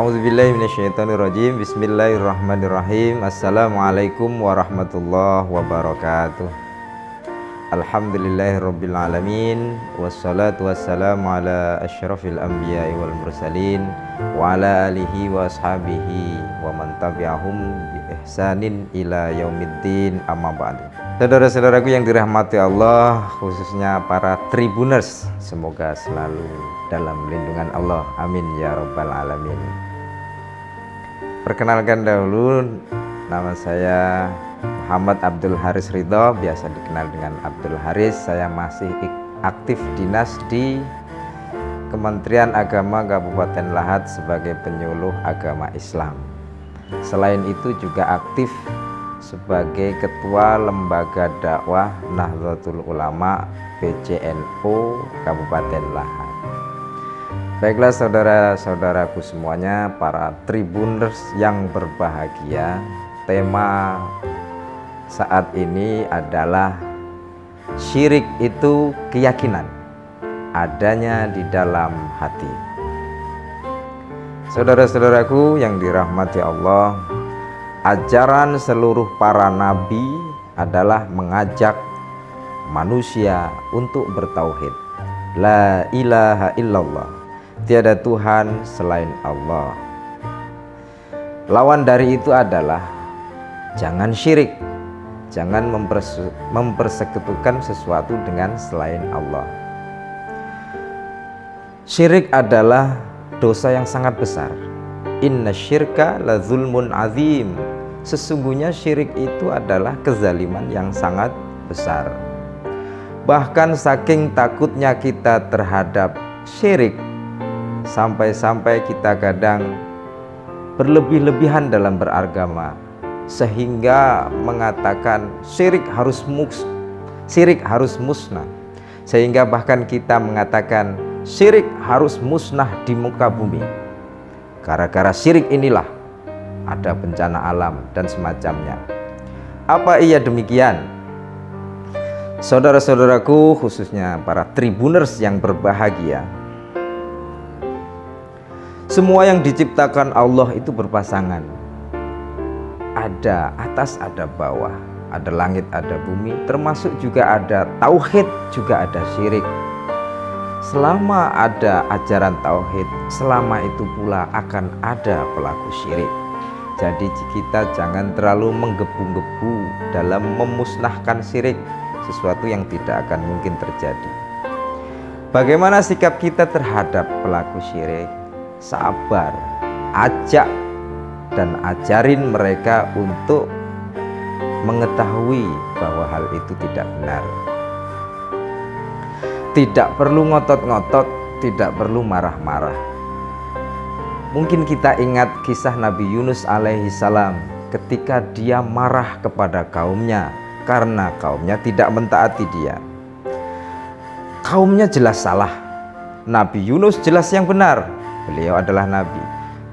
A'udzubillahi minasyaitonirrajim. Bismillahirrahmanirrahim. Assalamualaikum warahmatullahi wabarakatuh. Alhamdulillahirabbil alamin. Wassalatu wassalamu ala asyrafil anbiya'i wal mursalin wa ala alihi wa ashabihi wa man tabi'ahum bi ihsanin ila yaumiddin, amma ba'du. Saudara-saudaraku yang dirahmati Allah, khususnya para Tribuners, semoga selalu dalam lindungan Allah, amin ya rabbal alamin. Perkenalkan dahulu, nama saya Muhammad Abdul Haris Ridho, biasa dikenal dengan Abdul Haris. Saya masih aktif dinas di Kementerian Agama Kabupaten Lahat sebagai penyuluh agama Islam. Selain itu juga aktif sebagai Ketua Lembaga Dakwah Nahdlatul Ulama PCNU Kabupaten Lahat. Baiklah saudara-saudaraku semuanya, para Tribuners yang berbahagia, tema saat ini adalah syirik itu keyakinan adanya di dalam hati. Saudara-saudaraku yang dirahmati Allah, ajaran seluruh para nabi adalah mengajak manusia untuk bertauhid. La ilaha illallah, tiada Tuhan selain Allah. Lawan dari itu adalah jangan syirik, jangan mempersekutukan sesuatu dengan selain Allah. Syirik adalah dosa yang sangat besar. Inna syirka la zulmun azim. Sesungguhnya syirik itu adalah kezaliman yang sangat besar. Bahkan saking takutnya kita terhadap syirik, sampai-sampai kita kadang berlebih-lebihan dalam beragama, sehingga mengatakan syirik harus musnah. Sehingga bahkan kita mengatakan syirik harus musnah di muka bumi. Gara-gara syirik inilah ada bencana alam dan semacamnya. Apa iya demikian? Saudara-saudaraku, khususnya para Tribuners yang berbahagia, semua yang diciptakan Allah itu berpasangan. Ada atas, ada bawah, ada langit, ada bumi, termasuk juga ada tauhid, juga ada syirik. Selama ada ajaran tauhid, selama itu pula akan ada pelaku syirik. Jadi kita jangan terlalu menggebu-gebu dalam memusnahkan syirik, sesuatu yang tidak akan mungkin terjadi. Bagaimana sikap kita terhadap pelaku syirik? Sabar, ajak dan ajarin mereka untuk mengetahui bahwa hal itu tidak benar. Tidak perlu ngotot-ngotot, tidak perlu marah-marah. Mungkin kita ingat kisah Nabi Yunus alaihi salam ketika dia marah kepada kaumnya karena kaumnya tidak mentaati dia. Kaumnya jelas salah, Nabi Yunus jelas yang benar, beliau adalah nabi.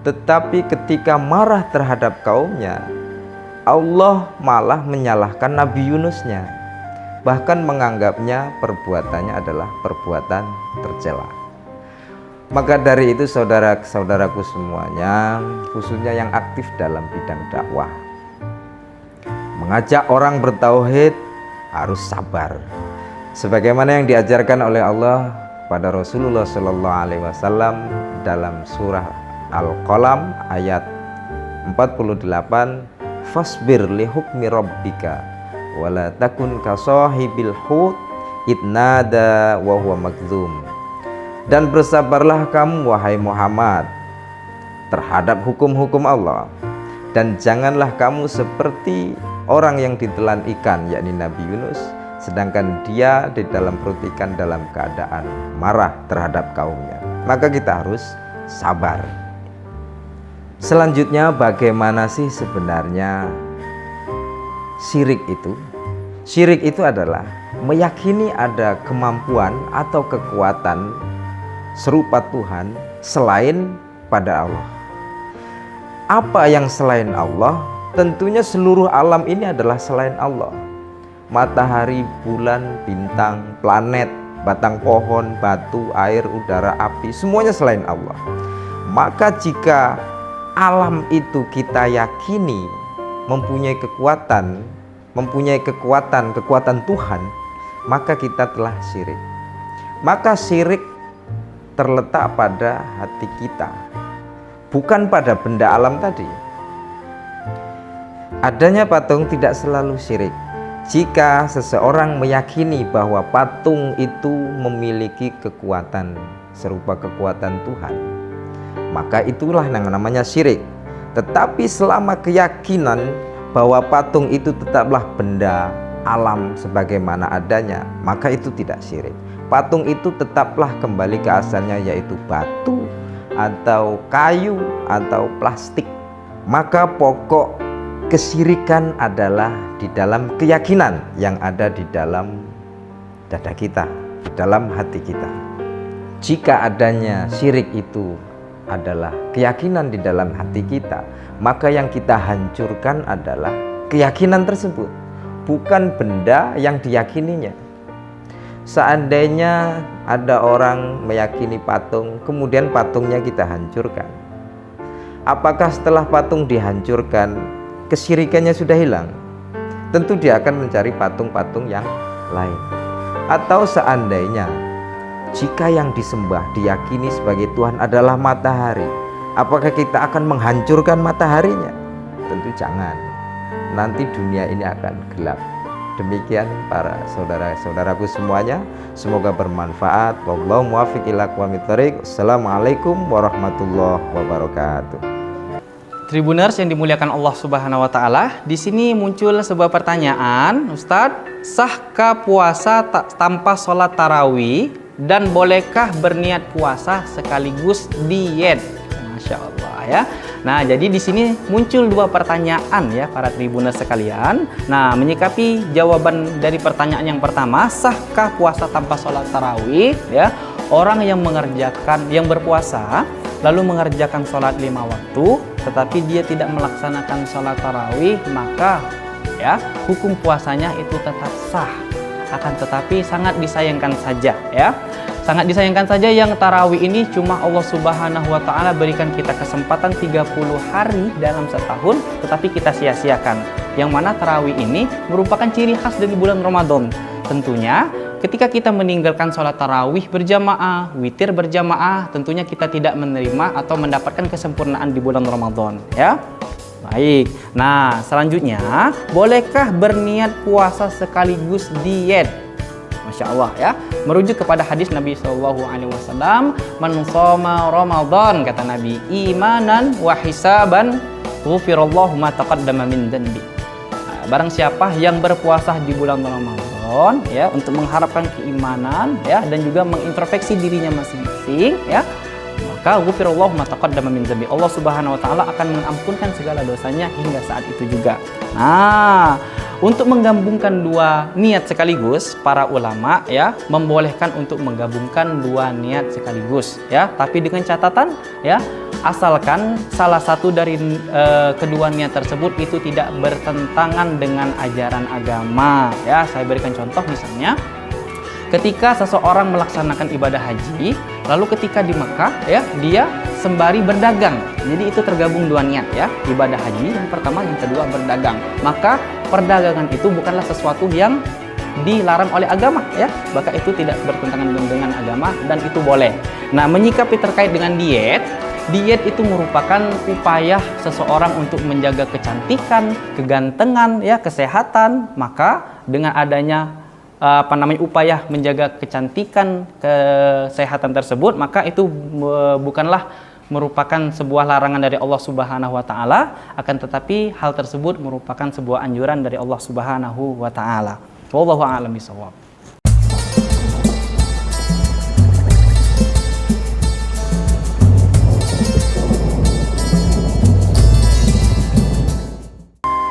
Tetapi ketika marah terhadap kaumnya, Allah malah menyalahkan Nabi Yunusnya, bahkan menganggapnya perbuatannya adalah perbuatan tercela. Maka dari itu saudara-saudaraku semuanya, khususnya yang aktif dalam bidang dakwah, mengajak orang bertauhid harus sabar. Sebagaimana yang diajarkan oleh Allah pada Rasulullah SAW dalam surah Al-Qalam ayat 48, fasbir li hukmi rabbika wala takun ka sahibil hut idnada wa huwa makdzum. Dan bersabarlah kamu wahai Muhammad terhadap hukum-hukum Allah, dan janganlah kamu seperti orang yang ditelan ikan, yakni Nabi Yunus, sedangkan dia di dalam perut ikan dalam keadaan marah terhadap kaumnya. Maka kita harus sabar. Selanjutnya, bagaimana sih sebenarnya syirik itu? Syirik itu adalah meyakini ada kemampuan atau kekuatan serupa Tuhan selain pada Allah. Apa yang selain Allah? Tentunya seluruh alam ini adalah selain Allah. Matahari, bulan, bintang, planet, batang pohon, batu, air, udara, api, semuanya selain Allah. Maka jika alam itu kita yakini mempunyai kekuatan Tuhan, maka kita telah syirik. Maka syirik terletak pada hati kita, bukan pada benda alam tadi. Adanya patung tidak selalu syirik. Jika seseorang meyakini bahwa patung itu memiliki kekuatan serupa kekuatan Tuhan, maka itulah yang namanya syirik. Tetapi selama keyakinan bahwa patung itu tetaplah benda alam sebagaimana adanya, maka itu tidak syirik. Patung itu tetaplah kembali ke asalnya, yaitu batu atau kayu atau plastik. Maka pokok kesyirikan adalah di dalam keyakinan yang ada di dalam dada kita, di dalam hati kita. Jika adanya syirik itu adalah keyakinan di dalam hati kita, maka yang kita hancurkan adalah keyakinan tersebut, bukan benda yang diyakininya. Seandainya ada orang meyakini patung, kemudian patungnya kita hancurkan, apakah setelah patung dihancurkan kesyirikannya sudah hilang? Tentu dia akan mencari patung-patung yang lain. Atau seandainya jika yang disembah diyakini sebagai Tuhan adalah matahari, apakah kita akan menghancurkan mataharinya? Tentu jangan. Nanti dunia ini akan gelap. Demikian para saudara-saudaraku semuanya, semoga bermanfaat. Wallahu muwaffiq ila aqwamit thoriq. Assalamualaikum warahmatullahi wabarakatuh. Tribuners yang dimuliakan Allah Subhanahu wa taala, di sini muncul sebuah pertanyaan, Ustadz, sahkah puasa tanpa sholat tarawih dan bolehkah berniat puasa sekaligus diet? Masya Allah ya. Nah, jadi di sini muncul dua pertanyaan ya para tribuners sekalian. Nah, menyikapi jawaban dari pertanyaan yang pertama, sahkah puasa tanpa sholat tarawih? Ya, orang yang berpuasa lalu mengerjakan sholat 5 waktu, tetapi dia tidak melaksanakan sholat tarawih, maka ya hukum puasanya itu tetap sah. Akan tetapi sangat disayangkan saja ya. Sangat disayangkan saja yang tarawih ini cuma Allah Subhanahu wa taala berikan kita kesempatan 30 hari dalam setahun, tetapi kita sia-siakan. Yang mana tarawih ini merupakan ciri khas dari bulan Ramadan. Tentunya ketika kita meninggalkan sholat tarawih berjamaah, witir berjamaah, tentunya kita tidak menerima atau mendapatkan kesempurnaan di bulan Ramadan ya. Baik, nah selanjutnya, bolehkah berniat puasa sekaligus diet? Masya Allah ya, merujuk kepada hadis Nabi SAW, man shoma Ramadan, kata Nabi, imanan wa hisaban ghufirallahu ma taqaddama min dhanbi. Barang siapa yang berpuasa di bulan Ramadan ya, untuk mengharapkan keimanan ya, dan juga mengintrospeksi dirinya masing-masing ya, maka ghufirallahu ma taqaddama min dhanbi, Allah Subhanahu wa taala akan mengampunkan segala dosanya hingga saat itu juga. Nah, untuk menggabungkan dua niat sekaligus, para ulama ya membolehkan untuk menggabungkan dua niat sekaligus ya, tapi dengan catatan ya, asalkan salah satu dari kedua niat tersebut itu tidak bertentangan dengan ajaran agama ya. Saya berikan contoh, misalnya ketika seseorang melaksanakan ibadah haji, lalu ketika di Mekah ya, dia sembari berdagang. Jadi itu tergabung dua niat ya, ibadah haji yang pertama, yang kedua berdagang. Maka perdagangan itu bukanlah sesuatu yang dilarang oleh agama ya, maka itu tidak bertentangan dengan agama dan itu boleh. Nah, menyikapi terkait dengan diet itu merupakan upaya seseorang untuk menjaga kecantikan, kegantengan ya, kesehatan. Maka dengan adanya upaya menjaga kecantikan, kesehatan tersebut, maka itu bukanlah merupakan sebuah larangan dari Allah Subhanahu wa taala, akan tetapi hal tersebut merupakan sebuah anjuran dari Allah Subhanahu wa taala. Wallahu a'lam bishawab.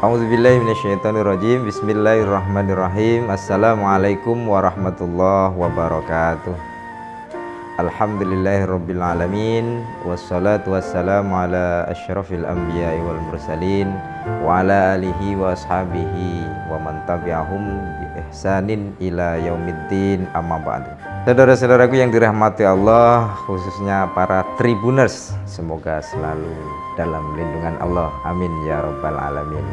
A'udzubillahi minasyaitonirrajim. Bismillahirrahmanirrahim. Assalamualaikum warahmatullahi wabarakatuh. Alhamdulillahirabbil alamin, wassalatu wassalamu ala asyrafil anbiya'i wal mursalin wa ala alihi wa ashabihi wa man tabi'ahum bi ihsanin ila yaumiddin, amma ba'du. Saudara-saudaraku yang dirahmati Allah, khususnya para tribuners, semoga selalu dalam lindungan Allah. Amin ya rabbal alamin.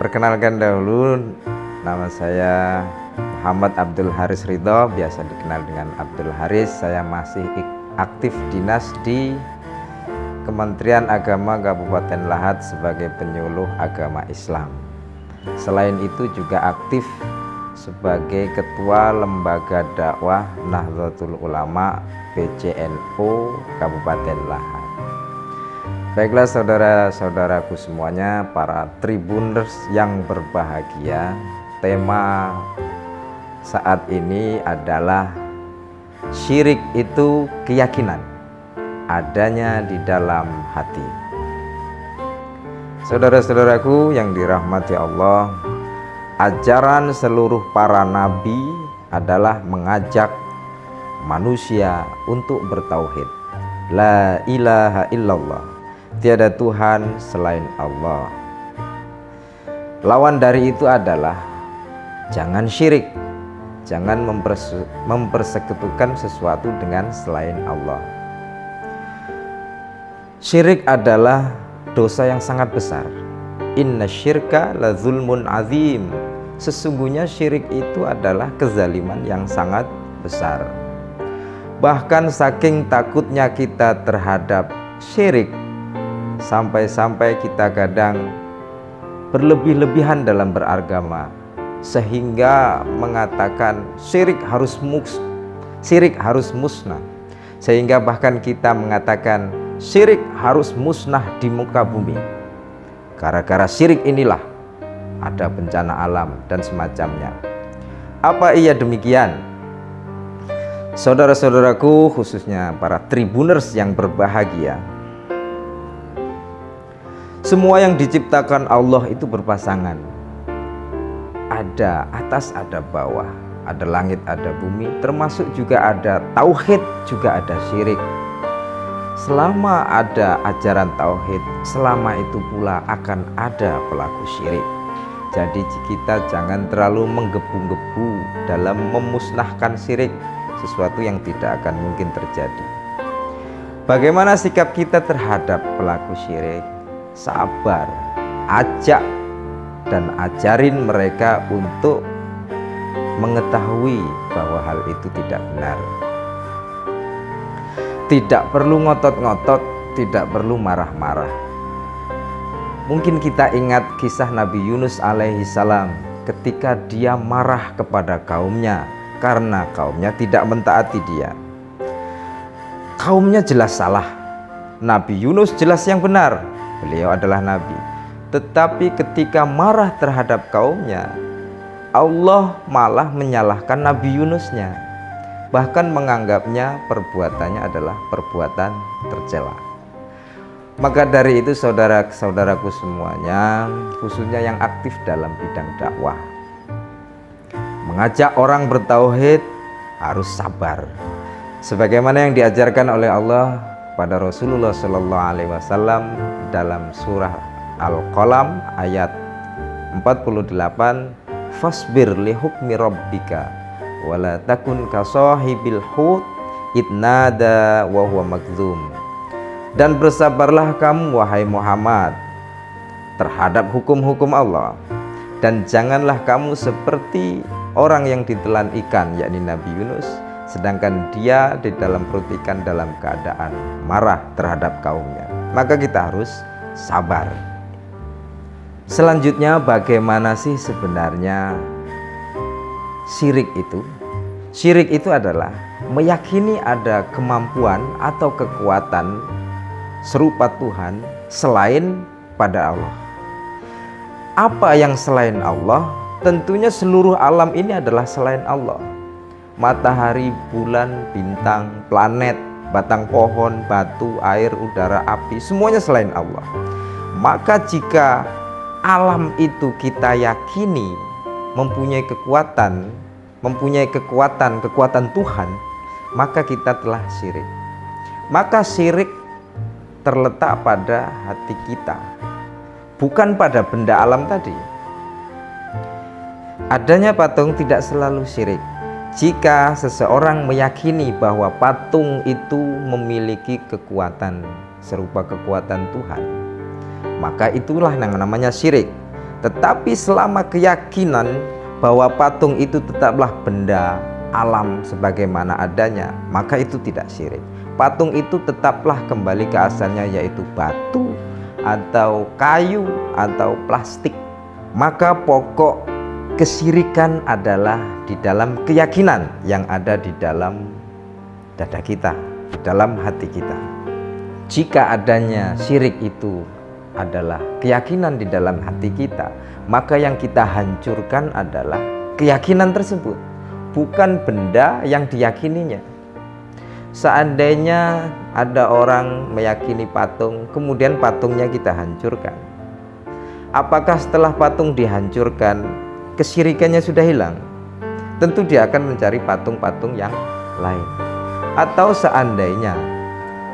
Perkenalkan dahulu, nama saya Muhammad Abdul Haris Ridho, biasa dikenal dengan Abdul Haris. Saya masih aktif dinas di Kementerian Agama Kabupaten Lahat sebagai penyuluh agama Islam. Selain itu juga aktif sebagai Ketua Lembaga Dakwah Nahdlatul Ulama PCNU Kabupaten Lahat. Baiklah saudara-saudaraku semuanya, para Tribuners yang berbahagia, tema saat ini adalah syirik itu keyakinan adanya di dalam hati. Saudara-saudaraku yang dirahmati Allah, ajaran seluruh para nabi adalah mengajak manusia untuk bertauhid. La ilaha illallah, tiada Tuhan selain Allah. Lawan dari itu adalah jangan syirik, jangan mempersekutukan sesuatu dengan selain Allah. Syirik adalah dosa yang sangat besar. Inna syirka la zulmun azim. Sesungguhnya syirik itu adalah kezaliman yang sangat besar. Bahkan saking takutnya kita terhadap syirik, sampai-sampai kita kadang berlebih-lebihan dalam beragama, sehingga mengatakan syirik harus musnah, sehingga bahkan kita mengatakan syirik harus musnah di muka bumi. Gara-gara syirik inilah ada bencana alam dan semacamnya. Apa iya demikian? Saudara-saudaraku, khususnya para Tribuners yang berbahagia, semua yang diciptakan Allah itu berpasangan. Ada atas, ada bawah, ada langit, ada bumi, termasuk juga ada tauhid, juga ada syirik. Selama ada ajaran tauhid, selama itu pula akan ada pelaku syirik. Jadi kita jangan terlalu menggebu-gebu dalam memusnahkan syirik, sesuatu yang tidak akan mungkin terjadi. Bagaimana sikap kita terhadap pelaku syirik? Sabar, ajak dan ajarin mereka untuk mengetahui bahwa hal itu tidak benar. Tidak perlu ngotot-ngotot, tidak perlu marah-marah. Mungkin kita ingat kisah Nabi Yunus alaihi salam ketika dia marah kepada kaumnya karena kaumnya tidak mentaati dia. Kaumnya jelas salah, Nabi Yunus jelas yang benar, beliau adalah nabi. Tetapi ketika marah terhadap kaumnya, Allah malah menyalahkan Nabi Yunusnya, bahkan menganggapnya perbuatannya adalah perbuatan tercela. Maka dari itu saudara-saudaraku semuanya, khususnya yang aktif dalam bidang dakwah, mengajak orang bertauhid harus sabar. Sebagaimana yang diajarkan oleh Allah pada Rasulullah SAW dalam surah Al-Qalam ayat 48, fasbir li hukmi rabbika wala takun ka sahibil hut idnada wa huwa makdzum. Dan bersabarlah kamu wahai Muhammad terhadap hukum-hukum Allah, dan janganlah kamu seperti orang yang ditelan ikan, yakni Nabi Yunus, sedangkan dia di dalam perut ikan dalam keadaan marah terhadap kaumnya. Maka kita harus sabar. Selanjutnya, bagaimana sih sebenarnya syirik itu? Syirik itu adalah meyakini ada kemampuan atau kekuatan serupa Tuhan selain pada Allah. Apa yang selain Allah? Tentunya seluruh alam ini adalah selain Allah. Matahari, bulan, bintang, planet, batang pohon, batu, air, udara, api, semuanya selain Allah. Maka jika alam itu kita yakini mempunyai kekuatan Tuhan, maka kita telah syirik. Maka syirik terletak pada hati kita, bukan pada benda alam tadi. Adanya patung tidak selalu syirik. Jika seseorang meyakini bahwa patung itu memiliki kekuatan serupa kekuatan Tuhan, maka itulah yang namanya syirik. Tetapi selama keyakinan bahwa patung itu tetaplah benda alam sebagaimana adanya, maka itu tidak syirik. Patung itu tetaplah kembali ke asalnya, yaitu batu atau kayu atau plastik. Maka pokok kesyirikan adalah di dalam keyakinan yang ada di dalam dada kita, di dalam hati kita. Jika adanya syirik itu adalah keyakinan di dalam hati kita, maka yang kita hancurkan adalah keyakinan tersebut, bukan benda yang diyakininya. Seandainya ada orang meyakini patung, kemudian patungnya kita hancurkan, apakah setelah patung dihancurkan kesyirikannya sudah hilang? Tentu dia akan mencari patung-patung yang lain. Atau seandainya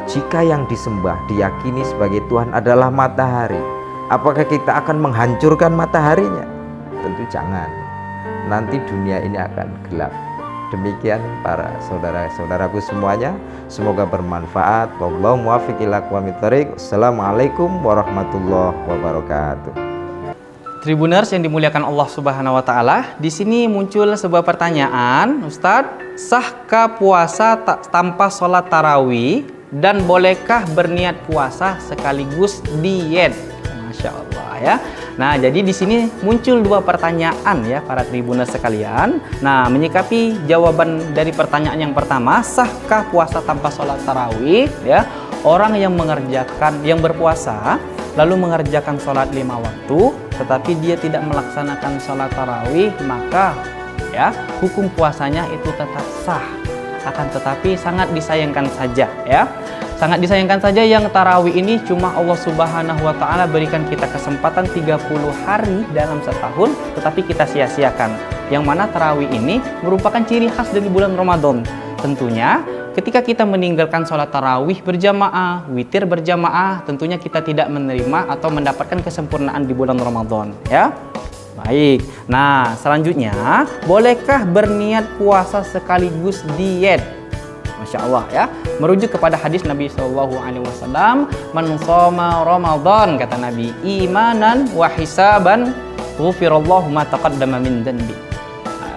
jika yang disembah diyakini sebagai Tuhan adalah matahari, apakah kita akan menghancurkan mataharinya? Tentu jangan. Nanti dunia ini akan gelap. Demikian para saudara-saudaraku semuanya, semoga bermanfaat. Wallahu muwaffiq ila aqwamit thoriq. Assalamualaikum warahmatullahi wabarakatuh. Tribuners yang dimuliakan Allah Subhanahu wa taala, di sini muncul sebuah pertanyaan, Ustadz, sahkah puasa tanpa sholat tarawih dan bolehkah berniat puasa sekaligus diet? Masya Allah ya. Nah, jadi di sini muncul dua pertanyaan ya para tribuners sekalian. Nah, menyikapi jawaban dari pertanyaan yang pertama, sahkah puasa tanpa sholat tarawih? Ya, orang yang berpuasa lalu mengerjakan sholat 5 waktu, tetapi dia tidak melaksanakan sholat tarawih, maka ya hukum puasanya itu tetap sah. Akan tetapi sangat disayangkan saja ya. Sangat disayangkan saja yang tarawih ini cuma Allah Subhanahu wa taala berikan kita kesempatan 30 hari dalam setahun, tetapi kita sia-siakan. Yang mana tarawih ini merupakan ciri khas dari bulan Ramadan. Tentunya ketika kita meninggalkan sholat tarawih berjamaah, witir berjamaah, tentunya kita tidak menerima atau mendapatkan kesempurnaan di bulan Ramadan ya. Baik, nah selanjutnya, bolehkah berniat puasa sekaligus diet? Masya Allah ya, merujuk kepada hadis Nabi SAW, man shoma Ramadan, kata Nabi, imanan wa hisaban ghufirallahu ma taqaddama min dzanbi.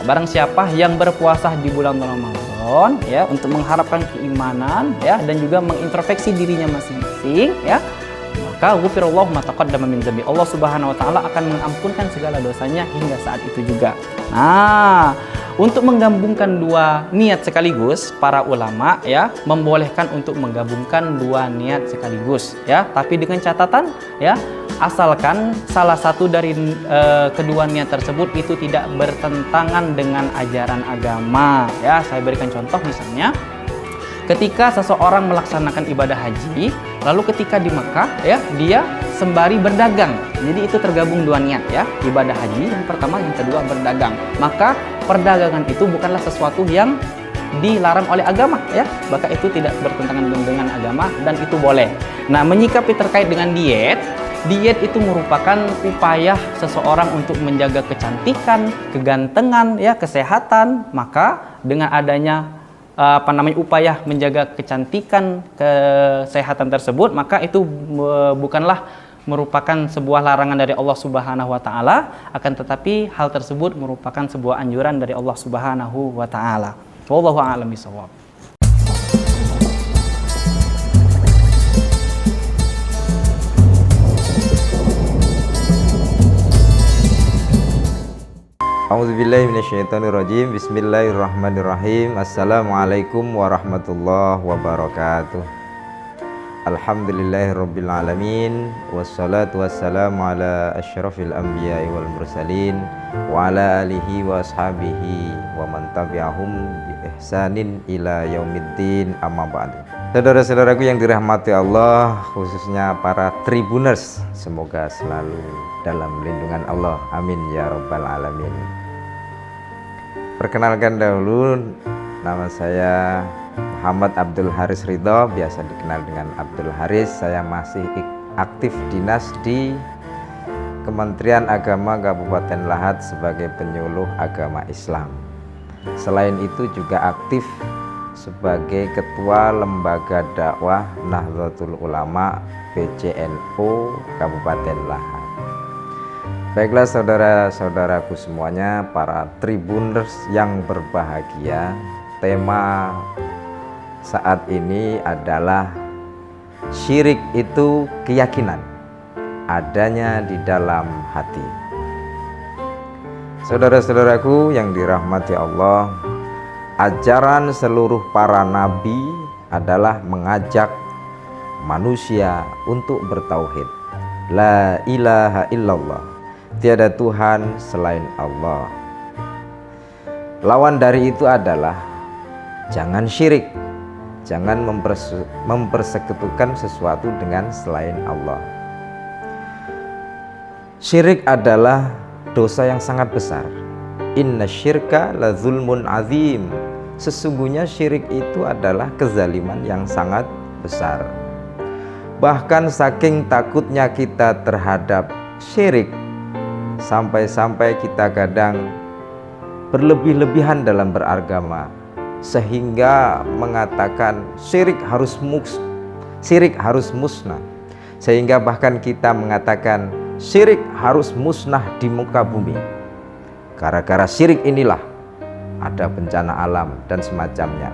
Barang siapa yang berpuasa di bulan Ramadan ya, untuk mengharapkan keimanan ya, dan juga mengintrospeksi dirinya masing-masing ya, maka ghufirallahu ma taqaddama min dzanbi, Allah Subhanahu wa taala akan mengampunkan segala dosanya hingga saat itu juga. Nah, untuk menggabungkan dua niat sekaligus, para ulama ya membolehkan untuk menggabungkan dua niat sekaligus ya, tapi dengan catatan ya, asalkan salah satu dari kedua niat tersebut itu tidak bertentangan dengan ajaran agama ya. Saya berikan contoh, misalnya ketika seseorang melaksanakan ibadah haji, lalu ketika di Mekah ya, dia sembari berdagang. Jadi itu tergabung dua niat ya, ibadah haji yang pertama, yang kedua berdagang. Maka perdagangan itu bukanlah sesuatu yang dilarang oleh agama ya, maka itu tidak bertentangan dengan agama dan itu boleh. Nah, menyikapi terkait dengan diet itu merupakan upaya seseorang untuk menjaga kecantikan, kegantengan ya, kesehatan. Maka dengan adanya upaya menjaga kecantikan, kesehatan tersebut, maka itu bukanlah merupakan sebuah larangan dari Allah Subhanahu wa taala, akan tetapi hal tersebut merupakan sebuah anjuran dari Allah Subhanahu wa taala. Wallahu a'lam bishawab. A'udzubillahi minasyaitonirrajim. Bismillahirrahmanirrahim. Assalamualaikum warahmatullahi wabarakatuh. Alhamdulillahirabbil alamin, wassalatu wassalamu ala asyrafil anbiya'i wal mursalin wa ala alihi wa ashabihi wa man tabi'ahum bi ihsanin ila yaumiddin, amma ba'du. Saudara-saudaraku yang dirahmati Allah, khususnya para tribuners, semoga selalu dalam lindungan Allah, amin ya rabbal alamin. Perkenalkan dahulu, nama saya Muhammad Abdul Haris Ridho, biasa dikenal dengan Abdul Haris. Saya masih aktif dinas di Kementerian Agama Kabupaten Lahat sebagai penyuluh agama Islam. Selain itu juga aktif sebagai Ketua Lembaga Dakwah Nahdlatul Ulama PCNU Kabupaten Lahat. Baiklah saudara-saudaraku semuanya, para Tribuners yang berbahagia, tema saat ini adalah syirik itu keyakinan adanya di dalam hati. Saudara-saudaraku yang dirahmati Allah, ajaran seluruh para nabi adalah mengajak manusia untuk bertauhid. La ilaha illallah, tiada Tuhan selain Allah. Lawan dari itu adalah jangan syirik, jangan mempersekutukan sesuatu dengan selain Allah. Syirik adalah dosa yang sangat besar. Inna syirka la zulmun azim. Sesungguhnya syirik itu adalah kezaliman yang sangat besar. Bahkan saking takutnya kita terhadap syirik, sampai-sampai kita kadang berlebih-lebihan dalam beragama, sehingga mengatakan syirik harus musnah. Sehingga bahkan kita mengatakan syirik harus musnah di muka bumi. Gara-gara syirik inilah ada bencana alam dan semacamnya.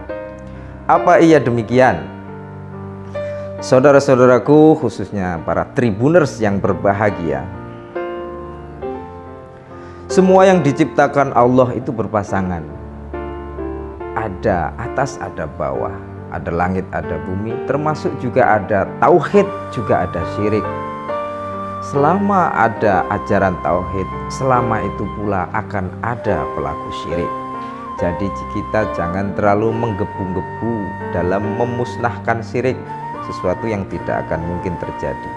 Apa iya demikian? Saudara-saudaraku, khususnya para Tribuners yang berbahagia, semua yang diciptakan Allah itu berpasangan. Ada atas, ada bawah, ada langit, ada bumi, termasuk juga ada tauhid, juga ada syirik. Selama ada ajaran tauhid, selama itu pula akan ada pelaku syirik. Jadi kita jangan terlalu menggebu-gebu dalam memusnahkan syirik, sesuatu yang tidak akan mungkin terjadi.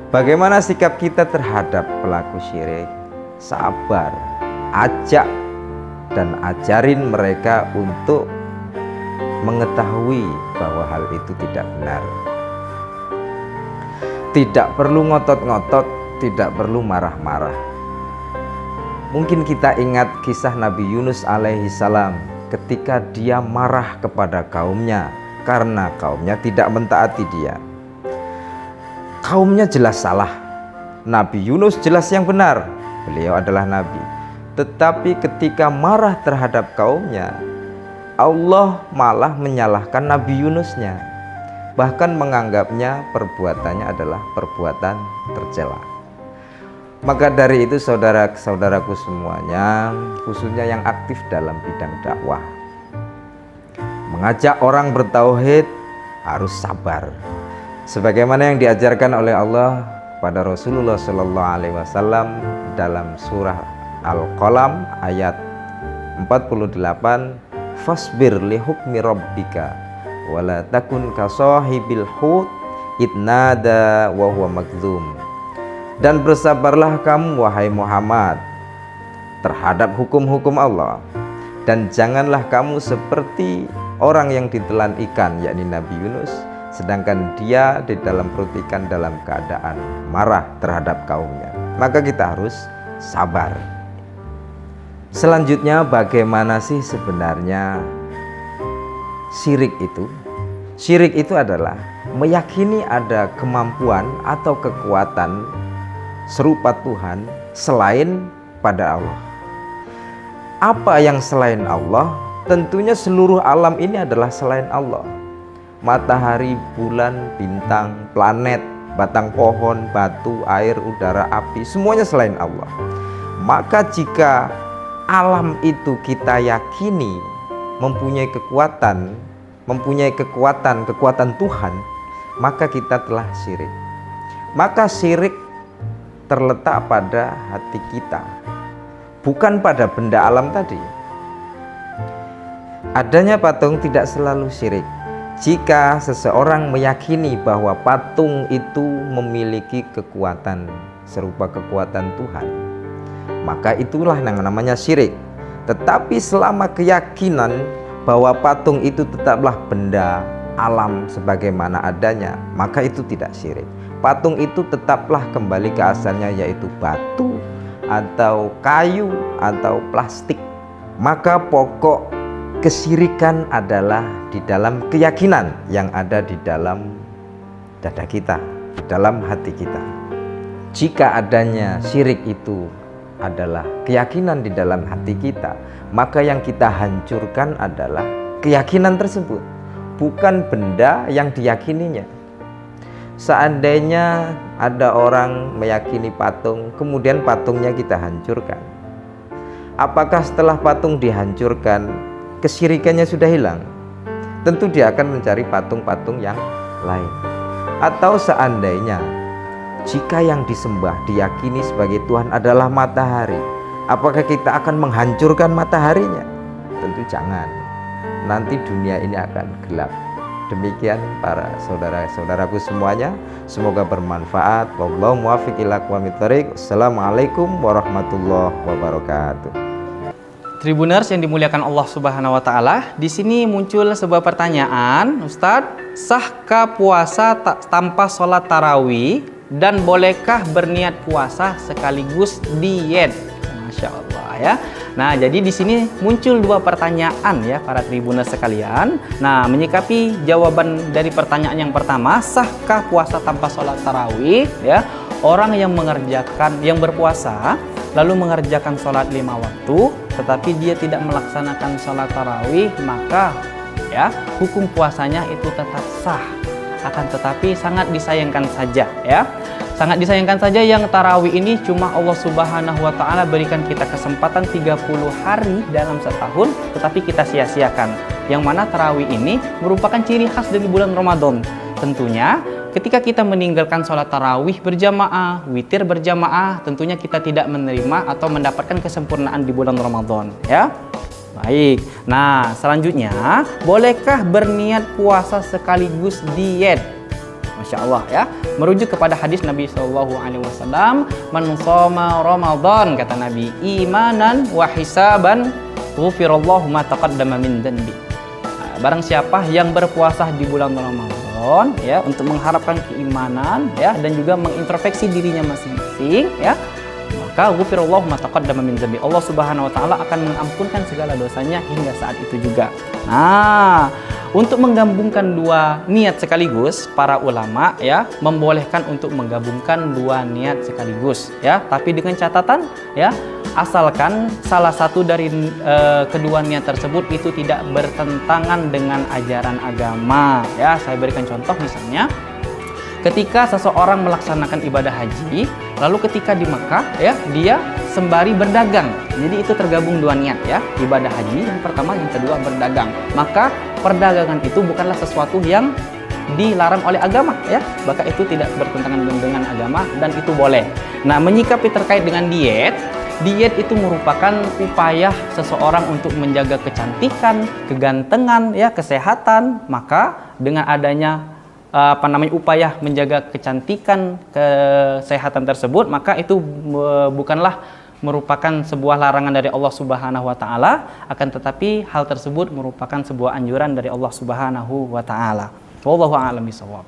Bagaimana sikap kita terhadap pelaku syirik? Sabar, ajak dan ajarin mereka untuk mengetahui bahwa hal itu tidak benar. Tidak perlu ngotot-ngotot, tidak perlu marah-marah. Mungkin kita ingat kisah Nabi Yunus alaihi salam ketika dia marah kepada kaumnya karena kaumnya tidak mentaati dia. Kaumnya jelas salah, Nabi Yunus jelas yang benar, beliau adalah nabi. Tetapi ketika marah terhadap kaumnya, Allah malah menyalahkan Nabi Yunusnya, bahkan menganggapnya perbuatannya adalah perbuatan tercela. Maka dari itu saudara-saudaraku semuanya, khususnya yang aktif dalam bidang dakwah, mengajak orang bertauhid harus sabar. Sebagaimana yang diajarkan oleh Allah pada Rasulullah SAW dalam surah Al-Qalam ayat 48, fasbir li hukmi rabbika wala takun kasahibil hut idnada wa huwa makdzum. Dan bersabarlah kamu wahai Muhammad terhadap hukum-hukum Allah, dan janganlah kamu seperti orang yang ditelan ikan, yakni Nabi Yunus, sedangkan dia di dalam perut ikan dalam keadaan marah terhadap kaumnya. Maka kita harus sabar. Selanjutnya, bagaimana sih sebenarnya syirik itu? Syirik itu adalah meyakini ada kemampuan atau kekuatan serupa Tuhan selain pada Allah. Apa yang selain Allah? Tentunya seluruh alam ini adalah selain Allah. Matahari, bulan, bintang, planet, batang pohon, batu, air, udara, api, semuanya selain Allah. Maka jika alam itu kita yakini mempunyai kekuatan Tuhan, maka kita telah syirik. Maka syirik terletak pada hati kita, bukan pada benda alam tadi. Adanya patung tidak selalu syirik. Jika seseorang meyakini bahwa patung itu memiliki kekuatan serupa kekuatan Tuhan, maka itulah yang namanya syirik. Tetapi selama keyakinan bahwa patung itu tetaplah benda alam sebagaimana adanya, maka itu tidak syirik. Patung itu tetaplah kembali ke asalnya, yaitu batu atau kayu atau plastik. Maka pokok Kesyirikan adalah di dalam keyakinan yang ada di dalam dada kita, di dalam hati kita. Jika adanya syirik itu adalah keyakinan di dalam hati kita, maka yang kita hancurkan adalah keyakinan tersebut, bukan benda yang diyakininya. Seandainya ada orang meyakini patung, kemudian patungnya kita hancurkan, apakah setelah patung dihancurkan kesyirikannya sudah hilang? Tentu dia akan mencari patung-patung yang lain. Atau seandainya jika yang disembah diyakini sebagai Tuhan adalah matahari, apakah kita akan menghancurkan mataharinya? Tentu jangan. Nanti dunia ini akan gelap. Demikian para saudara-saudaraku semuanya, semoga bermanfaat. Wallahu muwaffiq ila aqwamit thoriq. Assalamualaikum warahmatullahi wabarakatuh. Tribuners yang dimuliakan Allah Subhanahu wa taala, di sini muncul sebuah pertanyaan, Ustadz, sahkah puasa tanpa sholat tarawih dan bolehkah berniat puasa sekaligus diet? Masya Allah ya. Nah, jadi di sini muncul dua pertanyaan ya para tribuners sekalian. Nah, menyikapi jawaban dari pertanyaan yang pertama, sahkah puasa tanpa sholat tarawih? Ya, orang yang berpuasa lalu mengerjakan sholat 5 waktu, tetapi dia tidak melaksanakan sholat tarawih, maka ya hukum puasanya itu tetap sah. Akan tetapi sangat disayangkan saja ya. Sangat disayangkan saja yang tarawih ini cuma Allah Subhanahu wa taala berikan kita kesempatan 30 hari dalam setahun, tetapi kita sia-siakan. Yang mana tarawih ini merupakan ciri khas dari bulan Ramadan. Tentunya ketika kita meninggalkan sholat tarawih berjamaah, witir berjamaah, tentunya kita tidak menerima atau mendapatkan kesempurnaan di bulan Ramadan ya. Baik, nah selanjutnya, bolehkah berniat puasa sekaligus diet? Masya Allah ya, merujuk kepada hadis Nabi SAW, man shoma Ramadan, kata Nabi, imanan wa hisaban ghufirallahu ma taqaddama min dhanbi. Barang siapa yang berpuasa di bulan Ramadan ya, untuk mengharapkan keimanan ya, dan juga mengintrospeksi dirinya masing-masing ya, maka ghufirallahu ma taqaddama min dhanbi, Allah Subhanahu wa taala akan mengampunkan segala dosanya hingga saat itu juga. Nah, untuk menggabungkan dua niat sekaligus, para ulama ya membolehkan untuk menggabungkan dua niat sekaligus ya, tapi dengan catatan ya, asalkan salah satu dari kedua niat tersebut itu tidak bertentangan dengan ajaran agama ya. Saya berikan contoh, misalnya ketika seseorang melaksanakan ibadah haji, lalu ketika di Mekah ya, dia sembari berdagang. Jadi itu tergabung dua niat ya, ibadah haji yang pertama, yang kedua berdagang. Maka perdagangan itu bukanlah sesuatu yang dilarang oleh agama ya, maka itu tidak bertentangan dengan agama dan itu boleh. Nah, menyikapi terkait dengan diet itu merupakan upaya seseorang untuk menjaga kecantikan, kegantengan ya, kesehatan. Maka dengan adanya upaya menjaga kecantikan, kesehatan tersebut, maka itu bukanlah merupakan sebuah larangan dari Allah Subhanahu wa taala, akan tetapi hal tersebut merupakan sebuah anjuran dari Allah Subhanahu wa taala. Wallahu a'lam bishawab.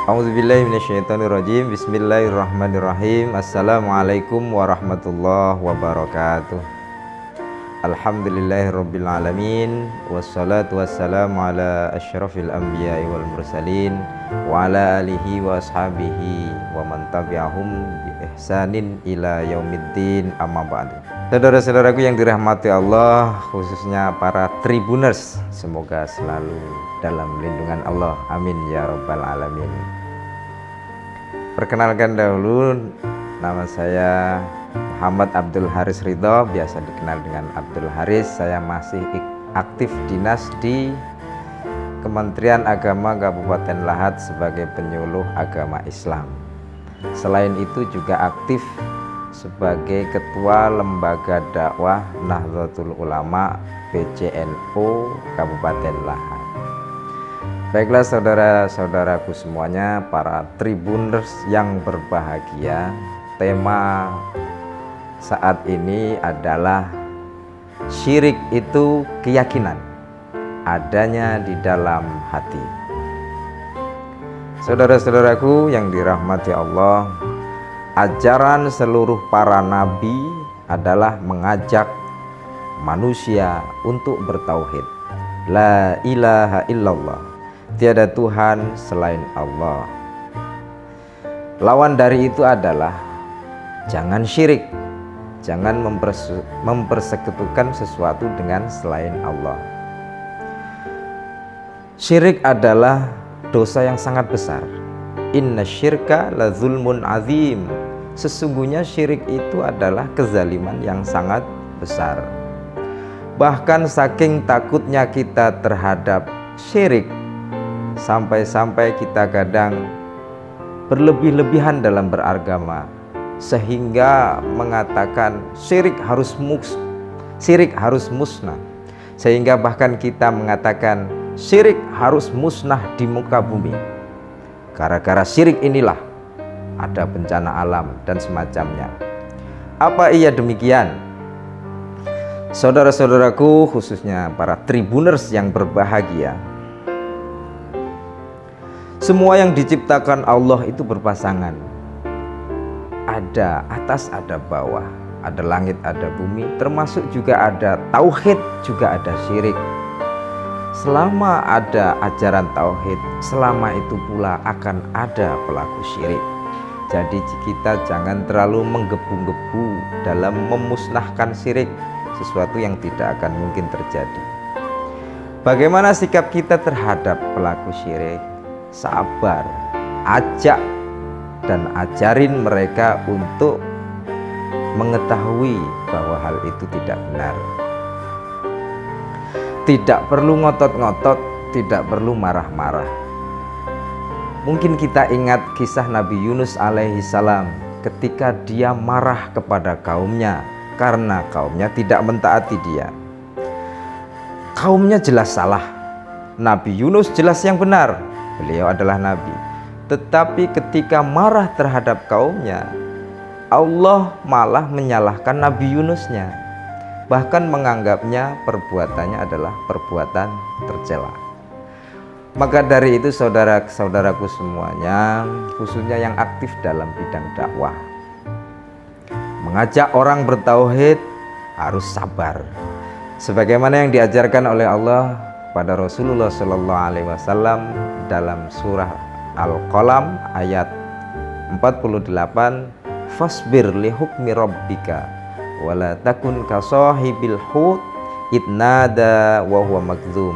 A'udzubillahi minasyaitonirrajim. Bismillahirrahmanirrahim. Assalamualaikum warahmatullahi wabarakatuh. Alhamdulillahirabbil alamin, wassalatu wassalamu ala asyrafil anbiya'i wal mursalin wa ala alihi wa ashabihi wa man tabi'ahum bi ihsanin ila yaumiddin, amma ba'du. Saudara-saudaraku yang dirahmati Allah, khususnya para tribuners, semoga selalu dalam lindungan Allah, amin ya rabbal alamin. Perkenalkan dahulu, nama saya Muhammad Abdul Haris Ridho, biasa dikenal dengan Abdul Haris. Saya masih aktif dinas di Kementerian Agama Kabupaten Lahat sebagai penyuluh agama Islam. Selain itu juga aktif sebagai Ketua Lembaga Dakwah Nahdlatul Ulama PCNU Kabupaten Lahat. Baiklah saudara-saudaraku semuanya, para tribuners yang berbahagia, tema saat ini adalah syirik itu keyakinan adanya di dalam hati. Saudara-saudaraku yang dirahmati Allah, ajaran seluruh para nabi adalah mengajak manusia untuk bertauhid. La ilaha illallah, tiada Tuhan selain Allah. Lawan dari itu adalah jangan syirik, jangan mempersekutukan sesuatu dengan selain Allah. Syirik adalah dosa yang sangat besar. Inna syirka la zulmun azim. Sesungguhnya syirik itu adalah kezaliman yang sangat besar. Bahkan saking takutnya kita terhadap syirik, sampai-sampai kita kadang berlebih-lebihan dalam beragama, sehingga mengatakan syirik harus musnah. Sehingga bahkan kita mengatakan syirik harus musnah di muka bumi. Gara-gara syirik inilah ada bencana alam dan semacamnya. Apa iya demikian? Saudara-saudaraku, khususnya para tribuners yang berbahagia, semua yang diciptakan Allah itu berpasangan. Ada atas, ada bawah, ada langit, ada bumi, termasuk juga ada tauhid, juga ada syirik. Selama ada ajaran tauhid, selama itu pula akan ada pelaku syirik. Jadi kita jangan terlalu menggebu-gebu dalam memusnahkan syirik, sesuatu yang tidak akan mungkin terjadi. Bagaimana sikap kita terhadap pelaku syirik? Sabar, ajak dan ajarin mereka untuk mengetahui bahwa hal itu tidak benar. Tidak perlu ngotot-ngotot, tidak perlu marah-marah. Mungkin kita ingat kisah Nabi Yunus alaihi salam ketika dia marah kepada kaumnya karena kaumnya tidak mentaati dia. Kaumnya jelas salah, Nabi Yunus jelas yang benar, beliau adalah nabi. Tetapi ketika marah terhadap kaumnya, Allah malah menyalahkan Nabi Yunusnya, bahkan menganggapnya perbuatannya adalah perbuatan tercela. Maka dari itu saudara-saudaraku semuanya, khususnya yang aktif dalam bidang dakwah, mengajak orang bertauhid harus sabar. Sebagaimana yang diajarkan oleh Allah pada Rasulullah SAW dalam surah Al-Qalam ayat 48, fasbir li hukmi rabbika wala takun ka sahibil hut idnada wa huwa magdzum.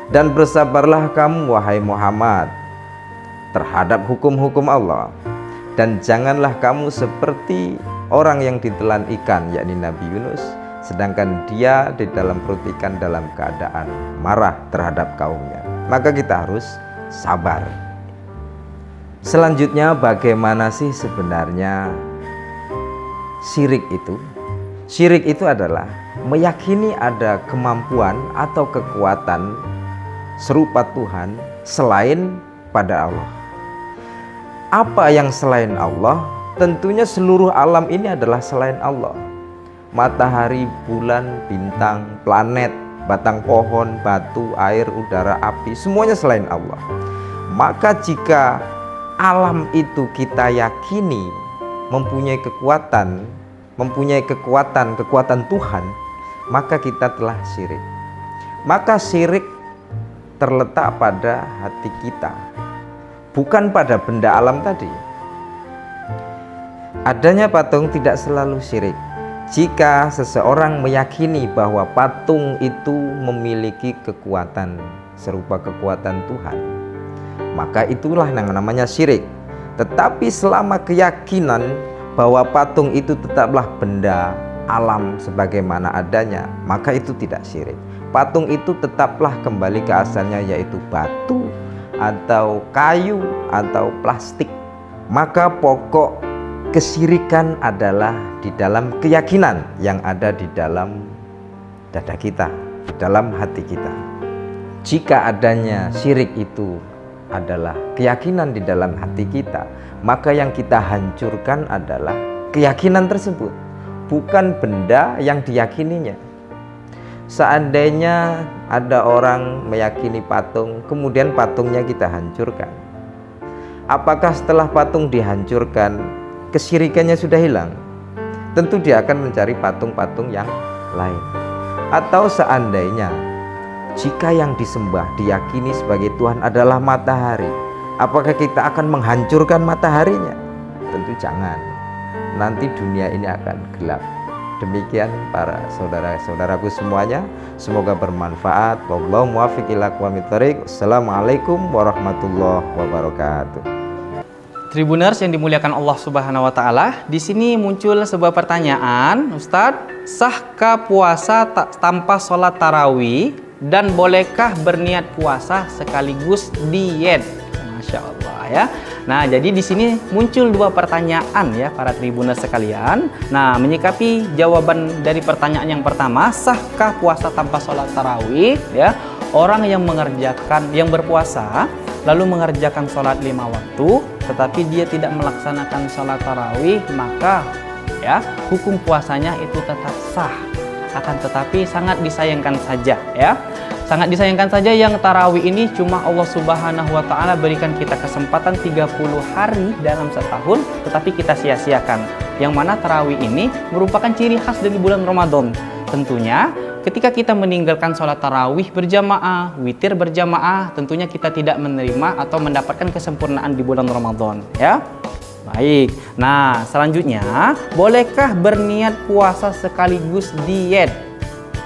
Dan bersabarlah kamu wahai Muhammad terhadap hukum-hukum Allah, dan janganlah kamu seperti orang yang ditelan ikan, yakni Nabi Yunus, sedangkan dia di dalam perut ikan dalam keadaan marah terhadap kaumnya. Maka kita harus sabar. Selanjutnya, bagaimana sih sebenarnya syirik itu? Syirik itu adalah meyakini ada kemampuan atau kekuatan serupa Tuhan selain pada Allah. Apa yang selain Allah? Tentunya seluruh alam ini adalah selain Allah. Matahari, bulan, bintang, planet, batang pohon, batu, air, udara, api, semuanya selain Allah. Maka jika alam itu kita yakini mempunyai kekuatan Tuhan, maka kita telah syirik. Maka syirik terletak pada hati kita, bukan pada benda alam tadi. Adanya patung tidak selalu syirik. Jika seseorang meyakini bahwa patung itu memiliki kekuatan serupa kekuatan Tuhan, maka itulah yang namanya syirik. Tetapi selama keyakinan bahwa patung itu tetaplah benda alam sebagaimana adanya, maka itu tidak syirik. Patung itu tetaplah kembali ke asalnya, yaitu batu atau kayu atau plastik. Maka pokok kesyirikan adalah di dalam keyakinan yang ada di dalam dada kita, di dalam hati kita. Jika adanya syirik itu adalah keyakinan di dalam hati kita, maka yang kita hancurkan adalah keyakinan tersebut, bukan benda yang diyakininya. Seandainya ada orang meyakini patung, kemudian patungnya kita hancurkan, Apakah setelah patung dihancurkan, kesyirikannya sudah hilang? Tentu dia akan mencari patung-patung yang lain. Atau seandainya jika yang disembah diyakini sebagai Tuhan adalah matahari, apakah kita akan menghancurkan mataharinya? Tentu jangan. Nanti dunia ini akan gelap. Demikian para saudara-saudaraku semuanya, semoga bermanfaat. Wallahu muwaffiq ila aqwamit thoriq. Assalamualaikum warahmatullahi wabarakatuh. Tribuners yang dimuliakan Allah Subhanahu wa taala, di sini muncul sebuah pertanyaan, Ustadz, sahkah puasa tanpa sholat tarawih dan bolehkah berniat puasa sekaligus diet? Masya Allah ya. Nah, jadi di sini muncul dua pertanyaan ya para tribuners sekalian. Nah, menyikapi jawaban dari pertanyaan yang pertama, sahkah puasa tanpa sholat tarawih? Ya, orang yang berpuasa lalu mengerjakan sholat 5 waktu, tetapi dia tidak melaksanakan sholat tarawih, maka ya hukum puasanya itu tetap sah. Akan tetapi sangat disayangkan saja ya. Sangat disayangkan saja yang tarawih ini cuma Allah Subhanahu wa taala berikan kita kesempatan 30 hari dalam setahun, tetapi kita sia-siakan. Yang mana tarawih ini merupakan ciri khas dari bulan Ramadan. Tentunya ketika kita meninggalkan sholat tarawih berjamaah, witir berjamaah, tentunya kita tidak menerima atau mendapatkan kesempurnaan di bulan Ramadan ya. Baik, nah selanjutnya, bolehkah berniat puasa sekaligus diet?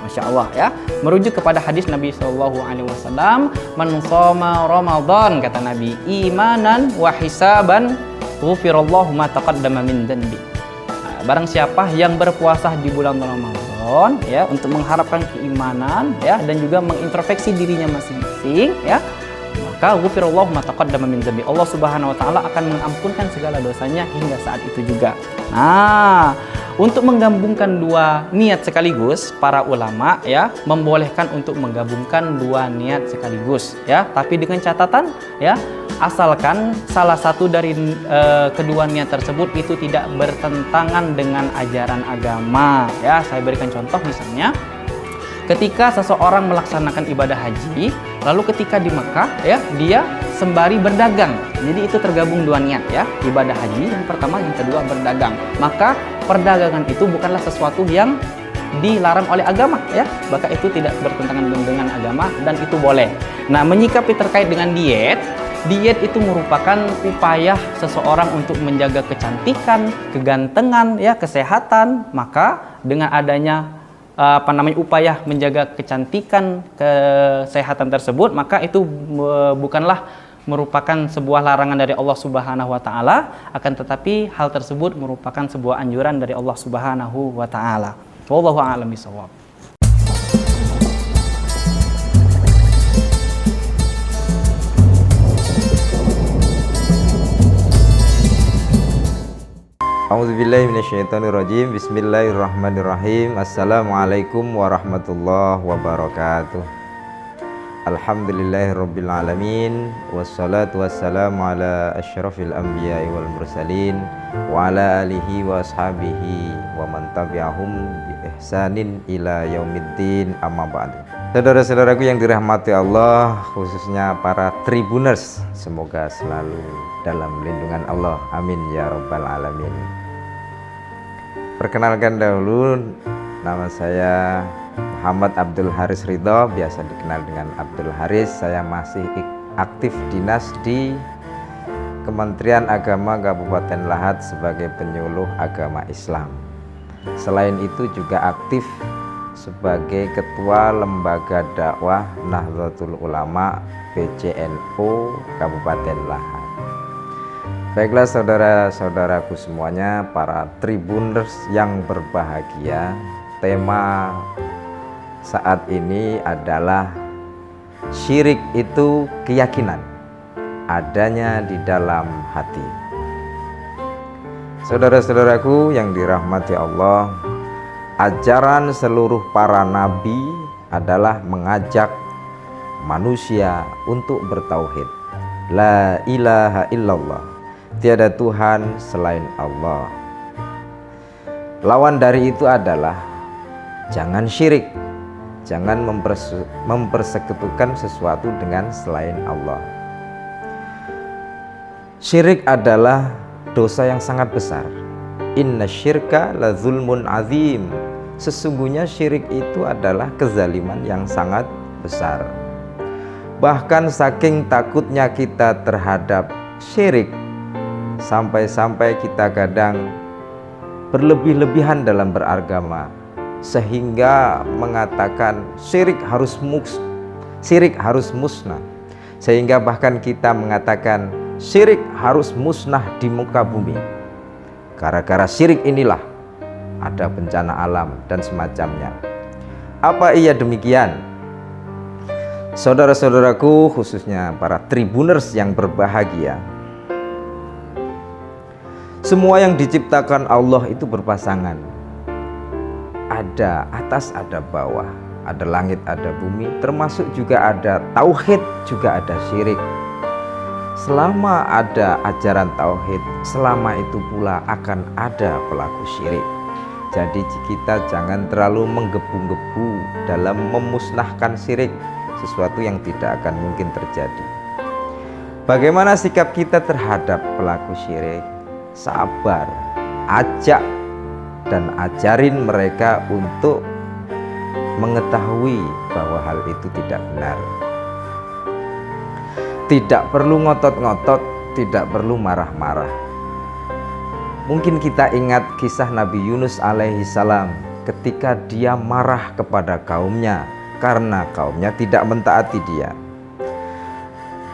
Masya Allah ya, merujuk kepada hadis Nabi SAW, man shoma Ramadan, kata Nabi, imanan wa hisaban ghufirallahu ma taqaddama min dhanbi. Barang siapa yang berpuasa di bulan Ramadan ya untuk mengharapkan keimanan ya dan juga mengintrospeksi dirinya masing-masing ya, maka ghufirallahu ma taqaddama min dhanbi. Allah Subhanahu wa taala akan mengampunkan segala dosanya hingga saat itu juga. Nah, untuk menggabungkan dua niat sekaligus, para ulama ya membolehkan untuk menggabungkan dua niat sekaligus ya, tapi dengan catatan ya, asalkan salah satu dari kedua niat tersebut itu tidak bertentangan dengan ajaran agama ya. Saya berikan contoh, misalnya ketika seseorang melaksanakan ibadah haji, lalu ketika di Mekah ya dia sembari berdagang, jadi itu tergabung dua niat ya, ibadah haji yang pertama, yang kedua berdagang, maka perdagangan itu bukanlah sesuatu yang dilarang oleh agama ya, maka itu tidak bertentangan dengan agama dan itu boleh. Nah, menyikapi terkait dengan diet itu merupakan upaya seseorang untuk menjaga kecantikan, kegantengan ya, kesehatan. Maka dengan adanya upaya menjaga kecantikan, kesehatan tersebut, maka itu bukanlah merupakan sebuah larangan dari Allah Subhanahu wa taala, akan tetapi hal tersebut merupakan sebuah anjuran dari Allah Subhanahu wa taala. Wallahu a'lam bishawab. A'udzubillahi minasyaitonirrajim. Bismillahirrahmanirrahim. Assalamualaikum warahmatullahi wabarakatuh. Alhamdulillahirabbil alamin, wassalatu wassalamu ala asyrafil anbiya'i wal mursalin wa ala alihi wa ashabihi wa man tabi'ahum bi ihsanin ila yaumiddin, amma ba'du. Saudara-saudaraku yang dirahmati Allah, khususnya para tribuners, semoga selalu dalam lindungan Allah, amin ya rabbal alamin. Perkenalkan dahulu, nama saya Muhammad Abdul Haris Ridho, biasa dikenal dengan Abdul Haris. Saya masih aktif dinas di Kementerian Agama Kabupaten Lahat sebagai penyuluh agama Islam. Selain itu juga aktif sebagai Ketua Lembaga Dakwah Nahdlatul Ulama PCNU Kabupaten Lahat. Baiklah saudara-saudaraku semuanya, para tribuners yang berbahagia, tema saat ini adalah syirik itu keyakinan adanya di dalam hati. Saudara-saudaraku yang dirahmati Allah, ajaran seluruh para nabi adalah mengajak manusia untuk bertauhid. La ilaha illallah, tiada Tuhan selain Allah. Lawan dari itu adalah jangan syirik, jangan mempersekutukan sesuatu dengan selain Allah. Syirik adalah dosa yang sangat besar. Inna syirka la zulmun azim. Sesungguhnya syirik itu adalah kezaliman yang sangat besar. Bahkan saking takutnya kita terhadap syirik, sampai-sampai kita kadang berlebih-lebihan dalam beragama, sehingga mengatakan syirik harus musnah. Sehingga bahkan kita mengatakan syirik harus musnah di muka bumi. Gara-gara syirik inilah ada bencana alam dan semacamnya. Apa iya demikian? Saudara-saudaraku, khususnya para tribuners yang berbahagia, semua yang diciptakan Allah itu berpasangan. Ada atas, ada bawah, ada langit, ada bumi, termasuk juga ada tauhid, juga ada syirik. Selama ada ajaran tauhid, selama itu pula akan ada pelaku syirik. Jadi kita jangan terlalu menggebu-gebu dalam memusnahkan syirik, sesuatu yang tidak akan mungkin terjadi. Bagaimana sikap kita terhadap pelaku syirik? Sabar, ajak dan ajarin mereka untuk mengetahui bahwa hal itu tidak benar. Tidak perlu ngotot-ngotot, tidak perlu marah-marah. Mungkin kita ingat kisah Nabi Yunus alaihi salam ketika dia marah kepada kaumnya karena kaumnya tidak mentaati dia.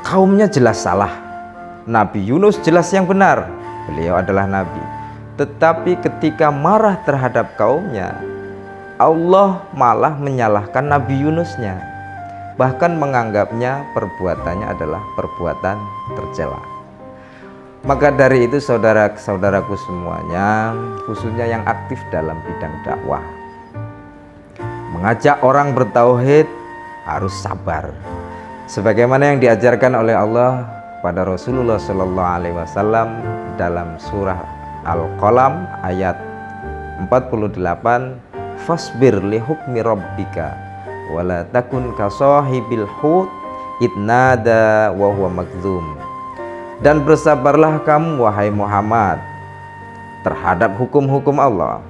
Kaumnya jelas salah, Nabi Yunus jelas yang benar, beliau adalah nabi. Tetapi ketika marah terhadap kaumnya, Allah malah menyalahkan Nabi Yunusnya, bahkan menganggapnya perbuatannya adalah perbuatan tercela. Maka dari itu saudara-saudaraku semuanya, khususnya yang aktif dalam bidang dakwah, mengajak orang bertauhid harus sabar. Sebagaimana yang diajarkan oleh Allah pada Rasulullah SAW dalam surah Al-Qalam ayat 48, fasbir li hukmi rabbika wala takun kasahibil hut idnada wa huwa makzum. Dan bersabarlah kamu wahai Muhammad terhadap hukum-hukum Allah,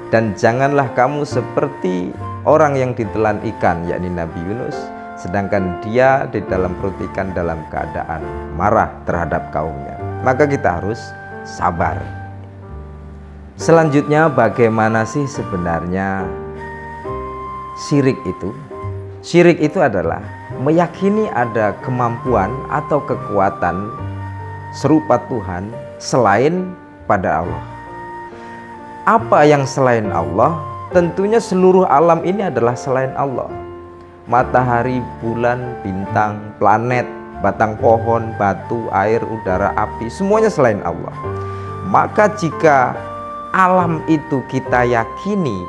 dan janganlah kamu seperti orang yang ditelan ikan, yakni Nabi Yunus, sedangkan dia di dalam perut ikan dalam keadaan marah terhadap kaumnya. Maka kita harus sabar. Selanjutnya, bagaimana sih sebenarnya syirik itu? Syirik itu adalah meyakini ada kemampuan atau kekuatan serupa Tuhan selain pada Allah. Apa yang selain Allah? Tentunya seluruh alam ini adalah selain Allah. Matahari, bulan, bintang, planet, batang pohon, batu, air, udara, api, semuanya selain Allah. Maka jika alam itu kita yakini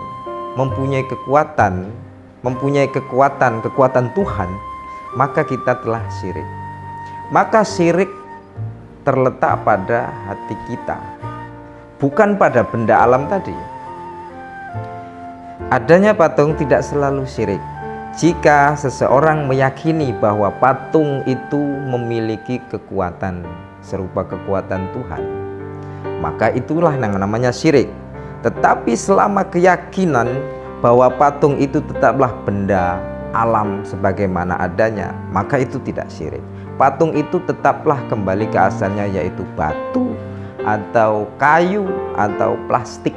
mempunyai kekuatan Tuhan, maka kita telah syirik. Maka syirik terletak pada hati kita, bukan pada benda alam tadi. Adanya patung tidak selalu syirik. Jika seseorang meyakini bahwa patung itu memiliki kekuatan serupa kekuatan Tuhan, maka itulah yang namanya syirik. Tetapi selama keyakinan bahwa patung itu tetaplah benda alam sebagaimana adanya, maka itu tidak syirik. Patung itu tetaplah kembali ke asalnya, yaitu batu atau kayu atau plastik.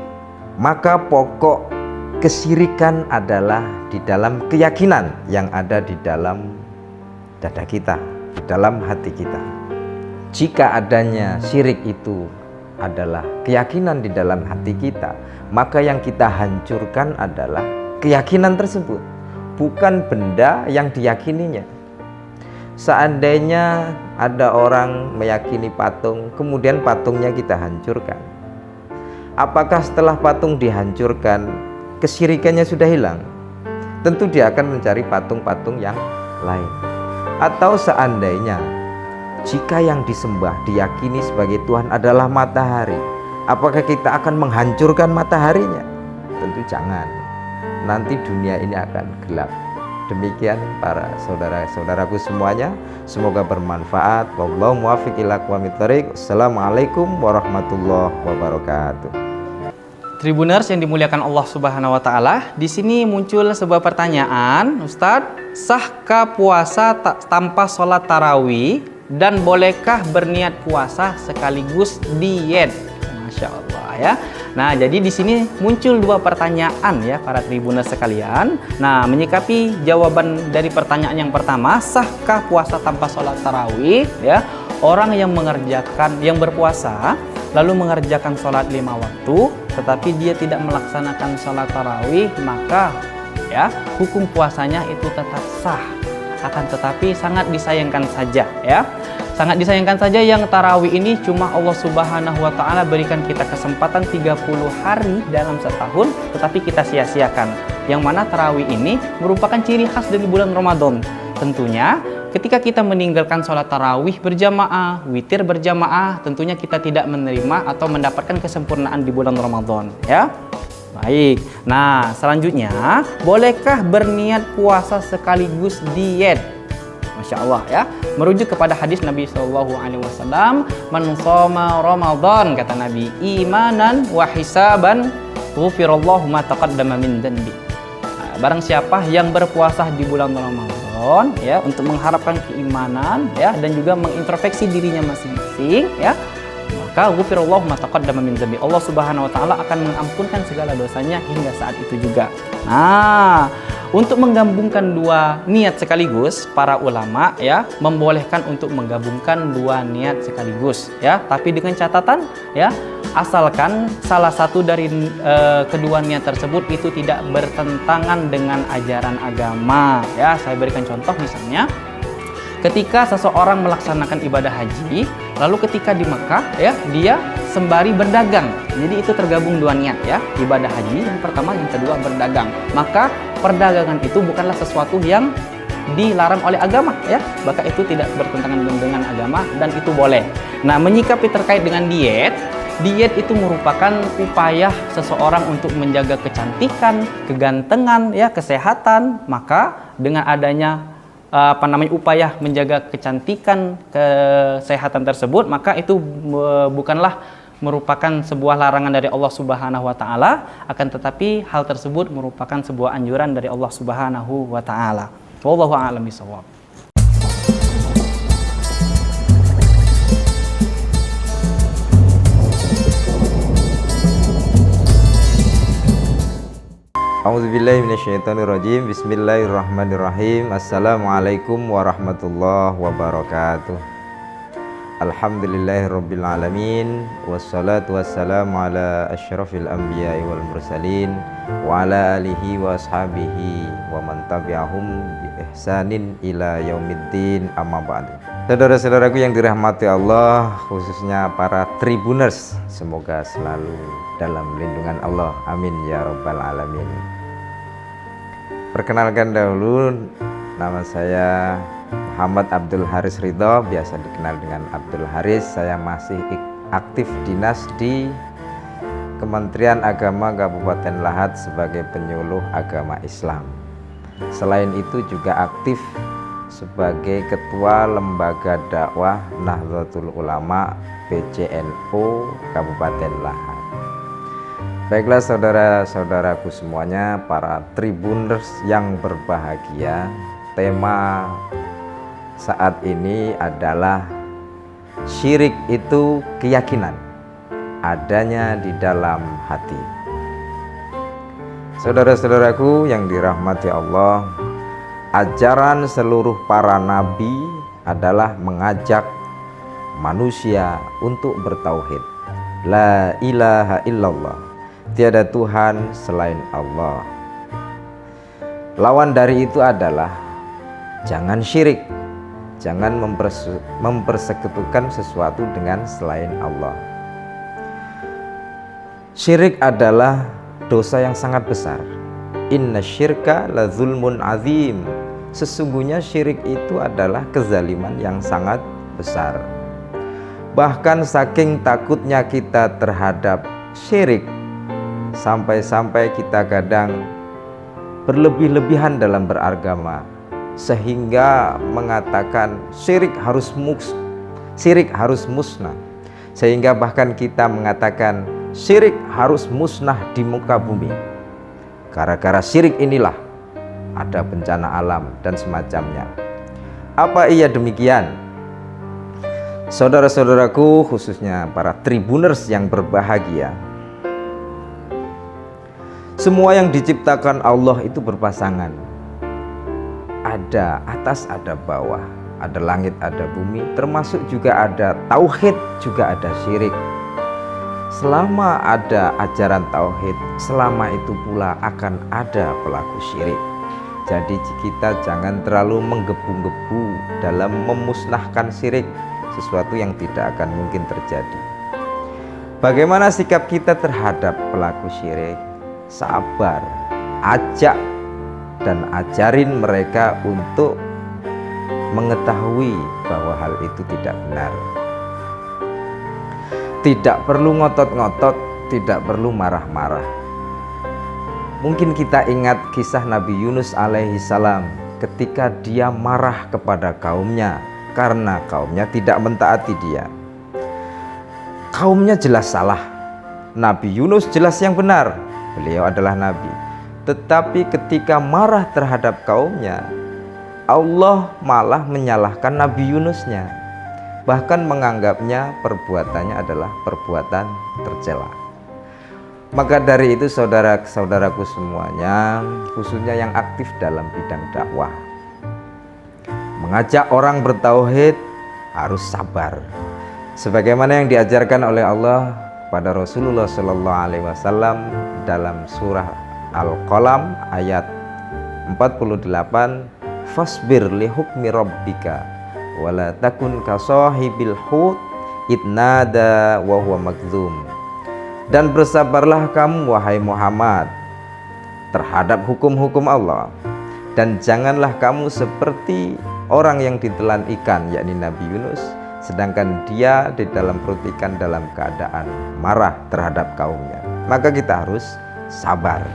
Maka pokok kesyirikan adalah di dalam keyakinan yang ada di dalam dada kita, di dalam hati kita. Jika adanya syirik itu adalah keyakinan di dalam hati kita, maka yang kita hancurkan adalah keyakinan tersebut, bukan benda yang diyakininya. Seandainya ada orang meyakini patung, kemudian patungnya kita hancurkan, apakah setelah patung dihancurkan kesyirikannya sudah hilang? Tentu dia akan mencari patung-patung yang lain. Atau seandainya jika yang disembah diyakini sebagai Tuhan adalah matahari, apakah kita akan menghancurkan mataharinya? Tentu jangan. Nanti dunia ini akan gelap. Demikian para saudara-saudaraku semuanya, semoga bermanfaat. Wallahu muwaffiq ila aqwamit thoriq. Assalamualaikum warahmatullahi wabarakatuh. Tribuners yang dimuliakan Allah Subhanahu wa taala, di sini muncul sebuah pertanyaan, Ustadz, sahkah puasa tanpa sholat tarawih dan bolehkah berniat puasa sekaligus diet? Masya Allah ya. Nah, jadi di sini muncul dua pertanyaan ya para tribuners sekalian. Nah, menyikapi jawaban dari pertanyaan yang pertama, sahkah puasa tanpa sholat tarawih? Ya, orang yang berpuasa lalu mengerjakan sholat 5 waktu, tetapi dia tidak melaksanakan sholat tarawih, maka ya hukum puasanya itu tetap sah. Akan tetapi sangat disayangkan saja ya. Sangat disayangkan saja yang tarawih ini cuma Allah Subhanahu wa taala berikan kita kesempatan 30 hari dalam setahun, tetapi kita sia-siakan. Yang mana tarawih ini merupakan ciri khas dari bulan Ramadan. Tentunya ketika kita meninggalkan sholat tarawih berjamaah, witir berjamaah, tentunya kita tidak menerima atau mendapatkan kesempurnaan di bulan Ramadan ya. Baik, nah selanjutnya, bolehkah berniat puasa sekaligus diet? Masya Allah ya, merujuk kepada hadis Nabi SAW, man shoma Ramadan, kata Nabi, imanan wa hisaban ghufirallahu ma taqaddama min dhanbi. Barang siapa yang berpuasa di bulan Ramadan ya untuk mengharapkan keimanan ya dan juga mengintrospeksi dirinya masing-masing ya, maka ghufirallahu ma taqaddama min dhanbi. Allah Subhanahu wa taala akan mengampunkan segala dosanya hingga saat itu juga. Nah, untuk menggabungkan dua niat sekaligus, para ulama ya membolehkan untuk menggabungkan dua niat sekaligus ya, tapi dengan catatan ya, asalkan salah satu dari kedua niat tersebut itu tidak bertentangan dengan ajaran agama ya. Saya berikan contoh, misalnya ketika seseorang melaksanakan ibadah haji, lalu ketika di Mekah ya dia sembari berdagang. Jadi itu tergabung dua niat ya, ibadah haji yang pertama, yang kedua berdagang. Maka perdagangan itu bukanlah sesuatu yang dilarang oleh agama ya, maka itu tidak bertentangan dengan agama dan itu boleh. Nah, menyikapi terkait dengan diet itu merupakan upaya seseorang untuk menjaga kecantikan, kegantengan ya, kesehatan. Maka dengan adanya upaya menjaga kecantikan, kesehatan tersebut, maka itu bukanlah merupakan sebuah larangan dari Allah Subhanahu wa taala, akan tetapi hal tersebut merupakan sebuah anjuran dari Allah Subhanahu wa taala. Wallahu a'lam bishawab. A'udzubillahi minasyaitonirrajim. Bismillahirrahmanirrahim. Assalamualaikum warahmatullahi wabarakatuh. Alhamdulillahirabbil alamin, wassalatu wassalamu ala asyrafil anbiya'i wal mursalin wa ala alihi wa ashabihi wa man tabi'ahum bi ihsanin ila yaumiddin, amma ba'du. Saudara-saudaraku yang dirahmati Allah, khususnya para tribuners, semoga selalu dalam lindungan Allah, amin ya rabbal alamin. Perkenalkan dahulu, nama saya Muhammad Abdul Haris Ridho, biasa dikenal dengan Abdul Haris. Saya masih aktif dinas di Kementerian Agama Kabupaten Lahat sebagai penyuluh agama Islam. Selain itu juga aktif sebagai Ketua Lembaga Dakwah Nahdlatul Ulama PCNU Kabupaten Lahat. Baiklah saudara-saudaraku semuanya, para tribuners yang berbahagia, tema saat ini adalah syirik itu keyakinan adanya di dalam hati. Saudara-saudaraku yang dirahmati Allah, ajaran seluruh para nabi adalah mengajak manusia untuk bertauhid. La ilaha illallah, tiada Tuhan selain Allah. Lawan dari itu adalah jangan syirik, jangan mempersekutukan sesuatu dengan selain Allah. Syirik adalah dosa yang sangat besar. Inna syirka la zulmun azim. Sesungguhnya syirik itu adalah kezaliman yang sangat besar. Bahkan saking takutnya kita terhadap syirik, sampai-sampai kita kadang berlebih-lebihan dalam beragama sehingga mengatakan syirik harus musnah, sehingga bahkan kita mengatakan syirik harus musnah di muka bumi. Gara-gara syirik inilah ada bencana alam dan semacamnya. Apa iya demikian? Saudara-saudaraku, khususnya para tribuners yang berbahagia, semua yang diciptakan Allah itu berpasangan. Ada atas, ada bawah, ada langit, ada bumi, termasuk juga ada tauhid, juga ada syirik. Selama ada ajaran tauhid, selama itu pula akan ada pelaku syirik. Jadi kita jangan terlalu menggebu-gebu dalam memusnahkan syirik, sesuatu yang tidak akan mungkin terjadi. Bagaimana sikap kita terhadap pelaku syirik? Sabar, ajak dan ajarin mereka untuk mengetahui bahwa hal itu tidak benar. Tidak perlu ngotot-ngotot, tidak perlu marah-marah. Mungkin kita ingat kisah Nabi Yunus alaihi salam ketika dia marah kepada kaumnya karena kaumnya tidak mentaati dia. Kaumnya jelas salah, Nabi Yunus jelas yang benar, beliau adalah nabi. Tetapi ketika marah terhadap kaumnya, Allah malah menyalahkan Nabi Yunusnya, bahkan menganggapnya perbuatannya adalah perbuatan tercela. Maka dari itu saudara-saudaraku semuanya, khususnya yang aktif dalam bidang dakwah, mengajak orang bertauhid harus sabar, sebagaimana yang diajarkan oleh Allah pada Rasulullah SAW dalam surah Al-Qalam ayat 48, fasbir li hukmi rabbika wala takun kasahibil hut idnada wa huwa magdzum. Dan bersabarlah kamu wahai Muhammad terhadap hukum-hukum Allah, dan janganlah kamu seperti orang yang ditelan ikan, yakni Nabi Yunus, sedangkan dia di dalam perut ikan dalam keadaan marah terhadap kaumnya. Maka kita harus sabar.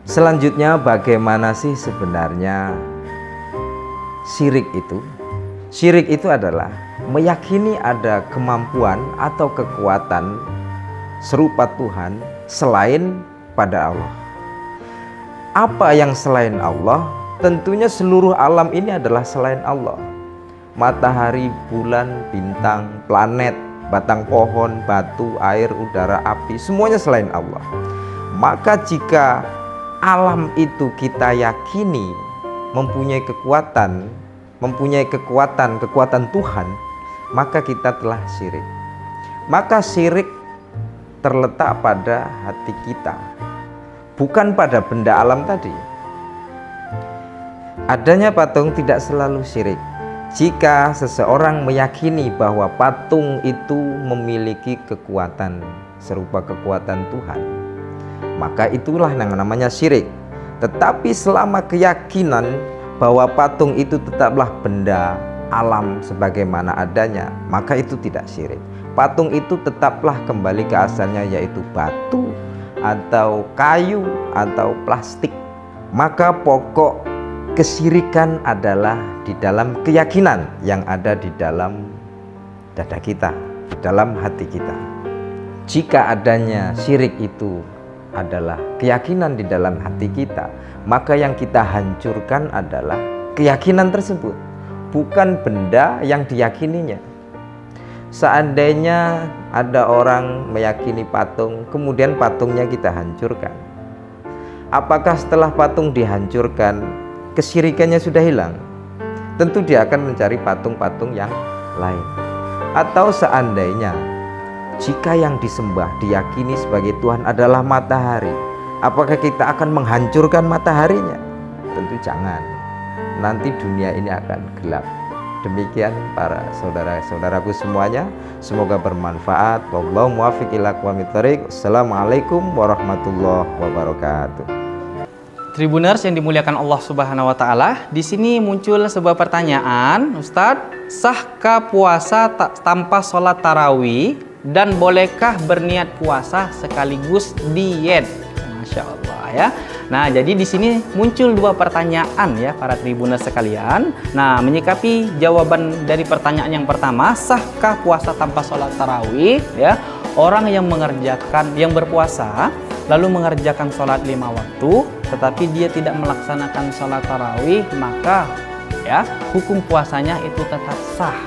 Selanjutnya, bagaimana sih sebenarnya syirik itu? Syirik itu adalah meyakini ada kemampuan atau kekuatan serupa Tuhan selain pada Allah. Apa yang selain Allah? Tentunya seluruh alam ini adalah selain Allah. Matahari, bulan, bintang, planet, batang pohon, batu, air, udara, api, semuanya selain Allah. Maka jika alam itu kita yakini mempunyai kekuatan Tuhan, maka kita telah syirik. Maka syirik terletak pada hati kita, bukan pada benda alam tadi. Adanya patung tidak selalu syirik. Jika seseorang meyakini bahwa patung itu memiliki kekuatan serupa kekuatan Tuhan, maka itulah yang namanya syirik. Tetapi selama keyakinan bahwa patung itu tetaplah benda alam sebagaimana adanya, maka itu tidak syirik. Patung itu tetaplah kembali ke asalnya, yaitu batu atau kayu atau plastik. Maka pokok kesyirikan adalah di dalam keyakinan yang ada di dalam dada kita, di dalam hati kita. Jika adanya syirik itu adalah keyakinan di dalam hati kita, maka yang kita hancurkan adalah keyakinan tersebut, bukan benda yang diyakininya. Seandainya ada orang meyakini patung, kemudian patungnya kita hancurkan, apakah setelah patung dihancurkan kesyirikannya sudah hilang? Tentu dia akan mencari patung-patung yang lain. Atau seandainya jika yang disembah diyakini sebagai Tuhan adalah matahari, apakah kita akan menghancurkan mataharinya? Tentu jangan. Nanti dunia ini akan gelap. Demikian para saudara-saudaraku semuanya, semoga bermanfaat. Wallahu muwaffiq ila aqwamit thoriq. Assalamualaikum warahmatullahi wabarakatuh. Tribuners yang dimuliakan Allah Subhanahu wa taala, di sini muncul sebuah pertanyaan, Ustadz, sahkah puasa tanpa sholat tarawih dan bolehkah berniat puasa sekaligus diet? Masya Allah ya. Nah, jadi di sini muncul dua pertanyaan ya para Tribuners sekalian. Nah, menyikapi jawaban dari pertanyaan yang pertama, sahkah puasa tanpa sholat tarawih? Ya, orang yang berpuasa lalu mengerjakan sholat 5 waktu, tetapi dia tidak melaksanakan sholat tarawih, maka ya hukum puasanya itu tetap sah.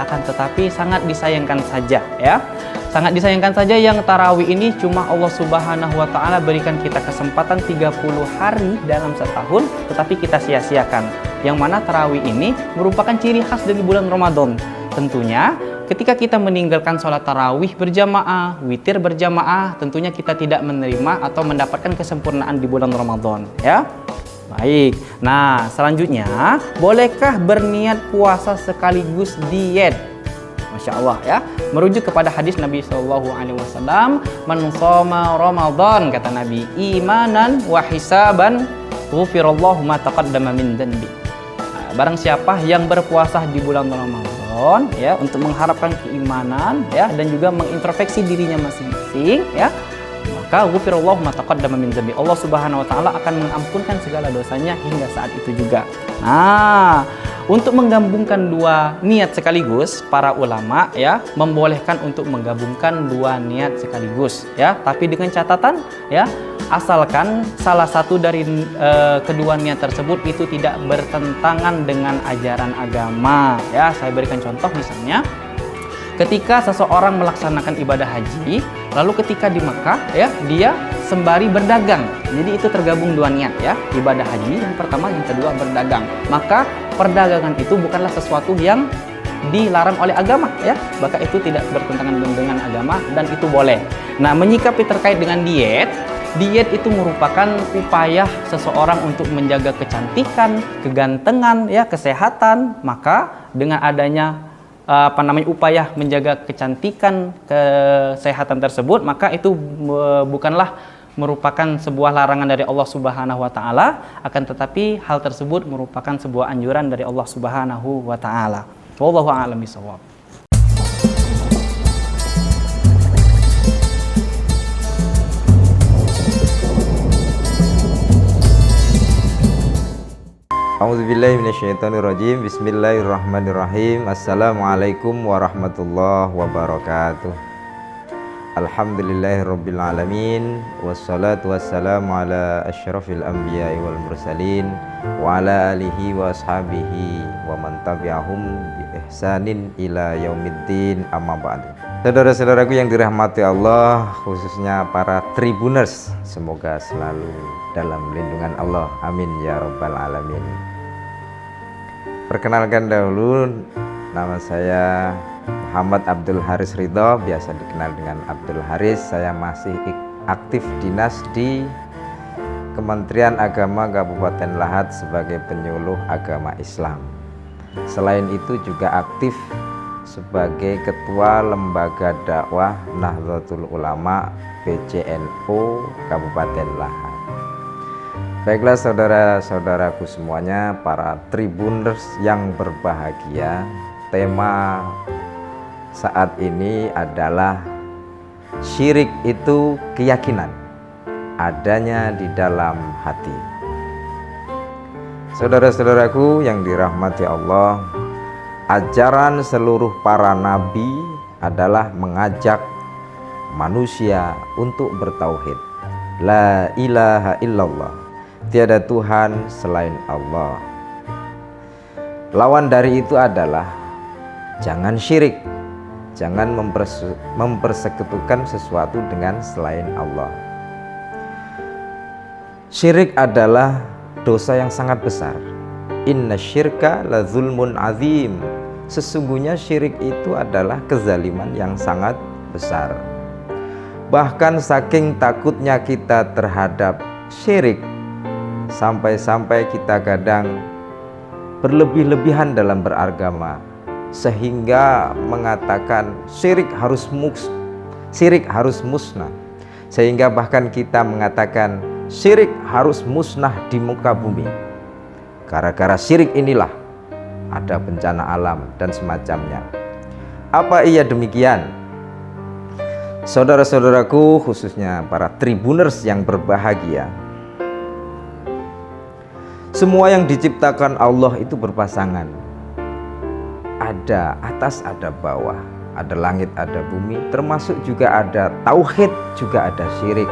Akan tetapi sangat disayangkan saja ya. Sangat disayangkan saja yang tarawih ini cuma Allah Subhanahu wa taala berikan kita kesempatan 30 hari dalam setahun, tetapi kita sia-siakan. Yang mana tarawih ini merupakan ciri khas dari bulan Ramadan. Tentunya ketika kita meninggalkan sholat tarawih berjamaah, witir berjamaah, tentunya kita tidak menerima atau mendapatkan kesempurnaan di bulan Ramadan ya. Baik, nah selanjutnya, bolehkah berniat puasa sekaligus diet? Masya Allah ya, merujuk kepada hadis Nabi SAW, man shoma Ramadan, kata Nabi, imanan wa hisaban ghufirallahu ma taqaddama min dhanbi. Barang siapa yang berpuasa di bulan Ramadan ya untuk mengharapkan keimanan ya dan juga mengintrospeksi dirinya masing-masing ya, maka ghufirallahu ma taqaddama min dhanbi. Allah Subhanahu wa taala akan mengampunkan segala dosanya hingga saat itu juga. Nah, untuk menggabungkan dua niat sekaligus, para ulama ya membolehkan untuk menggabungkan dua niat sekaligus ya, tapi dengan catatan ya, asalkan salah satu dari kedua niat tersebut itu tidak bertentangan dengan ajaran agama ya. Saya berikan contoh, misalnya ketika seseorang melaksanakan ibadah haji, lalu ketika di Mekah ya dia sembari berdagang. Jadi itu tergabung dua niat ya, ibadah haji yang pertama, yang kedua berdagang. Maka perdagangan itu bukanlah sesuatu yang dilarang oleh agama ya, maka itu tidak bertentangan dengan agama dan itu boleh. Nah, menyikapi terkait dengan diet itu merupakan upaya seseorang untuk menjaga kecantikan, kegantengan ya, kesehatan. Maka dengan adanya upaya menjaga kecantikan, kesehatan tersebut, maka itu bukanlah merupakan sebuah larangan dari Allah Subhanahu wa taala, akan tetapi hal tersebut merupakan sebuah anjuran dari Allah Subhanahu wa taala. Wallahu a'lam bishawab. A'udzubillahi minasyaitonirrajim. Bismillahirrahmanirrahim. Assalamualaikum warahmatullahi wabarakatuh. Alhamdulillahirabbil alamin, wassalatu wassalamu ala asyrafil anbiya'i wal mursalin wa ala alihi wa ashabihi wa man tabi'ahum bi ihsanin ila yaumiddin, amma ba'du. Saudara-saudaraku yang dirahmati Allah, khususnya para Tribuners, semoga selalu dalam lindungan Allah, amin ya rabbal alamin. Perkenalkan dahulu, nama saya Muhammad Abdul Haris Ridho, biasa dikenal dengan Abdul Haris. Saya masih aktif dinas di Kementerian Agama Kabupaten Lahat sebagai penyuluh agama Islam. Selain itu juga aktif sebagai Ketua Lembaga Dakwah Nahdlatul Ulama PCNU Kabupaten Lahat. Baiklah saudara-saudaraku semuanya, para Tribuners yang berbahagia, tema saat ini adalah syirik itu keyakinan adanya di dalam hati. Saudara-saudaraku yang dirahmati Allah, ajaran seluruh para nabi adalah mengajak manusia untuk bertauhid. La ilaha illallah, tiada Tuhan selain Allah. Lawan dari itu adalah jangan syirik, jangan mempersekutukan sesuatu dengan selain Allah. Syirik adalah dosa yang sangat besar. Inna syirka la zulmun azim. Sesungguhnya syirik itu adalah kezaliman yang sangat besar. Bahkan saking takutnya kita terhadap syirik, sampai-sampai kita kadang berlebih-lebihan dalam beragama, sehingga mengatakan syirik harus musnah, sehingga bahkan kita mengatakan syirik harus musnah di muka bumi. Gara-gara syirik inilah ada bencana alam dan semacamnya. Apa iya demikian? Saudara-saudaraku, khususnya para Tribuners yang berbahagia, Semua yang diciptakan Allah itu berpasangan. Ada atas, ada bawah, ada langit, ada bumi, termasuk juga ada tauhid, juga ada syirik.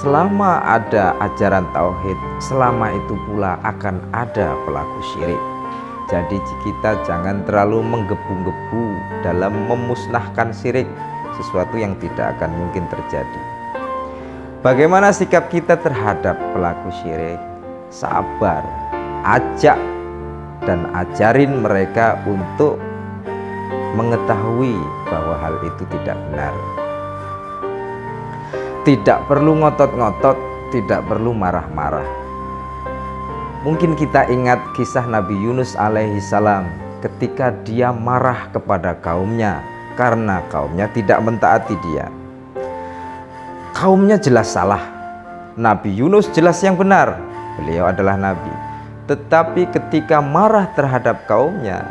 Selama ada ajaran tauhid, selama itu pula akan ada pelaku syirik. Jadi kita jangan terlalu menggebu-gebu dalam memusnahkan syirik, sesuatu yang tidak akan mungkin terjadi. Bagaimana sikap kita terhadap pelaku syirik? Sabar, ajak dan ajarin mereka untuk mengetahui bahwa hal itu tidak benar. Tidak perlu ngotot-ngotot, tidak perlu marah-marah. Mungkin kita ingat kisah Nabi Yunus alaihi salam ketika dia marah kepada kaumnya karena kaumnya tidak mentaati dia. Kaumnya jelas salah, Nabi Yunus jelas yang benar, beliau adalah nabi. Tetapi ketika marah terhadap kaumnya,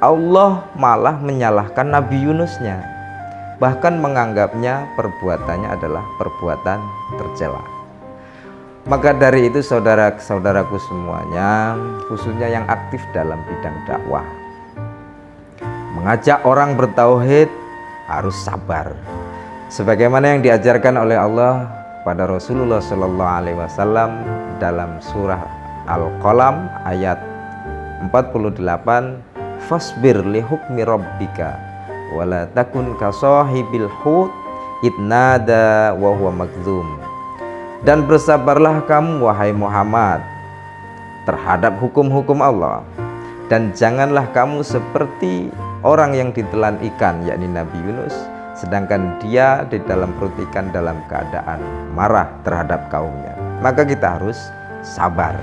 Allah malah menyalahkan Nabi Yunusnya, bahkan menganggapnya perbuatannya adalah perbuatan tercela. Maka dari itu saudara-saudaraku semuanya, khususnya yang aktif dalam bidang dakwah, mengajak orang bertauhid harus sabar. Sebagaimana yang diajarkan oleh Allah pada Rasulullah SAW dalam surah Al-Qalam ayat 48, fasbir li hukmi rabbika wala takun ka sahibil hut idnada wa huwa magdzum. Dan bersabarlah kamu wahai Muhammad terhadap hukum-hukum Allah, dan janganlah kamu seperti orang yang ditelan ikan, yakni Nabi Yunus, sedangkan dia di dalam perut ikan dalam keadaan marah terhadap kaumnya. Maka kita harus sabar.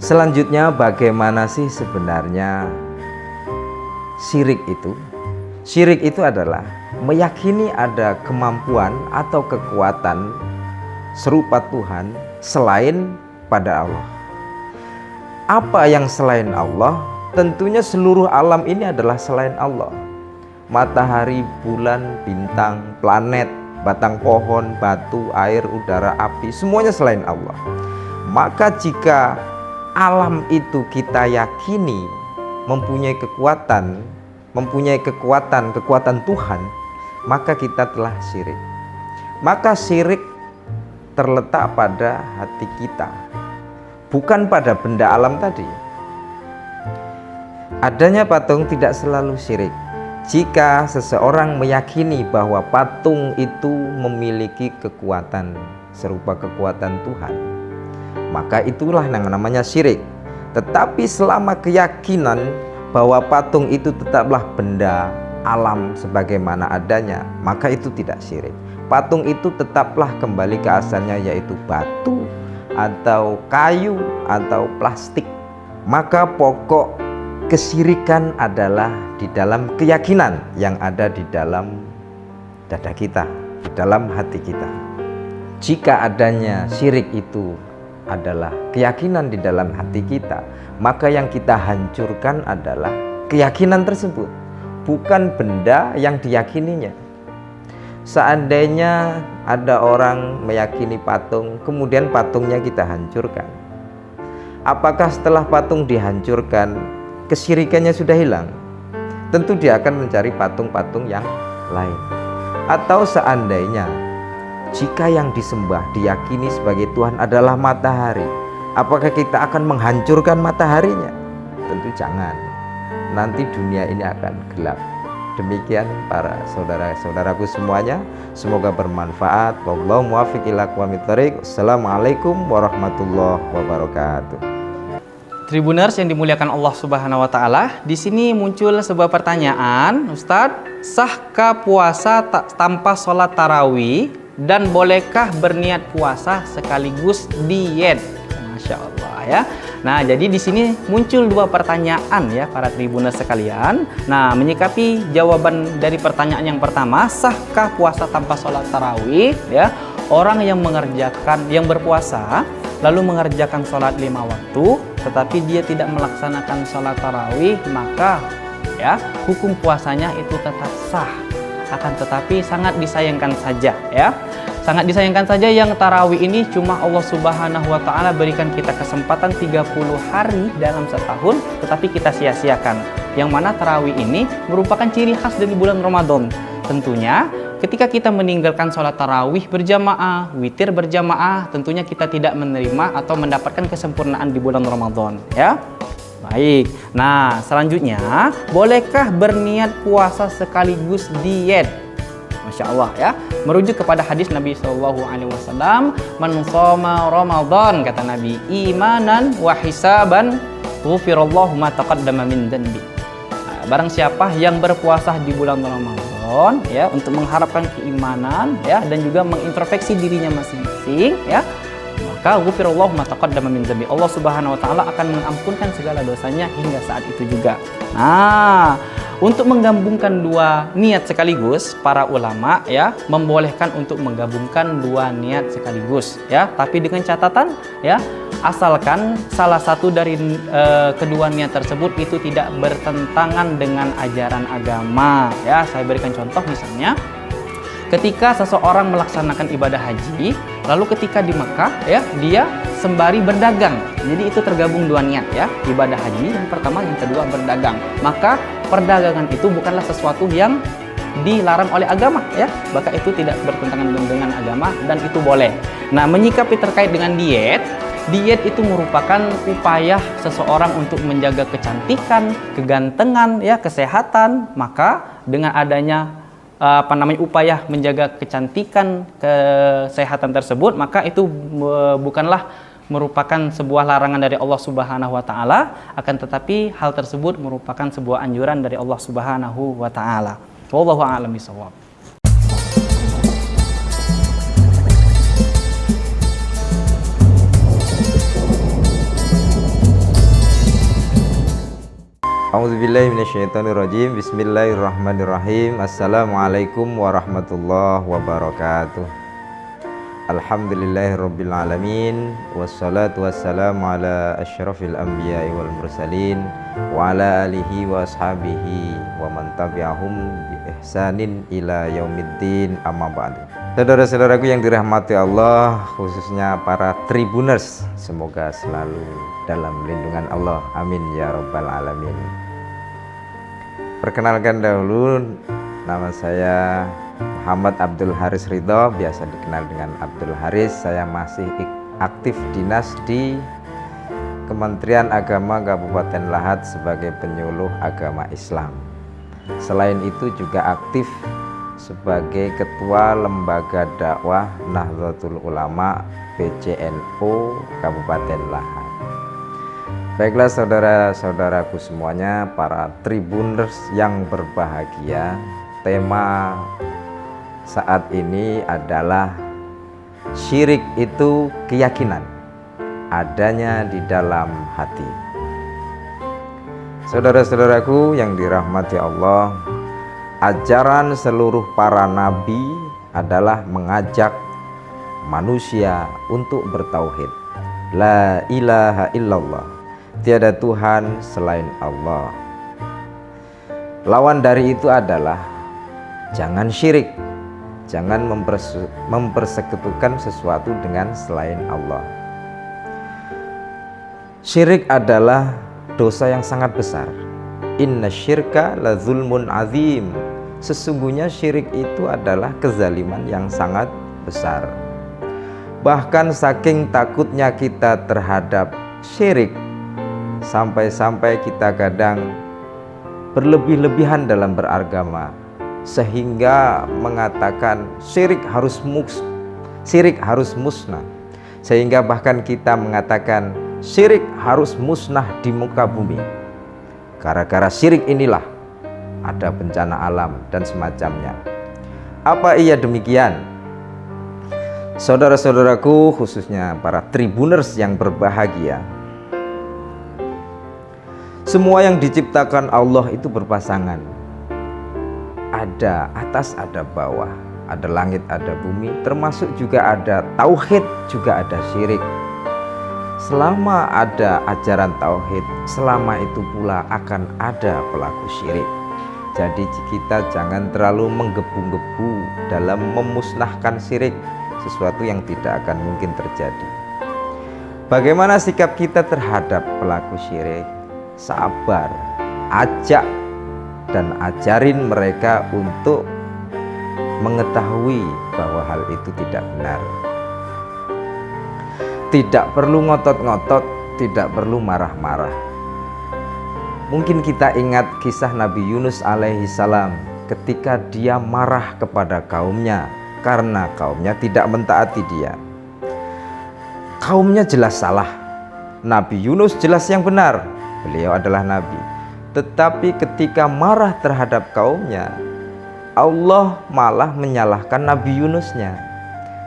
Selanjutnya, bagaimana sih sebenarnya syirik itu? Syirik itu adalah meyakini ada kemampuan atau kekuatan serupa Tuhan selain pada Allah. Apa yang selain Allah? Tentunya seluruh alam ini adalah selain Allah. Matahari, bulan, bintang, planet, batang pohon, batu, air, udara, api, semuanya selain Allah. Maka jika alam itu kita yakini mempunyai kekuatan Tuhan, maka kita telah syirik. Maka syirik terletak pada hati kita, bukan pada benda alam tadi. Adanya patung tidak selalu syirik. Jika seseorang meyakini bahwa patung itu memiliki kekuatan serupa kekuatan Tuhan, maka itulah yang namanya syirik. Tetapi selama keyakinan bahwa patung itu tetaplah benda alam sebagaimana adanya, maka itu tidak syirik. Patung itu tetaplah kembali ke asalnya, yaitu batu atau kayu atau plastik. Maka pokok kesyirikan adalah di dalam keyakinan yang ada di dalam dada kita, di dalam hati kita. Jika adanya syirik itu adalah keyakinan di dalam hati kita, maka yang kita hancurkan adalah keyakinan tersebut, bukan benda yang diyakininya. Seandainya ada orang meyakini patung, kemudian patungnya kita hancurkan, apakah setelah patung dihancurkan kesyirikannya sudah hilang? Tentu dia akan mencari patung-patung yang lain. Atau seandainya jika yang disembah diyakini sebagai Tuhan adalah matahari, apakah kita akan menghancurkan mataharinya? Tentu jangan. Nanti dunia ini akan gelap. Demikian para saudara-saudaraku semuanya, semoga bermanfaat. Wallahu muwaffiq ila aqwamit thoriq. Assalamualaikum warahmatullahi wabarakatuh. Tribuners yang dimuliakan Allah Subhanahu wa taala, di sini muncul sebuah pertanyaan, Ustadz, sahkah puasa tanpa sholat tarawih dan bolehkah berniat puasa sekaligus diet? Masya Allah ya. Nah, jadi di sini muncul dua pertanyaan ya para tribuners sekalian. Nah, menyikapi jawaban dari pertanyaan yang pertama, sahkah puasa tanpa sholat tarawih? Ya, orang yang berpuasa lalu mengerjakan sholat 5 waktu, tetapi dia tidak melaksanakan sholat tarawih, maka ya hukum puasanya itu tetap sah. Akan tetapi sangat disayangkan saja ya, Sangat disayangkan saja yang tarawih ini cuma Allah Subhanahu wa taala berikan kita kesempatan 30 hari dalam setahun, tetapi kita sia-siakan. Yang mana tarawih ini merupakan ciri khas dari bulan Ramadan. Tentunya ketika kita meninggalkan sholat tarawih berjamaah, witir berjamaah, tentunya kita tidak menerima atau mendapatkan kesempurnaan di bulan Ramadan, ya. Baik. Nah, selanjutnya, bolehkah berniat puasa sekaligus diet? Masya Allah, ya. Merujuk kepada hadis Nabi SAW, "Man shoma Ramadan," kata Nabi, "imanan wa hisaban, ghufirallahu ma taqaddama min dhanbi." Barang siapa yang berpuasa di bulan Ramadan, ya, untuk mengharapkan keimanan, ya, dan juga mengintrospeksi dirinya masing-masing, ya, maka ghufirallahu ma taqaddama min dhanbi. Allah Subhanahu wa taala akan mengampunkan segala dosanya hingga saat itu juga. Nah, untuk menggabungkan dua niat sekaligus, para ulama, ya, membolehkan untuk menggabungkan dua niat sekaligus, ya, tapi dengan catatan, ya, asalkan salah satu dari kedua niat tersebut itu tidak bertentangan dengan ajaran agama, ya. Saya berikan contoh, misalnya ketika seseorang melaksanakan ibadah haji, lalu ketika di Mekah, ya, dia sembari berdagang. Jadi itu tergabung dua niat, ya, ibadah haji yang pertama, yang kedua berdagang. Maka perdagangan itu bukanlah sesuatu yang dilarang oleh agama, ya, maka itu tidak bertentangan dengan agama dan itu boleh. Nah, menyikapi terkait dengan diet itu merupakan upaya seseorang untuk menjaga kecantikan, kegantengan, ya, kesehatan. Maka dengan adanya upaya menjaga kecantikan, kesehatan tersebut, maka itu bukanlah merupakan sebuah larangan dari Allah Subhanahu wa taala, akan tetapi hal tersebut merupakan sebuah anjuran dari Allah Subhanahu wa taala. Wallahu a'lam bishawab. A'udzubillahi minasyaitonirrajim. Bismillahirrahmanirrahim. Assalamualaikum warahmatullahi wabarakatuh. Alhamdulillahirabbil alamin, wassalatu wassalamu ala asyrafil anbiya'i wal mursalin wa ala alihi wa ashabihi wa man tabi'ahum bi ihsanin ila yaumiddin, amma ba'du. Saudara-saudaraku yang dirahmati Allah, khususnya para Tribuners, semoga selalu dalam lindungan Allah, amin ya rabbal alamin. Perkenalkan dahulu, nama saya Muhammad Abdul Haris Ridho, biasa dikenal dengan Abdul Haris. Saya masih aktif dinas di Kementerian Agama Kabupaten Lahat sebagai penyuluh agama Islam. Selain itu juga aktif sebagai Ketua Lembaga Dakwah Nahdlatul Ulama PCNU Kabupaten Lahat. Baiklah saudara-saudaraku semuanya, para Tribuners yang berbahagia, tema saat ini adalah syirik itu keyakinan adanya di dalam hati. Saudara-saudaraku yang dirahmati Allah, ajaran seluruh para nabi adalah mengajak manusia untuk bertauhid. La ilaha illallah, tiada Tuhan selain Allah. Lawan dari itu adalah jangan syirik, jangan mempersekutukan sesuatu dengan selain Allah. Syirik adalah dosa yang sangat besar. Inna syirka la zulmun azim. Sesungguhnya syirik itu adalah kezaliman yang sangat besar. Bahkan saking takutnya kita terhadap syirik, sampai-sampai kita kadang berlebih-lebihan dalam beragama, sehingga mengatakan syirik harus musnah, sehingga bahkan kita mengatakan syirik harus musnah di muka bumi. Gara-gara syirik inilah ada bencana alam dan semacamnya. Apa iya demikian? Saudara-saudaraku, khususnya para Tribuners yang berbahagia, semua yang diciptakan Allah itu berpasangan. Ada atas, ada bawah, ada langit, ada bumi, termasuk juga ada tauhid, juga ada syirik. Selama ada ajaran tauhid, selama itu pula akan ada pelaku syirik. Jadi kita jangan terlalu menggebu-gebu dalam memusnahkan syirik. sesuatu yang tidak akan mungkin terjadi. Bagaimana sikap kita terhadap pelaku syirik? Sabar, ajak dan ajarin mereka untuk mengetahui bahwa hal itu tidak benar. Tidak perlu ngotot-ngotot, tidak perlu marah-marah. Mungkin kita ingat kisah Nabi Yunus alaihi salam ketika dia marah kepada kaumnya karena kaumnya tidak mentaati dia. Kaumnya jelas salah, Nabi Yunus jelas yang benar, beliau adalah nabi. Tetapi ketika marah terhadap kaumnya, Allah malah menyalahkan Nabi Yunusnya,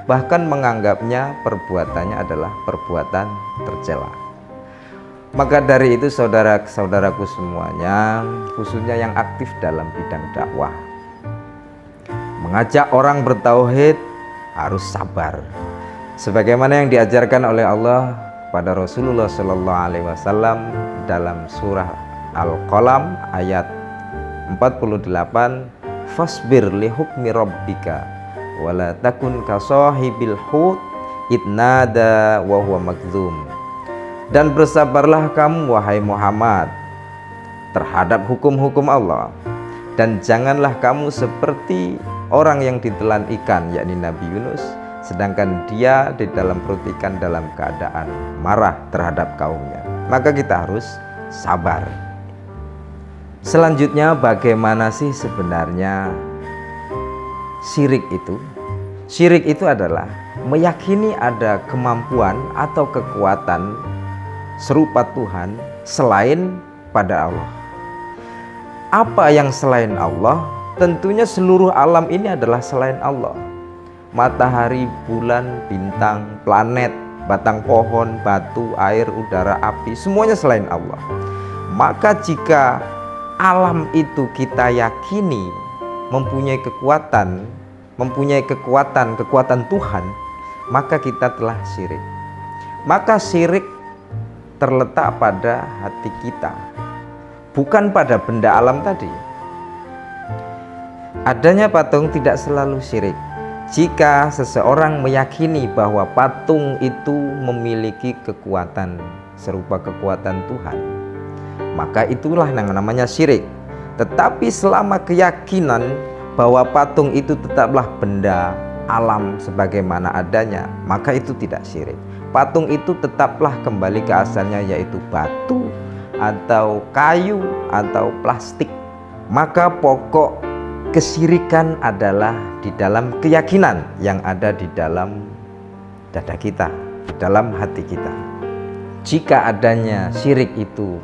bahkan menganggapnya perbuatannya adalah perbuatan tercela. Maka dari itu saudara-saudaraku semuanya, khususnya yang aktif dalam bidang dakwah, mengajak orang bertauhid harus sabar. Sebagaimana yang diajarkan oleh Allah pada Rasulullah Shallallahu Alaihi Wasallam dalam surah Al-Qalam ayat 48, fasbir li hukmi rabbika wala takun kasahibil hut idnada wa huwa magdzum. Dan bersabarlah kamu wahai Muhammad terhadap hukum-hukum Allah, dan janganlah kamu seperti orang yang ditelan ikan, yakni Nabi Yunus, sedangkan dia di dalam perut ikan dalam keadaan marah terhadap kaumnya. Maka kita harus sabar. Selanjutnya, bagaimana sih sebenarnya syirik itu? Syirik itu adalah meyakini ada kemampuan atau kekuatan serupa Tuhan selain pada Allah. Apa yang selain Allah? Tentunya seluruh alam ini adalah selain Allah. Matahari, bulan, bintang, planet, batang pohon, batu, air, udara, api, semuanya selain Allah. Maka jika alam itu kita yakini mempunyai kekuatan Tuhan, maka kita telah syirik. Maka syirik terletak pada hati kita, bukan pada benda alam tadi. Adanya patung tidak selalu syirik. Jika seseorang meyakini bahwa patung itu memiliki kekuatan serupa kekuatan Tuhan, maka itulah yang namanya syirik. Tetapi selama keyakinan bahwa patung itu tetaplah benda alam sebagaimana adanya, maka itu tidak syirik. Patung itu tetaplah kembali ke asalnya, yaitu batu atau kayu atau plastik. Maka pokok kesyirikan adalah di dalam keyakinan yang ada di dalam dada kita, di dalam hati kita. Jika adanya syirik itu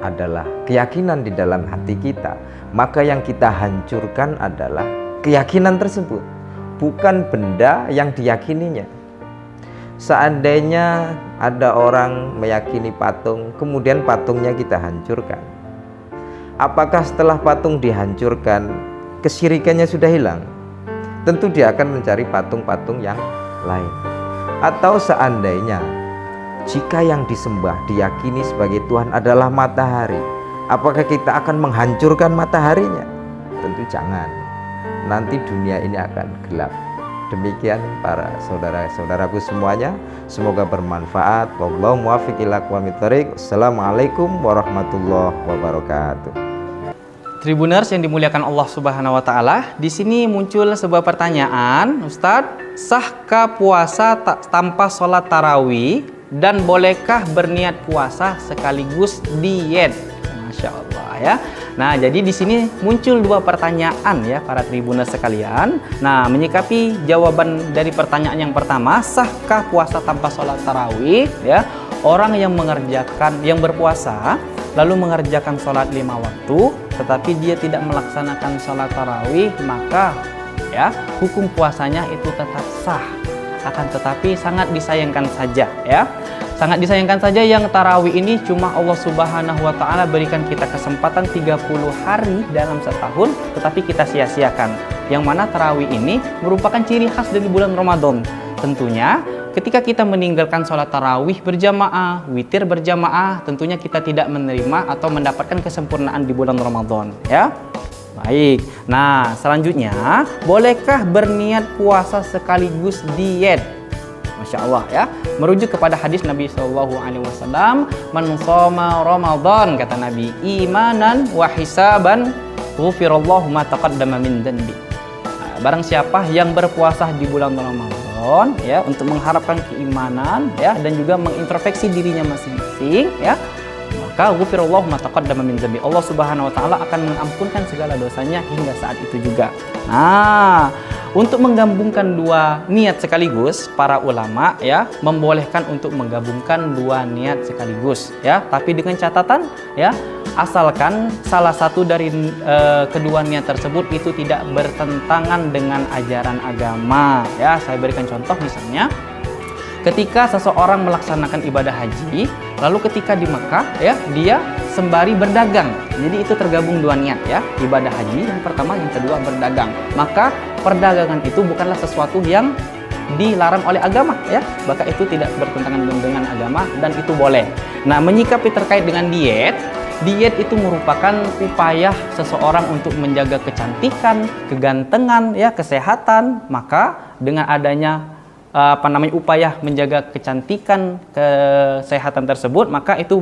adalah keyakinan di dalam hati kita, maka yang kita hancurkan adalah keyakinan tersebut, bukan benda yang diyakininya. Seandainya ada orang meyakini patung, kemudian patungnya kita hancurkan, apakah setelah patung dihancurkan kesyirikannya sudah hilang? Tentu dia akan mencari patung-patung yang lain. Atau seandainya jika yang disembah diyakini sebagai Tuhan adalah matahari, apakah kita akan menghancurkan mataharinya? Tentu jangan. Nanti dunia ini akan gelap. Demikian para saudara-saudaraku semuanya, semoga bermanfaat. Wallahu muwaffiq ila aqwamit thoriq. Assalamualaikum warahmatullahi wabarakatuh. Tribuners yang dimuliakan Allah Subhanahu wa taala, di sini muncul sebuah pertanyaan, Ustadz, sahkah puasa tanpa sholat tarawih dan bolehkah berniat puasa sekaligus diet? Masya Allah ya. Nah, jadi di sini muncul dua pertanyaan ya para tribuners sekalian. Nah, menyikapi jawaban dari pertanyaan yang pertama, sahkah puasa tanpa sholat tarawih? Ya, orang yang berpuasa lalu mengerjakan sholat 5 waktu, tetapi dia tidak melaksanakan sholat tarawih, maka ya hukum puasanya itu tetap sah. Akan tetapi sangat disayangkan saja ya. Sangat disayangkan saja yang tarawih ini cuma Allah Subhanahu wa taala berikan kita kesempatan 30 hari dalam setahun, tetapi kita sia-siakan. Yang mana tarawih ini merupakan ciri khas dari bulan Ramadan. Tentunya ketika kita meninggalkan sholat tarawih berjamaah, witir berjamaah, tentunya kita tidak menerima atau mendapatkan kesempurnaan di bulan Ramadan ya. Baik. Nah, selanjutnya, bolehkah berniat puasa sekaligus diet? Masya Allah ya. Merujuk kepada hadis Nabi SAW, "Man shoma Ramadan," kata Nabi, "imanan wa hisaban, ghufirallahu ma taqaddama min dhanbi." Barang siapa yang berpuasa di bulan Ramadan ya, untuk mengharapkan keimanan ya, dan juga mengintrospeksi dirinya masing-masing ya, maka ghufirallahu ma taqaddama min dhanbi, Allah Subhanahu wa taala akan mengampunkan segala dosanya hingga saat itu juga. Nah, untuk menggabungkan dua niat sekaligus, para ulama ya membolehkan untuk menggabungkan dua niat sekaligus ya, tapi dengan catatan ya, asalkan salah satu dari kedua niat tersebut itu tidak bertentangan dengan ajaran agama ya. Saya berikan contoh, misalnya ketika seseorang melaksanakan ibadah haji, lalu ketika di Mekah ya, dia sembari berdagang. Jadi itu tergabung dua niat ya, ibadah haji yang pertama, yang kedua berdagang. Maka perdagangan itu bukanlah sesuatu yang dilarang oleh agama ya, maka itu tidak bertentangan dengan agama dan itu boleh. Nah, menyikapi terkait dengan diet itu merupakan upaya seseorang untuk menjaga kecantikan, kegantengan ya, kesehatan. Maka dengan adanya upaya menjaga kecantikan, kesehatan tersebut, maka itu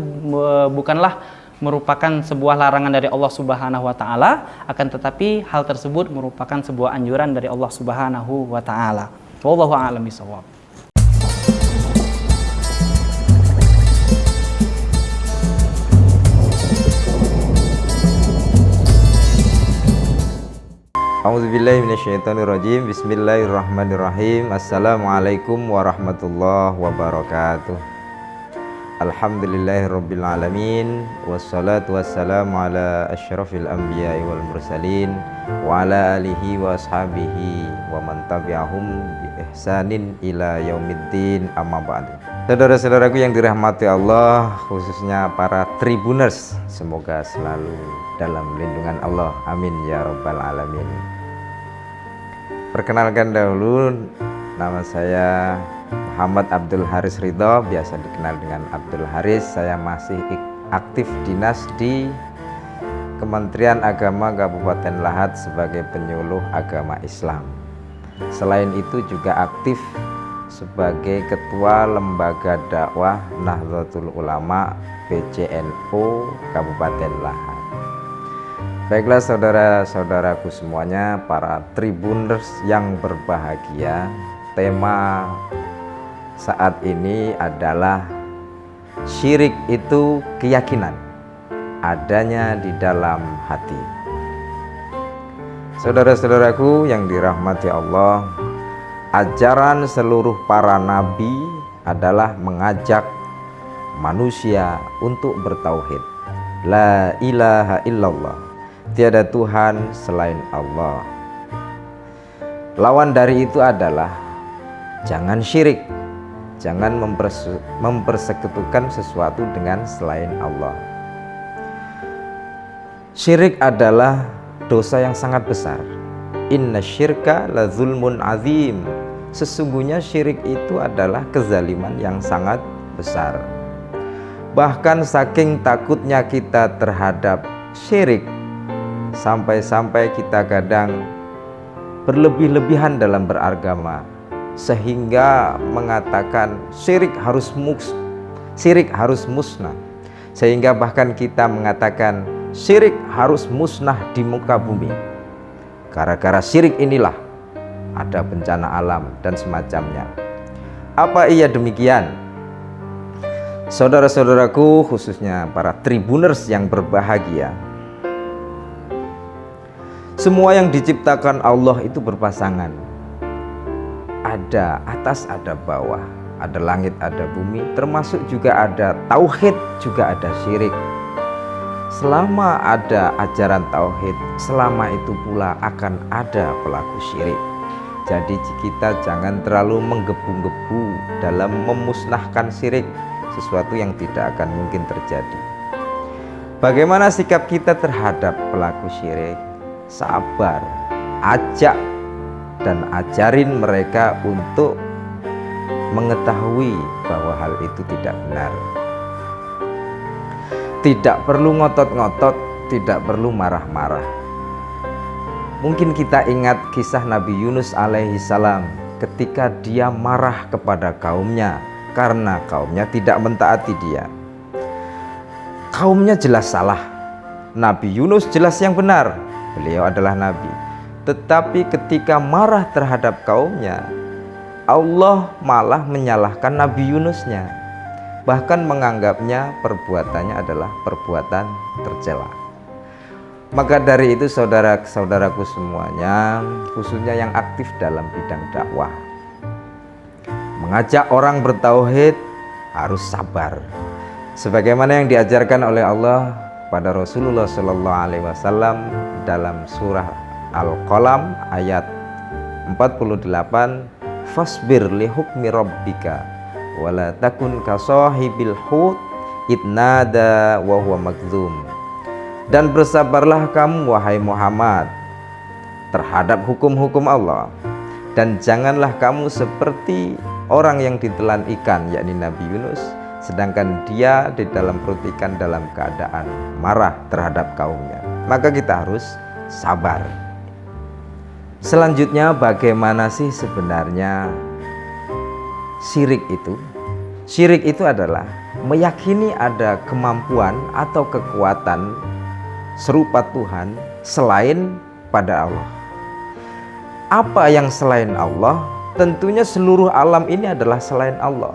bukanlah merupakan sebuah larangan dari Allah Subhanahu wa taala, akan tetapi hal tersebut merupakan sebuah anjuran dari Allah Subhanahu wa taala. Wallahu a'lam bishawab. A'udzubillahi minasyaitonirrajim. Bismillahirrahmanirrahim. Assalamualaikum warahmatullahi wabarakatuh. Alhamdulillahirabbil alamin, wassalatu wassalamu ala asyrafil anbiya'i wal mursalin wa ala alihi wa ashabihi wa man tabi'ahum bi ihsanin ila yaumiddin, amma ba'du. Saudara-saudaraku yang dirahmati Allah, khususnya para Tribuners, semoga selalu dalam lindungan Allah, amin ya rabbal alamin. Perkenalkan dahulu, nama saya Muhammad Abdul Haris Ridho, biasa dikenal dengan Abdul Haris. Saya masih aktif dinas di Kementerian Agama Kabupaten Lahat sebagai penyuluh agama Islam. Selain itu juga aktif sebagai Ketua Lembaga Dakwah Nahdlatul Ulama PCNU Kabupaten Lahat. Baiklah saudara-saudaraku semuanya, para Tribuners yang berbahagia, tema saat ini adalah syirik itu keyakinan adanya di dalam hati. Saudara-saudaraku yang dirahmati Allah, ajaran seluruh para nabi adalah mengajak manusia untuk bertauhid. La ilaha illallah, tiada Tuhan selain Allah. Lawan dari itu adalah jangan syirik, jangan mempersekutukan sesuatu dengan selain Allah. Syirik adalah dosa yang sangat besar. Inna syirka la zulmun azim. Sesungguhnya syirik itu adalah kezaliman yang sangat besar. Bahkan saking takutnya kita terhadap syirik, sampai-sampai kita kadang berlebih-lebihan dalam beragama, sehingga mengatakan syirik harus musnah, sehingga bahkan kita mengatakan syirik harus musnah di muka bumi. Gara-gara syirik inilah ada bencana alam dan semacamnya. Apa iya demikian? Saudara-saudaraku, khususnya para Tribuners yang berbahagia, semua yang diciptakan Allah itu berpasangan. Ada atas, ada bawah, ada langit, ada bumi, termasuk juga ada tauhid, juga ada syirik. Selama ada ajaran tauhid, selama itu pula akan ada pelaku syirik. Jadi kita jangan terlalu menggebu-gebu dalam memusnahkan syirik, sesuatu yang tidak akan mungkin terjadi. Bagaimana sikap kita terhadap pelaku syirik? Sabar, ajak dan ajarin mereka untuk mengetahui bahwa hal itu tidak benar. Tidak perlu ngotot-ngotot, tidak perlu marah-marah. Mungkin kita ingat kisah Nabi Yunus alaihi salam ketika dia marah kepada kaumnya karena kaumnya tidak mentaati dia. Kaumnya jelas salah, Nabi Yunus jelas yang benar, beliau adalah nabi. Tetapi ketika marah terhadap kaumnya, Allah malah menyalahkan Nabi Yunusnya, bahkan menganggapnya perbuatannya adalah perbuatan tercela. Maka dari itu saudara-saudaraku semuanya, khususnya yang aktif dalam bidang dakwah, mengajak orang bertauhid harus sabar. Sebagaimana yang diajarkan oleh Allah pada Rasulullah SAW dalam surah Al-Qalam ayat 48, fasbir li hukmi rabbika wala takun kasahibil hut idnada wa huwa magdzum. Dan bersabarlah kamu wahai Muhammad terhadap hukum-hukum Allah, dan janganlah kamu seperti orang yang ditelan ikan, yakni Nabi Yunus, sedangkan dia di dalam perut ikan dalam keadaan marah terhadap kaumnya. Maka kita harus sabar. Selanjutnya, bagaimana sih sebenarnya syirik itu? Syirik itu adalah meyakini ada kemampuan atau kekuatan serupa Tuhan selain pada Allah. Apa yang selain Allah? Tentunya seluruh alam ini adalah selain Allah.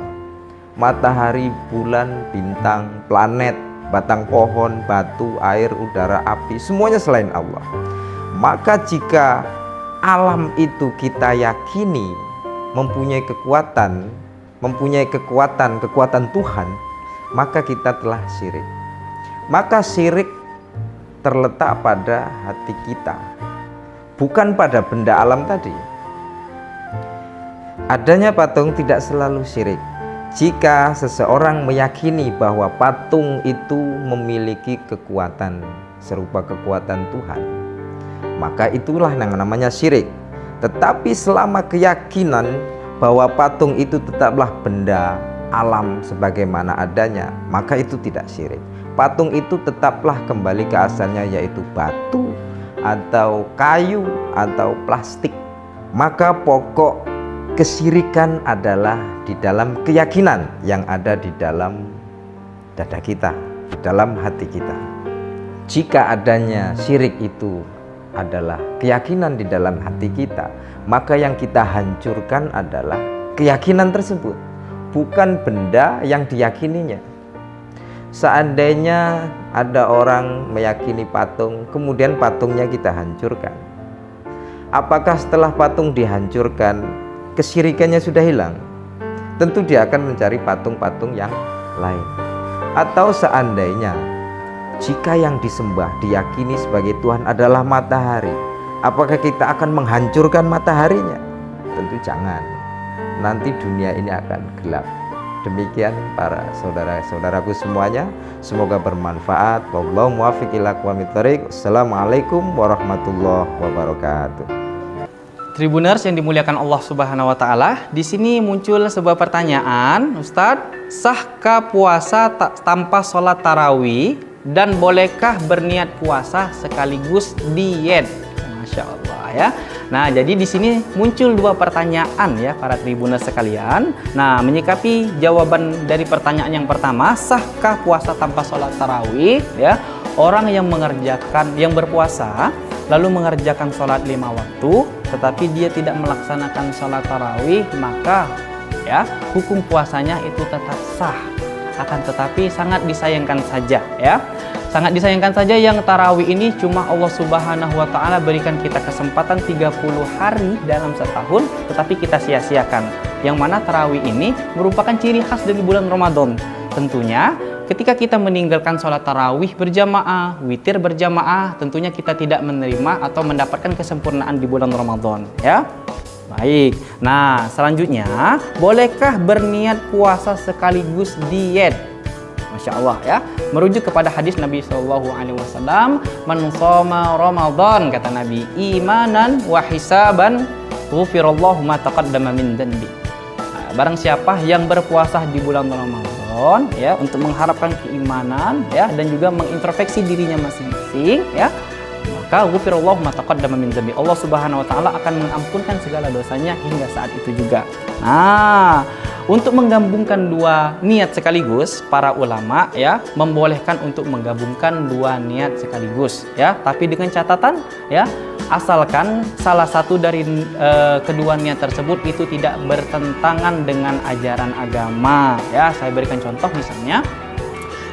Matahari, bulan, bintang, planet, batang pohon, batu, air, udara, api, semuanya selain Allah. Maka jika alam itu kita yakini mempunyai kekuatan Tuhan, maka kita telah syirik. Maka syirik terletak pada hati kita, bukan pada benda alam tadi. Adanya patung tidak selalu syirik. Jika seseorang meyakini bahwa patung itu memiliki kekuatan serupa kekuatan Tuhan, maka itulah yang namanya syirik. Tetapi selama keyakinan bahwa patung itu tetaplah benda alam sebagaimana adanya, maka itu tidak syirik. Patung itu tetaplah kembali ke asalnya, yaitu batu atau kayu atau plastik. Maka pokok kesyirikan adalah di dalam keyakinan yang ada di dalam dada kita, di dalam hati kita. Jika adanya syirik itu adalah keyakinan di dalam hati kita, maka yang kita hancurkan adalah keyakinan tersebut, bukan benda yang diyakininya. Seandainya ada orang meyakini patung, kemudian patungnya kita hancurkan, apakah setelah patung dihancurkan kesyirikannya sudah hilang? Tentu dia akan mencari patung-patung yang lain. Atau seandainya jika yang disembah diyakini sebagai Tuhan adalah matahari, apakah kita akan menghancurkan mataharinya? Tentu jangan. Nanti dunia ini akan gelap. Demikian para saudara-saudaraku semuanya, semoga bermanfaat. Wallahu muwaffiq ila aqwamit thoriq. Assalamualaikum warahmatullahi wabarakatuh. Tribuners yang dimuliakan Allah Subhanahu wa taala, di sini muncul sebuah pertanyaan, Ustadz, sahkah puasa tanpa sholat tarawih dan bolehkah berniat puasa sekaligus diet? Masya Allah ya. Nah, jadi di sini muncul dua pertanyaan ya para tribuners sekalian. Nah, menyikapi jawaban dari pertanyaan yang pertama, sahkah puasa tanpa sholat tarawih? Ya, orang yang berpuasa lalu mengerjakan sholat 5 waktu, tetapi dia tidak melaksanakan sholat tarawih, maka ya hukum puasanya itu tetap sah. Akan tetapi sangat disayangkan saja ya. Sangat disayangkan saja yang tarawih ini cuma Allah Subhanahu wa taala berikan kita kesempatan 30 hari dalam setahun, tetapi kita sia-siakan. Yang mana tarawih ini merupakan ciri khas dari bulan Ramadan. Tentunya ketika kita meninggalkan sholat tarawih berjamaah, witir berjamaah, tentunya kita tidak menerima atau mendapatkan kesempurnaan di bulan Ramadan ya. Baik, nah selanjutnya, bolehkah berniat puasa sekaligus diet? Masya Allah ya, merujuk kepada hadis Nabi SAW, man shoma Ramadan, kata Nabi, imanan wa hisaban ghufirallahu ma taqaddama min dhanbi. Nah, barang siapa yang berpuasa di bulan Ramadan ya, untuk mengharapkan keimanan ya, dan juga mengintrospeksi dirinya masing-masing ya, maka ghufirallahu ma taqaddama min dzambi. Allah Subhanahu wa taala akan mengampunkan segala dosanya hingga saat itu juga. Nah, untuk menggabungkan dua niat sekaligus, para ulama ya membolehkan untuk menggabungkan dua niat sekaligus ya, tapi dengan catatan ya, asalkan salah satu dari kedua niat tersebut itu tidak bertentangan dengan ajaran agama ya. Saya berikan contoh, misalnya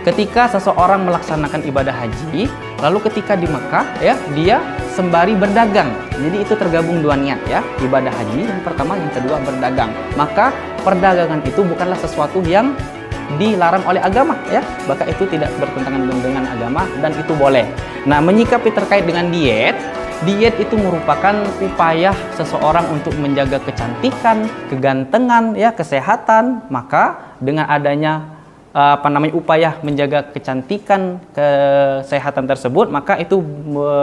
ketika seseorang melaksanakan ibadah haji, lalu ketika di Mekah ya, dia sembari berdagang. Jadi itu tergabung dua niat ya, ibadah haji yang pertama, yang kedua berdagang. Maka perdagangan itu bukanlah sesuatu yang dilarang oleh agama ya, maka itu tidak bertentangan dengan agama dan itu boleh. Nah, menyikapi terkait dengan diet itu merupakan upaya seseorang untuk menjaga kecantikan, kegantengan ya, kesehatan. Maka dengan adanya upaya menjaga kecantikan, kesehatan tersebut, maka itu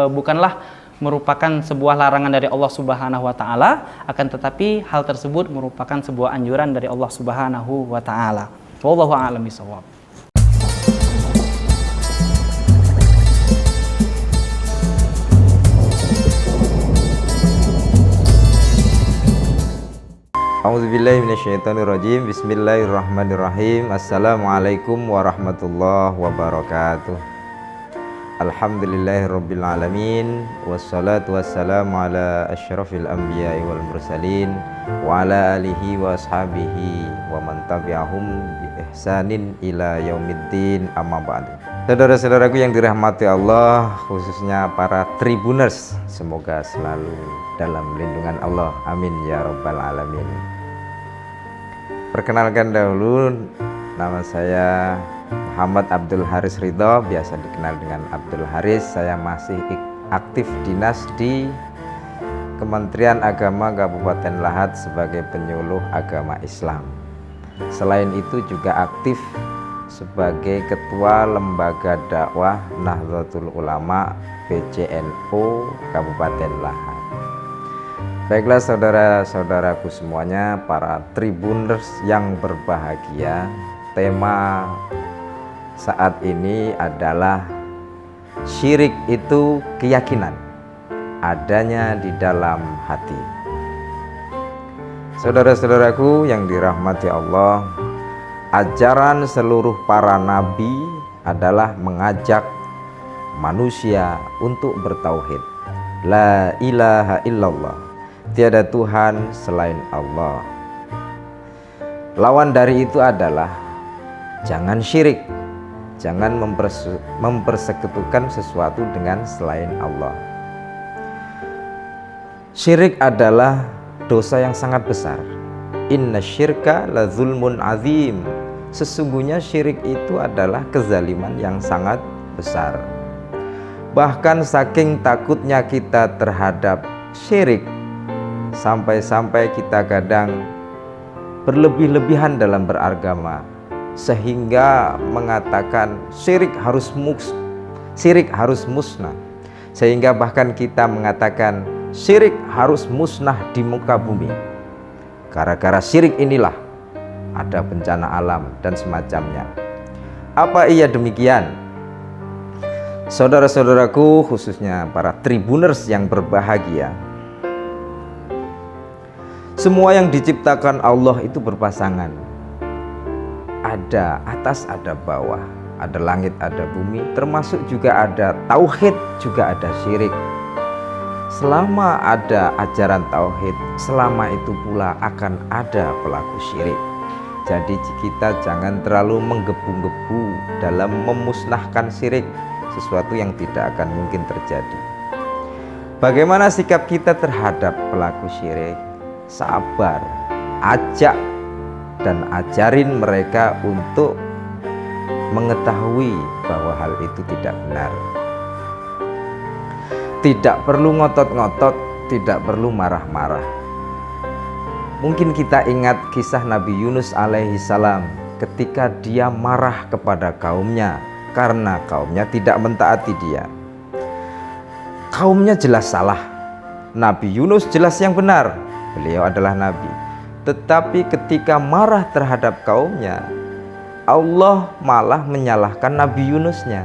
bukanlah merupakan sebuah larangan dari Allah Subhanahu wa taala, akan tetapi hal tersebut merupakan sebuah anjuran dari Allah Subhanahu wa taala. Wallahu a'lam bishawab. A'udzubillahi minasyaitonirrajim. Bismillahirrahmanirrahim. Assalamualaikum warahmatullahi wabarakatuh. Alhamdulillahirabbil alamin, wassalatu wassalamu ala asyrafil anbiya'i wal mursalin wa ala alihi wa ashabihi wa man tabi'ahum bi ihsanin ila yaumiddin, amma ba'du. Saudara-saudaraku yang dirahmati Allah, khususnya para Tribuners, semoga selalu dalam lindungan Allah, amin ya rabbal alamin. Perkenalkan dahulu, nama saya Muhammad Abdul Haris Ridho, biasa dikenal dengan Abdul Haris. Saya masih aktif dinas di Kementerian Agama Kabupaten Lahat sebagai penyuluh agama Islam. Selain itu juga aktif sebagai Ketua Lembaga Dakwah Nahdlatul Ulama PCNU Kabupaten Lahat. Baiklah saudara-saudaraku semuanya, para Tribuners yang berbahagia, tema saat ini adalah syirik itu keyakinan adanya di dalam hati. Saudara-saudaraku yang dirahmati Allah, ajaran seluruh para nabi adalah mengajak manusia untuk bertauhid. La ilaha illallah, tiada Tuhan selain Allah. Lawan dari itu adalah jangan syirik, jangan mempersekutukan sesuatu dengan selain Allah. Syirik adalah dosa yang sangat besar. Inna syirka la zulmun azim. Sesungguhnya syirik itu adalah kezaliman yang sangat besar. Bahkan saking takutnya kita terhadap syirik, sampai-sampai kita kadang berlebih-lebihan dalam beragama, sehingga mengatakan syirik harus musnah, sehingga bahkan kita mengatakan syirik harus musnah di muka bumi. Gara-gara syirik inilah ada bencana alam dan semacamnya. Apa iya demikian? Saudara-saudaraku, khususnya para Tribuners yang berbahagia, semua yang diciptakan Allah itu berpasangan. Ada atas, ada bawah, ada langit, ada bumi, termasuk juga ada tauhid, juga ada syirik. Selama ada ajaran tauhid, selama itu pula akan ada pelaku syirik. Jadi kita jangan terlalu menggebu-gebu dalam memusnahkan syirik, sesuatu yang tidak akan mungkin terjadi. Bagaimana sikap kita terhadap pelaku syirik? Sabar, ajak dan ajarin mereka untuk mengetahui bahwa hal itu tidak benar. Tidak perlu ngotot-ngotot, tidak perlu marah-marah. Mungkin kita ingat kisah Nabi Yunus alaihi salam ketika dia marah kepada kaumnya karena kaumnya tidak mentaati dia. Kaumnya jelas salah, Nabi Yunus jelas yang benar, beliau adalah nabi. Tetapi ketika marah terhadap kaumnya, Allah malah menyalahkan Nabi Yunusnya.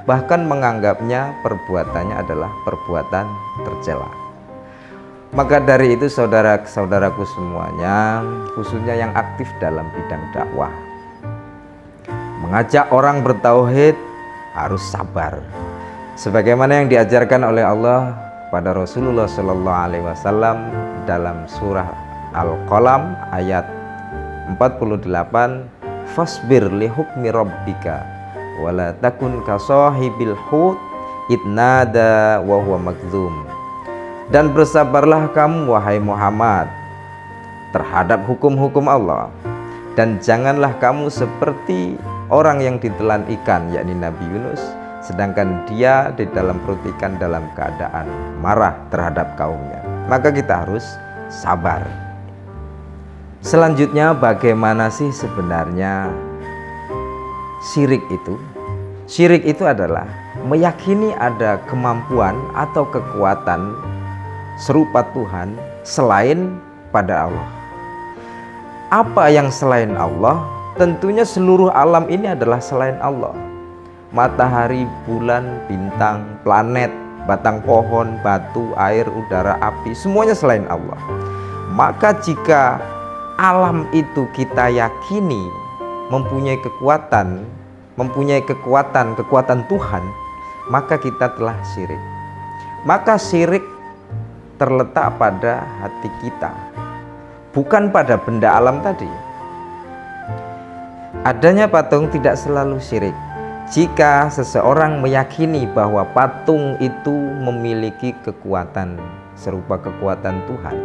bahkan menganggapnya perbuatannya adalah perbuatan tercela. Maka dari itu saudara-saudaraku semuanya, khususnya yang aktif dalam bidang dakwah, mengajak orang bertauhid harus sabar. Sebagaimana yang diajarkan oleh Allah pada Rasulullah Shallallahu Alaihi Wasallam dalam surah Al-Qalam ayat 48, fasbir li hukmi rabbika wala takun kasahibil hut idnada wa huwa makdzum. Dan bersabarlah kamu wahai Muhammad terhadap hukum-hukum Allah, dan janganlah kamu seperti orang yang ditelan ikan, yakni Nabi Yunus, sedangkan dia di dalam perut ikan dalam keadaan marah terhadap kaumnya. Maka kita harus sabar. Selanjutnya, bagaimana sih sebenarnya syirik itu? Syirik itu adalah meyakini ada kemampuan atau kekuatan serupa Tuhan selain pada Allah. Apa yang selain Allah? Tentunya seluruh alam ini adalah selain Allah. Matahari, bulan, bintang, planet, batang pohon, batu, air, udara, api, semuanya selain Allah. Maka jika alam itu kita yakini mempunyai kekuatan Tuhan, maka kita telah syirik. Maka syirik terletak pada hati kita, bukan pada benda alam tadi. Adanya patung tidak selalu syirik. Jika seseorang meyakini bahwa patung itu memiliki kekuatan serupa kekuatan Tuhan,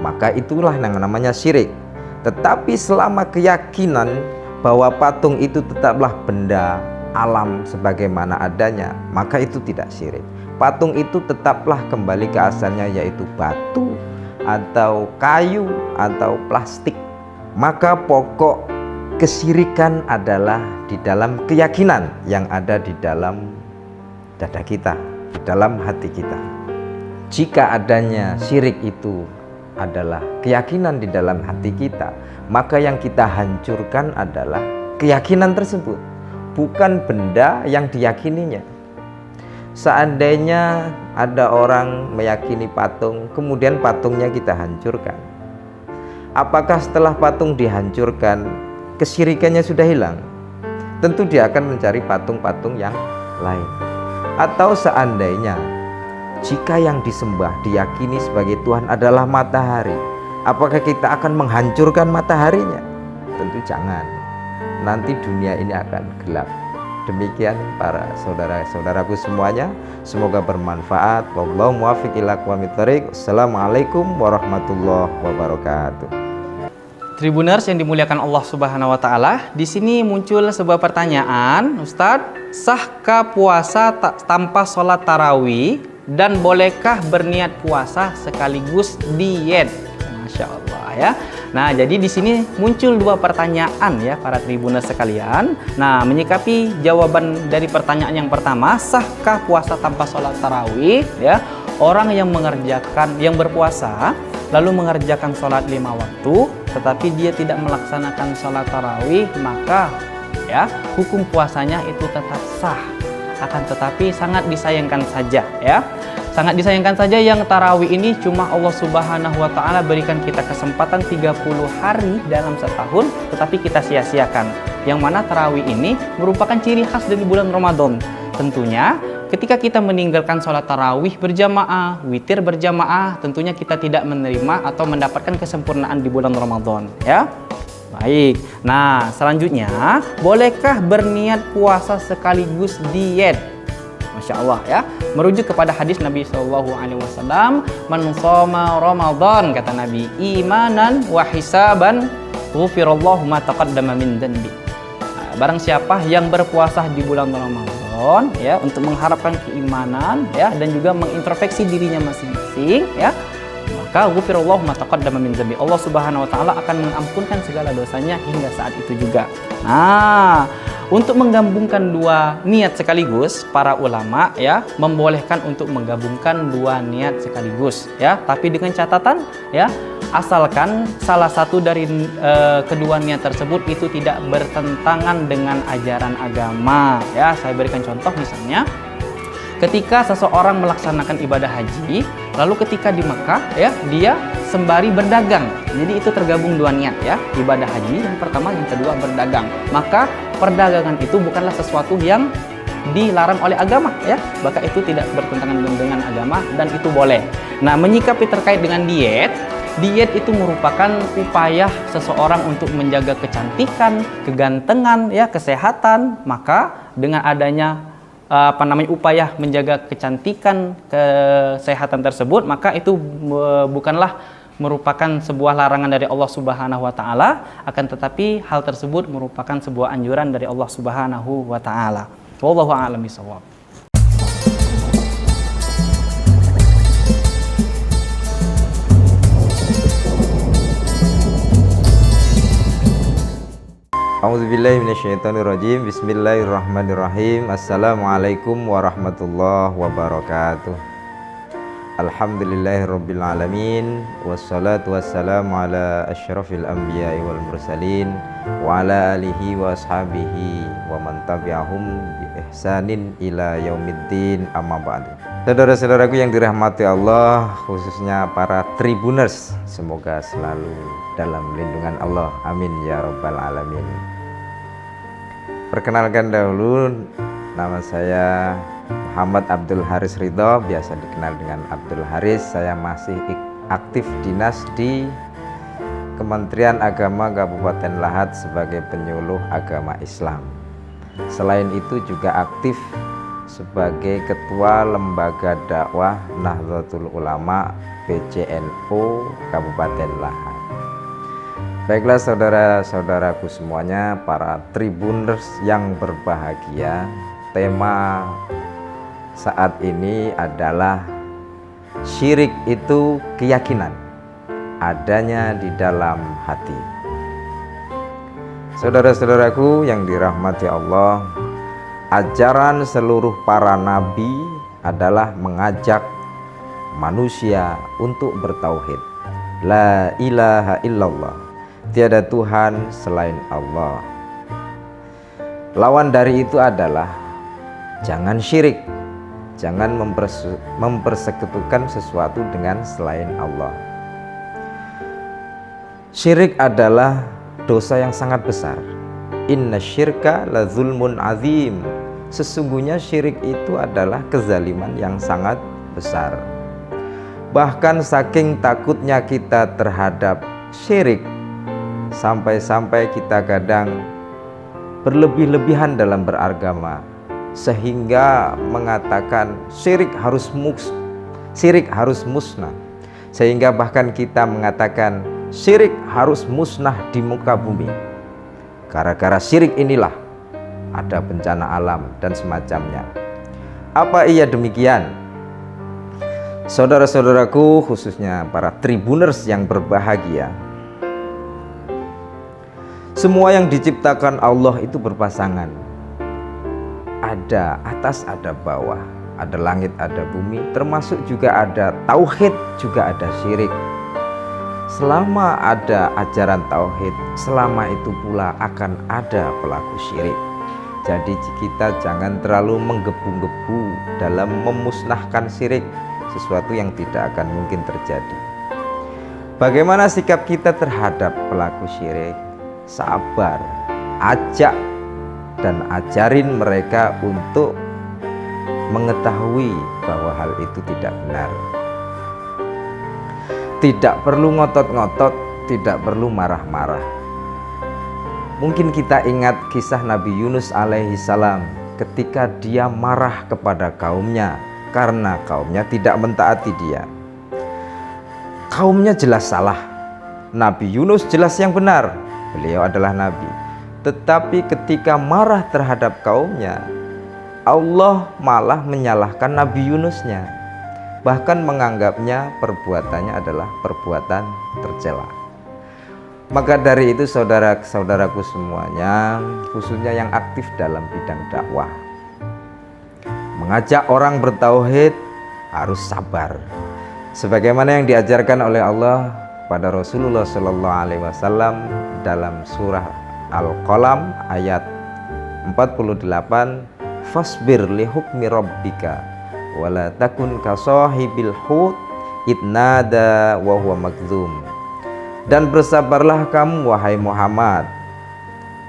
maka itulah yang namanya syirik. Tetapi selama keyakinan bahwa patung itu tetaplah benda alam sebagaimana adanya, maka itu tidak syirik. Patung itu tetaplah kembali ke asalnya, yaitu batu atau kayu atau plastik. Maka pokok kesyirikan adalah di dalam keyakinan yang ada di dalam dada kita, di dalam hati kita. Jika adanya syirik itu adalah keyakinan di dalam hati kita, maka yang kita hancurkan adalah keyakinan tersebut, bukan benda yang diyakininya. Seandainya ada orang meyakini patung, kemudian patungnya kita hancurkan, apakah setelah patung dihancurkan kesyirikannya sudah hilang? Tentu dia akan mencari patung-patung yang lain. Atau seandainya jika yang disembah diyakini sebagai Tuhan adalah matahari, apakah kita akan menghancurkan mataharinya? Tentu jangan. Nanti dunia ini akan gelap. Demikian para saudara-saudaraku semuanya, semoga bermanfaat. Wallahu muwaffiq ila aqwamit thoriq. Assalamualaikum warahmatullahi wabarakatuh. Tribuners yang dimuliakan Allah Subhanahu wa taala, di sini muncul sebuah pertanyaan, Ustadz, sahkah puasa tanpa sholat tarawih dan bolehkah berniat puasa sekaligus diet? Masya Allah ya. Nah, jadi di sini muncul dua pertanyaan ya para tribuners sekalian. Nah, menyikapi jawaban dari pertanyaan yang pertama, sahkah puasa tanpa sholat tarawih? Ya, orang yang berpuasa lalu mengerjakan sholat 5 waktu, tetapi dia tidak melaksanakan sholat tarawih, maka ya hukum puasanya itu tetap sah. Akan tetapi sangat disayangkan saja ya. Sangat disayangkan saja yang tarawih ini cuma Allah Subhanahu wa taala berikan kita kesempatan 30 hari dalam setahun, tetapi kita sia-siakan. Yang mana tarawih ini merupakan ciri khas dari bulan Ramadan. Tentunya ketika kita meninggalkan sholat tarawih berjamaah, witir berjamaah, tentunya kita tidak menerima atau mendapatkan kesempurnaan di bulan Ramadan ya. Baik, nah selanjutnya, bolehkah berniat puasa sekaligus diet? Masya Allah ya, merujuk kepada hadis Nabi SAW, man shoma Ramadan, kata Nabi, imanan wa hisaban ghufirallahu ma taqaddama min dhanbi. Barang siapa yang berpuasa di bulan Ramadan ya, untuk mengharapkan keimanan ya, dan juga mengintrospeksi dirinya masing-masing ya, maka ghufirallahu ma taqaddama min dzambi. Allah Subhanahu wa taala akan mengampunkan segala dosanya hingga saat itu juga. Nah, untuk menggabungkan dua niat sekaligus, para ulama ya membolehkan untuk menggabungkan dua niat sekaligus ya, tapi dengan catatan ya, asalkan salah satu dari kedua niat tersebut itu tidak bertentangan dengan ajaran agama ya. Saya berikan contoh, misalnya ketika seseorang melaksanakan ibadah haji, lalu ketika di Mekah ya, dia sembari berdagang. Jadi itu tergabung dua niat ya, ibadah haji yang pertama, yang kedua berdagang. Maka perdagangan itu bukanlah sesuatu yang dilarang oleh agama ya, maka itu tidak bertentangan dengan agama dan itu boleh. Nah, menyikapi terkait dengan diet itu merupakan upaya seseorang untuk menjaga kecantikan, kegantengan ya, kesehatan. Maka dengan adanya upaya menjaga kecantikan, kesehatan tersebut, maka itu bukanlah merupakan sebuah larangan dari Allah Subhanahu wa taala, akan tetapi hal tersebut merupakan sebuah anjuran dari Allah Subhanahu wa taala. Wallahu a'lam bishawab. A'udzubillahi minasyaitonirrajim. Bismillahirrahmanirrahim. Assalamualaikum warahmatullahi wabarakatuh. Alhamdulillahirabbil alamin, wassalatu wassalamu ala asyrafil anbiya'i wal mursalin wa ala alihi wa ashabihi wa man tabi'ahum bi ihsanin ila yaumiddin, amma ba'du. Saudara-saudaraku yang dirahmati Allah, khususnya para Tribuners, semoga selalu dalam lindungan Allah, amin ya rabbal alamin. Perkenalkan dahulu, nama saya Muhammad Abdul Haris Ridho, biasa dikenal dengan Abdul Haris. Saya masih aktif dinas di Kementerian Agama Kabupaten Lahat sebagai penyuluh agama Islam. Selain itu juga aktif sebagai Ketua Lembaga Dakwah Nahdlatul Ulama PCNU Kabupaten Lahat. Baiklah saudara-saudaraku semuanya, para Tribuners yang berbahagia, tema saat ini adalah syirik itu keyakinan adanya di dalam hati. Saudara-saudaraku yang dirahmati Allah, ajaran seluruh para nabi adalah mengajak manusia untuk bertauhid. La ilaha illallah, tiada Tuhan selain Allah. Lawan dari itu adalah jangan syirik, jangan mempersekutukan sesuatu dengan selain Allah. Syirik adalah dosa yang sangat besar. Inna syirka la zulmun azim. Sesungguhnya syirik itu adalah kezaliman yang sangat besar. Bahkan saking takutnya kita terhadap syirik, sampai-sampai kita kadang berlebih-lebihan dalam beragama, sehingga mengatakan syirik harus musnah, sehingga bahkan kita mengatakan syirik harus musnah di muka bumi. Gara-gara syirik inilah ada bencana alam dan semacamnya. Apa iya demikian? Saudara-saudaraku, khususnya para Tribuners yang berbahagia, semua yang diciptakan Allah itu berpasangan. Ada atas, ada bawah, ada langit, ada bumi, termasuk juga ada tauhid, juga ada syirik. Selama ada ajaran tauhid, selama itu pula akan ada pelaku syirik. Jadi kita jangan terlalu menggebu-gebu dalam memusnahkan syirik, sesuatu yang tidak akan mungkin terjadi. Bagaimana sikap kita terhadap pelaku syirik? Sabar, ajak dan ajarin mereka untuk mengetahui bahwa hal itu tidak benar. Tidak perlu ngotot-ngotot, tidak perlu marah-marah. Mungkin kita ingat kisah Nabi Yunus alaihi salam ketika dia marah kepada kaumnya karena kaumnya tidak mentaati dia. Kaumnya jelas salah, Nabi Yunus jelas yang benar, beliau adalah nabi. Tetapi ketika marah terhadap kaumnya, Allah malah menyalahkan Nabi Yunusnya. bahkan menganggapnya perbuatannya adalah perbuatan tercela. Maka dari itu saudara-saudaraku semuanya, khususnya yang aktif dalam bidang dakwah, mengajak orang bertauhid harus sabar. Sebagaimana yang diajarkan oleh Allah pada Rasulullah Shallallahu Alaihi Wasallam dalam surah Al-Qalam ayat 48, fasbir li hukmi rabbika wala takun kasahibil hut idnada wa huwa magdzum. Dan bersabarlah kamu wahai Muhammad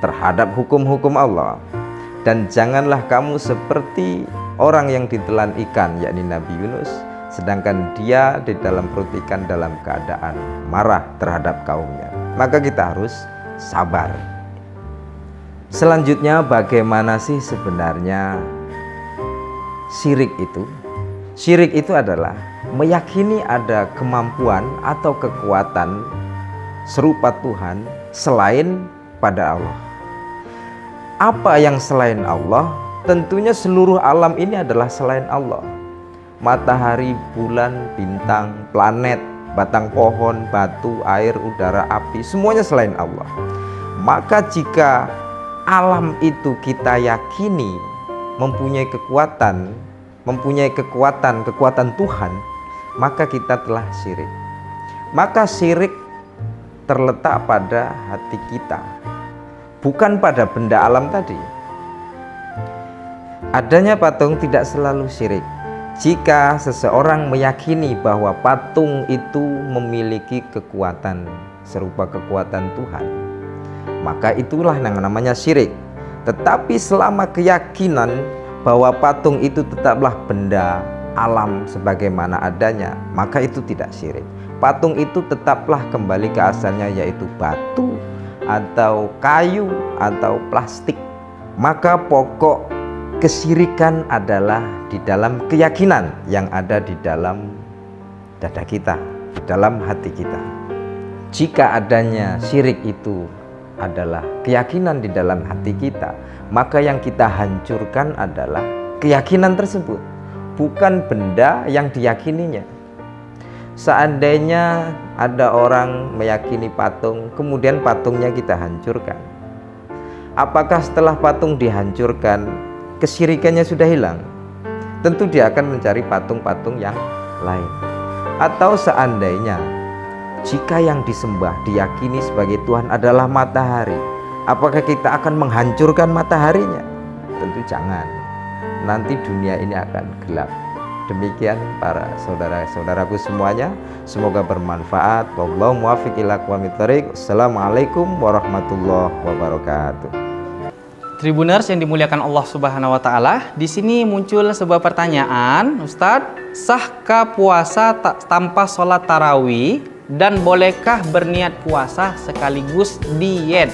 terhadap hukum-hukum Allah, dan janganlah kamu seperti orang yang ditelan ikan, yakni Nabi Yunus, sedangkan dia di dalam perut ikan dalam keadaan marah terhadap kaumnya. Maka kita harus sabar. Selanjutnya, bagaimana sih sebenarnya syirik itu? Syirik itu adalah meyakini ada kemampuan atau kekuatan serupa Tuhan selain pada Allah. Apa yang selain Allah? Tentunya seluruh alam ini adalah selain Allah. Matahari, bulan, bintang, planet, batang pohon, batu, air, udara, api, semuanya selain Allah. Maka jika alam itu kita yakini mempunyai kekuatan Tuhan, maka kita telah syirik. Maka syirik terletak pada hati kita, bukan pada benda alam tadi. Adanya patung tidak selalu syirik. Jika seseorang meyakini bahwa patung itu memiliki kekuatan serupa kekuatan Tuhan, maka itulah yang namanya syirik. Tetapi selama keyakinan bahwa patung itu tetaplah benda alam sebagaimana adanya, maka itu tidak syirik. Patung itu tetaplah kembali ke asalnya, yaitu batu atau kayu atau plastik. Maka pokok kesyirikan adalah di dalam keyakinan yang ada di dalam dada kita, di dalam hati kita. Jika adanya syirik itu adalah keyakinan di dalam hati kita, maka yang kita hancurkan adalah keyakinan tersebut, bukan benda yang diyakininya. Seandainya ada orang meyakini patung, kemudian patungnya kita hancurkan, apakah setelah patung dihancurkan kesyirikannya sudah hilang? Tentu dia akan mencari patung-patung yang lain. Atau seandainya jika yang disembah diyakini sebagai Tuhan adalah matahari, apakah kita akan menghancurkan mataharinya? Tentu jangan. Nanti dunia ini akan gelap. Demikian para saudara-saudaraku semuanya, semoga bermanfaat. Wallahu muwaffiq ila aqwamit thoriq. Assalamualaikum warahmatullahi wabarakatuh. Tribuners yang dimuliakan Allah Subhanahu wa taala, di sini muncul sebuah pertanyaan, Ustadz, sahkah puasa tanpa sholat tarawih dan bolehkah berniat puasa sekaligus diet?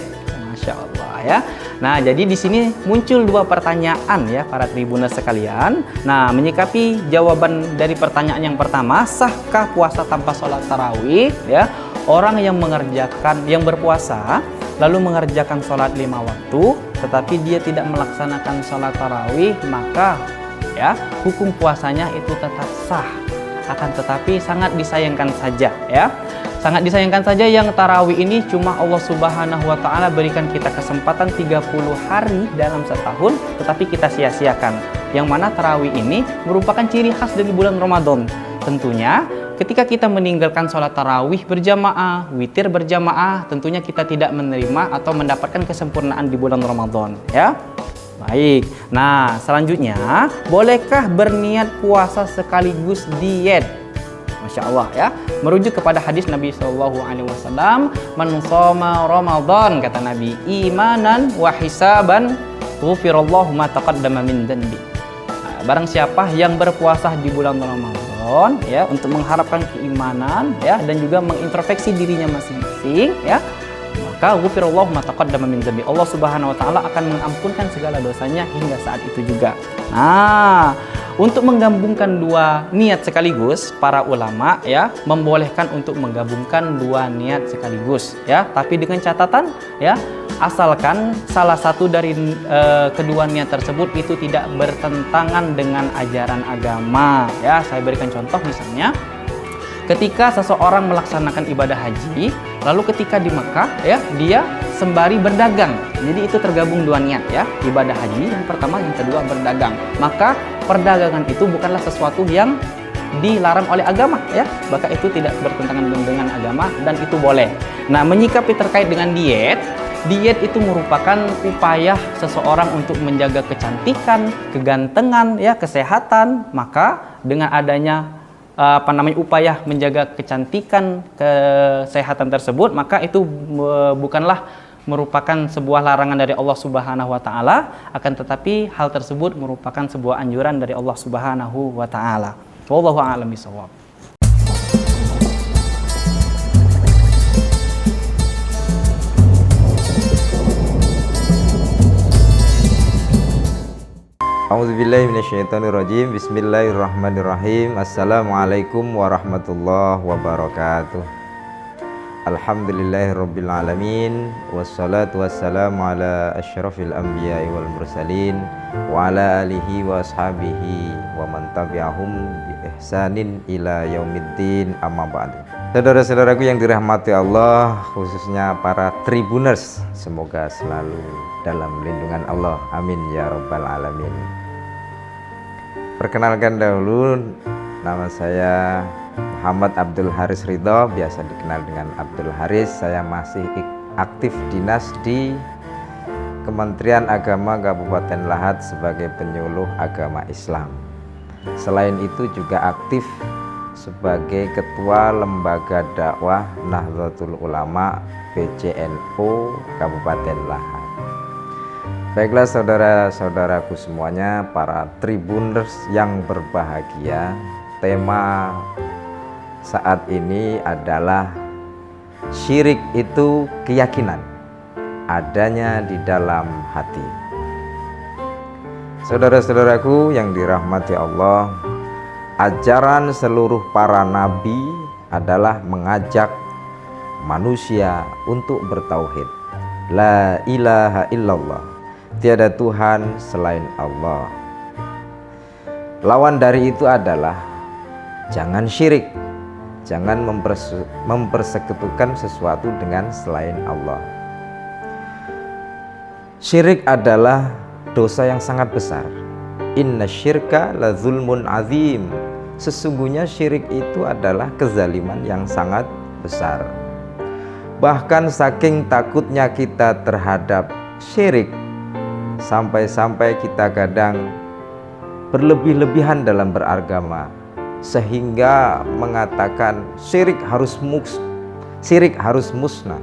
Masya Allah ya. Nah, jadi di sini muncul dua pertanyaan ya para tribuners sekalian. Nah, menyikapi jawaban dari pertanyaan yang pertama, sahkah puasa tanpa sholat tarawih? Ya, orang yang berpuasa lalu mengerjakan sholat 5 waktu, tetapi dia tidak melaksanakan sholat tarawih, maka ya hukum puasanya itu tetap sah. Akan tetapi sangat disayangkan saja ya. Sangat disayangkan saja yang tarawih ini cuma Allah Subhanahu wa taala berikan kita kesempatan 30 hari dalam setahun, tetapi kita sia-siakan. Yang mana tarawih ini merupakan ciri khas dari bulan Ramadan. Tentunya ketika kita meninggalkan sholat tarawih berjamaah, witir berjamaah, tentunya kita tidak menerima atau mendapatkan kesempurnaan di bulan Ramadan ya. Baik, nah selanjutnya, bolehkah berniat puasa sekaligus diet? Masya Allah ya, merujuk kepada hadis Nabi SAW, man shoma Ramadan, kata Nabi, imanan wa hisaban ghufirallahu ma taqaddama min dhanbi. Nah, barang siapa yang berpuasa di bulan Ramadan ya, untuk mengharapkan keimanan ya, dan juga mengintrospeksi dirinya masing-masing ya, maka ghufirallahu ma taqaddama min dhanbi, Allah Subhanahu wa taala akan mengampunkan segala dosanya hingga saat itu juga. Nah, untuk menggabungkan dua niat sekaligus, para ulama ya membolehkan untuk menggabungkan dua niat sekaligus ya, tapi dengan catatan ya, asalkan salah satu dari kedua niat tersebut itu tidak bertentangan dengan ajaran agama. Ya, saya berikan contoh misalnya, ketika seseorang melaksanakan ibadah haji, lalu ketika di Mekah, ya, dia sembari berdagang. Jadi itu tergabung dua niat, ya, ibadah haji yang pertama, yang kedua berdagang. Maka perdagangan itu bukanlah sesuatu yang dilarang oleh agama, ya, maka itu tidak bertentangan dengan agama dan itu boleh. Nah, menyikapi terkait dengan diet itu merupakan upaya seseorang untuk menjaga kecantikan, kegantengan, ya, kesehatan. Maka dengan adanya upaya menjaga kecantikan, kesehatan tersebut, maka itu bukanlah merupakan sebuah larangan dari Allah Subhanahu wa taala, akan tetapi hal tersebut merupakan sebuah anjuran dari Allah Subhanahu wa taala. Wallahu a'lam bishawab. A'udzubillahi minasyaitonirrajim. Bismillahirrahmanirrahim. Assalamualaikum warahmatullahi wabarakatuh. Alhamdulillahirabbil alamin, wassalatu wassalamu ala asyrafil anbiya'i wal mursalin wa ala alihi wa ashabihi wa man tabi'ahum bi ihsanin ila yaumiddin, amma ba'du. Saudara-saudaraku yang dirahmati Allah, khususnya para Tribuners, semoga selalu dalam lindungan Allah, amin ya rabbal alamin. Perkenalkan dahulu, nama saya Muhammad Abdul Haris Ridho, biasa dikenal dengan Abdul Haris. Saya masih aktif dinas di Kementerian Agama Kabupaten Lahat sebagai penyuluh agama Islam. Selain itu juga aktif sebagai Ketua Lembaga Dakwah Nahdlatul Ulama PCNU Kabupaten Lahat. Baiklah saudara-saudaraku semuanya, para Tribuners yang berbahagia, tema saat ini adalah syirik itu keyakinan adanya di dalam hati. Saudara-saudaraku yang dirahmati Allah, ajaran seluruh para nabi adalah mengajak manusia untuk bertauhid. La ilaha illallah, tiada Tuhan selain Allah. Lawan dari itu adalah jangan syirik, jangan mempersekutukan sesuatu dengan selain Allah. Syirik adalah dosa yang sangat besar. Inna syirka la zulmun azim. Sesungguhnya syirik itu adalah kezaliman yang sangat besar. Bahkan saking takutnya kita terhadap syirik, sampai-sampai kita kadang berlebih-lebihan dalam beragama, sehingga mengatakan syirik harus musnah,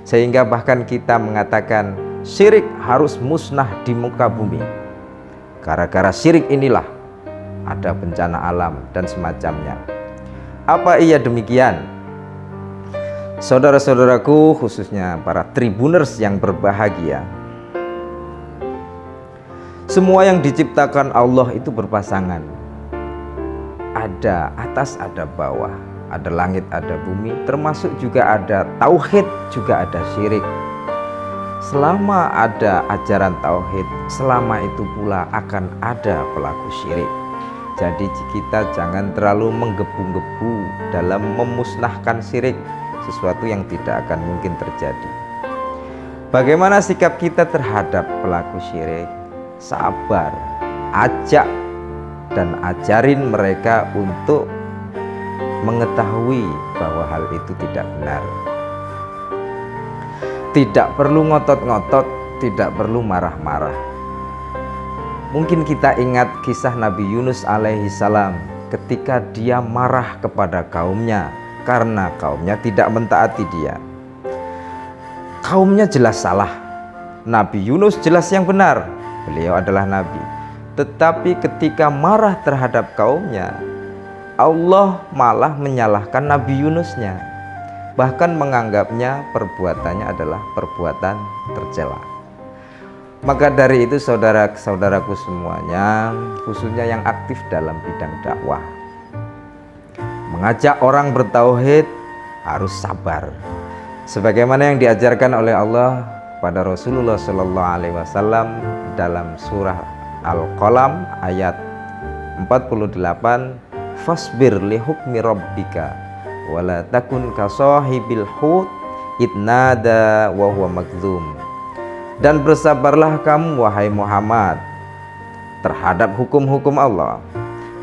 sehingga bahkan kita mengatakan syirik harus musnah di muka bumi. Gara-gara syirik inilah ada bencana alam dan semacamnya. Apa iya demikian? Saudara-saudaraku, khususnya para Tribuners yang berbahagia, semua yang diciptakan Allah itu berpasangan. Ada atas, ada bawah, ada langit, ada bumi, termasuk juga ada tauhid, juga ada syirik. Selama ada ajaran tauhid, selama itu pula akan ada pelaku syirik. Jadi kita jangan terlalu menggebu-gebu dalam memusnahkan syirik, sesuatu yang tidak akan mungkin terjadi. Bagaimana sikap kita terhadap pelaku syirik? Sabar, ajak dan ajarin mereka untuk mengetahui bahwa hal itu tidak benar. Tidak perlu ngotot-ngotot, tidak perlu marah-marah. Mungkin kita ingat kisah Nabi Yunus alaihi salam ketika dia marah kepada kaumnya karena kaumnya tidak mentaati dia. Kaumnya jelas salah, Nabi Yunus jelas yang benar, beliau adalah nabi. Tetapi ketika marah terhadap kaumnya, Allah malah menyalahkan Nabi Yunusnya, bahkan menganggapnya perbuatannya adalah perbuatan tercela. Maka dari itu saudara-saudaraku semuanya, khususnya yang aktif dalam bidang dakwah, mengajak orang bertauhid harus sabar. Sebagaimana yang diajarkan oleh Allah pada Rasulullah Shallallahu Alaihi Wasallam dalam surah Al-Qalam ayat 48, fasbir li hukmi rabbika wala takun kasahibil hut idnada wa huwa makdzum. Dan bersabarlah kamu wahai Muhammad terhadap hukum-hukum Allah,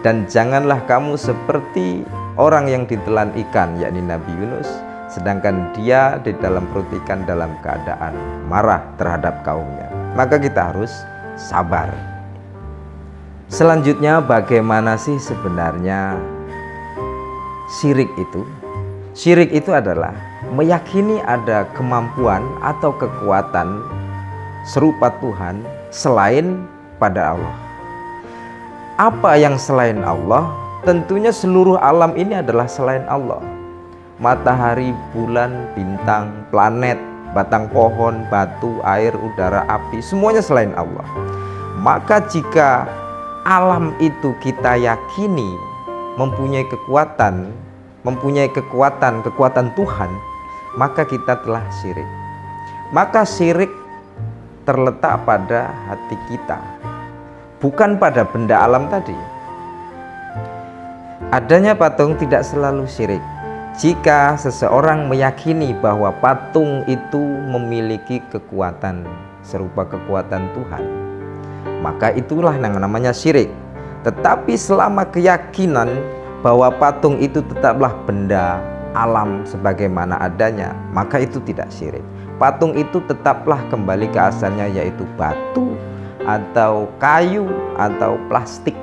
dan janganlah kamu seperti orang yang ditelan ikan, yakni Nabi Yunus, sedangkan dia di dalam perut ikan dalam keadaan marah terhadap kaumnya. Maka kita harus sabar. Selanjutnya, bagaimana sih sebenarnya syirik itu? Syirik itu adalah meyakini ada kemampuan atau kekuatan serupa Tuhan selain pada Allah. Apa yang selain Allah? Tentunya seluruh alam ini adalah selain Allah. Matahari, bulan, bintang, planet, batang pohon, batu, air, udara, api, semuanya selain Allah. Maka jika alam itu kita yakini mempunyai kekuatan Tuhan, maka kita telah syirik. Maka syirik terletak pada hati kita, bukan pada benda alam tadi. Adanya patung tidak selalu syirik. Jika seseorang meyakini bahwa patung itu memiliki kekuatan serupa kekuatan Tuhan, maka itulah yang namanya syirik. Tetapi selama keyakinan bahwa patung itu tetaplah benda alam sebagaimana adanya, maka itu tidak syirik. Patung itu tetaplah kembali ke asalnya, yaitu batu atau kayu atau plastik.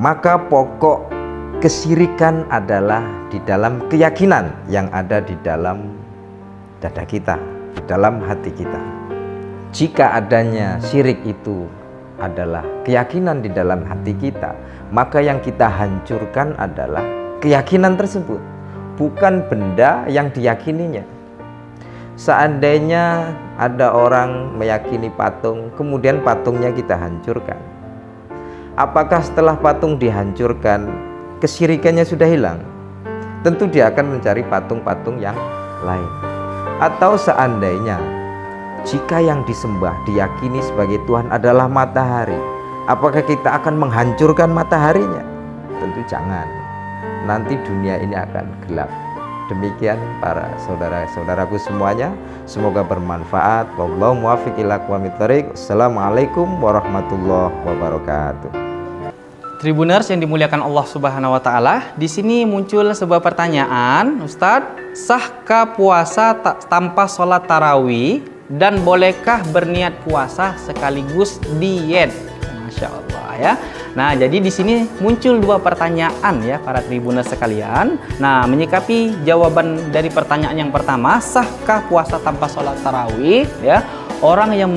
Maka pokok kesyirikan adalah di dalam keyakinan yang ada di dalam dada kita, di dalam hati kita. Jika adanya syirik itu adalah keyakinan di dalam hati kita, maka yang kita hancurkan adalah keyakinan tersebut, bukan benda yang diyakininya. Seandainya ada orang meyakini patung, kemudian patungnya kita hancurkan, apakah setelah patung dihancurkan kesyirikannya sudah hilang? Tentu dia akan mencari patung-patung yang lain. Atau seandainya jika yang disembah diyakini sebagai Tuhan adalah matahari, apakah kita akan menghancurkan mataharinya? Tentu jangan. Nanti dunia ini akan gelap. Demikian para saudara-saudaraku semuanya, semoga bermanfaat. Wallahu muwaffiq ila aqwamit thoriq. Assalamualaikum warahmatullahi wabarakatuh. Tribuners yang dimuliakan Allah Subhanahu wa taala, di sini muncul sebuah pertanyaan, Ustadz, sahkah puasa tanpa sholat tarawih dan bolehkah berniat puasa sekaligus diet? Masya Allah ya. Nah, jadi di sini muncul dua pertanyaan ya para tribuners sekalian. Nah, menyikapi jawaban dari pertanyaan yang pertama, sahkah puasa tanpa sholat tarawih? Ya, orang yang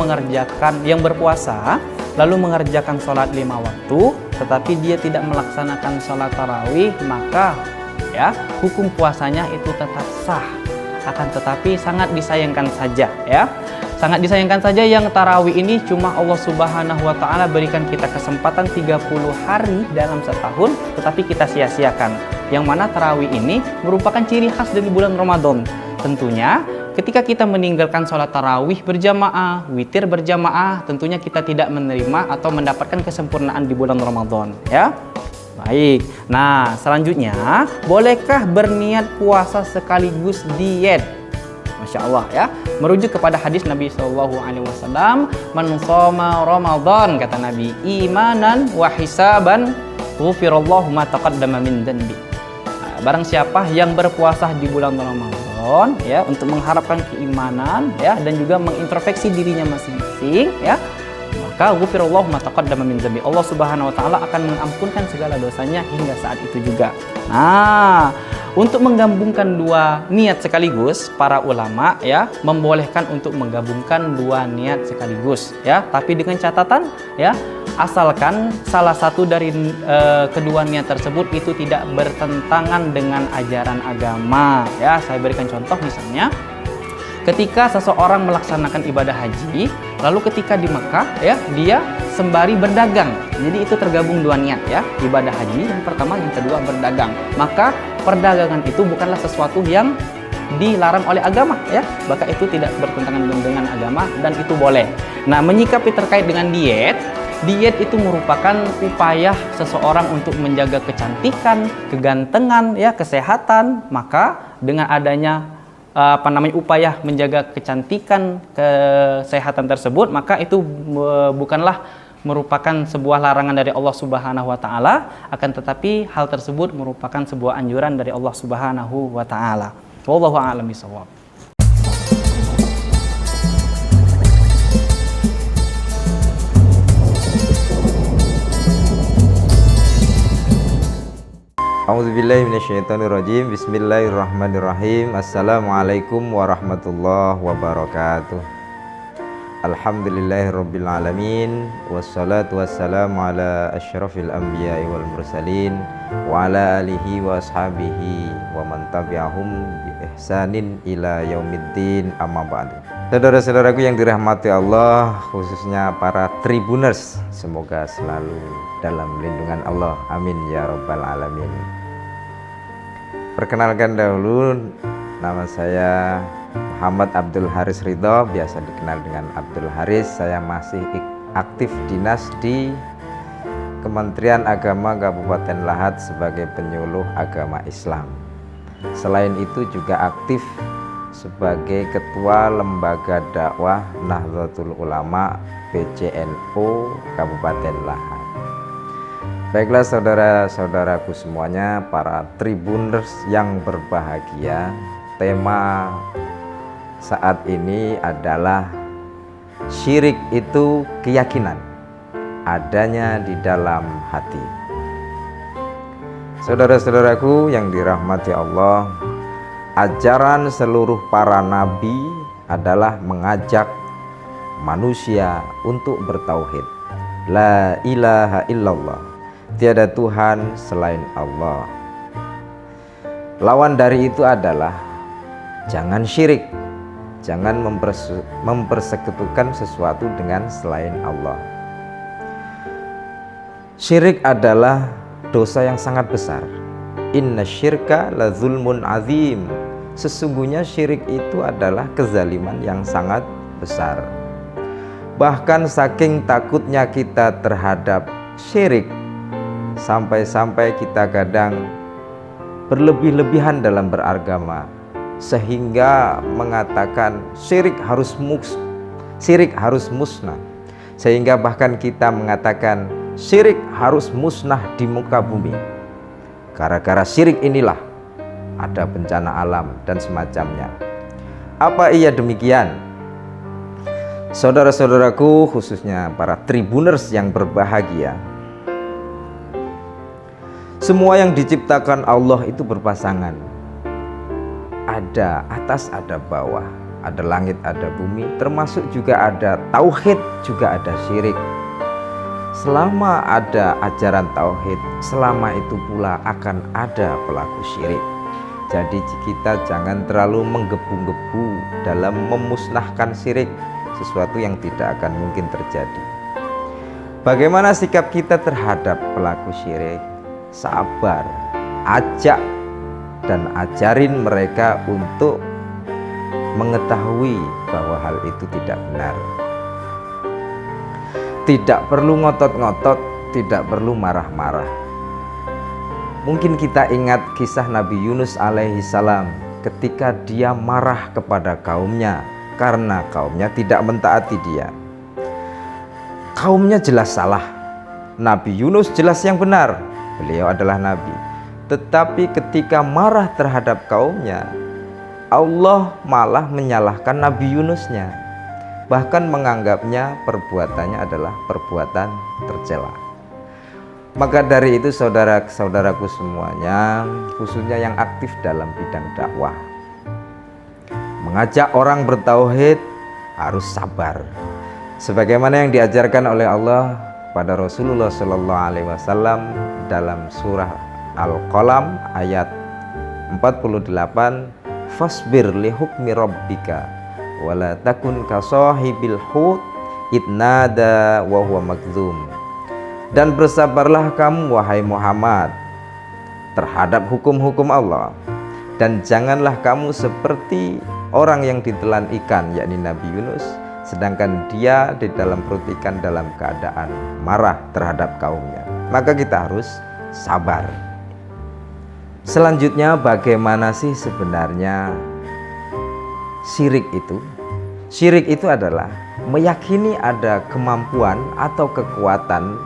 berpuasa lalu mengerjakan sholat 5 waktu, tetapi dia tidak melaksanakan sholat tarawih, maka ya hukum puasanya itu tetap sah. Akan tetapi sangat disayangkan saja ya. Sangat disayangkan saja yang tarawih ini cuma Allah Subhanahu wa taala berikan kita kesempatan 30 hari dalam setahun, tetapi kita sia-siakan. Yang mana tarawih ini merupakan ciri khas dari bulan Ramadan. Tentunya ketika kita meninggalkan sholat tarawih berjamaah, witir berjamaah, tentunya kita tidak menerima atau mendapatkan kesempurnaan di bulan Ramadan ya. Baik, nah selanjutnya, bolehkah berniat puasa sekaligus diet? Masya Allah ya, merujuk kepada hadis Nabi SAW, man shoma Ramadan, kata Nabi, imanan wa hisaban ghufirallahu ma taqaddama min dhanbi. Barang siapa yang berpuasa di bulan Ramadan ya, untuk mengharapkan keimanan ya, dan juga mengintrospeksi dirinya masing-masing ya, maka ghufirallahu ma taqaddama min dhanbi, Allah Subhanahu wa taala akan mengampunkan segala dosanya hingga saat itu juga. Nah, untuk menggabungkan dua niat sekaligus, para ulama ya membolehkan untuk menggabungkan dua niat sekaligus ya, tapi dengan catatan ya, asalkan salah satu dari kedua niat tersebut itu tidak bertentangan dengan ajaran agama ya. Saya berikan contoh, misalnya ketika seseorang melaksanakan ibadah haji, lalu ketika di Makkah ya, dia sembari berdagang. Jadi itu tergabung dua niat ya, ibadah haji yang pertama, yang kedua berdagang. Maka perdagangan itu bukanlah sesuatu yang dilarang oleh agama ya, maka itu tidak bertentangan dengan agama dan itu boleh. Nah, menyikapi terkait dengan diet itu merupakan upaya seseorang untuk menjaga kecantikan, kegantengan ya, kesehatan. Maka dengan adanya upaya menjaga kecantikan, kesehatan tersebut, maka itu bukanlah merupakan sebuah larangan dari Allah Subhanahu wa taala, akan tetapi hal tersebut merupakan sebuah anjuran dari Allah Subhanahu wa taala. Wallahu a'lam bishawab. A'udzubillahi minasyaitonirrajim. Bismillahirrahmanirrahim. Assalamualaikum warahmatullahi wabarakatuh. Alhamdulillahirabbil alamin, wassalatu wassalamu ala asyrafil anbiya'i wal mursalin wa ala alihi wa ashabihi wa man tabi'ahum bi ihsanin ila yaumiddin, amma ba'du. Saudara-saudaraku yang dirahmati Allah, khususnya para Tribuners, semoga selalu dalam lindungan Allah, amin ya rabbal alamin. Perkenalkan dahulu, nama saya Muhammad Abdul Haris Ridho, biasa dikenal dengan Abdul Haris. Saya masih aktif dinas di Kementerian Agama Kabupaten Lahat sebagai penyuluh agama Islam. Selain itu juga aktif sebagai Ketua Lembaga Dakwah Nahdlatul Ulama PCNU Kabupaten Lahat. Baiklah saudara-saudaraku semuanya, para Tribuners yang berbahagia, tema saat ini adalah syirik itu keyakinan adanya di dalam hati. Saudara-saudaraku yang dirahmati Allah, ajaran seluruh para nabi adalah mengajak manusia untuk bertauhid. La ilaha illallah, tiada Tuhan selain Allah. Lawan dari itu adalah jangan syirik, jangan mempersekutukan sesuatu dengan selain Allah. Syirik adalah dosa yang sangat besar. Inna syirka la zulmun azim. Sesungguhnya syirik itu adalah kezaliman yang sangat besar. Bahkan saking takutnya kita terhadap syirik, sampai-sampai kita kadang berlebih-lebihan dalam beragama, sehingga mengatakan syirik harus musnah, sehingga bahkan kita mengatakan syirik harus musnah di muka bumi. Gara-gara syirik inilah ada bencana alam dan semacamnya. Apa iya demikian? Saudara-saudaraku, khususnya para Tribuners yang berbahagia, semua yang diciptakan Allah itu berpasangan. Ada atas, ada bawah, ada langit, ada bumi, termasuk juga ada tauhid, juga ada syirik. Selama ada ajaran tauhid, selama itu pula akan ada pelaku syirik. Jadi kita jangan terlalu menggebu-gebu dalam memusnahkan syirik, sesuatu yang tidak akan mungkin terjadi. Bagaimana sikap kita terhadap pelaku syirik? Sabar, ajak dan ajarin mereka untuk mengetahui bahwa hal itu tidak benar. Tidak perlu ngotot-ngotot, tidak perlu marah-marah. Mungkin kita ingat kisah Nabi Yunus alaihi salam ketika dia marah kepada kaumnya karena kaumnya tidak mentaati dia. Kaumnya jelas salah, Nabi Yunus jelas yang benar, beliau adalah nabi. Tetapi ketika marah terhadap kaumnya, Allah malah menyalahkan Nabi Yunusnya, bahkan menganggapnya perbuatannya adalah perbuatan tercela. Maka dari itu saudara-saudaraku semuanya, khususnya yang aktif dalam bidang dakwah, mengajak orang bertauhid harus sabar. Sebagaimana yang diajarkan oleh Allah pada Rasulullah SAW dalam surah Al-Qalam ayat 48, fasbir li hukmi rabbika wala takun ka sahibil hut idnada wa huwa makdzum. Dan bersabarlah kamu wahai Muhammad terhadap hukum-hukum Allah, dan janganlah kamu seperti orang yang ditelan ikan, yakni Nabi Yunus, sedangkan dia di dalam perut ikan dalam keadaan marah terhadap kaumnya. Maka kita harus sabar. Selanjutnya, bagaimana sih sebenarnya syirik itu? Syirik itu adalah meyakini ada kemampuan atau kekuatan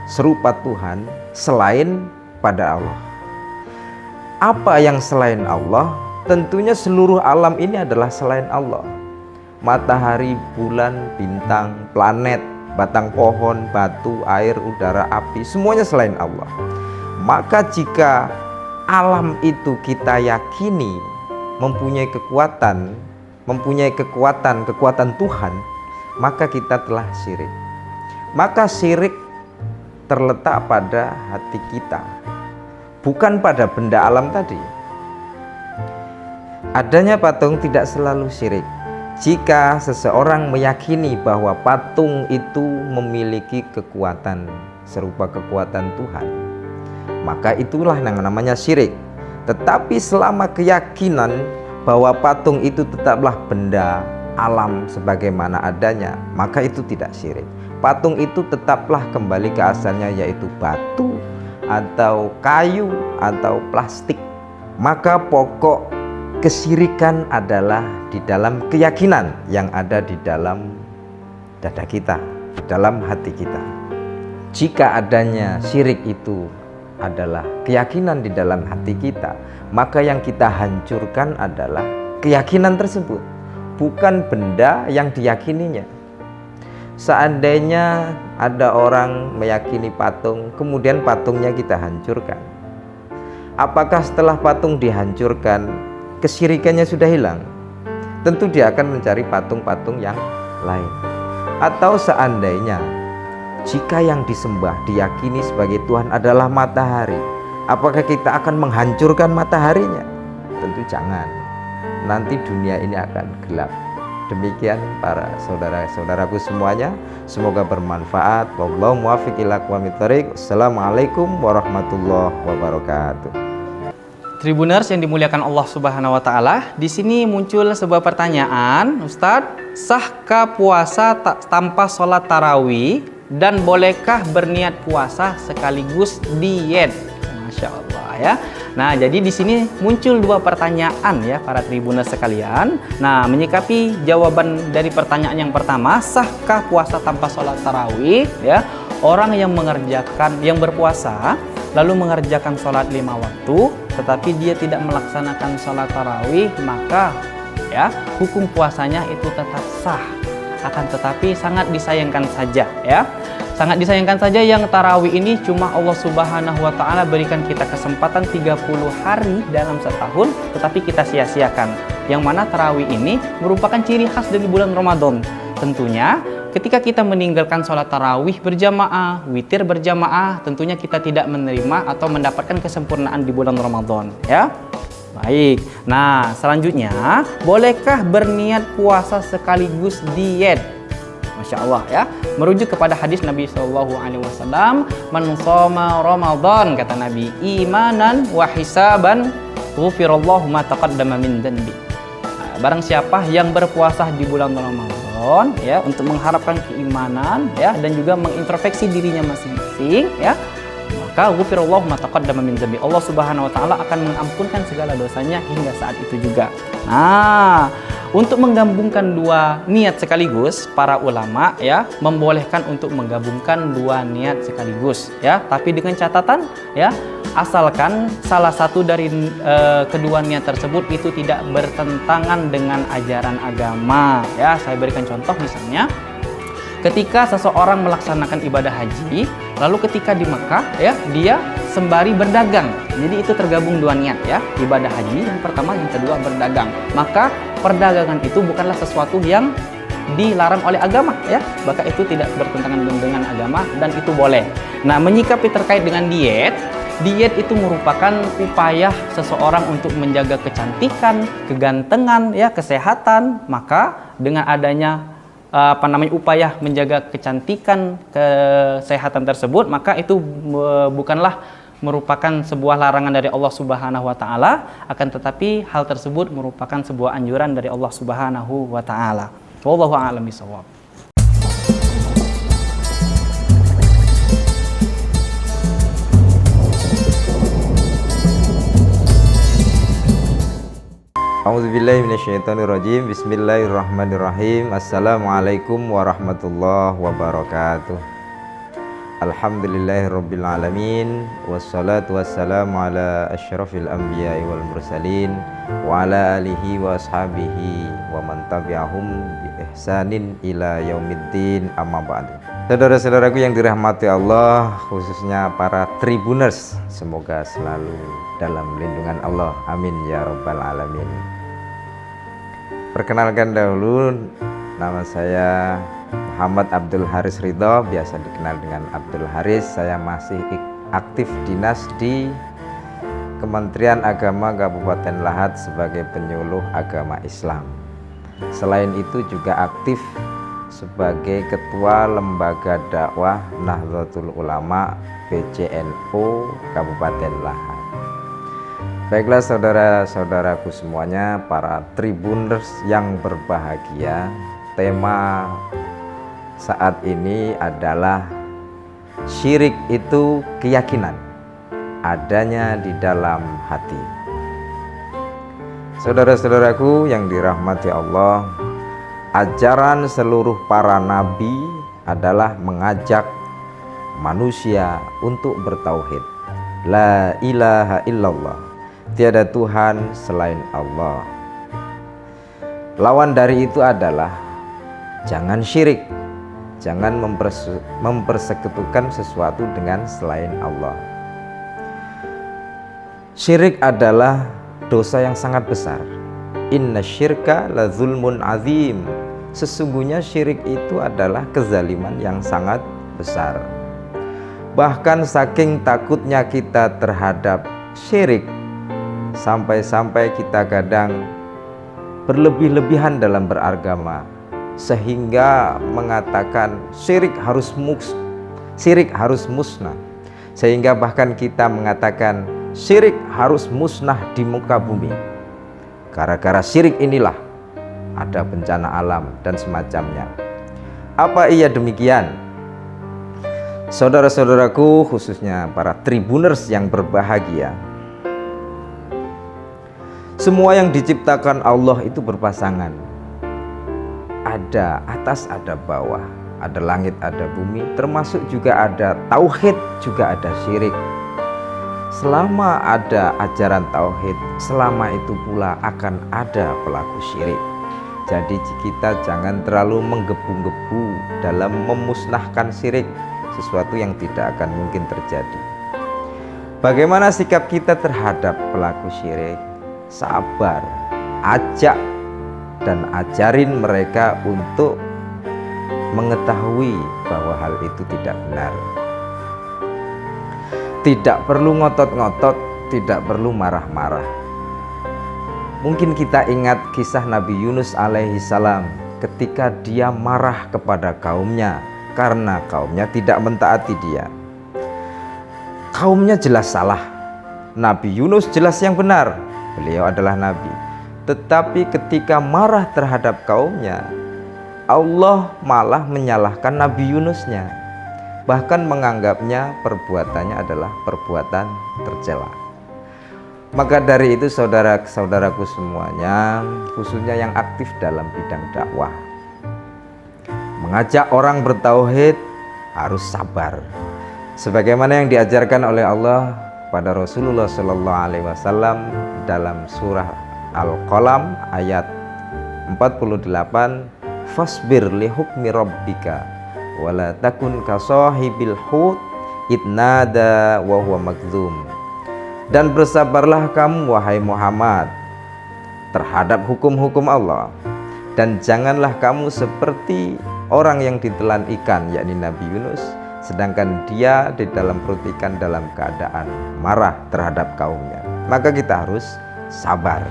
serupa Tuhan selain pada Allah. Apa yang selain Allah? Tentunya seluruh alam ini adalah selain Allah. Matahari, bulan, bintang, planet, batang pohon, batu, air, udara, api, semuanya selain Allah. Maka jika alam itu kita yakini mempunyai kekuatan Tuhan, maka kita telah syirik. Maka syirik terletak pada hati kita, bukan pada benda alam tadi. Adanya patung tidak selalu syirik. Jika seseorang meyakini bahwa patung itu memiliki kekuatan serupa kekuatan Tuhan, maka itulah yang namanya syirik. Tetapi selama keyakinan bahwa patung itu tetaplah benda alam sebagaimana adanya, maka itu tidak syirik. Patung itu tetaplah kembali ke asalnya, yaitu batu atau kayu atau plastik. Maka pokok kesyirikan adalah di dalam keyakinan yang ada di dalam dada kita, di dalam hati kita. Jika adanya syirik itu adalah keyakinan di dalam hati kita, maka yang kita hancurkan adalah keyakinan tersebut, bukan benda yang diyakininya. Seandainya ada orang meyakini patung, kemudian patungnya kita hancurkan, apakah setelah patung dihancurkan kesyirikannya sudah hilang? Tentu dia akan mencari patung-patung yang lain. Atau seandainya jika yang disembah diyakini sebagai Tuhan adalah matahari, apakah kita akan menghancurkan mataharinya? Tentu jangan. Nanti dunia ini akan gelap. Demikian para saudara-saudaraku semuanya, semoga bermanfaat. Wallahu muwaffiq ila aqwamit thoriq. Assalamualaikum warahmatullahi wabarakatuh. Tribuners yang dimuliakan Allah Subhanahu wa taala, di sini muncul sebuah pertanyaan, Ustadz, sahkah puasa tanpa sholat tarawih dan bolehkah berniat puasa sekaligus diet? Masya Allah ya. Nah, jadi di sini muncul dua pertanyaan ya para tribuners sekalian. Nah, menyikapi jawaban dari pertanyaan yang pertama, sahkah puasa tanpa sholat tarawih? Ya, orang yang berpuasa lalu mengerjakan sholat 5 waktu, tetapi dia tidak melaksanakan sholat tarawih, maka ya hukum puasanya itu tetap sah. Akan tetapi sangat disayangkan saja ya. Sangat disayangkan saja yang tarawih ini cuma Allah Subhanahu wa taala berikan kita kesempatan 30 hari dalam setahun, tetapi kita sia-siakan. Yang mana tarawih ini merupakan ciri khas dari bulan Ramadan. Tentunya ketika kita meninggalkan sholat tarawih berjamaah, witir berjamaah, tentunya kita tidak menerima atau mendapatkan kesempurnaan di bulan Ramadan ya. Baik, nah selanjutnya, bolehkah berniat puasa sekaligus diet? Masya Allah ya, merujuk kepada hadis Nabi SAW, man shoma Ramadan, kata Nabi, imanan wa hisaban ghufirallahu ma taqaddama min dhanbi. Barang siapa yang berpuasa di bulan Ramadan ya, untuk mengharapkan keimanan ya, dan juga mengintrospeksi dirinya masing-masing ya, maka ghufirallahu ma taqaddama min dhanbi, Allah Subhanahu wa taala akan mengampunkan segala dosanya hingga saat itu juga. Nah, untuk menggabungkan dua niat sekaligus, para ulama ya membolehkan untuk menggabungkan dua niat sekaligus ya, tapi dengan catatan ya, asalkan salah satu dari kedua niat tersebut itu tidak bertentangan dengan ajaran agama ya. Saya berikan contoh, misalnya ketika seseorang melaksanakan ibadah haji, lalu ketika di Mekah ya, dia sembari berdagang. Jadi itu tergabung dua niat ya, ibadah haji yang pertama, yang kedua berdagang. Maka perdagangan itu bukanlah sesuatu yang dilarang oleh agama ya, maka itu tidak bertentangan dengan agama dan itu boleh. Nah, menyikapi terkait dengan diet itu merupakan upaya seseorang untuk menjaga kecantikan, kegantengan ya, kesehatan. Maka dengan adanya upaya menjaga kecantikan, kesehatan tersebut, maka itu bukanlah merupakan sebuah larangan dari Allah Subhanahu wa taala, akan tetapi hal tersebut merupakan sebuah anjuran dari Allah Subhanahu wa taala. Wallahu a'lam bishawab. A'udzubillahi minasyaitonirrajim. Bismillahirrahmanirrahim. Assalamualaikum warahmatullahi wabarakatuh. Alhamdulillahirabbil alamin, wassalatu wassalamu ala asyrafil anbiya'i wal mursalin wa ala alihi wa ashabihi wa man tabi'ahum bi ihsanin ila yaumiddin, amma ba'du. Saudara-saudaraku yang dirahmati Allah, khususnya para Tribuners, semoga selalu dalam lindungan Allah, amin ya rabbal alamin. Perkenalkan dahulu, nama saya Muhammad Abdul Haris Ridho, biasa dikenal dengan Abdul Haris. Saya masih aktif dinas di Kementerian Agama Kabupaten Lahat sebagai penyuluh agama Islam. Selain itu juga aktif sebagai Ketua Lembaga Dakwah Nahdlatul Ulama PCNU Kabupaten Lahat. Baiklah saudara-saudaraku semuanya, para Tribuners yang berbahagia, tema saat ini adalah syirik itu keyakinan adanya di dalam hati. Saudara-saudaraku yang dirahmati Allah, ajaran seluruh para nabi adalah mengajak manusia untuk bertauhid. La ilaha illallah, tiada Tuhan selain Allah. Lawan dari itu adalah jangan syirik, jangan mempersekutukan sesuatu dengan selain Allah. Syirik adalah dosa yang sangat besar. Inna syirka la zulmun azim. Sesungguhnya syirik itu adalah kezaliman yang sangat besar. Bahkan saking takutnya kita terhadap syirik, sampai-sampai kita kadang berlebih-lebihan dalam beragama, sehingga mengatakan syirik harus musnah, sehingga bahkan kita mengatakan syirik harus musnah di muka bumi. Gara-gara syirik inilah ada bencana alam dan semacamnya. Apa iya demikian? Saudara-saudaraku, khususnya para Tribuners yang berbahagia, semua yang diciptakan Allah itu berpasangan. Ada atas, ada bawah, ada langit, ada bumi, termasuk juga ada tauhid, juga ada syirik. Selama ada ajaran tauhid, selama itu pula akan ada pelaku syirik. Jadi kita jangan terlalu menggebu-gebu dalam memusnahkan syirik, sesuatu yang tidak akan mungkin terjadi. Bagaimana sikap kita terhadap pelaku syirik? Sabar, ajak dan ajarin mereka untuk mengetahui bahwa hal itu tidak benar. Tidak perlu ngotot-ngotot, tidak perlu marah-marah. Mungkin kita ingat kisah Nabi Yunus alaihi salam ketika dia marah kepada kaumnya karena kaumnya tidak mentaati dia. Kaumnya jelas salah, Nabi Yunus jelas yang benar, beliau adalah nabi. Tetapi ketika marah terhadap kaumnya, Allah malah menyalahkan Nabi Yunusnya, bahkan menganggapnya perbuatannya adalah perbuatan tercela. Maka dari itu saudara-saudaraku semuanya, khususnya yang aktif dalam bidang dakwah, mengajak orang bertauhid harus sabar. Sebagaimana yang diajarkan oleh Allah pada Rasulullah SAW dalam surah Al-Qalam ayat 48, fasbir li hukmi rabbika wala takun ka sahibil hut idnada wa huwa makdzum. Dan bersabarlah kamu wahai Muhammad terhadap hukum-hukum Allah, dan janganlah kamu seperti orang yang ditelan ikan, yakni Nabi Yunus, sedangkan dia di dalam perut ikan dalam keadaan marah terhadap kaumnya. Maka kita harus sabar.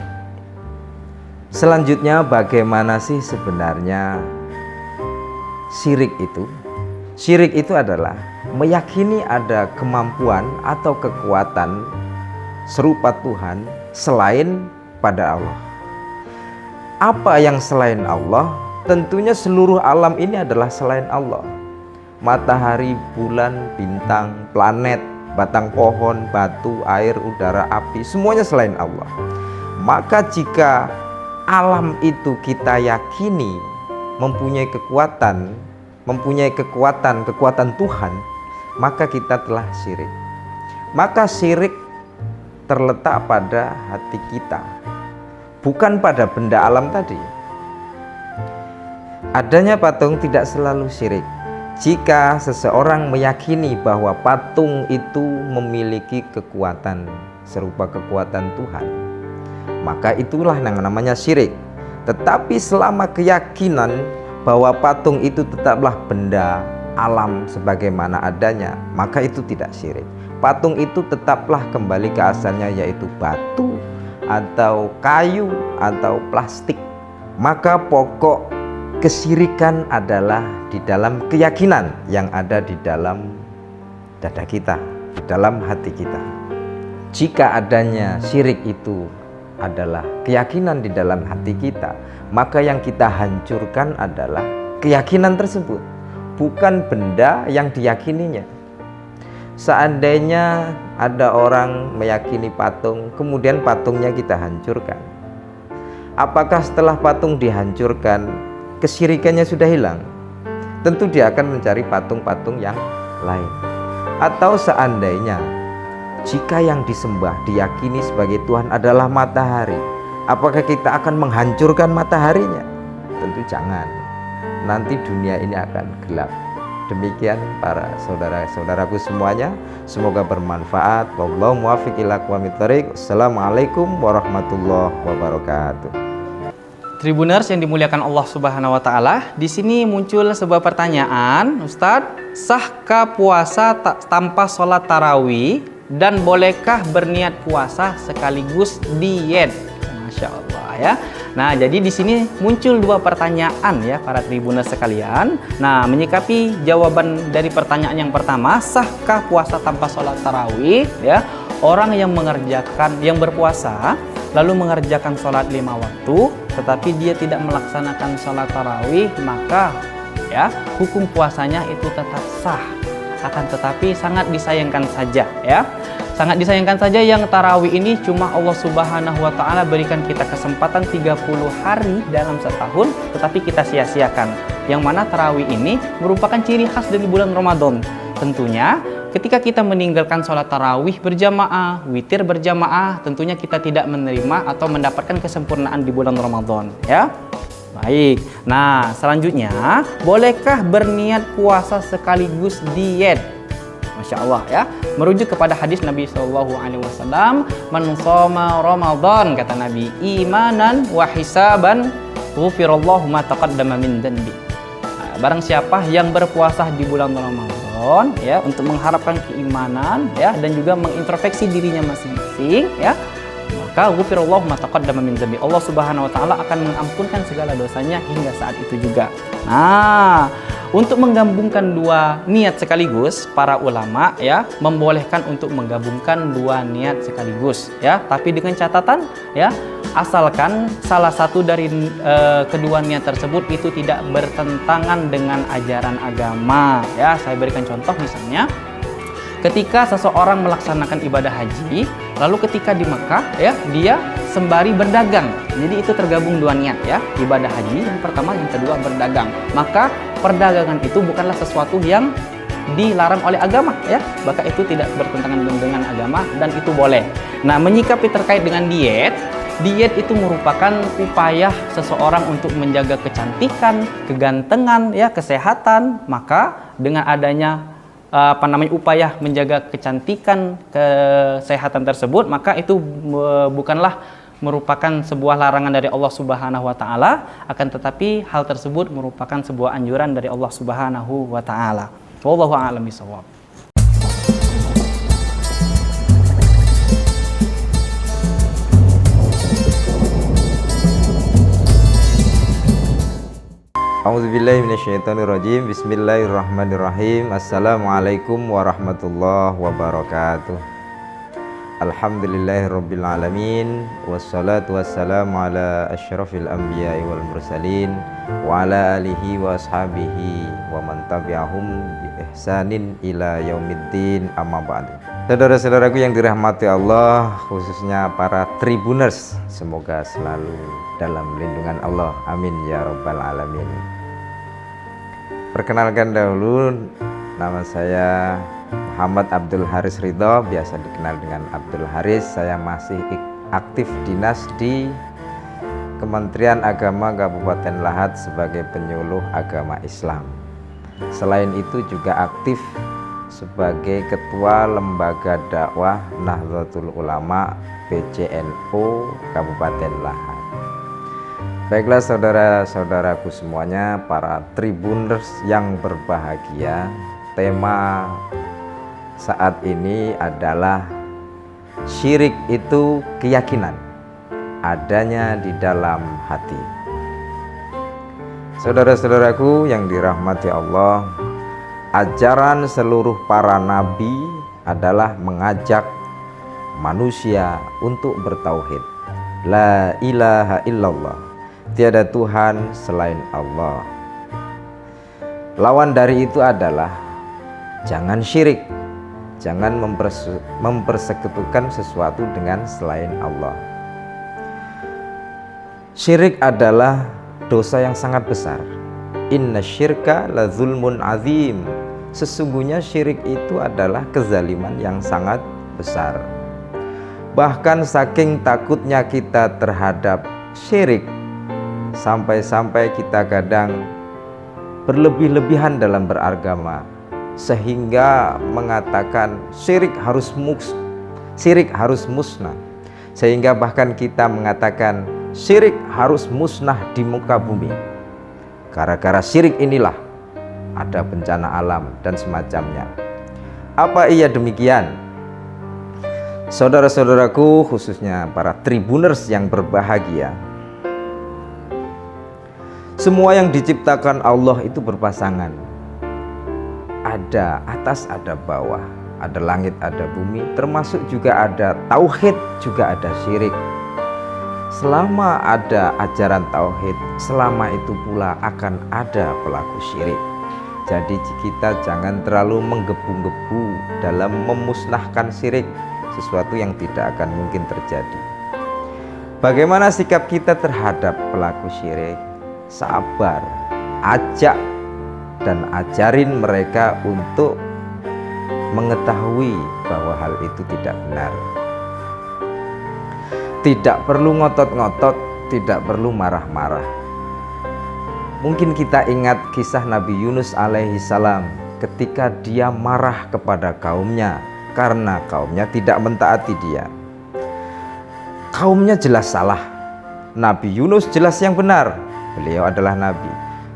Selanjutnya, bagaimana sih sebenarnya syirik itu? Syirik itu adalah meyakini ada kemampuan atau kekuatan serupa Tuhan selain pada Allah. Apa yang selain Allah? Tentunya seluruh alam ini adalah selain Allah. Matahari, bulan, bintang, planet, batang pohon, batu, air, udara, api, semuanya selain Allah. Maka jika alam itu kita yakini mempunyai kekuatan Tuhan, maka kita telah syirik. Maka syirik terletak pada hati kita, bukan pada benda alam tadi. Adanya patung tidak selalu syirik. Jika seseorang meyakini bahwa patung itu memiliki kekuatan serupa kekuatan Tuhan, maka itulah yang namanya syirik. Tetapi selama keyakinan bahwa patung itu tetaplah benda alam sebagaimana adanya, maka itu tidak syirik. Patung itu tetaplah kembali ke asalnya, yaitu batu atau kayu atau plastik. Maka pokok kesyirikan adalah di dalam keyakinan yang ada di dalam dada kita, di dalam hati kita. Jika adanya syirik itu adalah keyakinan di dalam hati kita, maka yang kita hancurkan adalah keyakinan tersebut, bukan benda yang diyakininya. Seandainya ada orang meyakini patung, kemudian patungnya kita hancurkan, apakah setelah patung dihancurkan kesyirikannya sudah hilang? Tentu dia akan mencari patung-patung yang lain. Atau seandainya jika yang disembah diyakini sebagai Tuhan adalah matahari, apakah kita akan menghancurkan mataharinya? Tentu jangan. Nanti dunia ini akan gelap. Demikian para saudara-saudaraku semuanya, semoga bermanfaat. Wallahu muwaffiq ila aqwamit thoriq. Assalamualaikum warahmatullahi wabarakatuh. Tribuners yang dimuliakan Allah Subhanahu wa taala, di sini muncul sebuah pertanyaan, Ustadz, sahkah puasa tanpa sholat tarawih dan bolehkah berniat puasa sekaligus diet? Masya Allah ya. Nah, jadi di sini muncul dua pertanyaan ya para tribuners sekalian. Nah, menyikapi jawaban dari pertanyaan yang pertama, sahkah puasa tanpa sholat tarawih? Ya, orang yang berpuasa lalu mengerjakan sholat 5 waktu, tetapi dia tidak melaksanakan sholat tarawih, maka ya hukum puasanya itu tetap sah. Akan tetapi sangat disayangkan saja ya. Sangat disayangkan saja yang tarawih ini cuma Allah Subhanahu wa taala berikan kita kesempatan 30 hari dalam setahun, tetapi kita sia-siakan. Yang mana tarawih ini merupakan ciri khas dari bulan Ramadan. Tentunya ketika kita meninggalkan sholat tarawih berjamaah, witir berjamaah, tentunya kita tidak menerima atau mendapatkan kesempurnaan di bulan Ramadan ya. Baik, nah selanjutnya, bolehkah berniat puasa sekaligus diet? Masya Allah ya, merujuk kepada hadis Nabi SAW, man shoma Ramadan, kata Nabi, imanan wa hisaban ghufirallahu ma taqaddama min dhanbi. Barang siapa yang berpuasa di bulan Ramadan ya, untuk mengharapkan keimanan ya, dan juga mengintrospeksi dirinya masing-masing ya, maka ghufirallahu ma taqaddama min dhanbi, Allah Subhanahu wa taala akan mengampunkan segala dosanya hingga saat itu juga. Nah, untuk menggabungkan dua niat sekaligus, para ulama ya membolehkan untuk menggabungkan dua niat sekaligus ya, tapi dengan catatan ya, asalkan salah satu dari kedua niat tersebut itu tidak bertentangan dengan ajaran agama ya. Saya berikan contoh, misalnya ketika seseorang melaksanakan ibadah haji, lalu ketika di Mekah ya, dia sembari berdagang. Jadi itu tergabung dua niat ya, ibadah haji yang pertama, yang kedua berdagang. Maka perdagangan itu bukanlah sesuatu yang dilarang oleh agama ya, maka itu tidak bertentangan dengan agama dan itu boleh. Nah, menyikapi terkait dengan diet itu merupakan upaya seseorang untuk menjaga kecantikan, kegantengan ya, kesehatan. Maka dengan adanya upaya menjaga kecantikan, kesehatan tersebut, maka itu bukanlah merupakan sebuah larangan dari Allah Subhanahu wa taala, akan tetapi hal tersebut merupakan sebuah anjuran dari Allah Subhanahu wa taala. Wallahu a'lam bishawab. A'udzubillahi minasyaitonirrajim. Bismillahirrahmanirrahim. Assalamualaikum warahmatullahi wabarakatuh. Alhamdulillahirabbil alamin. Wassalatu wassalamu ala asyrafil anbiya'i wal mursalin wa ala alihi wa ashabihi wa man tabi'ahum bi ihsanin ila yaumiddin, amma ba'du. Saudara-saudaraku yang dirahmati Allah, khususnya para Tribuners, semoga selalu dalam lindungan Allah, amin ya rabbal alamin. Perkenalkan dahulu, nama saya Muhammad Abdul Haris Ridho, biasa dikenal dengan Abdul Haris. Saya masih aktif dinas di Kementerian Agama Kabupaten Lahat sebagai penyuluh agama Islam. Selain itu juga aktif sebagai Ketua Lembaga Dakwah Nahdlatul Ulama PCNU Kabupaten Lahat. Baiklah saudara-saudaraku semuanya, para Tribuners yang berbahagia, tema saat ini adalah syirik itu keyakinan adanya di dalam hati. Saudara-saudaraku yang dirahmati Allah, ajaran seluruh para nabi adalah mengajak manusia untuk bertauhid. La ilaha illallah, tiada Tuhan selain Allah. Lawan dari itu adalah jangan syirik, jangan mempersekutukan sesuatu dengan selain Allah. Syirik adalah dosa yang sangat besar. Inna syirka la zulmun azim. Sesungguhnya syirik itu adalah kezaliman yang sangat besar. Bahkan saking takutnya kita terhadap syirik, sampai-sampai kita kadang berlebih-lebihan dalam beragama, sehingga mengatakan syirik harus musnah, sehingga bahkan kita mengatakan syirik harus musnah di muka bumi. Gara-gara syirik inilah ada bencana alam dan semacamnya. Apa iya demikian? Saudara-saudaraku, khususnya para Tribuners yang berbahagia, semua yang diciptakan Allah itu berpasangan. Ada atas, ada bawah, ada langit, ada bumi, termasuk juga ada tauhid, juga ada syirik. Selama ada ajaran tauhid, selama itu pula akan ada pelaku syirik. Jadi kita jangan terlalu menggebu-gebu dalam memusnahkan syirik, sesuatu yang tidak akan mungkin terjadi. Bagaimana sikap kita terhadap pelaku syirik? Sabar, ajak dan ajarin mereka untuk mengetahui bahwa hal itu tidak benar. Tidak perlu ngotot-ngotot, tidak perlu marah-marah. Mungkin kita ingat kisah Nabi Yunus alaihi salam ketika dia marah kepada kaumnya karena kaumnya tidak mentaati dia. Kaumnya jelas salah, Nabi Yunus jelas yang benar, beliau adalah nabi.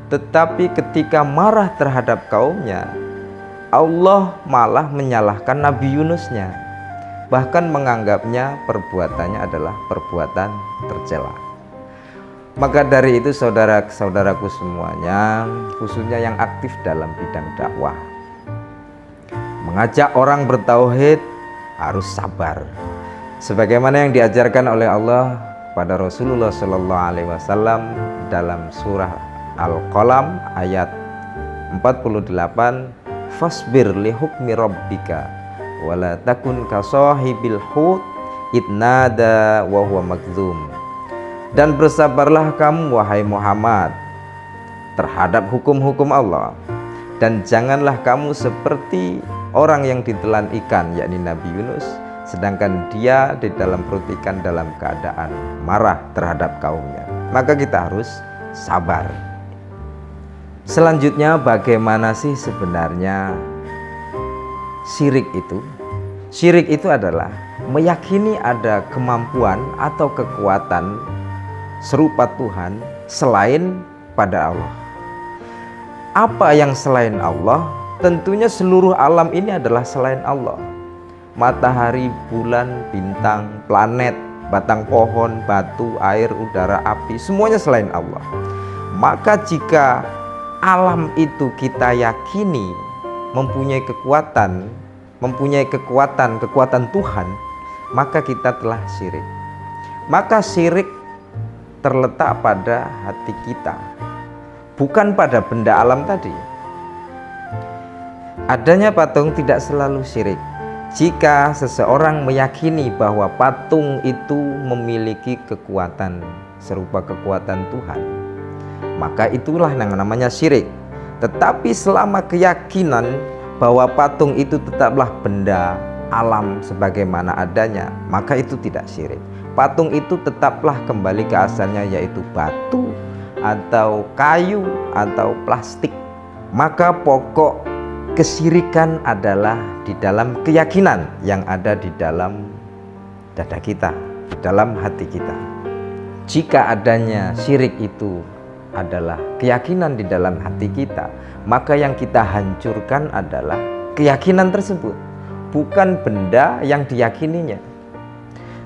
Tetapi ketika marah terhadap kaumnya, Allah malah menyalahkan Nabi Yunusnya, bahkan menganggapnya perbuatannya adalah perbuatan tercela. Maka dari itu saudara-saudaraku semuanya, khususnya yang aktif dalam bidang dakwah, mengajak orang bertauhid harus sabar. Sebagaimana yang diajarkan oleh Allah pada Rasulullah SAW dalam surah Al-Qalam ayat 48, fasbir li hukmi rabbika wala takun kasahibil hut idnada wa huwa makdzum. Dan bersabarlah kamu wahai Muhammad terhadap hukum-hukum Allah, dan janganlah kamu seperti orang yang ditelan ikan, yakni Nabi Yunus, sedangkan dia di dalam perut ikan dalam keadaan marah terhadap kaumnya. Maka kita harus sabar. Selanjutnya, bagaimana sih sebenarnya syirik itu? Syirik itu adalah meyakini ada kemampuan atau kekuatan serupa Tuhan selain pada Allah. Apa yang selain Allah? Tentunya seluruh alam ini adalah selain Allah. Matahari, bulan, bintang, planet, batang pohon, batu, air, udara, api, semuanya selain Allah. Maka jika alam itu kita yakini mempunyai kekuatan Tuhan, maka kita telah syirik. Maka syirik terletak pada hati kita, bukan pada benda alam tadi. Adanya patung tidak selalu syirik. Jika seseorang meyakini bahwa patung itu memiliki kekuatan serupa kekuatan Tuhan, maka itulah yang namanya syirik. Tetapi selama keyakinan bahwa patung itu tetaplah benda alam sebagaimana adanya, maka itu tidak syirik. Patung itu tetaplah kembali ke asalnya, yaitu batu atau kayu atau plastik. Maka pokok kesyirikan adalah di dalam keyakinan yang ada di dalam dada kita, di dalam hati kita. Jika adanya syirik itu adalah keyakinan di dalam hati kita, maka yang kita hancurkan adalah keyakinan tersebut, bukan benda yang diyakininya.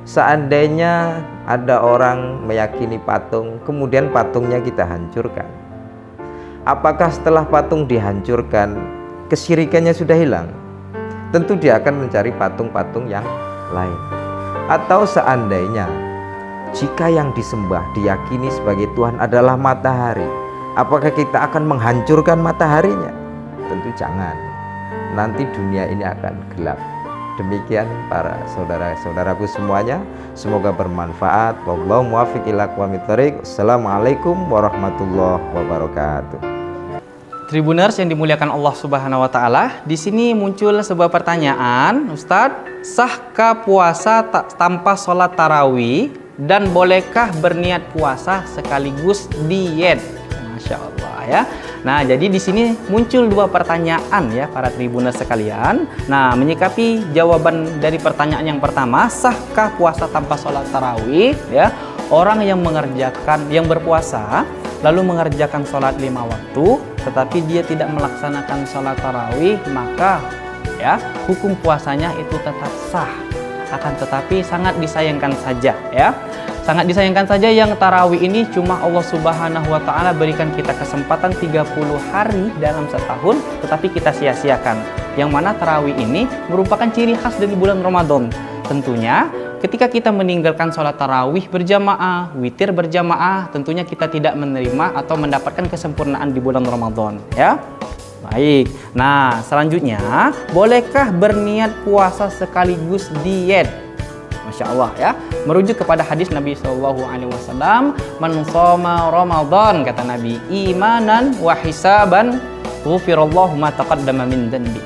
Seandainya ada orang meyakini patung, kemudian patungnya kita hancurkan, apakah setelah patung dihancurkan kesyirikannya sudah hilang? Tentu dia akan mencari patung-patung yang lain. Atau seandainya jika yang disembah diyakini sebagai Tuhan adalah matahari, apakah kita akan menghancurkan mataharinya? Tentu jangan. Nanti dunia ini akan gelap. Demikian para saudara-saudaraku semuanya, semoga bermanfaat. Wallahu muwaffiq ila aqwamit thoriq. Assalamualaikum warahmatullahi wabarakatuh. Tribuners yang dimuliakan Allah Subhanahu wa taala, di sini muncul sebuah pertanyaan, Ustadz, sahkah puasa tanpa sholat tarawih dan bolehkah berniat puasa sekaligus diet? Masya Allah ya. Nah, jadi di sini muncul dua pertanyaan ya para tribuners sekalian. Nah, menyikapi jawaban dari pertanyaan yang pertama, sahkah puasa tanpa sholat tarawih? Ya, orang yang berpuasa lalu mengerjakan sholat 5 waktu, tetapi dia tidak melaksanakan sholat tarawih, maka ya hukum puasanya itu tetap sah. Akan tetapi sangat disayangkan saja ya. Sangat disayangkan saja yang tarawih ini cuma Allah Subhanahu wa taala berikan kita kesempatan 30 hari dalam setahun, tetapi kita sia-siakan. Yang mana tarawih ini merupakan ciri khas dari bulan Ramadan. Tentunya ketika kita meninggalkan sholat tarawih berjamaah, witir berjamaah, tentunya kita tidak menerima atau mendapatkan kesempurnaan di bulan Ramadan ya. Baik, nah selanjutnya, bolehkah berniat puasa sekaligus diet? Masya Allah ya, merujuk kepada hadis Nabi SAW, man shoma Ramadan, kata Nabi, imanan wa hisaban ghufirallahu ma taqaddama min dhanbi.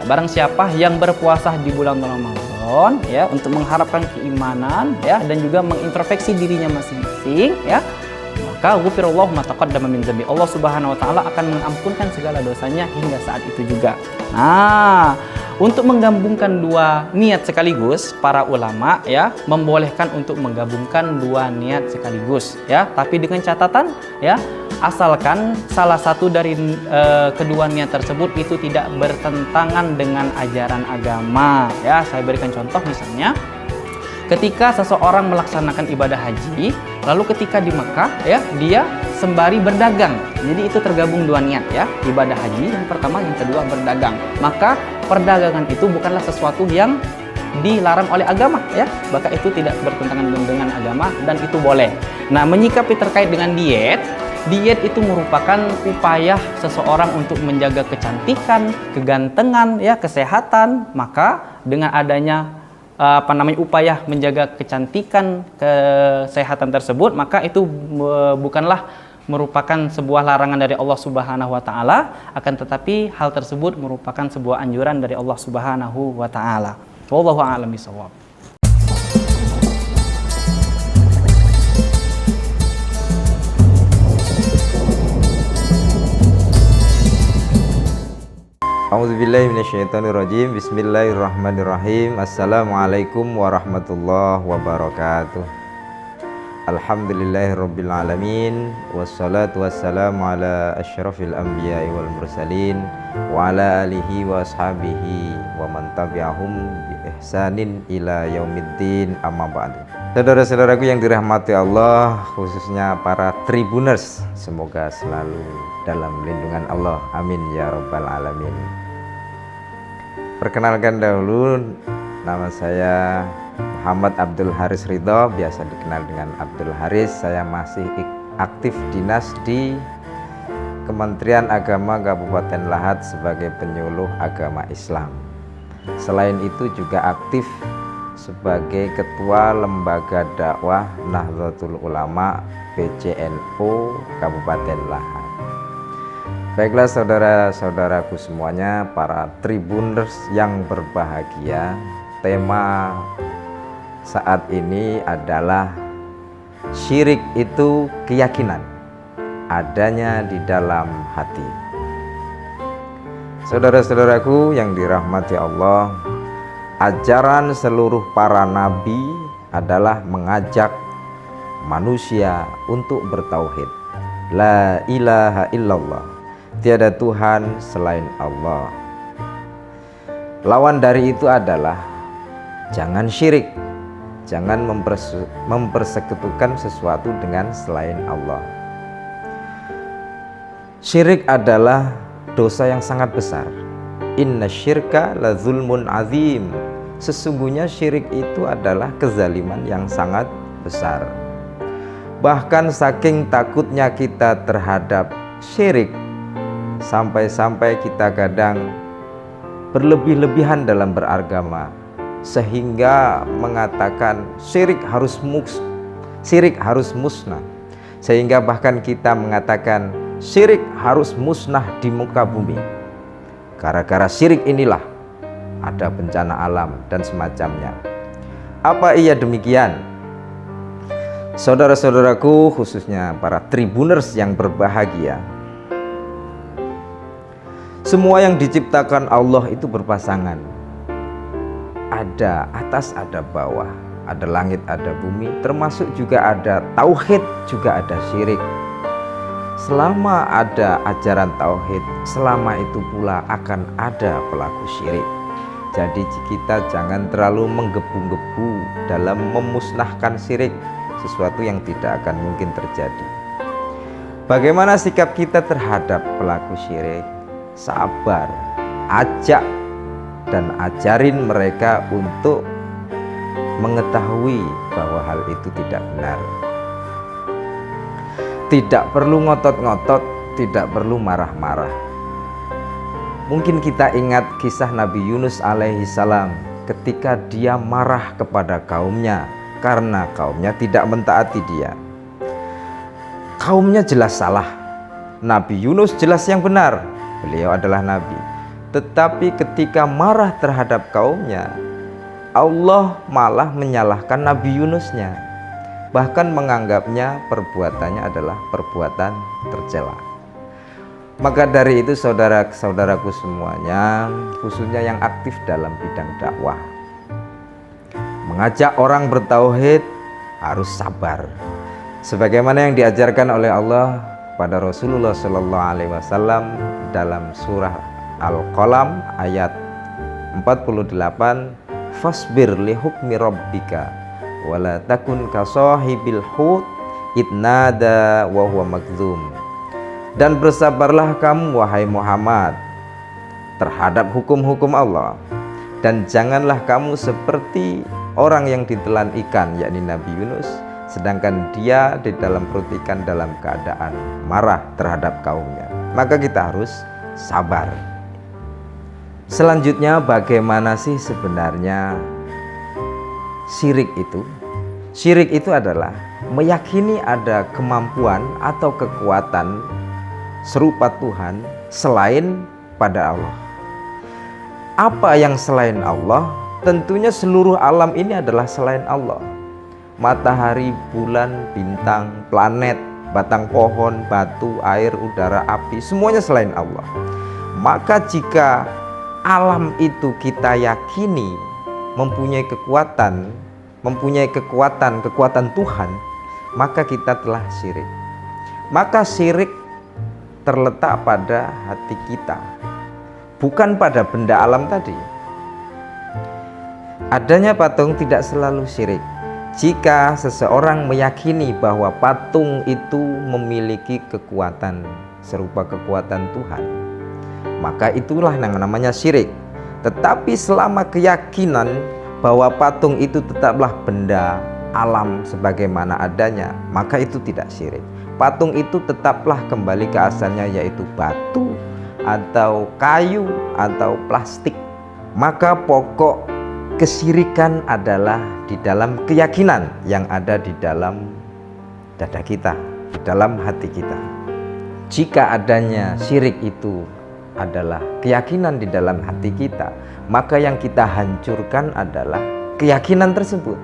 Barang siapa yang berpuasa di bulan Ramadan ya untuk mengharapkan keimanan ya dan juga mengintrospeksi dirinya masing-masing ya, maka ghufirallahu ma taqaddama min dhanbi. Allah Subhanahu wa taala akan mengampunkan segala dosanya hingga saat itu juga. Nah, untuk menggabungkan dua niat sekaligus, para ulama ya membolehkan untuk menggabungkan dua niat sekaligus ya, tapi dengan catatan ya, asalkan salah satu dari kedua niat tersebut itu tidak bertentangan dengan ajaran agama ya. Saya berikan contoh, misalnya ketika seseorang melaksanakan ibadah haji, lalu ketika di Mekah ya dia sembari berdagang, jadi itu tergabung dua niat ya, ibadah haji yang pertama, yang kedua berdagang. Maka perdagangan itu bukanlah sesuatu yang dilarang oleh agama ya, maka itu tidak bertentangan dengan agama dan itu boleh. Nah, menyikapi terkait dengan diet itu merupakan upaya seseorang untuk menjaga kecantikan, kegantengan ya, kesehatan. Maka dengan adanya upaya menjaga kecantikan, kesehatan tersebut, maka itu bukanlah merupakan sebuah larangan dari Allah Subhanahu wa taala, akan tetapi hal tersebut merupakan sebuah anjuran dari Allah Subhanahu wa taala. Wallahu a'lam bishawab. A'udzubillahi minasyaitonirrajim. Bismillahirrahmanirrahim. Assalamualaikum warahmatullahi wabarakatuh. Alhamdulillahirabbil alamin, wassalatu wassalamu ala asyrafil anbiya'i wal mursalin wa ala alihi wa ashabihi wa man tabi'ahum bi ihsanin ila yaumiddin, amma ba'du. Saudara-saudaraku yang dirahmati Allah, khususnya para Tribuners, semoga selalu dalam lindungan Allah, amin ya rabbal alamin. Perkenalkan dahulu, nama saya Muhammad Abdul Haris Ridho, biasa dikenal dengan Abdul Haris. Saya masih aktif dinas di Kementerian Agama Kabupaten Lahat sebagai penyuluh agama Islam. Selain itu juga aktif sebagai Ketua Lembaga Dakwah Nahdlatul Ulama PCNU Kabupaten Lahat. Baiklah saudara-saudaraku semuanya, para Tribuners yang berbahagia, tema saat ini adalah syirik itu keyakinan adanya di dalam hati. Saudara-saudaraku yang dirahmati Allah, ajaran seluruh para nabi adalah mengajak manusia untuk bertauhid. La ilaha illallah, tiada Tuhan selain Allah. Lawan dari itu adalah jangan syirik, jangan mempersekutukan sesuatu dengan selain Allah. Syirik adalah dosa yang sangat besar. Inna syirka la zulmun azim. Sesungguhnya syirik itu adalah kezaliman yang sangat besar. Bahkan saking takutnya kita terhadap syirik, sampai-sampai kita kadang berlebih-lebihan dalam beragama, sehingga mengatakan syirik harus musnah. Sehingga bahkan kita mengatakan syirik harus musnah di muka bumi. Gara-gara syirik inilah ada bencana alam dan semacamnya. Apa iya demikian? Saudara-saudaraku, khususnya para Tribuners yang berbahagia, semua yang diciptakan Allah itu berpasangan. Ada atas, ada bawah, ada langit, ada bumi, termasuk juga ada tauhid, juga ada syirik. Selama ada ajaran tauhid, selama itu pula akan ada pelaku syirik. Jadi kita jangan terlalu menggebu-gebu dalam memusnahkan syirik, sesuatu yang tidak akan mungkin terjadi. Bagaimana sikap kita terhadap pelaku syirik? Sabar, ajak dan ajarin mereka untuk mengetahui bahwa hal itu tidak benar. Tidak perlu ngotot-ngotot, tidak perlu marah-marah. Mungkin kita ingat kisah Nabi Yunus alaihi salam ketika dia marah kepada kaumnya karena kaumnya tidak mentaati dia. Kaumnya jelas salah, Nabi Yunus jelas yang benar, beliau adalah nabi. Tetapi ketika marah terhadap kaumnya, Allah malah menyalahkan Nabi Yunusnya, bahkan menganggapnya perbuatannya adalah perbuatan tercela. Maka dari itu saudara-saudaraku semuanya, khususnya yang aktif dalam bidang dakwah, mengajak orang bertauhid harus sabar. Sebagaimana yang diajarkan oleh Allah pada Rasulullah SAW dalam surah Al-Qalam ayat 48, fasbir li hukmi rabbika wala takun kasahibil hut idnada wa huwa magdzum. Dan bersabarlah kamu wahai Muhammad terhadap hukum-hukum Allah, dan janganlah kamu seperti orang yang ditelan ikan, yakni Nabi Yunus, sedangkan dia di dalam perut ikan dalam keadaan marah terhadap kaumnya. Maka kita harus sabar. Selanjutnya, bagaimana sih sebenarnya syirik itu? Syirik itu adalah meyakini ada kemampuan atau kekuatan serupa Tuhan selain pada Allah. Apa yang selain Allah? Tentunya seluruh alam ini adalah selain Allah. Matahari, bulan, bintang, planet, batang pohon, batu, air, udara, api, semuanya selain Allah. Maka jika alam itu kita yakini mempunyai kekuatan Tuhan, maka kita telah syirik. Maka syirik terletak pada hati kita, bukan pada benda alam tadi. Adanya patung tidak selalu syirik. Jika seseorang meyakini bahwa patung itu memiliki kekuatan serupa kekuatan Tuhan, maka itulah yang namanya syirik. Tetapi selama keyakinan bahwa patung itu tetaplah benda alam sebagaimana adanya, maka itu tidak syirik. Patung itu tetaplah kembali ke asalnya, yaitu batu atau kayu atau plastik. Maka pokok kesyirikan adalah di dalam keyakinan yang ada di dalam dada kita, di dalam hati kita. Jika adanya syirik itu adalah keyakinan di dalam hati kita, maka yang kita hancurkan adalah keyakinan tersebut,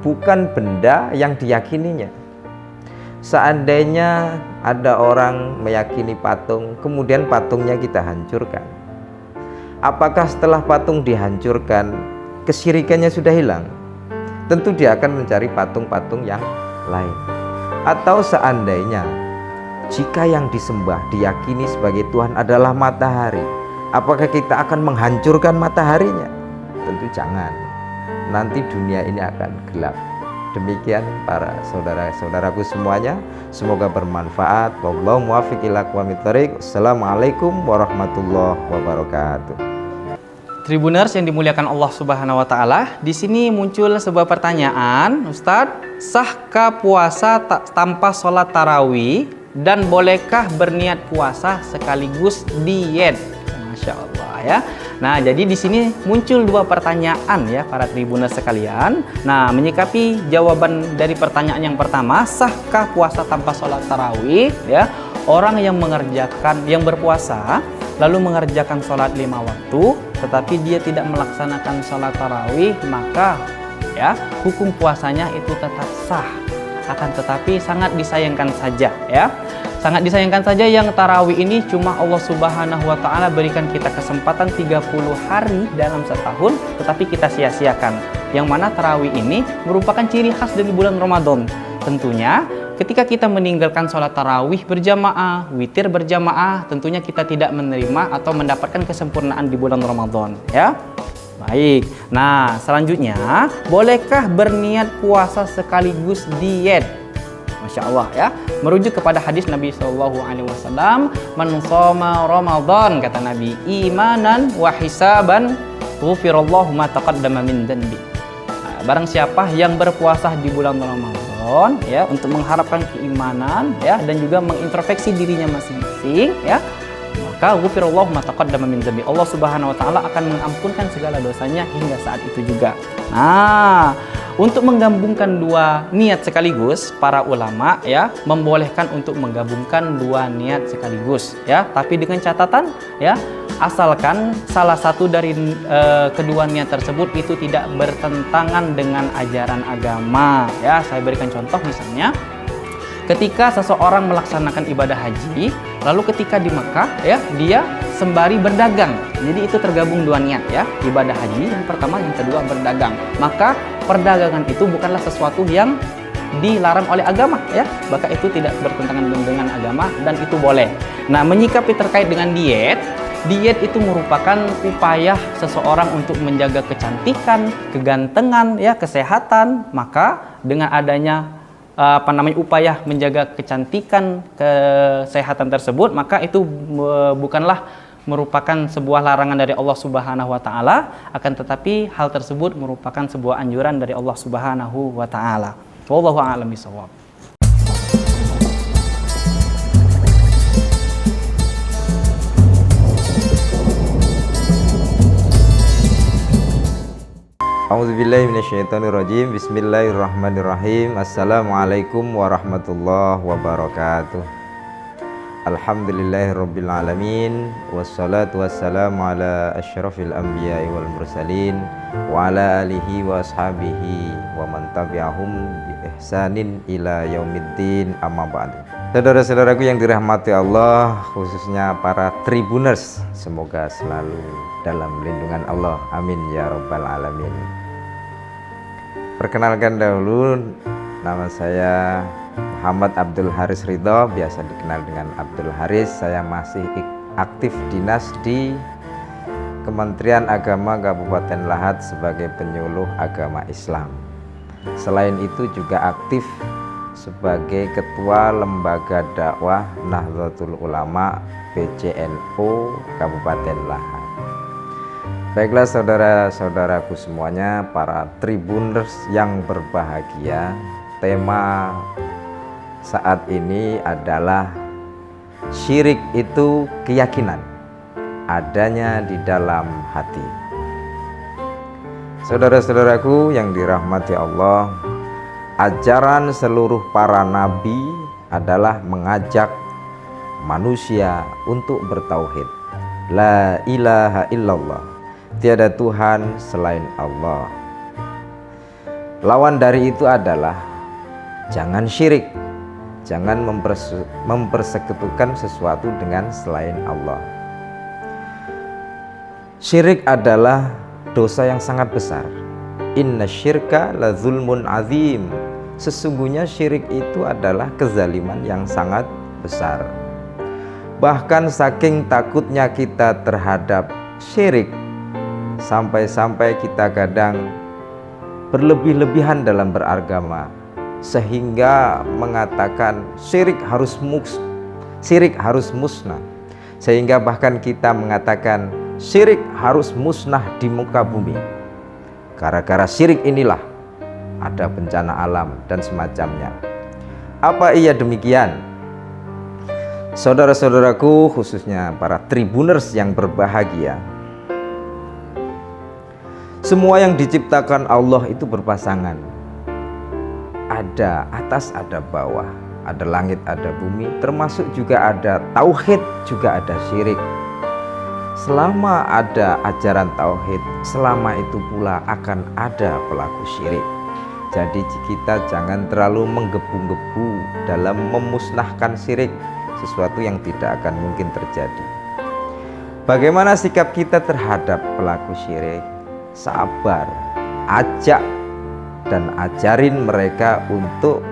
bukan benda yang diyakininya. Seandainya ada orang meyakini patung, kemudian patungnya kita hancurkan, apakah setelah patung dihancurkan kesyirikannya sudah hilang? Tentu dia akan mencari patung-patung yang lain. Atau seandainya jika yang disembah diyakini sebagai Tuhan adalah matahari, apakah kita akan menghancurkan mataharinya? Tentu jangan. Nanti dunia ini akan gelap. Demikian para saudara-saudaraku semuanya, semoga bermanfaat. Wallahu muwaffiq ila aqwamit thoriq. Assalamualaikum warahmatullahi wabarakatuh. Tribuners yang dimuliakan Allah Subhanahu wa taala, di sini muncul sebuah pertanyaan, Ustadz, sahkah puasa tanpa sholat tarawih dan bolehkah berniat puasa sekaligus diet? Masya Allah ya. Nah, jadi di sini muncul dua pertanyaan ya para tribuners sekalian. Nah, menyikapi jawaban dari pertanyaan yang pertama, sahkah puasa tanpa sholat tarawih? Ya, orang yang berpuasa lalu mengerjakan sholat 5 waktu, tetapi dia tidak melaksanakan sholat tarawih, maka ya hukum puasanya itu tetap sah. Akan tetapi sangat disayangkan saja ya. Sangat disayangkan saja yang tarawih ini cuma Allah Subhanahu wa taala berikan kita kesempatan 30 hari dalam setahun, tetapi kita sia-siakan. Yang mana tarawih ini merupakan ciri khas dari bulan Ramadan. Tentunya ketika kita meninggalkan sholat tarawih berjamaah, witir berjamaah, tentunya kita tidak menerima atau mendapatkan kesempurnaan di bulan Ramadan ya. Baik, nah selanjutnya, bolehkah berniat puasa sekaligus diet? Masya Allah ya, merujuk kepada hadis Nabi SAW, man shoma Ramadan, kata Nabi, imanan wa hisaban ghufirallahu ma taqaddama min dhanbi. Barang siapa yang berpuasa di bulan Ramadan ya, untuk mengharapkan keimanan ya, dan juga mengintrospeksi dirinya masing-masing ya, maka ghufirallahu ma taqaddama min dhanbi, Allah Subhanahu wa taala akan mengampunkan segala dosanya hingga saat itu juga. Nah, untuk menggabungkan dua niat sekaligus, para ulama ya membolehkan untuk menggabungkan dua niat sekaligus ya, tapi dengan catatan ya, asalkan salah satu dari kedua niat tersebut itu tidak bertentangan dengan ajaran agama ya. Saya berikan contoh, misalnya ketika seseorang melaksanakan ibadah haji, lalu ketika di Mekah ya, dia sembari berdagang. Jadi itu tergabung dua niat ya, ibadah haji yang pertama, yang kedua berdagang. Maka perdagangan itu bukanlah sesuatu yang dilarang oleh agama ya, maka itu tidak bertentangan dengan agama dan itu boleh. Nah, menyikapi terkait dengan diet itu merupakan upaya seseorang untuk menjaga kecantikan, kegantengan ya, kesehatan. Maka dengan adanya upaya menjaga kecantikan, kesehatan tersebut, maka itu bukanlah merupakan sebuah larangan dari Allah Subhanahu wa taala, akan tetapi hal tersebut merupakan sebuah anjuran dari Allah Subhanahu wa taala. Wallahu a'lam bishawab. A'udzubillahi minasyaitonirrajim. Bismillahirrahmanirrahim. Assalamualaikum warahmatullahi wabarakatuh. Alhamdulillahirabbil alamin, wassalatu wassalamu ala asyrafil anbiya'i wal mursalin wa ala alihi wa ashabihi wa man tabi'ahum bi ihsanin ila yaumiddin, amma ba'du. Saudara-saudaraku yang dirahmati Allah, khususnya para tribuners, semoga selalu dalam lindungan Allah, amin ya rabbal alamin. Perkenalkan dahulu, nama saya Muhammad Abdul Haris Ridho, biasa dikenal dengan Abdul Haris. Saya masih aktif dinas di Kementerian Agama Kabupaten Lahat sebagai penyuluh agama Islam. Selain itu juga aktif sebagai Ketua Lembaga Dakwah Nahdlatul Ulama PCNU Kabupaten Lahat. Baiklah saudara-saudaraku semuanya, para Tribuners yang berbahagia, tema saat ini adalah syirik itu keyakinan adanya di dalam hati. Saudara-saudaraku yang dirahmati Allah, ajaran seluruh para nabi adalah mengajak manusia untuk bertauhid. La ilaha illallah, tiada Tuhan selain Allah. Lawan dari itu adalah jangan syirik, jangan mempersekutukan sesuatu dengan selain Allah. Syirik adalah dosa yang sangat besar. Inna syirka la zulmun azim. Sesungguhnya syirik itu adalah kezaliman yang sangat besar. Bahkan saking takutnya kita terhadap syirik, sampai-sampai kita kadang berlebih-lebihan dalam beragama, sehingga mengatakan syirik harus musnah, sehingga bahkan kita mengatakan syirik harus musnah di muka bumi. Gara-gara syirik inilah ada bencana alam dan semacamnya. Apa iya demikian? Saudara-saudaraku, khususnya para Tribuners yang berbahagia, semua yang diciptakan Allah itu berpasangan. Ada atas, ada bawah, ada langit, ada bumi, termasuk juga ada tauhid, juga ada syirik. Selama ada ajaran tauhid, selama itu pula akan ada pelaku syirik. Jadi kita jangan terlalu menggebu-gebu dalam memusnahkan syirik, sesuatu yang tidak akan mungkin terjadi. Bagaimana sikap kita terhadap pelaku syirik? Sabar, ajak dan ajarin mereka untuk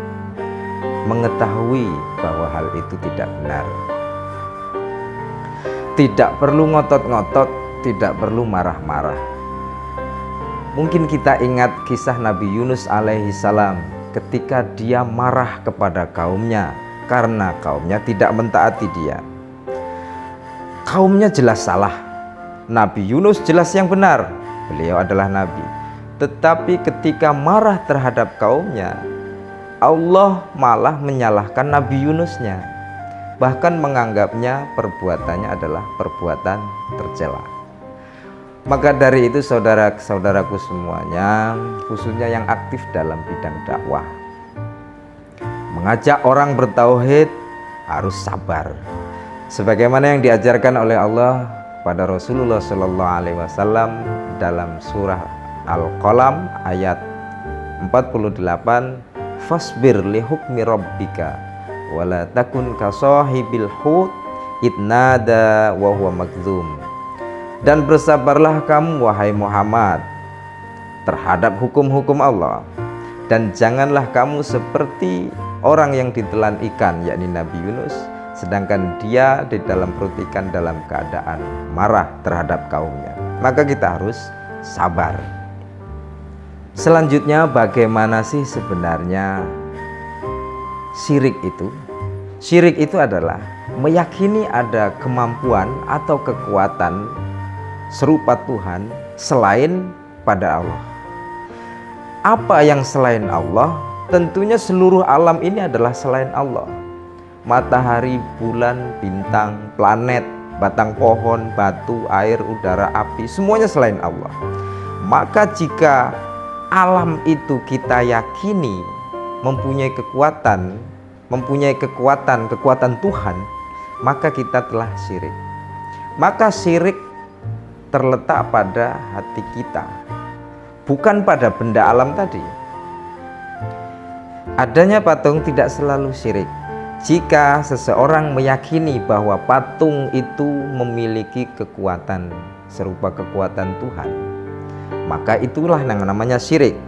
mengetahui bahwa hal itu tidak benar. Tidak perlu ngotot-ngotot, tidak perlu marah-marah. Mungkin kita ingat kisah Nabi Yunus alaihi salam ketika dia marah kepada kaumnya karena kaumnya tidak mentaati dia. Kaumnya jelas salah, Nabi Yunus jelas yang benar, beliau adalah nabi. Tetapi ketika marah terhadap kaumnya, Allah malah menyalahkan Nabi Yunusnya, bahkan menganggapnya perbuatannya adalah perbuatan tercela. Maka dari itu saudara-saudaraku semuanya, khususnya yang aktif dalam bidang dakwah, mengajak orang bertauhid harus sabar. Sebagaimana yang diajarkan oleh Allah pada Rasulullah SAW dalam surah Al-Qalam ayat 48, fasbir li hukmi rabbika wala takun ka sahibil hut idnada wa huwa makdzum. Dan bersabarlah kamu wahai Muhammad terhadap hukum-hukum Allah, dan janganlah kamu seperti orang yang ditelan ikan, yakni Nabi Yunus, sedangkan dia di dalam perut ikan dalam keadaan marah terhadap kaumnya. Maka kita harus sabar. Selanjutnya, bagaimana sih sebenarnya syirik itu? Syirik itu adalah meyakini ada kemampuan atau kekuatan serupa Tuhan selain pada Allah. Apa yang selain Allah? Tentunya seluruh alam ini adalah selain Allah. Matahari, bulan, bintang, planet, batang pohon, batu, air, udara, api, semuanya selain Allah. Maka jika alam itu kita yakini mempunyai kekuatan Tuhan, maka kita telah syirik. Maka syirik terletak pada hati kita, bukan pada benda alam tadi. Adanya patung tidak selalu syirik. Jika seseorang meyakini bahwa patung itu memiliki kekuatan serupa kekuatan Tuhan, maka itulah yang namanya syirik.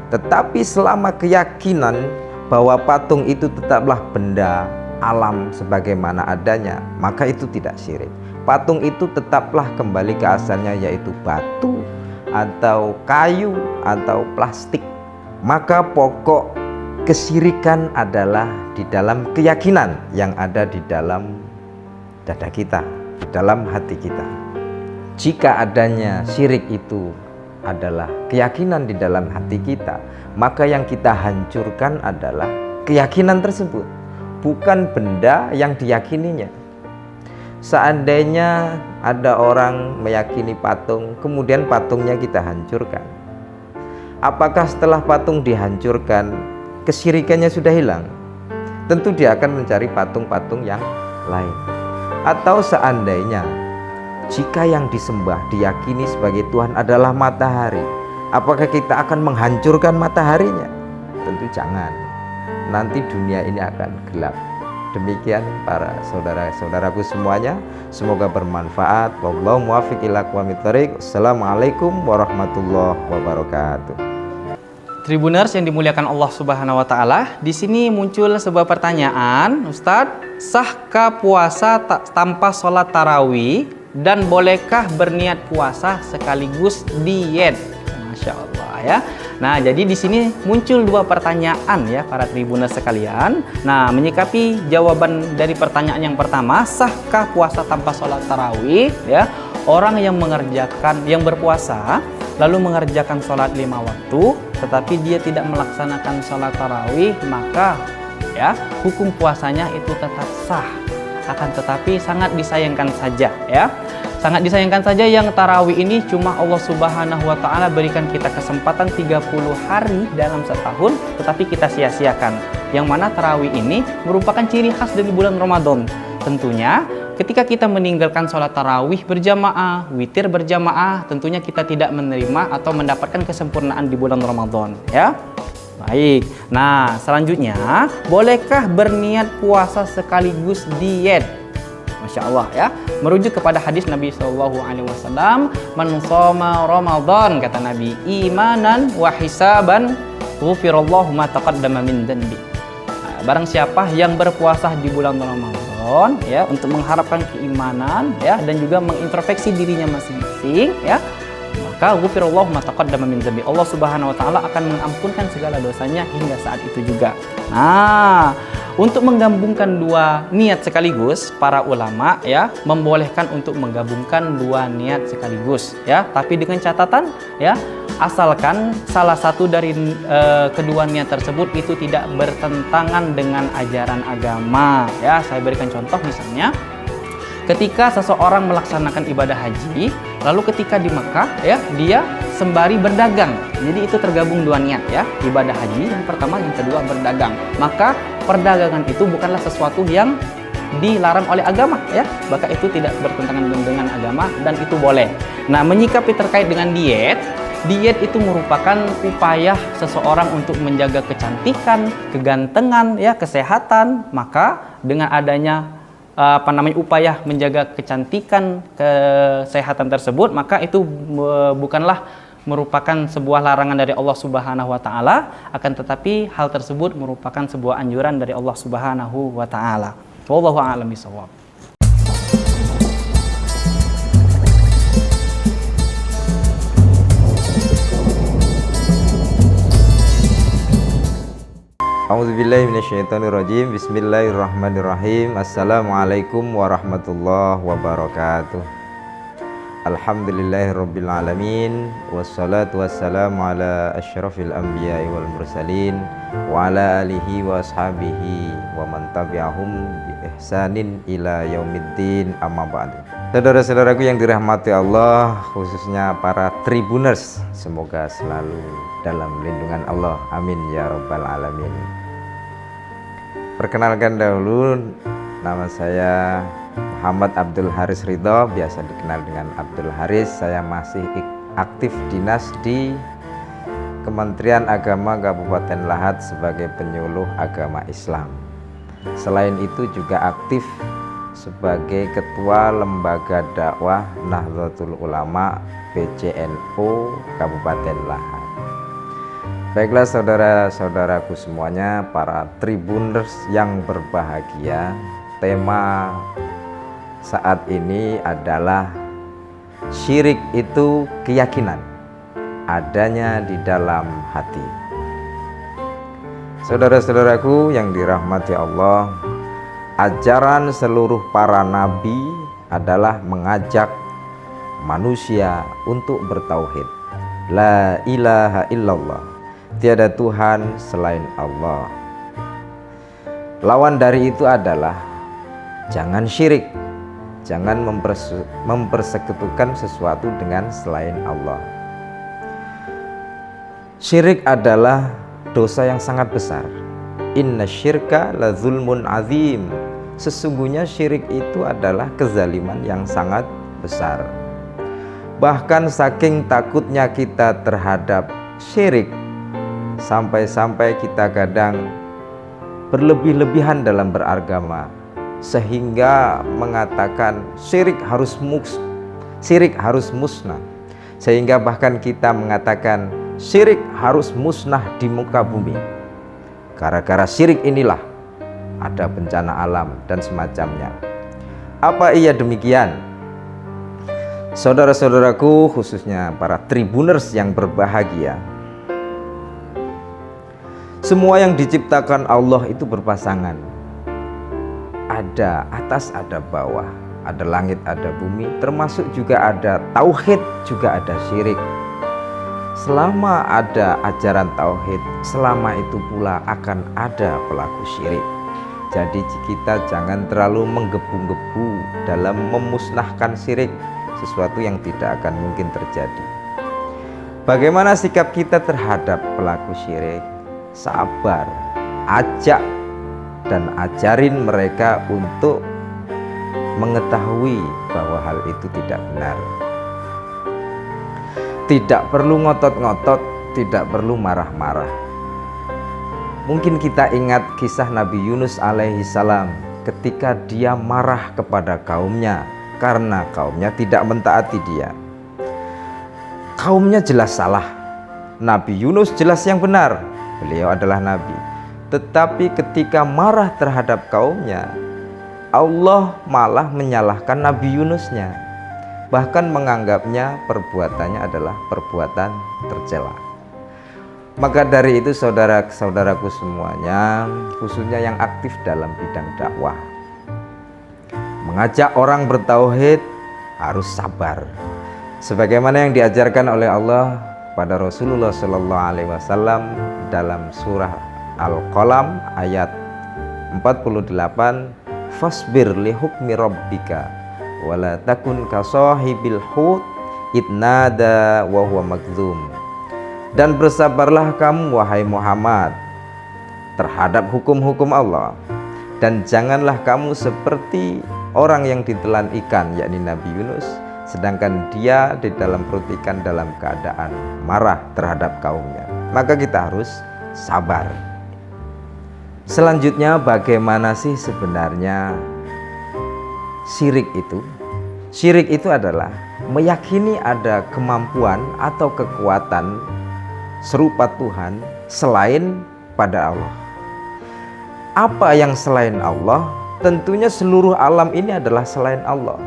Tetapi selama keyakinan bahwa patung itu tetaplah benda alam sebagaimana adanya, maka itu tidak syirik. patung itu tetaplah kembali ke asalnya, yaitu batu atau kayu atau plastik. Maka pokok kesyirikan adalah di dalam keyakinan yang ada di dalam dada kita, di dalam hati kita. Jika adanya syirik itu adalah keyakinan di dalam hati kita, maka yang kita hancurkan adalah keyakinan tersebut, bukan benda yang diyakininya. Seandainya ada orang meyakini patung, kemudian patungnya kita hancurkan, apakah setelah patung dihancurkan kesyirikannya sudah hilang? Tentu dia akan mencari patung-patung yang lain. Atau seandainya jika yang disembah diyakini sebagai Tuhan adalah matahari, apakah kita akan menghancurkan mataharinya? Tentu jangan. Nanti dunia ini akan gelap. Demikian para saudara-saudaraku semuanya, semoga bermanfaat. Wallahu muwaffiq ila aqwamit thoriq. Assalamualaikum warahmatullahi wabarakatuh. Tribuners yang dimuliakan Allah Subhanahu wa taala, di sini muncul sebuah pertanyaan, Ustadz, sahkah puasa tanpa sholat tarawih dan bolehkah berniat puasa sekaligus diet? Masya Allah ya. Nah, jadi di sini muncul dua pertanyaan ya para tribuners sekalian. Nah, menyikapi jawaban dari pertanyaan yang pertama, sahkah puasa tanpa sholat tarawih? Ya, orang yang berpuasa lalu mengerjakan sholat 5 waktu, tetapi dia tidak melaksanakan sholat tarawih, maka ya hukum puasanya itu tetap sah. Akan tetapi sangat disayangkan saja ya. Sangat disayangkan saja yang tarawih ini cuma Allah Subhanahu wa taala berikan kita kesempatan 30 hari dalam setahun, tetapi kita sia-siakan. Yang mana tarawih ini merupakan ciri khas dari bulan Ramadan. Tentunya ketika kita meninggalkan sholat tarawih berjamaah, witir berjamaah, tentunya kita tidak menerima atau mendapatkan kesempurnaan di bulan Ramadan ya. Baik, nah selanjutnya, bolehkah berniat puasa sekaligus diet? Masya Allah ya, merujuk kepada hadis Nabi SAW, man shoma Ramadan, kata Nabi, imanan wa hisaban ghufirallahu ma taqaddama min dhanbi. Barang siapa yang berpuasa di bulan Ramadan ya untuk mengharapkan keimanan ya dan juga mengintrospeksi dirinya masing-masing ya, maka ghufirallahu ma taqaddama min dhanbi. Allah Subhanahu wa taala akan mengampunkan segala dosanya hingga saat itu juga. Nah, untuk menggabungkan dua niat sekaligus, para ulama ya membolehkan untuk menggabungkan dua niat sekaligus ya, tapi dengan catatan ya, asalkan salah satu dari kedua niat tersebut itu tidak bertentangan dengan ajaran agama ya. Saya berikan contoh, misalnya ketika seseorang melaksanakan ibadah haji, lalu ketika di Mekah ya dia sembari berdagang, jadi itu tergabung dua niat ya, ibadah haji yang pertama, yang kedua berdagang. Maka perdagangan itu bukanlah sesuatu yang dilarang oleh agama ya, maka itu tidak bertentangan dengan agama dan itu boleh. Nah, menyikapi terkait dengan diet itu merupakan upaya seseorang untuk menjaga kecantikan, kegantengan ya, kesehatan. Maka dengan adanya upaya menjaga kecantikan, kesehatan tersebut, maka itu bukanlah merupakan sebuah larangan dari Allah Subhanahu wa taala, akan tetapi hal tersebut merupakan sebuah anjuran dari Allah Subhanahu wa taala. Wallahu a'lam bishawab. A'udzubillahi minasyaitonirrajim. Bismillahirrahmanirrahim. Assalamualaikum warahmatullahi wabarakatuh. Alhamdulillahirabbil alamin, wassalatu wassalamu ala asyrafil anbiya'i wal mursalin wa ala alihi wa ashabihi wa man tabi'ahum bi ihsanin ila yaumiddin, amma ba'du. Saudara-saudaraku yang dirahmati Allah, khususnya para tribuners, semoga selalu dalam lindungan Allah, amin ya rabbal alamin. Perkenalkan dahulu, nama saya Muhammad Abdul Haris Ridho, biasa dikenal dengan Abdul Haris. Saya masih aktif dinas di Kementerian Agama Kabupaten Lahat sebagai penyuluh agama Islam. Selain itu juga aktif sebagai Ketua Lembaga Dakwah Nahdlatul Ulama PCNU Kabupaten Lahat. Baiklah saudara-saudaraku semuanya, para tribuners yang berbahagia, tema saat ini adalah syirik itu keyakinan adanya di dalam hati. Saudara-saudaraku yang dirahmati Allah, ajaran seluruh para nabi adalah mengajak manusia untuk bertauhid. La ilaha illallah, tiada Tuhan selain Allah. Lawan dari itu adalah jangan syirik, jangan mempersekutukan sesuatu dengan selain Allah. Syirik adalah dosa yang sangat besar. Inna syirka la zulmun azim. Sesungguhnya syirik itu adalah kezaliman yang sangat besar. Bahkan saking takutnya kita terhadap syirik, sampai-sampai kita kadang berlebih-lebihan dalam beragama, sehingga mengatakan syirik harus musnah. Sehingga bahkan kita mengatakan syirik harus musnah di muka bumi. Gara-gara syirik inilah ada bencana alam dan semacamnya. Apa iya demikian? Saudara-saudaraku, khususnya para tribuners yang berbahagia, semua yang diciptakan Allah itu berpasangan. Ada atas, ada bawah, ada langit, ada bumi, termasuk juga ada tauhid, juga ada syirik. Selama ada ajaran tauhid, selama itu pula akan ada pelaku syirik. Jadi kita jangan terlalu menggebu-gebu dalam memusnahkan syirik, sesuatu yang tidak akan mungkin terjadi. Bagaimana sikap kita terhadap pelaku syirik? Sabar, ajak dan ajarin mereka untuk mengetahui bahwa hal itu tidak benar. Tidak perlu ngotot-ngotot, tidak perlu marah-marah. Mungkin kita ingat kisah Nabi Yunus alaihi salam ketika dia marah kepada kaumnya karena kaumnya tidak mentaati dia. Kaumnya jelas salah, Nabi Yunus jelas yang benar. Beliau adalah nabi. Tetapi ketika marah terhadap kaumnya, Allah malah menyalahkan Nabi Yunusnya, bahkan menganggapnya perbuatannya adalah perbuatan tercela. Maka dari itu saudara-saudaraku semuanya, khususnya yang aktif dalam bidang dakwah, mengajak orang bertauhid harus sabar, sebagaimana yang diajarkan oleh Allah pada Rasulullah Shallallahu Alaihi Wasallam dalam surah Al-Qalam ayat 48, fasbir li hukmi rabbika wala takun ka sahibil hut idnada wa huwa magdzum. Dan bersabarlah kamu wahai Muhammad terhadap hukum-hukum Allah, dan janganlah kamu seperti orang yang ditelan ikan, yakni Nabi Yunus, sedangkan dia di dalam perut ikan dalam keadaan marah terhadap kaumnya. Maka kita harus sabar. Selanjutnya, bagaimana sih sebenarnya syirik itu? Syirik itu adalah meyakini ada kemampuan atau kekuatan serupa Tuhan selain pada Allah. Apa yang selain Allah? Tentunya seluruh alam ini adalah selain Allah.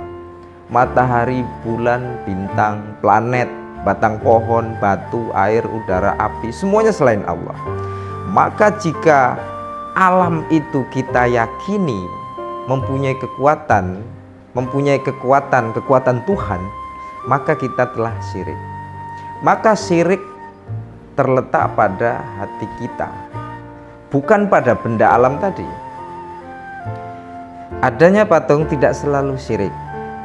Matahari, bulan, bintang, planet, batang pohon, batu, air, udara, api, semuanya selain Allah. Maka jika alam itu kita yakini mempunyai kekuatan Tuhan, maka kita telah syirik. Maka syirik terletak pada hati kita, bukan pada benda alam tadi. Adanya patung tidak selalu syirik.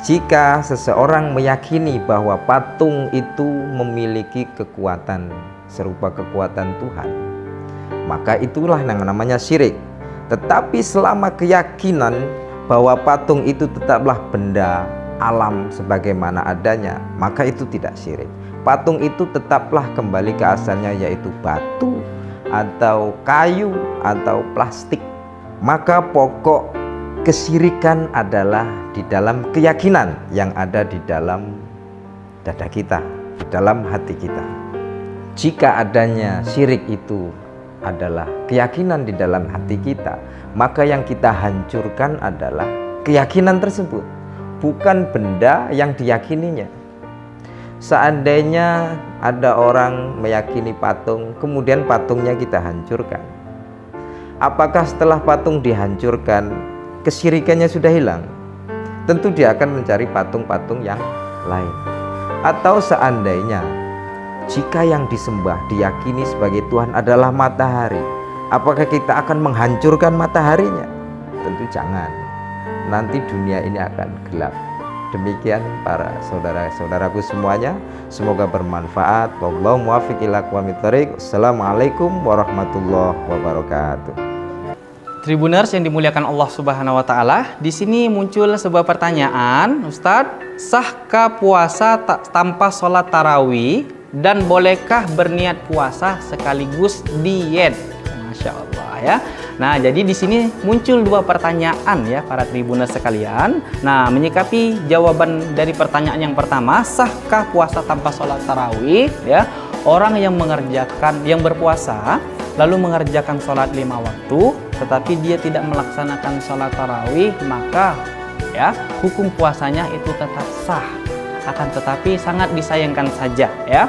Jika seseorang meyakini bahwa patung itu memiliki kekuatan serupa kekuatan Tuhan, maka itulah yang namanya syirik. Tetapi selama keyakinan bahwa patung itu tetaplah benda alam sebagaimana adanya, maka itu tidak syirik. Patung itu tetaplah kembali ke asalnya, yaitu batu atau kayu atau plastik. Maka pokok kesyirikan adalah di dalam keyakinan yang ada di dalam dada kita, di dalam hati kita. Jika adanya syirik itu adalah keyakinan di dalam hati kita, maka yang kita hancurkan adalah keyakinan tersebut, bukan benda yang diyakininya. Seandainya ada orang meyakini patung, kemudian patungnya kita hancurkan, apakah setelah patung dihancurkan kesyirikannya sudah hilang? Tentu dia akan mencari patung-patung yang lain. Atau seandainya jika yang disembah diyakini sebagai Tuhan adalah matahari, apakah kita akan menghancurkan mataharinya? Tentu jangan. Nanti dunia ini akan gelap. Demikian para saudara-saudaraku semuanya, semoga bermanfaat. Wallahu muwaffiq ila aqwamit thoriq. Assalamualaikum warahmatullahi wabarakatuh. Tribuners yang dimuliakan Allah Subhanahu wa taala, di sini muncul sebuah pertanyaan, Ustadz, sahkah puasa tanpa sholat tarawih dan bolehkah berniat puasa sekaligus diet? Masya Allah ya. Nah, jadi di sini muncul dua pertanyaan ya para tribuners sekalian. Nah, menyikapi jawaban dari pertanyaan yang pertama, sahkah puasa tanpa sholat tarawih? Ya, orang yang berpuasa lalu mengerjakan sholat 5 waktu, tetapi dia tidak melaksanakan sholat tarawih, maka ya hukum puasanya itu tetap sah. Akan tetapi sangat disayangkan saja ya.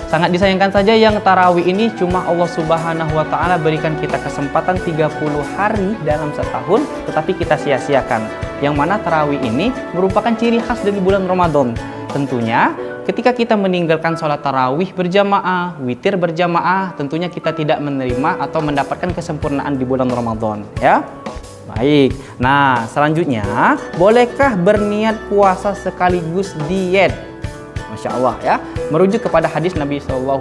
Sangat disayangkan saja yang tarawih ini cuma Allah Subhanahu wa taala berikan kita kesempatan 30 hari dalam setahun, tetapi kita sia-siakan. Yang mana tarawih ini merupakan ciri khas dari bulan Ramadan. Tentunya ketika kita meninggalkan sholat tarawih berjamaah, witir berjamaah, tentunya kita tidak menerima atau mendapatkan kesempurnaan di bulan Ramadan ya. Baik, nah selanjutnya, bolehkah berniat puasa sekaligus diet? Masya Allah ya, merujuk kepada hadis Nabi SAW,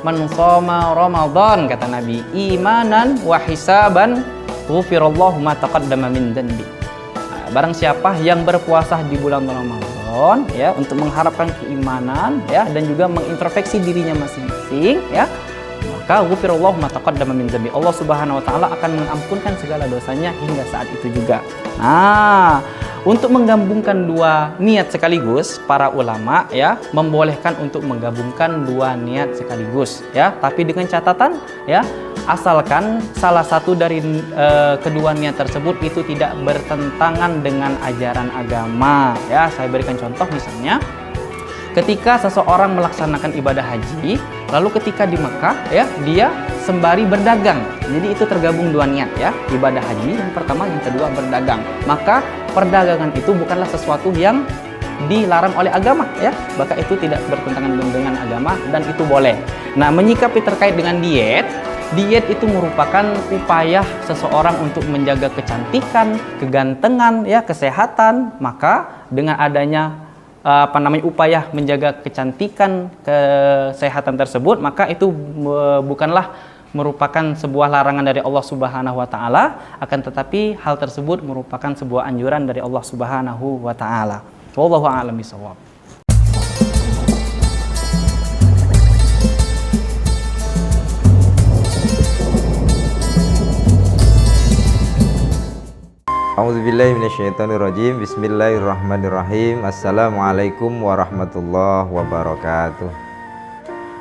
man shoma Ramadan, kata Nabi, imanan wa hisaban ghufirallahu ma taqaddama min dzanbi. Barang siapa yang berpuasa di bulan Ramadan ya, untuk mengharapkan keimanan ya, dan juga mengintrospeksi dirinya masing-masing ya, maka ghufirallahu ma taqaddama min dzanbi, Allah Subhanahu wa taala akan mengampunkan segala dosanya hingga saat itu juga. Nah, untuk menggabungkan dua niat sekaligus, para ulama ya membolehkan untuk menggabungkan dua niat sekaligus ya, tapi dengan catatan ya, asalkan salah satu dari kedua niat tersebut itu tidak bertentangan dengan ajaran agama ya. Saya berikan contoh, misalnya ketika seseorang melaksanakan ibadah haji, lalu ketika di Mekah ya, dia sembari berdagang. Jadi itu tergabung dua niat ya, ibadah haji yang pertama, yang kedua berdagang. Maka perdagangan itu bukanlah sesuatu yang dilarang oleh agama ya, maka itu tidak bertentangan dengan agama dan itu boleh. Nah, menyikapi terkait dengan diet itu merupakan upaya seseorang untuk menjaga kecantikan, kegantengan ya, kesehatan. Maka dengan adanya upaya menjaga kecantikan, kesehatan tersebut, maka itu bukanlah merupakan sebuah larangan dari Allah Subhanahu wa taala, akan tetapi hal tersebut merupakan sebuah anjuran dari Allah Subhanahu wa taala. Wallahu a'lam bishawab. A'udzubillahi minasyaitonirrajim. Bismillahirrahmanirrahim. Assalamualaikum warahmatullahi wabarakatuh.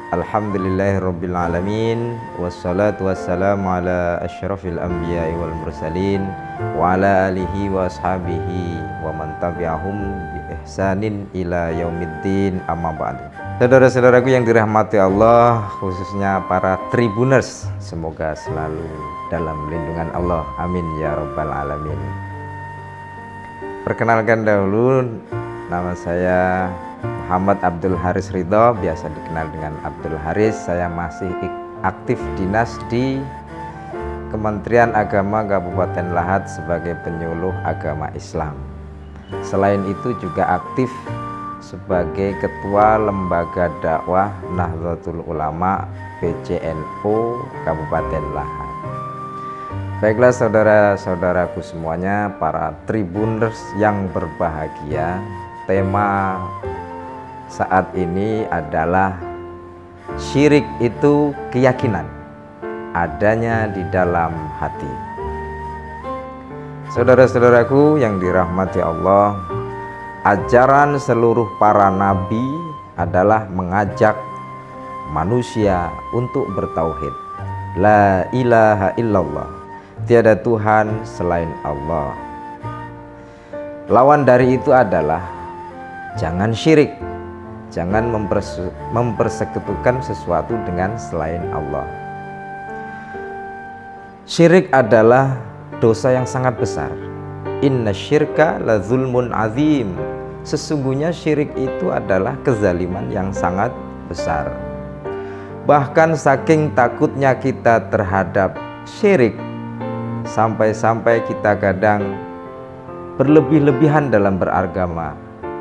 Alhamdulillahirabbil alamin, wassalatu wassalamu ala asyrafil anbiya'i wal mursalin wa ala alihi wa ashabihi wa man tabi'ahum bi ihsanin ila yaumiddin, amma ba'du. Saudara-saudaraku yang dirahmati Allah, khususnya para tribuners, semoga selalu dalam lindungan Allah, amin ya rabbal alamin. Perkenalkan dahulu, nama saya Muhammad Abdul Haris Ridho, biasa dikenal dengan Abdul Haris. Saya masih aktif dinas di Kementerian Agama Kabupaten Lahat sebagai penyuluh agama Islam. Selain itu juga aktif sebagai Ketua Lembaga Dakwah Nahdlatul Ulama PCNU Kabupaten Lahat. Baiklah saudara-saudaraku semuanya, para tribuners yang berbahagia, tema saat ini adalah syirik itu keyakinan adanya di dalam hati. Saudara-saudaraku yang dirahmati Allah, ajaran seluruh para nabi adalah mengajak manusia untuk bertauhid. La ilaha illallah, tiada Tuhan selain Allah. Lawan dari itu adalah jangan syirik, jangan mempersekutukan sesuatu dengan selain Allah. Syirik adalah dosa yang sangat besar. Inna syirka la zulmun azim. Sesungguhnya syirik itu adalah kezaliman yang sangat besar. Bahkan saking takutnya kita terhadap syirik, sampai-sampai kita kadang berlebih-lebihan dalam beragama,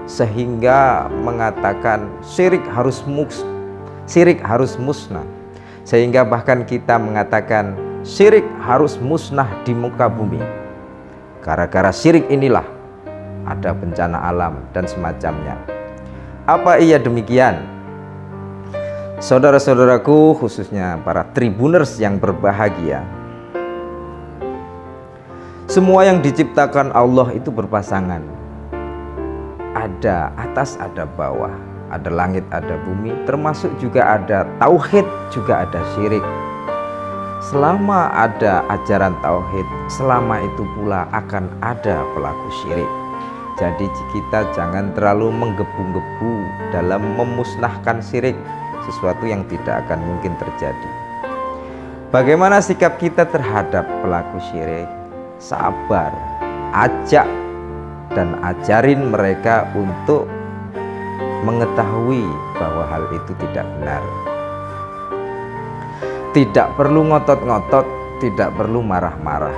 sehingga mengatakan syirik harus musnah. Sehingga bahkan kita mengatakan syirik harus musnah di muka bumi. Gara-gara syirik inilah ada bencana alam dan semacamnya. Apa iya demikian? Saudara-saudaraku, khususnya para tribuners yang berbahagia, semua yang diciptakan Allah itu berpasangan. Ada atas, ada bawah, ada langit, ada bumi, termasuk juga ada tauhid, juga ada syirik. Selama ada ajaran tauhid, selama itu pula akan ada pelaku syirik. Jadi kita jangan terlalu menggebu-gebu dalam memusnahkan syirik, sesuatu yang tidak akan mungkin terjadi. Bagaimana sikap kita terhadap pelaku syirik? Sabar, ajak dan ajarin mereka untuk mengetahui bahwa hal itu tidak benar. Tidak perlu ngotot-ngotot, tidak perlu marah-marah.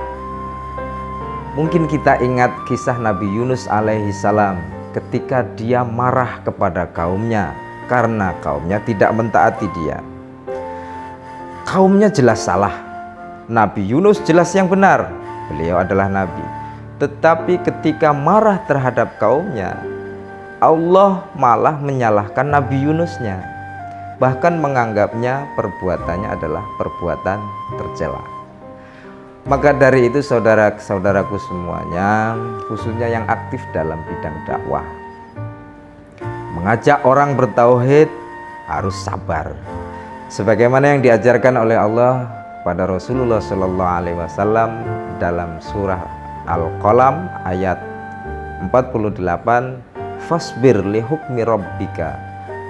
Mungkin kita ingat kisah Nabi Yunus alaihi salam ketika dia marah kepada kaumnya karena kaumnya tidak mentaati dia. Kaumnya jelas salah, Nabi Yunus jelas yang benar, beliau adalah nabi. Tetapi ketika marah terhadap kaumnya, Allah malah menyalahkan Nabi Yunusnya, bahkan menganggapnya perbuatannya adalah perbuatan tercela. Maka dari itu saudara-saudaraku semuanya, khususnya yang aktif dalam bidang dakwah, mengajak orang bertauhid harus sabar. Sebagaimana yang diajarkan oleh Allah pada Rasulullah SAW dalam surah Al-Qalam ayat 48, fasbir li hukmi rabbika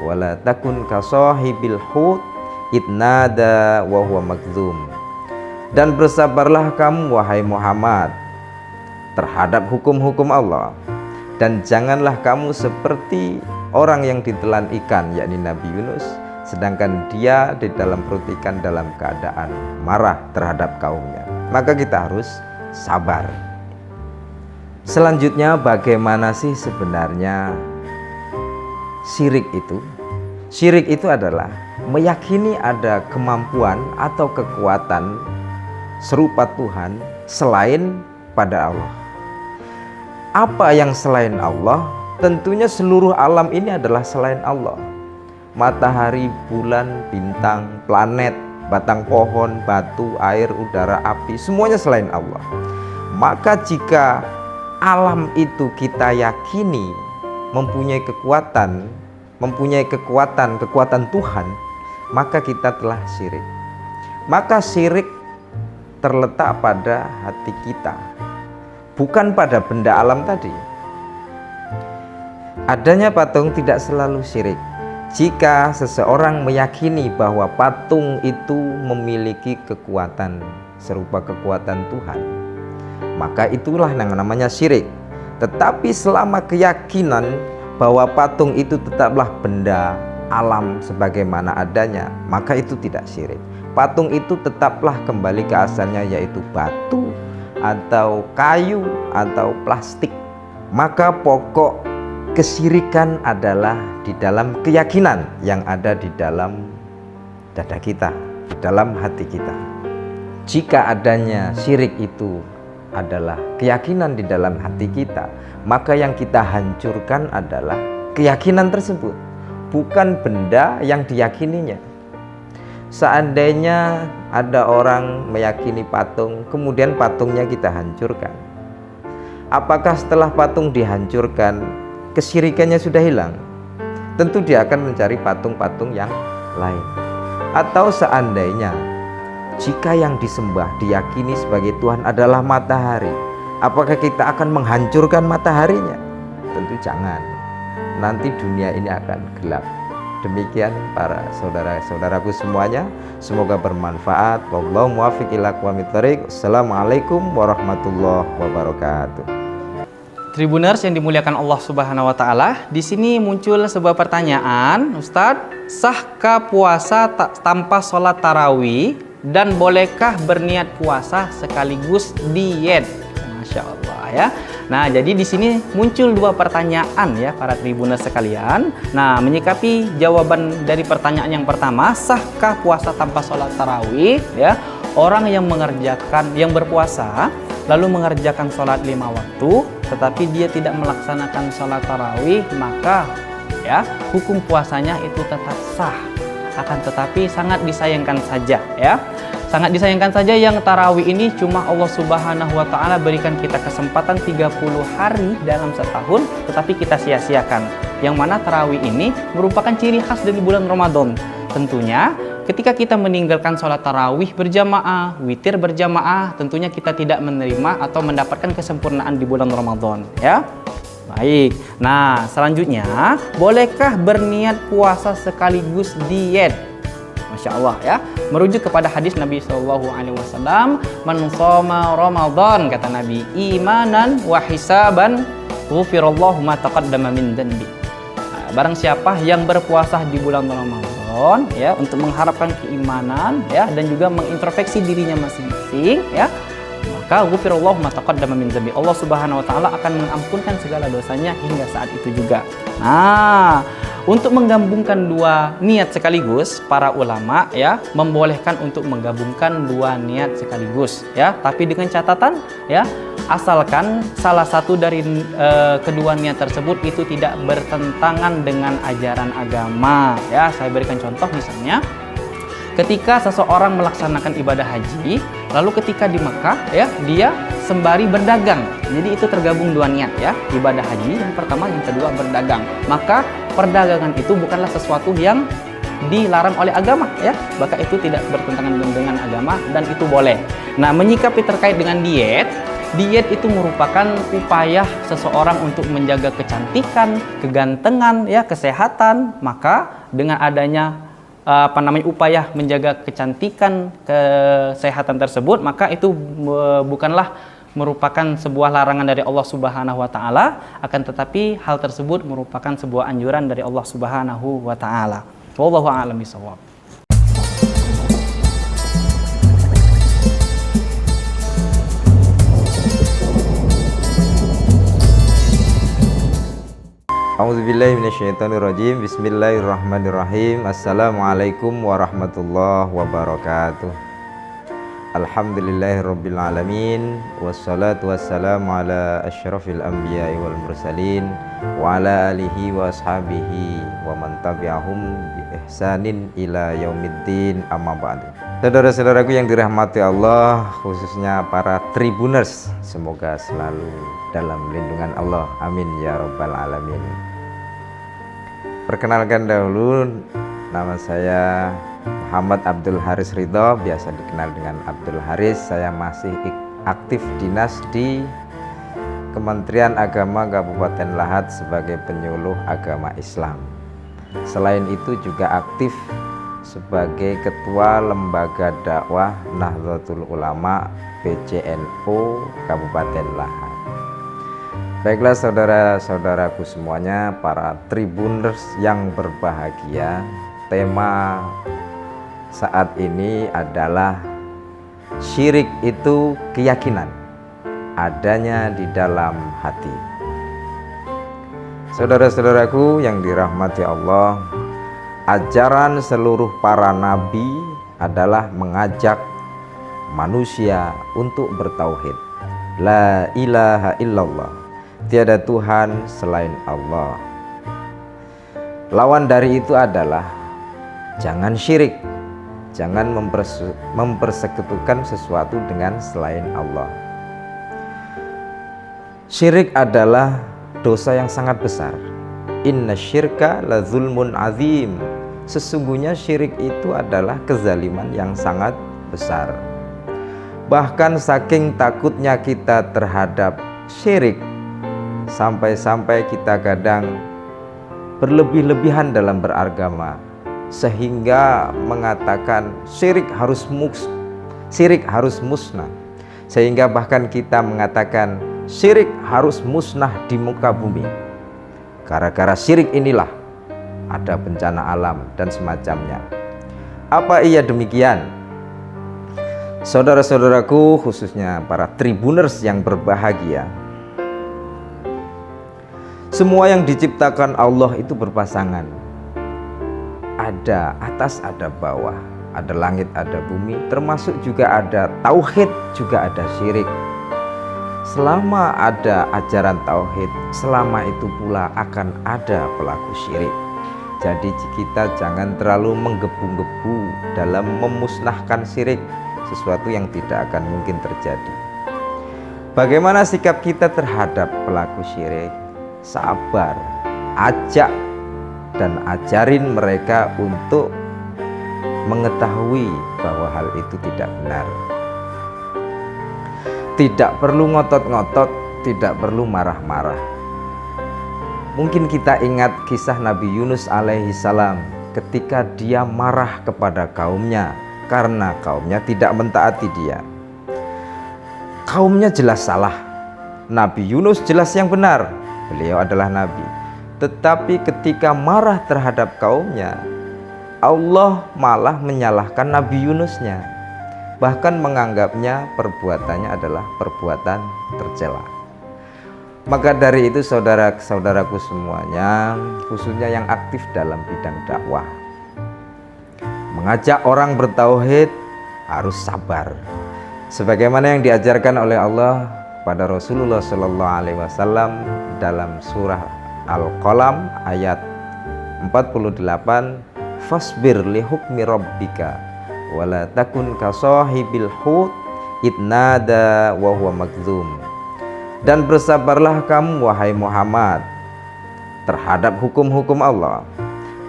wala takun ka sahibil hut idnada wa huwa makdzum. Dan bersabarlah kamu wahai Muhammad terhadap hukum-hukum Allah, dan janganlah kamu seperti orang yang ditelan ikan, yakni Nabi Yunus, sedangkan dia di dalam perut ikan dalam keadaan marah terhadap kaumnya. Maka kita harus sabar. Selanjutnya, bagaimana sih sebenarnya syirik itu? Syirik itu adalah meyakini ada kemampuan atau kekuatan serupa Tuhan selain pada Allah. Apa yang selain Allah? Tentunya seluruh alam ini adalah selain Allah. Matahari, bulan, bintang, planet, batang pohon, batu, air, udara, api, semuanya selain Allah. Maka jika alam itu kita yakini mempunyai kekuatan Tuhan, maka kita telah syirik. Maka syirik terletak pada hati kita, bukan pada benda alam tadi. Adanya patung tidak selalu syirik. Jika seseorang meyakini bahwa patung itu memiliki kekuatan serupa kekuatan Tuhan, maka itulah yang namanya syirik. Tetapi selama keyakinan bahwa patung itu tetaplah benda alam sebagaimana adanya, maka itu tidak syirik. Patung itu tetaplah kembali ke asalnya, yaitu batu atau kayu atau plastik. Maka pokok kesyirikan adalah di dalam keyakinan yang ada di dalam dada kita, di dalam hati kita. Jika adanya syirik itu adalah keyakinan di dalam hati kita, maka yang kita hancurkan adalah keyakinan tersebut, bukan benda yang diyakininya. Seandainya ada orang meyakini patung, kemudian patungnya kita hancurkan, apakah setelah patung dihancurkan kesyirikannya sudah hilang? Tentu dia akan mencari patung-patung yang lain. Atau seandainya jika yang disembah diyakini sebagai Tuhan adalah matahari, Apakah kita akan menghancurkan mataharinya? Tentu jangan. Nanti dunia ini akan gelap. Demikian para saudara-saudaraku semuanya, semoga bermanfaat. Wallahu muwaffiq ila aqwamit thoriq. Assalamualaikum warahmatullahi wabarakatuh. Tribuners yang dimuliakan Allah Subhanahu wa taala, di sini muncul sebuah pertanyaan, Ustadz, sahkah puasa tanpa sholat tarawih dan bolehkah berniat puasa sekaligus diet? Masya Allah ya. Nah, jadi di sini muncul dua pertanyaan ya para tribuners sekalian. Nah, menyikapi jawaban dari pertanyaan yang pertama, sahkah puasa tanpa sholat tarawih? Ya, orang yang berpuasa lalu mengerjakan sholat 5 waktu, tetapi dia tidak melaksanakan sholat tarawih, maka ya hukum puasanya itu tetap sah. Akan tetapi sangat disayangkan saja ya. Sangat disayangkan saja yang tarawih ini cuma Allah Subhanahu wa taala berikan kita kesempatan 30 hari dalam setahun, tetapi kita sia-siakan. Yang mana tarawih ini merupakan ciri khas dari bulan Ramadan. Tentunya ketika kita meninggalkan sholat tarawih berjamaah, witir berjamaah, tentunya kita tidak menerima atau mendapatkan kesempurnaan di bulan Ramadan ya. Baik, nah selanjutnya, bolehkah berniat puasa sekaligus diet? Masya Allah ya, merujuk kepada hadis Nabi SAW, man shoma Ramadan, kata Nabi, imanan wa hisaban ghufirallahu ma taqaddama min dhanbi. Barang siapa yang berpuasa di bulan Ramadan ya, untuk mengharapkan keimanan ya, dan juga mengintrospeksi dirinya masing-masing ya, maka ghufirallahu ma taqaddama min dhanbi, Allah Subhanahu wa taala akan mengampunkan segala dosanya hingga saat itu juga. Nah, untuk menggabungkan dua niat sekaligus, para ulama ya membolehkan untuk menggabungkan dua niat sekaligus ya, tapi dengan catatan ya, asalkan salah satu dari kedua niat tersebut itu tidak bertentangan dengan ajaran agama ya. Saya berikan contoh, misalnya ketika seseorang melaksanakan ibadah haji, lalu ketika di Mekah ya, dia sembari berdagang. Jadi itu tergabung dua niat ya, ibadah haji yang pertama, yang kedua berdagang. Maka perdagangan itu bukanlah sesuatu yang dilarang oleh agama ya, maka itu tidak bertentangan dengan agama dan itu boleh. Nah, menyikapi terkait dengan diet itu merupakan upaya seseorang untuk menjaga kecantikan, kegantengan ya, kesehatan. Maka dengan adanya upaya menjaga kecantikan, kesehatan tersebut, maka itu bukanlah merupakan sebuah larangan dari Allah Subhanahu wa taala, akan tetapi hal tersebut merupakan sebuah anjuran dari Allah Subhanahu wa taala. Wallahu a'lam bishawab. A'udzubillahi minasyaitonirrajim. Bismillahirrahmanirrahim. Assalamualaikum warahmatullahi wabarakatuh. Alhamdulillahirabbil alamin, wassalatu wassalamu ala asyrafil anbiya'i wal mursalin wa ala alihi wa ashabihi wa man tabi'ahum bi ihsanin ila yaumiddin, amma ba'du. Saudara-saudaraku yang dirahmati Allah, khususnya para tribuners, semoga selalu dalam lindungan Allah, amin ya rabbal alamin. Perkenalkan dahulu, nama saya Muhammad Abdul Haris Ridho, biasa dikenal dengan Abdul Haris. Saya masih aktif dinas di Kementerian Agama Kabupaten Lahat sebagai penyuluh agama Islam. Selain itu juga aktif sebagai Ketua Lembaga Dakwah Nahdlatul Ulama PCNU Kabupaten Lahat. Baiklah saudara-saudaraku semuanya, para tribuners yang berbahagia, tema saat ini adalah syirik itu keyakinan adanya di dalam hati. Saudara-saudaraku yang dirahmati Allah, ajaran seluruh para nabi adalah mengajak manusia untuk bertauhid. La ilaha illallah, tiada Tuhan selain Allah. Lawan dari itu adalah jangan syirik, jangan mempersekutukan sesuatu dengan selain Allah. Syirik adalah dosa yang sangat besar. Inna syirka la zulmun azim. Sesungguhnya syirik itu adalah kezaliman yang sangat besar. Bahkan saking takutnya kita terhadap syirik, sampai-sampai kita kadang berlebih-lebihan dalam beragama, sehingga mengatakan syirik harus musnah. Sehingga bahkan kita mengatakan syirik harus musnah di muka bumi. Gara-gara syirik inilah ada bencana alam dan semacamnya. Apa iya demikian? Saudara-saudaraku, khususnya para tribuners yang berbahagia, semua yang diciptakan Allah itu berpasangan. Ada atas, ada bawah, ada langit, ada bumi, termasuk juga ada tauhid, juga ada syirik. Selama ada ajaran tauhid, selama itu pula akan ada pelaku syirik. Jadi kita jangan terlalu menggebu-gebu dalam memusnahkan syirik, sesuatu yang tidak akan mungkin terjadi. Bagaimana sikap kita terhadap pelaku syirik? Sabar, ajak dan ajarin mereka untuk mengetahui bahwa hal itu tidak benar. Tidak perlu ngotot-ngotot, tidak perlu marah-marah. Mungkin kita ingat kisah Nabi Yunus alaihi salam ketika dia marah kepada kaumnya karena kaumnya tidak mentaati dia. Kaumnya jelas salah, Nabi Yunus jelas yang benar, beliau adalah nabi. Tetapi ketika marah terhadap kaumnya, Allah malah menyalahkan Nabi Yunusnya, bahkan menganggapnya perbuatannya adalah perbuatan tercela. Maka dari itu saudara-saudaraku semuanya, khususnya yang aktif dalam bidang dakwah, mengajak orang bertauhid harus sabar. Sebagaimana yang diajarkan oleh Allah pada Rasulullah SAW dalam surah Al-Qalam ayat 48, fasbir li hukmi rabbika wala takun ka sahibil hut idnada wa huwa magdzum. Dan bersabarlah kamu wahai Muhammad terhadap hukum-hukum Allah,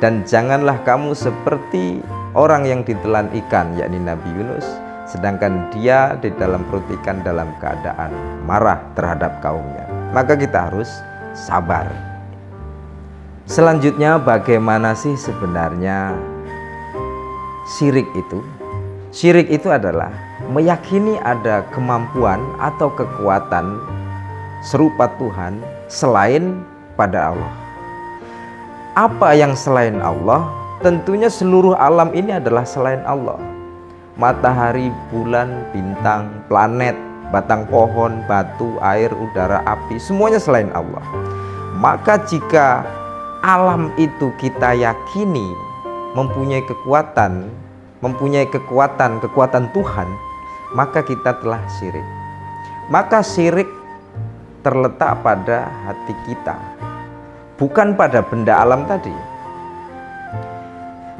dan janganlah kamu seperti orang yang ditelan ikan, yakni Nabi Yunus, sedangkan dia di dalam perut ikan dalam keadaan marah terhadap kaumnya. Maka kita harus sabar. Selanjutnya, bagaimana sih sebenarnya syirik itu? Syirik itu adalah meyakini ada kemampuan atau kekuatan serupa Tuhan selain pada Allah. Apa yang selain Allah? Tentunya seluruh alam ini adalah selain Allah. Matahari, bulan, bintang, planet, batang pohon, batu, air, udara, api, semuanya selain Allah. Maka jika alam itu kita yakini mempunyai kekuatan Tuhan, maka kita telah syirik. Maka syirik terletak pada hati kita, bukan pada benda alam tadi.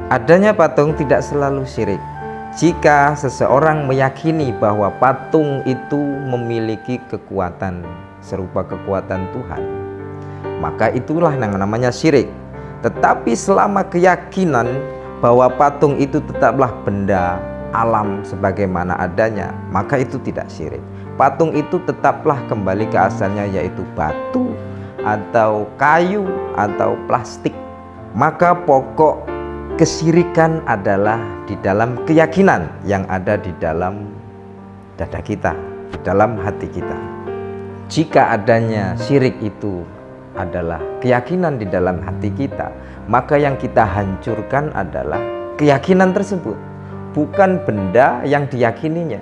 Adanya patung tidak selalu syirik. Jika seseorang meyakini bahwa patung itu memiliki kekuatan serupa kekuatan Tuhan, maka itulah yang namanya syirik. Tetapi selama keyakinan bahwa patung itu tetaplah benda alam sebagaimana adanya, maka itu tidak syirik. Patung itu tetaplah kembali ke asalnya, yaitu batu atau kayu atau plastik. Maka pokok kesyirikan adalah di dalam keyakinan yang ada di dalam dada kita, di dalam hati kita. Jika adanya syirik itu adalah keyakinan di dalam hati kita, maka yang kita hancurkan adalah keyakinan tersebut, bukan benda yang diyakininya.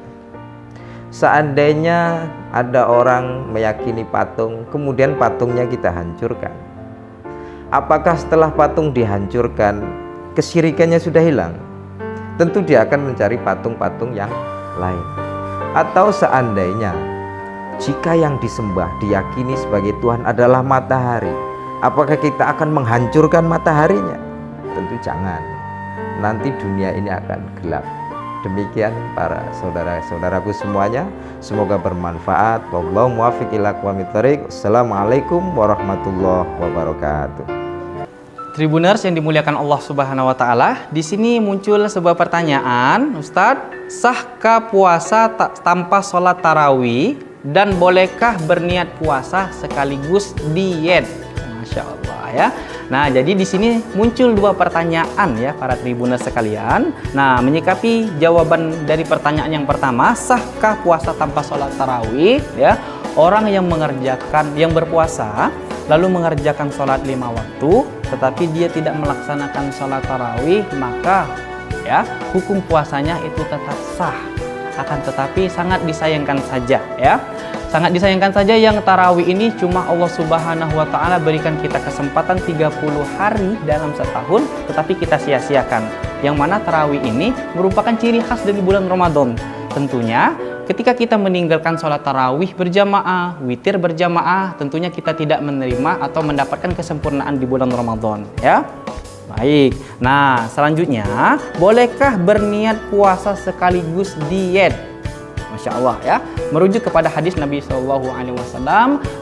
Seandainya ada orang meyakini patung, kemudian patungnya kita hancurkan, apakah setelah patung dihancurkan kesyirikannya sudah hilang? Tentu dia akan mencari patung-patung yang lain. Atau seandainya jika yang disembah diyakini sebagai Tuhan adalah matahari, apakah kita akan menghancurkan mataharinya? Tentu jangan. Nanti dunia ini akan gelap. Demikian para saudara-saudaraku semuanya, semoga bermanfaat. Wallahu muwaffiq ila aqwamit thoriq. Assalamualaikum warahmatullahi wabarakatuh. Tribuners yang dimuliakan Allah Subhanahu wa taala, di sini muncul sebuah pertanyaan, Ustadz, sahkah puasa tanpa sholat tarawih dan bolehkah berniat puasa sekaligus diet? Masya Allah ya. Nah, jadi di sini muncul dua pertanyaan ya para tribuners sekalian. Nah, menyikapi jawaban dari pertanyaan yang pertama, sahkah puasa tanpa sholat tarawih? Ya, orang yang berpuasa lalu mengerjakan sholat 5 waktu, tetapi dia tidak melaksanakan sholat tarawih, maka ya hukum puasanya itu tetap sah. Akan tetapi sangat disayangkan saja ya. Sangat disayangkan saja yang tarawih ini cuma Allah Subhanahu wa taala berikan kita kesempatan 30 hari dalam setahun, tetapi kita sia-siakan. Yang mana tarawih ini merupakan ciri khas dari bulan Ramadan. Tentunya ketika kita meninggalkan sholat tarawih berjamaah, witir berjamaah, tentunya kita tidak menerima atau mendapatkan kesempurnaan di bulan Ramadan ya. Baik, nah selanjutnya, bolehkah berniat puasa sekaligus diet? Masya Allah ya, merujuk kepada hadis Nabi SAW,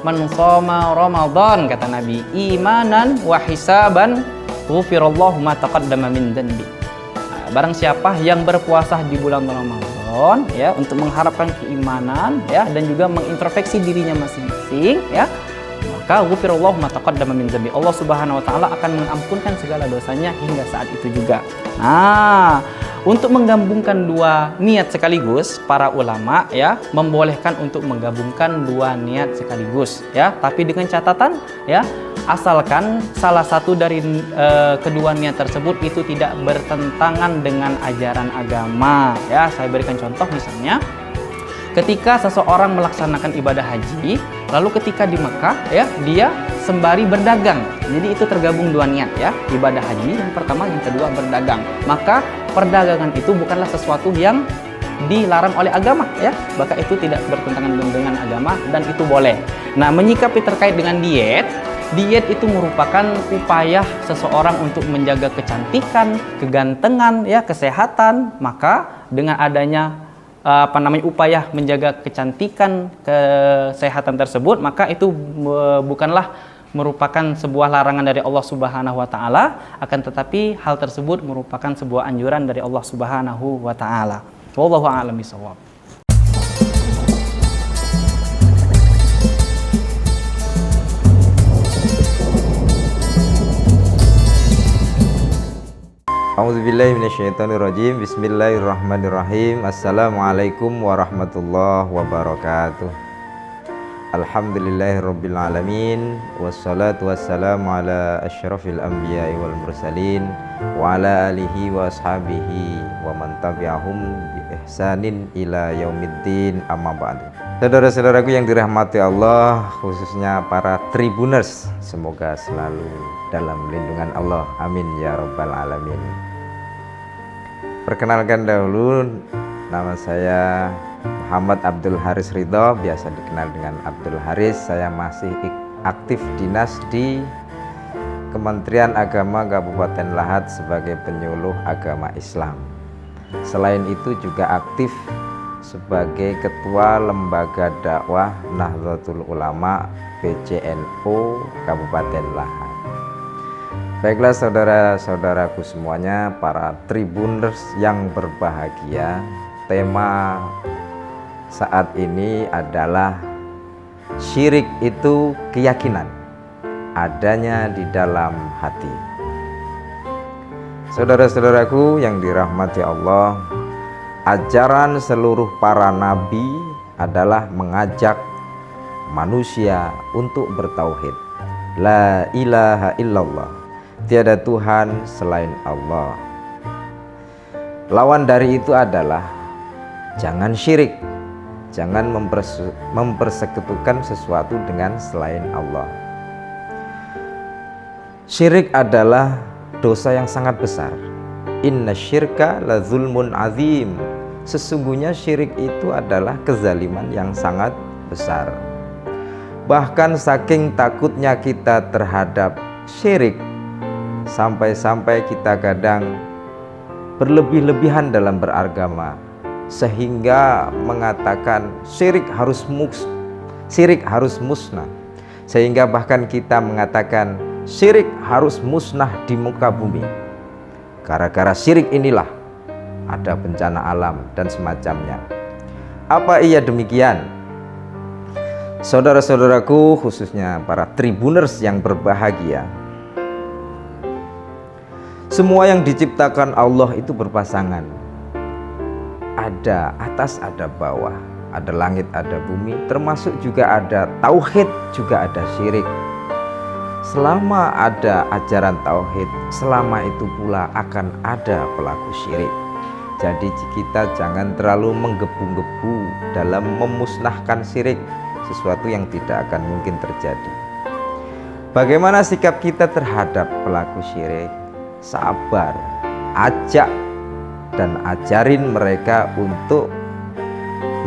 man shoma Ramadan, kata Nabi, imanan wa hisaban ghufirallahu ma taqaddama min dzanbi. Barang siapa yang berpuasa di bulan Ramadan ya untuk mengharapkan keimanan ya dan juga mengintrospeksi dirinya masing-masing ya, maka ghufirallahu ma taqaddama min dzanbi. Allah Subhanahu wa taala akan mengampunkan segala dosanya hingga saat itu juga. Nah, untuk menggabungkan dua niat sekaligus, para ulama ya membolehkan untuk menggabungkan dua niat sekaligus ya, tapi dengan catatan ya, asalkan salah satu dari kedua niat tersebut itu tidak bertentangan dengan ajaran agama ya. Saya berikan contoh, misalnya ketika seseorang melaksanakan ibadah haji, lalu ketika di Mekah ya dia sembari berdagang, jadi itu tergabung dua niat ya, ibadah haji yang pertama, yang kedua berdagang, maka perdagangan itu bukanlah sesuatu yang dilarang oleh agama ya, maka itu tidak bertentangan dengan agama dan itu boleh. Nah, menyikapi terkait dengan diet itu merupakan upaya seseorang untuk menjaga kecantikan, kegantengan ya, kesehatan. Maka dengan adanya upaya menjaga kecantikan, kesehatan tersebut, maka itu bukanlah merupakan sebuah larangan dari Allah Subhanahu wa taala, akan tetapi hal tersebut merupakan sebuah anjuran dari Allah Subhanahu wa taala. Wallahu a'lam bishawab. A'udzubillahi minasyaitonirrajim. Bismillahirrahmanirrahim. Assalamualaikum warahmatullahi wabarakatuh. Alhamdulillahirabbil alamin, wassalatu wassalamu ala asyrafil anbiya'i wal mursalin wa ala alihi wa ashabihi wa man tabi'ahum bi ihsanin ila yaumiddin, amma ba'du. Saudara-saudaraku yang dirahmati Allah, khususnya para tribuners, semoga selalu dalam lindungan Allah, amin ya rabbal alamin. Perkenalkan dahulu, nama saya Muhammad Abdul Haris Ridho, biasa dikenal dengan Abdul Haris. Saya masih aktif dinas di Kementerian Agama Kabupaten Lahat sebagai penyuluh agama Islam. Selain itu juga aktif sebagai Ketua Lembaga Dakwah Nahdlatul Ulama PCNU Kabupaten Lahat. Baiklah saudara-saudaraku semuanya, para tribuners yang berbahagia, tema saat ini adalah syirik itu keyakinan adanya di dalam hati. Saudara-saudaraku yang dirahmati Allah, ajaran seluruh para nabi adalah mengajak manusia untuk bertauhid. La ilaha illallah, tiada Tuhan selain Allah. Lawan dari itu adalah jangan syirik, jangan mempersekutukan sesuatu dengan selain Allah. Syirik adalah dosa yang sangat besar. Inna syirka la zulmun azim. Sesungguhnya syirik itu adalah kezaliman yang sangat besar. Bahkan saking takutnya kita terhadap syirik, sampai-sampai kita kadang berlebih-lebihan dalam beragama, sehingga mengatakan syirik harus musnah, sehingga bahkan kita mengatakan Syirik harus musnah di muka bumi. Gara-gara syirik inilah ada bencana alam dan semacamnya. Apa iya demikian? Saudara-saudaraku, khususnya para tribuners yang berbahagia, semua yang diciptakan Allah itu berpasangan. Ada atas, ada bawah, ada langit, ada bumi, termasuk juga ada tauhid, juga ada syirik. Selama ada ajaran tauhid, selama itu pula akan ada pelaku syirik. Jadi kita jangan terlalu menggebu-gebu dalam memusnahkan syirik, sesuatu yang tidak akan mungkin terjadi. Bagaimana sikap kita terhadap pelaku syirik? Sabar, ajak dan ajarin mereka untuk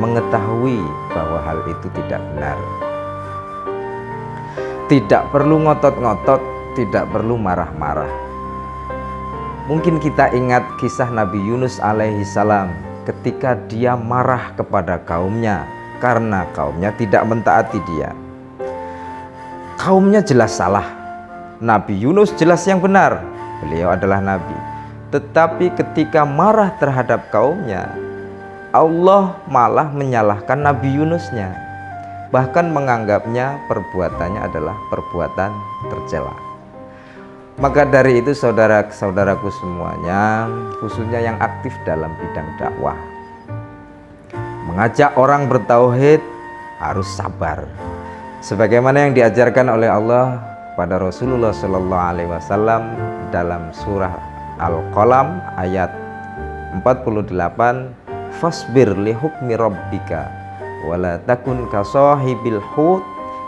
mengetahui bahwa hal itu tidak benar. Tidak perlu ngotot-ngotot, tidak perlu marah-marah. Mungkin kita ingat kisah Nabi Yunus alaihi salam ketika dia marah kepada kaumnya karena kaumnya tidak mentaati dia. Kaumnya jelas salah, Nabi Yunus jelas yang benar, beliau adalah nabi. Tetapi ketika marah terhadap kaumnya, Allah malah menyalahkan Nabi Yunusnya, bahkan menganggapnya perbuatannya adalah perbuatan tercela. Maka dari itu saudara-saudaraku semuanya, khususnya yang aktif dalam bidang dakwah, mengajak orang bertauhid harus sabar. Sebagaimana yang diajarkan oleh Allah pada Rasulullah Shallallahu Alaihi Wasallam dalam surah Al-Qalam ayat 48, fasbir li hukmi rabbika wala takun kasahibil hut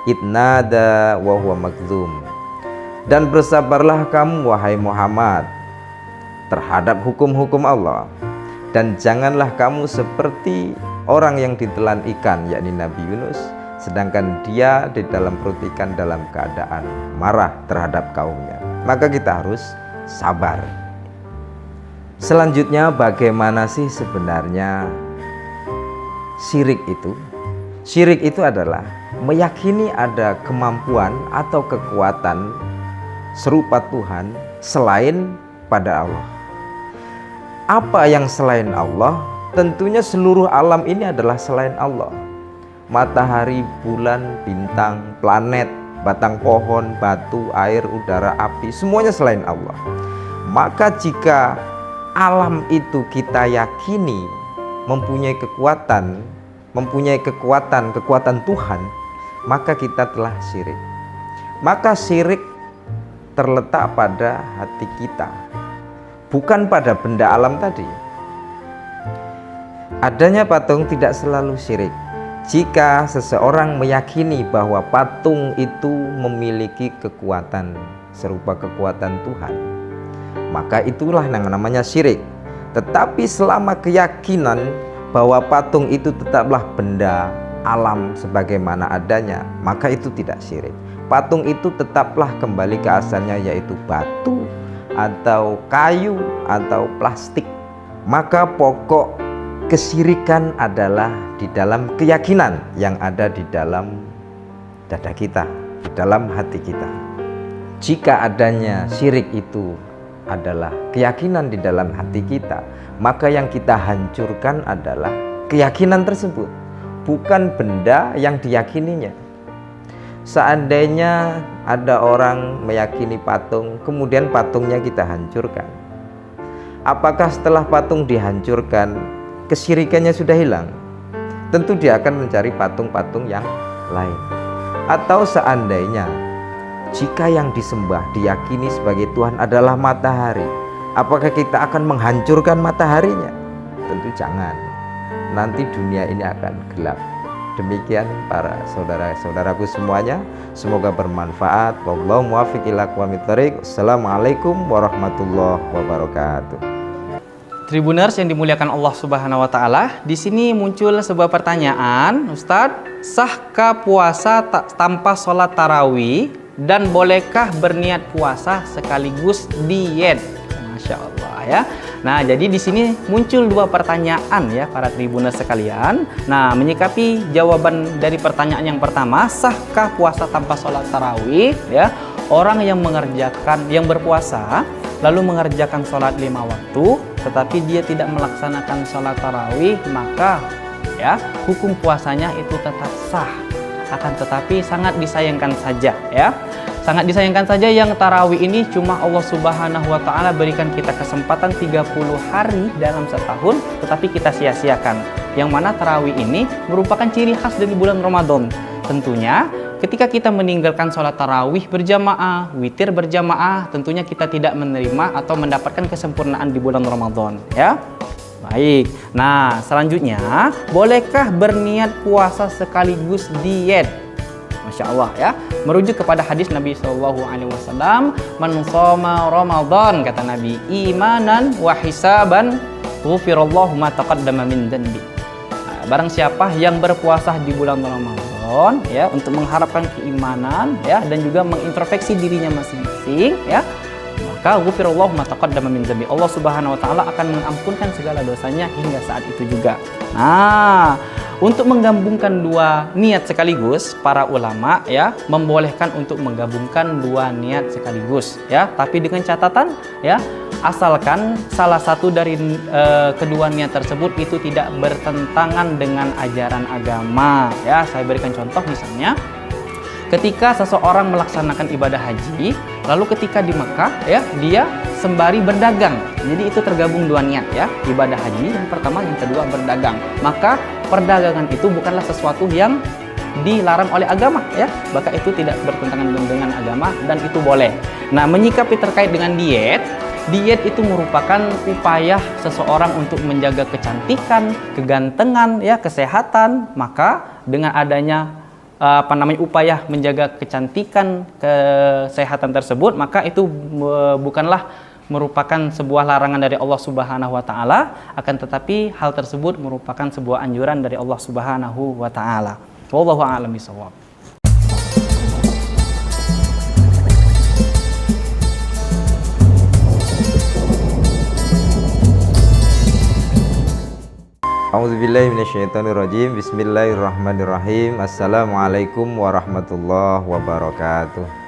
idnada wa huwa makdzum. Dan bersabarlah kamu wahai Muhammad terhadap hukum-hukum Allah, dan janganlah kamu seperti orang yang ditelan ikan, yakni Nabi Yunus, sedangkan dia di dalam perut ikan dalam keadaan marah terhadap kaumnya. Maka kita harus sabar. Selanjutnya, bagaimana sih sebenarnya syirik itu? Syirik itu adalah meyakini ada kemampuan atau kekuatan serupa Tuhan selain pada Allah. Apa yang selain Allah? Tentunya seluruh alam ini adalah selain Allah. Matahari, bulan, bintang, planet, batang pohon, batu, air, udara, api, semuanya selain Allah. Maka jika alam itu kita yakini mempunyai kekuatan Tuhan, maka kita telah syirik. Maka syirik terletak pada hati kita, bukan pada benda alam tadi. Adanya patung tidak selalu syirik. Jika seseorang meyakini bahwa patung itu memiliki kekuatan serupa kekuatan Tuhan, maka itulah yang namanya syirik. Tetapi selama keyakinan bahwa patung itu tetaplah benda alam sebagaimana adanya, maka itu tidak syirik. Patung itu tetaplah kembali ke asalnya, yaitu batu atau kayu atau plastik. Maka pokok kesyirikan adalah di dalam keyakinan yang ada di dalam dada kita, di dalam hati kita. Jika adanya syirik itu adalah keyakinan di dalam hati kita, maka yang kita hancurkan adalah keyakinan tersebut, bukan benda yang diyakininya. Seandainya ada orang meyakini patung, kemudian patungnya kita hancurkan, apakah setelah patung dihancurkan kesyirikannya sudah hilang? Tentu dia akan mencari patung-patung yang lain. Atau seandainya jika yang disembah diyakini sebagai Tuhan adalah matahari, apakah kita akan menghancurkan mataharinya? Tentu jangan. Nanti dunia ini akan gelap. Demikian para saudara-saudaraku semuanya, semoga bermanfaat. Wallahu muwaffiq ila aqwamit thoriq. Assalamualaikum warahmatullahi wabarakatuh. Tribuners yang dimuliakan Allah Subhanahu wa taala, di sini muncul sebuah pertanyaan, Ustadz, sahkah puasa tanpa sholat tarawih dan bolehkah berniat puasa sekaligus diet? Masya Allah ya. Nah, jadi di sini muncul dua pertanyaan ya para tribuners sekalian. Nah, menyikapi jawaban dari pertanyaan yang pertama, sahkah puasa tanpa sholat tarawih ya? orang yang berpuasa lalu mengerjakan sholat 5 waktu, tetapi dia tidak melaksanakan sholat tarawih, maka ya hukum puasanya itu tetap sah. Akan tetapi sangat disayangkan saja ya. Sangat disayangkan saja yang tarawih ini cuma Allah Subhanahu wa taala berikan kita kesempatan 30 hari dalam setahun, tetapi kita sia-siakan. Yang mana tarawih ini merupakan ciri khas dari bulan Ramadan. Tentunya ketika kita meninggalkan sholat tarawih berjamaah, witir berjamaah, tentunya kita tidak menerima atau mendapatkan kesempurnaan di bulan Ramadan ya. Baik, nah selanjutnya, bolehkah berniat puasa sekaligus diet? Masya Allah ya, merujuk kepada hadis Nabi SAW, man shoma Ramadan, kata Nabi, imanan wa hisaban ghufirallahu ma taqaddama min dhanbi. Barang siapa yang berpuasa di bulan Ramadan ya, untuk mengharapkan keimanan ya, dan juga mengintrospeksi dirinya masing-masing ya, maka ghufirallahu ma taqaddama min dhanbi, Allah Subhanahu wa taala akan mengampunkan segala dosanya hingga saat itu juga. Nah, untuk menggabungkan dua niat sekaligus, para ulama ya membolehkan untuk menggabungkan dua niat sekaligus ya, tapi dengan catatan ya, asalkan salah satu dari kedua niat tersebut itu tidak bertentangan dengan ajaran agama ya. Saya berikan contoh, misalnya ketika seseorang melaksanakan ibadah haji, lalu ketika di Mekah ya, dia sembari berdagang. Jadi itu tergabung dua niat ya, ibadah haji yang pertama, yang kedua berdagang. Maka perdagangan itu bukanlah sesuatu yang dilarang oleh agama ya, maka itu tidak bertentangan dengan agama dan itu boleh. Nah, menyikapi terkait dengan diet itu merupakan upaya seseorang untuk menjaga kecantikan, kegantengan ya, kesehatan. Maka dengan adanya upaya menjaga kecantikan, kesehatan tersebut, maka itu bukanlah merupakan sebuah larangan dari Allah Subhanahu wa taala, akan tetapi hal tersebut merupakan sebuah anjuran dari Allah Subhanahu wa taala. Wallahu a'lam bishawab. A'udzubillahi minasyaitonirrajim. Bismillahirrahmanirrahim. Assalamualaikum warahmatullahi wabarakatuh.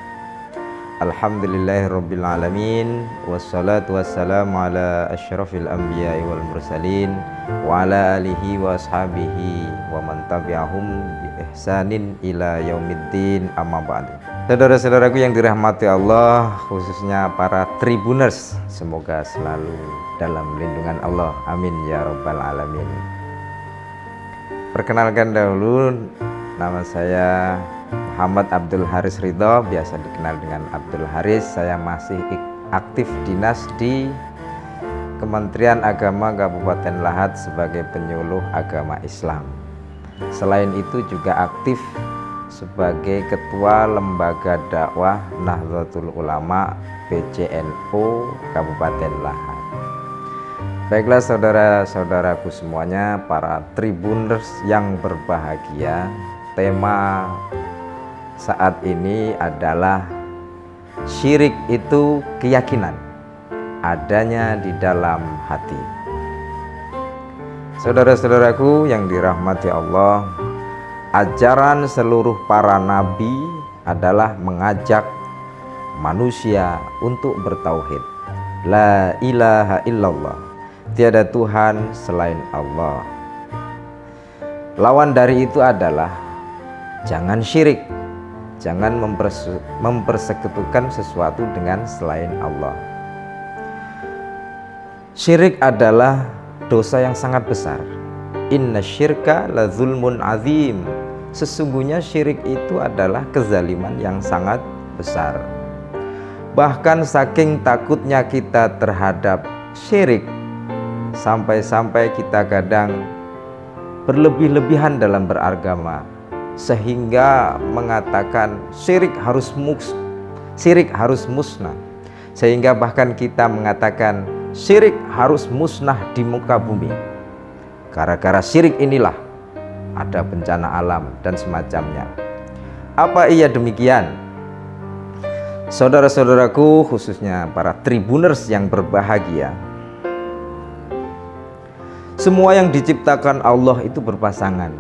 Alhamdulillahirabbil alamin, wassalatu wassalamu ala asyrafil anbiya'i wal mursalin wa ala alihi wa ashabihi wa man tabi'ahum bi ihsanin ila yaumiddin, amma ba'du. Saudara-saudaraku yang dirahmati Allah, khususnya para Tribuners, semoga selalu dalam lindungan Allah, amin ya rabbal alamin. Perkenalkan dahulu, nama saya Muhammad Abdul Haris Ridho, biasa dikenal dengan Abdul Haris. Saya masih aktif dinas di Kementerian Agama Kabupaten Lahat sebagai penyuluh agama Islam. Selain itu juga aktif sebagai Ketua Lembaga Dakwah Nahdlatul Ulama PCNU Kabupaten Lahat. Baiklah saudara-saudaraku semuanya, para Tribuners yang berbahagia, tema saat ini adalah syirik itu keyakinan adanya di dalam hati. Saudara-saudaraku yang dirahmati Allah, ajaran seluruh para nabi adalah mengajak manusia untuk bertauhid. La ilaha illallah, tiada Tuhan selain Allah. Lawan dari itu adalah jangan syirik, jangan mempersekutukan sesuatu dengan selain Allah. Syirik adalah dosa yang sangat besar. Inna syirka la zulmun azim. Sesungguhnya syirik itu adalah kezaliman yang sangat besar. Bahkan saking takutnya kita terhadap syirik, sampai-sampai kita kadang berlebih-lebihan dalam beragama, sehingga mengatakan syirik harus musnah, sehingga bahkan kita mengatakan syirik harus musnah di muka bumi. Gara-gara syirik inilah ada bencana alam dan semacamnya. Apa iya demikian? Saudara-saudaraku, khususnya para Tribuners yang berbahagia, semua yang diciptakan Allah itu berpasangan.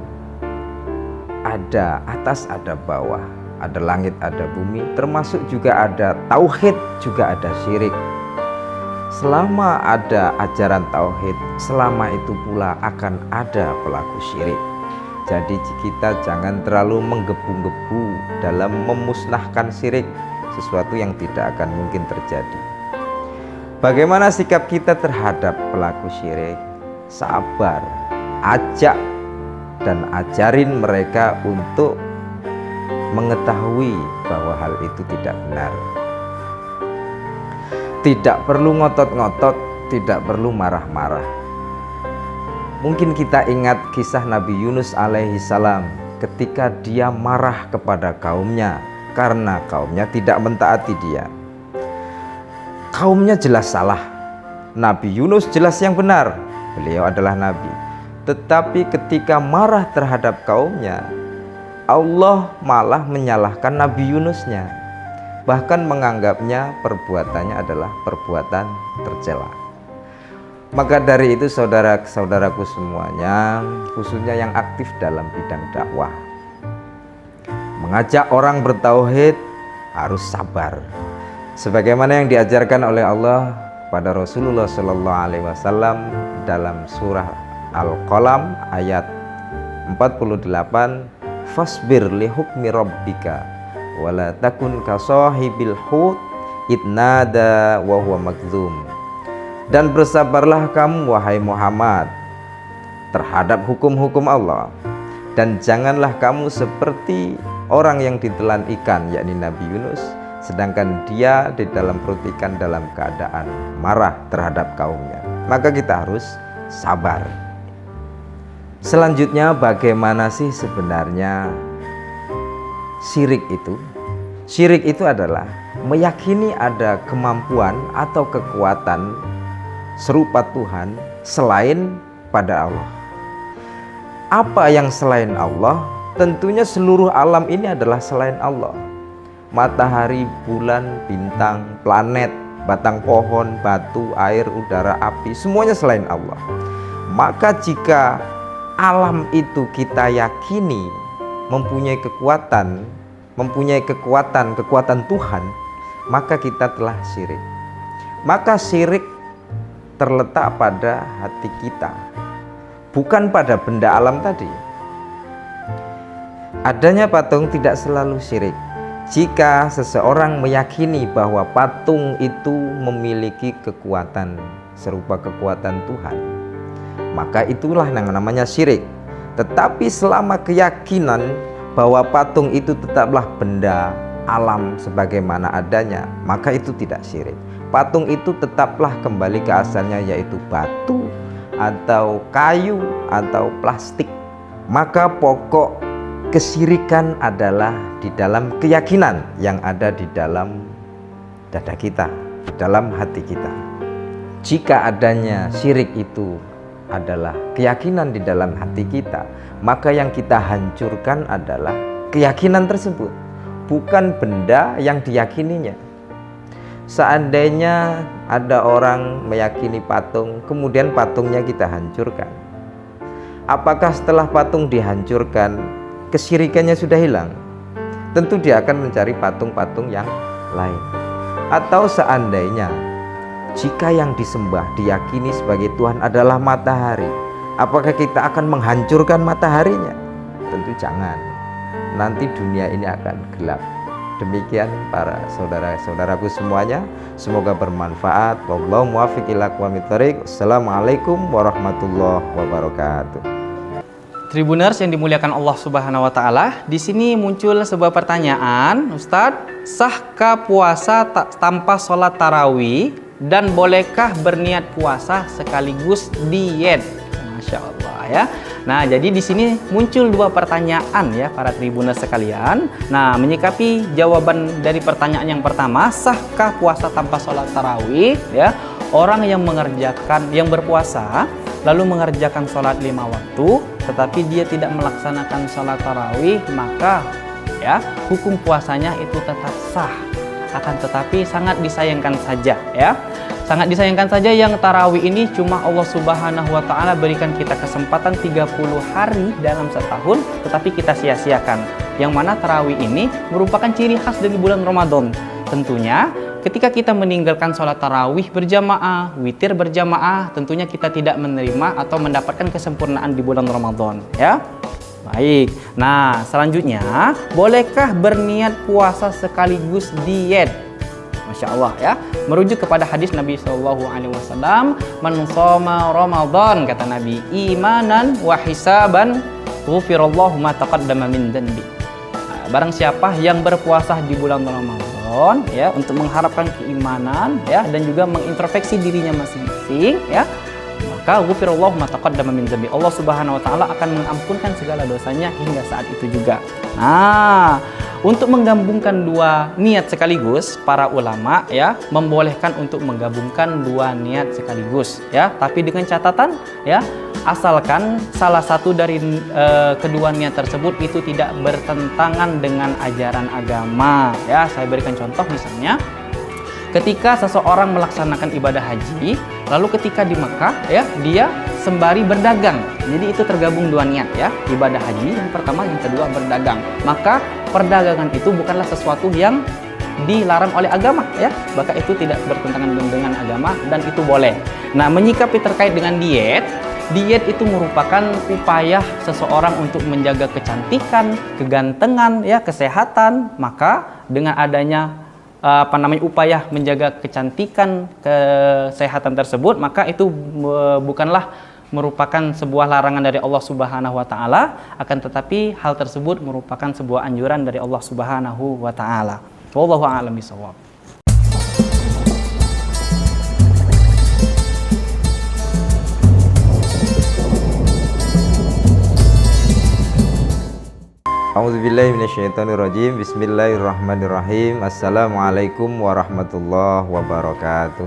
Ada atas, ada bawah. ada langit, ada bumi, termasuk juga ada tauhid, juga ada syirik. Selama ada ajaran tauhid, selama itu pula akan ada pelaku syirik. Jadi kita jangan terlalu menggebu-gebu dalam memusnahkan syirik, sesuatu yang tidak akan mungkin terjadi. Bagaimana sikap kita terhadap pelaku syirik? Sabar, ajak dan ajarin mereka untuk mengetahui bahwa hal itu tidak benar. Tidak perlu ngotot-ngotot, tidak perlu marah-marah. Mungkin kita ingat kisah Nabi Yunus alaihi salam ketika dia marah kepada kaumnya karena kaumnya tidak mentaati dia. Kaumnya jelas salah, Nabi Yunus jelas yang benar, beliau adalah nabi. Tetapi ketika marah terhadap kaumnya, Allah malah menyalahkan Nabi Yunusnya, bahkan menganggapnya perbuatannya adalah perbuatan tercela. Maka dari itu saudara-saudaraku semuanya, khususnya yang aktif dalam bidang dakwah, mengajak orang bertauhid harus sabar. Sebagaimana yang diajarkan oleh Allah pada Rasulullah Shallallahu Alaihi Wasallam dalam surah Al-Qalam ayat 48, fasbir li hukmi rabbika wala takun ka sahibil hut idnada wa huwa magdzum. Dan bersabarlah kamu wahai Muhammad terhadap hukum-hukum Allah, dan janganlah kamu seperti orang yang ditelan ikan, yakni Nabi Yunus, sedangkan dia di dalam perut ikan dalam keadaan marah terhadap kaumnya. Maka kita harus sabar. Selanjutnya, bagaimana sih sebenarnya syirik itu? Syirik itu adalah meyakini ada kemampuan atau kekuatan serupa Tuhan selain pada Allah. Apa yang selain Allah? Tentunya seluruh alam ini adalah selain Allah. Matahari, bulan, bintang, planet, batang pohon, batu, air, udara, api, semuanya selain Allah. Maka jika alam itu kita yakini mempunyai kekuatan Tuhan, maka kita telah syirik. Maka syirik terletak pada hati kita, bukan pada benda alam tadi. Adanya patung tidak selalu syirik. Jika seseorang meyakini bahwa patung itu memiliki kekuatan serupa kekuatan Tuhan, maka itulah yang namanya syirik. Tetapi selama keyakinan bahwa patung itu tetaplah benda alam sebagaimana adanya, maka itu tidak syirik. Patung itu tetaplah kembali ke asalnya, yaitu batu atau kayu atau plastik. Maka pokok kesyirikan adalah di dalam keyakinan yang ada di dalam dada kita, di dalam hati kita. Jika adanya syirik itu adalah keyakinan di dalam hati kita, maka yang kita hancurkan adalah keyakinan tersebut, bukan benda yang diyakininya. Seandainya ada orang meyakini patung, kemudian patungnya kita hancurkan, apakah setelah patung dihancurkan kesyirikannya sudah hilang? Tentu dia akan mencari patung-patung yang lain. Atau seandainya jika yang disembah diyakini sebagai Tuhan adalah matahari, apakah kita akan menghancurkan mataharinya? Tentu jangan. Nanti dunia ini akan gelap. Demikian para saudara-saudaraku semuanya, semoga bermanfaat. Wallahu muwaffiq ila aqwamit thoriq. Assalamualaikum warahmatullahi wabarakatuh. Tribuners yang dimuliakan Allah Subhanahu wa taala, di sini muncul sebuah pertanyaan, Ustadz, sahkah puasa tanpa sholat tarawih dan bolehkah berniat puasa sekaligus diet? Masya Allah ya. Nah, jadi di sini muncul dua pertanyaan ya para tribuners sekalian. Nah, menyikapi jawaban dari pertanyaan yang pertama, sahkah puasa tanpa sholat tarawih? Ya, orang yang berpuasa lalu mengerjakan sholat 5 waktu, tetapi dia tidak melaksanakan sholat tarawih, maka ya hukum puasanya itu tetap sah. Akan tetapi sangat disayangkan saja ya. Sangat disayangkan saja yang tarawih ini cuma Allah Subhanahu wa taala berikan kita kesempatan 30 hari dalam setahun, tetapi kita sia-siakan. yang mana tarawih ini merupakan ciri khas dari bulan Ramadan. Tentunya ketika kita meninggalkan sholat tarawih berjamaah, witir berjamaah, tentunya kita tidak menerima atau mendapatkan kesempurnaan di bulan Ramadan, ya. Baik. Nah, selanjutnya, bolehkah berniat puasa sekaligus diet? Masya Allah, ya. Merujuk kepada hadis Nabi SAW, "Man shoma Ramadan," kata Nabi, "imanan wa hisaban, ghufirallahu ma taqaddama min dhanbi." Barang siapa yang berpuasa di bulan Ramadan, ya, untuk mengharapkan keimanan, ya, dan juga mengintrospeksi dirinya masing-masing, ya, maka ghufirallahu ma taqaddama min dhanbi. Allah Subhanahu wa taala akan mengampunkan segala dosanya hingga saat itu juga. Nah, untuk menggabungkan dua niat sekaligus, para ulama, ya, membolehkan untuk menggabungkan dua niat sekaligus, ya, tapi dengan catatan, ya, asalkan salah satu dari kedua niat tersebut itu tidak bertentangan dengan ajaran agama, ya. Saya berikan contoh, misalnya ketika seseorang melaksanakan ibadah haji, lalu ketika di Mekah, ya, dia sembari berdagang. Jadi itu tergabung dua niat, ya, ibadah haji yang pertama, yang kedua berdagang. Maka perdagangan itu bukanlah sesuatu yang dilarang oleh agama, ya, maka itu tidak bertentangan dengan agama dan itu boleh. Nah, menyikapi terkait dengan diet itu merupakan upaya seseorang untuk menjaga kecantikan, kegantengan, ya, kesehatan. Maka dengan adanya upaya menjaga kecantikan, kesehatan tersebut, maka itu bukanlah merupakan sebuah larangan dari Allah Subhanahu wa taala, akan tetapi hal tersebut merupakan sebuah anjuran dari Allah Subhanahu wa taala. Wallahu a'lam bishawab. A'udzubillahi minasyaitonirrajim. Bismillahirrahmanirrahim. Assalamualaikum warahmatullahi wabarakatuh.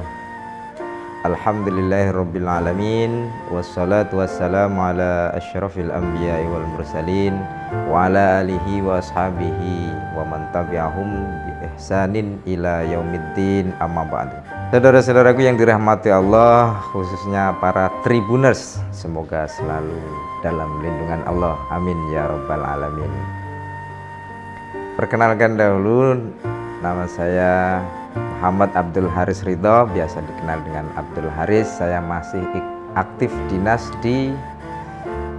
Alhamdulillahirabbil alamin, wassalatu wassalamu ala asyrafil anbiya'i wal mursalin wa ala alihi wa ashabihi wa man tabi'ahum bi ihsanin ila yaumiddin, amma ba'du. Saudara-saudaraku yang dirahmati Allah, khususnya para Tribuners, semoga selalu dalam lindungan Allah, amin ya rabbal alamin. Perkenalkan dahulu, nama saya Muhammad Abdul Haris Ridho, biasa dikenal dengan Abdul Haris. Saya masih aktif dinas di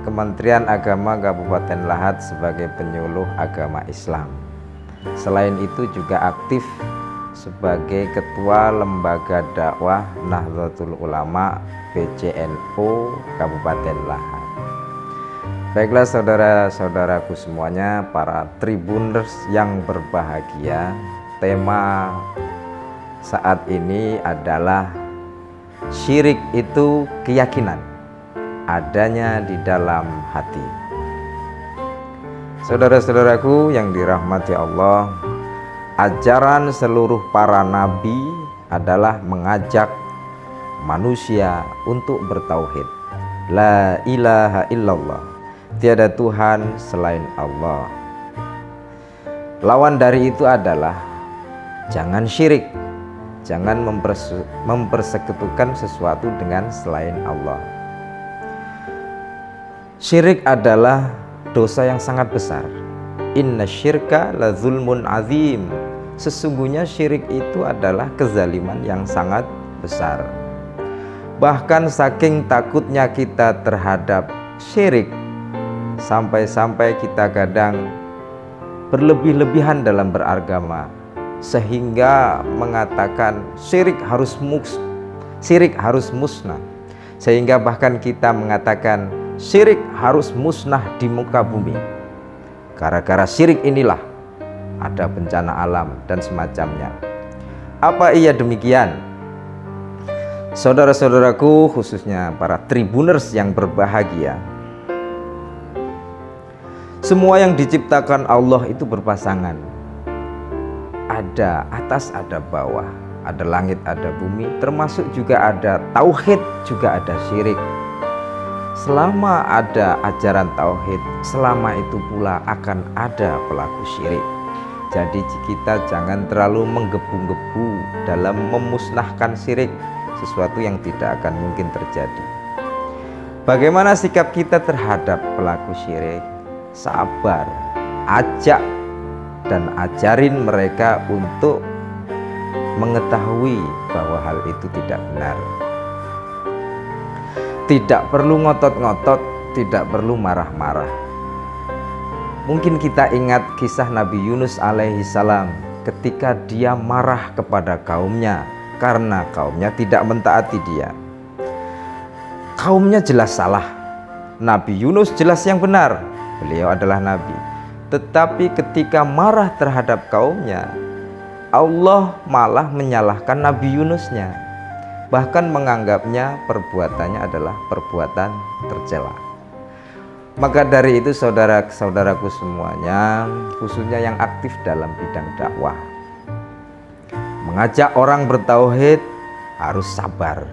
Kementerian Agama Kabupaten Lahat sebagai penyuluh agama Islam. Selain itu juga aktif sebagai Ketua Lembaga Dakwah Nahdlatul Ulama PCNU Kabupaten Lahat. Baiklah saudara-saudaraku semuanya, para Tribuners yang berbahagia, tema saat ini adalah syirik itu keyakinan adanya di dalam hati. Saudara-saudaraku yang dirahmati Allah, ajaran seluruh para nabi adalah mengajak manusia untuk bertauhid. La ilaha illallah, tiada Tuhan selain Allah. Lawan dari itu adalah jangan syirik, jangan mempersekutukan sesuatu dengan selain Allah. Syirik adalah dosa yang sangat besar. Inna syirka la zulmun azim. Sesungguhnya syirik itu adalah kezaliman yang sangat besar. Bahkan saking takutnya kita terhadap syirik, sampai-sampai kita kadang berlebih-lebihan dalam beragama, sehingga mengatakan syirik harus musnah, sehingga bahkan kita mengatakan syirik harus musnah di muka bumi. Gara-gara syirik inilah ada bencana alam dan semacamnya. Apa iya demikian? Saudara-saudaraku, khususnya para Tribuners yang berbahagia, semua yang diciptakan Allah itu berpasangan. Ada atas, ada bawah, ada langit, ada bumi, termasuk juga ada tauhid, juga ada syirik. Selama ada ajaran tauhid, selama itu pula akan ada pelaku syirik. Jadi kita jangan terlalu menggebu-gebu dalam memusnahkan syirik, sesuatu yang tidak akan mungkin terjadi. Bagaimana sikap kita terhadap pelaku syirik? Sabar, ajak dan ajarin mereka untuk mengetahui bahwa hal itu tidak benar. Tidak perlu ngotot-ngotot, tidak perlu marah-marah. Mungkin kita ingat kisah Nabi Yunus alaihi salam ketika dia marah kepada kaumnya karena kaumnya tidak mentaati dia. Kaumnya jelas salah, Nabi Yunus jelas yang benar, beliau adalah nabi. Tetapi ketika marah terhadap kaumnya, Allah malah menyalahkan Nabi Yunusnya, bahkan menganggapnya perbuatannya adalah perbuatan tercela. Maka dari itu saudara-saudaraku semuanya, khususnya yang aktif dalam bidang dakwah, mengajak orang bertauhid harus sabar.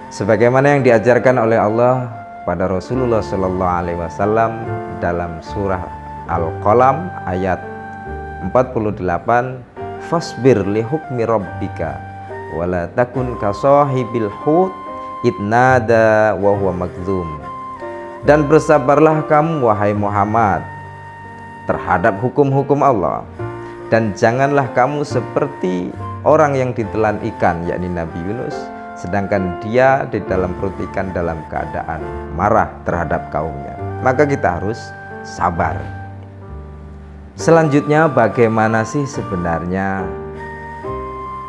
Sebagaimana yang diajarkan oleh Allah pada Rasulullah Shallallahu Alaihi Wasallam dalam surah Al-Qalam ayat 48, fasbir li hukmi rabbika wala takun kasahibil hut idnada wa huwa magdzum. Dan bersabarlah kamu wahai Muhammad terhadap hukum-hukum Allah, dan janganlah kamu seperti orang yang ditelan ikan, yakni Nabi Yunus, sedangkan dia di dalam perut ikan dalam keadaan marah terhadap kaumnya. Maka kita harus sabar. Selanjutnya, bagaimana sih sebenarnya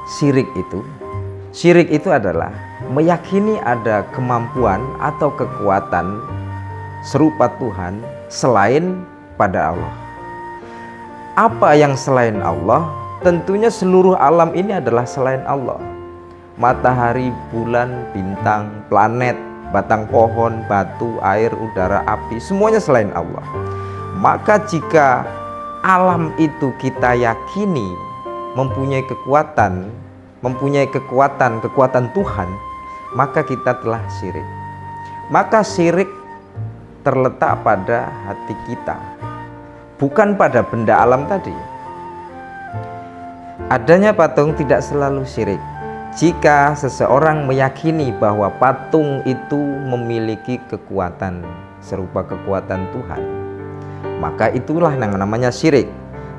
syirik itu? Syirik itu adalah meyakini ada kemampuan atau kekuatan serupa Tuhan selain pada Allah. Apa yang selain Allah? Tentunya seluruh alam ini adalah selain Allah. Matahari, bulan, bintang, planet, batang pohon, batu, air, udara, api, semuanya selain Allah. Maka jika alam itu kita yakini mempunyai kekuatan Tuhan, maka kita telah syirik. Maka syirik terletak pada hati kita, bukan pada benda alam tadi. Adanya patung tidak selalu syirik. Jika seseorang meyakini bahwa patung itu memiliki kekuatan serupa kekuatan Tuhan, maka itulah yang namanya syirik.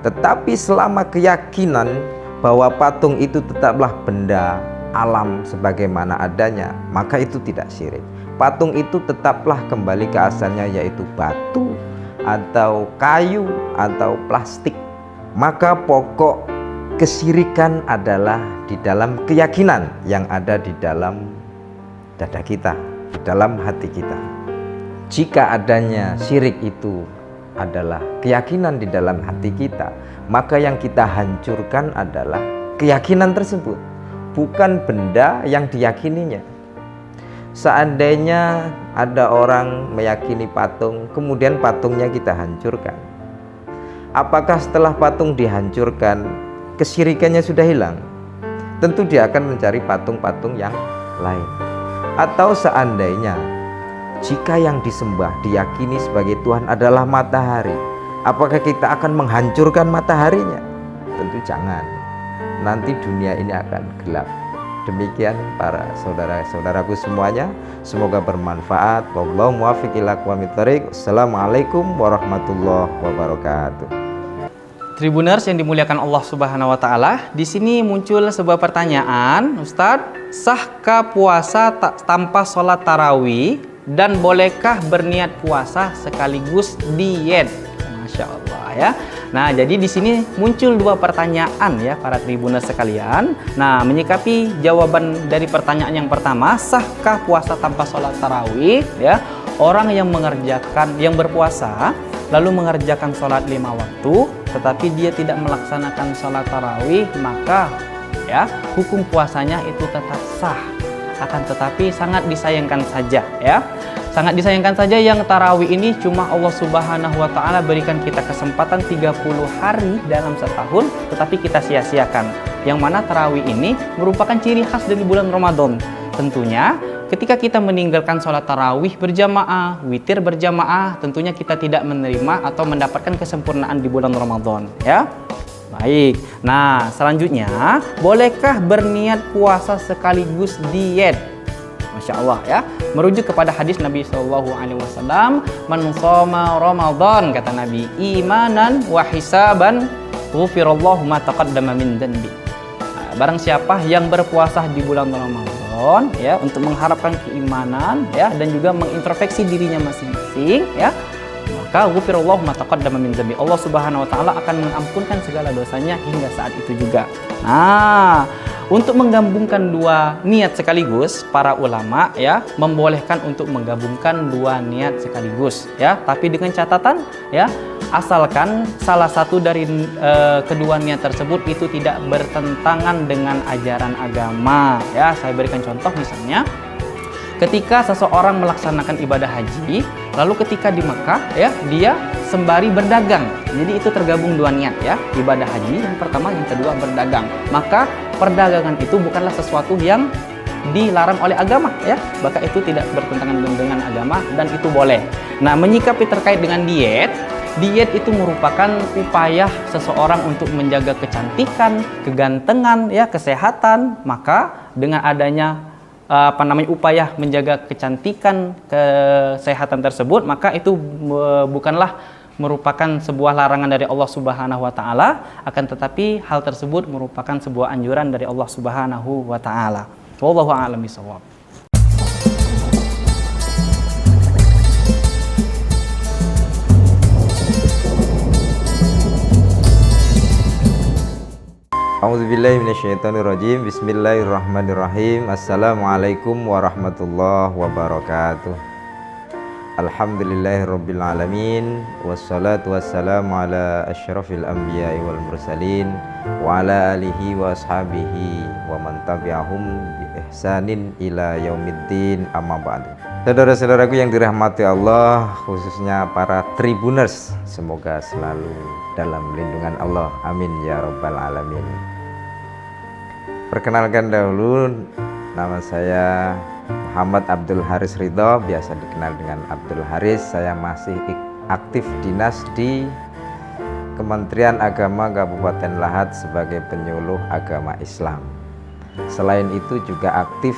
Tetapi selama keyakinan bahwa patung itu tetaplah benda alam sebagaimana adanya, maka itu tidak syirik. Patung itu tetaplah kembali ke asalnya, yaitu batu atau kayu atau plastik. Maka pokok kesyirikan adalah di dalam keyakinan yang ada di dalam dada kita, di dalam hati kita. Jika adanya syirik itu adalah keyakinan di dalam hati kita, maka yang kita hancurkan adalah keyakinan tersebut, bukan benda yang diyakininya. Seandainya ada orang meyakini patung, kemudian patungnya kita hancurkan, apakah setelah patung dihancurkan kesyirikannya sudah hilang? Tentu dia akan mencari patung-patung yang lain. Atau seandainya jika yang disembah diyakini sebagai Tuhan adalah matahari, apakah kita akan menghancurkan mataharinya? Tentu jangan. Nanti dunia ini akan gelap. Demikian para saudara-saudaraku semuanya, semoga bermanfaat. Wallahu muwaffiq ila aqwamit thoriq. Assalamualaikum warahmatullahi wabarakatuh. Tribuners yang dimuliakan Allah Subhanahu wa taala, di sini muncul sebuah pertanyaan, Ustadz, sahkah puasa tanpa sholat tarawih dan bolehkah berniat puasa sekaligus diet? Masya Allah ya. Nah, jadi di sini muncul dua pertanyaan ya para tribuners sekalian. Nah, menyikapi jawaban dari pertanyaan yang pertama, sahkah puasa tanpa sholat tarawih? Ya, orang yang berpuasa lalu mengerjakan sholat 5 waktu, tetapi dia tidak melaksanakan sholat tarawih, maka ya hukum puasanya itu tetap sah. Akan tetapi sangat disayangkan saja ya. Sangat disayangkan saja yang tarawih ini cuma Allah Subhanahu wa taala berikan kita kesempatan 30 hari dalam setahun, tetapi kita sia-siakan. Yang mana tarawih ini merupakan ciri khas dari bulan Ramadan. Tentunya ketika kita meninggalkan sholat tarawih berjamaah, witir berjamaah, tentunya kita tidak menerima atau mendapatkan kesempurnaan di bulan Ramadan ya. Baik, nah selanjutnya, bolehkah berniat puasa sekaligus diet? Masya Allah ya. Merujuk kepada hadis Nabi Shallallahu Alaihi Wasallam, "Man shoma Ramadan," kata Nabi, "imanan wa hisaban, ghufirallahu ma taqaddama min dzanbi." Barang siapa yang berpuasa di bulan Ramadan, ya, untuk mengharapkan keimanan, ya, dan juga mengintrospeksi dirinya masing-masing, ya, maka ghufirallahu ma taqaddama min dzanbi. Allah Subhanahu wa taala akan mengampunkan segala dosanya hingga saat itu juga. Nah, untuk menggabungkan dua niat sekaligus, para ulama, ya, membolehkan untuk menggabungkan dua niat sekaligus, ya, tapi dengan catatan, ya, asalkan salah satu dari kedua niat tersebut itu tidak bertentangan dengan ajaran agama, ya. Saya berikan contoh, misalnya ketika seseorang melaksanakan ibadah haji, lalu ketika di Mekah, ya, dia sembari berdagang. Jadi itu tergabung dua niat, ya, ibadah haji yang pertama, yang kedua berdagang. Maka perdagangan itu bukanlah sesuatu yang dilarang oleh agama, ya, maka itu tidak bertentangan dengan agama dan itu boleh. Nah, menyikapi terkait dengan diet itu merupakan upaya seseorang untuk menjaga kecantikan, kegantengan, ya, kesehatan. Maka dengan adanya upaya menjaga kecantikan, kesehatan tersebut, maka itu bukanlah merupakan sebuah larangan dari Allah Subhanahu wa taala, akan tetapi hal tersebut merupakan sebuah anjuran dari Allah Subhanahu wa taala. Wallahu a'lam bishawab. A'udzubillahi minasyaitonirrajim. Bismillahirrahmanirrahim. Assalamualaikum warahmatullahi wabarakatuh. Alhamdulillahirabbil alamin, wassalatu wassalamu ala asyrafil anbiya'i wal mursalin wa ala alihi wa ashabihi wa man tabi'ahum bi ihsanin ila yaumiddin, amma ba'du. Saudara-saudaraku yang dirahmati Allah, khususnya para Tribuners, semoga selalu dalam lindungan Allah, amin ya rabbal alamin. Perkenalkan dahulu, nama saya Muhammad Abdul Haris Ridho, biasa dikenal dengan Abdul Haris. Saya masih aktif dinas di Kementerian Agama Kabupaten Lahat sebagai penyuluh agama Islam. Selain itu juga aktif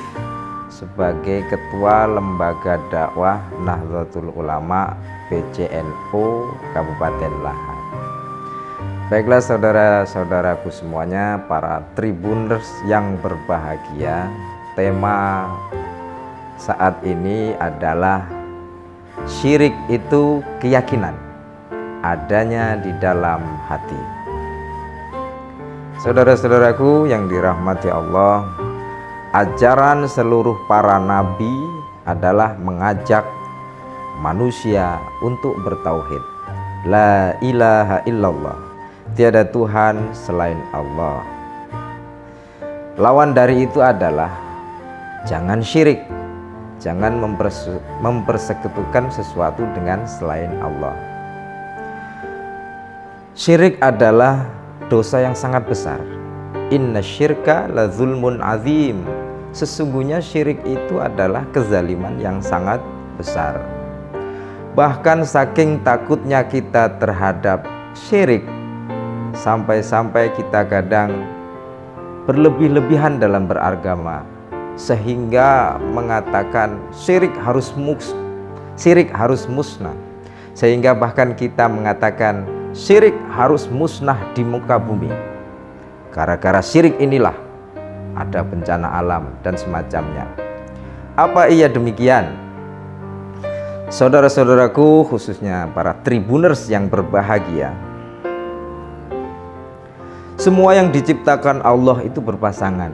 sebagai Ketua Lembaga Dakwah Nahdlatul Ulama PCNU Kabupaten Lahat. Baiklah saudara-saudaraku semuanya, para Tribuners yang berbahagia, tema saat ini adalah syirik itu keyakinan adanya di dalam hati. Saudara-saudaraku yang dirahmati Allah, ajaran seluruh para nabi adalah mengajak manusia untuk bertauhid. La ilaha illallah, tiada Tuhan selain Allah. Lawan dari itu adalah jangan syirik, jangan mempersekutukan sesuatu dengan selain Allah. Syirik adalah dosa yang sangat besar. Inna syirka la zulmun azim. Sesungguhnya syirik itu adalah kezaliman yang sangat besar. Bahkan saking takutnya kita terhadap syirik, sampai-sampai kita kadang berlebih-lebihan dalam beragama, sehingga mengatakan syirik harus musnah, sehingga bahkan kita mengatakan syirik harus musnah di muka bumi. Gara-gara syirik inilah ada bencana alam dan semacamnya. Apa iya demikian? Saudara-saudaraku, khususnya para Tribuners yang berbahagia, semua yang diciptakan Allah itu berpasangan.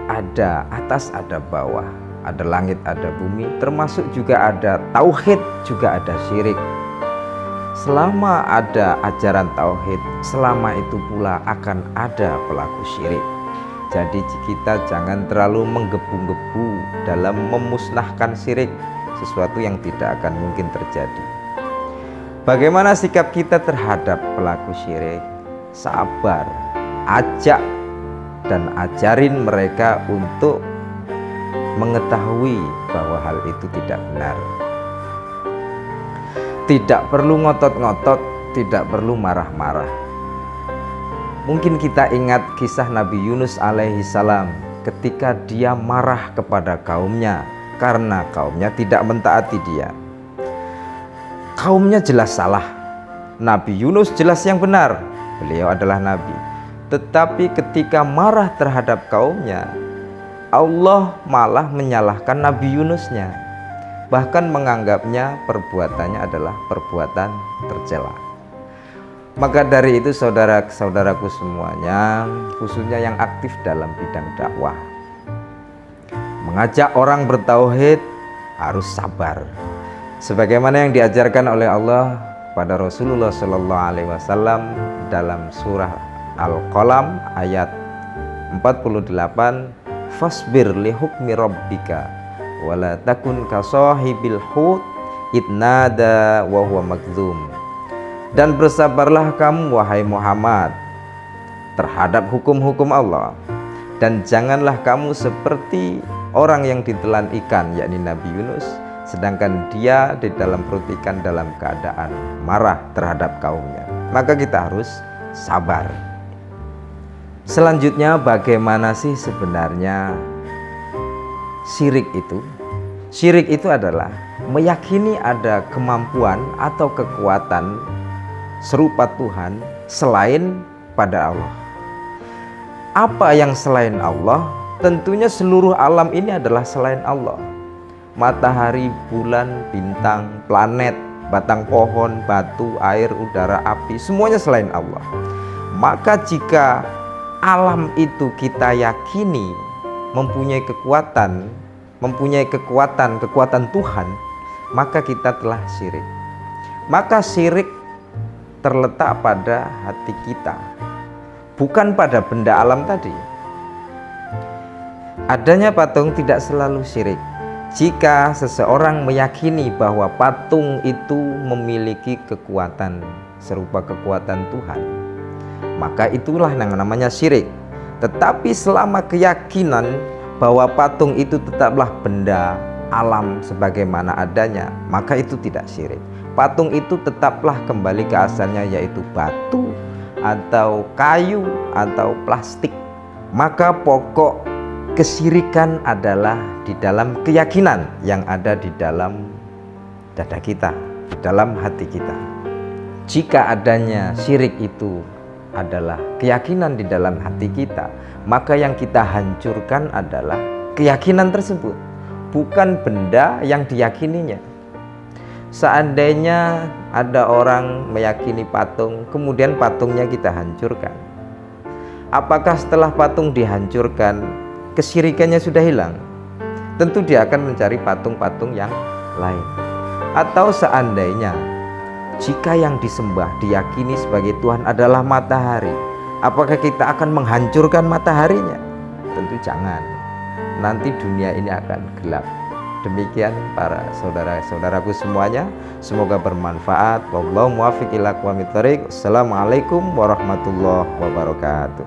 Ada atas, ada bawah, ada langit, ada bumi, termasuk juga ada tauhid, juga ada syirik. Selama ada ajaran tauhid, selama itu pula akan ada pelaku syirik. Jadi kita jangan terlalu menggebu-gebu dalam memusnahkan syirik, sesuatu yang tidak akan mungkin terjadi. Bagaimana sikap kita terhadap pelaku syirik? Sabar, ajak dan ajarin mereka untuk mengetahui bahwa hal itu tidak benar. Tidak perlu ngotot-ngotot, tidak perlu marah-marah. Mungkin kita ingat kisah Nabi Yunus alaihi salam ketika dia marah kepada kaumnya karena kaumnya tidak mentaati dia. Kaumnya jelas salah, Nabi Yunus jelas yang benar, beliau adalah nabi. Tetapi ketika marah terhadap kaumnya, Allah malah menyalahkan Nabi Yunusnya, bahkan menganggapnya perbuatannya adalah perbuatan tercela. Maka dari itu saudara-saudaraku semuanya, khususnya yang aktif dalam bidang dakwah, mengajak orang bertauhid harus sabar. Sebagaimana yang diajarkan oleh Allah pada Rasulullah SAW dalam surah Al-Qalam ayat 48, fasbir li hukmi rabbika wala takun ka sahibil hut idnada wa huwa magdzum. Dan bersabarlah kamu wahai Muhammad terhadap hukum-hukum Allah, dan janganlah kamu seperti orang yang ditelan ikan, yakni Nabi Yunus, sedangkan dia di dalam perut ikan dalam keadaan marah terhadap kaumnya. Maka kita harus sabar. Selanjutnya, bagaimana sih sebenarnya syirik itu? Syirik itu adalah meyakini ada kemampuan atau kekuatan serupa Tuhan selain pada Allah. Apa yang selain Allah? Tentunya seluruh alam ini adalah selain Allah. Matahari, bulan, bintang, planet, batang pohon, batu, air, udara, api, semuanya selain Allah. Maka jika alam itu kita yakini mempunyai kekuatan Tuhan, maka kita telah syirik. Maka syirik terletak pada hati kita, bukan pada benda alam tadi. Adanya patung tidak selalu syirik. Jika seseorang meyakini bahwa patung itu memiliki kekuatan serupa kekuatan Tuhan, maka itulah yang namanya syirik. Tetapi selama keyakinan bahwa patung itu tetaplah benda alam sebagaimana adanya, maka itu tidak syirik. Patung itu tetaplah kembali ke asalnya, yaitu batu atau kayu atau plastik. Maka pokok kesyirikan adalah di dalam keyakinan yang ada di dalam dada kita, di dalam hati kita. Jika adanya syirik itu adalah keyakinan di dalam hati kita, maka yang kita hancurkan adalah keyakinan tersebut, bukan benda yang diyakininya. Seandainya ada orang meyakini patung, kemudian patungnya kita hancurkan, apakah setelah patung dihancurkan kesyirikannya sudah hilang? Tentu dia akan mencari patung-patung yang lain. Atau seandainya jika yang disembah diyakini sebagai Tuhan adalah matahari, apakah kita akan menghancurkan mataharinya? Tentu jangan. Nanti dunia ini akan gelap. Demikian para saudara-saudaraku semuanya, semoga bermanfaat. Wallahu muwaffiq ila aqwamit thoriq. Assalamualaikum warahmatullahi wabarakatuh.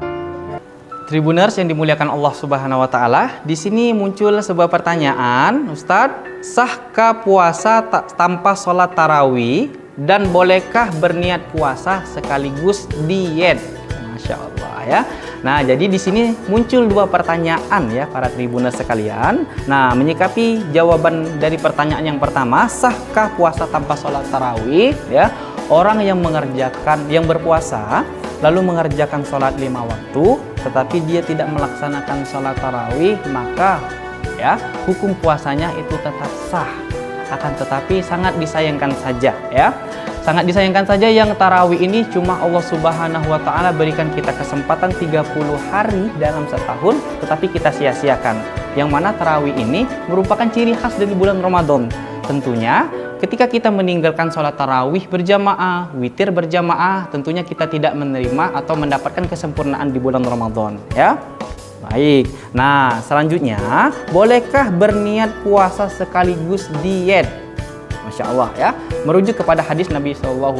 Tribuners yang dimuliakan Allah Subhanahu wa taala, di sini muncul sebuah pertanyaan, Ustadz, sahkah puasa tanpa sholat tarawih dan bolehkah berniat puasa sekaligus diet? Masya Allah ya. Nah, jadi di sini muncul dua pertanyaan ya para tribuners sekalian. Nah, menyikapi jawaban dari pertanyaan yang pertama, sahkah puasa tanpa sholat tarawih? Ya, orang yang berpuasa lalu mengerjakan sholat 5 waktu, tetapi dia tidak melaksanakan sholat tarawih, maka ya hukum puasanya itu tetap sah. Akan tetapi sangat disayangkan saja ya. Sangat disayangkan saja yang tarawih ini cuma Allah Subhanahu wa taala berikan kita kesempatan 30 hari dalam setahun, tetapi kita sia-siakan. Yang mana tarawih ini merupakan ciri khas dari bulan Ramadan. Tentunya ketika kita meninggalkan sholat tarawih berjamaah, witir berjamaah, tentunya kita tidak menerima atau mendapatkan kesempurnaan di bulan Ramadan ya. Baik, nah selanjutnya, bolehkah berniat puasa sekaligus diet? Masya Allah ya, merujuk kepada hadis Nabi SAW,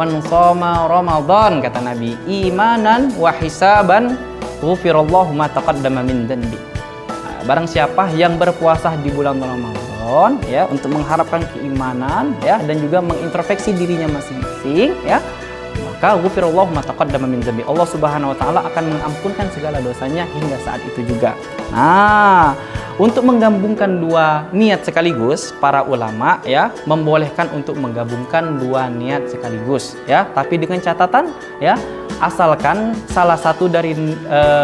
man shoma Ramadan, kata Nabi, imanan wa hisaban ghufirallahu ma taqaddama min dhanbi. Barang siapa yang berpuasa di bulan Ramadan ya untuk mengharapkan keimanan ya dan juga mengintrospeksi dirinya masing-masing ya, maka ghufirallahu ma taqaddama min dzambi. Allah Subhanahu wa taala akan mengampunkan segala dosanya hingga saat itu juga. Nah, untuk menggabungkan dua niat sekaligus, para ulama ya membolehkan untuk menggabungkan dua niat sekaligus ya, tapi dengan catatan ya, asalkan salah satu dari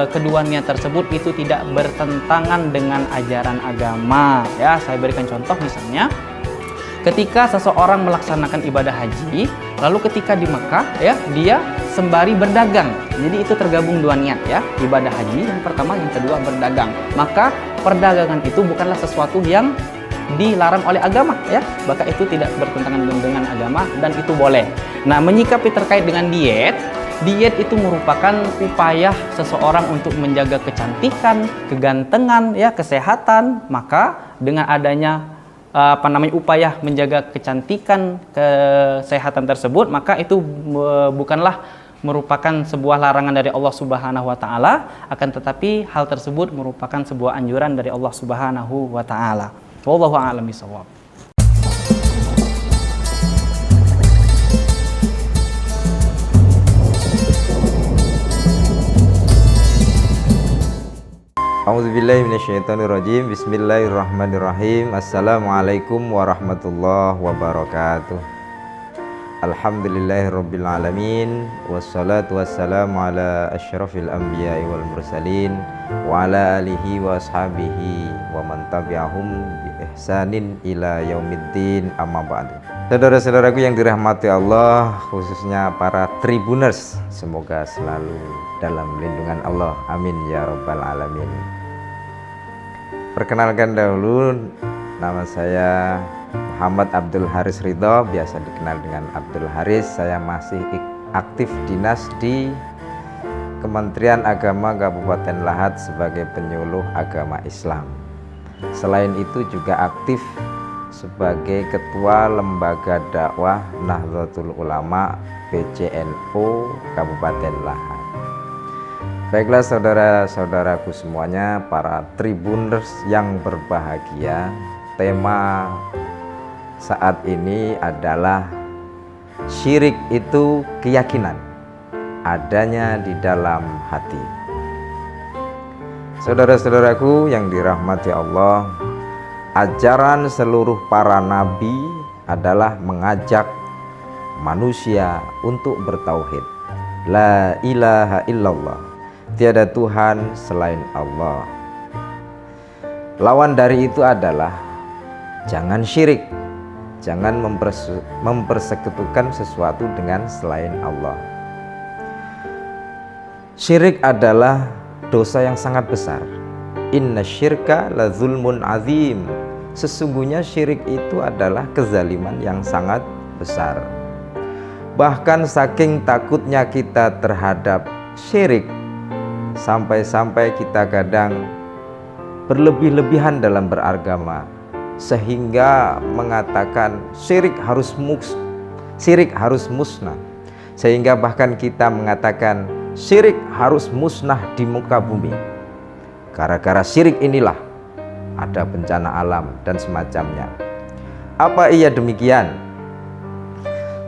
kedua niat tersebut itu tidak bertentangan dengan ajaran agama ya. Saya berikan contoh, misalnya ketika seseorang melaksanakan ibadah haji, lalu ketika di Mekah ya, dia sembari berdagang. Jadi itu tergabung dua niat ya, ibadah haji yang pertama, yang kedua berdagang. Maka perdagangan itu bukanlah sesuatu yang dilarang oleh agama ya, maka itu tidak bertentangan dengan agama dan itu boleh. Nah, menyikapi terkait dengan diet itu merupakan upaya seseorang untuk menjaga kecantikan, kegantengan ya, kesehatan. Maka dengan adanya upaya menjaga kecantikan, kesehatan tersebut, maka itu bukanlah merupakan sebuah larangan dari Allah Subhanahu wa taala, akan tetapi hal tersebut merupakan sebuah anjuran dari Allah Subhanahu wa taala. Wallahu a'lam bishawab. A'udzubillahi minasyaitonirrajim. Bismillahirrahmanirrahim. Assalamualaikum warahmatullahi wabarakatuh. Alhamdulillahirabbil alamin, wassalatu wassalamu ala asyrafil anbiya'i wal mursalin wa ala alihi wa ashabihi wa man tabi'ahum bi ihsanin ila yaumiddin, amma ba'du. Saudara-saudaraku yang dirahmati Allah, khususnya para Tribuners, semoga selalu dalam lindungan Allah, amin ya rabbal alamin. Perkenalkan dahulu, nama saya Muhammad Abdul Haris Ridho, biasa dikenal dengan Abdul Haris. Saya masih aktif dinas di Kementerian Agama Kabupaten Lahat sebagai penyuluh agama Islam. Selain itu juga aktif sebagai Ketua Lembaga Dakwah Nahdlatul Ulama PCNU Kabupaten Lahat. Baiklah saudara-saudaraku semuanya, para Tribuners yang berbahagia, tema saat ini adalah syirik itu keyakinan adanya di dalam hati. Saudara-saudaraku yang dirahmati Allah, ajaran seluruh para nabi adalah mengajak manusia untuk bertauhid. La ilaha illallah, tiada Tuhan selain Allah. Lawan dari itu adalah jangan syirik, jangan mempersekutukan sesuatu dengan selain Allah. Syirik adalah dosa yang sangat besar. Inna syirka la zulmun azim. Sesungguhnya syirik itu adalah kezaliman yang sangat besar. Bahkan saking takutnya kita terhadap syirik, sampai-sampai kita kadang berlebih-lebihan dalam beragama, sehingga mengatakan syirik harus musnah, sehingga bahkan kita mengatakan syirik harus musnah di muka bumi. Gara-gara syirik inilah ada bencana alam dan semacamnya. Apa iya demikian?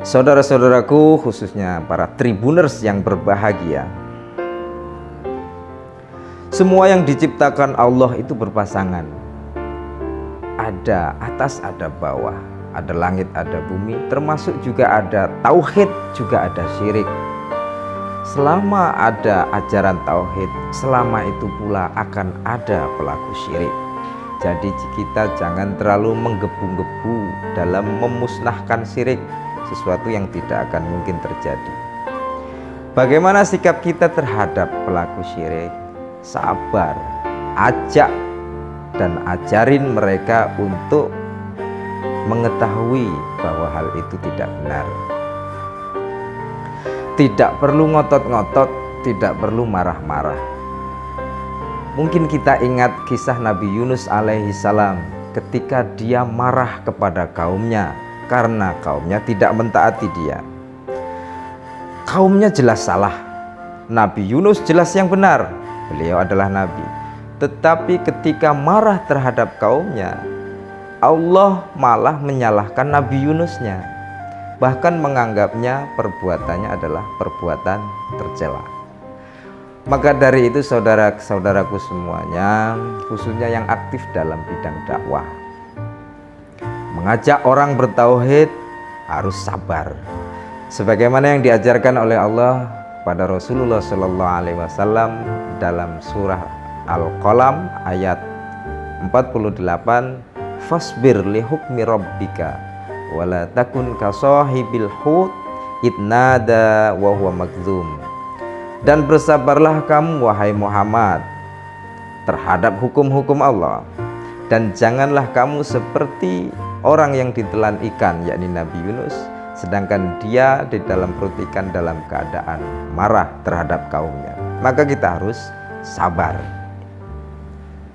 Saudara-saudaraku, khususnya para Tribuners yang berbahagia, semua yang diciptakan Allah itu berpasangan. Ada atas, ada bawah, ada langit, ada bumi, termasuk juga ada tauhid, juga ada syirik. Selama ada ajaran tauhid, selama itu pula akan ada pelaku syirik. Jadi kita jangan terlalu menggebu-gebu dalam memusnahkan syirik, sesuatu yang tidak akan mungkin terjadi. Bagaimana sikap kita terhadap pelaku syirik? Sabar, ajak dan ajarin mereka untuk mengetahui bahwa hal itu tidak benar. Tidak perlu ngotot-ngotot, tidak perlu marah-marah. Mungkin kita ingat kisah Nabi Yunus alaihi salam ketika dia marah kepada kaumnya karena kaumnya tidak mentaati dia. Kaumnya jelas salah, Nabi Yunus jelas yang benar, beliau adalah nabi. Tetapi ketika marah terhadap kaumnya, Allah malah menyalahkan Nabi Yunusnya. bahkan menganggapnya perbuatannya adalah perbuatan tercela. Maka dari itu saudara-saudaraku semuanya, khususnya yang aktif dalam bidang dakwah, mengajak orang bertauhid harus sabar. Sebagaimana yang diajarkan oleh Allah pada Rasulullah Shallallahu Alaihi Wasallam dalam surah Al-Qalam ayat 48, fasbir li hukmi rabbika wala takun kasahibil hut idnada wa huwa magdzum. Dan bersabarlah kamu wahai Muhammad terhadap hukum-hukum Allah, dan janganlah kamu seperti orang yang ditelan ikan, yakni Nabi Yunus, sedangkan dia di dalam perut ikan dalam keadaan marah terhadap kaumnya. Maka kita harus sabar.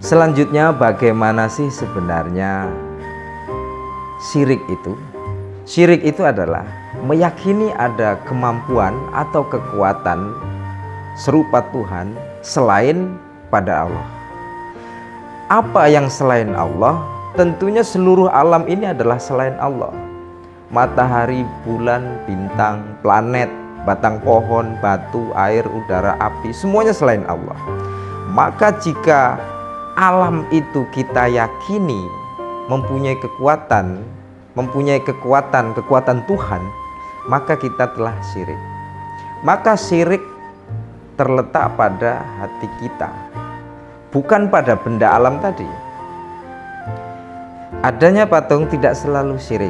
Selanjutnya, bagaimana sih sebenarnya syirik itu? Syirik itu adalah meyakini ada kemampuan atau kekuatan serupa Tuhan selain pada Allah. Apa yang selain Allah? Tentunya seluruh alam ini adalah selain Allah. Matahari, bulan, bintang, planet, batang pohon, batu, air, udara, api, semuanya selain Allah. Maka jika alam itu kita yakini mempunyai kekuatan Tuhan, maka kita telah syirik. Maka syirik terletak pada hati kita, bukan pada benda alam tadi. Adanya patung tidak selalu syirik.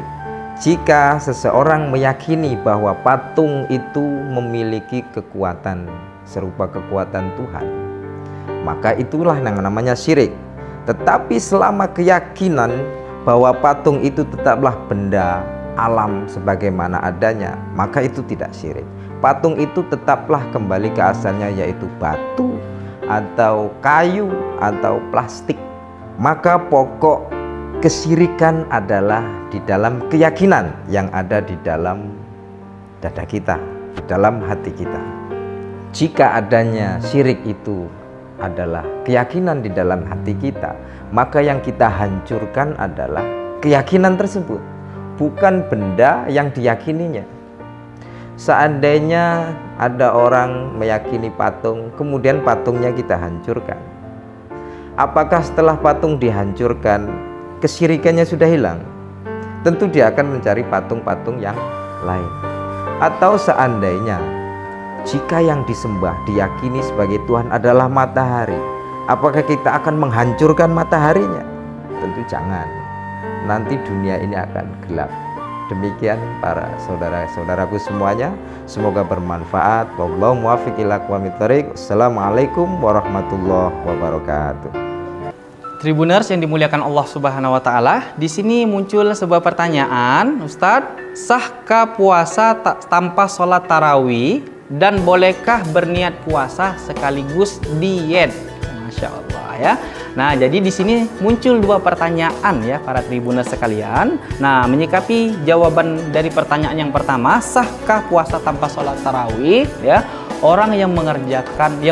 Jika seseorang meyakini bahwa patung itu memiliki kekuatan serupa kekuatan Tuhan, maka itulah yang namanya syirik. Tetapi selama keyakinan bahwa patung itu tetaplah benda alam sebagaimana adanya, maka itu tidak syirik. Patung itu tetaplah kembali ke asalnya, yaitu batu atau kayu atau plastik. Maka pokok kesyirikan adalah di dalam keyakinan yang ada di dalam dada kita, di dalam hati kita. Jika adanya syirik itu adalah keyakinan di dalam hati kita, maka yang kita hancurkan adalah keyakinan tersebut, bukan benda yang diyakininya. Seandainya ada orang meyakini patung, kemudian patungnya kita hancurkan, apakah setelah patung dihancurkan kesyirikannya sudah hilang? Tentu dia akan mencari patung-patung yang lain. Atau seandainya jika yang disembah diyakini sebagai Tuhan adalah matahari, apakah kita akan menghancurkan mataharinya? Tentu jangan. Nanti dunia ini akan gelap. Demikian para saudara-saudaraku semuanya, semoga bermanfaat. Wallahu muwaffiq ila aqwamit thoriq. Assalamualaikum warahmatullahi wabarakatuh. Tribuners yang dimuliakan Allah Subhanahu wa taala, di sini muncul sebuah pertanyaan, Ustadz, sahkah puasa tanpa sholat tarawih dan bolehkah berniat puasa sekaligus diet? Masya Allah ya. Nah, jadi di sini muncul dua pertanyaan ya para tribuners sekalian. Nah, menyikapi jawaban dari pertanyaan yang pertama, sahkah puasa tanpa sholat tarawih? Ya, orang yang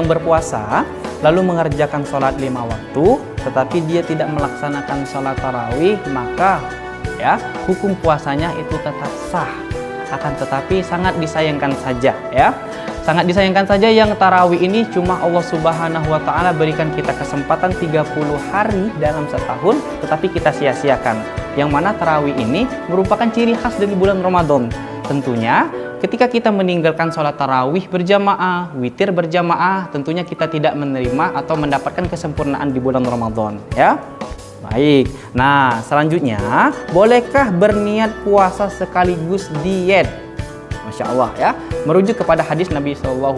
berpuasa lalu mengerjakan sholat 5 waktu, tetapi dia tidak melaksanakan sholat tarawih, maka ya hukum puasanya itu tetap sah. Akan tetapi sangat disayangkan saja ya. Sangat disayangkan saja yang tarawih ini cuma Allah Subhanahu wa taala berikan kita kesempatan 30 hari dalam setahun, tetapi kita sia-siakan. Yang mana tarawih ini merupakan ciri khas dari bulan Ramadan. Tentunya ketika kita meninggalkan sholat tarawih berjamaah, witir berjamaah, tentunya kita tidak menerima atau mendapatkan kesempurnaan di bulan Ramadan ya. Baik, nah selanjutnya, bolehkah berniat puasa sekaligus diet? Masya Allah ya, merujuk kepada hadis Nabi SAW,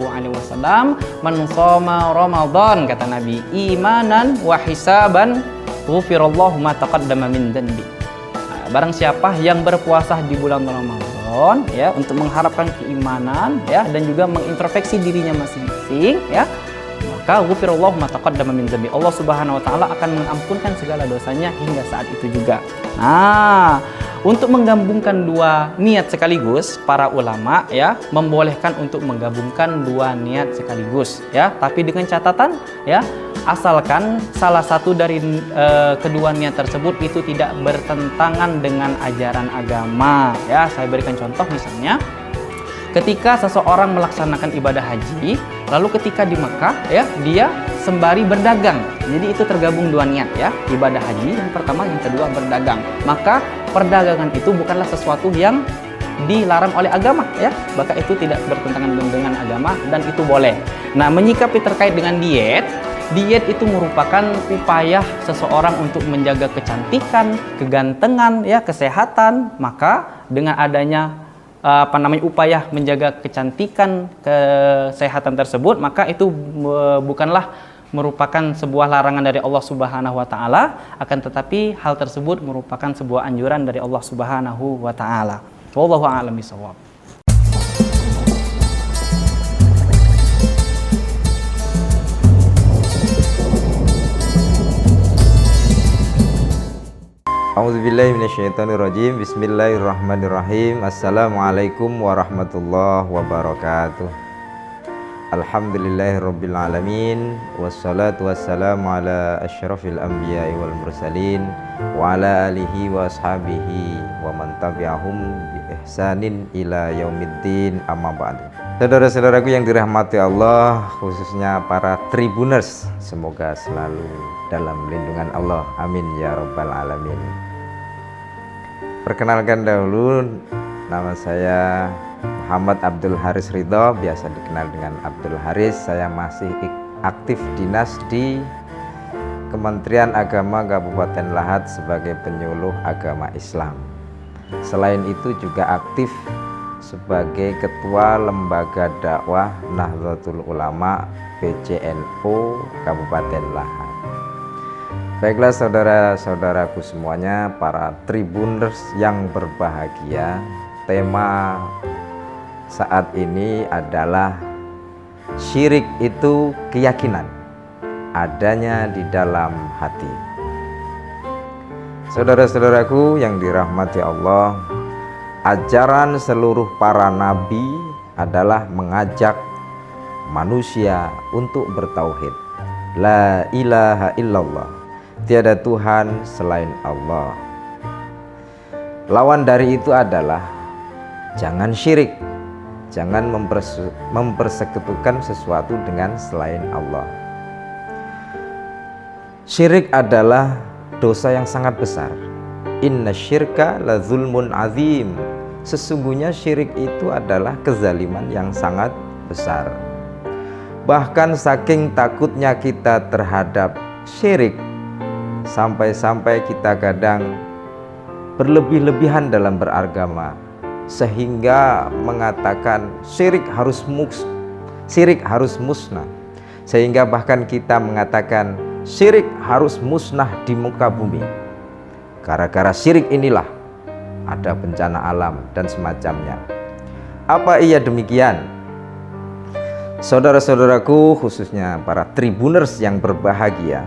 man shoma Ramadan, kata Nabi, imanan wa hisaban ghufirallahu ma taqaddama min dhanbi. Barang siapa yang berpuasa di bulan Ramadan ya, untuk mengharapkan keimanan ya, dan juga mengintrospeksi dirinya masing-masing ya, maka ghufirallahu ma taqaddama min dhanbi, Allah Subhanahu wa taala akan mengampunkan segala dosanya hingga saat itu juga. Nah, untuk menggabungkan dua niat sekaligus, para ulama ya membolehkan untuk menggabungkan dua niat sekaligus ya, tapi dengan catatan ya, asalkan salah satu dari kedua niat tersebut itu tidak bertentangan dengan ajaran agama. Ya, saya berikan contoh misalnya, ketika seseorang melaksanakan ibadah haji, lalu ketika di Mekah, ya, dia sembari berdagang. Jadi itu tergabung dua niat, ya, ibadah haji yang pertama, yang kedua berdagang. Maka perdagangan itu bukanlah sesuatu yang dilarang oleh agama, ya, maka itu tidak bertentangan dengan agama dan itu boleh. Nah, menyikapi terkait dengan diet itu merupakan upaya seseorang untuk menjaga kecantikan, kegantengan, ya, kesehatan. Maka dengan adanya upaya menjaga kecantikan, kesehatan tersebut, maka itu bukanlah merupakan sebuah larangan dari Allah Subhanahu wa taala, akan tetapi hal tersebut merupakan sebuah anjuran dari Allah Subhanahu wa taala. Wallahu a'lam bishawab. A'udzubillahi minasyaitonirrajim. Bismillahirrahmanirrahim. Assalamualaikum warahmatullahi wabarakatuh. Alhamdulillahirabbil alamin, wassalatu wassalamu ala asyrafil anbiya'i wal mursalin wa ala alihi wa ashabihi wa man tabi'ahum bi ihsanin ila yaumiddin, amma ba'du. Saudara-saudaraku yang dirahmati Allah, khususnya para Tribuners, semoga selalu dalam lindungan Allah, amin ya rabbal alamin. Perkenalkan dahulu, nama saya Muhammad Abdul Haris Ridho, biasa dikenal dengan Abdul Haris. Saya masih aktif dinas di Kementerian Agama Kabupaten Lahat sebagai penyuluh agama Islam. Selain itu juga aktif sebagai Ketua Lembaga Dakwah Nahdlatul Ulama PCNU Kabupaten Lahat. Baiklah saudara-saudaraku semuanya, para Tribuners yang berbahagia, tema saat ini adalah syirik itu keyakinan adanya di dalam hati. Saudara-saudaraku yang dirahmati Allah, ajaran seluruh para nabi adalah mengajak manusia untuk bertauhid. La ilaha illallah, tiada Tuhan selain Allah. Lawan dari itu adalah jangan syirik, jangan mempersekutukan sesuatu dengan selain Allah. Syirik adalah dosa yang sangat besar. Inna syirka la zulmun azim. Sesungguhnya syirik itu adalah kezaliman yang sangat besar. Bahkan saking takutnya kita terhadap syirik, sampai-sampai kita kadang berlebih-lebihan dalam beragama, sehingga mengatakan syirik harus musnah, sehingga bahkan kita mengatakan syirik harus musnah di muka bumi. Gara-gara syirik inilah ada bencana alam dan semacamnya. Apa iya demikian? Saudara-saudaraku, khususnya para Tribuners yang berbahagia,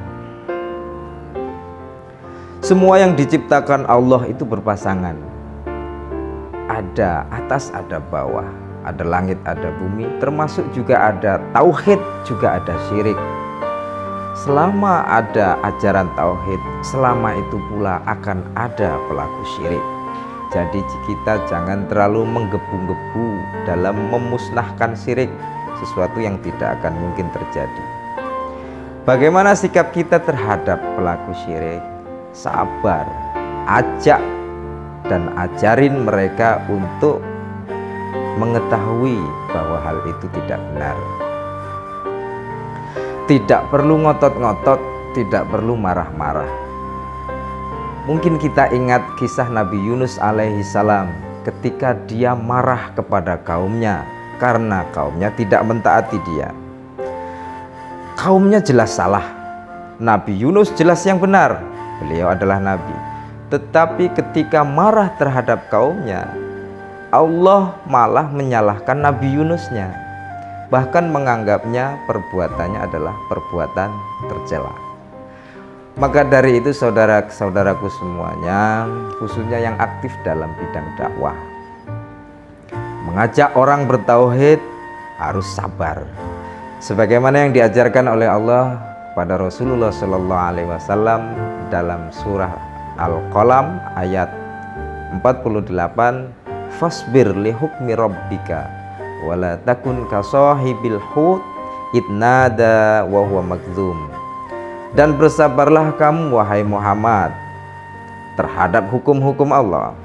semua yang diciptakan Allah itu berpasangan. Ada atas, ada bawah, ada langit, ada bumi, termasuk juga ada tauhid, juga ada syirik. Selama ada ajaran tauhid, selama itu pula akan ada pelaku syirik. Jadi kita jangan terlalu menggebu-gebu dalam memusnahkan syirik, sesuatu yang tidak akan mungkin terjadi. Bagaimana sikap kita terhadap pelaku syirik? Sabar, ajak dan ajarin mereka untuk mengetahui bahwa hal itu tidak benar. Tidak perlu ngotot-ngotot, tidak perlu marah-marah. Mungkin kita ingat kisah Nabi Yunus alaihi salam ketika dia marah kepada kaumnya karena kaumnya tidak mentaati dia. Kaumnya jelas salah, Nabi Yunus jelas yang benar, beliau adalah nabi. Tetapi ketika marah terhadap kaumnya, Allah malah menyalahkan Nabi Yunusnya, bahkan menganggapnya perbuatannya adalah perbuatan tercela. Maka dari itu saudara-saudaraku semuanya, khususnya yang aktif dalam bidang dakwah, mengajak orang bertauhid harus sabar. Sebagaimana yang diajarkan oleh Allah pada Rasulullah Shallallahu Alaihi Wasallam dalam surah Al-Qalam ayat 48, fasbir li hukmi rabbika wala takun kasahibil hut idnada wa huwa makdzum. Dan bersabarlah kamu wahai Muhammad terhadap hukum-hukum Allah,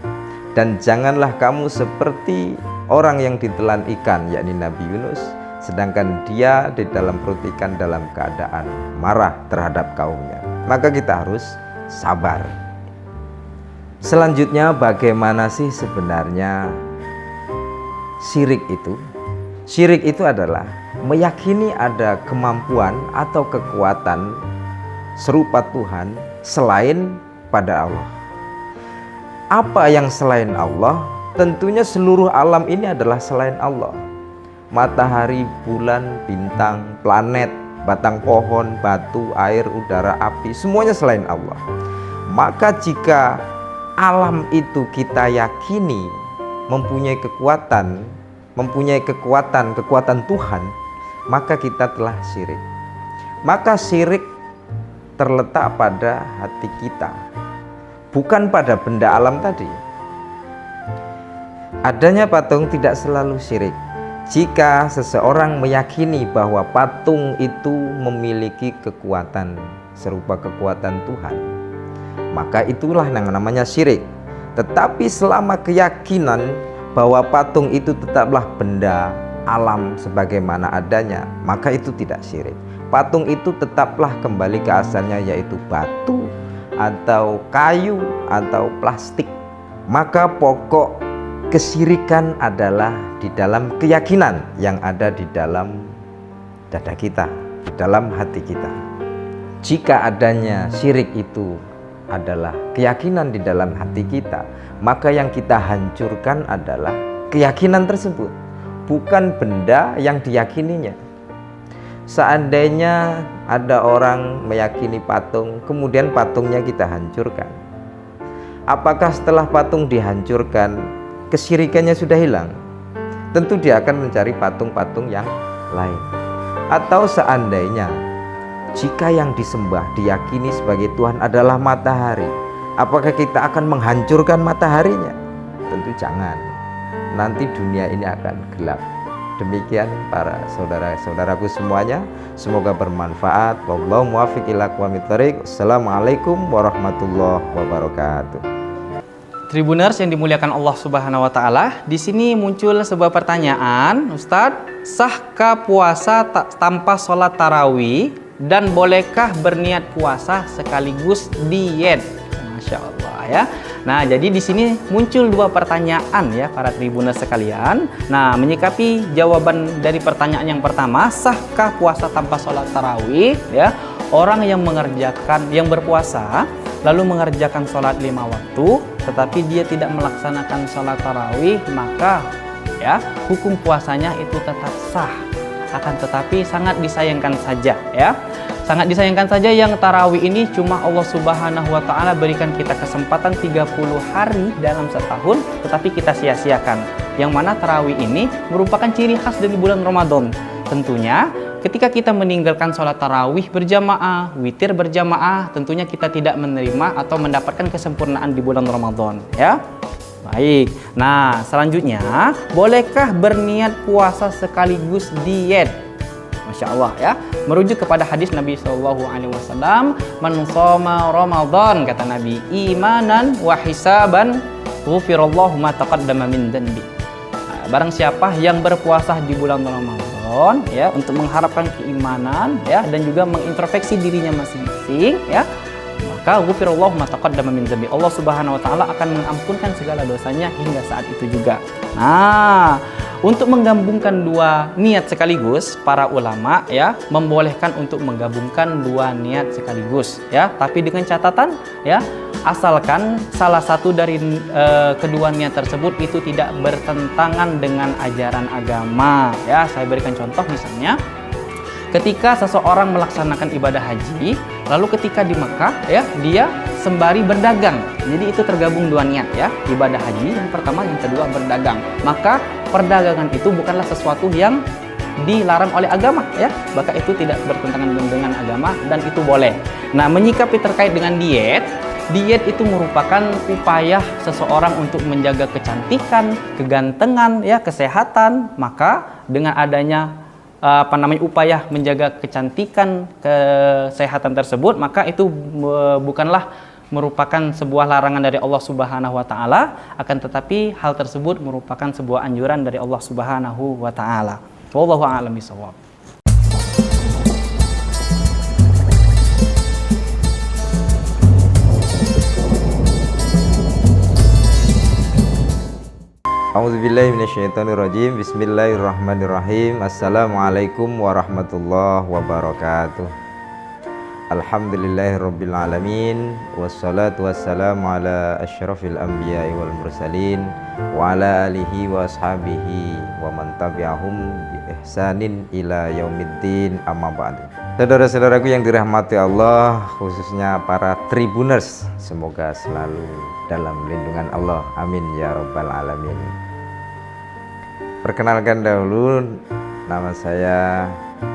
dan janganlah kamu seperti orang yang ditelan ikan, yakni Nabi Yunus, sedangkan dia di dalam perut ikan dalam keadaan marah terhadap kaumnya. Maka kita harus sabar. Selanjutnya, bagaimana sih sebenarnya syirik itu? Syirik itu adalah meyakini ada kemampuan atau kekuatan serupa Tuhan selain pada Allah. Apa yang selain Allah? Tentunya seluruh alam ini adalah selain Allah. Matahari, bulan, bintang, planet, batang pohon, batu, air, udara, api, semuanya selain Allah. Maka jika alam itu kita yakini mempunyai kekuatan Tuhan, maka kita telah syirik. Maka syirik terletak pada hati kita, bukan pada benda alam tadi. Adanya patung tidak selalu syirik. Jika seseorang meyakini bahwa patung itu memiliki kekuatan serupa kekuatan Tuhan, maka itulah yang namanya syirik. Tetapi selama keyakinan bahwa patung itu tetaplah benda alam sebagaimana adanya, maka itu tidak syirik. Patung itu tetaplah kembali ke asalnya, yaitu batu atau kayu atau plastik. Maka pokok kesyirikan adalah di dalam keyakinan yang ada di dalam dada kita, di dalam hati kita. Jika adanya syirik itu adalah keyakinan di dalam hati kita, maka yang kita hancurkan adalah keyakinan tersebut, bukan benda yang diyakininya. Seandainya ada orang meyakini patung, kemudian patungnya kita hancurkan, apakah setelah patung dihancurkan kesyirikannya sudah hilang? Tentu dia akan mencari patung-patung yang lain. Atau seandainya jika yang disembah diyakini sebagai Tuhan adalah matahari, apakah kita akan menghancurkan mataharinya? Tentu jangan. Nanti dunia ini akan gelap. Demikian para saudara-saudaraku semuanya, semoga bermanfaat. Wallahu muwaffiq ila aqwamit thoriq. Assalamualaikum warahmatullahi wabarakatuh. Tribuners yang dimuliakan Allah Subhanahu wa taala, di sini muncul sebuah pertanyaan, Ustadz, sahkah puasa tanpa sholat tarawih dan bolehkah berniat puasa sekaligus diet? Masya Allah ya. Nah, jadi di sini muncul dua pertanyaan ya para tribuners sekalian. Nah, menyikapi jawaban dari pertanyaan yang pertama, sahkah puasa tanpa sholat tarawih? Ya, orang yang berpuasa lalu mengerjakan sholat 5 waktu, tetapi dia tidak melaksanakan sholat tarawih, maka ya hukum puasanya itu tetap sah. Akan tetapi sangat disayangkan saja ya. Sangat disayangkan saja yang tarawih ini cuma Allah Subhanahu wa taala berikan kita kesempatan 30 hari dalam setahun, tetapi kita sia-siakan. Yang mana tarawih ini merupakan ciri khas dari bulan Ramadan. Tentunya ketika kita meninggalkan sholat tarawih berjamaah, witir berjamaah, tentunya kita tidak menerima atau mendapatkan kesempurnaan di bulan Ramadan ya. Baik, nah selanjutnya, bolehkah berniat puasa sekaligus diet? Masya Allah ya, merujuk kepada hadis Nabi SAW, man shoma Ramadan, kata Nabi, imanan wa hisaban ghufirallahu ma taqaddama min dhanbi. Barang siapa yang berpuasa di bulan Ramadan ya, untuk mengharapkan keimanan ya, dan juga mengintrospeksi dirinya masing-masing ya, maka ghufirallahu ma taqaddama min dhanbi, Allah Subhanahu wa taala akan mengampunkan segala dosanya hingga saat itu juga. Nah, untuk menggabungkan dua niat sekaligus, para ulama ya membolehkan untuk menggabungkan dua niat sekaligus ya, tapi dengan catatan ya, asalkan salah satu dari kedua niat tersebut itu tidak bertentangan dengan ajaran agama ya. Saya berikan contoh, misalnya ketika seseorang melaksanakan ibadah haji, lalu ketika di Mekah ya, dia sembari berdagang. Jadi itu tergabung dua niat ya, ibadah haji yang pertama, yang kedua berdagang. Maka perdagangan itu bukanlah sesuatu yang dilarang oleh agama ya, maka itu tidak bertentangan dengan agama dan itu boleh. Nah, menyikapi terkait dengan diet itu merupakan upaya seseorang untuk menjaga kecantikan, kegantengan ya, kesehatan. Maka dengan adanya upaya menjaga kecantikan, kesehatan tersebut, maka itu bukanlah merupakan sebuah larangan dari Allah Subhanahu wa taala, akan tetapi hal tersebut merupakan sebuah anjuran dari Allah Subhanahu wa taala. Wallahu a'lam bishawab. A'udzubillahi minasyaitonirrajim. Bismillahirrahmanirrahim. Assalamualaikum warahmatullahi wabarakatuh. Alhamdulillahirabbil alamin, wassalatu wassalamu ala asyrafil anbiya'i wal mursalin wa ala alihi wa ashabihi wa man tabi'ahum bi ihsanin ila yaumiddin, amma ba'du. Saudara-saudaraku yang dirahmati Allah, khususnya para Tribuners, semoga selalu dalam lindungan Allah, amin ya rabbal alamin. Perkenalkan dahulu, nama saya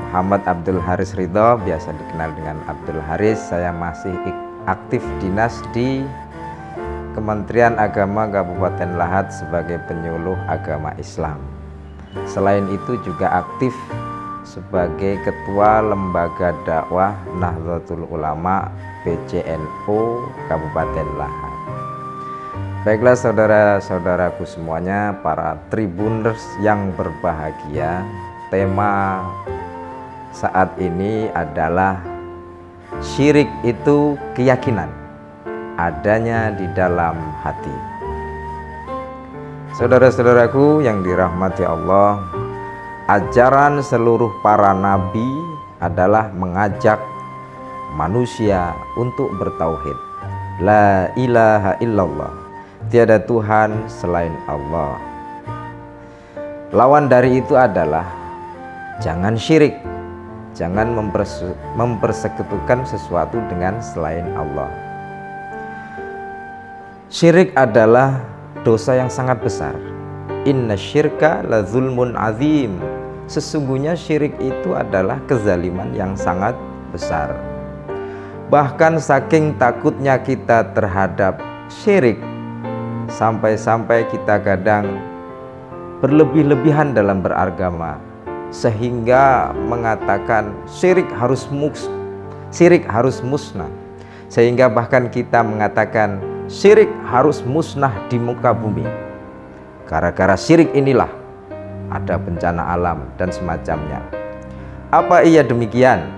Muhammad Abdul Haris Ridho, biasa dikenal dengan Abdul Haris. Saya masih aktif dinas di Kementerian Agama Kabupaten Lahat sebagai penyuluh agama Islam. Selain itu juga aktif sebagai Ketua Lembaga Dakwah Nahdlatul Ulama PCNU Kabupaten Lahat. Baiklah saudara-saudaraku semuanya, para Tribuners yang berbahagia, tema saat ini adalah syirik itu keyakinan adanya di dalam hati. Saudara-saudaraku yang dirahmati Allah, ajaran seluruh para nabi adalah mengajak manusia untuk bertauhid. La ilaha illallah, tiada Tuhan selain Allah. Lawan dari itu adalah jangan syirik, jangan mempersekutukan sesuatu dengan selain Allah. Syirik adalah dosa yang sangat besar. Inna syirka la zulmun azim. Sesungguhnya syirik itu adalah kezaliman yang sangat besar. Bahkan saking takutnya kita terhadap syirik, sampai-sampai kita kadang berlebih-lebihan dalam beragama, sehingga mengatakan syirik harus musnah, sehingga bahkan kita mengatakan syirik harus musnah di muka bumi. Gara-gara syirik inilah ada bencana alam dan semacamnya. Apa iya demikian?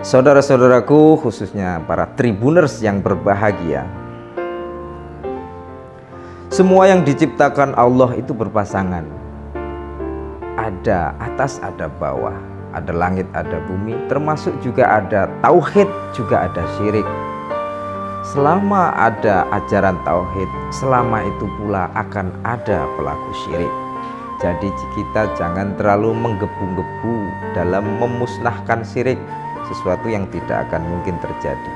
Saudara-saudaraku, khususnya para Tribuners yang berbahagia, semua yang diciptakan Allah itu berpasangan. Ada atas, ada bawah, ada langit, ada bumi, termasuk juga ada tauhid, juga ada syirik. Selama ada ajaran tauhid, selama itu pula akan ada pelaku syirik. Jadi kita jangan terlalu menggebu-gebu dalam memusnahkan syirik, sesuatu yang tidak akan mungkin terjadi.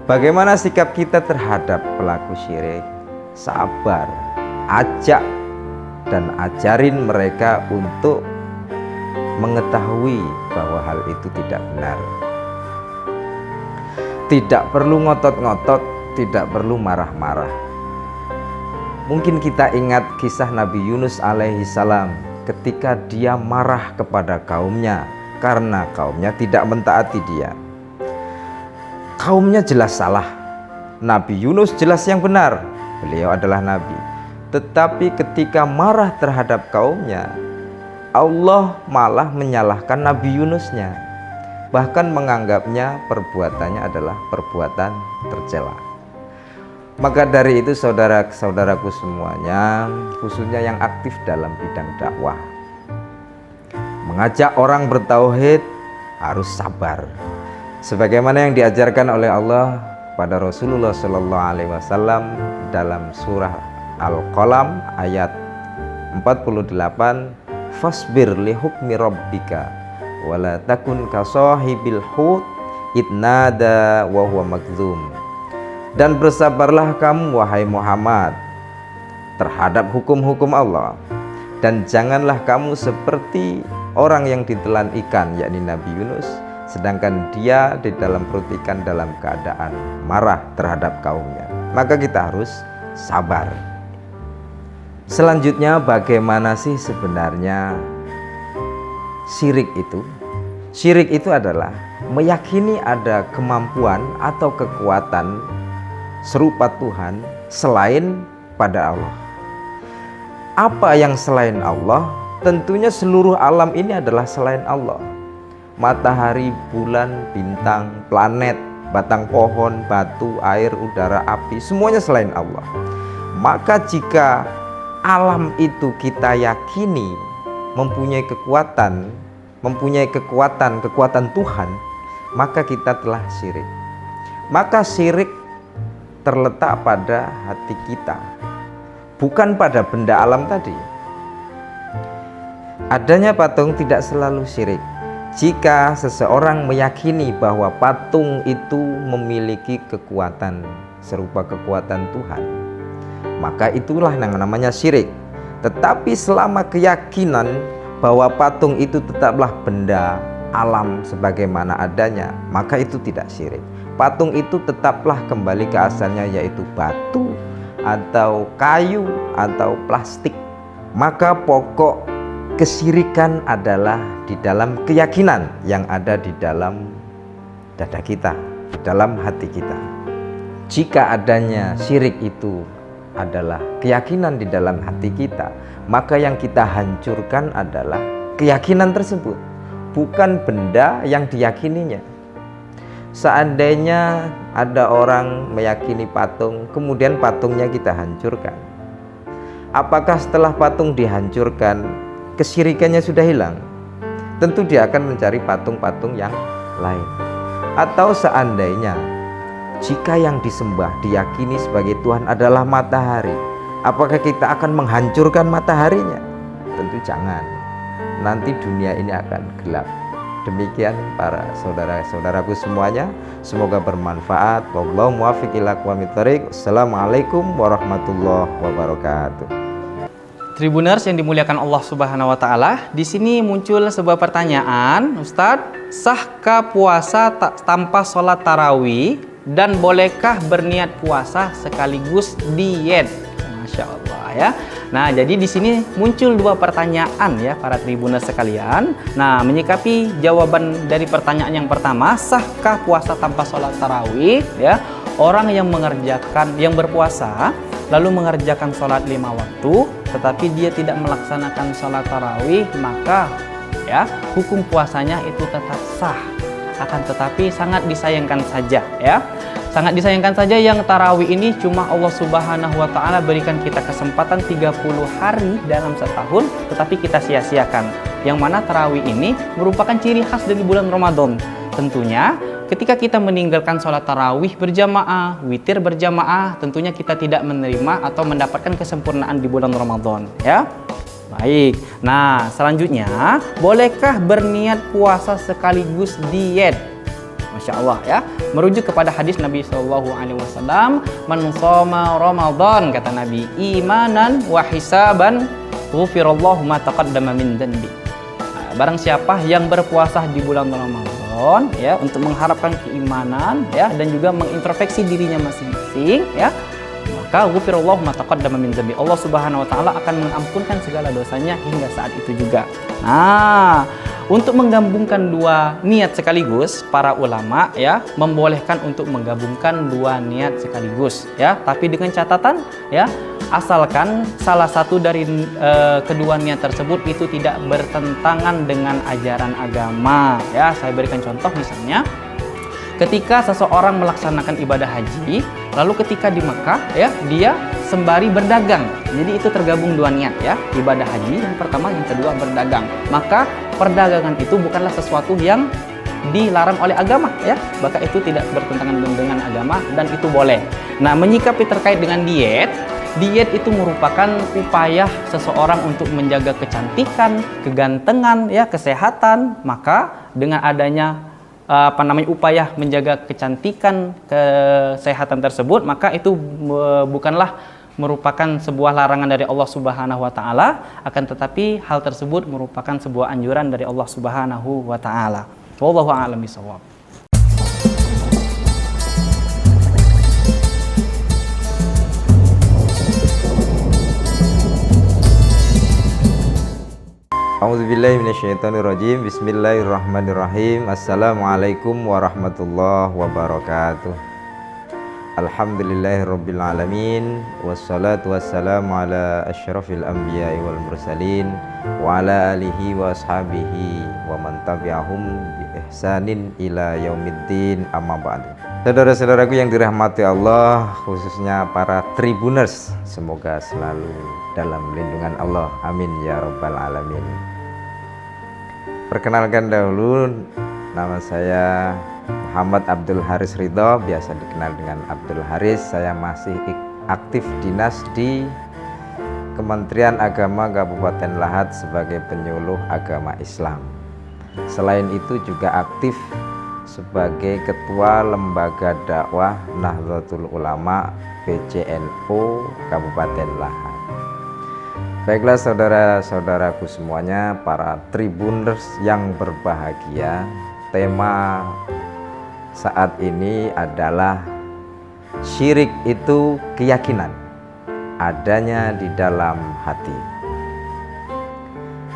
Bagaimana sikap kita terhadap pelaku syirik? Sabar, ajak dan ajarin mereka untuk mengetahui bahwa hal itu tidak benar. Tidak perlu ngotot-ngotot, tidak perlu marah-marah. Mungkin kita ingat kisah Nabi Yunus alaihi salam ketika dia marah kepada kaumnya karena kaumnya tidak mentaati dia. Kaumnya jelas salah, Nabi Yunus jelas yang benar, beliau adalah nabi. Tetapi ketika marah terhadap kaumnya, Allah malah menyalahkan Nabi Yunusnya, bahkan menganggapnya perbuatannya adalah perbuatan tercela. Maka dari itu saudara-saudaraku semuanya, khususnya yang aktif dalam bidang dakwah, mengajak orang bertauhid harus sabar, sebagaimana yang diajarkan oleh Allah pada Rasulullah SAW dalam surah Al-Qalam ayat 48, fasbir li hukmi rabbika wala takun kasahibil hut idnada wa huwa makdzum. Dan bersabarlah kamu wahai Muhammad terhadap hukum-hukum Allah, Dan janganlah kamu seperti orang yang ditelan ikan, yakni Nabi Yunus, sedangkan dia di dalam perut ikan dalam keadaan marah terhadap kaumnya. Maka kita harus sabar. Selanjutnya, bagaimana sih sebenarnya syirik itu? Syirik itu adalah meyakini ada kemampuan atau kekuatan serupa Tuhan selain pada Allah. Apa yang selain Allah? Tentunya seluruh alam ini adalah selain Allah. Matahari, bulan, bintang, planet, batang pohon, batu, air, udara, api, semuanya selain Allah. Maka jika alam itu kita yakini mempunyai kekuatan Tuhan, maka kita telah syirik. Maka syirik terletak pada hati kita, bukan pada benda alam tadi. Adanya patung tidak selalu syirik. Jika seseorang meyakini bahwa patung itu memiliki kekuatan serupa kekuatan Tuhan, maka itulah yang namanya syirik. Tetapi selama keyakinan bahwa patung itu tetaplah benda alam sebagaimana adanya, maka itu tidak syirik. Patung itu tetaplah kembali ke asalnya, yaitu batu atau kayu atau plastik. Maka pokok kesyirikan adalah di dalam keyakinan yang ada di dalam dada kita, di dalam hati kita. Jika adanya syirik itu adalah keyakinan di dalam hati kita, maka yang kita hancurkan adalah keyakinan tersebut, bukan benda yang diyakininya. Seandainya ada orang meyakini patung, kemudian patungnya kita hancurkan, apakah setelah patung dihancurkan kesyirikannya sudah hilang? Tentu dia akan mencari patung-patung yang lain. Atau seandainya jika yang disembah diyakini sebagai Tuhan adalah matahari, apakah kita akan menghancurkan mataharinya? Tentu jangan. Nanti dunia ini akan gelap. Demikian para saudara-saudaraku semuanya, semoga bermanfaat. Wallahu muwaffiq ila aqwamit thoriq. Assalamualaikum warahmatullahi wabarakatuh. Tribuners yang dimuliakan Allah Subhanahu wa taala, di sini muncul sebuah pertanyaan, Ustadz, sahkah puasa tanpa sholat tarawih dan bolehkah berniat puasa sekaligus diet? Masya Allah ya. Nah, jadi di sini muncul dua pertanyaan ya para tribuners sekalian. Nah, menyikapi jawaban dari pertanyaan yang pertama, sahkah puasa tanpa sholat tarawih? Ya, orang yang berpuasa lalu mengerjakan sholat 5 waktu, tetapi dia tidak melaksanakan sholat tarawih, maka ya hukum puasanya itu tetap sah. Akan tetapi sangat disayangkan saja ya. Sangat disayangkan saja yang tarawih ini cuma Allah Subhanahu wa taala berikan kita kesempatan 30 hari dalam setahun, tetapi kita sia-siakan. Yang mana tarawih ini merupakan ciri khas dari bulan Ramadan. Tentunya ketika kita meninggalkan sholat tarawih berjamaah, witir berjamaah, tentunya kita tidak menerima atau mendapatkan kesempurnaan di bulan Ramadan ya. Baik, nah selanjutnya, bolehkah berniat puasa sekaligus diet? Masya Allah ya, merujuk kepada hadis Nabi SAW, man shoma Ramadan, kata Nabi, imanan wa hisaban ghufirallahu ma taqaddama min dhanbi. Barang siapa yang berpuasa di bulan Ramadan ya, untuk mengharapkan keimanan ya, dan juga mengintrospeksi dirinya masing-masing ya, maka ghufirallahu ma taqaddama min dhanbi, Allah Subhanahu wa taala akan mengampunkan segala dosanya hingga saat itu juga. Nah, untuk menggabungkan dua niat sekaligus, para ulama ya membolehkan untuk menggabungkan dua niat sekaligus ya, tapi dengan catatan ya, asalkan salah satu dari kedua niat tersebut itu tidak bertentangan dengan ajaran agama ya. Saya berikan contoh, misalnya ketika seseorang melaksanakan ibadah haji, lalu ketika di Mekah ya, dia sembari berdagang. Jadi itu tergabung dua niat ya, ibadah haji yang pertama, yang kedua berdagang. Maka perdagangan itu bukanlah sesuatu yang dilarang oleh agama ya, bahkan itu tidak bertentangan dengan agama dan itu boleh. Nah, menyikapi terkait dengan diet itu merupakan upaya seseorang untuk menjaga kecantikan, kegantengan ya, kesehatan. Maka dengan adanya upaya menjaga kecantikan, kesehatan tersebut, maka itu bukanlah merupakan sebuah larangan dari Allah Subhanahu wa taala, akan tetapi hal tersebut merupakan sebuah anjuran dari Allah Subhanahu wa taala. Wallahu a'lam bishawab. A'udzubillahi minasyaitonirrajim. Bismillahirrahmanirrahim. Assalamualaikum warahmatullahi wabarakatuh. Alhamdulillahirabbil alamin. Wassalatu wassalamu ala asyrafil anbiya'i wal mursalin wa ala alihi wa ashabihi wa man tabi'ahum bi ihsanin ila yaumiddin, amma ba'du. Saudara-saudaraku yang dirahmati Allah, khususnya para Tribuners, semoga selalu dalam lindungan Allah. Amin ya rabbal alamin. Perkenalkan dahulu, nama saya Muhammad Abdul Haris Ridho, biasa dikenal dengan Abdul Haris. Saya masih aktif dinas di Kementerian Agama Kabupaten Lahat sebagai penyuluh agama Islam. Selain itu juga aktif sebagai Ketua Lembaga Dakwah Nahdlatul Ulama PCNU Kabupaten Lahat. Baiklah saudara-saudaraku semuanya, para Tribuners yang berbahagia, tema saat ini adalah syirik itu keyakinan adanya di dalam hati.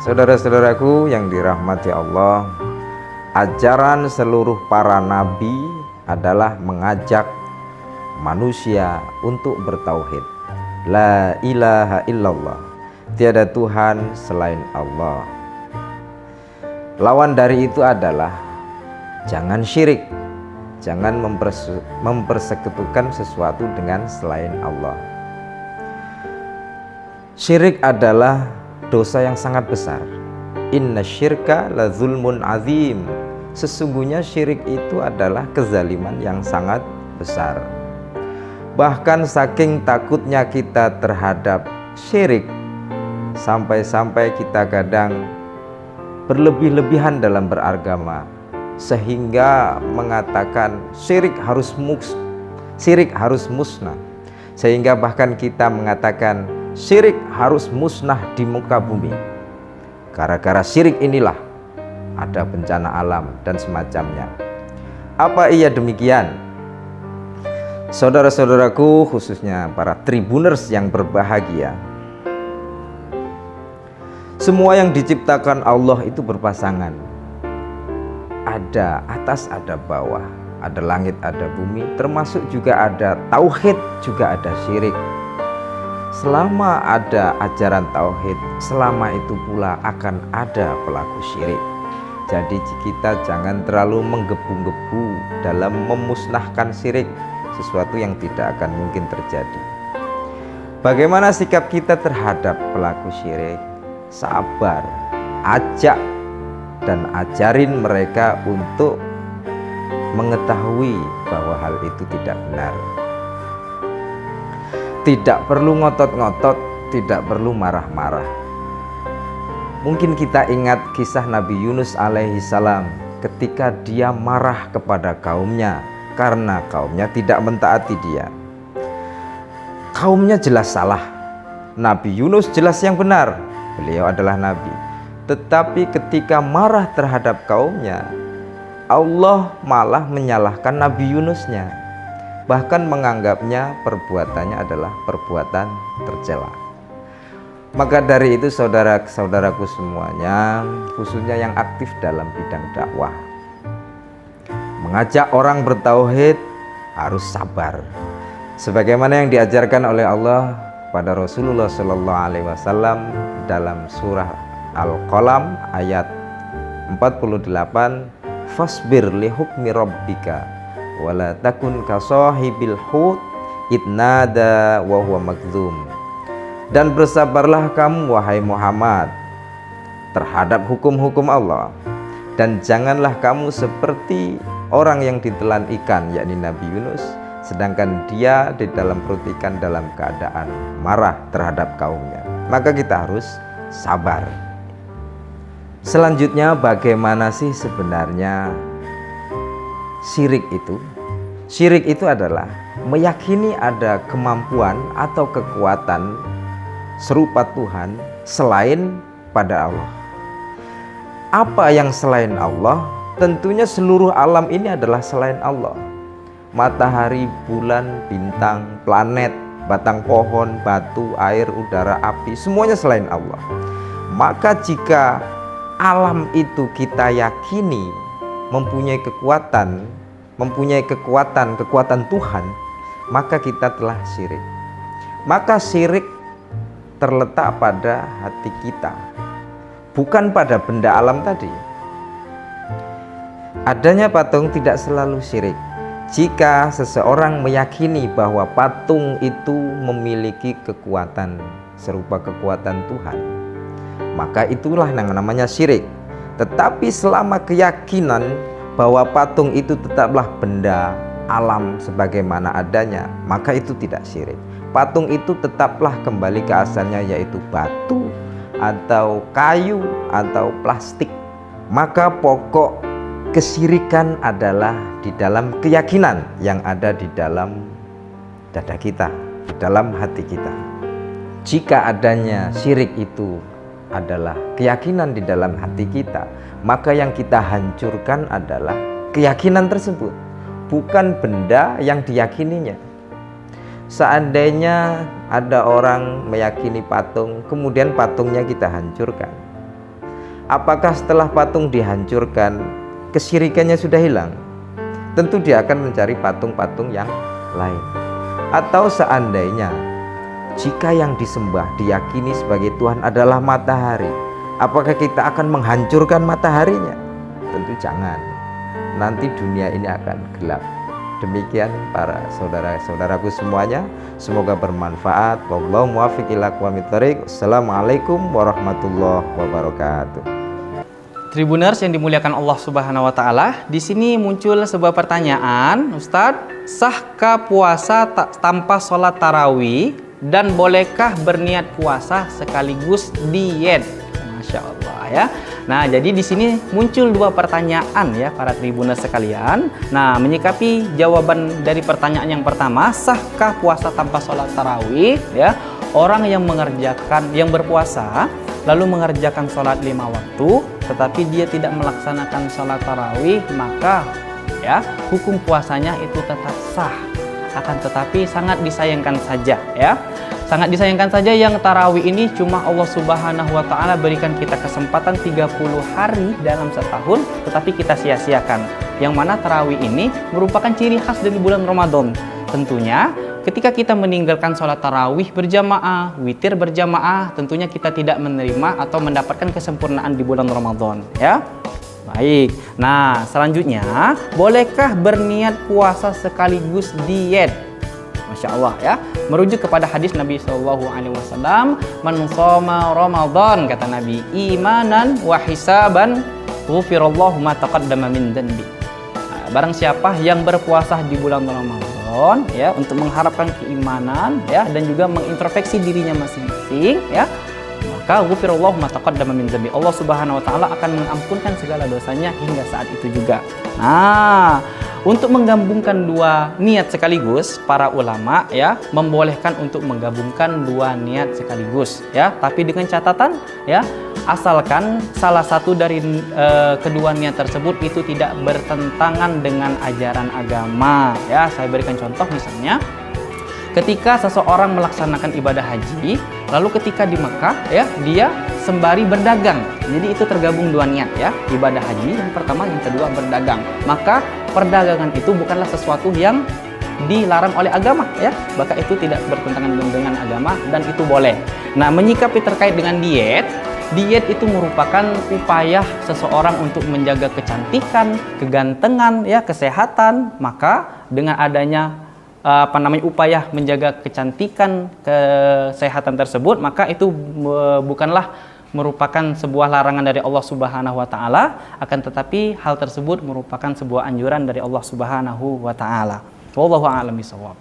Saudara-saudaraku yang dirahmati Allah, ajaran seluruh para nabi adalah mengajak manusia untuk bertauhid. La ilaha illallah, tiada Tuhan selain Allah. Lawan dari itu adalah jangan syirik, jangan mempersekutukan sesuatu dengan selain Allah. Syirik adalah dosa yang sangat besar. Inna syirka la zulmun azim. Sesungguhnya syirik itu adalah kezaliman yang sangat besar. Bahkan saking takutnya kita terhadap syirik, sampai-sampai kita kadang berlebih-lebihan dalam beragama, sehingga mengatakan syirik harus musnah, sehingga bahkan kita mengatakan syirik harus musnah di muka bumi. Gara-gara syirik inilah ada bencana alam dan semacamnya. Apa iya demikian? Saudara-saudaraku, khususnya para Tribuners yang berbahagia, semua yang diciptakan Allah itu berpasangan. Ada atas, ada bawah, ada langit, ada bumi, termasuk juga ada tauhid, juga ada syirik. Selama ada ajaran tauhid, selama itu pula akan ada pelaku syirik. Jadi kita jangan terlalu menggebu-gebu dalam memusnahkan syirik, sesuatu yang tidak akan mungkin terjadi. Bagaimana sikap kita terhadap pelaku syirik? Sabar, ajak dan ajarin mereka untuk mengetahui bahwa hal itu tidak benar. Tidak perlu ngotot-ngotot, tidak perlu marah-marah. Mungkin kita ingat kisah Nabi Yunus alaihi salam ketika dia marah kepada kaumnya karena kaumnya tidak mentaati dia. Kaumnya jelas salah, Nabi Yunus jelas yang benar, beliau adalah nabi. Tetapi ketika marah terhadap kaumnya, Allah malah menyalahkan Nabi Yunusnya, bahkan menganggapnya perbuatannya adalah perbuatan tercela. Maka dari itu saudara-saudaraku semuanya, khususnya yang aktif dalam bidang dakwah, mengajak orang bertauhid harus sabar. Sebagaimana yang diajarkan oleh Allah pada Rasulullah SAW dalam surah Al-Qalam ayat 48, fasbir li hukmi rabbika wala takun kasahibil hut idnada wa huwa magdzum. Dan bersabarlah kamu wahai Muhammad terhadap hukum-hukum Allah, dan janganlah kamu seperti orang yang ditelan ikan, yakni Nabi Yunus, sedangkan dia di dalam perut ikan dalam keadaan marah terhadap kaumnya. Maka kita harus sabar. Selanjutnya, bagaimana sih sebenarnya syirik itu? Syirik itu adalah meyakini ada kemampuan atau kekuatan serupa Tuhan selain pada Allah. Apa yang selain Allah? Tentunya seluruh alam ini adalah selain Allah. Matahari, bulan, bintang, planet, batang pohon, batu, air, udara, api, semuanya selain Allah. Maka jika alam itu kita yakini mempunyai kekuatan Tuhan, maka kita telah syirik. Maka syirik terletak pada hati kita, bukan pada benda alam tadi. Adanya patung tidak selalu syirik. Jika seseorang meyakini bahwa patung itu memiliki kekuatan serupa kekuatan Tuhan, maka itulah yang namanya syirik. Tetapi selama keyakinan bahwa patung itu tetaplah benda alam sebagaimana adanya, maka itu tidak syirik. Patung itu tetaplah kembali ke asalnya, yaitu batu atau kayu atau plastik. Maka pokok kesyirikan adalah di dalam keyakinan yang ada di dalam dada kita, di dalam hati kita. Jika adanya syirik itu adalah keyakinan di dalam hati kita, maka yang kita hancurkan adalah keyakinan tersebut, bukan benda yang diyakininya. Seandainya ada orang meyakini patung, kemudian patungnya kita hancurkan, apakah setelah patung dihancurkan kesyirikannya sudah hilang? Tentu dia akan mencari patung-patung yang lain. Atau seandainya jika yang disembah diyakini sebagai Tuhan adalah matahari, apakah kita akan menghancurkan mataharinya? Tentu jangan. Nanti dunia ini akan gelap. Demikian para saudara-saudaraku semuanya, semoga bermanfaat. Wallahu muwaffiq ila aqwamit thoriq. Assalamualaikum warahmatullahi wabarakatuh. Tribuners yang dimuliakan Allah Subhanahu wa taala, di sini muncul sebuah pertanyaan, Ustadz, sahkah puasa tanpa sholat tarawih dan bolehkah berniat puasa sekaligus diet? Masya Allah ya. Nah, jadi di sini muncul dua pertanyaan ya para tribuners sekalian. Nah, menyikapi jawaban dari pertanyaan yang pertama, sahkah puasa tanpa sholat tarawih? Ya, orang yang berpuasa lalu mengerjakan sholat 5 waktu, tetapi dia tidak melaksanakan sholat tarawih, maka ya hukum puasanya itu tetap sah. Akan tetapi sangat disayangkan saja ya. Sangat disayangkan saja yang tarawih ini cuma Allah Subhanahu wa taala berikan kita kesempatan 30 hari dalam setahun, tetapi kita sia-siakan. Yang mana tarawih ini merupakan ciri khas dari bulan Ramadan. Tentunya ketika kita meninggalkan sholat tarawih berjamaah, witir berjamaah, tentunya kita tidak menerima atau mendapatkan kesempurnaan di bulan Ramadan ya. Baik, nah selanjutnya, bolehkah berniat puasa sekaligus diet? Masya Allah ya, merujuk kepada hadis Nabi SAW, man shoma Ramadan, kata Nabi, imanan wa hisaban ghufirallahu ma taqaddama min dhanbi. Barang siapa yang berpuasa di bulan Ramadan ya, untuk mengharapkan keimanan ya, dan juga mengintrospeksi dirinya masing-masing ya, maka ghufirallahu ma taqaddama min dhanbi, Allah Subhanahu wa taala akan mengampunkan segala dosanya hingga saat itu juga. Nah, untuk menggabungkan dua niat sekaligus, para ulama ya membolehkan untuk menggabungkan dua niat sekaligus ya, tapi dengan catatan ya, asalkan salah satu dari kedua niat tersebut itu tidak bertentangan dengan ajaran agama ya. Saya berikan contoh, misalnya ketika seseorang melaksanakan ibadah haji, lalu ketika di Mekah ya, dia sembari berdagang. Jadi itu tergabung dua niat ya, ibadah haji yang pertama, yang kedua berdagang. Maka perdagangan itu bukanlah sesuatu yang dilarang oleh agama ya, maka itu tidak bertentangan dengan agama dan itu boleh. Nah, menyikapi terkait dengan diet itu merupakan upaya seseorang untuk menjaga kecantikan, kegantengan ya, kesehatan. Maka dengan adanya upaya menjaga kecantikan, kesehatan tersebut, maka itu bukanlah merupakan sebuah larangan dari Allah Subhanahu wa taala, akan tetapi hal tersebut merupakan sebuah anjuran dari Allah Subhanahu wa taala. Wallahu a'lam bishawab.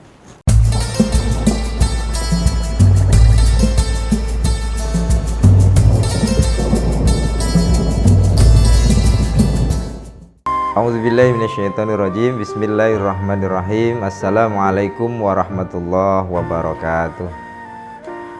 A'udzubillahi minasyaitonirrajim. Bismillahirrahmanirrahim. Assalamualaikum warahmatullahi wabarakatuh.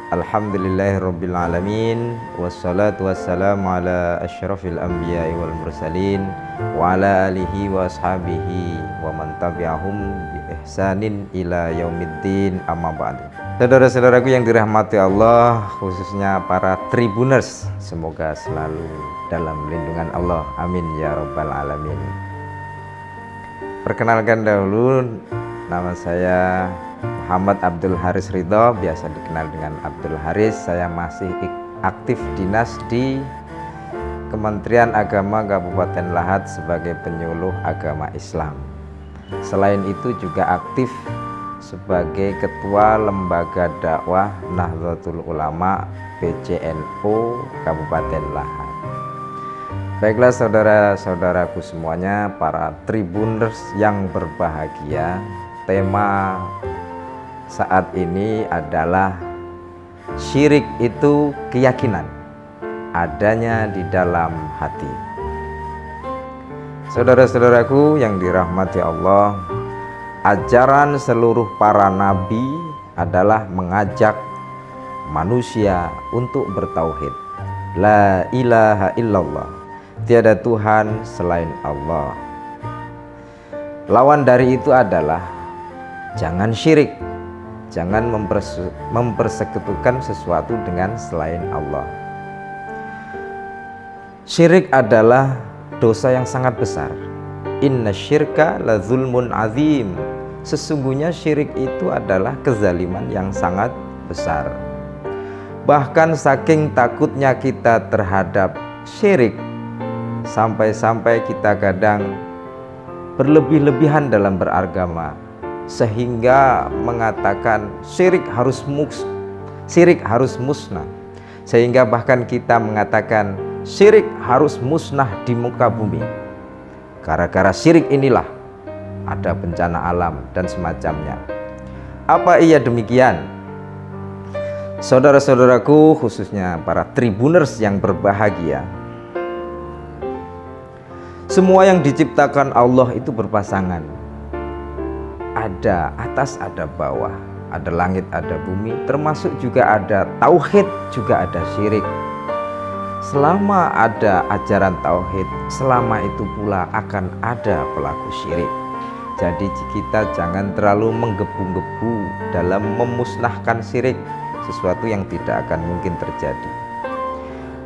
Alhamdulillahirabbil alamin. Wassalatu wassalamu ala asyrafil anbiya'i wal mursalin wa ala alihi wa ashabihi wa man tabi'ahum bi ihsanin ila yaumiddin, amma ba'du. Saudara-saudaraku yang dirahmati Allah, khususnya para Tribuners, semoga selalu dalam lindungan Allah, amin ya rabbal alamin. Perkenalkan dahulu, nama saya Muhammad Abdul Haris Ridho, biasa dikenal dengan Abdul Haris. Saya masih aktif dinas di Kementerian Agama Kabupaten Lahat sebagai penyuluh agama Islam. Selain itu juga aktif sebagai Ketua Lembaga Dakwah Nahdlatul Ulama PCNU Kabupaten Lahat. Baiklah saudara-saudaraku semuanya, para Tribuners yang berbahagia, tema saat ini adalah syirik itu keyakinan adanya di dalam hati. Saudara-saudaraku yang dirahmati Allah, ajaran seluruh para nabi adalah mengajak manusia untuk bertauhid. La ilaha illallah, tiada Tuhan selain Allah. Lawan dari itu adalah jangan syirik, jangan mempersekutukan sesuatu dengan selain Allah. Syirik adalah dosa yang sangat besar. Inna syirka la zulmun azim. Sesungguhnya syirik itu adalah kezaliman yang sangat besar. Bahkan saking takutnya kita terhadap syirik, sampai-sampai kita kadang berlebih-lebihan dalam beragama, sehingga mengatakan syirik harus musnah, sehingga bahkan kita mengatakan syirik harus musnah di muka bumi. Gara-gara syirik inilah ada bencana alam dan semacamnya. Apa iya demikian? Saudara-saudaraku, khususnya para Tribuners yang berbahagia, semua yang diciptakan Allah itu berpasangan. Ada atas, ada bawah, ada langit, ada bumi, termasuk juga ada tauhid, juga ada syirik. Selama ada ajaran tauhid, selama itu pula akan ada pelaku syirik. Jadi kita jangan terlalu menggebu-gebu dalam memusnahkan syirik, sesuatu yang tidak akan mungkin terjadi.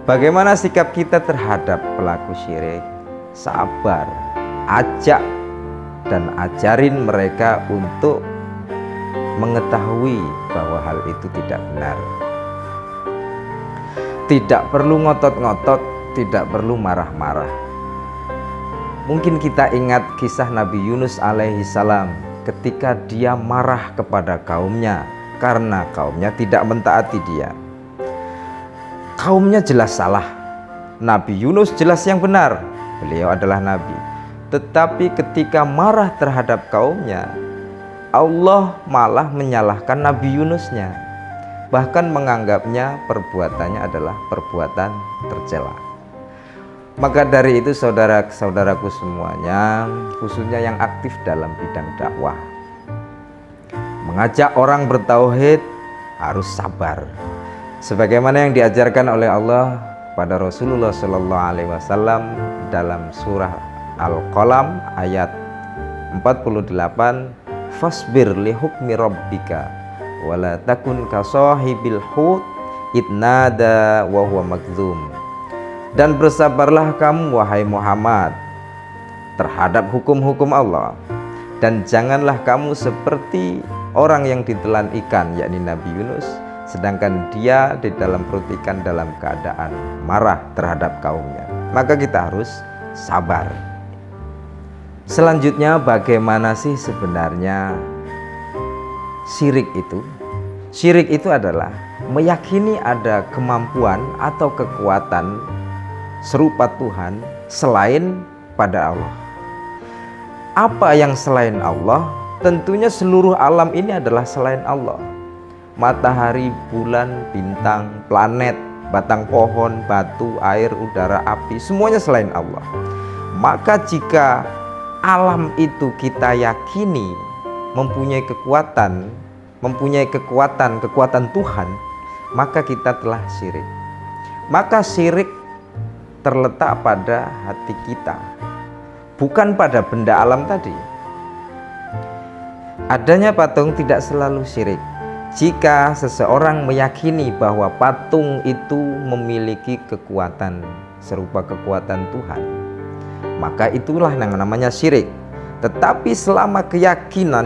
Bagaimana sikap kita terhadap pelaku syirik? Sabar, ajak dan ajarin mereka untuk mengetahui bahwa hal itu tidak benar. Tidak perlu ngotot-ngotot, tidak perlu marah-marah. Mungkin kita ingat kisah Nabi Yunus alaihi salam ketika dia marah kepada kaumnya karena kaumnya tidak mentaati dia. Kaumnya jelas salah, Nabi Yunus jelas yang benar, beliau adalah nabi. Tetapi ketika marah terhadap kaumnya, Allah malah menyalahkan Nabi Yunusnya, bahkan menganggapnya perbuatannya adalah perbuatan tercela. Maka dari itu saudara-saudaraku semuanya, khususnya yang aktif dalam bidang dakwah, mengajak orang bertauhid harus sabar. Sebagaimana yang diajarkan oleh Allah pada Rasulullah SAW dalam surah Al-Qalam ayat 48, fasbir li hukmi rabbika wala takun kasahibil hut idnada wa huwa magdzum. Dan bersabarlah kamu wahai Muhammad terhadap hukum-hukum Allah, dan janganlah kamu seperti orang yang ditelan ikan, yakni Nabi Yunus, sedangkan dia di dalam perut ikan dalam keadaan marah terhadap kaumnya. Maka kita harus sabar. Selanjutnya, bagaimana sih sebenarnya syirik itu? Syirik itu adalah meyakini ada kemampuan atau kekuatan serupa Tuhan selain pada Allah. Apa yang selain Allah? Tentunya seluruh alam ini adalah selain Allah. Matahari, bulan, bintang, planet, batang pohon, batu, air, udara, api, semuanya selain Allah. Maka jika alam itu kita yakini mempunyai kekuatan Tuhan, maka kita telah syirik. Maka syirik terletak pada hati kita, bukan pada benda alam tadi. Adanya patung tidak selalu syirik. Jika seseorang meyakini bahwa patung itu memiliki kekuatan serupa kekuatan Tuhan, maka itulah yang namanya syirik. Tetapi selama keyakinan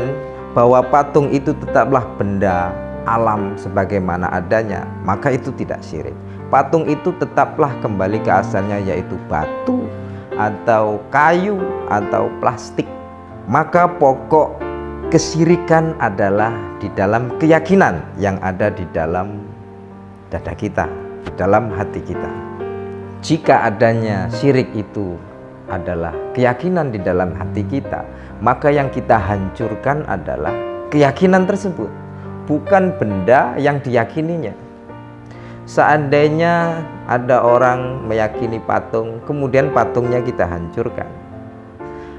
bahwa patung itu tetaplah benda alam sebagaimana adanya, maka itu tidak syirik. Patung itu tetaplah kembali ke asalnya, yaitu batu atau kayu atau plastik. Maka pokok kesyirikan adalah di dalam keyakinan yang ada di dalam dada kita, di dalam hati kita. Jika adanya syirik itu adalah keyakinan di dalam hati kita, maka yang kita hancurkan adalah keyakinan tersebut, bukan benda yang diyakininya. Seandainya ada orang meyakini patung, kemudian patungnya kita hancurkan,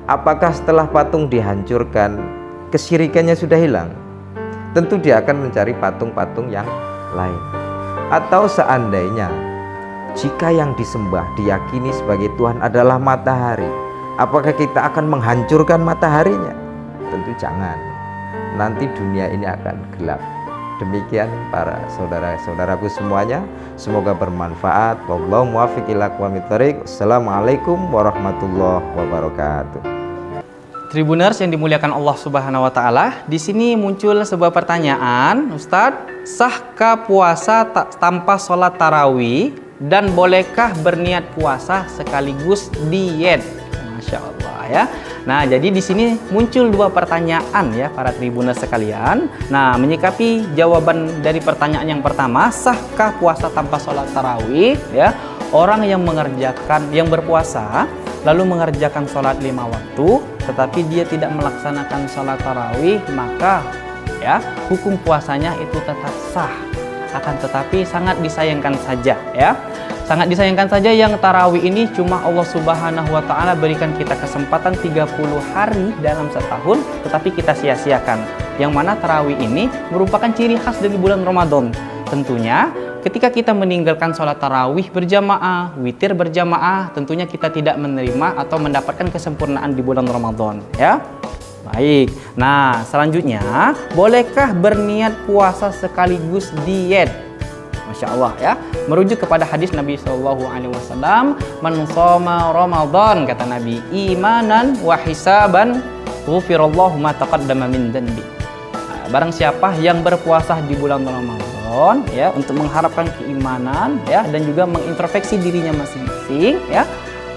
apakah setelah patung dihancurkan kesyirikannya sudah hilang? Tentu dia akan mencari patung-patung yang lain. Atau seandainya jika yang disembah diyakini sebagai Tuhan adalah matahari, apakah kita akan menghancurkan mataharinya? Tentu jangan. Nanti dunia ini akan gelap. Demikian para saudara-saudaraku semuanya, semoga bermanfaat. Wallahu muwaffiq ila aqwamit thoriq. Assalamualaikum warahmatullahi wabarakatuh. Tribuners yang dimuliakan Allah Subhanahu wa taala, di sini muncul sebuah pertanyaan, Ustadz, sahkah puasa tanpa sholat tarawih dan bolehkah berniat puasa sekaligus diet? Masya Allah ya. Nah, jadi di sini muncul dua pertanyaan ya para tribuners sekalian. Nah, menyikapi jawaban dari pertanyaan yang pertama, sahkah puasa tanpa sholat tarawih ya? Orang yang berpuasa lalu mengerjakan sholat 5 waktu, tetapi dia tidak melaksanakan sholat tarawih, maka ya hukum puasanya itu tetap sah. Akan tetapi sangat disayangkan saja ya. Sangat disayangkan saja yang tarawih ini cuma Allah Subhanahu wa taala berikan kita kesempatan 30 hari dalam setahun, tetapi kita sia-siakan. Yang mana tarawih ini merupakan ciri khas dari bulan Ramadan. Tentunya ketika kita meninggalkan sholat tarawih berjamaah, witir berjamaah, tentunya kita tidak menerima atau mendapatkan kesempurnaan di bulan Ramadan ya. Baik, nah selanjutnya, bolehkah berniat puasa sekaligus diet? Masya Allah ya, merujuk kepada hadis Nabi SAW, man shoma Ramadan, kata Nabi, imanan wa hisaban ghufirallahu ma taqaddama min dhanbi. Barang siapa yang berpuasa di bulan Ramadan ya, untuk mengharapkan keimanan ya, dan juga mengintrospeksi dirinya masing-masing ya,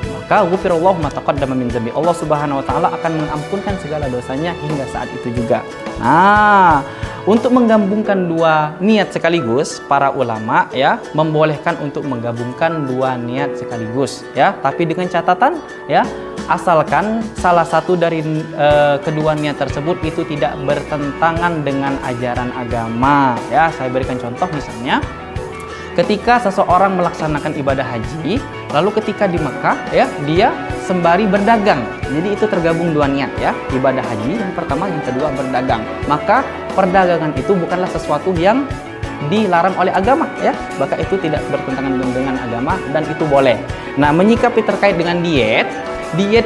maka ghufirallahu ma taqaddama min dhanbi, Allah Subhanahu wa taala akan mengampunkan segala dosanya hingga saat itu juga. Nah, untuk menggabungkan dua niat sekaligus, para ulama ya membolehkan untuk menggabungkan dua niat sekaligus ya, tapi dengan catatan ya, asalkan salah satu dari kedua niat tersebut itu tidak bertentangan dengan ajaran agama ya. Saya berikan contoh, misalnya ketika seseorang melaksanakan ibadah haji, lalu ketika di Mekah ya, dia sembari berdagang. Jadi itu tergabung dua niat ya, ibadah haji yang pertama, yang kedua berdagang. Maka perdagangan itu bukanlah sesuatu yang dilarang oleh agama ya, maka itu tidak bertentangan dengan agama dan itu boleh. Nah, menyikapi terkait dengan diet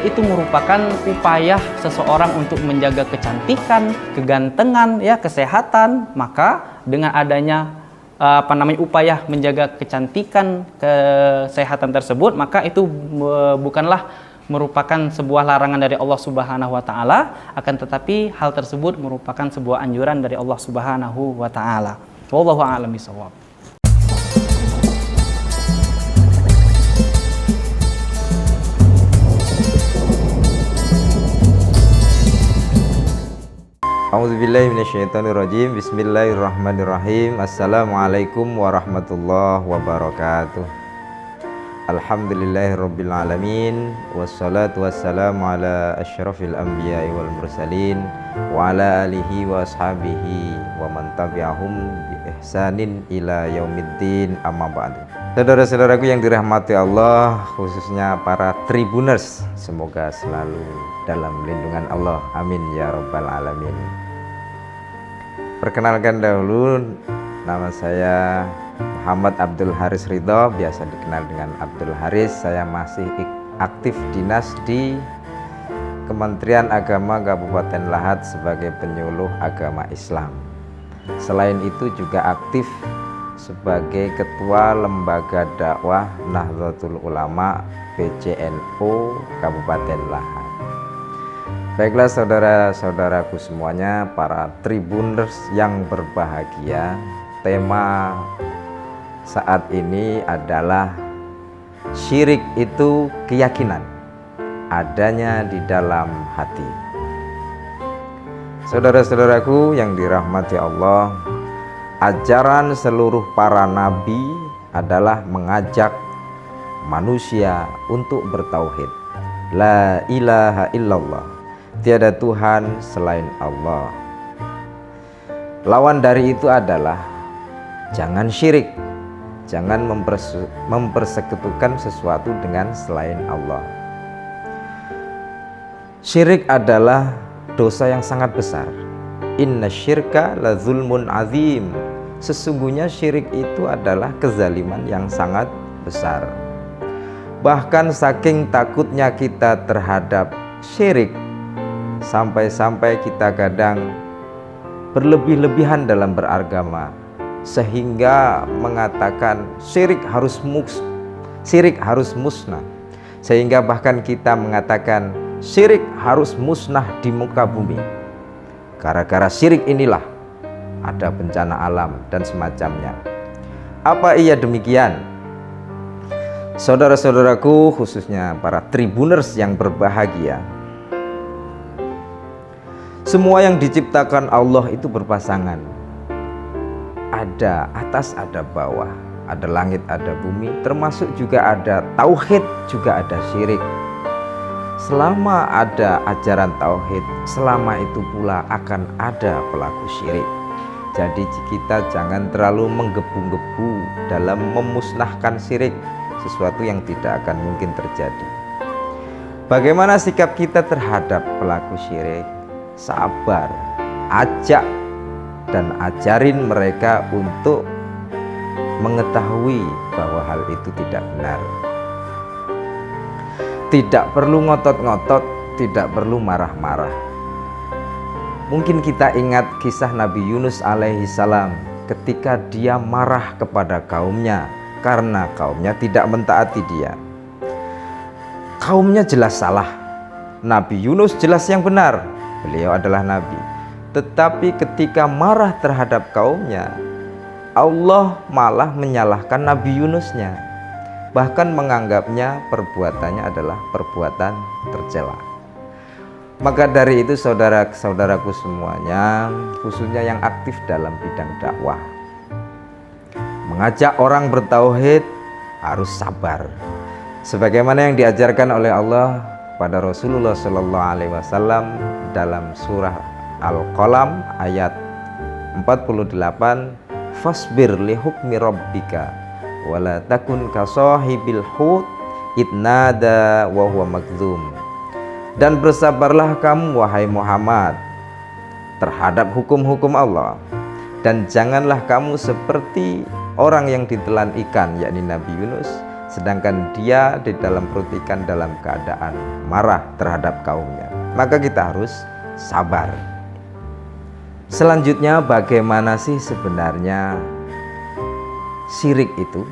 itu merupakan upaya seseorang untuk menjaga kecantikan, kegantengan ya, kesehatan. Maka dengan adanya upaya menjaga kecantikan, kesehatan tersebut, maka itu bukanlah merupakan sebuah larangan dari Allah Subhanahu wa taala, akan tetapi hal tersebut merupakan sebuah anjuran dari Allah Subhanahu wa taala. Wallahu a'lam bishawab. A'udzubillahi minasyaitonirrajim. Bismillahirrahmanirrahim. Assalamualaikum warahmatullahi wabarakatuh. Alhamdulillahirabbil alamin, wassalatu wassalamu ala asyrafil anbiya'i wal mursalin wa ala alihi wa ashabihi wa man tabi'ahum bi ihsanin ila yaumiddin, amma ba'du. Saudara-saudaraku yang dirahmati Allah, khususnya para Tribuners, semoga selalu dalam lindungan Allah. Amin ya rabbal alamin. Perkenalkan dahulu, nama saya Muhammad Abdul Haris Ridho, biasa dikenal dengan Abdul Haris. Saya masih aktif dinas di Kementerian Agama Kabupaten Lahat sebagai penyuluh agama Islam. Selain itu juga aktif sebagai Ketua Lembaga Dakwah Nahdlatul Ulama PCNU Kabupaten Lahat. Baiklah saudara-saudaraku semuanya, para Tribuners yang berbahagia, tema saat ini adalah syirik itu keyakinan adanya di dalam hati. Saudara-saudaraku yang dirahmati Allah, ajaran seluruh para nabi adalah mengajak manusia untuk bertauhid. La ilaha illallah, tiada Tuhan selain Allah. Lawan dari itu adalah jangan syirik, jangan mempersekutukan sesuatu dengan selain Allah. Syirik adalah dosa yang sangat besar. Inna syirka la zulmun azim. Sesungguhnya syirik itu adalah kezaliman yang sangat besar. Bahkan saking takutnya kita terhadap syirik, sampai-sampai kita kadang berlebih-lebihan dalam beragama, sehingga mengatakan syirik harus musnah. Sehingga bahkan kita mengatakan syirik harus musnah di muka bumi. Gara-gara syirik inilah ada bencana alam dan semacamnya. Apa iya demikian? Saudara-saudaraku, khususnya para Tribuners yang berbahagia, semua yang diciptakan Allah itu berpasangan. Ada atas, ada bawah, ada langit, ada bumi, termasuk juga ada tauhid, juga ada syirik. Selama ada ajaran tauhid, selama itu pula akan ada pelaku syirik. Jadi kita jangan terlalu menggebu-gebu dalam memusnahkan syirik, sesuatu yang tidak akan mungkin terjadi. Bagaimana sikap kita terhadap pelaku syirik? Sabar, ajak dan ajarin mereka untuk mengetahui bahwa hal itu tidak benar. Tidak perlu ngotot-ngotot, tidak perlu marah-marah. Mungkin kita ingat kisah Nabi Yunus alaihi salam ketika dia marah kepada kaumnya karena kaumnya tidak mentaati dia. Kaumnya jelas salah, Nabi Yunus jelas yang benar, beliau adalah nabi. Tetapi ketika marah terhadap kaumnya, Allah malah menyalahkan Nabi Yunusnya, bahkan menganggapnya perbuatannya adalah perbuatan tercela. Maka dari itu saudara-saudaraku semuanya, khususnya yang aktif dalam bidang dakwah, mengajak orang bertauhid harus sabar. Sebagaimana yang diajarkan oleh Allah pada Rasulullah SAW dalam surah Al-Qalam ayat 48, fasbir li hukmi rabbika wala takun kasahibil hut idnada wa huwa makdzum. Dan bersabarlah kamu wahai Muhammad terhadap hukum-hukum Allah, dan janganlah kamu seperti orang yang ditelan ikan, yakni Nabi Yunus, sedangkan dia di dalam perut ikan dalam keadaan marah terhadap kaumnya. Maka kita harus sabar. Selanjutnya, bagaimana sih sebenarnya syirik itu?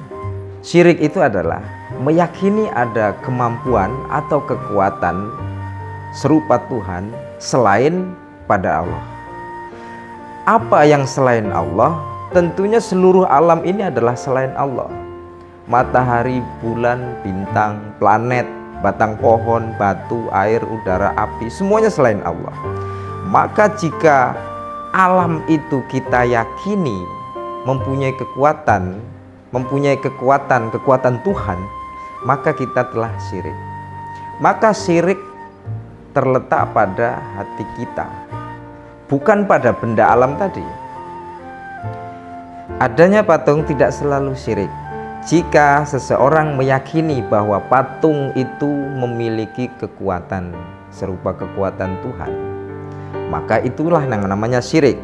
Syirik itu adalah meyakini ada kemampuan atau kekuatan serupa Tuhan selain pada Allah. Apa yang selain Allah? Tentunya seluruh alam ini adalah selain Allah. Matahari, bulan, bintang, planet, batang pohon, batu, air, udara, api, semuanya selain Allah. Maka jika alam itu kita yakini mempunyai kekuatan Tuhan, maka kita telah syirik. Maka syirik terletak pada hati kita, bukan pada benda alam tadi. Adanya patung tidak selalu syirik. Jika seseorang meyakini bahwa patung itu memiliki kekuatan serupa kekuatan Tuhan, maka itulah yang namanya syirik.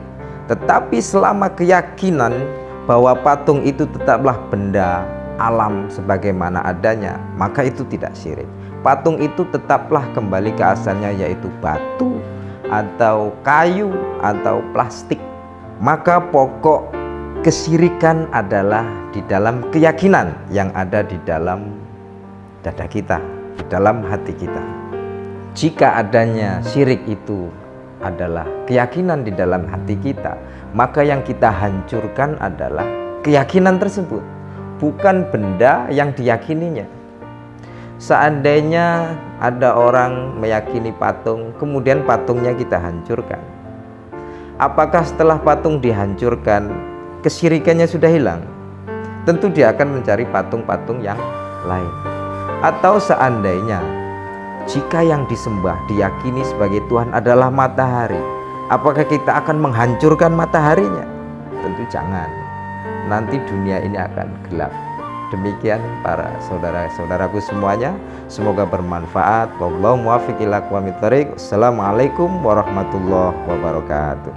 Tetapi selama keyakinan bahwa patung itu tetaplah benda alam sebagaimana adanya, maka itu tidak syirik. Patung itu tetaplah kembali ke asalnya, yaitu batu atau kayu atau plastik. Maka pokok kesyirikan adalah di dalam keyakinan yang ada di dalam dada kita, di dalam hati kita. Jika adanya syirik itu adalah keyakinan di dalam hati kita, maka yang kita hancurkan adalah keyakinan tersebut, bukan benda yang diyakininya. Seandainya ada orang meyakini patung, kemudian patungnya kita hancurkan, apakah setelah patung dihancurkan kesyirikannya sudah hilang? Tentu dia akan mencari patung-patung yang lain. Atau seandainya jika yang disembah diyakini sebagai Tuhan adalah matahari, apakah kita akan menghancurkan mataharinya? Tentu jangan. Nanti dunia ini akan gelap. Demikian para saudara-saudaraku semuanya, semoga bermanfaat. Wallahu muwaffiq ila aqwamit thoriq. Assalamualaikum warahmatullahi wabarakatuh.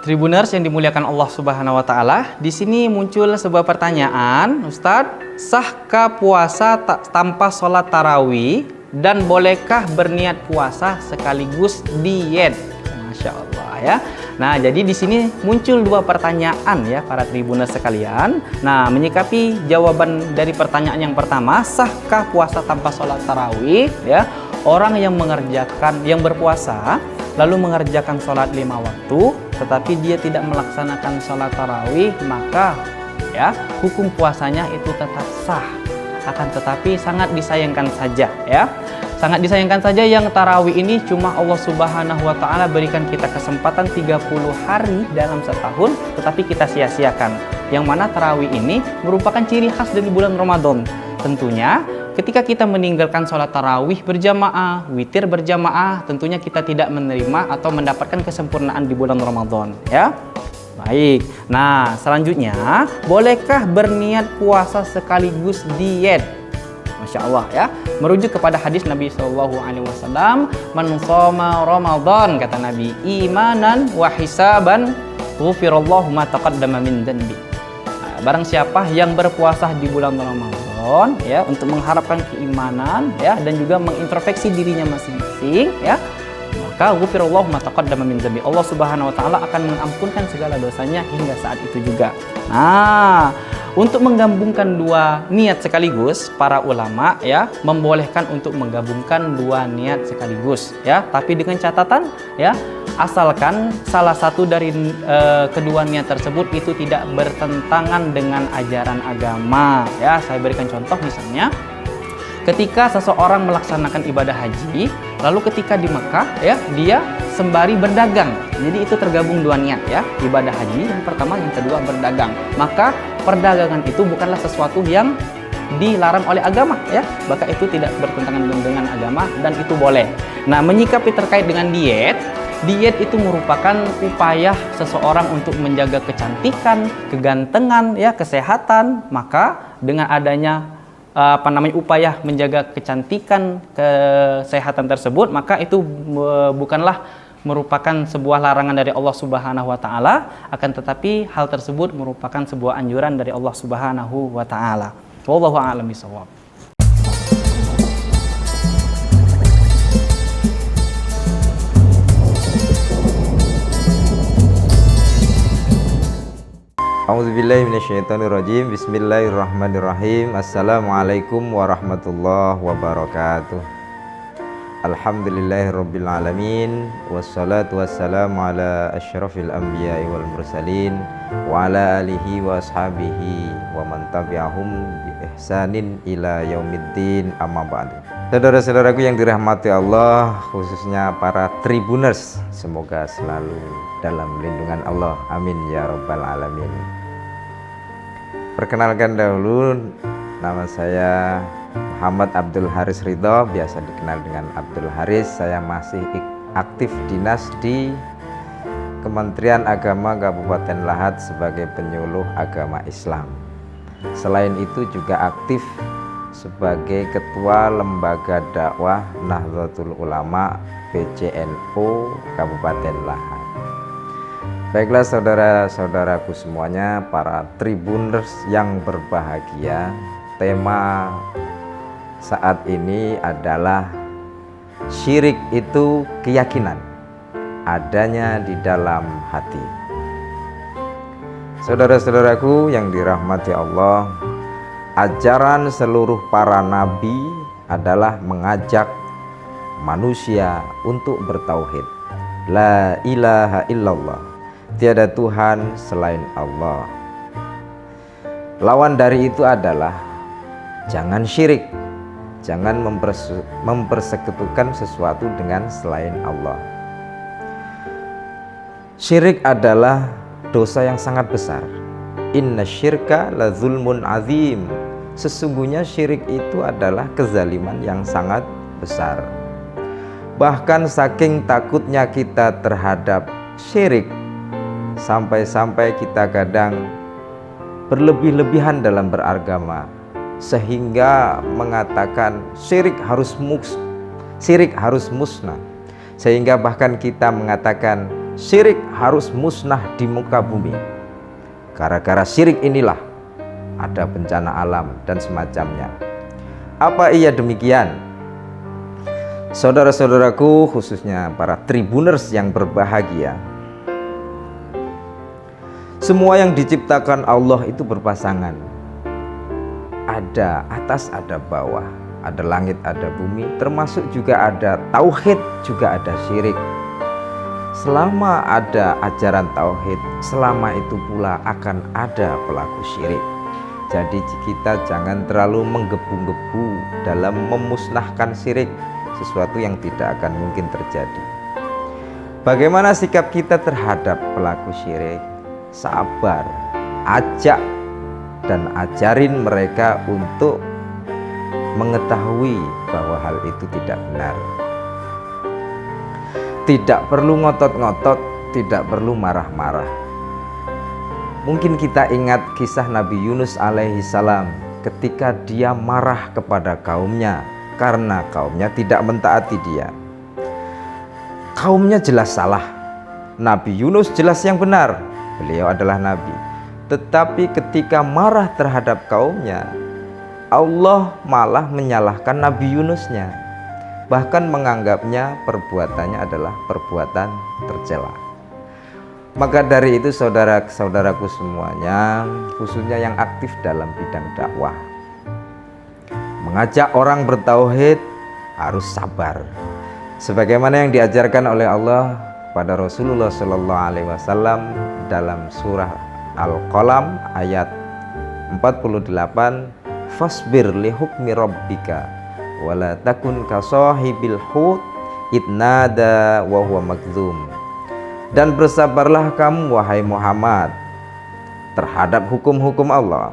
Tribuners yang dimuliakan Allah Subhanahu wa taala, di sini muncul sebuah pertanyaan, Ustadz, sahkah puasa tanpa sholat tarawih dan bolehkah berniat puasa sekaligus diet? Masya Allah ya. Nah, jadi di sini muncul dua pertanyaan ya para tribuners sekalian. Nah, menyikapi jawaban dari pertanyaan yang pertama, sahkah puasa tanpa sholat tarawih? Ya, orang yang berpuasa lalu mengerjakan sholat 5 waktu, tetapi dia tidak melaksanakan sholat tarawih, maka ya hukum puasanya itu tetap sah. Akan tetapi sangat disayangkan saja ya. Sangat disayangkan saja yang tarawih ini cuma Allah Subhanahu wa taala berikan kita kesempatan 30 hari dalam setahun, tetapi kita sia-siakan. Yang mana tarawih ini merupakan ciri khas dari bulan Ramadan. Tentunya ketika kita meninggalkan sholat tarawih berjamaah, witir berjamaah, tentunya kita tidak menerima atau mendapatkan kesempurnaan di bulan Ramadan ya. Baik, nah selanjutnya, bolehkah berniat puasa sekaligus diet? Masya Allah ya, merujuk kepada hadis Nabi SAW, man shoma Ramadan, kata Nabi, imanan wa hisaban ghufirallahu ma taqaddama min dhanbi. Barang siapa yang berpuasa di bulan Ramadan ya, untuk mengharapkan keimanan ya, dan juga mengintrospeksi dirinya masing-masing ya, maka ghufirallahu ma taqaddama min dhanbi, Allah Subhanahu wa taala akan mengampunkan segala dosanya hingga saat itu juga. Nah, untuk menggabungkan dua niat sekaligus, para ulama ya membolehkan untuk menggabungkan dua niat sekaligus ya, tapi dengan catatan ya, asalkan salah satu dari kedua niat tersebut itu tidak bertentangan dengan ajaran agama ya. Saya berikan contoh, misalnya ketika seseorang melaksanakan ibadah haji, lalu ketika di Mekah ya, dia sembari berdagang. Jadi itu tergabung dua niat ya, ibadah haji yang pertama, yang kedua berdagang. Maka perdagangan itu bukanlah sesuatu yang dilarang oleh agama ya, maka itu tidak bertentangan dengan agama dan itu boleh. Nah, menyikapi terkait dengan diet itu merupakan upaya seseorang untuk menjaga kecantikan, kegantengan ya, kesehatan. Maka dengan adanya upaya menjaga kecantikan, kesehatan tersebut, maka itu bukanlah merupakan sebuah larangan dari Allah Subhanahu wa taala, akan tetapi hal tersebut merupakan sebuah anjuran dari Allah Subhanahu wa taala. Wallahu a'lam bishawab. A'udzubillahi minasyaitonirrajim. Bismillahirrahmanirrahim. Assalamualaikum warahmatullahi wabarakatuh. Alhamdulillahirabbil alamin, wassalatu wassalamu ala asyrafil anbiya'i wal mursalin wa ala alihi wa ashabihi wa man tabi'ahum bi ihsanin ila yaumiddin, amma ba'du. Saudara-saudaraku yang dirahmati Allah, khususnya para tribuners, semoga selalu dalam lindungan Allah, amin ya rabbal alamin. Perkenalkan dahulu, nama saya Muhammad Abdul Haris Ridho, biasa dikenal dengan Abdul Haris. Saya masih aktif dinas di Kementerian Agama Kabupaten Lahat sebagai penyuluh agama Islam. Selain itu juga aktif sebagai Ketua Lembaga Dakwah Nahdlatul Ulama PCNU Kabupaten Lahat. Baiklah saudara-saudaraku semuanya, para Tribuners yang berbahagia, tema saat ini adalah syirik itu keyakinan adanya di dalam hati. Saudara-saudaraku yang dirahmati Allah, ajaran seluruh para nabi adalah mengajak manusia untuk bertauhid. La ilaha illallah, tiada Tuhan selain Allah. Lawan dari itu adalah jangan syirik, jangan mempersekutukan sesuatu dengan selain Allah. Syirik adalah dosa yang sangat besar. Inna syirka la zulmun azim. Sesungguhnya syirik itu adalah kezaliman yang sangat besar. Bahkan saking takutnya kita terhadap syirik, sampai-sampai kita kadang berlebih-lebihan dalam beragama, sehingga mengatakan syirik harus musnah, sehingga bahkan kita mengatakan syirik harus musnah di muka bumi. Gara-gara syirik inilah ada bencana alam dan semacamnya. Apa iya demikian? Saudara-saudaraku, khususnya para Tribuners yang berbahagia, semua yang diciptakan Allah itu berpasangan. Ada atas, ada bawah, ada langit, ada bumi, termasuk juga ada tauhid, juga ada syirik. Selama ada ajaran tauhid, selama itu pula akan ada pelaku syirik. Jadi kita jangan terlalu menggebu-gebu dalam memusnahkan syirik, sesuatu yang tidak akan mungkin terjadi. Bagaimana sikap kita terhadap pelaku syirik? Sabar, ajak dan ajarin mereka untuk mengetahui bahwa hal itu tidak benar. Tidak perlu ngotot-ngotot, tidak perlu marah-marah. Mungkin kita ingat kisah Nabi Yunus alaihi salam ketika dia marah kepada kaumnya karena kaumnya tidak mentaati dia. Kaumnya jelas salah, Nabi Yunus jelas yang benar, beliau adalah nabi. Tetapi ketika marah terhadap kaumnya, Allah malah menyalahkan Nabi Yunusnya, bahkan menganggapnya perbuatannya adalah perbuatan tercela. Maka dari itu saudara-saudaraku semuanya, khususnya yang aktif dalam bidang dakwah, mengajak orang bertauhid harus sabar, sebagaimana yang diajarkan oleh Allah pada Rasulullah SAW dalam surah Al-Qalam ayat 48, fasbir li hukmi rabbika wala takun kasahibil hut idnada wa huwa makdzum. Dan bersabarlah kamu wahai Muhammad terhadap hukum-hukum Allah,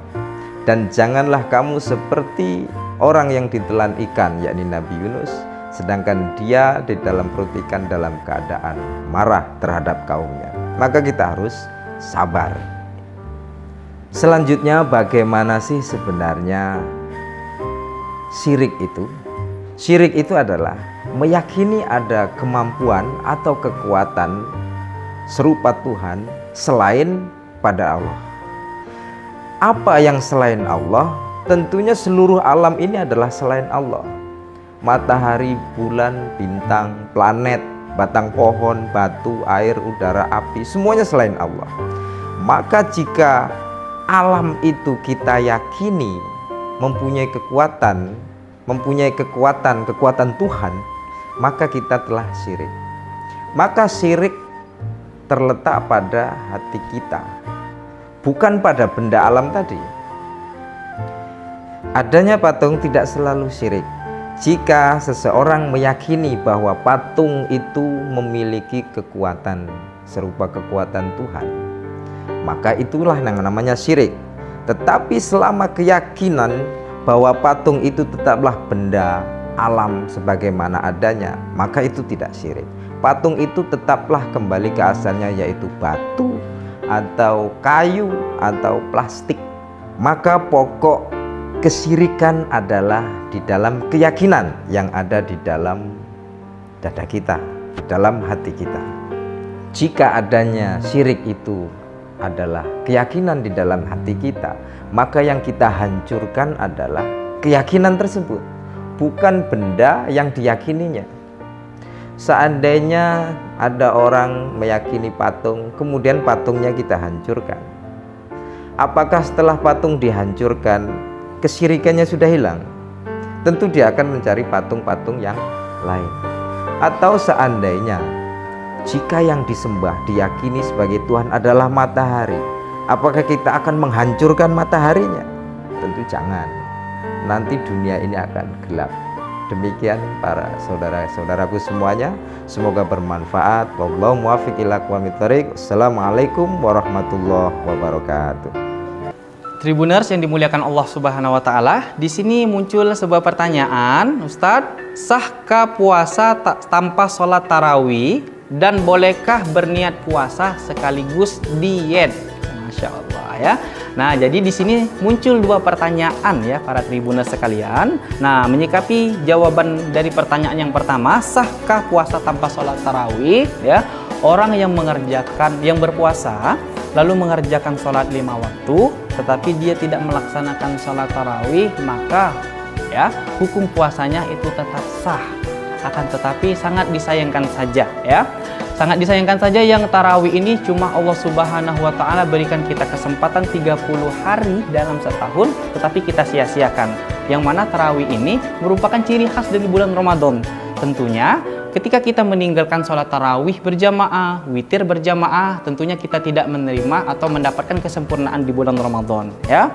dan janganlah kamu seperti orang yang ditelan ikan, yakni Nabi Yunus, sedangkan dia di dalam perut ikan dalam keadaan marah terhadap kaumnya. Maka kita harus sabar. Selanjutnya, bagaimana sih sebenarnya syirik itu? Syirik itu adalah meyakini ada kemampuan atau kekuatan serupa Tuhan selain pada Allah. Apa yang selain Allah? Tentunya seluruh alam ini adalah selain Allah. Matahari, bulan, bintang, planet, batang pohon, batu, air, udara, api, semuanya selain Allah. Maka jika alam itu kita yakini mempunyai kekuatan Tuhan, maka kita telah syirik. Maka syirik terletak pada hati kita, bukan pada benda alam tadi. Adanya patung tidak selalu syirik. Jika seseorang meyakini bahwa patung itu memiliki kekuatan serupa kekuatan Tuhan, maka itulah yang namanya syirik. Tetapi selama keyakinan bahwa patung itu tetaplah benda alam sebagaimana adanya, maka itu tidak syirik. Patung itu tetaplah kembali ke asalnya, yaitu batu atau kayu atau plastik. Maka pokok kesyirikan adalah di dalam keyakinan yang ada di dalam dada kita, di dalam hati kita. Jika adanya syirik itu adalah keyakinan di dalam hati kita, maka yang kita hancurkan adalah keyakinan tersebut, bukan benda yang diyakininya. Seandainya ada orang meyakini patung, kemudian patungnya kita hancurkan, apakah setelah patung dihancurkan kesyirikannya sudah hilang? Tentu dia akan mencari patung-patung yang lain. Atau seandainya jika yang disembah diyakini sebagai Tuhan adalah matahari, apakah kita akan menghancurkan mataharinya? Tentu jangan. Nanti dunia ini akan gelap. Demikian para saudara-saudaraku semuanya, semoga bermanfaat. Wallahu muwaffiq ila aqwamit thoriq. Assalamualaikum warahmatullahi wabarakatuh. Tribuners yang dimuliakan Allah Subhanahu wa taala, di sini muncul sebuah pertanyaan, Ustadz, sahkah puasa tanpa sholat tarawih dan bolehkah berniat puasa sekaligus diet? Masya Allah ya. Nah, jadi di sini muncul dua pertanyaan ya para tribuners sekalian. Nah, menyikapi jawaban dari pertanyaan yang pertama, sahkah puasa tanpa sholat tarawih? Ya, orang yang berpuasa lalu mengerjakan sholat 5 waktu, tetapi dia tidak melaksanakan sholat tarawih, maka ya hukum puasanya itu tetap sah. Akan tetapi sangat disayangkan saja ya. Sangat disayangkan saja yang tarawih ini cuma Allah Subhanahu wa taala berikan kita kesempatan 30 hari dalam setahun, tetapi kita sia-siakan. Yang mana tarawih ini merupakan ciri khas dari bulan Ramadan. Tentunya ketika kita meninggalkan sholat tarawih berjamaah, witir berjamaah, tentunya kita tidak menerima atau mendapatkan kesempurnaan di bulan Ramadan ya.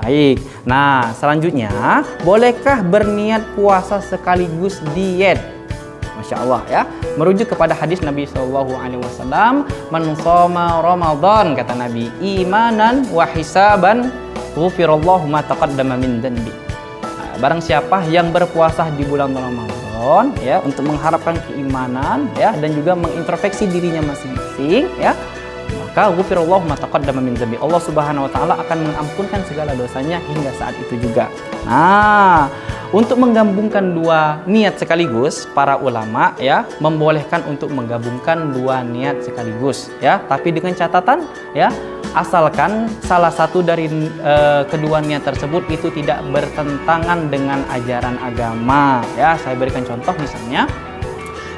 Baik, nah selanjutnya, bolehkah berniat puasa sekaligus diet? Masya Allah ya, merujuk kepada hadis Nabi SAW, man shoma Ramadan, kata Nabi, imanan wa hisaban ghufirallahu ma taqaddama min dhanbi. Barang siapa yang berpuasa di bulan Ramadan ya, untuk mengharapkan keimanan ya, dan juga mengintrospeksi dirinya masing-masing ya, maka ghufirallahu ma taqaddama min dhanbi, Allah Subhanahu wa taala akan mengampunkan segala dosanya hingga saat itu juga. Nah, untuk menggabungkan dua niat sekaligus, para ulama ya membolehkan untuk menggabungkan dua niat sekaligus ya, tapi dengan catatan ya, asalkan salah satu dari kedua niat tersebut itu tidak bertentangan dengan ajaran agama ya. Saya berikan contoh, misalnya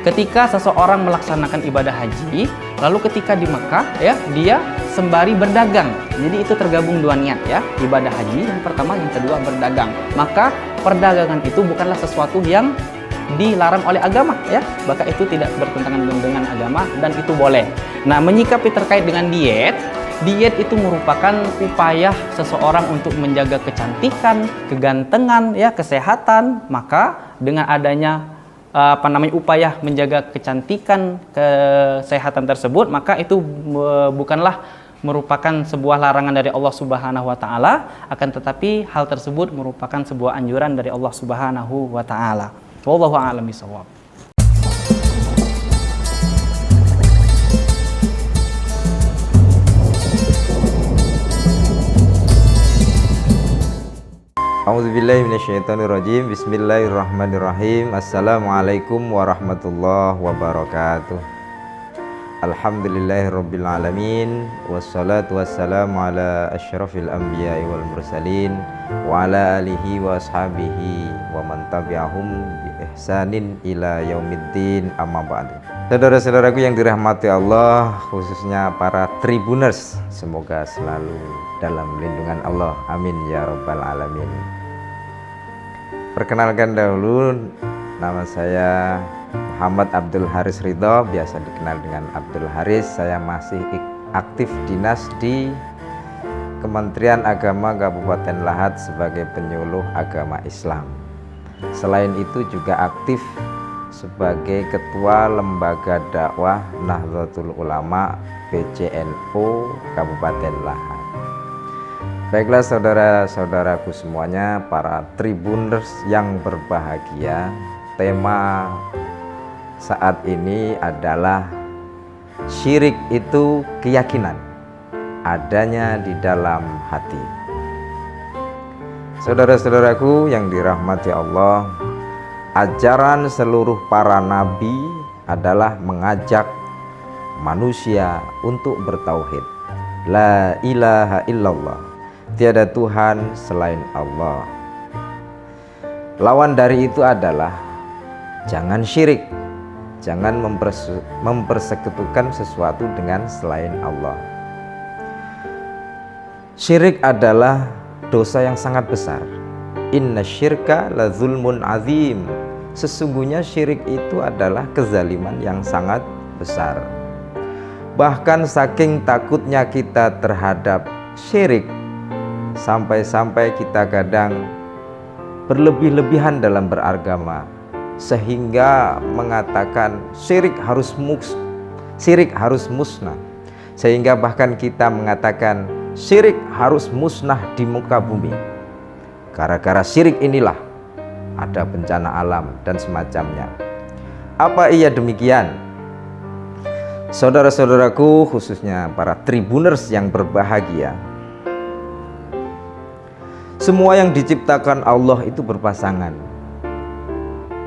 ketika seseorang melaksanakan ibadah haji, lalu ketika di Mekah ya, dia sembari berdagang. Jadi itu tergabung dua niat ya, ibadah haji yang pertama, yang kedua berdagang. Maka perdagangan itu bukanlah sesuatu yang dilarang oleh agama ya, maka itu tidak bertentangan dengan agama dan itu boleh. Nah, menyikapi terkait dengan diet itu merupakan upaya seseorang untuk menjaga kecantikan, kegantengan ya, kesehatan. Maka dengan adanya upaya menjaga kecantikan, kesehatan tersebut, maka itu bukanlah merupakan sebuah larangan dari Allah Subhanahu wa taala, akan tetapi hal tersebut merupakan sebuah anjuran dari Allah Subhanahu wa taala. Wallahu a'lam bishawab. A'udzubillahi minasyaitonirrajim. Bismillahirrahmanirrahim. Assalamualaikum warahmatullahi wabarakatuh. Alhamdulillahirabbil alamin, wassalatu wassalamu ala asyrafil anbiya'i wal mursalin wa ala alihi wa ashabihi wa man tabi'ahum bi ihsanin ila yaumiddin, amma ba'du. Saudara-saudaraku yang dirahmati Allah, khususnya para tribuners, semoga selalu dalam lindungan Allah, amin ya rabbal alamin. Perkenalkan dahulu, nama saya Muhammad Abdul Haris Ridho, biasa dikenal dengan Abdul Haris. Saya masih aktif dinas di Kementerian Agama Kabupaten Lahat sebagai penyuluh agama Islam. Selain itu juga aktif sebagai Ketua Lembaga Dakwah Nahdlatul Ulama PCNU Kabupaten Lahat. Baiklah saudara-saudaraku semuanya, para tribuners yang berbahagia, tema saat ini adalah syirik itu keyakinan adanya di dalam hati. Saudara-saudaraku yang dirahmati Allah, ajaran seluruh para nabi adalah mengajak manusia untuk bertauhid. La ilaha illallah, tiada Tuhan selain Allah. Lawan dari itu adalah jangan syirik, jangan mempersekutukan sesuatu dengan selain Allah. Syirik adalah dosa yang sangat besar. Inna syirka la zulmun azim. Sesungguhnya syirik itu adalah kezaliman yang sangat besar. Bahkan saking takutnya kita terhadap syirik, sampai-sampai kita kadang berlebih-lebihan dalam beragama, sehingga mengatakan syirik harus musnah. Sehingga bahkan kita mengatakan syirik harus musnah di muka bumi. Gara-gara syirik inilah ada bencana alam dan semacamnya. Apa iya demikian? Saudara-saudaraku, khususnya para tribuners yang berbahagia, semua yang diciptakan Allah itu berpasangan.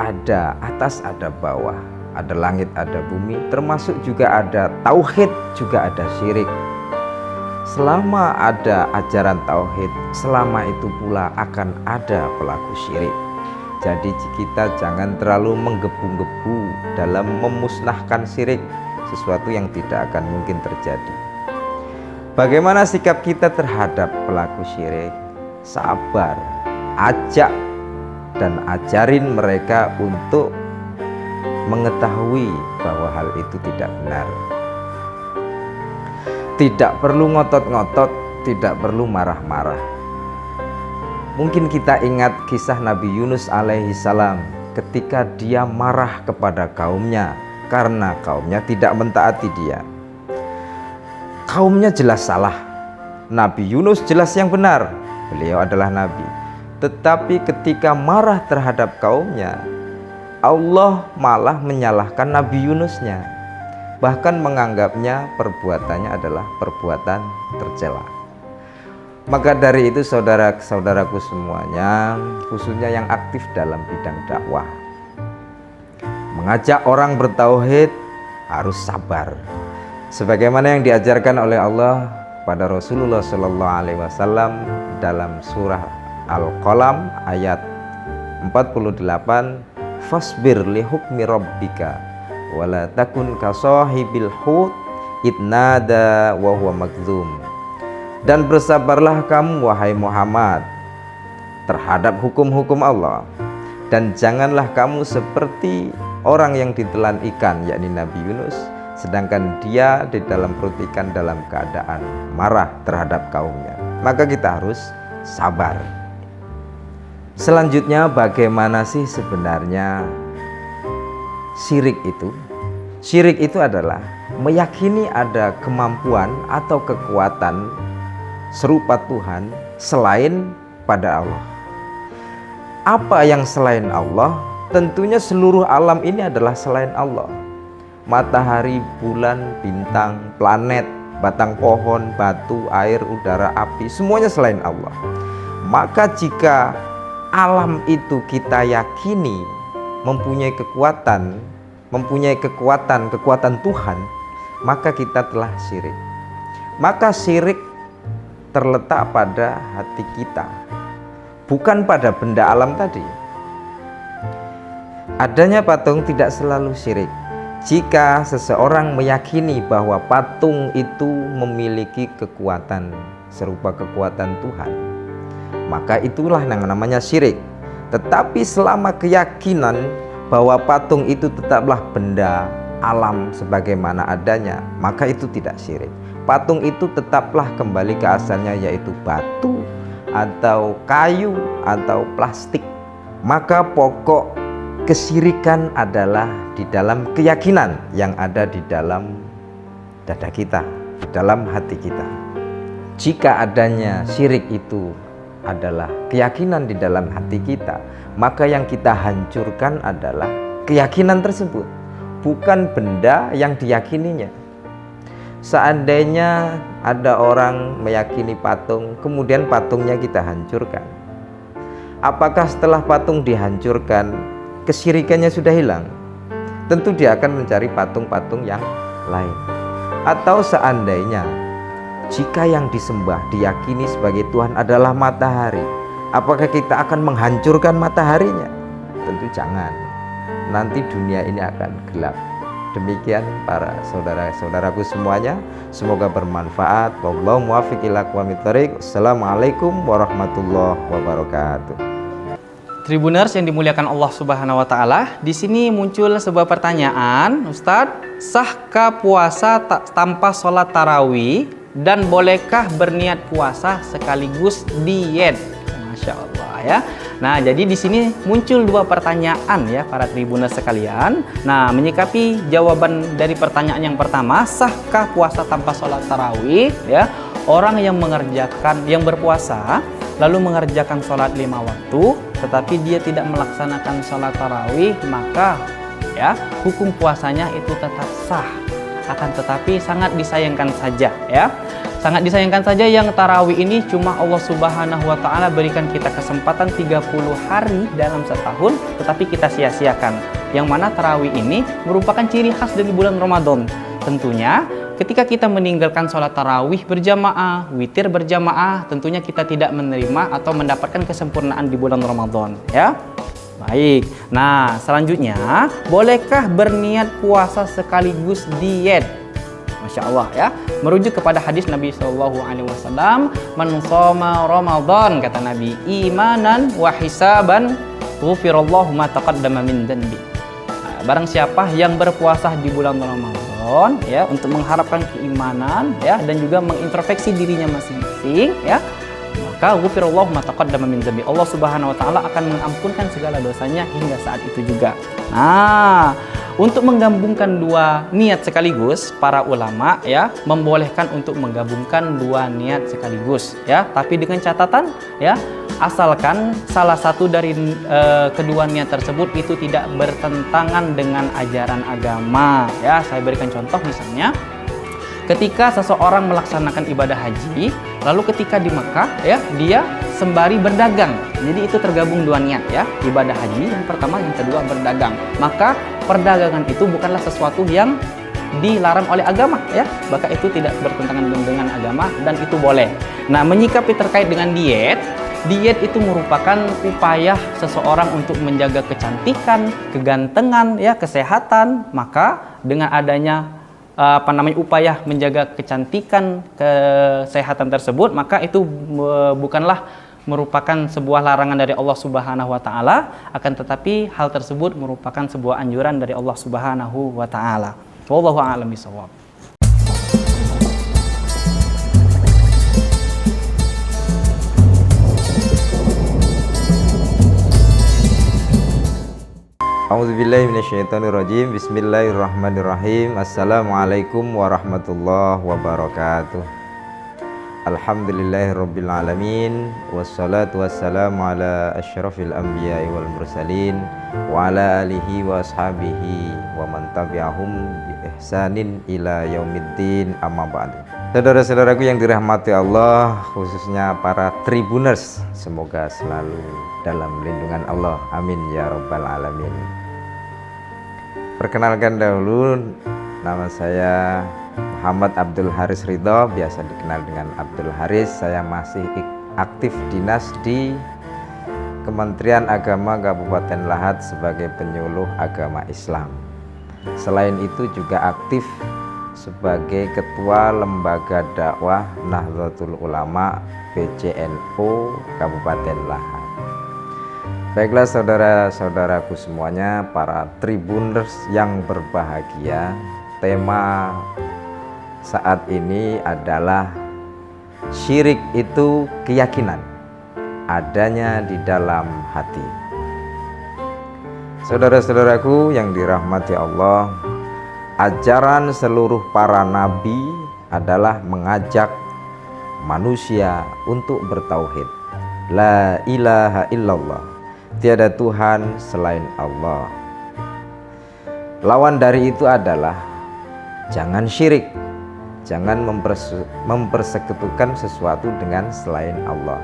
Ada atas, ada bawah, ada langit, ada bumi, termasuk juga ada tauhid, juga ada syirik. Selama ada ajaran tauhid, selama itu pula akan ada pelaku syirik. Jadi kita jangan terlalu menggebu-gebu dalam memusnahkan syirik, sesuatu yang tidak akan mungkin terjadi. Bagaimana sikap kita terhadap pelaku syirik? Sabar, ajak dan ajarin mereka untuk mengetahui bahwa hal itu tidak benar. Tidak perlu ngotot-ngotot, tidak perlu marah-marah. Mungkin kita ingat kisah Nabi Yunus alaihi salam ketika dia marah kepada kaumnya karena kaumnya tidak mentaati dia. Kaumnya jelas salah, Nabi Yunus jelas yang benar, beliau adalah nabi. Tetapi ketika marah terhadap kaumnya, Allah malah menyalahkan Nabi Yunusnya, bahkan menganggapnya perbuatannya adalah perbuatan tercela. Maka dari itu saudara-saudaraku semuanya, khususnya yang aktif dalam bidang dakwah, mengajak orang bertauhid harus sabar. Sebagaimana yang diajarkan oleh Allah pada Rasulullah SAW dalam surah Al-Qalam ayat 48, fasbir li hukmi rabbika wala takun kasahibil hut idnada wa huwa magdzum. Dan bersabarlah kamu wahai Muhammad terhadap hukum-hukum Allah, dan janganlah kamu seperti orang yang ditelan ikan, yakni Nabi Yunus, sedangkan dia di dalam perut ikan dalam keadaan marah terhadap kaumnya. Maka kita harus sabar. Selanjutnya, bagaimana sih sebenarnya syirik itu? Syirik itu adalah meyakini ada kemampuan atau kekuatan serupa Tuhan selain pada Allah. Apa yang selain Allah? Tentunya seluruh alam ini adalah selain Allah. Matahari, bulan, bintang, planet, batang pohon, batu, air, udara, api, semuanya selain Allah. Maka jika alam itu kita yakini mempunyai kekuatan Tuhan, maka kita telah syirik. Maka syirik terletak pada hati kita, bukan pada benda alam tadi. Adanya patung tidak selalu syirik. Jika seseorang meyakini bahwa patung itu memiliki kekuatan serupa kekuatan Tuhan, maka itulah yang namanya syirik. Tetapi selama keyakinan bahwa patung itu tetaplah benda alam sebagaimana adanya, maka itu tidak syirik. Patung itu tetaplah kembali ke asalnya, yaitu batu atau kayu atau plastik. Maka pokok kesyirikan adalah di dalam keyakinan yang ada di dalam dada kita, di dalam hati kita. Jika adanya syirik itu adalah keyakinan di dalam hati kita, maka yang kita hancurkan adalah keyakinan tersebut, bukan benda yang diyakininya. Seandainya ada orang meyakini patung, kemudian patungnya kita hancurkan, Apakah setelah patung dihancurkan, kesyirikannya sudah hilang? Tentu dia akan mencari patung-patung yang lain. Atau seandainya jika yang disembah diyakini sebagai Tuhan adalah matahari, apakah kita akan menghancurkan mataharinya? Tentu jangan. Nanti dunia ini akan gelap. Demikian para saudara-saudaraku semuanya, semoga bermanfaat. Wallahu muwaffiq ila aqwamit thoriq. Assalamualaikum warahmatullahi wabarakatuh. Tribuners yang dimuliakan Allah Subhanahu wa taala, di sini muncul sebuah pertanyaan, Ustadz, sahkah puasa tanpa sholat tarawih dan bolehkah berniat puasa sekaligus diet? Masya Allah ya. Nah, jadi di sini muncul dua pertanyaan ya para tribuners sekalian. Nah, menyikapi jawaban dari pertanyaan yang pertama, sahkah puasa tanpa sholat tarawih? Ya, orang yang berpuasa lalu mengerjakan sholat 5 waktu, tetapi dia tidak melaksanakan sholat tarawih, maka ya hukum puasanya itu tetap sah. Akan tetapi sangat disayangkan saja ya. Sangat disayangkan saja yang tarawih ini cuma Allah Subhanahu wa taala berikan kita kesempatan 30 hari dalam setahun, tetapi kita sia-siakan. Yang mana tarawih ini merupakan ciri khas dari bulan Ramadan. Tentunya ketika kita meninggalkan sholat tarawih berjamaah, witir berjamaah, tentunya kita tidak menerima atau mendapatkan kesempurnaan di bulan Ramadan ya. Baik, nah selanjutnya, bolehkah berniat puasa sekaligus diet? Masya Allah ya, merujuk kepada hadis Nabi SAW, man shoma Ramadan, kata Nabi, imanan wa hisaban ghufirallahu ma taqaddama min dhanbi. Barang siapa yang berpuasa di bulan Ramadan ya, untuk mengharapkan keimanan ya, dan juga mengintrospeksi dirinya masing-masing ya, maka ghufirallahu ma taqaddama min dhanbi, Allah Subhanahu wa taala akan mengampunkan segala dosanya hingga saat itu juga. Nah, untuk menggabungkan dua niat sekaligus, para ulama ya membolehkan untuk menggabungkan dua niat sekaligus ya, tapi dengan catatan ya, asalkan salah satu dari kedua niat tersebut itu tidak bertentangan dengan ajaran agama ya. Saya berikan contoh, misalnya ketika seseorang melaksanakan ibadah haji, lalu ketika di Mekah ya, dia sembari berdagang. Jadi itu tergabung dua niat ya, ibadah haji yang pertama, yang kedua berdagang. Maka perdagangan itu bukanlah sesuatu yang dilarang oleh agama ya, maka itu tidak bertentangan dengan agama dan itu boleh. Nah, menyikapi terkait dengan diet itu merupakan upaya seseorang untuk menjaga kecantikan, kegantengan ya, kesehatan. Maka dengan adanya upaya menjaga kecantikan, kesehatan tersebut, maka itu bukanlah merupakan sebuah larangan dari Allah Subhanahu wa taala, akan tetapi hal tersebut merupakan sebuah anjuran dari Allah Subhanahu wa taala. Wallahu a'lam bishawab. A'udzubillahi minasyaitonirrajim. Bismillahirrahmanirrahim. Assalamualaikum warahmatullahi wabarakatuh. Alhamdulillahirabbil alamin, wassalatu wassalamu ala asyrafil anbiya'i wal mursalin wa ala alihi wa ashabihi wa man tabi'ahum bi ihsanin ila yaumiddin, amma ba'du. Saudara-saudaraku yang dirahmati Allah, khususnya para tribuners, semoga selalu dalam lindungan Allah, amin ya rabbal alamin. Perkenalkan dahulu, nama saya Muhammad Abdul Haris Ridho, biasa dikenal dengan Abdul Haris. Saya masih aktif dinas di Kementerian Agama Kabupaten Lahat sebagai penyuluh agama Islam. Selain itu juga aktif sebagai Ketua Lembaga Dakwah Nahdlatul Ulama PCNU Kabupaten Lahat. Baiklah saudara-saudaraku semuanya, para tribuners yang berbahagia, tema saat ini adalah syirik itu keyakinan adanya di dalam hati. Saudara-saudaraku yang dirahmati Allah, ajaran seluruh para nabi adalah mengajak manusia untuk bertauhid. La ilaha illallah, tiada Tuhan selain Allah. Lawan dari itu adalah jangan syirik, jangan mempersekutukan sesuatu dengan selain Allah.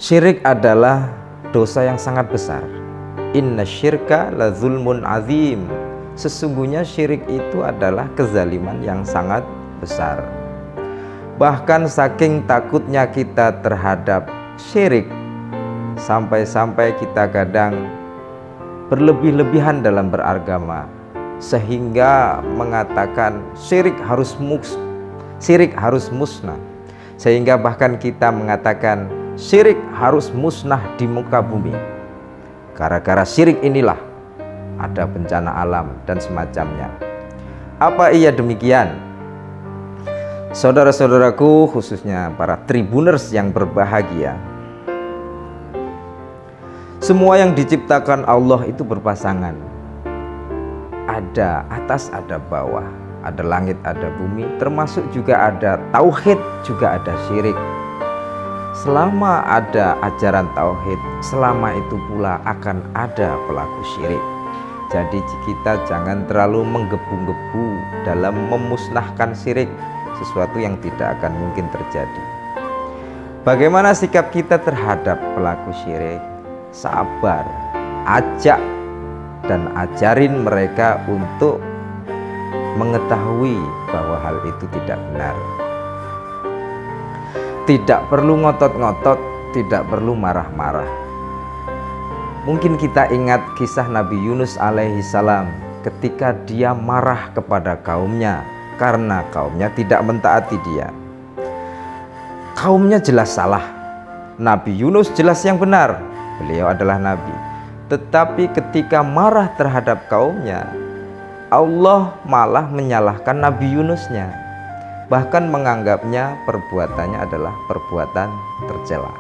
Syirik adalah dosa yang sangat besar. Inna syirka la zulmun azim. Sesungguhnya syirik itu adalah kezaliman yang sangat besar. Bahkan saking takutnya kita terhadap syirik, sampai-sampai kita kadang berlebih-lebihan dalam beragama, sehingga mengatakan syirik harus musnah. Sehingga bahkan kita mengatakan syirik harus musnah di muka bumi. Gara-gara syirik inilah ada bencana alam dan semacamnya. Apa iya demikian? Saudara-saudaraku, khususnya para tribuners yang berbahagia, semua yang diciptakan Allah itu berpasangan. Ada atas, ada bawah, ada langit, ada bumi, termasuk juga ada tauhid, juga ada syirik. Selama ada ajaran tauhid, selama itu pula akan ada pelaku syirik. Jadi kita jangan terlalu menggebu-gebu dalam memusnahkan syirik, sesuatu yang tidak akan mungkin terjadi. Bagaimana sikap kita terhadap pelaku syirik? Sabar, ajak dan ajarin mereka untuk mengetahui bahwa hal itu tidak benar. Tidak perlu ngotot-ngotot, tidak perlu marah-marah. Mungkin kita ingat kisah Nabi Yunus alaihi salam ketika dia marah kepada kaumnya karena kaumnya tidak mentaati dia. Kaumnya jelas salah, Nabi Yunus jelas yang benar, beliau adalah nabi. Tetapi ketika marah terhadap kaumnya, Allah malah menyalahkan Nabi Yunusnya, bahkan menganggapnya perbuatannya adalah perbuatan tercela.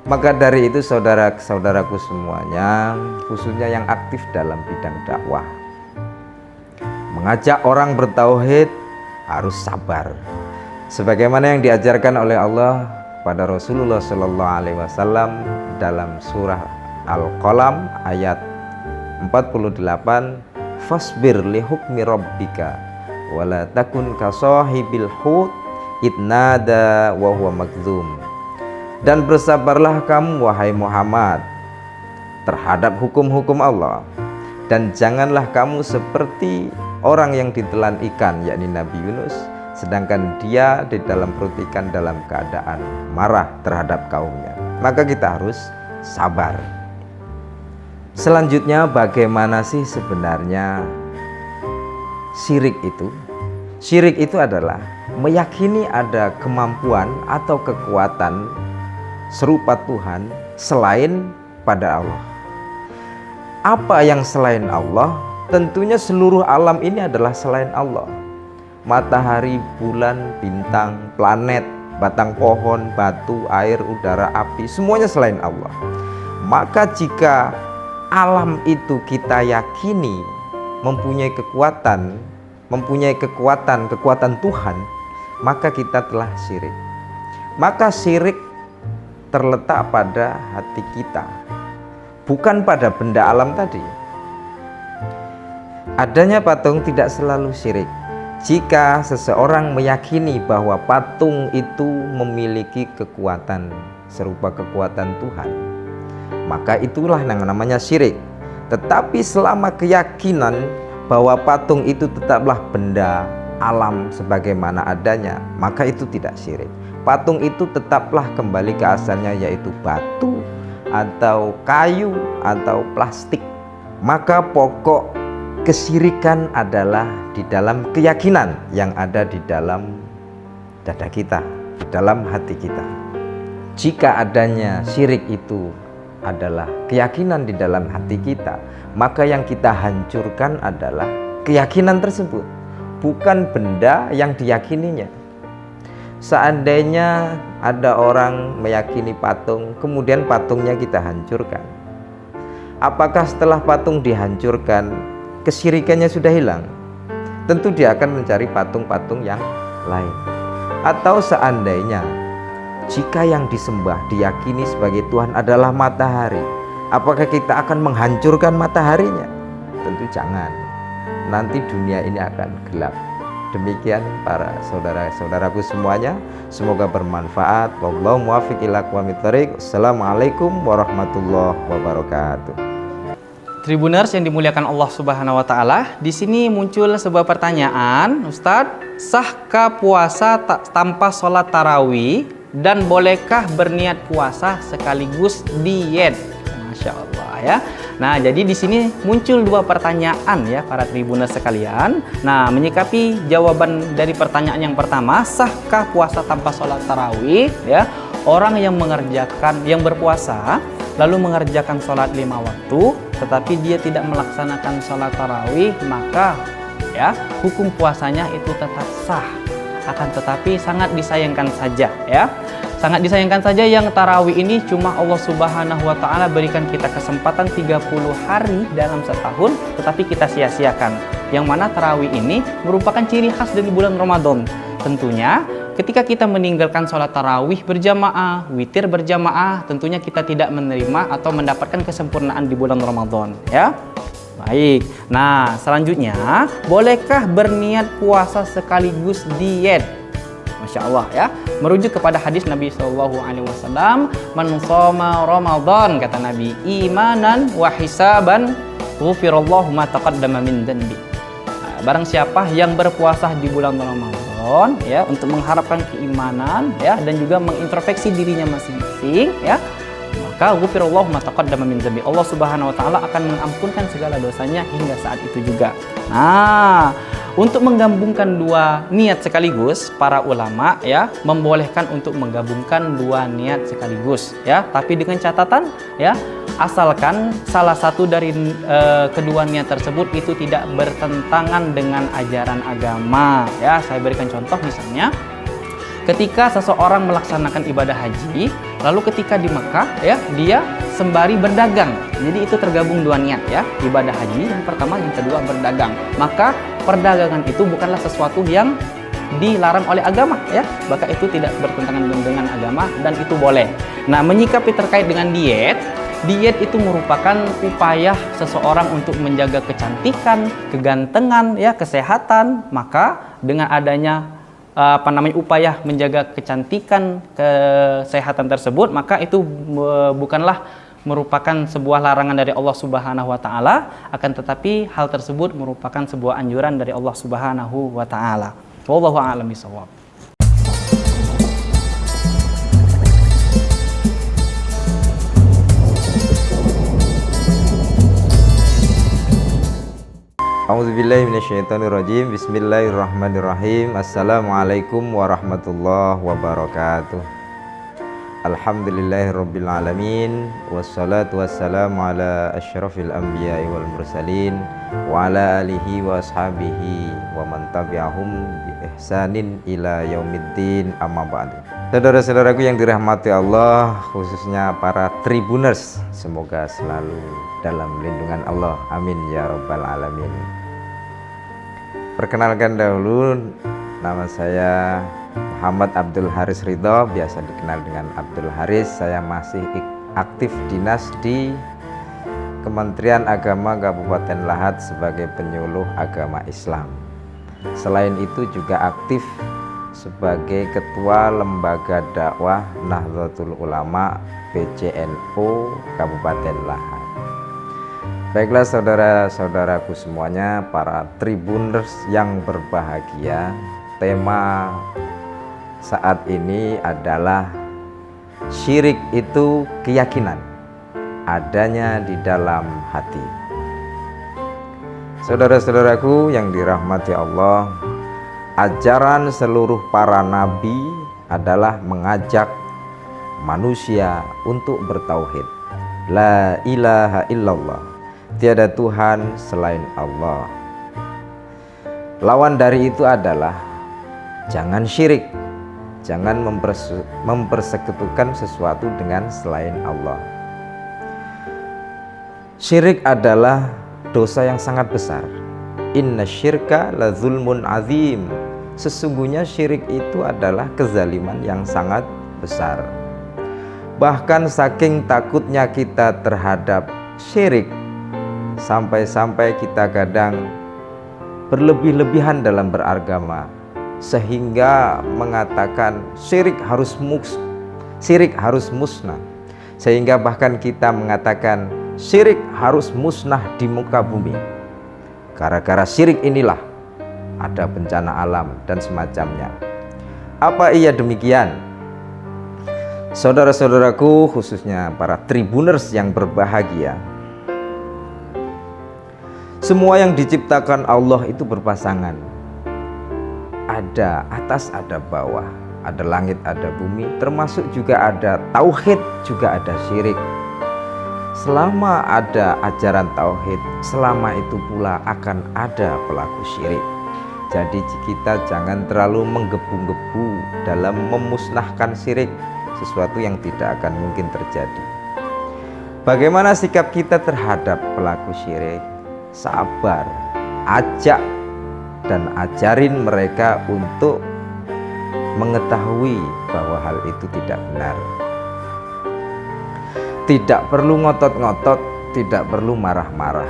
Maka dari itu saudara-saudaraku semuanya, khususnya yang aktif dalam bidang dakwah, mengajak orang bertauhid harus sabar. Sebagaimana yang diajarkan oleh Allah pada Rasulullah SAW dalam surah Al-Qalam ayat 48, fasbir li hukmi rabbika wala takun ka sahibil hut idnada wa huwa magdzum. Dan bersabarlah kamu wahai Muhammad terhadap hukum-hukum Allah, dan janganlah kamu seperti orang yang ditelan ikan, yakni Nabi Yunus, sedangkan dia di dalam perut ikan dalam keadaan marah terhadap kaumnya. Maka kita harus sabar. Selanjutnya, bagaimana sih sebenarnya syirik itu? Syirik itu adalah meyakini ada kemampuan atau kekuatan serupa Tuhan selain pada Allah. Apa yang selain Allah? Tentunya seluruh alam ini adalah selain Allah. Matahari, bulan, bintang, planet, batang pohon, batu, air, udara, api, semuanya selain Allah. Maka jika alam itu kita yakini mempunyai kekuatan Tuhan, maka kita telah syirik. Maka syirik terletak pada hati kita, bukan pada benda alam tadi. Adanya patung tidak selalu syirik. Jika seseorang meyakini bahwa patung itu memiliki kekuatan serupa kekuatan Tuhan, maka itulah yang namanya syirik. Tetapi selama keyakinan bahwa patung itu tetaplah benda alam sebagaimana adanya, maka itu tidak syirik. Patung itu tetaplah kembali ke asalnya, yaitu batu atau kayu atau plastik. Maka pokok kesyirikan adalah di dalam keyakinan yang ada di dalam dada kita, di dalam hati kita. Jika adanya syirik itu adalah keyakinan di dalam hati kita, maka yang kita hancurkan adalah keyakinan tersebut, bukan benda yang diyakininya. Seandainya ada orang meyakini patung, kemudian patungnya kita hancurkan, apakah setelah patung dihancurkan kesyirikannya sudah hilang? Tentu dia akan mencari patung-patung yang lain. Atau seandainya jika yang disembah diyakini sebagai Tuhan adalah matahari, apakah kita akan menghancurkan mataharinya? Tentu jangan. Nanti dunia ini akan gelap. Demikian para saudara-saudaraku semuanya, semoga bermanfaat. Wallahu muwaffiq ila aqwamit thoriq. Assalamualaikum warahmatullahi wabarakatuh. Tribuners yang dimuliakan Allah Subhanahu wa taala, di sini muncul sebuah pertanyaan, Ustadz, sahkah puasa tanpa sholat tarawih dan bolehkah berniat puasa sekaligus diet? Masya Allah ya. Nah, jadi di sini muncul dua pertanyaan ya para tribuners sekalian. Nah, menyikapi jawaban dari pertanyaan yang pertama, sahkah puasa tanpa sholat tarawih? Ya, orang yang berpuasa lalu mengerjakan sholat 5 waktu, tetapi dia tidak melaksanakan sholat tarawih, maka ya hukum puasanya itu tetap sah. Akan tetapi sangat disayangkan saja ya. Sangat disayangkan saja yang tarawih ini cuma Allah Subhanahu wa taala berikan kita kesempatan 30 hari dalam setahun, tetapi kita sia-siakan. Yang mana tarawih ini merupakan ciri khas dari bulan Ramadan. Tentunya ketika kita meninggalkan sholat tarawih berjamaah, witir berjamaah, tentunya kita tidak menerima atau mendapatkan kesempurnaan di bulan Ramadan ya. Baik, nah selanjutnya, bolehkah berniat puasa sekaligus diet? Masya Allah ya, merujuk kepada hadis Nabi SAW, man shoma Ramadan, kata Nabi, imanan wa hisaban ghufirallahu ma taqaddama min dhanbi. Barang siapa yang berpuasa di bulan Ramadan ya, untuk mengharapkan keimanan ya, dan juga mengintrospeksi dirinya masing-masing ya, maka ghufirallahu ma taqaddama min dhanbi, Allah Subhanahu wa taala akan mengampunkan segala dosanya hingga saat itu juga. Nah, untuk menggabungkan dua niat sekaligus, para ulama ya membolehkan untuk menggabungkan dua niat sekaligus ya, tapi dengan catatan ya, asalkan salah satu dari kedua niat tersebut itu tidak bertentangan dengan ajaran agama ya. Saya berikan contoh, misalnya ketika seseorang melaksanakan ibadah haji, lalu ketika di Mekah ya, dia sembari berdagang. Jadi itu tergabung dua niat ya, ibadah haji yang pertama, yang kedua berdagang. Maka perdagangan itu bukanlah sesuatu yang dilarang oleh agama ya, maka itu tidak bertentangan dengan agama dan itu boleh. Nah, menyikapi terkait dengan diet itu merupakan upaya seseorang untuk menjaga kecantikan, kegantengan ya, kesehatan. Maka dengan adanya upaya menjaga kecantikan, kesehatan tersebut, maka itu bukanlah merupakan sebuah larangan dari Allah Subhanahu wa taala, akan tetapi hal tersebut merupakan sebuah anjuran dari Allah Subhanahu wa taala. Wallahu a'lam bishawab. A'udzubillahi minasyaitonirrajim. Bismillahirrahmanirrahim. Assalamualaikum warahmatullahi wabarakatuh. Alhamdulillahirabbil alamin, wassalatu wassalamu ala asyrafil anbiya'i wal mursalin wa ala alihi wa ashabihi wa man tabi'ahum bi ihsanin ila yaumiddin, amma ba'du. Saudara-saudaraku yang dirahmati Allah, khususnya para tribuners, semoga selalu dalam lindungan Allah, amin ya rabbal alamin. Perkenalkan dahulu, nama saya Muhammad Abdul Haris Ridho, biasa dikenal dengan Abdul Haris. Saya masih aktif dinas di Kementerian Agama Kabupaten Lahat sebagai penyuluh agama Islam. Selain itu juga aktif sebagai Ketua Lembaga Dakwah Nahdlatul Ulama PCNU Kabupaten Lahat. Baiklah saudara-saudaraku semuanya, para tribuners yang berbahagia, tema saat ini adalah syirik itu keyakinan adanya di dalam hati. Saudara-saudaraku yang dirahmati Allah, ajaran seluruh para nabi adalah mengajak manusia untuk bertauhid. La ilaha illallah, tiada Tuhan selain Allah. Lawan dari itu adalah jangan syirik, jangan mempersekutukan sesuatu dengan selain Allah. Syirik adalah dosa yang sangat besar. Inna syirka la zulmun azim. Sesungguhnya syirik itu adalah kezaliman yang sangat besar. Bahkan saking takutnya kita terhadap syirik, sampai-sampai kita kadang berlebih-lebihan dalam beragama sehingga mengatakan syirik harus musnah, sehingga bahkan kita mengatakan syirik harus musnah di muka bumi. Gara-gara syirik inilah ada bencana alam dan semacamnya. Apa iya demikian? Saudara-saudaraku, khususnya para tribuners yang berbahagia, semua yang diciptakan Allah itu berpasangan. Ada atas, ada bawah, ada langit, ada bumi, termasuk juga ada tauhid, juga ada syirik. Selama ada ajaran tauhid, selama itu pula akan ada pelaku syirik. Jadi kita jangan terlalu menggebu-gebu dalam memusnahkan syirik, sesuatu yang tidak akan mungkin terjadi. Bagaimana sikap kita terhadap pelaku syirik? Sabar, ajak dan ajarin mereka untuk mengetahui bahwa hal itu tidak benar. Tidak perlu ngotot-ngotot, tidak perlu marah-marah.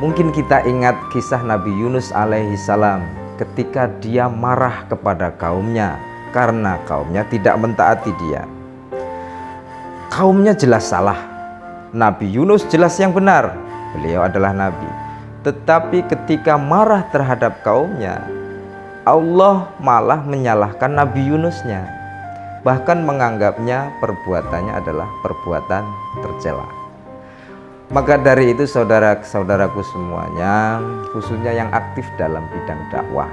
Mungkin kita ingat kisah Nabi Yunus alaihi salam ketika dia marah kepada kaumnya karena kaumnya tidak mentaati dia. Kaumnya jelas salah, Nabi Yunus jelas yang benar, beliau adalah nabi. Tetapi ketika marah terhadap kaumnya, Allah malah menyalahkan Nabi Yunusnya, bahkan menganggapnya perbuatannya adalah perbuatan tercela. Maka dari itu saudara-saudaraku semuanya, khususnya yang aktif dalam bidang dakwah,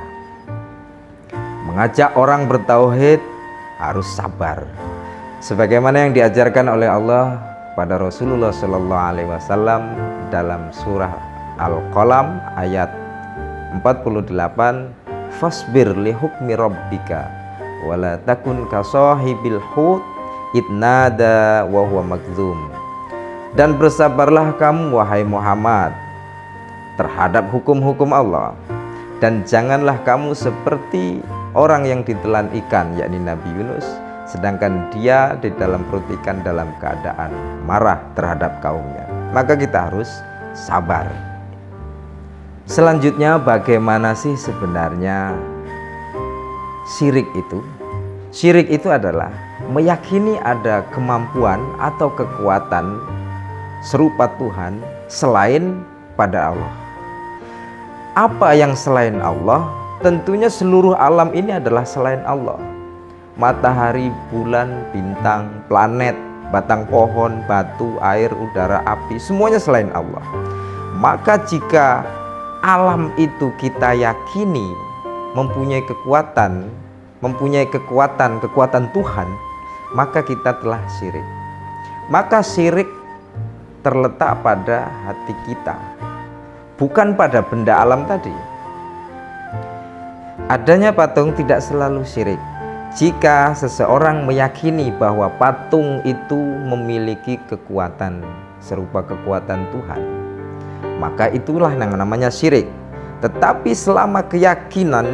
mengajak orang bertauhid harus sabar, sebagaimana yang diajarkan oleh Allah pada Rasulullah SAW dalam surah Al-Qalam ayat 48, fasbir li hukmi rabbika wala takun ka sahibil hut idnada wa huwa magdzum. Dan bersabarlah kamu wahai Muhammad terhadap hukum-hukum Allah, dan janganlah kamu seperti orang yang ditelan ikan, yakni Nabi Yunus, sedangkan dia di dalam perut ikan dalam keadaan marah terhadap kaumnya. Maka kita harus sabar. Selanjutnya, bagaimana sih sebenarnya syirik itu? Syirik itu adalah meyakini ada kemampuan atau kekuatan serupa Tuhan selain pada Allah. Apa yang selain Allah? Tentunya seluruh alam ini adalah selain Allah. Matahari, bulan, bintang, planet, batang pohon, batu, air, udara, api, semuanya selain Allah. Maka jika alam itu kita yakini mempunyai kekuatan Tuhan, maka kita telah syirik. Maka syirik terletak pada hati kita, bukan pada benda alam tadi. Adanya patung tidak selalu syirik. Jika seseorang meyakini bahwa patung itu memiliki kekuatan serupa kekuatan Tuhan, maka itulah yang namanya syirik. Tetapi selama keyakinan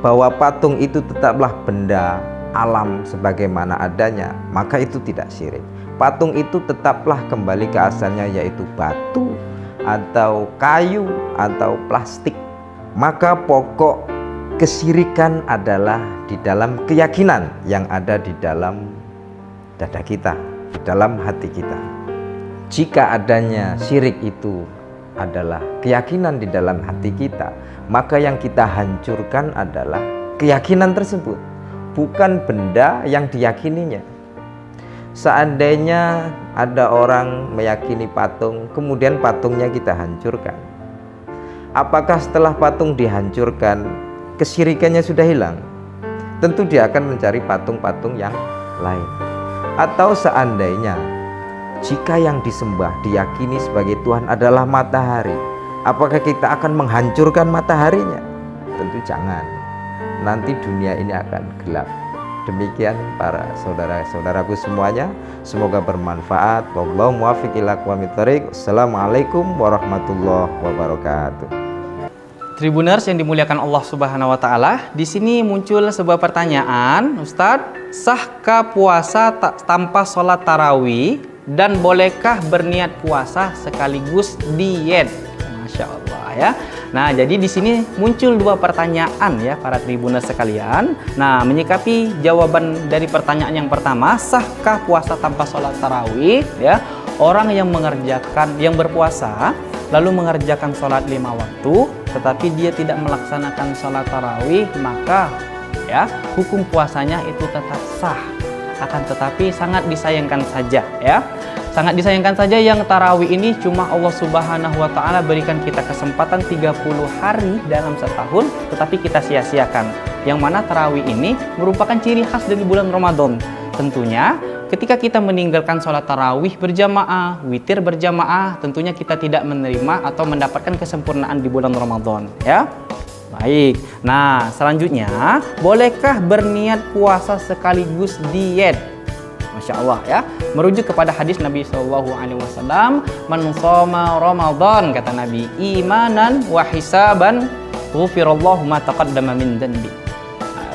bahwa patung itu tetaplah benda alam sebagaimana adanya, maka itu tidak syirik. Patung itu tetaplah kembali ke asalnya, yaitu batu atau kayu atau plastik. Maka pokok kesyirikan adalah di dalam keyakinan yang ada di dalam dada kita, di dalam hati kita. Jika adanya syirik itu adalah keyakinan di dalam hati kita, maka yang kita hancurkan adalah keyakinan tersebut, bukan benda yang diyakininya. Seandainya ada orang meyakini patung, kemudian patungnya kita hancurkan, apakah setelah patung dihancurkan kesyirikannya sudah hilang? Tentu dia akan mencari patung-patung yang lain. Atau seandainya jika yang disembah diyakini sebagai Tuhan adalah matahari, apakah kita akan menghancurkan mataharinya? Tentu jangan. Nanti dunia ini akan gelap. Demikian para saudara-saudaraku semuanya, semoga bermanfaat. Wallahu muwaffiq ila aqwamit thoriq. Assalamualaikum warahmatullahi wabarakatuh. Tribuners yang dimuliakan Allah Subhanahu wa taala, di sini muncul sebuah pertanyaan, Ustadz, sahkah puasa tanpa sholat tarawih dan bolehkah berniat puasa sekaligus diet? Masya Allah. ya. Nah, jadi di sini muncul dua pertanyaan ya para Tribuners sekalian. Nah, menyikapi jawaban dari pertanyaan yang pertama, sahkah puasa tanpa sholat tarawih ya? Orang yang berpuasa lalu mengerjakan sholat 5 waktu, tetapi dia tidak melaksanakan sholat tarawih, maka ya hukum puasanya itu tetap sah. Akan tetapi sangat disayangkan saja ya. Sangat disayangkan saja yang tarawih ini cuma Allah Subhanahu wa taala berikan kita kesempatan 30 hari dalam setahun, tetapi kita sia-siakan. Yang mana tarawih ini merupakan ciri khas dari bulan Ramadan. Tentunya ketika kita meninggalkan sholat tarawih berjamaah, witir berjamaah, tentunya kita tidak menerima atau mendapatkan kesempurnaan di bulan Ramadan ya. Baik, nah selanjutnya, bolehkah berniat puasa sekaligus diet? Masya Allah ya, merujuk kepada hadis Nabi SAW, man shoma Ramadan, kata Nabi, imanan wa hisaban ghufirallahu ma taqaddama min dhanbi.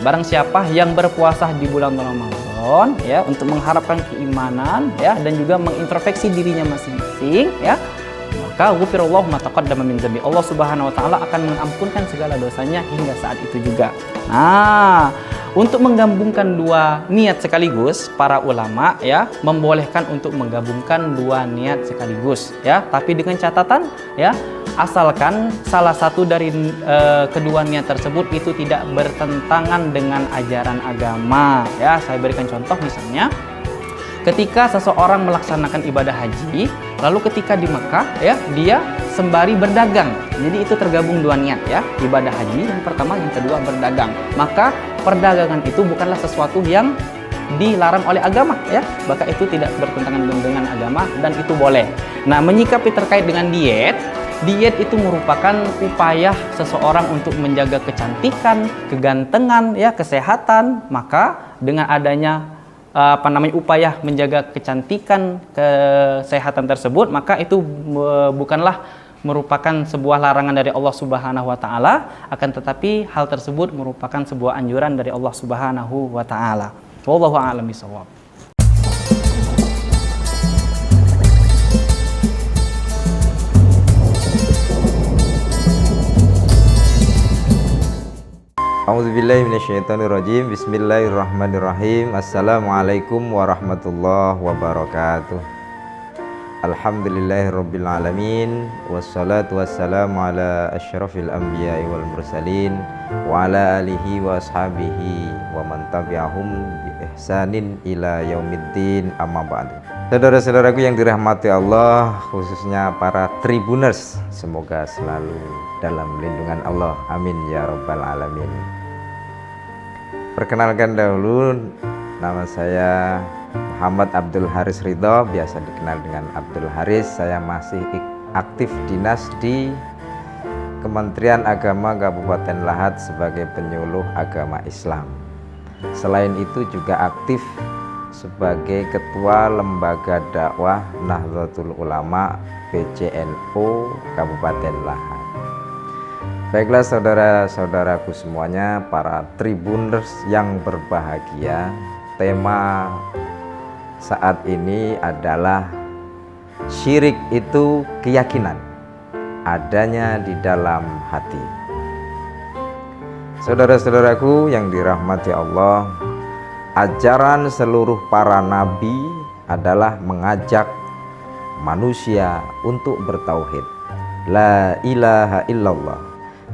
Barang siapa yang berpuasa di bulan Ramadan ya, untuk mengharapkan keimanan ya, dan juga mengintrospeksi dirinya masing-masing ya, maka ghufirallahu ma taqaddama min dhanbi, Allah Subhanahu wa taala akan mengampunkan segala dosanya hingga saat itu juga. Nah, untuk menggabungkan dua niat sekaligus, para ulama ya membolehkan untuk menggabungkan dua niat sekaligus ya, tapi dengan catatan ya, asalkan salah satu dari kedua niat tersebut itu tidak bertentangan dengan ajaran agama ya. Saya berikan contoh, misalnya ketika seseorang melaksanakan ibadah haji, lalu ketika di Mekah ya, dia sembari berdagang. Jadi itu tergabung dua niat ya, ibadah haji yang pertama, yang kedua berdagang. Maka perdagangan itu bukanlah sesuatu yang dilarang oleh agama ya, maka itu tidak bertentangan dengan agama dan itu boleh. Nah, menyikapi terkait dengan diet itu merupakan upaya seseorang untuk menjaga kecantikan, kegantengan ya, kesehatan. Maka dengan adanya upaya menjaga kecantikan, kesehatan tersebut, maka itu bukanlah merupakan sebuah larangan dari Allah Subhanahu wa taala, akan tetapi hal tersebut merupakan sebuah anjuran dari Allah Subhanahu wa taala. Wallahu a'lam bishawab. A'udzubillahi minasyaitonirrajim. Bismillahirrahmanirrahim. Assalamualaikum warahmatullahi wabarakatuh. Alhamdulillahirabbil alamin, wassalatu wassalamu ala asyrafil anbiya'i wal mursalin wa ala alihi wa ashabihi wa man tabi'ahum bi ihsanin ila yaumiddin, amma ba'du. Saudara-saudaraku yang dirahmati Allah, khususnya para Tribuners, semoga selalu dalam lindungan Allah, amin ya rabbal alamin. Perkenalkan dahulu, nama saya Muhammad Abdul Haris Ridho, biasa dikenal dengan Abdul Haris. Saya masih aktif dinas di Kementerian Agama Kabupaten Lahat sebagai penyuluh agama Islam. Selain itu juga aktif sebagai Ketua Lembaga Dakwah Nahdlatul Ulama PCNU Kabupaten Lahat. Baiklah saudara-saudaraku semuanya, para Tribuners yang berbahagia, tema saat ini adalah syirik itu keyakinan adanya di dalam hati. Saudara-saudaraku yang dirahmati Allah, ajaran seluruh para nabi adalah mengajak manusia untuk bertauhid. La ilaha illallah,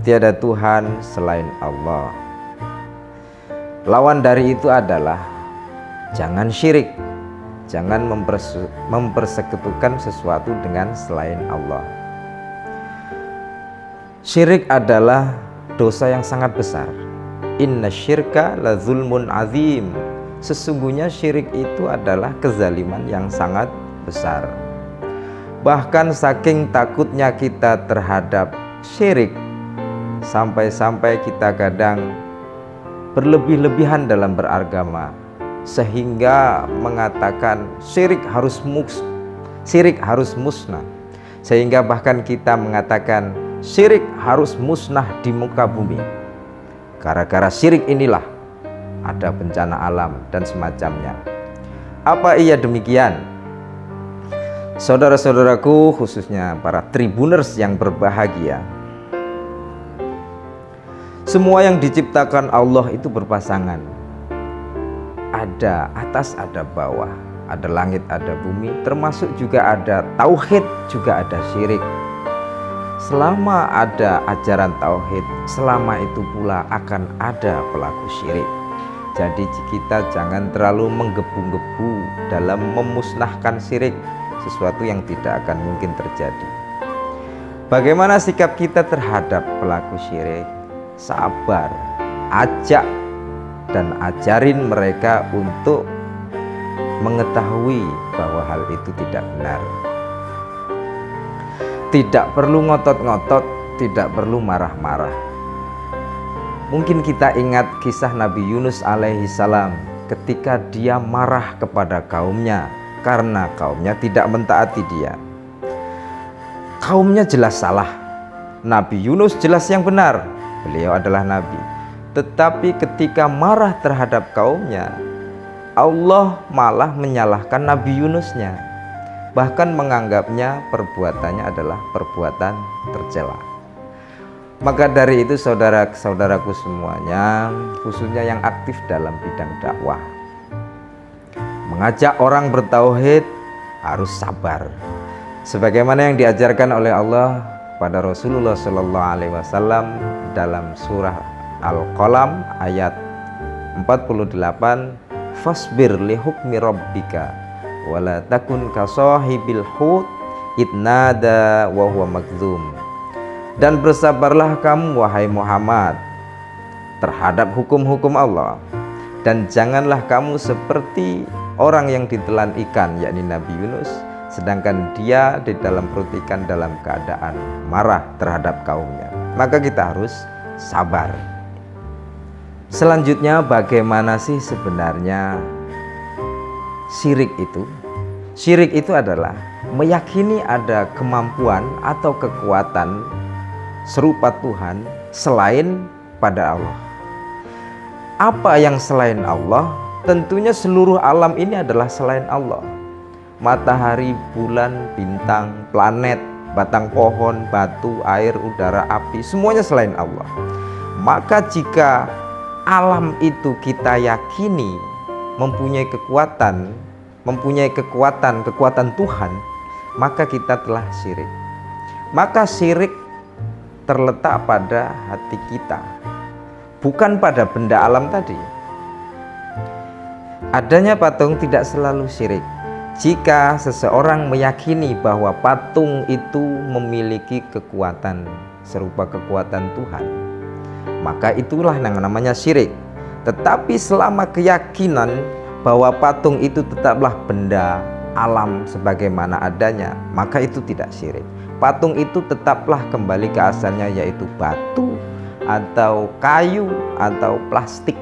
tiada Tuhan selain Allah. Lawan dari itu adalah jangan syirik, jangan mempersekutukan sesuatu dengan selain Allah. Syirik adalah dosa yang sangat besar. Inna syirka la zulmun azim. Sesungguhnya syirik itu adalah kezaliman yang sangat besar. Bahkan saking takutnya kita terhadap syirik, sampai-sampai kita kadang berlebih-lebihan dalam beragama, sehingga mengatakan syirik harus musnah, sehingga bahkan kita mengatakan syirik harus musnah di muka bumi. Gara-gara syirik inilah ada bencana alam dan semacamnya. Apa iya demikian? Saudara-saudaraku, khususnya para Tribuners yang berbahagia, Semua yang diciptakan Allah itu berpasangan. Ada atas, ada bawah, ada langit, ada bumi, termasuk juga ada tauhid, juga ada syirik. Selama ada ajaran tauhid, selama itu pula akan ada pelaku syirik. Jadi kita jangan terlalu menggebu-gebu dalam memusnahkan syirik, sesuatu yang tidak akan mungkin terjadi. Bagaimana sikap kita terhadap pelaku syirik? Sabar, ajak dan ajarin mereka untuk mengetahui bahwa hal itu tidak benar. Tidak perlu ngotot-ngotot, tidak perlu marah-marah. Mungkin kita ingat kisah Nabi Yunus alaihi salam ketika dia marah kepada kaumnya karena kaumnya tidak mentaati dia. Kaumnya jelas salah, Nabi Yunus jelas yang benar, beliau adalah nabi. Tetapi ketika marah terhadap kaumnya, Allah malah menyalahkan Nabi Yunusnya, bahkan menganggapnya perbuatannya adalah perbuatan tercela. Maka dari itu saudara-saudaraku semuanya, khususnya yang aktif dalam bidang dakwah, mengajak orang bertauhid harus sabar. Sebagaimana yang diajarkan oleh Allah pada Rasulullah Shallallahu Alaihi Wasallam dalam surah Al-Qalam ayat 48, fasbir li hukmi rabbika wala takun kasahibil hut idnada wa huwa makdzum. Dan bersabarlah kamu wahai Muhammad terhadap hukum-hukum Allah, dan janganlah kamu seperti orang yang ditelan ikan, yakni Nabi Yunus, sedangkan dia di dalam perut ikan dalam keadaan marah terhadap kaumnya. Maka kita harus sabar. Selanjutnya, bagaimana sih sebenarnya syirik itu? Syirik itu adalah meyakini ada kemampuan atau kekuatan serupa Tuhan selain pada Allah. Apa yang selain Allah? Tentunya seluruh alam ini adalah selain Allah. Matahari, bulan, bintang, planet, batang pohon, batu, air, udara, api, semuanya selain Allah. Maka jika alam itu kita yakini mempunyai kekuatan Tuhan, maka kita telah syirik. Maka syirik terletak pada hati kita, bukan pada benda alam tadi. Adanya patung tidak selalu syirik. Jika seseorang meyakini bahwa patung itu memiliki kekuatan serupa kekuatan Tuhan, maka itulah yang namanya syirik. Tetapi selama keyakinan bahwa patung itu tetaplah benda alam sebagaimana adanya, maka itu tidak syirik. Patung itu tetaplah kembali ke asalnya, yaitu batu atau kayu atau plastik.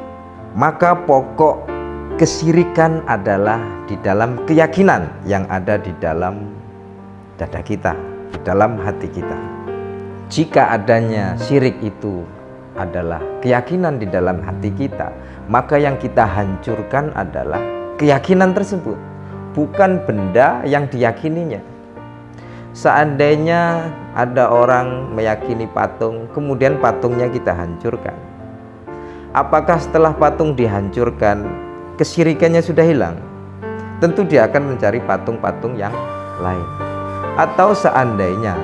Maka pokok kesyirikan adalah di dalam keyakinan yang ada di dalam dada kita, di dalam hati kita. Jika adanya syirik itu adalah keyakinan di dalam hati kita, maka yang kita hancurkan adalah keyakinan tersebut, bukan benda yang diyakininya. Seandainya ada orang meyakini patung, kemudian patungnya kita hancurkan, apakah setelah patung dihancurkan kesyirikannya sudah hilang? Tentu dia akan mencari patung-patung yang lain. Atau seandainya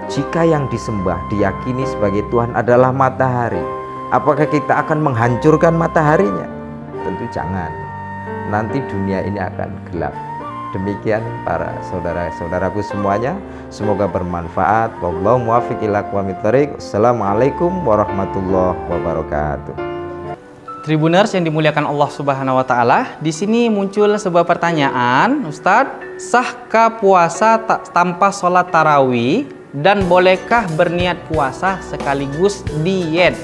jika yang disembah diyakini sebagai Tuhan adalah matahari, apakah kita akan menghancurkan mataharinya? Tentu jangan. Nanti dunia ini akan gelap. Demikian para saudara-saudaraku semuanya, semoga bermanfaat. Wallahu muwaffiq ila aqwamit thoriq. Assalamualaikum warahmatullahi wabarakatuh. Tribuners yang dimuliakan Allah Subhanahu wa taala, di sini muncul sebuah pertanyaan, Ustadz, sahkah puasa tanpa sholat tarawih dan bolehkah berniat puasa sekaligus diet?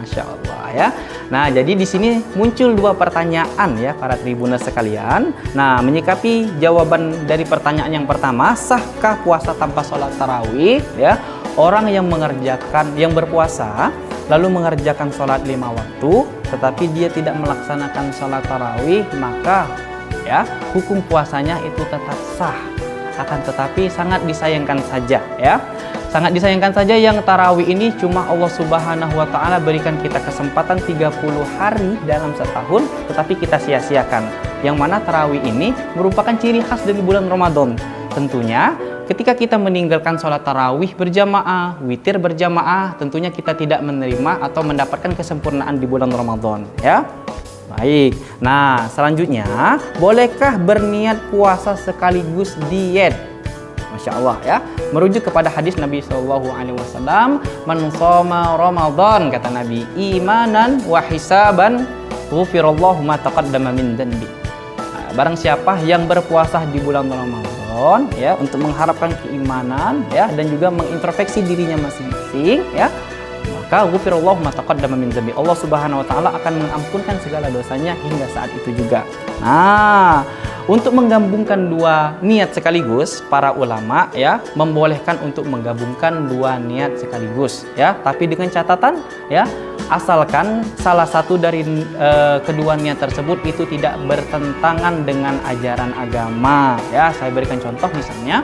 Masya Allah ya. Nah, jadi di sini muncul dua pertanyaan ya para tribuners sekalian. Nah, menyikapi jawaban dari pertanyaan yang pertama, sahkah puasa tanpa sholat tarawih? Ya, orang yang berpuasa lalu mengerjakan sholat 5 waktu, tetapi dia tidak melaksanakan sholat tarawih, maka ya hukum puasanya itu tetap sah. Akan tetapi sangat disayangkan saja ya, Sangat disayangkan saja yang tarawih ini cuma Allah Subhanahu wa taala berikan kita kesempatan 30 hari dalam setahun, tetapi kita sia-siakan. Yang mana tarawih ini merupakan ciri khas dari bulan Ramadan. Tentunya ketika kita meninggalkan sholat tarawih berjamaah, witir berjamaah, tentunya kita tidak menerima atau mendapatkan kesempurnaan di bulan Ramadan, ya. Baik. Nah, selanjutnya, bolehkah berniat puasa sekaligus diet? Masya Allah, ya. Merujuk kepada hadis Nabi SAW, "Man shoma Ramadan," kata Nabi, "imanan wa hisaban, ghufirallahu ma taqaddama min dhanbi." Barang siapa yang berpuasa di bulan Ramadan, ya, untuk mengharapkan keimanan, ya, dan juga mengintrospeksi dirinya masing-masing, ya, maka ghufirallahu ma taqaddama min dhanbi. Allah Subhanahu wa taala akan mengampunkan segala dosanya hingga saat itu juga. Nah, untuk menggabungkan dua niat sekaligus, para ulama, ya, membolehkan untuk menggabungkan dua niat sekaligus, ya, tapi dengan catatan, ya, asalkan salah satu dari kedua niat tersebut itu tidak bertentangan dengan ajaran agama, ya. Saya berikan contoh, misalnya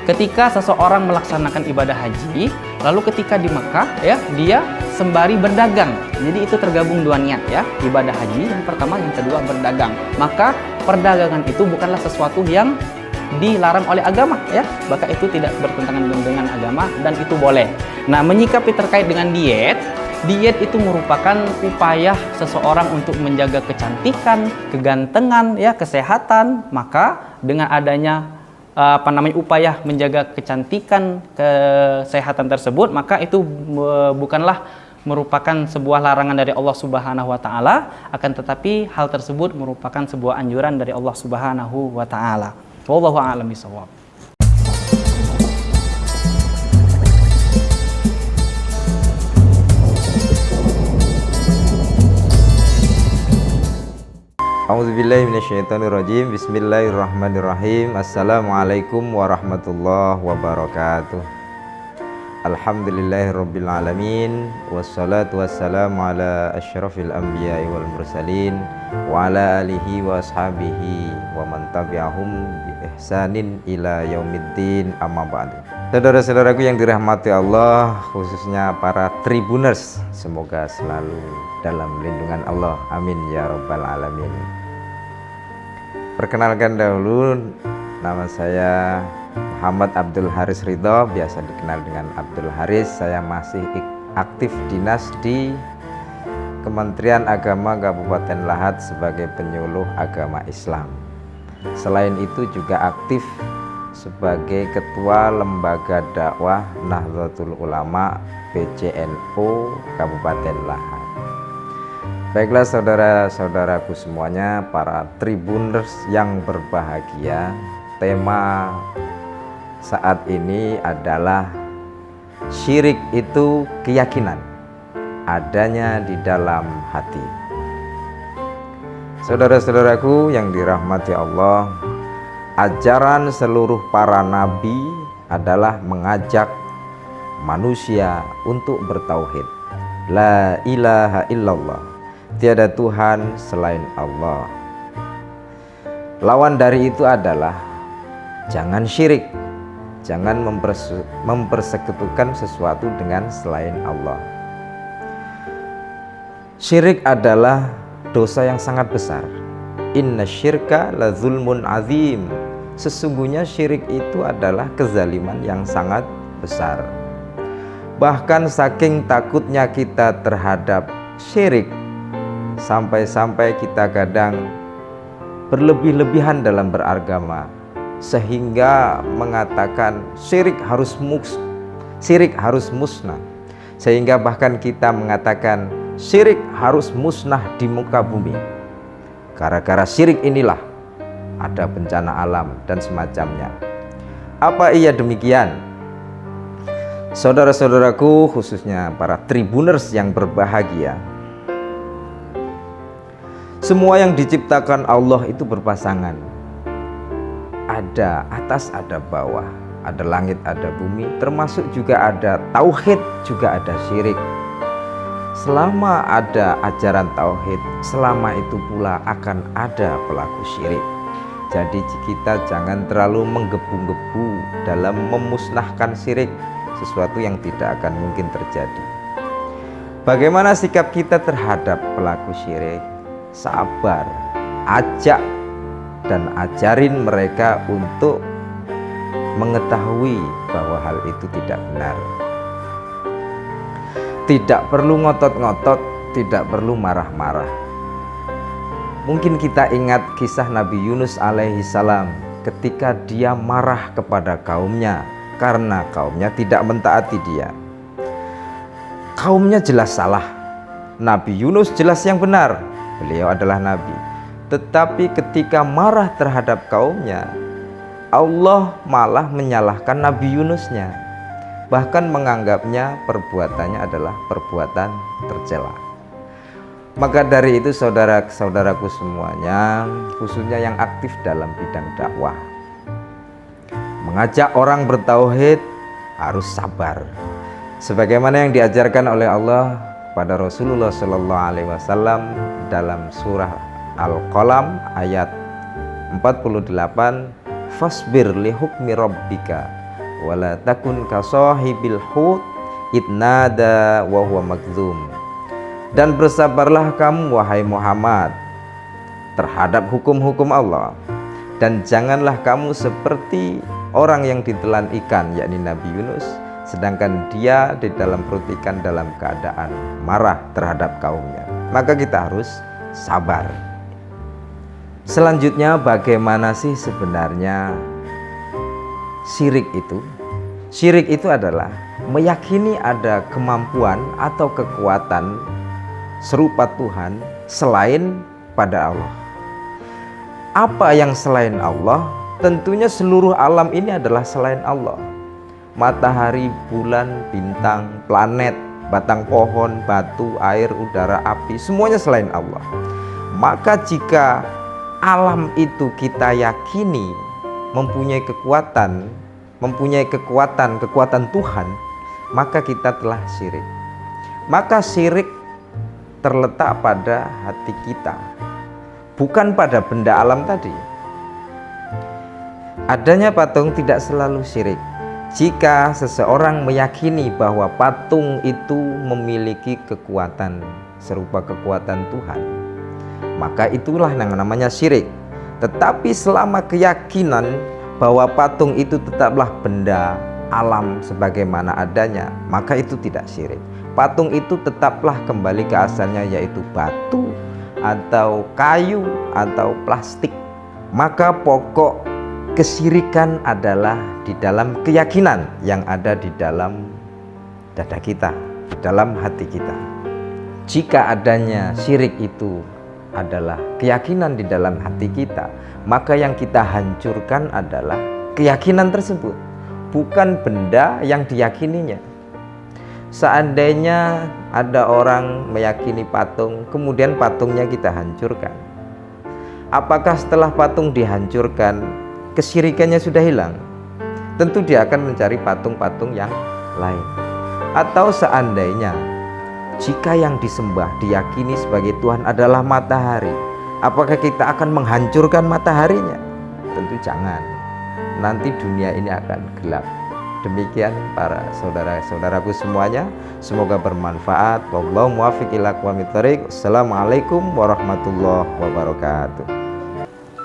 ketika seseorang melaksanakan ibadah haji, lalu ketika di Mekah, ya, dia sembari berdagang. Jadi itu tergabung dua niat, ya, ibadah haji yang pertama, yang kedua berdagang. Maka perdagangan itu bukanlah sesuatu yang dilarang oleh agama, ya, maka itu tidak bertentangan dengan agama dan itu boleh. Nah, menyikapi terkait dengan diet itu merupakan upaya seseorang untuk menjaga kecantikan, kegantengan, ya, kesehatan. Maka dengan adanya upaya menjaga kecantikan, kesehatan tersebut, maka itu bukanlah merupakan sebuah larangan dari Allah Subhanahu wa taala, akan tetapi hal tersebut merupakan sebuah anjuran dari Allah Subhanahu wa taala. Wallahu a'lam bishawab. A'udzubillahi minasyaitonirrajim. Bismillahirrahmanirrahim. Assalamualaikum warahmatullahi wabarakatuh. Alhamdulillahirabbil alamin, wassalatu wassalamu ala asyrafil anbiya'i wal mursalin wa ala alihi wa ashabihi wa man tabi'ahum bi ihsanin ila yaumiddin, amma ba'du. Saudara-saudaraku yang dirahmati Allah, khususnya para Tribuners, semoga selalu dalam lindungan Allah, amin ya rabbal alamin. Perkenalkan dahulu, nama saya Muhammad Abdul Haris Ridho, biasa dikenal dengan Abdul Haris. Saya masih aktif dinas di Kementerian Agama Kabupaten Lahat sebagai penyuluh agama Islam. Selain itu juga aktif sebagai Ketua Lembaga Dakwah Nahdlatul Ulama PCNU Kabupaten Lahat. Baiklah saudara-saudaraku semuanya, para Tribuners yang berbahagia, tema saat ini adalah syirik itu keyakinan adanya di dalam hati. Saudara-saudaraku yang dirahmati Allah, ajaran seluruh para nabi adalah mengajak manusia untuk bertauhid. La ilaha illallah, tiada Tuhan selain Allah. Lawan dari itu adalah jangan syirik, jangan mempersekutukan sesuatu dengan selain Allah. Syirik adalah dosa yang sangat besar. Inna syirka la zulmun azim. Sesungguhnya syirik itu adalah kezaliman yang sangat besar. Bahkan saking takutnya kita terhadap syirik, sampai-sampai kita kadang berlebih-lebihan dalam beragama, sehingga mengatakan syirik harus musnah, sehingga bahkan kita mengatakan syirik harus musnah di muka bumi. Gara-gara syirik inilah ada bencana alam dan semacamnya. Apa iya demikian? Saudara-saudaraku, khususnya para Tribuners yang berbahagia, semua yang diciptakan Allah itu berpasangan. Ada atas, ada bawah, ada langit, ada bumi, termasuk juga ada tauhid, juga ada syirik. Selama ada ajaran tauhid, selama itu pula akan ada pelaku syirik. Jadi kita jangan terlalu menggebu-gebu dalam memusnahkan syirik, sesuatu yang tidak akan mungkin terjadi. Bagaimana sikap kita terhadap pelaku syirik? Sabar, ajak dan ajarin mereka untuk mengetahui bahwa hal itu tidak benar. Tidak perlu ngotot-ngotot, tidak perlu marah-marah. Mungkin kita ingat kisah Nabi Yunus alaihi salam ketika dia marah kepada kaumnya karena kaumnya tidak mentaati dia. Kaumnya jelas salah, Nabi Yunus jelas yang benar, beliau adalah nabi. Tetapi ketika marah terhadap kaumnya, Allah malah menyalahkan Nabi Yunusnya, bahkan menganggapnya perbuatannya adalah perbuatan tercela. Maka dari itu saudara-saudaraku semuanya, khususnya yang aktif dalam bidang dakwah, mengajak orang bertauhid harus sabar. Sebagaimana yang diajarkan oleh Allah pada Rasulullah Shallallahu Alaihi Wasallam dalam surah Al-Qalam ayat 48, fasbir li hukmi rabbika wala takun ka sahibil hut idnada wa huwa magdzum. Dan bersabarlah kamu wahai Muhammad terhadap hukum-hukum Allah, dan janganlah kamu seperti orang yang ditelan ikan, yakni Nabi Yunus, sedangkan dia di dalam perut ikan dalam keadaan marah terhadap kaumnya. Maka kita harus sabar. Selanjutnya, bagaimana sih sebenarnya syirik itu? Syirik itu adalah meyakini ada kemampuan atau kekuatan serupa Tuhan selain pada Allah. Apa yang selain Allah? Tentunya seluruh alam ini adalah selain Allah. Matahari, bulan, bintang, planet, batang pohon, batu, air, udara, api, semuanya selain Allah. Maka jika alam itu kita yakini mempunyai kekuatan Tuhan, maka kita telah syirik. Maka syirik terletak pada hati kita, bukan pada benda alam tadi. Adanya patung tidak selalu syirik. Jika seseorang meyakini bahwa patung itu memiliki kekuatan serupa kekuatan Tuhan, maka itulah yang namanya syirik. Tetapi selama keyakinan bahwa patung itu tetaplah benda alam sebagaimana adanya, maka itu tidak syirik. Patung itu tetaplah kembali ke asalnya, yaitu batu atau kayu atau plastik. Maka pokok kesyirikan adalah di dalam keyakinan yang ada di dalam dada kita, di dalam hati kita. Jika adanya syirik itu adalah keyakinan di dalam hati kita, maka yang kita hancurkan adalah keyakinan tersebut, bukan benda yang diyakininya. Seandainya ada orang meyakini patung, kemudian patungnya kita hancurkan, apakah setelah patung dihancurkan kesyirikannya sudah hilang? Tentu dia akan mencari patung-patung yang lain. Atau seandainya jika yang disembah diyakini sebagai Tuhan adalah matahari, apakah kita akan menghancurkan mataharinya? Tentu jangan. Nanti dunia ini akan gelap. Demikian para saudara-saudaraku semuanya, semoga bermanfaat. Wallahu muwaffiq ila aqwamit thoriq. Assalamualaikum warahmatullahi wabarakatuh.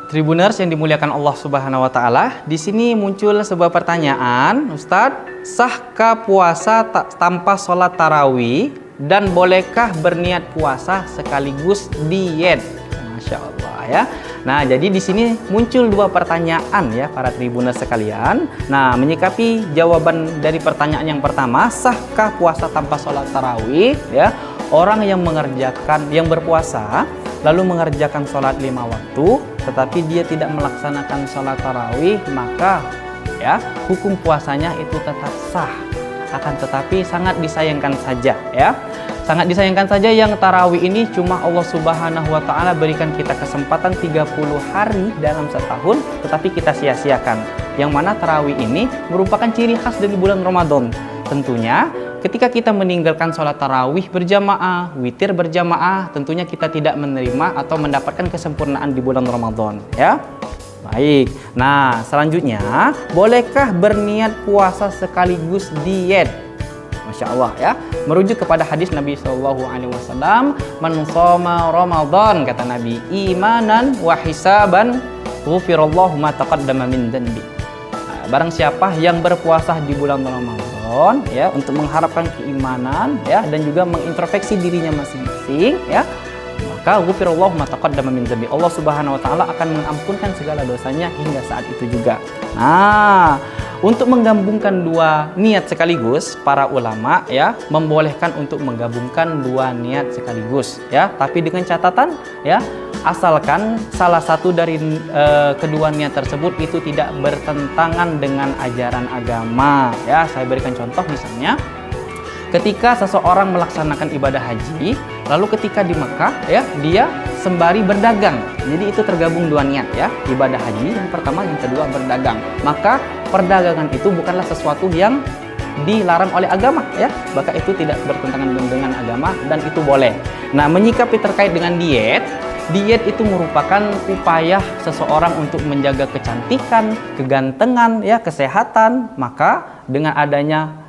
Tribuners yang dimuliakan Allah Subhanahu wa taala, di sini muncul sebuah pertanyaan, Ustadz, sahkah puasa tanpa sholat tarawih dan bolehkah berniat puasa sekaligus diet? Masya Allah ya. Nah, jadi di sini muncul dua pertanyaan ya para tribuners sekalian. Nah, menyikapi jawaban dari pertanyaan yang pertama, sahkah puasa tanpa sholat tarawih? Ya, orang yang berpuasa lalu mengerjakan sholat 5 waktu, tetapi dia tidak melaksanakan sholat tarawih, maka ya hukum puasanya itu tetap sah. Akan tetapi sangat disayangkan saja ya. Sangat disayangkan saja yang tarawih ini cuma Allah Subhanahu wa taala berikan kita kesempatan 30 hari dalam setahun, tetapi kita sia-siakan. Yang mana tarawih ini merupakan ciri khas dari bulan Ramadan. Tentunya ketika kita meninggalkan sholat tarawih berjamaah, witir berjamaah, tentunya kita tidak menerima atau mendapatkan kesempurnaan di bulan Ramadan ya. Baik. Nah, selanjutnya, bolehkah berniat puasa sekaligus diet? Masya Allah ya. Merujuk kepada hadis Nabi SAW, "Man shoma Ramadan," kata Nabi, "imanan wa hisaban, ghufirallahu ma taqaddama min dzanbi." Barang siapa yang berpuasa di bulan Ramadan ya untuk mengharapkan keimanan ya dan juga mengintrospeksi dirinya masing-masing ya, maka ghufirallahu ma taqaddama min dzanbi. Allah Subhanahu wa taala akan mengampunkan segala dosanya hingga saat itu juga. Nah, untuk menggabungkan dua niat sekaligus, para ulama ya membolehkan untuk menggabungkan dua niat sekaligus ya, tapi dengan catatan ya, asalkan salah satu dari kedua niat tersebut itu tidak bertentangan dengan ajaran agama ya. Saya berikan contoh, misalnya ketika seseorang melaksanakan ibadah haji, lalu ketika di Mekah ya dia sembari berdagang. Jadi itu tergabung dua niat ya, ibadah haji yang pertama, yang kedua berdagang. Maka perdagangan itu bukanlah sesuatu yang dilarang oleh agama ya, maka itu tidak bertentangan dengan agama dan itu boleh. Nah, menyikapi terkait dengan diet itu merupakan upaya seseorang untuk menjaga kecantikan, kegantengan ya, kesehatan. Maka dengan adanya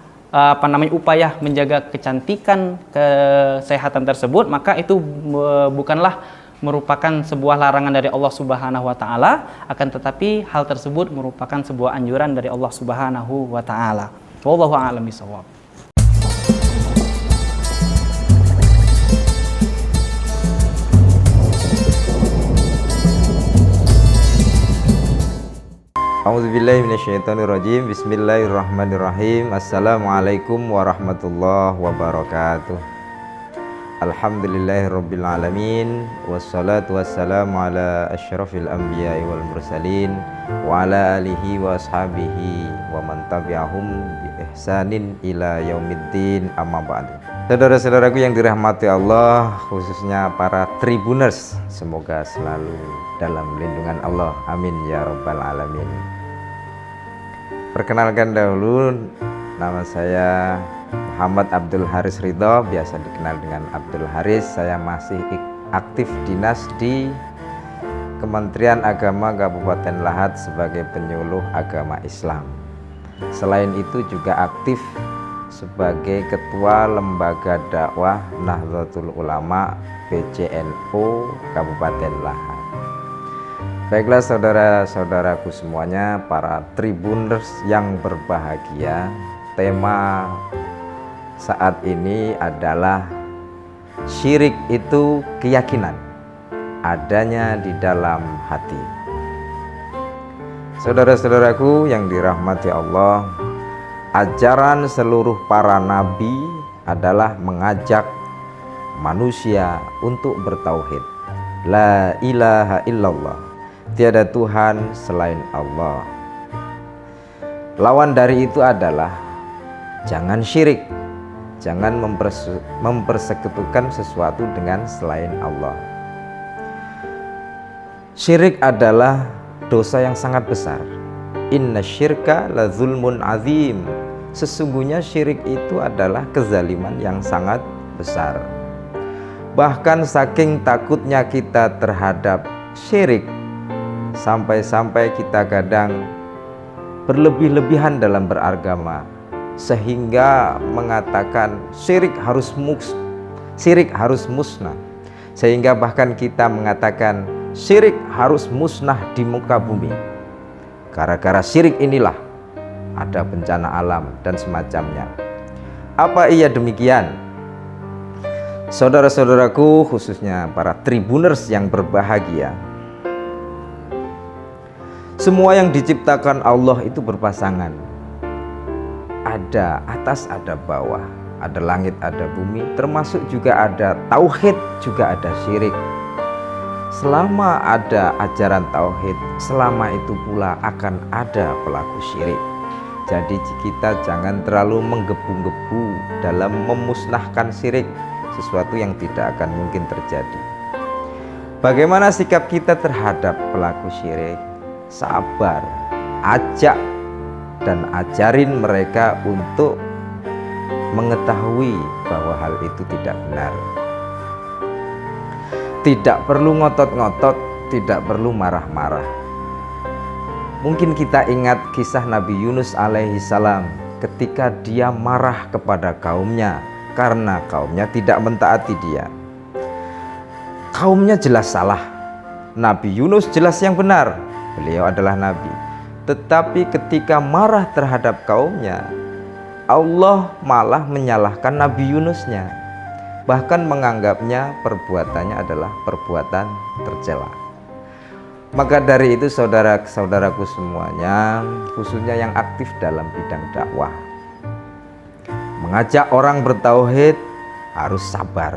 upaya menjaga kecantikan, kesehatan tersebut, maka itu bukanlah merupakan sebuah larangan dari Allah Subhanahu wa taala, akan tetapi hal tersebut merupakan sebuah anjuran dari Allah Subhanahu wa taala. Wallahu a'lam bishawab. A'udzubillahi minasyaitonirrajim. Bismillahirrahmanirrahim. Assalamualaikum warahmatullahi wabarakatuh. Alhamdulillahirabbil alamin, wassalatu wassalamu ala asyrafil anbiya'i wal mursalin wa ala alihi wa ashabihi wa man tabi'ahum bi ihsanin ila yaumiddin, amma ba'du. Saudara-saudaraku yang dirahmati Allah, khususnya para Tribuners, semoga selalu dalam lindungan Allah, amin ya rabbal alamin. Perkenalkan dahulu, nama saya Muhammad Abdul Haris Ridho, biasa dikenal dengan Abdul Haris. Saya masih aktif dinas di Kementerian Agama Kabupaten Lahat sebagai penyuluh agama Islam. Selain itu juga aktif sebagai Ketua Lembaga Dakwah Nahdlatul Ulama PCNU Kabupaten Lahat. Baiklah saudara-saudaraku semuanya, para Tribuners yang berbahagia, tema saat ini adalah syirik itu keyakinan adanya di dalam hati. Saudara-saudaraku yang dirahmati Allah, ajaran seluruh para nabi adalah mengajak manusia untuk bertauhid. La ilaha illallah, tiada Tuhan selain Allah. Lawan dari itu adalah jangan syirik, jangan mempersekutukan sesuatu dengan selain Allah. Syirik adalah dosa yang sangat besar. Inna syirka la zulmun azim. Sesungguhnya syirik itu adalah kezaliman yang sangat besar. Bahkan saking takutnya kita terhadap syirik, sampai-sampai kita kadang berlebih-lebihan dalam beragama, sehingga mengatakan syirik harus musnah, sehingga bahkan kita mengatakan syirik harus musnah di muka bumi. Gara-gara syirik inilah ada bencana alam dan semacamnya. Apa iya demikian? Saudara-saudaraku, khususnya para Tribuners yang berbahagia, semua yang diciptakan Allah itu berpasangan. Ada atas, ada bawah, ada langit, ada bumi, termasuk juga ada tauhid, juga ada syirik. Selama ada ajaran tauhid, selama itu pula akan ada pelaku syirik. Jadi kita jangan terlalu menggebu-gebu dalam memusnahkan syirik, sesuatu yang tidak akan mungkin terjadi. Bagaimana sikap kita terhadap pelaku syirik? Sabar, ajak dan ajarin mereka untuk mengetahui bahwa hal itu tidak benar. Tidak perlu ngotot-ngotot, tidak perlu marah-marah. Mungkin kita ingat kisah Nabi Yunus alaihi salam ketika dia marah kepada kaumnya karena kaumnya tidak mentaati dia. Kaumnya jelas salah, Nabi Yunus jelas yang benar, beliau adalah nabi. Tetapi ketika marah terhadap kaumnya, Allah malah menyalahkan Nabi Yunusnya, bahkan menganggapnya perbuatannya adalah perbuatan tercela. Maka dari itu saudara-saudaraku semuanya, khususnya yang aktif dalam bidang dakwah, mengajak orang bertauhid harus sabar.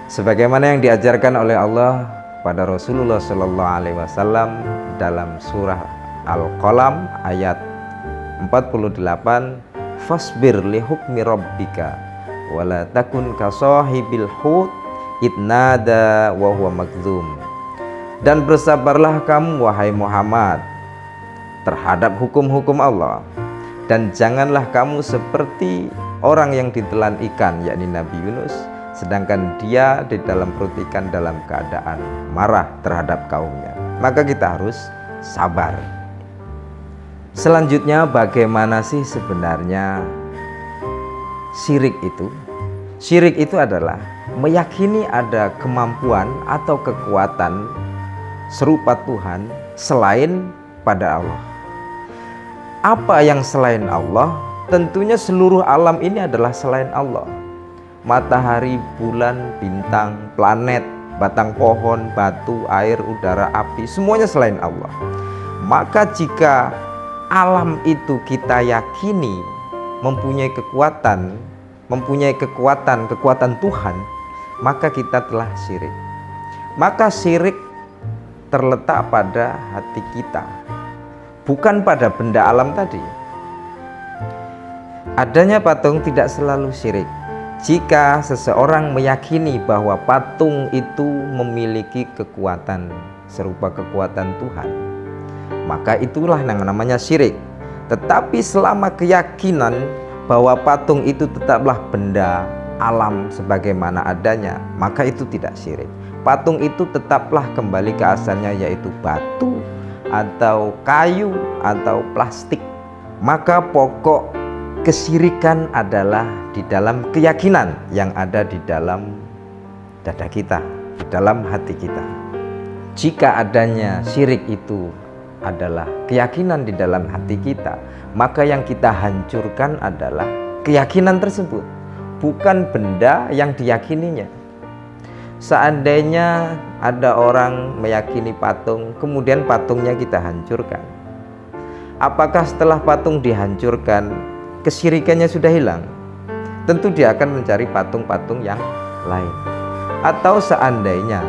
Sebagaimana yang diajarkan oleh Allah pada Rasulullah Shallallahu Alaihi Wasallam dalam surah Al-Qalam ayat 48, fasbir li hukmi rabbika wala takun ka sahibil hut idnada wa huwa magdzum. Dan bersabarlah kamu wahai Muhammad terhadap hukum-hukum Allah, dan janganlah kamu seperti orang yang ditelan ikan, yakni Nabi Yunus, sedangkan dia di dalam perut ikan dalam keadaan marah terhadap kaumnya. Maka kita harus sabar. Selanjutnya, bagaimana sih sebenarnya syirik itu? Syirik itu adalah meyakini ada kemampuan atau kekuatan serupa Tuhan selain pada Allah. Apa yang selain Allah? Tentunya seluruh alam ini adalah selain Allah. Matahari, bulan, bintang, planet, batang pohon, batu, air, udara, api, semuanya selain Allah. Maka jika alam itu kita yakini mempunyai kekuatan Tuhan, maka kita telah syirik. Maka syirik terletak pada hati kita, bukan pada benda alam tadi. Adanya patung tidak selalu syirik. Jika seseorang meyakini bahwa patung itu memiliki kekuatan serupa kekuatan Tuhan, maka itulah yang namanya syirik. Tetapi selama keyakinan bahwa patung itu tetaplah benda alam sebagaimana adanya, maka itu tidak syirik. Patung itu tetaplah kembali ke asalnya, yaitu batu atau kayu atau plastik. Maka pokok kesyirikan adalah di dalam keyakinan yang ada di dalam dada kita, di dalam hati kita. Jika adanya syirik itu adalah keyakinan di dalam hati kita, maka yang kita hancurkan adalah keyakinan tersebut, bukan benda yang diyakininya. Seandainya ada orang meyakini patung, kemudian patungnya kita hancurkan, apakah setelah patung dihancurkan kesyirikannya sudah hilang? Tentu dia akan mencari patung-patung yang lain. Atau seandainya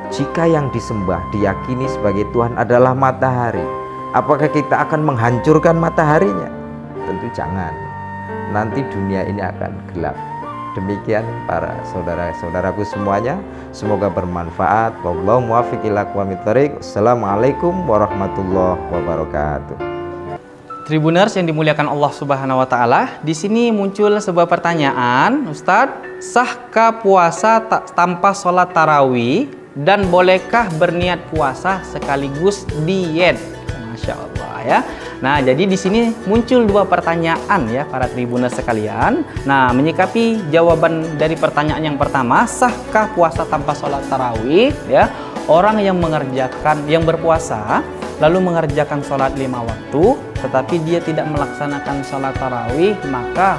jika yang disembah diyakini sebagai Tuhan adalah matahari, apakah kita akan menghancurkan mataharinya? Tentu jangan. Nanti dunia ini akan gelap. Demikian para saudara-saudaraku semuanya, semoga bermanfaat. Wallahu muwaffiq ila aqwamit thoriq. Assalamualaikum warahmatullahi wabarakatuh. Tribuners yang dimuliakan Allah Subhanahu wa taala, di sini muncul sebuah pertanyaan, Ustadz, sahkah puasa tanpa sholat tarawih dan bolehkah berniat puasa sekaligus diet? Masya Allah ya. Nah, jadi di sini muncul dua pertanyaan ya para tribuners sekalian. Nah, menyikapi jawaban dari pertanyaan yang pertama, sahkah puasa tanpa sholat tarawih? Ya, orang yang berpuasa lalu mengerjakan sholat 5 waktu, tetapi dia tidak melaksanakan sholat tarawih, maka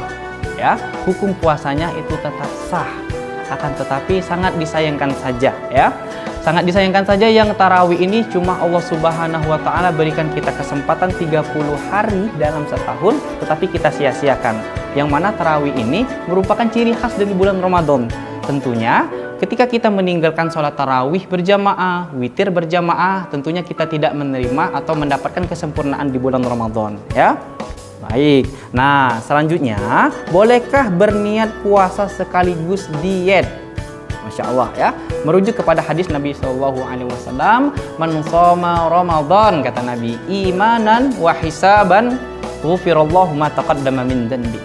ya hukum puasanya itu tetap sah. Akan tetapi sangat disayangkan saja ya. Sangat disayangkan saja yang tarawih ini cuma Allah Subhanahu wa taala berikan kita kesempatan 30 hari dalam setahun, tetapi kita sia-siakan. Yang mana tarawih ini merupakan ciri khas dari bulan Ramadan. Tentunya ketika kita meninggalkan sholat tarawih berjamaah, witir berjamaah, tentunya kita tidak menerima atau mendapatkan kesempurnaan di bulan Ramadan ya. Baik, nah selanjutnya, bolehkah berniat puasa sekaligus diet? Masya Allah ya, merujuk kepada hadis Nabi SAW, man shoma Ramadan, kata Nabi, imanan wa hisaban ghufirallahu ma taqaddama min dzanbi.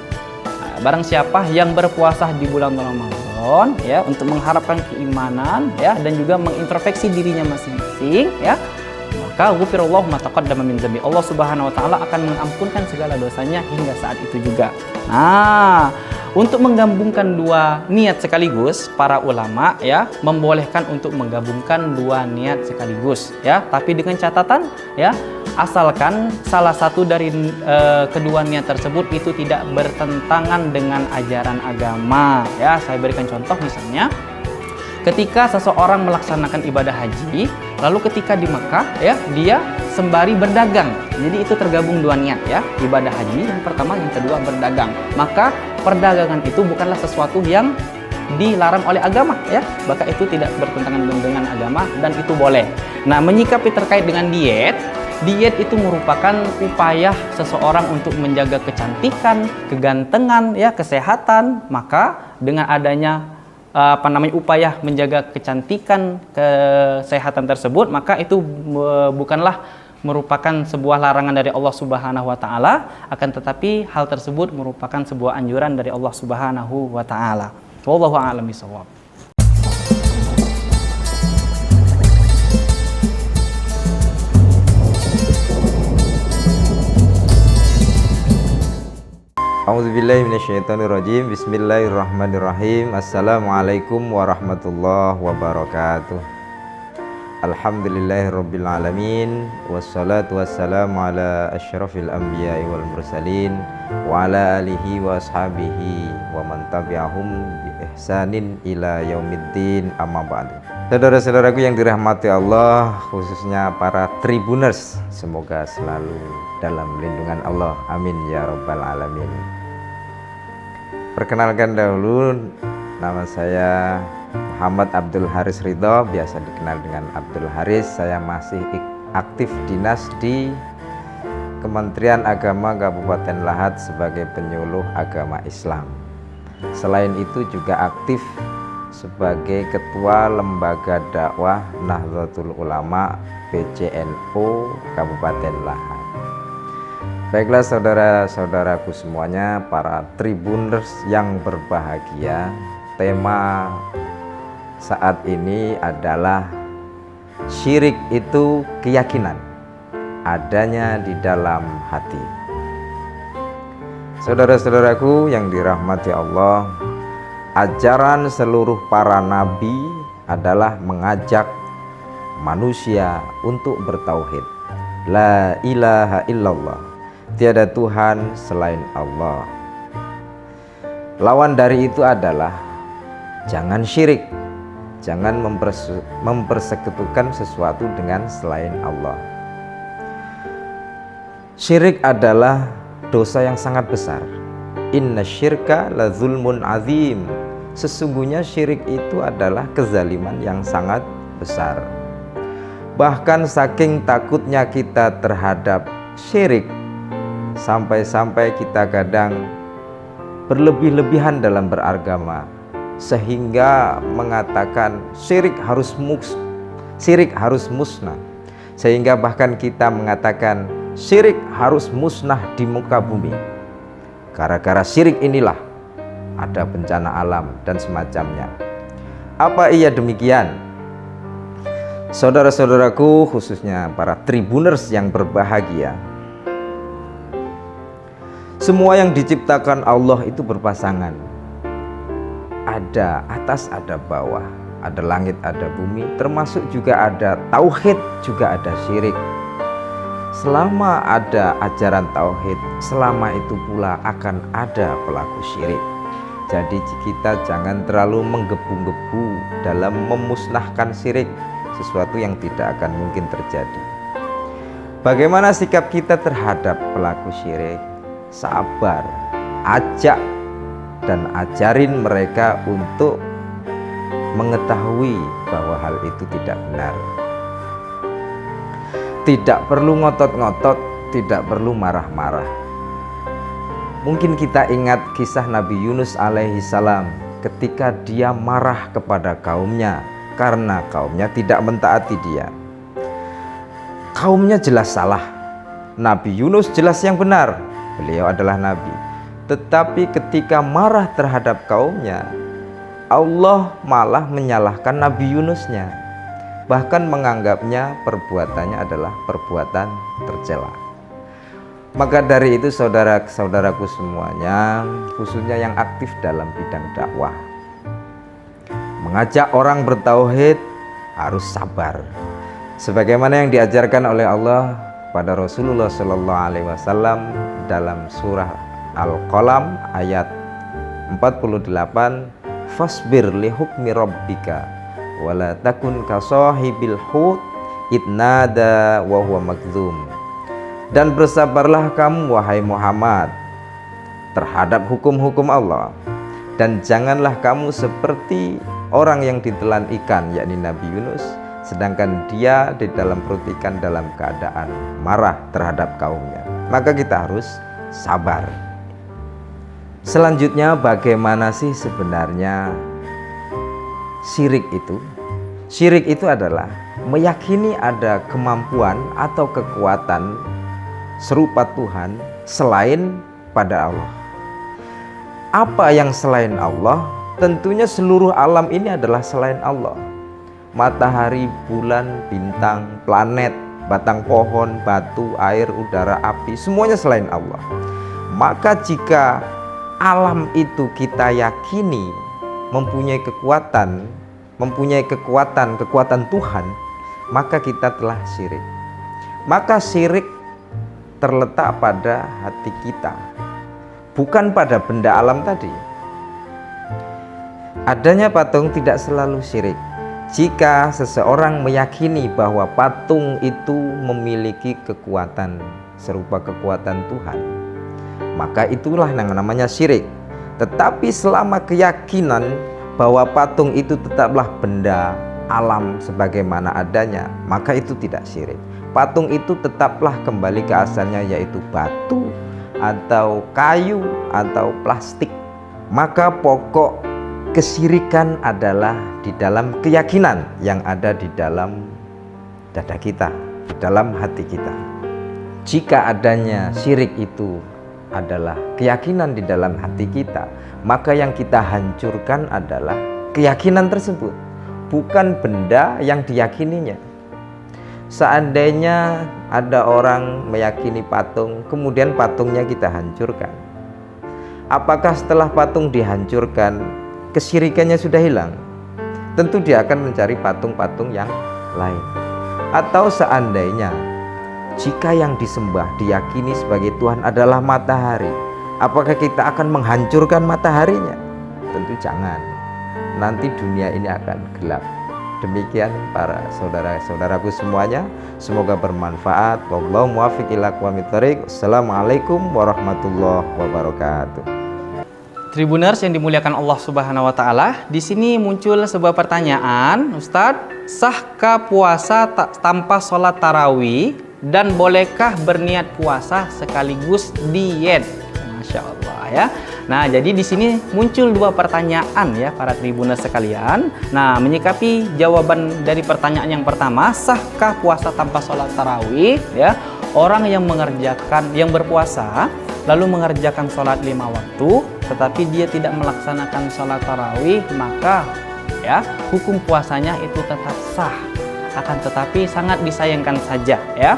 Barang siapa yang berpuasa di bulan Ramadan ya, untuk mengharapkan keimanan ya, dan juga mengintrospeksi dirinya masing-masing ya, maka ghufirallahu ma taqaddama min dzambi. Allah Subhanahu wa taala akan mengampunkan segala dosanya hingga saat itu juga. Nah, untuk menggabungkan dua niat sekaligus, para ulama ya membolehkan untuk menggabungkan dua niat sekaligus ya, tapi dengan catatan ya, asalkan salah satu dari kedua niat tersebut itu tidak bertentangan dengan ajaran agama ya. Saya berikan contoh, misalnya ketika seseorang melaksanakan ibadah haji, lalu ketika di Mekah ya, dia sembari berdagang. Jadi itu tergabung dua niat ya, ibadah haji yang pertama, yang kedua berdagang. Maka perdagangan itu bukanlah sesuatu yang dilarang oleh agama ya, maka itu tidak bertentangan dengan agama dan itu boleh. Nah, menyikapi terkait dengan diet itu merupakan upaya seseorang untuk menjaga kecantikan, kegantengan ya, kesehatan. Maka dengan adanya upaya menjaga kecantikan, kesehatan tersebut, maka itu bukanlah merupakan sebuah larangan dari Allah Subhanahu wa taala, akan tetapi hal tersebut merupakan sebuah anjuran dari Allah Subhanahu wa taala. Wallahu a'lam bishawab. A'udzubillahi minasyaitonirrajim. Bismillahirrahmanirrahim. Assalamualaikum warahmatullahi wabarakatuh. Alhamdulillahirabbil alamin, wassalatu wassalamu ala asyrafil anbiya'i wal mursalin wa ala alihi wa ashabihi wa man tabi'ahum bi ihsanin ila yaumiddin, amma ba'du. Saudara-saudaraku yang dirahmati Allah, khususnya para Tribuners, semoga selalu dalam lindungan Allah, amin ya rabbal alamin. Perkenalkan dahulu, nama saya Muhammad Abdul Haris Ridho, biasa dikenal dengan Abdul Haris. Saya masih aktif dinas di Kementerian Agama Kabupaten Lahat sebagai penyuluh agama Islam. Selain itu juga aktif sebagai Ketua Lembaga Dakwah Nahdlatul Ulama PCNU Kabupaten Lahat. Baiklah saudara-saudaraku semuanya, para Tribuners yang berbahagia, tema saat ini adalah syirik itu keyakinan adanya di dalam hati. Saudara-saudaraku yang dirahmati Allah, ajaran seluruh para nabi adalah mengajak manusia untuk bertauhid. La ilaha illallah, tiada Tuhan selain Allah. Lawan dari itu adalah jangan syirik, jangan mempersekutukan sesuatu dengan selain Allah. Syirik adalah dosa yang sangat besar. Inna syirka la zulmun azim. Sesungguhnya syirik itu adalah kezaliman yang sangat besar. Bahkan saking takutnya kita terhadap syirik, sampai-sampai kita kadang berlebih-lebihan dalam beragama, sehingga mengatakan syirik harus musnah, sehingga bahkan kita mengatakan syirik harus musnah di muka bumi. Gara-gara syirik inilah ada bencana alam dan semacamnya. Apa iya demikian? Saudara-saudaraku, khususnya para Tribuners yang berbahagia, semua yang diciptakan Allah itu berpasangan. Ada atas, ada bawah, ada langit, ada bumi, termasuk juga ada tauhid, juga ada syirik. Selama ada ajaran tauhid, selama itu pula akan ada pelaku syirik. Jadi kita jangan terlalu menggebu-gebu dalam memusnahkan syirik, sesuatu yang tidak akan mungkin terjadi. Bagaimana sikap kita terhadap pelaku syirik? Sabar, ajak dan ajarin mereka untuk mengetahui bahwa hal itu tidak benar. Tidak perlu ngotot-ngotot, tidak perlu marah-marah. Mungkin kita ingat kisah Nabi Yunus alaihi salam ketika dia marah kepada kaumnya karena kaumnya tidak mentaati dia. Kaumnya jelas salah, Nabi Yunus jelas yang benar, beliau adalah nabi. Tetapi ketika marah terhadap kaumnya, Allah malah menyalahkan Nabi Yunusnya. bahkan menganggapnya perbuatannya adalah perbuatan tercela. Maka dari itu saudara-saudaraku semuanya, khususnya yang aktif dalam bidang dakwah, mengajak orang bertauhid harus sabar. Sebagaimana yang diajarkan oleh Allah pada Rasulullah Shallallahu Alaihi Wasallam dalam surah Al-Qalam ayat 48, fasbir li hukmi rabbika wala takun kasahibil hut idnada wa huwa magdzum. Dan bersabarlah kamu wahai Muhammad terhadap hukum-hukum Allah, dan janganlah kamu seperti orang yang ditelan ikan, yakni Nabi Yunus, sedangkan dia di dalam perut ikan dalam keadaan marah terhadap kaumnya. Maka kita harus sabar. Selanjutnya, bagaimana sih sebenarnya syirik itu? Syirik itu adalah meyakini ada kemampuan atau kekuatan serupa Tuhan selain pada Allah. Apa yang selain Allah? Tentunya seluruh alam ini adalah selain Allah. Matahari, bulan, bintang, planet, batang pohon, batu, air, udara, api, semuanya selain Allah. Maka jika alam itu kita yakini mempunyai kekuatan Tuhan, maka kita telah syirik. Maka syirik terletak pada hati kita, bukan pada benda alam tadi. Adanya patung tidak selalu syirik. Jika seseorang meyakini bahwa patung itu memiliki kekuatan serupa kekuatan Tuhan, maka itulah yang namanya syirik. Tetapi selama keyakinan bahwa patung itu tetaplah benda alam sebagaimana adanya, maka itu tidak syirik. Patung itu tetaplah kembali ke asalnya, yaitu batu atau kayu atau plastik. Maka pokok kesyirikan adalah di dalam keyakinan yang ada di dalam dada kita, di dalam hati kita. Jika adanya syirik itu adalah keyakinan di dalam hati kita, maka yang kita hancurkan adalah keyakinan tersebut, bukan benda yang diyakininya. Seandainya ada orang meyakini patung, kemudian patungnya kita hancurkan, apakah setelah patung dihancurkan kesyirikannya sudah hilang? Tentu dia akan mencari patung-patung yang lain. Atau seandainya jika yang disembah diyakini sebagai Tuhan adalah matahari, apakah kita akan menghancurkan mataharinya? Tentu jangan. Nanti dunia ini akan gelap. Demikian para saudara-saudaraku semuanya, semoga bermanfaat. Wallahu muwaffiq ila aqwamit thoriq. Assalamualaikum warahmatullahi wabarakatuh. Tribuners yang dimuliakan Allah Subhanahu wa taala, di sini muncul sebuah pertanyaan, Ustadz, sahkah puasa tanpa sholat tarawih dan bolehkah berniat puasa sekaligus diet? Masya Allah ya. Nah, jadi di sini muncul dua pertanyaan ya para tribuners sekalian. Nah, menyikapi jawaban dari pertanyaan yang pertama, sahkah puasa tanpa sholat tarawih? Ya, orang yang berpuasa lalu mengerjakan sholat 5 waktu, tetapi dia tidak melaksanakan sholat tarawih, maka ya hukum puasanya itu tetap sah. Akan tetapi sangat disayangkan saja ya.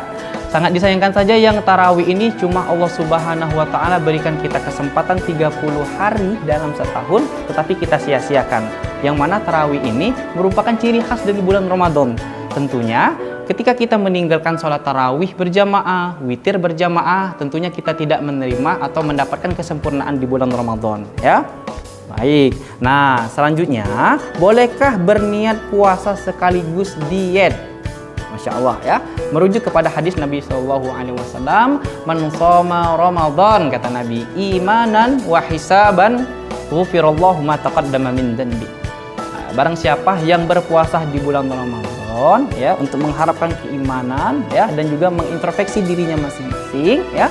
Sangat disayangkan saja yang tarawih ini cuma Allah Subhanahu wa taala berikan kita kesempatan 30 hari dalam setahun, tetapi kita sia-siakan. Yang mana tarawih ini merupakan ciri khas dari bulan Ramadan. Tentunya ketika kita meninggalkan sholat tarawih berjamaah, witir berjamaah, tentunya kita tidak menerima atau mendapatkan kesempurnaan di bulan Ramadan ya. Baik, nah selanjutnya, bolehkah berniat puasa sekaligus diet? Masya Allah ya, merujuk kepada hadis Nabi SAW, man shoma Ramadan, kata Nabi, imanan wa hisaban ghufirallahu ma taqaddama min dhanbi. Barang siapa yang berpuasa di bulan Ramadan ya, untuk mengharapkan keimanan ya, dan juga mengintrospeksi dirinya masing-masing ya,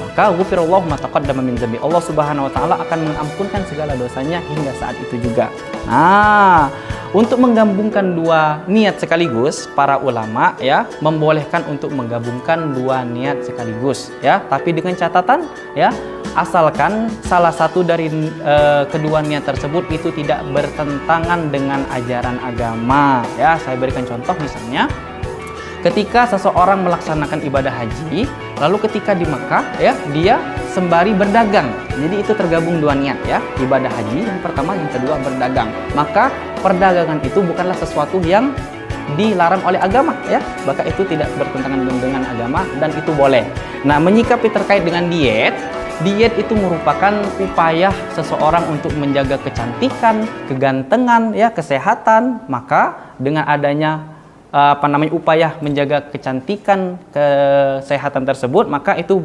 maka ghufirallahu ma taqaddama min dhanbi, Allah Subhanahu wa taala akan mengampunkan segala dosanya hingga saat itu juga. Nah, untuk menggabungkan dua niat sekaligus, para ulama ya membolehkan untuk menggabungkan dua niat sekaligus ya, tapi dengan catatan ya, asalkan salah satu dari kedua niat tersebut itu tidak bertentangan dengan ajaran agama. Ya, saya berikan contoh misalnya, ketika seseorang melaksanakan ibadah haji, lalu ketika di Mekah ya, dia sembari berdagang. Jadi itu tergabung dua niat ya, ibadah haji yang pertama, yang kedua berdagang. Maka perdagangan itu bukanlah sesuatu yang dilarang oleh agama ya, maka itu tidak bertentangan dengan agama dan itu boleh. Nah, menyikapi terkait dengan diet itu merupakan upaya seseorang untuk menjaga kecantikan, kegantengan ya, kesehatan. Maka dengan adanya upaya menjaga kecantikan, kesehatan tersebut, maka itu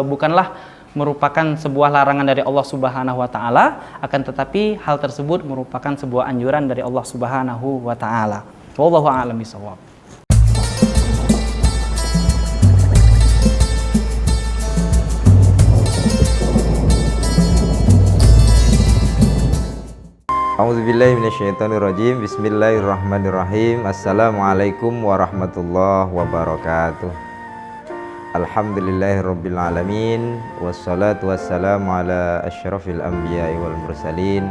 bukanlah merupakan sebuah larangan dari Allah Subhanahu wa taala, akan tetapi hal tersebut merupakan sebuah anjuran dari Allah Subhanahu wa taala. Wallahu a'lam bishawab. A'udzubillahi minasyaitonirrajim. Bismillahirrahmanirrahim. Assalamualaikum warahmatullahi wabarakatuh. Alhamdulillahirabbil alamin, wassalatu wassalamu ala asyrafil anbiya'i wal mursalin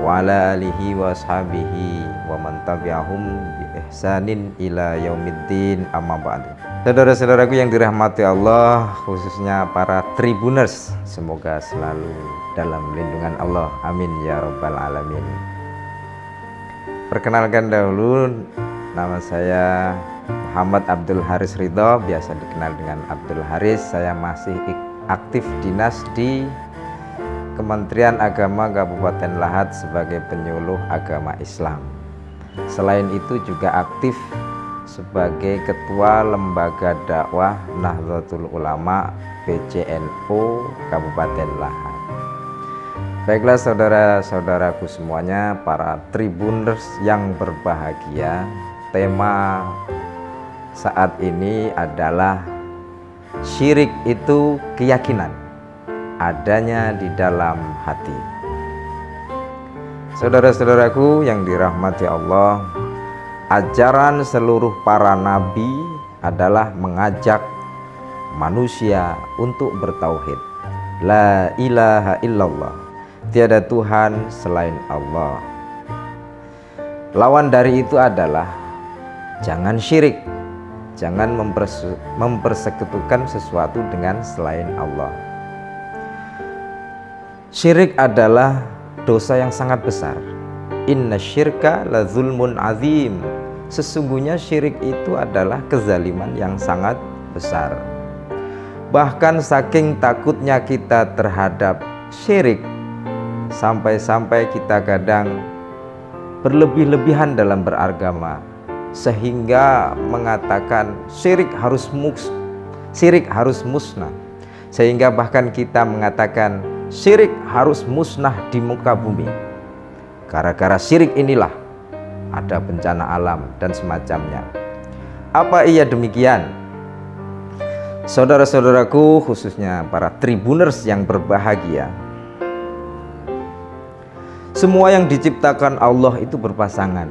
wa ala alihi wa ashabihi wa man tabi'ahum bi ihsanin ila yaumiddin, amma ba'du. Saudara-saudaraku yang dirahmati Allah, khususnya para Tribuners, semoga selalu dalam lindungan Allah, amin ya rabbal alamin. Perkenalkan dahulu, nama saya Muhammad Abdul Haris Ridho, biasa dikenal dengan Abdul Haris. Saya masih aktif dinas di Kementerian Agama Kabupaten Lahat sebagai penyuluh agama Islam. Selain itu juga aktif sebagai Ketua Lembaga Dakwah Nahdlatul Ulama PCNU Kabupaten Lahat. Baiklah saudara-saudaraku semuanya, para Tribuners yang berbahagia, tema saat ini adalah syirik itu keyakinan adanya di dalam hati. Saudara-saudaraku yang dirahmati Allah, ajaran seluruh para nabi adalah mengajak manusia untuk bertauhid. La ilaha illallah, tiada Tuhan selain Allah. Lawan dari itu adalah jangan syirik, jangan mempersekutukan sesuatu dengan selain Allah. Syirik adalah dosa yang sangat besar. Inna syirka la zulmun azim. Sesungguhnya syirik itu adalah kezaliman yang sangat besar. Bahkan saking takutnya kita terhadap syirik, sampai-sampai kita kadang berlebih-lebihan dalam beragama, sehingga mengatakan syirik harus musnah, sehingga bahkan kita mengatakan syirik harus musnah di muka bumi. Gara-gara syirik inilah ada bencana alam dan semacamnya. Apa iya demikian? Saudara-saudaraku, khususnya para Tribuners yang berbahagia, semua yang diciptakan Allah itu berpasangan.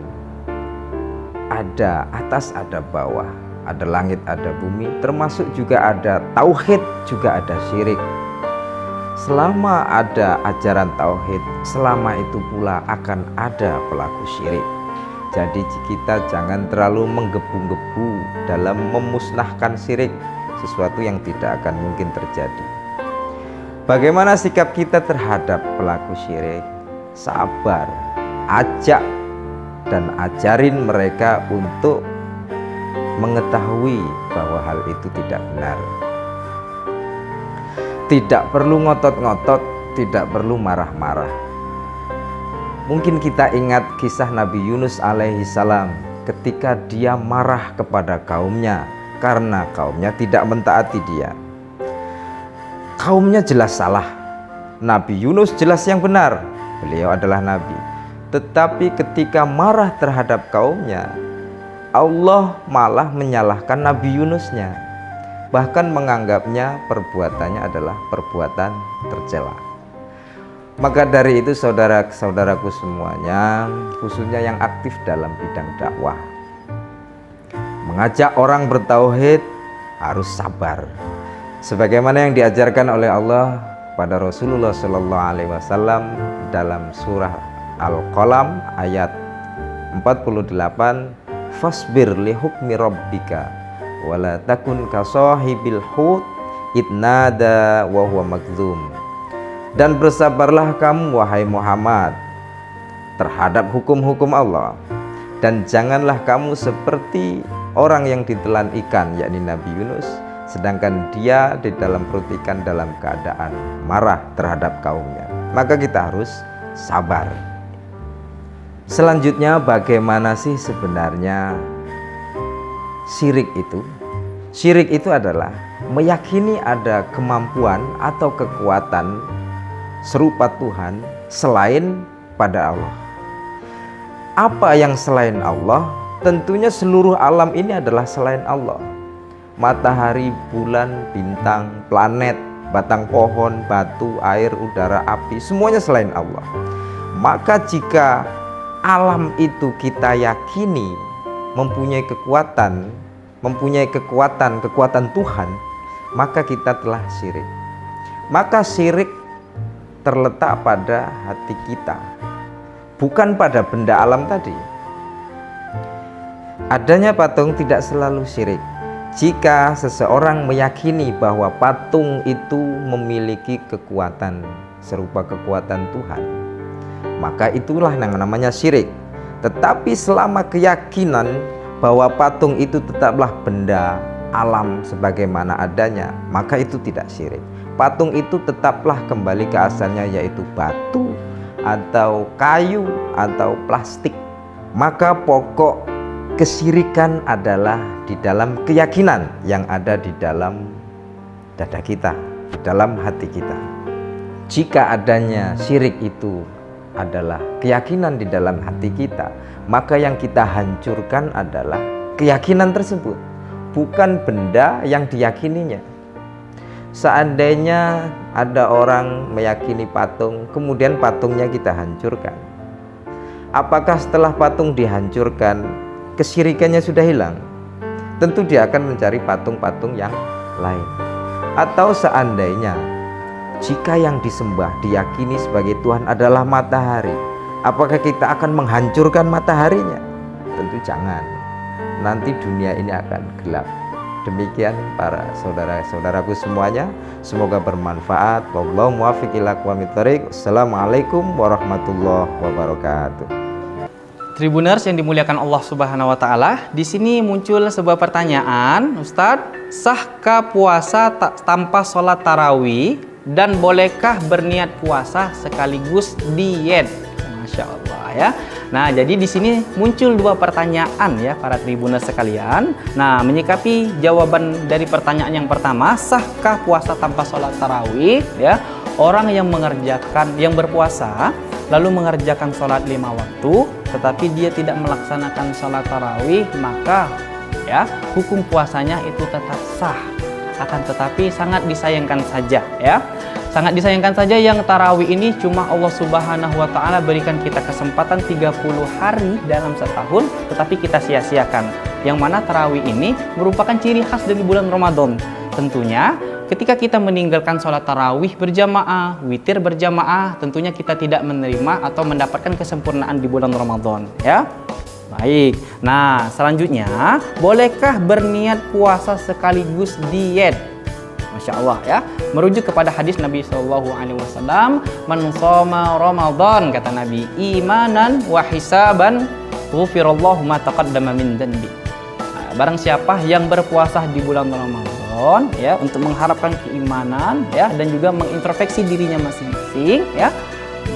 Ada atas, ada bawah, ada langit, ada bumi, termasuk juga ada tauhid, juga ada syirik. Selama ada ajaran tauhid, selama itu pula akan ada pelaku syirik. Jadi kita jangan terlalu menggebu-gebu dalam memusnahkan syirik, sesuatu yang tidak akan mungkin terjadi. Bagaimana sikap kita terhadap pelaku syirik? Sabar, ajak dan ajarin mereka untuk mengetahui bahwa hal itu tidak benar. Tidak perlu ngotot-ngotot, tidak perlu marah-marah. Mungkin kita ingat kisah Nabi Yunus alaihi salam ketika dia marah kepada kaumnya karena kaumnya tidak mentaati dia. Kaumnya jelas salah, Nabi Yunus jelas yang benar, beliau adalah nabi. Tetapi ketika marah terhadap kaumnya, Allah malah menyalahkan Nabi Yunusnya, bahkan menganggapnya perbuatannya adalah perbuatan tercela. Maka dari itu saudara-saudaraku semuanya, khususnya yang aktif dalam bidang dakwah, mengajak orang bertauhid harus sabar. Sebagaimana yang diajarkan oleh Allah pada Rasulullah Shallallahu Alaihi Wasallam dalam surah Al-Qalam ayat 48, fasbir li hukmi rabbika wala takun ka sahibil hut idnada wa huwa makzum. Dan bersabarlah kamu wahai Muhammad terhadap hukum-hukum Allah, dan janganlah kamu seperti orang yang ditelan ikan, yakni Nabi Yunus, sedangkan dia di dalam perut ikan dalam keadaan marah terhadap kaumnya. Maka kita harus sabar. Selanjutnya, bagaimana sih sebenarnya syirik itu? Syirik itu adalah meyakini ada kemampuan atau kekuatan serupa Tuhan selain pada Allah. Apa yang selain Allah? Tentunya seluruh alam ini adalah selain Allah. Matahari, bulan, bintang, planet, batang pohon, batu, air, udara, api, semuanya selain Allah. Maka jika alam itu kita yakini mempunyai kekuatan Tuhan, maka kita telah syirik. Maka syirik terletak pada hati kita, bukan pada benda alam tadi. Adanya patung tidak selalu syirik. Jika seseorang meyakini bahwa patung itu memiliki kekuatan serupa kekuatan Tuhan, maka itulah yang namanya syirik. Tetapi selama keyakinan bahwa patung itu tetaplah benda alam sebagaimana adanya, maka itu tidak syirik. Patung itu tetaplah kembali ke asalnya, yaitu batu atau kayu atau plastik. Maka pokok kesyirikan adalah di dalam keyakinan yang ada di dalam dada kita, di dalam hati kita. Jika adanya syirik itu adalah keyakinan di dalam hati kita, maka yang kita hancurkan adalah keyakinan tersebut, bukan benda yang diyakininya. Seandainya ada orang meyakini patung, kemudian patungnya kita hancurkan, apakah setelah patung dihancurkan kesyirikannya sudah hilang? Tentu dia akan mencari patung-patung yang lain. Atau seandainya jika yang disembah diyakini sebagai Tuhan adalah matahari, apakah kita akan menghancurkan mataharinya? Tentu jangan. Nanti dunia ini akan gelap. Demikian para saudara-saudaraku semuanya, semoga bermanfaat. Wallahu muwaffiq ila aqwamit thoriq. Assalamualaikum warahmatullahi wabarakatuh. Tribuners yang dimuliakan Allah Subhanahu wa taala, di sini muncul sebuah pertanyaan, Ustadz, sahkah puasa tanpa sholat tarawih dan bolehkah berniat puasa sekaligus diet? Masya Allah ya. Nah, jadi di sini muncul dua pertanyaan ya para tribuners sekalian. Nah, menyikapi jawaban dari pertanyaan yang pertama, sahkah puasa tanpa sholat tarawih? Ya, orang yang berpuasa lalu mengerjakan sholat 5 waktu, tetapi dia tidak melaksanakan sholat tarawih, maka ya hukum puasanya itu tetap sah. Akan tetapi sangat disayangkan saja ya. Sangat disayangkan saja yang tarawih ini cuma Allah Subhanahu wa taala berikan kita kesempatan 30 hari dalam setahun, tetapi kita sia-siakan. Yang mana tarawih ini merupakan ciri khas dari bulan Ramadan. Tentunya ketika kita meninggalkan sholat tarawih berjamaah, witir berjamaah, tentunya kita tidak menerima atau mendapatkan kesempurnaan di bulan Ramadan ya. Baik, nah selanjutnya, bolehkah berniat puasa sekaligus diet? Masya Allah ya, merujuk kepada hadis Nabi SAW, man shoma Ramadan, kata Nabi, imanan wa hisaban ghufirallahu ma taqaddama min dhanbi. Barang siapa yang berpuasa di bulan Ramadan ya, untuk mengharapkan keimanan ya, dan juga mengintrospeksi dirinya masing-masing ya,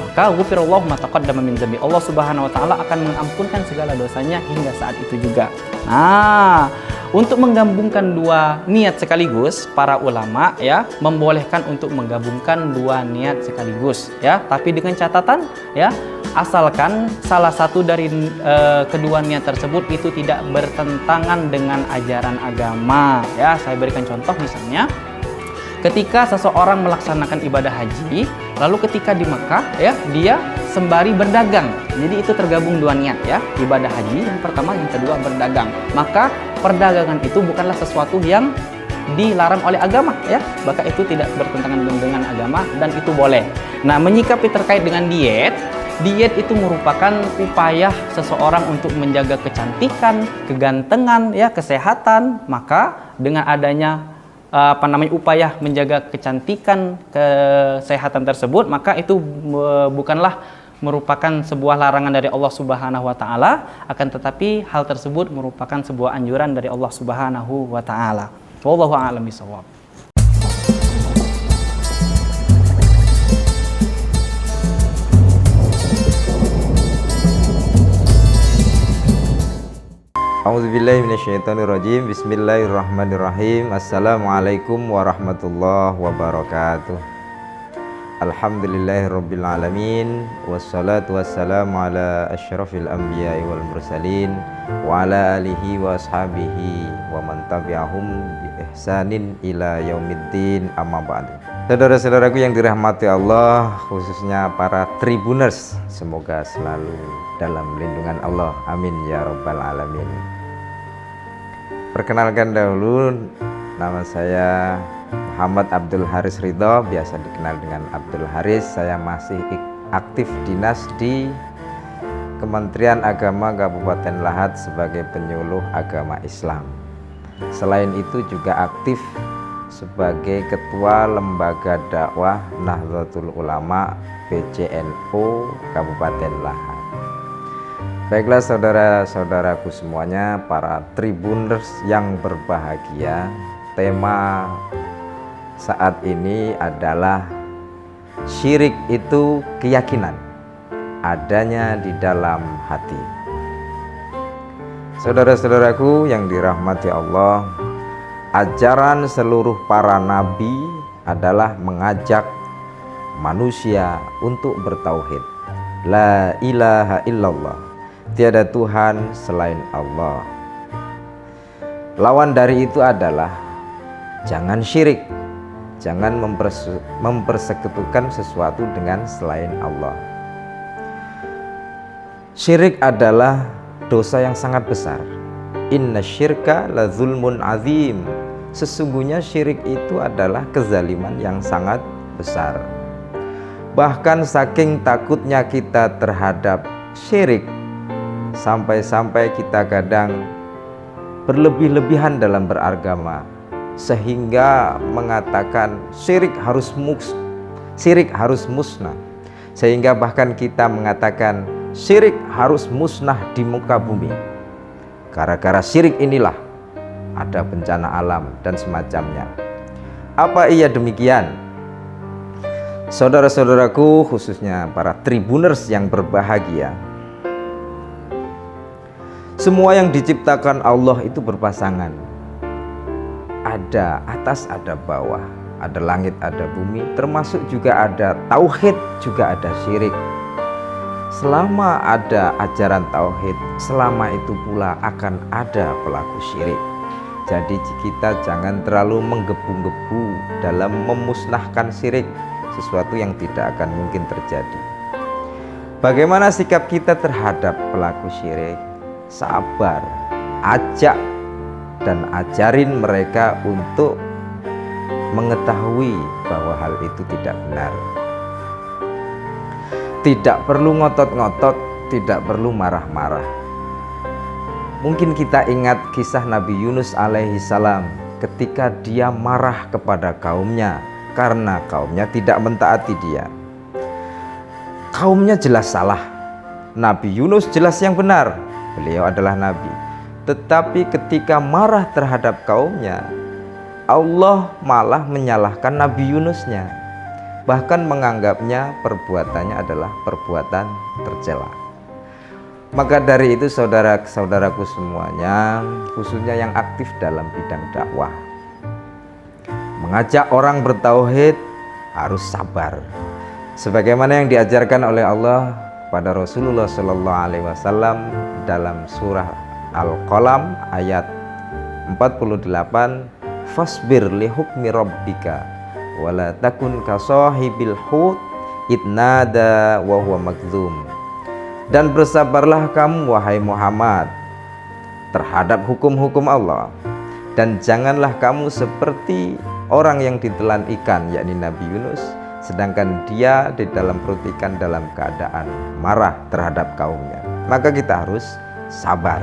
maka ghufirallahu ma taqaddama min dhanbi, Allah Subhanahu wa taala akan mengampunkan segala dosanya hingga saat itu juga. Nah, untuk menggabungkan dua niat sekaligus, para ulama ya membolehkan untuk menggabungkan dua niat sekaligus ya, tapi dengan catatan ya, asalkan salah satu dari kedua niat tersebut itu tidak bertentangan dengan ajaran agama ya. Saya berikan contoh, misalnya ketika seseorang melaksanakan ibadah haji, lalu ketika di Mekah ya, dia sembari berdagang. Jadi itu tergabung dua niat ya, ibadah haji yang pertama, yang kedua berdagang. Maka perdagangan itu bukanlah sesuatu yang dilarang oleh agama ya, maka itu tidak bertentangan dengan agama dan itu boleh. Nah, menyikapi terkait dengan diet itu merupakan upaya seseorang untuk menjaga kecantikan, kegantengan ya, kesehatan. Maka dengan adanya upaya menjaga kecantikan, kesehatan tersebut, maka itu bukanlah merupakan sebuah larangan dari Allah Subhanahu wa taala, akan tetapi hal tersebut merupakan sebuah anjuran dari Allah Subhanahu wa taala. Wallahu a'lam bishawab. A'udzubillahi minasyaitonirrajim. Bismillahirrahmanirrahim. Assalamualaikum warahmatullahi wabarakatuh. Alhamdulillahirabbil alamin, wassalatu wassalamu ala asyrafil anbiya'i wal mursalin wa ala alihi wa ashabihi wa man tabi'ahum bi ihsanin ila yaumiddin, amma ba'du. Saudara-saudaraku yang dirahmati Allah, khususnya para Tribuners, semoga selalu dalam lindungan Allah, amin ya rabbal alamin. Perkenalkan dahulu, nama saya Muhammad Abdul Haris Ridho, biasa dikenal dengan Abdul Haris. Saya masih aktif dinas di Kementerian Agama Kabupaten Lahat sebagai penyuluh agama Islam. Selain itu juga aktif sebagai Ketua Lembaga Dakwah Nahdlatul Ulama PCNU Kabupaten Lahat. Baiklah saudara-saudaraku semuanya, para Tribuners yang berbahagia, tema saat ini adalah syirik itu keyakinan adanya di dalam hati. Saudara-saudaraku yang dirahmati Allah, ajaran seluruh para nabi adalah mengajak manusia untuk bertauhid. La ilaha illallah, tiada Tuhan selain Allah. Lawan dari itu adalah jangan syirik, jangan mempersekutukan sesuatu dengan selain Allah. Syirik adalah dosa yang sangat besar. Inna syirka la zulmun azim. Sesungguhnya syirik itu adalah kezaliman yang sangat besar. Bahkan saking takutnya kita terhadap syirik, sampai-sampai kita kadang berlebih-lebihan dalam beragama, sehingga mengatakan syirik harus musnah, sehingga bahkan kita mengatakan syirik harus musnah di muka bumi. Gara-gara syirik inilah ada bencana alam dan semacamnya. Apa iya demikian? Saudara-saudaraku, khususnya para Tribuners yang berbahagia, semua yang diciptakan Allah itu berpasangan. Ada atas, ada bawah, ada langit, ada bumi, termasuk juga ada tauhid, juga ada syirik. Selama ada ajaran tauhid, selama itu pula akan ada pelaku syirik. Jadi kita jangan terlalu menggebu-gebu dalam memusnahkan syirik, sesuatu yang tidak akan mungkin terjadi. Bagaimana sikap kita terhadap pelaku syirik? Sabar, ajak dan ajarin mereka untuk mengetahui bahwa hal itu tidak benar. Tidak perlu ngotot-ngotot, tidak perlu marah-marah. Mungkin kita ingat kisah Nabi Yunus alaihi salam ketika dia marah kepada kaumnya karena kaumnya tidak mentaati dia. Kaumnya jelas salah, Nabi Yunus jelas yang benar, beliau adalah nabi. Tetapi ketika marah terhadap kaumnya, Allah malah menyalahkan Nabi Yunusnya, bahkan menganggapnya perbuatannya adalah perbuatan tercela. Maka dari itu saudara-saudaraku semuanya, khususnya yang aktif dalam bidang dakwah, mengajak orang bertauhid harus sabar. Sebagaimana yang diajarkan oleh Allah pada Rasulullah SAW dalam surah Al-Qalam ayat 48, fasbir li hukmi rabbika wala takun kasahibil hut idnada wa huwa makzum. Dan bersabarlah kamu wahai Muhammad terhadap hukum-hukum Allah, Dan janganlah kamu seperti orang yang ditelan ikan, yakni Nabi Yunus, sedangkan dia di dalam perut ikan dalam keadaan marah terhadap kaumnya. Maka kita harus sabar.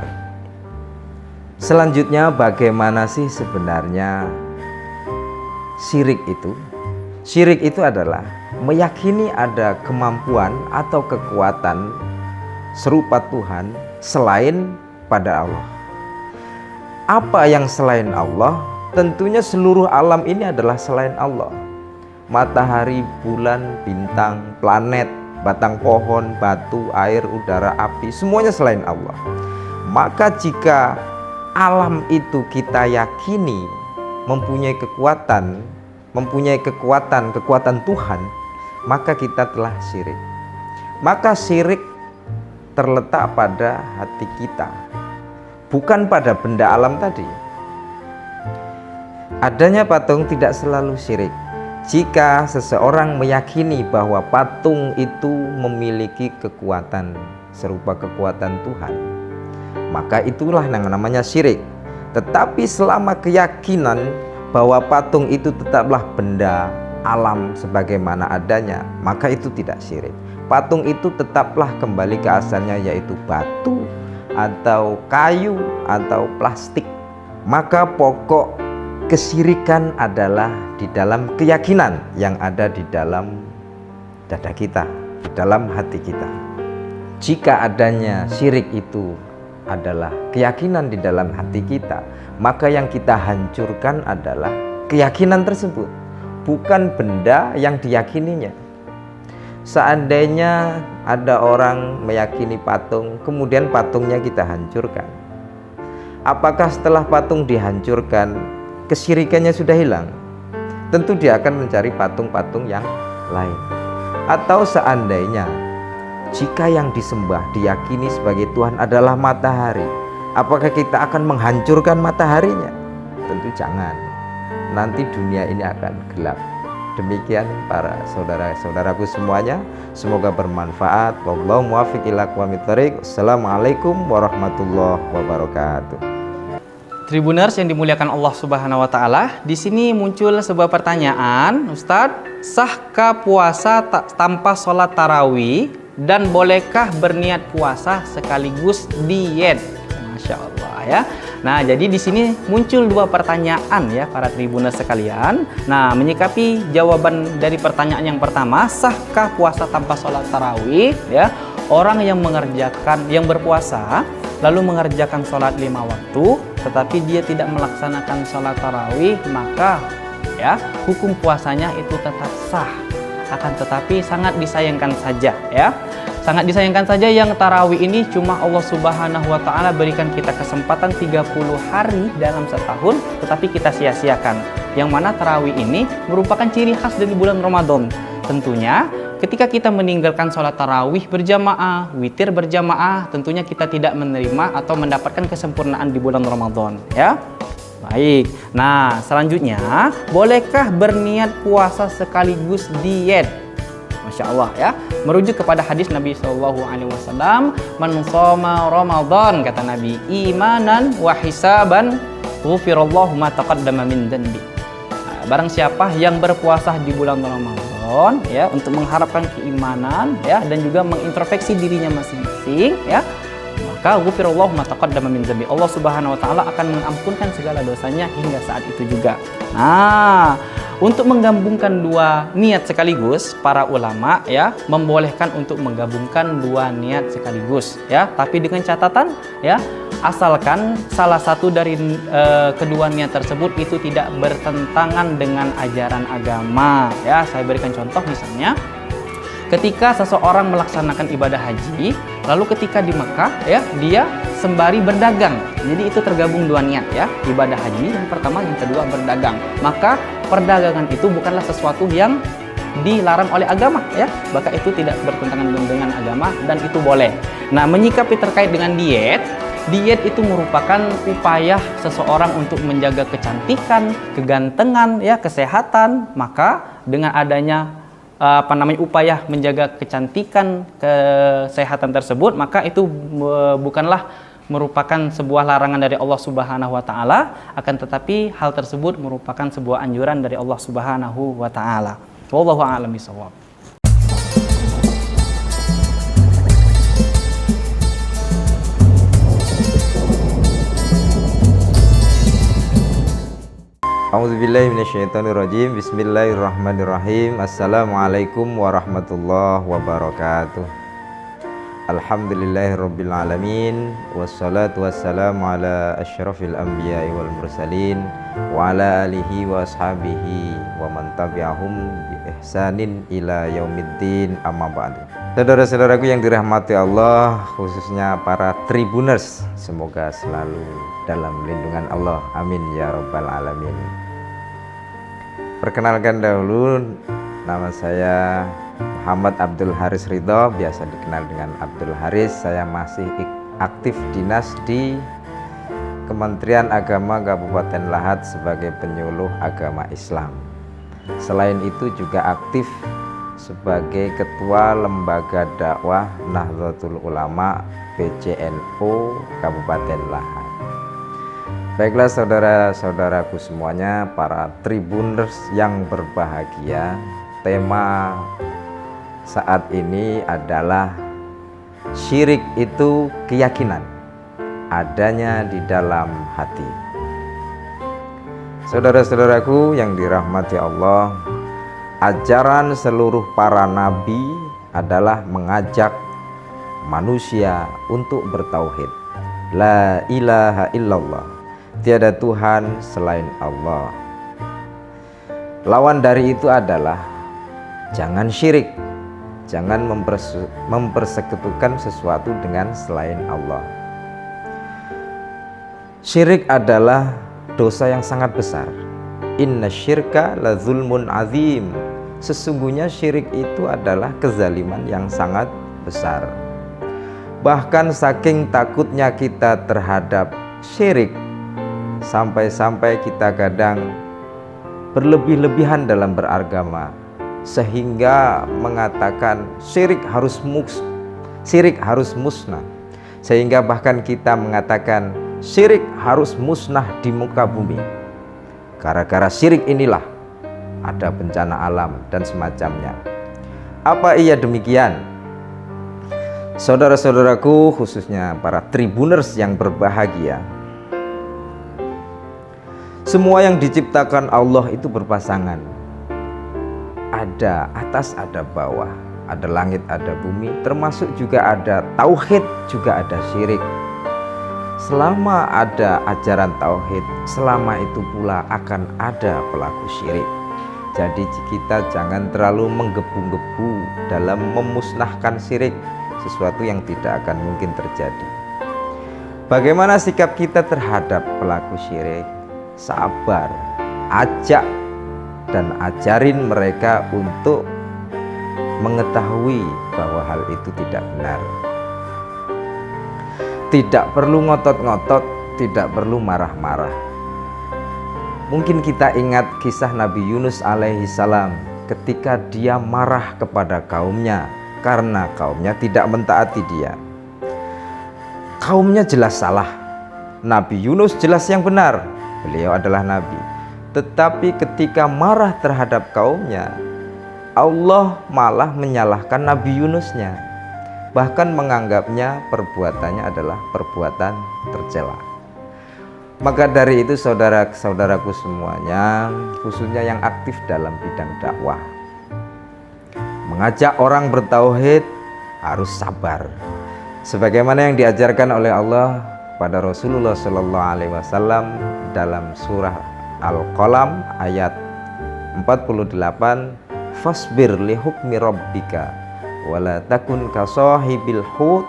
Selanjutnya, bagaimana sih sebenarnya syirik itu? Syirik itu adalah meyakini ada kemampuan atau kekuatan serupa Tuhan selain pada Allah. Apa yang selain Allah? Tentunya seluruh alam ini adalah selain Allah. Matahari, bulan, bintang, planet, batang pohon, batu, air, udara, api, semuanya selain Allah. Maka jika alam itu kita yakini mempunyai kekuatan Tuhan, maka kita telah syirik. Maka syirik terletak pada hati kita, bukan pada benda alam tadi. Adanya patung tidak selalu syirik. Jika seseorang meyakini bahwa patung itu memiliki kekuatan serupa kekuatan Tuhan, maka itulah yang namanya syirik. Tetapi selama keyakinan bahwa patung itu tetaplah benda alam sebagaimana adanya, maka itu tidak syirik. Patung itu tetaplah kembali ke asalnya, yaitu batu atau kayu atau plastik. Maka pokok kesyirikan adalah di dalam keyakinan yang ada di dalam dada kita, di dalam hati kita. Jika adanya syirik itu adalah keyakinan di dalam hati kita, maka yang kita hancurkan adalah keyakinan tersebut, bukan benda yang diyakininya. Seandainya ada orang meyakini patung, kemudian patungnya kita hancurkan, apakah setelah patung dihancurkan kesyirikannya sudah hilang? Tentu dia akan mencari patung-patung yang lain. Atau seandainya jika yang disembah diyakini sebagai Tuhan adalah matahari, apakah kita akan menghancurkan mataharinya? Tentu jangan. Nanti dunia ini akan gelap. Demikian para saudara-saudaraku semuanya, semoga bermanfaat. Wallahu muwaffiq ila aqwamit thoriq. Assalamualaikum warahmatullahi wabarakatuh. Tribuners yang dimuliakan Allah Subhanahu wa taala, di sini muncul sebuah pertanyaan, Ustadz, sahkah puasa tanpa sholat tarawih dan bolehkah berniat puasa sekaligus diet? Masya Allah ya. Nah, jadi di sini muncul dua pertanyaan ya para tribuners sekalian. Nah, menyikapi jawaban dari pertanyaan yang pertama, sahkah puasa tanpa sholat tarawih? Ya, orang yang berpuasa lalu mengerjakan sholat 5 waktu, tetapi dia tidak melaksanakan sholat tarawih, maka ya hukum puasanya itu tetap sah. Akan tetapi sangat disayangkan saja ya. Sangat disayangkan saja yang tarawih ini cuma Allah Subhanahu wa taala berikan kita kesempatan 30 hari dalam setahun, tetapi kita sia-siakan. Yang mana tarawih ini merupakan ciri khas dari bulan Ramadan. Tentunya ketika kita meninggalkan sholat tarawih berjamaah, witir berjamaah, tentunya kita tidak menerima atau mendapatkan kesempurnaan di bulan Ramadan ya. Baik, nah selanjutnya, bolehkah berniat puasa sekaligus diet? Masya Allah ya, merujuk kepada hadis Nabi SAW, man shoma Ramadan, kata Nabi, imanan wa hisaban ghufirallahu ma taqaddama min dhanbi. Barang siapa yang berpuasa di bulan Ramadan ya, untuk mengharapkan keimanan ya, dan juga mengintrospeksi dirinya masing-masing ya, maka ghufirallahu ma taqaddama min dhanbi, Allah Subhanahu wa taala akan mengampunkan segala dosanya hingga saat itu juga. Nah, untuk menggabungkan dua niat sekaligus, para ulama ya membolehkan untuk menggabungkan dua niat sekaligus ya, tapi dengan catatan ya, asalkan salah satu dari kedua niat tersebut itu tidak bertentangan dengan ajaran agama ya. Saya berikan contoh, misalnya ketika seseorang melaksanakan ibadah haji, lalu ketika di Mekah ya, dia sembari berdagang. Jadi itu tergabung dua niat ya, ibadah haji yang pertama, yang kedua berdagang. Maka perdagangan itu bukanlah sesuatu yang dilarang oleh agama ya, maka itu tidak bertentangan dengan agama dan itu boleh. Nah, menyikapi terkait dengan diet itu merupakan upaya seseorang untuk menjaga kecantikan, kegantengan ya, kesehatan. Maka dengan adanya upaya menjaga kecantikan, kesehatan tersebut, maka itu bukanlah merupakan sebuah larangan dari Allah Subhanahu wa taala, akan tetapi hal tersebut merupakan sebuah anjuran dari Allah Subhanahu wa taala. Wallahu a'lam bishawab. A'udzubillahi minasyaitonirrajim. Bismillahirrahmanirrahim. Assalamualaikum warahmatullahi wabarakatuh. Alhamdulillahirabbil alamin, wassalatu wassalamu ala asyrafil anbiya'i wal mursalin wa ala alihi wa ashabihi wa man tabi'ahum bi ihsanin ila yaumiddin, amma ba'du. Saudara-saudaraku yang dirahmati Allah, khususnya para Tribuners, semoga selalu dalam lindungan Allah, amin ya rabbal alamin. Perkenalkan dahulu, nama saya Muhammad Abdul Haris Ridho, biasa dikenal dengan Abdul Haris. Saya masih aktif dinas di Kementerian Agama Kabupaten Lahat sebagai penyuluh agama Islam. Selain itu juga aktif sebagai Ketua Lembaga Dakwah Nahdlatul Ulama PCNU Kabupaten Lahat. Baiklah saudara-saudaraku semuanya, para Tribuners yang berbahagia, tema saat ini adalah syirik itu keyakinan adanya di dalam hati. Saudara-saudaraku yang dirahmati Allah, ajaran seluruh para nabi adalah mengajak manusia untuk bertauhid. La ilaha illallah, tiada Tuhan selain Allah. Lawan dari itu adalah jangan syirik, jangan mempersekutukan sesuatu dengan selain Allah. Syirik adalah dosa yang sangat besar. Inna syirka la zulmun azim. Sesungguhnya syirik itu adalah kezaliman yang sangat besar. Bahkan saking takutnya kita terhadap syirik, sampai-sampai kita kadang berlebih-lebihan dalam beragama, sehingga mengatakan syirik harus musnah, sehingga bahkan kita mengatakan syirik harus musnah di muka bumi. Gara-gara syirik inilah ada bencana alam dan semacamnya. Apa iya demikian? Saudara-saudaraku, khususnya para Tribuners yang berbahagia, semua yang diciptakan Allah itu berpasangan. Ada atas, ada bawah, ada langit, ada bumi, termasuk juga ada tauhid, juga ada syirik. Selama ada ajaran tauhid, selama itu pula akan ada pelaku syirik. Jadi kita jangan terlalu menggebu-gebu dalam memusnahkan syirik, sesuatu yang tidak akan mungkin terjadi. Bagaimana sikap kita terhadap pelaku syirik? Sabar, ajak dan ajarin mereka untuk mengetahui bahwa hal itu tidak benar. Tidak perlu ngotot-ngotot, tidak perlu marah-marah. Mungkin kita ingat kisah Nabi Yunus alaihi salam ketika dia marah kepada kaumnya karena kaumnya tidak mentaati dia. Kaumnya jelas salah, Nabi Yunus jelas yang benar, beliau adalah nabi. Tetapi ketika marah terhadap kaumnya, Allah malah menyalahkan Nabi Yunusnya, bahkan menganggapnya perbuatannya adalah perbuatan tercela. Maka dari itu saudara-saudaraku semuanya, khususnya yang aktif dalam bidang dakwah, mengajak orang bertauhid harus sabar, sebagaimana yang diajarkan oleh Allah pada Rasulullah SAW dalam surah Al-Qalam ayat 48, fasbir li hukmi rabbika wala takun ka sahibil hut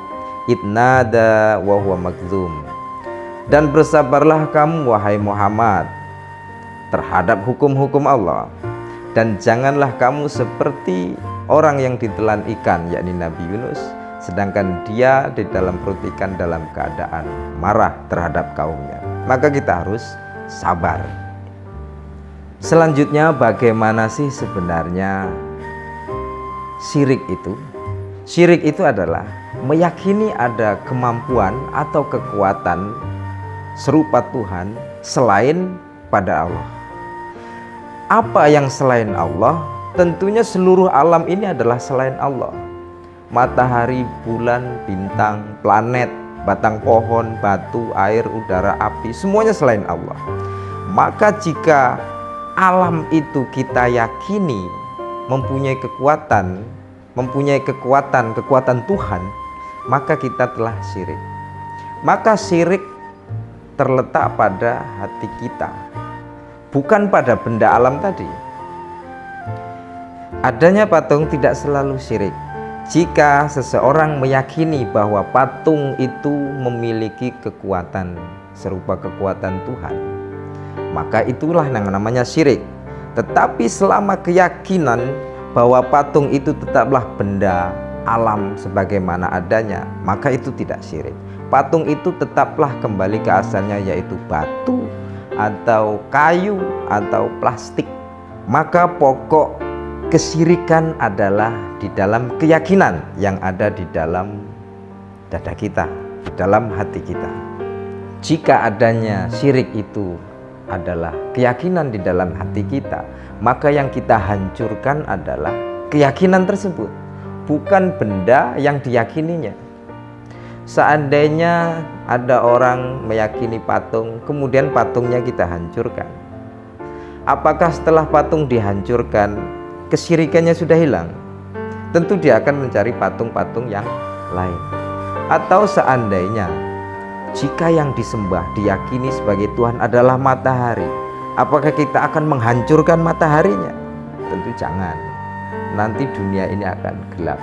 idnada wa huwa magdzum. Dan bersabarlah kamu wahai Muhammad terhadap hukum-hukum Allah, dan janganlah kamu seperti orang yang ditelan ikan, yakni Nabi Yunus, sedangkan dia di dalam perut ikan dalam keadaan marah terhadap kaumnya. Maka kita harus sabar. Selanjutnya, bagaimana sih sebenarnya syirik itu? Syirik itu adalah meyakini ada kemampuan atau kekuatan serupa Tuhan selain pada Allah. Apa yang selain Allah? Tentunya seluruh alam ini adalah selain Allah. Matahari, bulan, bintang, planet, batang pohon, batu, air, udara, api, semuanya selain Allah. Maka jika alam itu kita yakini mempunyai kekuatan Tuhan, maka kita telah syirik. Maka syirik terletak pada hati kita, bukan pada benda alam tadi. Adanya patung tidak selalu syirik. Jika seseorang meyakini bahwa patung itu memiliki kekuatan serupa kekuatan Tuhan, maka itulah yang namanya syirik. Tetapi selama keyakinan bahwa patung itu tetaplah benda alam sebagaimana adanya, maka itu tidak syirik. Patung itu tetaplah kembali ke asalnya, yaitu batu atau kayu atau plastik. Maka pokok kesyirikan adalah di dalam keyakinan yang ada di dalam dada kita, di dalam hati kita. Jika adanya syirik itu adalah keyakinan di dalam hati kita, maka yang kita hancurkan adalah keyakinan tersebut, bukan benda yang diyakininya. Seandainya ada orang meyakini patung, kemudian patungnya kita hancurkan, apakah setelah patung dihancurkan kesyirikannya sudah hilang? Tentu dia akan mencari patung-patung yang lain. Atau seandainya jika yang disembah diyakini sebagai Tuhan adalah matahari, apakah kita akan menghancurkan mataharinya? Tentu jangan. Nanti dunia ini akan gelap.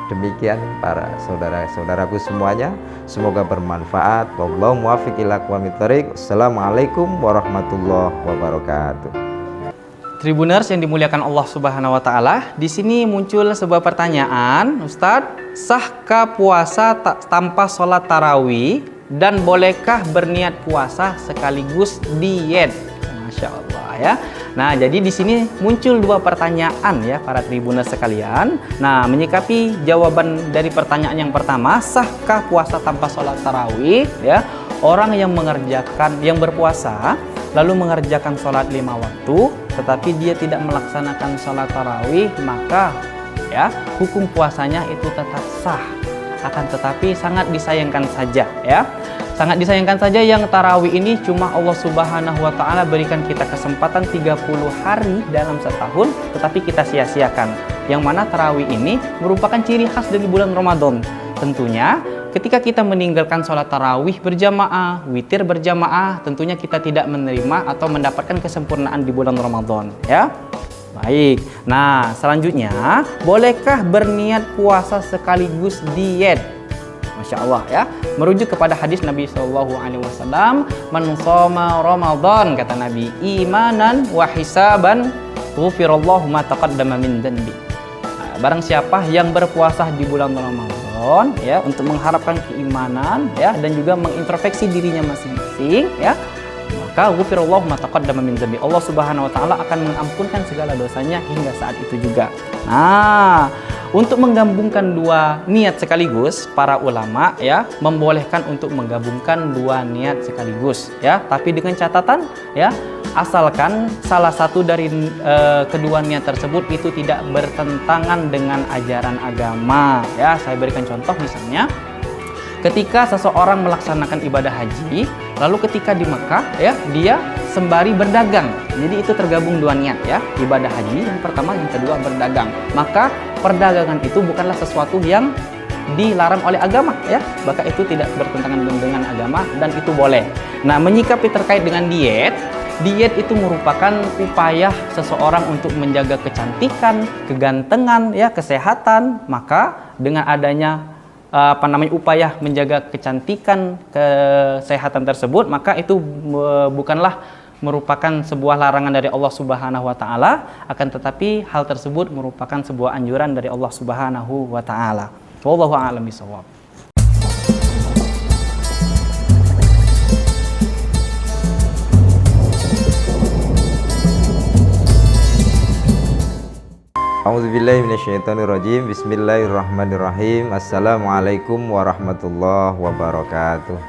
Demikian para saudara-saudaraku semuanya, semoga bermanfaat. Wallahu muwaffiq ila aqwamit thoriq. Assalamualaikum warahmatullahi wabarakatuh. Tribuners yang dimuliakan Allah Subhanahu wa taala, di sini muncul sebuah pertanyaan, Ustadz, sahkah puasa tanpa sholat tarawih dan bolehkah berniat puasa sekaligus diet? Masya Allah ya. Nah, jadi di sini muncul dua pertanyaan ya para tribuners sekalian. Nah, menyikapi jawaban dari pertanyaan yang pertama, sahkah puasa tanpa sholat tarawih? Ya, orang yang berpuasa lalu mengerjakan sholat 5 waktu, tetapi dia tidak melaksanakan sholat tarawih, maka ya hukum puasanya itu tetap sah. Akan tetapi sangat disayangkan saja ya. Sangat disayangkan saja yang tarawih ini cuma Allah Subhanahu wa taala berikan kita kesempatan 30 hari dalam setahun, tetapi kita sia-siakan. Yang mana tarawih ini merupakan ciri khas dari bulan Ramadan. Tentunya ketika kita meninggalkan sholat tarawih berjamaah, witir berjamaah, tentunya kita tidak menerima atau mendapatkan kesempurnaan di bulan Ramadan ya. Baik, nah selanjutnya, bolehkah berniat puasa sekaligus diet? Masya Allah ya, merujuk kepada hadis Nabi SAW, man shoma Ramadan, kata Nabi, imanan wa hisaban ghufirallahu ma taqaddama min dhanbi. Barang siapa yang berpuasa di bulan Ramadan ya, untuk mengharapkan keimanan ya, dan juga mengintrospeksi dirinya masing-masing ya, maka ghufirallahu ma taqaddama min dhanbi, Allah Subhanahu wa taala akan mengampunkan segala dosanya hingga saat itu juga. Nah, untuk menggabungkan dua niat sekaligus, para ulama ya membolehkan untuk menggabungkan dua niat sekaligus ya, tapi dengan catatan ya, asalkan salah satu dari kedua niat tersebut itu tidak bertentangan dengan ajaran agama ya. Saya berikan contoh, misalnya ketika seseorang melaksanakan ibadah haji, lalu ketika di Mekah ya, dia sembari berdagang. Jadi itu tergabung dua niat ya, ibadah haji yang pertama, yang kedua berdagang. Maka perdagangan itu bukanlah sesuatu yang dilarang oleh agama ya, maka itu tidak bertentangan dengan agama dan itu boleh. Nah, menyikapi terkait dengan diet itu merupakan upaya seseorang untuk menjaga kecantikan, kegantengan ya, kesehatan. Maka dengan adanya upaya menjaga kecantikan, kesehatan tersebut, maka itu bukanlah merupakan sebuah larangan dari Allah Subhanahu wa taala, akan tetapi hal tersebut merupakan sebuah anjuran dari Allah Subhanahu wa taala. Wallahu a'lam bishawab. A'udzubillahi minasyaitonirrajim. Bismillahirrahmanirrahim. Assalamualaikum warahmatullahi wabarakatuh.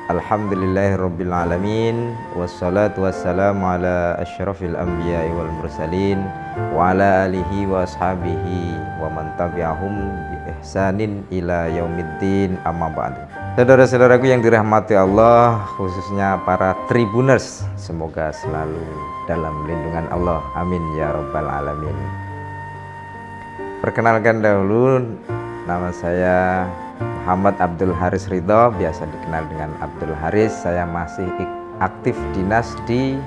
Alhamdulillahirabbil alamin. Wassalatu wassalamu ala asyrafil anbiya'i wal mursalin wa ala alihi wa ashabihi wa man tabi'ahum bi ihsanin ila yaumiddin, amma ba'du. Saudara-saudaraku yang dirahmati Allah, khususnya para Tribuners, semoga selalu dalam lindungan Allah. Amin ya rabbal alamin. Perkenalkan dahulu, nama saya Muhammad Abdul Haris Ridho, biasa dikenal dengan Abdul Haris. Saya masih aktif dinas di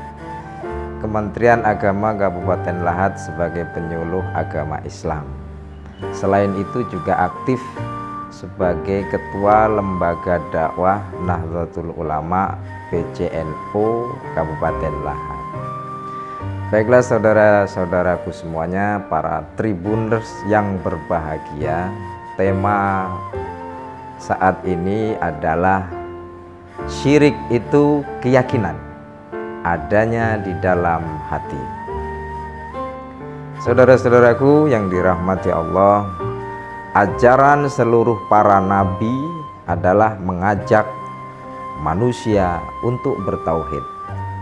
Kementerian Agama Kabupaten Lahat sebagai penyuluh agama Islam. Selain itu juga aktif sebagai Ketua Lembaga Dakwah Nahdlatul Ulama PCNU Kabupaten Lahat. Baiklah saudara-saudaraku semuanya, para Tribuners yang berbahagia, tema saat ini adalah syirik itu keyakinan adanya di dalam hati. Saudara-saudaraku yang dirahmati Allah, ajaran seluruh para nabi adalah mengajak manusia untuk bertauhid.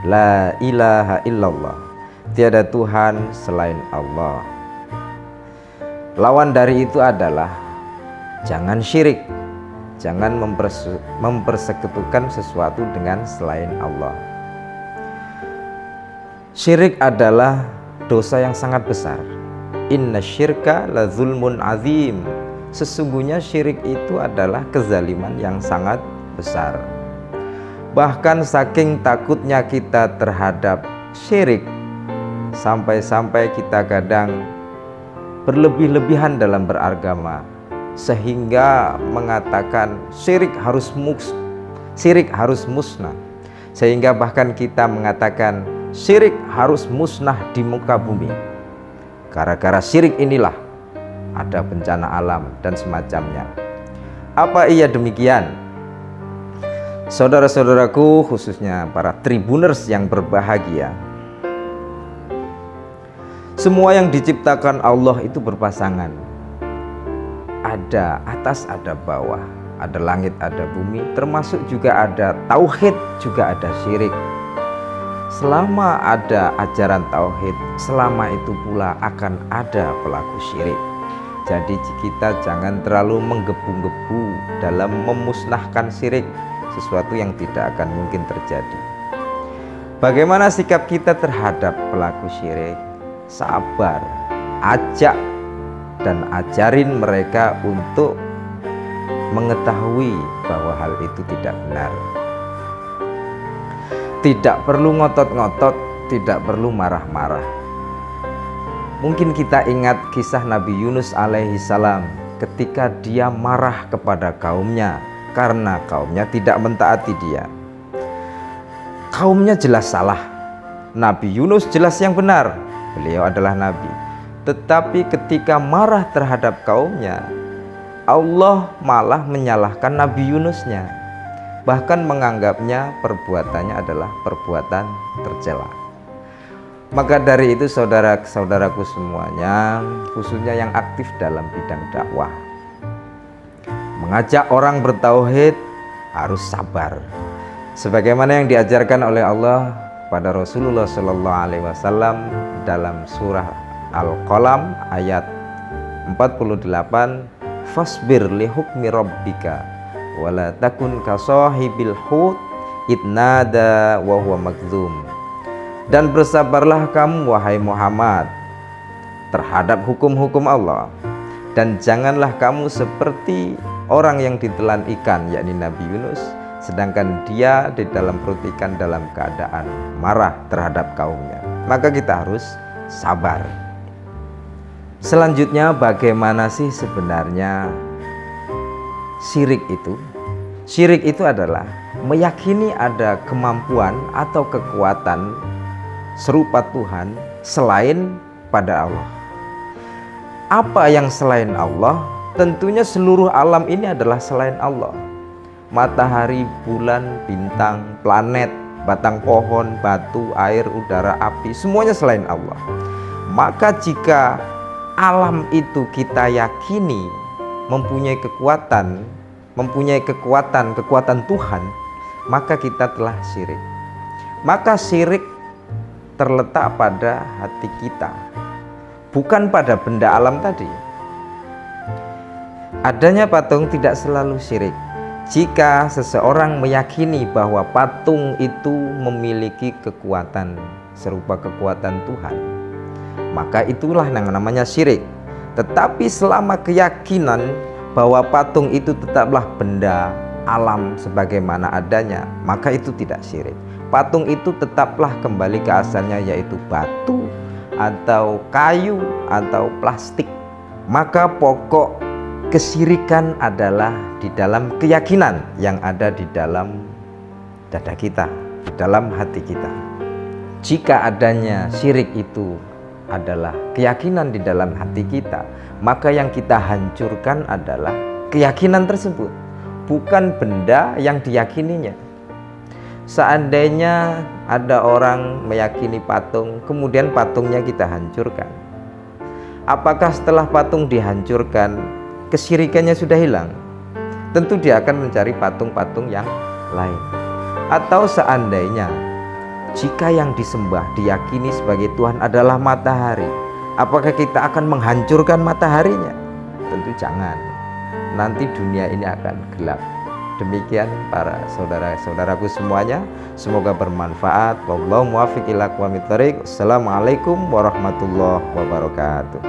La ilaha illallah, tiada Tuhan selain Allah. Lawan dari itu adalah jangan syirik, jangan mempersekutukan sesuatu dengan selain Allah. Syirik adalah dosa yang sangat besar. Inna syirka la zulmun azim. Sesungguhnya syirik itu adalah kezaliman yang sangat besar. Bahkan saking takutnya kita terhadap syirik, sampai-sampai kita kadang berlebih-lebihan dalam beragama, sehingga mengatakan syirik harus musnah, sehingga bahkan kita mengatakan syirik harus musnah di muka bumi. Gara-gara syirik inilah ada bencana alam dan semacamnya. Apa iya demikian? Saudara-saudaraku, khususnya para Tribuners yang berbahagia, semua yang diciptakan Allah itu berpasangan. Ada atas, ada bawah, ada langit, ada bumi, termasuk juga ada tauhid, juga ada syirik. Selama ada ajaran tauhid, selama itu pula akan ada pelaku syirik. Jadi kita jangan terlalu menggebu-gebu dalam memusnahkan syirik, sesuatu yang tidak akan mungkin terjadi. Bagaimana sikap kita terhadap pelaku syirik? Sabar, ajak dan ajarin mereka untuk mengetahui bahwa hal itu tidak benar. Tidak perlu ngotot-ngotot, tidak perlu marah-marah. Mungkin kita ingat kisah Nabi Yunus alaihi salam ketika dia marah kepada kaumnya karena kaumnya tidak mentaati dia. Kaumnya jelas salah, Nabi Yunus jelas yang benar, beliau adalah nabi. Tetapi ketika marah terhadap kaumnya, Allah malah menyalahkan Nabi Yunusnya, bahkan menganggapnya perbuatannya adalah perbuatan tercela. Maka dari itu saudara-saudaraku semuanya, khususnya yang aktif dalam bidang dakwah, mengajak orang bertauhid harus sabar. Sebagaimana yang diajarkan oleh Allah pada Rasulullah SAW dalam surah Al-Qalam ayat 48, fasbir li hukmi rabbika wala takun kasahibil hut idnada wa huwa magdzum. Dan bersabarlah kamu wahai Muhammad terhadap hukum-hukum Allah, dan janganlah kamu seperti orang yang ditelan ikan, yakni Nabi Yunus, sedangkan dia di dalam perut ikan dalam keadaan marah terhadap kaumnya. Maka kita harus sabar. Selanjutnya, bagaimana sih sebenarnya syirik itu? Syirik itu adalah meyakini ada kemampuan atau kekuatan serupa Tuhan selain pada Allah. Apa yang selain Allah? Tentunya seluruh alam ini adalah selain Allah. Matahari, bulan, bintang, planet, batang pohon, batu, air, udara, api, semuanya selain Allah. Maka jika alam itu kita yakini mempunyai kekuatan Tuhan, maka kita telah syirik. Maka syirik terletak pada hati kita, bukan pada benda alam tadi. Adanya patung tidak selalu syirik. Jika seseorang meyakini bahwa patung itu memiliki kekuatan serupa kekuatan Tuhan, maka itulah yang namanya syirik. Tetapi selama keyakinan bahwa patung itu tetaplah benda alam sebagaimana adanya, maka itu tidak syirik. Patung itu tetaplah kembali ke asalnya, yaitu batu atau kayu atau plastik. Maka pokok kesyirikan adalah di dalam keyakinan yang ada di dalam dada kita, di dalam hati kita. Jika adanya syirik itu adalah keyakinan di dalam hati kita, maka yang kita hancurkan adalah keyakinan tersebut, bukan benda yang diyakininya. Seandainya ada orang meyakini patung, kemudian patungnya kita hancurkan, apakah setelah patung dihancurkan kesyirikannya sudah hilang? Tentu dia akan mencari patung-patung yang lain. Atau seandainya jika yang disembah diyakini sebagai Tuhan adalah matahari, apakah kita akan menghancurkan mataharinya? Tentu jangan. Nanti dunia ini akan gelap. Demikian para saudara-saudaraku semuanya, semoga bermanfaat. Wallahu muwaffiq ila aqwamit thoriq. Assalamualaikum warahmatullahi wabarakatuh.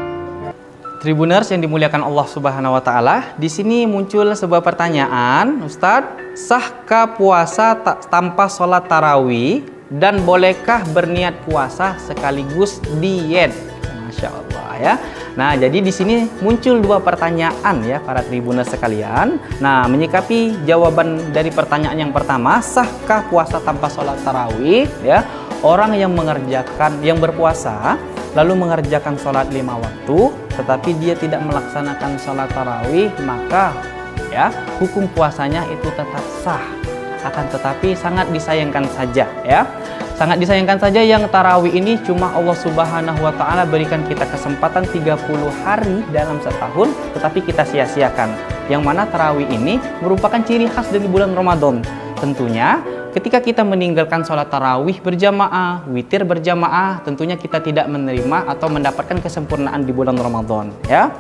Tribuners yang dimuliakan Allah Subhanahu wa taala, di sini muncul sebuah pertanyaan, Ustadz, sahkah puasa tanpa sholat tarawih dan bolehkah berniat puasa sekaligus diet? Masya Allah ya. Nah, jadi di sini muncul dua pertanyaan ya para tribuners sekalian. Nah, menyikapi jawaban dari pertanyaan yang pertama, sahkah puasa tanpa sholat tarawih? Ya, orang yang berpuasa lalu mengerjakan sholat 5 waktu, tetapi dia tidak melaksanakan sholat tarawih, maka ya hukum puasanya itu tetap sah. Akan tetapi sangat disayangkan saja ya. Sangat disayangkan saja yang tarawih ini cuma Allah Subhanahu wa taala berikan kita kesempatan 30 hari dalam setahun, tetapi kita sia-siakan. Yang mana tarawih ini merupakan ciri khas dari bulan Ramadan. Tentunya ketika kita meninggalkan sholat tarawih berjamaah, witir berjamaah, tentunya kita tidak menerima atau mendapatkan kesempurnaan di bulan Ramadan ya.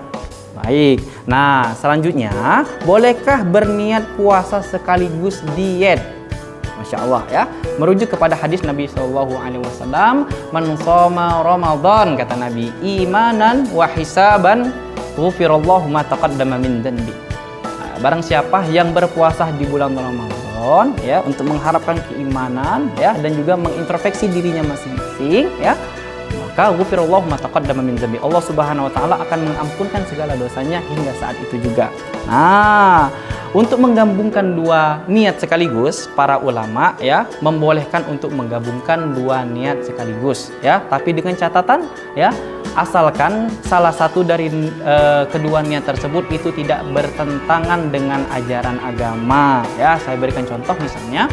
Baik, nah selanjutnya, bolehkah berniat puasa sekaligus diet? Masya Allah ya, merujuk kepada hadis Nabi SAW, man shoma Ramadan, kata Nabi, imanan wa hisaban ghufirallahu ma taqaddama min dhanbi. Barang siapa yang berpuasa di bulan Ramadan ya, untuk mengharapkan keimanan ya, dan juga mengintrospeksi dirinya masing-masing ya, maka ghufirallahu ma taqaddama min dhanbi, Allah Subhanahu wa taala akan mengampunkan segala dosanya hingga saat itu juga. Nah, untuk menggabungkan dua niat sekaligus, para ulama ya membolehkan untuk menggabungkan dua niat sekaligus ya, tapi dengan catatan ya, asalkan salah satu dari kedua niat tersebut itu tidak bertentangan dengan ajaran agama ya. Saya berikan contoh, misalnya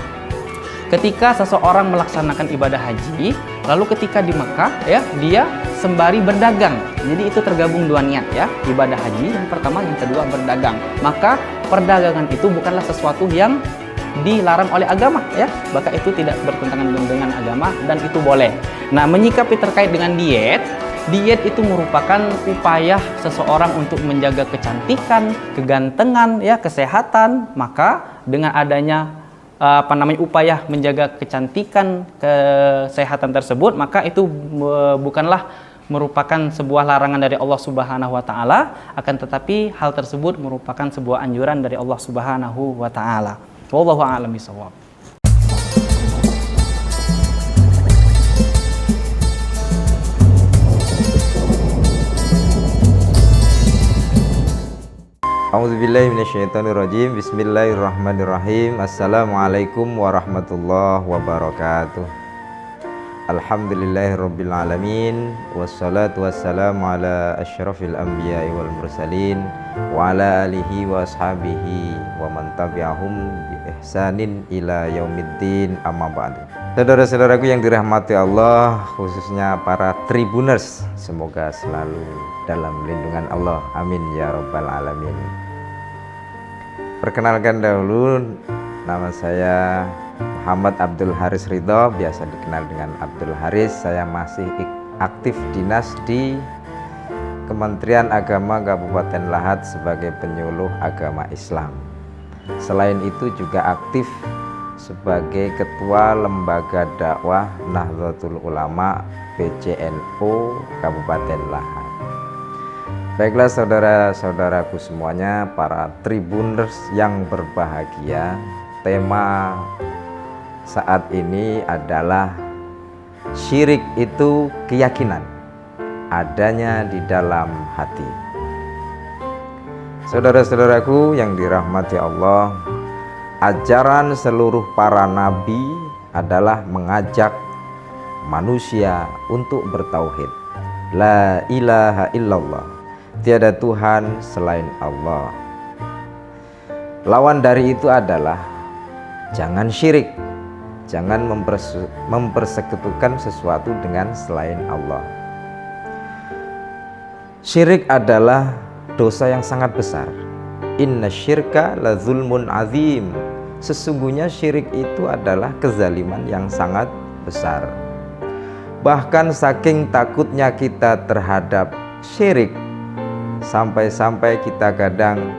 ketika seseorang melaksanakan ibadah haji, lalu ketika di Mekah ya, dia sembari berdagang. Jadi itu tergabung dua niat ya, ibadah haji yang pertama, yang kedua berdagang. Maka perdagangan itu bukanlah sesuatu yang dilarang oleh agama ya, maka itu tidak bertentangan dengan agama dan itu boleh. Nah, menyikapi terkait dengan diet itu merupakan upaya seseorang untuk menjaga kecantikan, kegantengan ya, kesehatan. Maka dengan adanya upaya menjaga kecantikan, kesehatan tersebut, maka itu bukanlah merupakan sebuah larangan dari Allah Subhanahu wa taala, akan tetapi hal tersebut merupakan sebuah anjuran dari Allah Subhanahu wa taala. Wallahu a'lam bishawab. A'udzubillahi minasyaitonirrajim. Bismillahirrahmanirrahim. Assalamualaikum warahmatullahi wabarakatuh. Alhamdulillahirabbil alamin, wassalatu wassalamu ala asyrafil anbiya'i wal mursalin wa ala alihi wa ashabihi wa man tabi'ahum bi ihsanin ila yaumiddin, amma ba'du. Saudara-saudaraku yang dirahmati Allah, khususnya para tribuners, semoga selalu dalam lindungan Allah. Amin ya rabbal alamin. Perkenalkan dahulu, nama saya Muhammad Abdul Haris Ridho, biasa dikenal dengan Abdul Haris. Saya masih aktif dinas di Kementerian Agama Kabupaten Lahat sebagai penyuluh agama Islam. Selain itu juga aktif sebagai Ketua Lembaga Dakwah Nahdlatul Ulama PCNU Kabupaten Lahat. Baiklah saudara-saudaraku semuanya, para Tribuners yang berbahagia, tema saat ini adalah syirik itu keyakinan adanya di dalam hati. Saudara-saudaraku yang dirahmati Allah, ajaran seluruh para nabi adalah mengajak manusia untuk bertauhid. La ilaha illallah, tiada Tuhan selain Allah. Lawan dari itu adalah jangan syirik, jangan mempersekutukan sesuatu dengan selain Allah. Syirik adalah dosa yang sangat besar. Inna syirka la zulmun azim. Sesungguhnya syirik itu adalah kezaliman yang sangat besar. Bahkan saking takutnya kita terhadap syirik, sampai-sampai kita kadang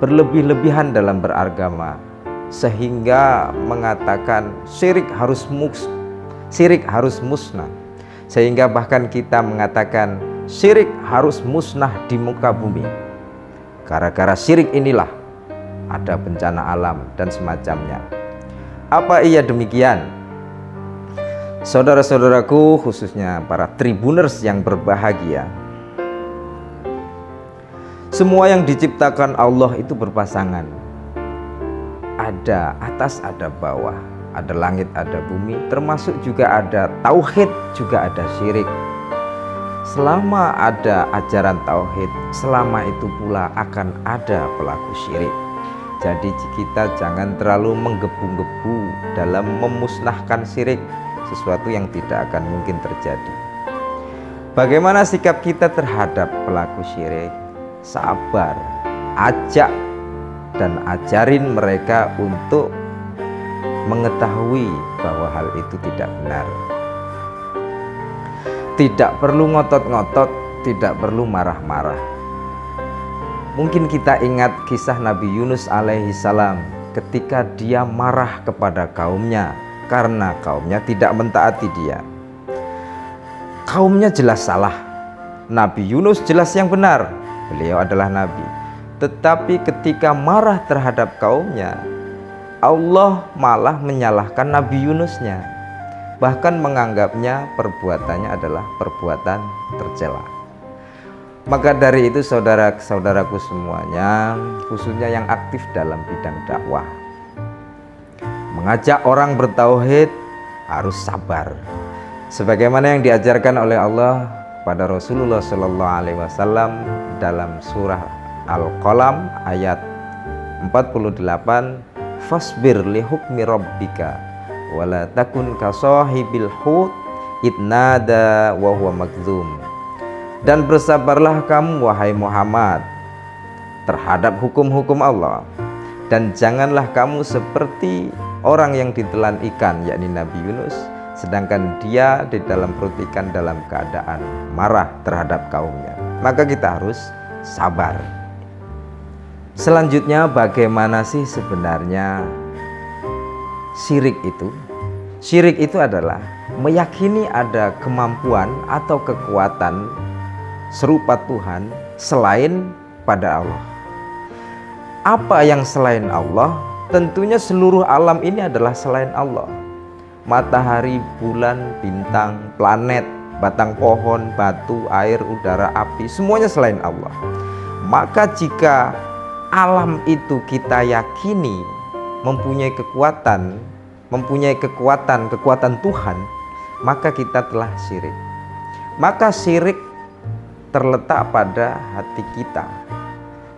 berlebih-lebihan dalam beragama, sehingga mengatakan syirik harus musnah. Sehingga bahkan kita mengatakan syirik harus musnah di muka bumi. Gara-gara syirik inilah ada bencana alam dan semacamnya. Apa iya demikian? Saudara-saudaraku, khususnya para Tribuners yang berbahagia, semua yang diciptakan Allah itu berpasangan. Ada atas, ada bawah, ada langit, ada bumi, termasuk juga ada tauhid, juga ada syirik. Selama ada ajaran tauhid, selama itu pula akan ada pelaku syirik. Jadi kita jangan terlalu menggebu-gebu dalam memusnahkan syirik, sesuatu yang tidak akan mungkin terjadi. Bagaimana sikap kita terhadap pelaku syirik? Sabar, ajak dan ajarin mereka untuk mengetahui bahwa hal itu tidak benar. Tidak perlu ngotot-ngotot, tidak perlu marah-marah. Mungkin kita ingat kisah Nabi Yunus alaihi salam ketika dia marah kepada kaumnya karena kaumnya tidak mentaati dia. Kaumnya jelas salah, Nabi Yunus jelas yang benar, beliau adalah nabi. Tetapi ketika marah terhadap kaumnya, Allah malah menyalahkan Nabi Yunusnya, bahkan menganggapnya perbuatannya adalah perbuatan tercela. Maka dari itu saudara-saudaraku semuanya, khususnya yang aktif dalam bidang dakwah, mengajak orang bertauhid harus sabar. Sebagaimana yang diajarkan oleh Allah pada Rasulullah SAW dalam surah Al-Qalam ayat 48, fasbir li hukmi rabbika wala takun kasahibil hut idnada wa huwa makdzum. Dan bersabarlah kamu wahai Muhammad terhadap hukum-hukum Allah, dan janganlah kamu seperti orang yang ditelan ikan, yakni Nabi Yunus, sedangkan dia di dalam perut ikan dalam keadaan marah terhadap kaumnya. Maka kita harus sabar. Selanjutnya, bagaimana sih sebenarnya syirik itu? Syirik itu adalah meyakini ada kemampuan atau kekuatan serupa Tuhan selain pada Allah. Apa yang selain Allah? Tentunya seluruh alam ini adalah selain Allah. Matahari, bulan, bintang, planet, batang pohon, batu, air, udara, api, semuanya selain Allah. Maka jika alam itu kita yakini mempunyai kekuatan Tuhan, maka kita telah syirik. Maka syirik terletak pada hati kita,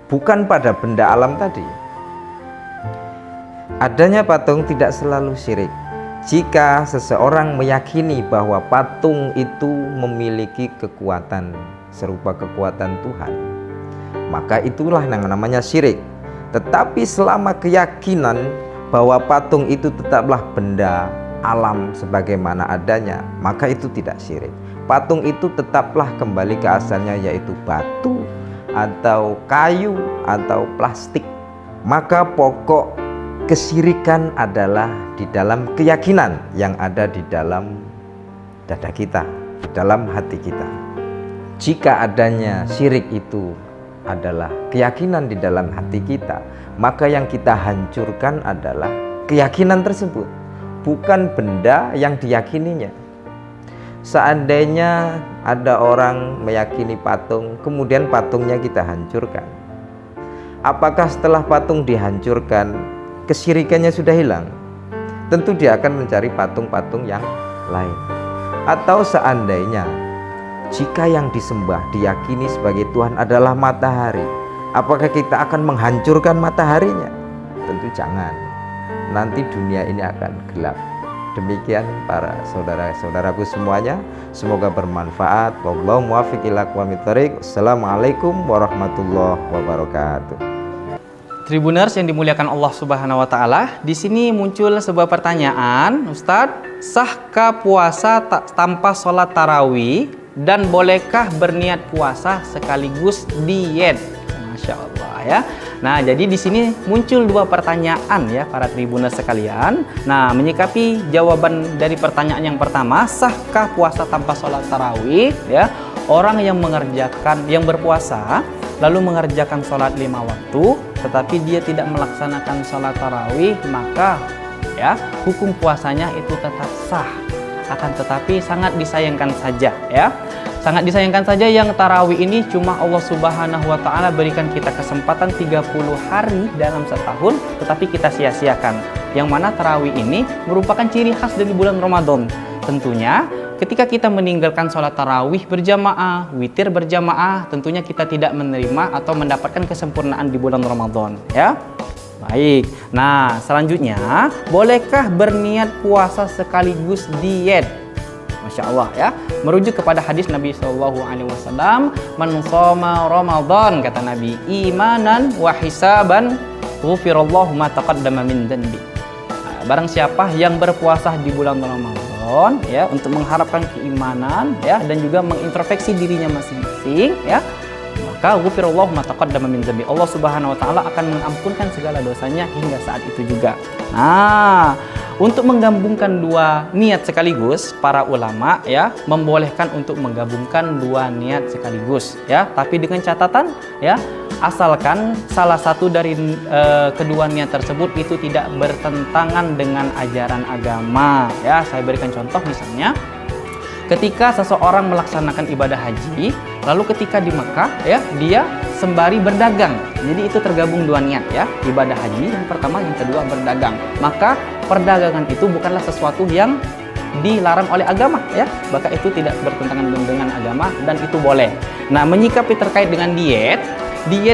bukan pada benda alam tadi. Adanya patung tidak selalu syirik. Jika seseorang meyakini bahwa patung itu memiliki kekuatan serupa kekuatan Tuhan, maka itulah yang namanya syirik. Tetapi selama keyakinan bahwa patung itu tetaplah benda alam sebagaimana adanya, maka itu tidak syirik. Patung itu tetaplah kembali ke asalnya, yaitu batu atau kayu atau plastik. Maka pokok kesyirikan adalah di dalam keyakinan yang ada di dalam dada kita, di dalam hati kita. Jika adanya syirik itu adalah keyakinan di dalam hati kita, maka yang kita hancurkan adalah keyakinan tersebut, bukan benda yang diyakininya. Seandainya ada orang meyakini patung, kemudian patungnya kita hancurkan, apakah setelah patung dihancurkan kesyirikannya sudah hilang? Tentu dia akan mencari patung-patung yang lain. Atau seandainya jika yang disembah diyakini sebagai Tuhan adalah matahari, apakah kita akan menghancurkan mataharinya? Tentu jangan. Nanti dunia ini akan gelap. Demikian para saudara-saudaraku semuanya, semoga bermanfaat. Wallahu muwaffiq ila aqwamit thoriq. Assalamualaikum warahmatullahi wabarakatuh. Tribuners yang dimuliakan Allah Subhanahu wa taala, di sini muncul sebuah pertanyaan, Ustadz, sahkah puasa tanpa sholat tarawih dan bolehkah berniat puasa sekaligus diet? Masya Allah ya. Nah, jadi di sini muncul dua pertanyaan ya para tribuners sekalian. Nah, menyikapi jawaban dari pertanyaan yang pertama, sahkah puasa tanpa sholat tarawih? Ya, orang yang berpuasa lalu mengerjakan sholat 5 waktu, tetapi dia tidak melaksanakan sholat tarawih, maka ya hukum puasanya itu tetap sah. Akan tetapi sangat disayangkan saja ya. Sangat disayangkan saja yang tarawih ini cuma Allah Subhanahu wa taala berikan kita kesempatan 30 hari dalam setahun, tetapi kita sia-siakan. Yang mana tarawih ini merupakan ciri khas dari bulan Ramadan. Tentunya ketika kita meninggalkan sholat tarawih berjamaah, witir berjamaah, tentunya kita tidak menerima atau mendapatkan kesempurnaan di bulan Ramadan ya. Baik, nah selanjutnya, bolehkah berniat puasa sekaligus diet? Masya Allah ya, merujuk kepada hadis Nabi SAW, man shoma Ramadan, kata Nabi, imanan wa hisaban ghufirallahu ma taqaddama min dhanbi. Barang siapa yang berpuasa di bulan Ramadan ya, untuk mengharapkan keimanan ya, dan juga mengintrospeksi dirinya masing-masing ya, maka ghufirallahu ma taqaddama min dhanbi, Allah Subhanahu wa taala akan mengampunkan segala dosanya hingga saat itu juga. Nah, untuk menggabungkan dua niat sekaligus, para ulama ya membolehkan untuk menggabungkan dua niat sekaligus ya, tapi dengan catatan ya, asalkan salah satu dari kedua niat tersebut itu tidak bertentangan dengan ajaran agama ya. Saya berikan contoh, misalnya ketika seseorang melaksanakan ibadah haji, lalu ketika di Mekah ya, dia sembari berdagang. Jadi itu tergabung dua niat ya, ibadah haji yang pertama, yang kedua berdagang. Maka perdagangan itu bukanlah sesuatu yang dilarang oleh agama ya, maka itu tidak bertentangan dengan agama dan itu boleh. Nah, menyikapi terkait dengan diet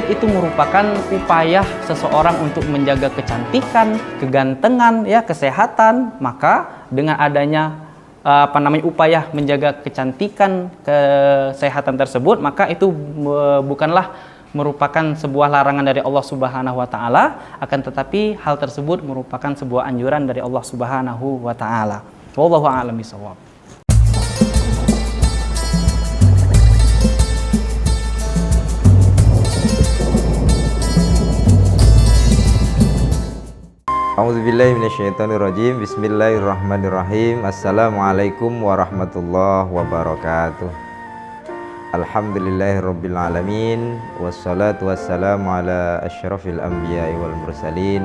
itu merupakan upaya seseorang untuk menjaga kecantikan, kegantengan ya, kesehatan. Maka dengan adanya upaya menjaga kecantikan, kesehatan tersebut, maka itu bukanlah merupakan sebuah larangan dari Allah Subhanahu wa taala, akan tetapi hal tersebut merupakan sebuah anjuran dari Allah Subhanahu wa taala. Wallahu a'lam bishawab. A'udzubillahi minasyaitonirrajim. Bismillahirrahmanirrahim. Assalamualaikum warahmatullahi wabarakatuh. Alhamdulillahirabbil alamin, wassalatu wassalamu ala asyrafil anbiya'i wal mursalin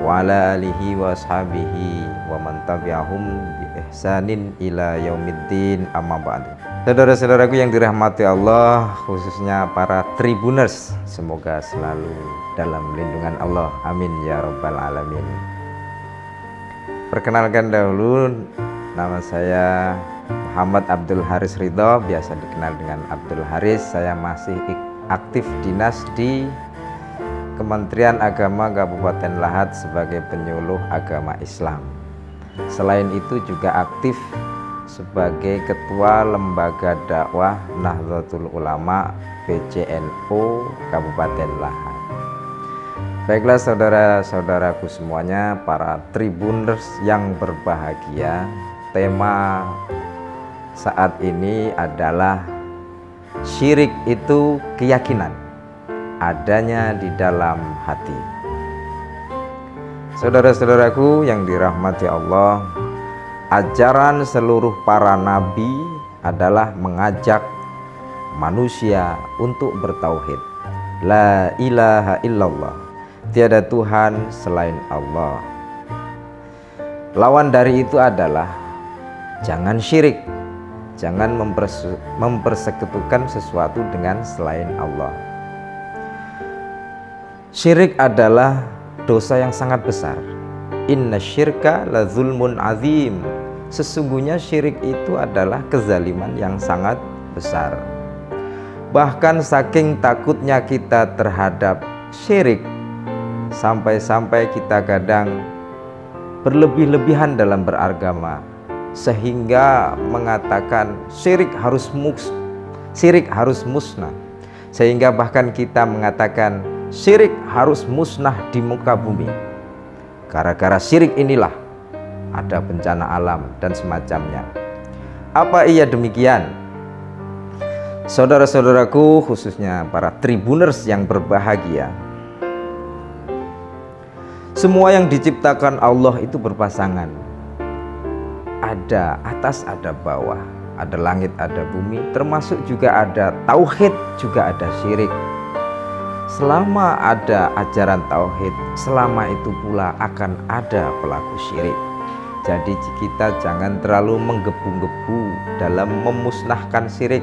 wa ala alihi wa ashabihi wa man tabi'ahum bi ihsanin ila yaumiddin, amma ba'du. Saudara-saudaraku yang dirahmati Allah, khususnya para tribuners, semoga selalu dalam lindungan Allah, amin ya rabbal alamin. Perkenalkan dahulu, nama saya Muhammad Abdul Haris Ridho, biasa dikenal dengan Abdul Haris. Saya masih aktif dinas di Kementerian Agama Kabupaten Lahat sebagai penyuluh agama Islam. Selain itu juga aktif sebagai Ketua Lembaga Dakwah Nahdlatul Ulama PCNU Kabupaten Lahat. Baiklah saudara-saudaraku semuanya, para Tribuners yang berbahagia, tema saat ini adalah syirik itu keyakinan adanya di dalam hati. Saudara-saudaraku yang dirahmati Allah, ajaran seluruh para nabi adalah mengajak manusia untuk bertauhid. La ilaha illallah, tiada Tuhan selain Allah. Lawan dari itu adalah jangan syirik, jangan mempersekutukan sesuatu dengan selain Allah. Syirik adalah dosa yang sangat besar. Inna syirka la zulmun azim. Sesungguhnya syirik itu adalah kezaliman yang sangat besar. Bahkan saking takutnya kita terhadap syirik, sampai-sampai kita kadang berlebih-lebihan dalam beragama, sehingga mengatakan syirik harus musnah. Sehingga bahkan kita mengatakan syirik harus musnah di muka bumi. Gara-gara syirik inilah ada bencana alam dan semacamnya. Apa iya demikian? Saudara-saudaraku, khususnya para Tribuners yang berbahagia, semua yang diciptakan Allah itu berpasangan. Ada atas, ada bawah, ada langit, ada bumi, termasuk juga ada tauhid, juga ada syirik. Selama ada ajaran tauhid, selama itu pula akan ada pelaku syirik. Jadi kita jangan terlalu menggebu-gebu dalam memusnahkan syirik,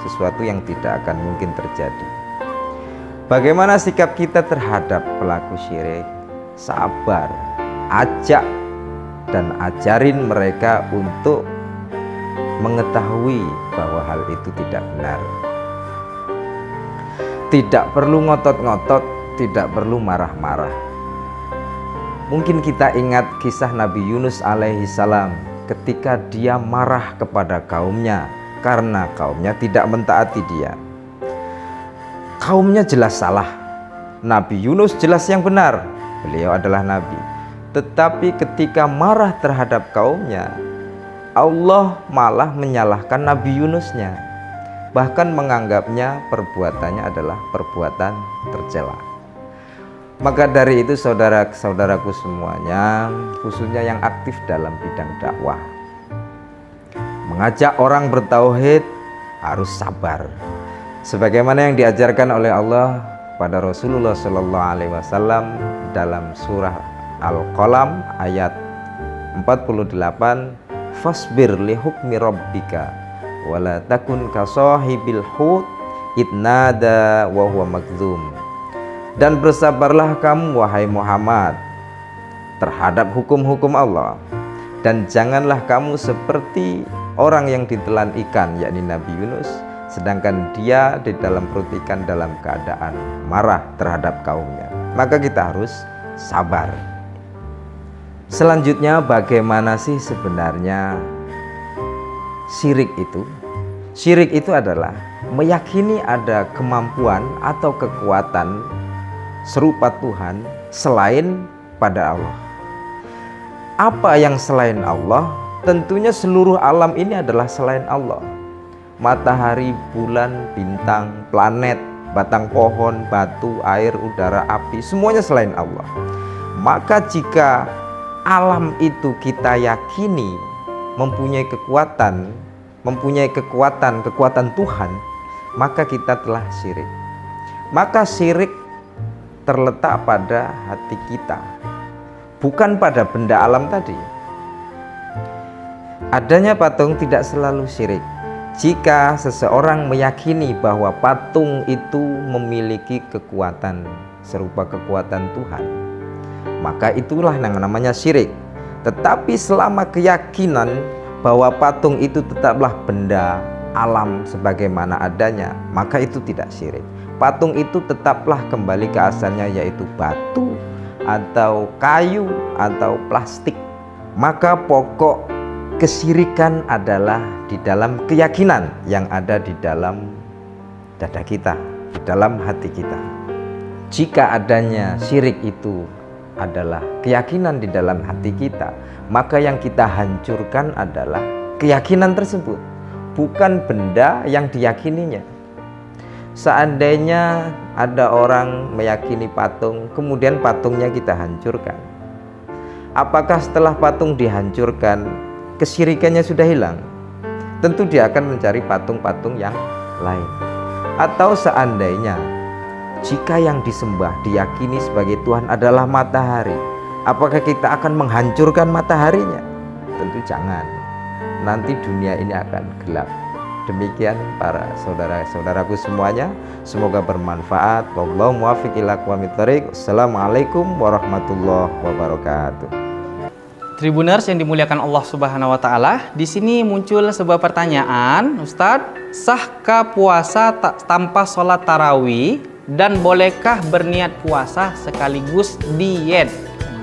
sesuatu yang tidak akan mungkin terjadi. Bagaimana sikap kita terhadap pelaku syirik? Sabar, ajak dan ajarin mereka untuk mengetahui bahwa hal itu tidak benar. Tidak perlu ngotot-ngotot, tidak perlu marah-marah. Mungkin kita ingat kisah Nabi Yunus alaihi salam ketika dia marah kepada kaumnya karena kaumnya tidak mentaati dia. Kaumnya jelas salah, Nabi Yunus jelas yang benar, beliau adalah nabi. Tetapi ketika marah terhadap kaumnya, Allah malah menyalahkan Nabi Yunusnya, bahkan menganggapnya perbuatannya adalah perbuatan tercela. Maka dari itu saudara-saudaraku semuanya, khususnya yang aktif dalam bidang dakwah, mengajak orang bertauhid harus sabar. Sebagaimana yang diajarkan oleh Allah pada Rasulullah SAW dalam surah Al-Qalam ayat 48, fasbir li hukmi rabbika wala takun kasahibil hut idnada wa huwa makdzum. Dan bersabarlah kamu wahai Muhammad terhadap hukum-hukum Allah, dan janganlah kamu seperti orang yang ditelan ikan, yakni Nabi Yunus, sedangkan dia di dalam perut ikan dalam keadaan marah terhadap kaumnya. Maka kita harus sabar. Selanjutnya, bagaimana sih sebenarnya syirik itu? Syirik itu adalah meyakini ada kemampuan atau kekuatan serupa Tuhan selain pada Allah. Apa yang selain Allah? Tentunya seluruh alam ini adalah selain Allah. Matahari, bulan, bintang, planet, batang pohon, batu, air, udara, api, semuanya selain Allah. Maka jika alam itu kita yakini mempunyai kekuatan Tuhan, maka kita telah syirik. Maka syirik terletak pada hati kita, bukan pada benda alam tadi. Adanya patung tidak selalu syirik. Jika seseorang meyakini bahwa patung itu memiliki kekuatan serupa kekuatan Tuhan, maka itulah yang namanya syirik. Tetapi selama keyakinan bahwa patung itu tetaplah benda alam sebagaimana adanya, maka itu tidak syirik. Patung itu tetaplah kembali ke asalnya, yaitu batu atau kayu atau plastik. Maka pokok Kesyirikan adalah di dalam keyakinan yang ada di dalam dada kita, di dalam hati kita. Jika adanya syirik itu adalah keyakinan di dalam hati kita, maka yang kita hancurkan adalah keyakinan tersebut, bukan benda yang diyakininya. Seandainya ada orang meyakini patung, kemudian patungnya kita hancurkan, apakah setelah patung dihancurkan kesyirikannya sudah hilang? Tentu dia akan mencari patung-patung yang lain. Atau seandainya jika yang disembah diyakini sebagai Tuhan adalah matahari, apakah kita akan menghancurkan mataharinya? Tentu jangan. Nanti dunia ini akan gelap. Demikian para saudara-saudaraku semuanya, semoga bermanfaat. Wallahu muwaffiq ila aqwamit thoriq. Assalamualaikum warahmatullahi wabarakatuh. Tribuners yang dimuliakan Allah Subhanahu wa taala, di sini muncul sebuah pertanyaan, Ustadz, sahkah puasa tanpa sholat tarawih dan bolehkah berniat puasa sekaligus diet?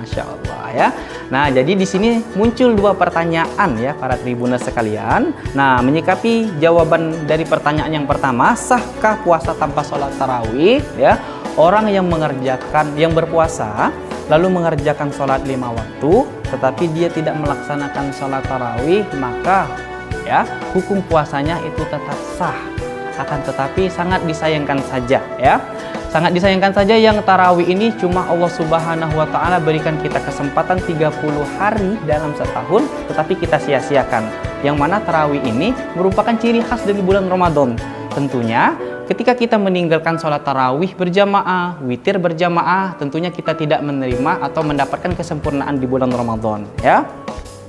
Masya Allah ya. Nah, jadi di sini muncul dua pertanyaan ya para tribuners sekalian. Nah, menyikapi jawaban dari pertanyaan yang pertama, sahkah puasa tanpa sholat tarawih? Ya, orang yang berpuasa lalu mengerjakan sholat 5 waktu, tetapi dia tidak melaksanakan sholat tarawih, maka ya hukum puasanya itu tetap sah. Akan tetapi sangat disayangkan saja ya. Sangat disayangkan saja yang tarawih ini cuma Allah Subhanahu wa taala berikan kita kesempatan 30 hari dalam setahun, tetapi kita sia-siakan. Yang mana tarawih ini merupakan ciri khas dari bulan Ramadan. Tentunya ketika kita meninggalkan sholat tarawih berjamaah, witir berjamaah, tentunya kita tidak menerima atau mendapatkan kesempurnaan di bulan Ramadan ya.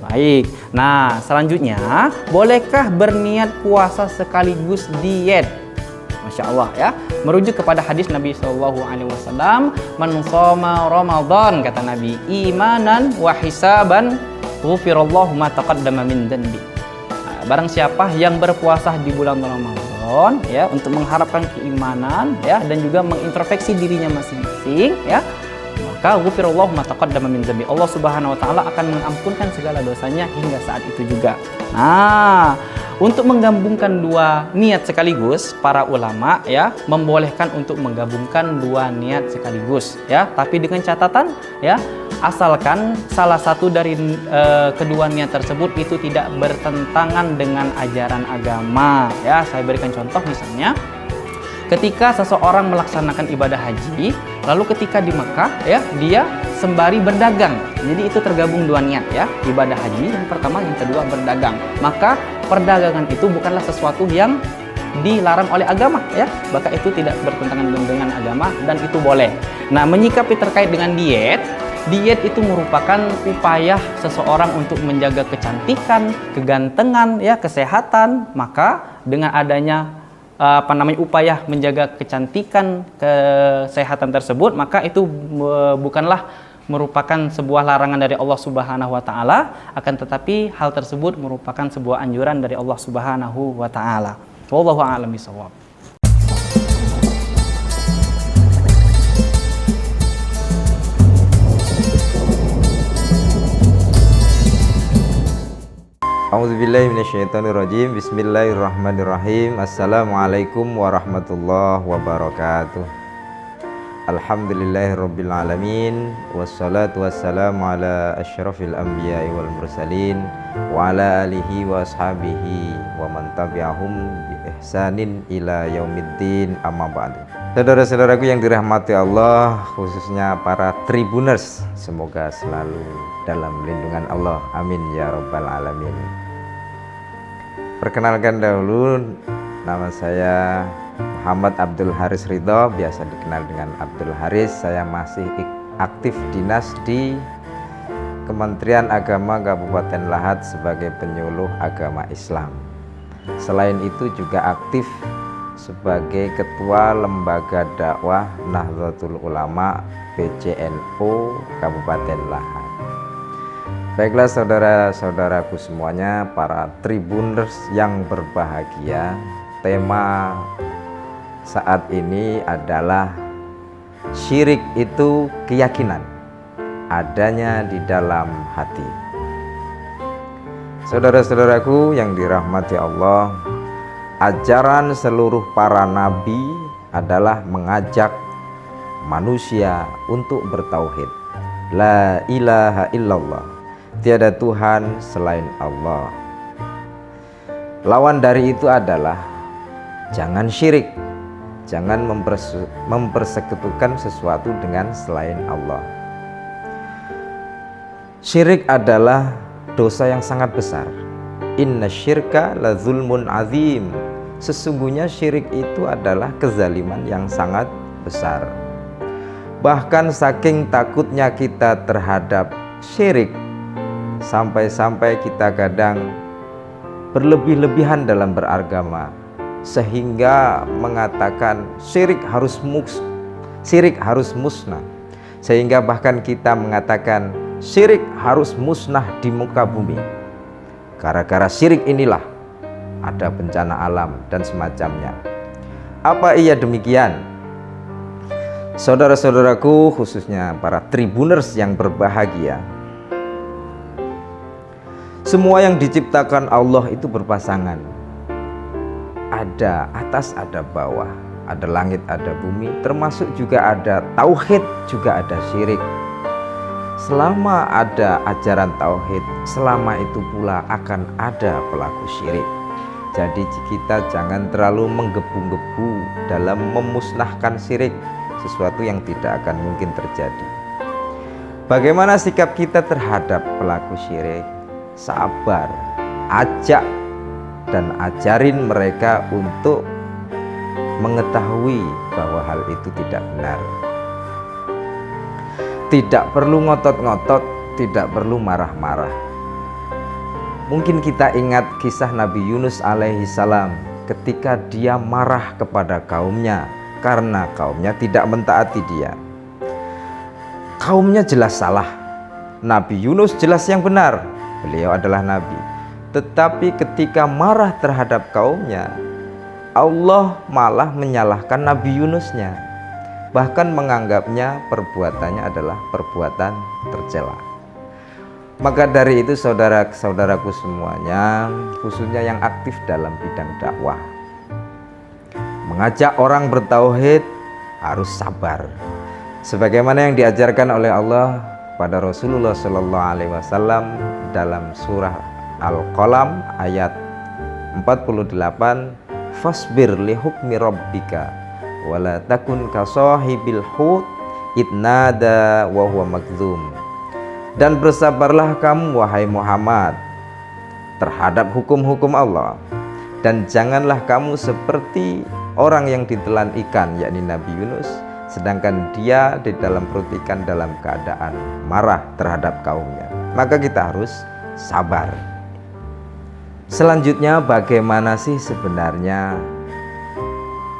Baik, nah selanjutnya, bolehkah berniat puasa sekaligus diet? Masya Allah ya, merujuk kepada hadis Nabi SAW, man shoma Ramadan, kata Nabi, imanan wa hisaban ghufirallahu ma taqaddama min dhanbi. Barang siapa yang berpuasa di bulan Ramadan ya, untuk mengharapkan keimanan ya, dan juga mengintrospeksi dirinya masing-masing ya, maka ghufirallahu ma taqaddama min dhanbi, Allah Subhanahu wa taala akan mengampunkan segala dosanya hingga saat itu juga. Nah, untuk menggabungkan dua niat sekaligus, para ulama ya membolehkan untuk menggabungkan dua niat sekaligus ya, tapi dengan catatan ya, asalkan salah satu dari kedua niat tersebut itu tidak bertentangan dengan ajaran agama ya. Saya berikan contoh, misalnya ketika seseorang melaksanakan ibadah haji, lalu ketika di Mekah ya, dia sembari berdagang. Jadi itu tergabung dua niat ya, ibadah haji yang pertama, yang kedua berdagang. Maka perdagangan itu bukanlah sesuatu yang dilarang oleh agama ya, bahkan itu tidak bertentangan dengan agama dan itu boleh. Nah, menyikapi terkait dengan diet itu merupakan upaya seseorang untuk menjaga kecantikan, kegantengan ya, kesehatan. Maka dengan adanya upaya menjaga kecantikan, kesehatan tersebut, maka itu bukanlah merupakan sebuah larangan dari Allah Subhanahu wa taala, akan tetapi hal tersebut merupakan sebuah anjuran dari Allah Subhanahu wa taala. Wallahu a'lam bishawab. A'udzubillahi minasyaitonirrajim. Bismillahirrahmanirrahim. Assalamualaikum warahmatullahi wabarakatuh. Alhamdulillahirabbil alamin, wassalatu wassalamu ala asyrafil anbiya'i wal mursalin wa ala alihi wa ashabihi wa man tabi'ahum bi ihsanin ila yaumiddin, amma ba'du. Saudara-saudaraku yang dirahmati Allah, khususnya para tribuners, semoga selalu dalam lindungan Allah, amin ya rabbal alamin. Perkenalkan dahulu, nama saya Muhammad Abdul Haris Ridho, biasa dikenal dengan Abdul Haris. Saya masih aktif dinas di Kementerian Agama Kabupaten Lahat sebagai penyuluh agama Islam. Selain itu juga aktif sebagai Ketua Lembaga Dakwah Nahdlatul Ulama PCNU Kabupaten Lahat. Baiklah saudara-saudaraku semuanya, para tribuners yang berbahagia, tema saat ini adalah syirik itu keyakinan adanya di dalam hati. Saudara-saudaraku yang dirahmati Allah, ajaran seluruh para nabi adalah mengajak manusia untuk bertauhid. La ilaha illallah, tiada Tuhan selain Allah. Lawan dari itu adalah jangan syirik, jangan mempersekutukan sesuatu dengan selain Allah. Syirik adalah dosa yang sangat besar. Inna syirka la zulmun azim. Sesungguhnya syirik itu adalah kezaliman yang sangat besar. Bahkan saking takutnya kita terhadap syirik, sampai-sampai kita kadang berlebih-lebihan dalam beragama, sehingga mengatakan syirik harus musnah. Sehingga bahkan kita mengatakan syirik harus musnah di muka bumi. Gara-gara syirik inilah ada bencana alam dan semacamnya. Apa iya demikian? Saudara-saudaraku, khususnya para tribuners yang berbahagia, semua yang diciptakan Allah itu berpasangan. Ada atas, ada bawah, ada langit, ada bumi, termasuk juga ada tauhid, juga ada syirik. Selama ada ajaran tauhid, selama itu pula akan ada pelaku syirik. Jadi kita jangan terlalu menggebu-gebu dalam memusnahkan syirik, sesuatu yang tidak akan mungkin terjadi. Bagaimana sikap kita terhadap pelaku syirik? Sabar, ajak dan ajarin mereka untuk mengetahui bahwa hal itu tidak benar. Tidak perlu ngotot-ngotot, tidak perlu marah-marah. Mungkin kita ingat kisah Nabi Yunus alaihi salam ketika dia marah kepada kaumnya karena kaumnya tidak mentaati dia. Kaumnya jelas salah, Nabi Yunus jelas yang benar, beliau adalah nabi. Tetapi ketika marah terhadap kaumnya, Allah malah menyalahkan Nabi Yunusnya, bahkan menganggapnya perbuatannya adalah perbuatan tercela. Maka dari itu saudara-saudaraku semuanya, khususnya yang aktif dalam bidang dakwah, mengajak orang bertauhid harus sabar. Sebagaimana yang diajarkan oleh Allah pada Rasulullah SAW dalam surah Al-Qalam ayat 48, fasbir li hukmi rabbika wala takun kasahibil hut idnada wa huwa makdzum. Dan bersabarlah kamu wahai Muhammad terhadap hukum-hukum Allah, dan janganlah kamu seperti orang yang ditelan ikan, yakni Nabi Yunus, sedangkan dia di dalam perut ikan dalam keadaan marah terhadap kaumnya. Maka kita harus sabar. Selanjutnya, bagaimana sih sebenarnya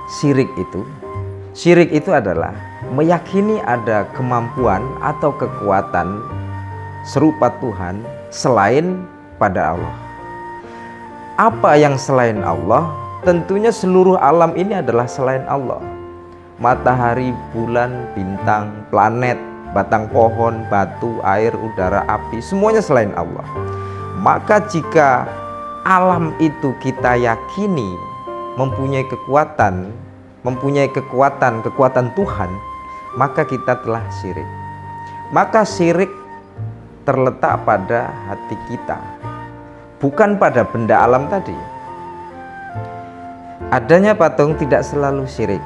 syirik itu? Syirik itu adalah meyakini ada kemampuan atau kekuatan serupa Tuhan selain pada Allah. Apa yang selain Allah? Tentunya seluruh alam ini adalah selain Allah. Matahari, bulan, bintang, planet, batang pohon, batu, air, udara, api, semuanya selain Allah. Maka jika alam itu kita yakini mempunyai kekuatan Tuhan, maka kita telah syirik. Maka syirik terletak pada hati kita, bukan pada benda alam tadi. Adanya patung tidak selalu syirik.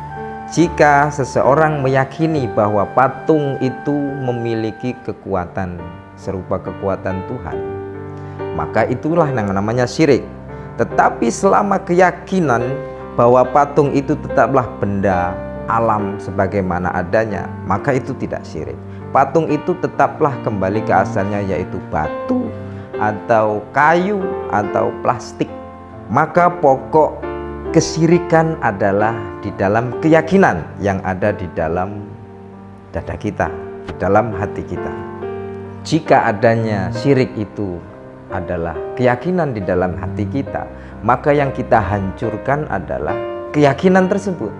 Jika seseorang meyakini bahwa patung itu memiliki kekuatan serupa kekuatan Tuhan, maka itulah yang namanya syirik. Tetapi selama keyakinan bahwa patung itu tetaplah benda alam sebagaimana adanya, maka itu tidak syirik. Patung itu tetaplah kembali ke asalnya, yaitu batu atau kayu atau plastik. Maka pokok kesyirikan adalah di dalam keyakinan yang ada di dalam dada kita, di dalam hati kita. Jika adanya syirik itu adalah keyakinan di dalam hati kita, maka yang kita hancurkan adalah keyakinan tersebut,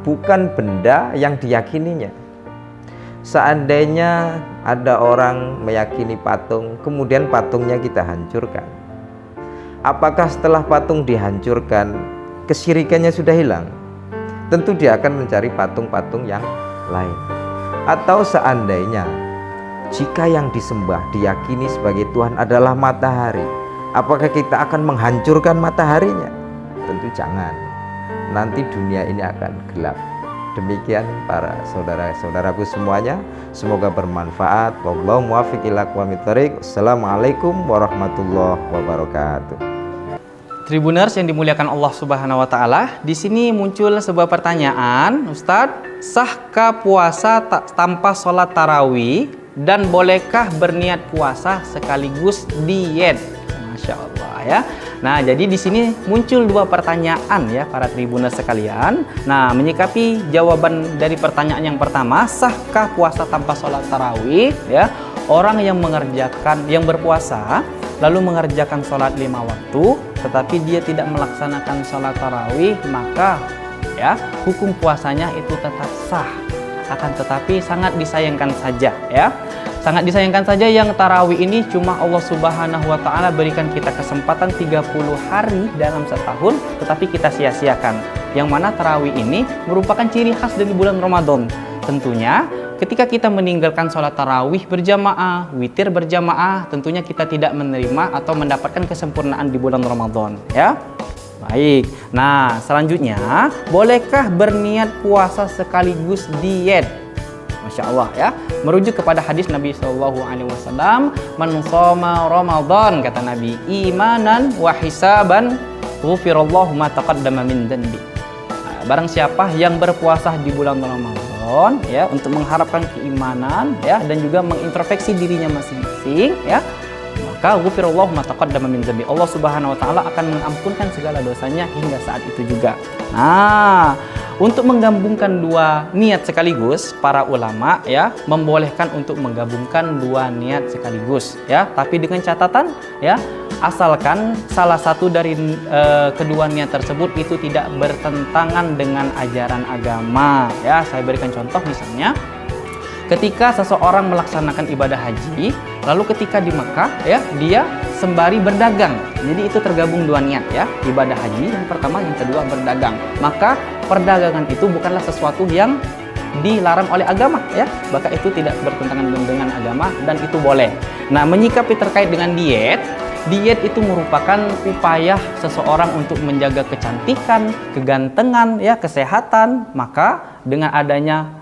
bukan benda yang diyakininya. Seandainya ada orang meyakini patung, kemudian patungnya kita hancurkan, Apakah setelah patung dihancurkan, kesyirikannya sudah hilang? Tentu dia akan mencari patung-patung yang lain. Atau seandainya jika yang disembah diyakini sebagai Tuhan adalah matahari, apakah kita akan menghancurkan mataharinya? Tentu jangan. Nanti dunia ini akan gelap. Demikian para saudara-saudaraku semuanya, semoga bermanfaat. Wallahu muwaffiq ila aqwamit thoriq. Assalamualaikum warahmatullahi wabarakatuh. Tribuners yang dimuliakan Allah Subhanahu wa taala, di sini muncul sebuah pertanyaan, Ustadz, sahkah puasa tanpa sholat tarawih dan bolehkah berniat puasa sekaligus diet? Masya Allah ya. Nah, jadi di sini muncul dua pertanyaan ya para tribuners sekalian. Nah, menyikapi jawaban dari pertanyaan yang pertama, sahkah puasa tanpa sholat tarawih? Ya, orang yang berpuasa lalu mengerjakan sholat 5 waktu, tetapi dia tidak melaksanakan sholat tarawih, maka ya hukum puasanya itu tetap sah. Akan tetapi sangat disayangkan saja ya. Sangat disayangkan saja yang tarawih ini cuma Allah Subhanahu wa taala berikan kita kesempatan 30 hari dalam setahun, tetapi kita sia-siakan. Yang mana tarawih ini merupakan ciri khas dari bulan Ramadan. Tentunya ketika kita meninggalkan sholat tarawih berjamaah, witir berjamaah, tentunya kita tidak menerima atau mendapatkan kesempurnaan di bulan Ramadan ya. Baik, nah selanjutnya, bolehkah berniat puasa sekaligus diet? Masya Allah ya, merujuk kepada hadis Nabi SAW, man shoma Ramadan, kata Nabi, imanan wa hisaban ghufirallahu ma taqaddama min dhanbi. Barang siapa yang berpuasa di bulan Ramadan ya, untuk mengharapkan keimanan ya, dan juga mengintrospeksi dirinya masing-masing ya, maka ghufirallahu ma taqaddama min dhanbi, Allah Subhanahu wa taala akan mengampunkan segala dosanya hingga saat itu juga. Nah, untuk menggabungkan dua niat sekaligus, para ulama ya membolehkan untuk menggabungkan dua niat sekaligus ya, tapi dengan catatan ya, asalkan salah satu dari kedua niat tersebut itu tidak bertentangan dengan ajaran agama ya. Saya berikan contoh, misalnya ketika seseorang melaksanakan ibadah haji, lalu ketika di Mekah ya, dia sembari berdagang. Jadi itu tergabung dua niat ya, ibadah haji yang pertama, yang kedua berdagang. Maka perdagangan itu bukanlah sesuatu yang dilarang oleh agama ya, maka itu tidak bertentangan dengan agama dan itu boleh. Nah, menyikapi terkait dengan diet itu merupakan upaya seseorang untuk menjaga kecantikan, kegantengan ya, kesehatan. Maka dengan adanya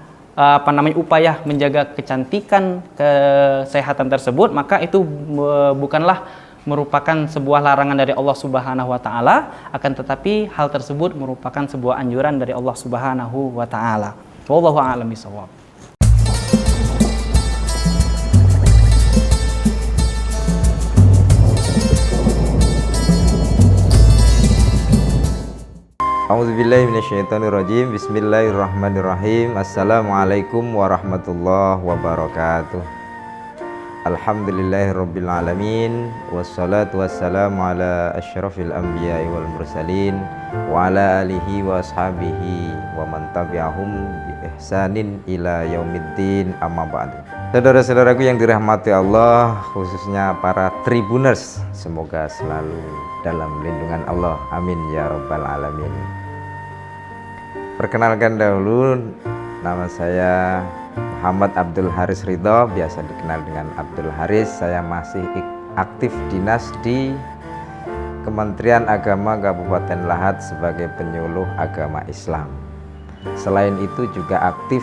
upaya menjaga kecantikan, kesehatan tersebut, maka itu bukanlah merupakan sebuah larangan dari Allah Subhanahu wa taala, akan tetapi hal tersebut merupakan sebuah anjuran dari Allah Subhanahu wa taala. Wallahu a'lam bishawab. A'udzubillahi minasyaitonirrajim. Bismillahirrahmanirrahim. Assalamualaikum warahmatullahi wabarakatuh. Alhamdulillahirabbil alamin, wassalatu wassalamu ala asyrafil anbiya'i wal mursalin wa ala alihi wa ashabihi wa man tabi'ahum bi ihsanin ila yaumiddin, amma ba'du. Saudara-saudaraku yang dirahmati Allah, khususnya para tribuners, semoga selalu dalam lindungan Allah, amin ya rabbal alamin. Perkenalkan dahulu, nama saya Muhammad Abdul Haris Ridho, biasa dikenal dengan Abdul Haris. Saya masih aktif dinas di Kementerian Agama Kabupaten Lahat sebagai penyuluh agama Islam. Selain itu juga aktif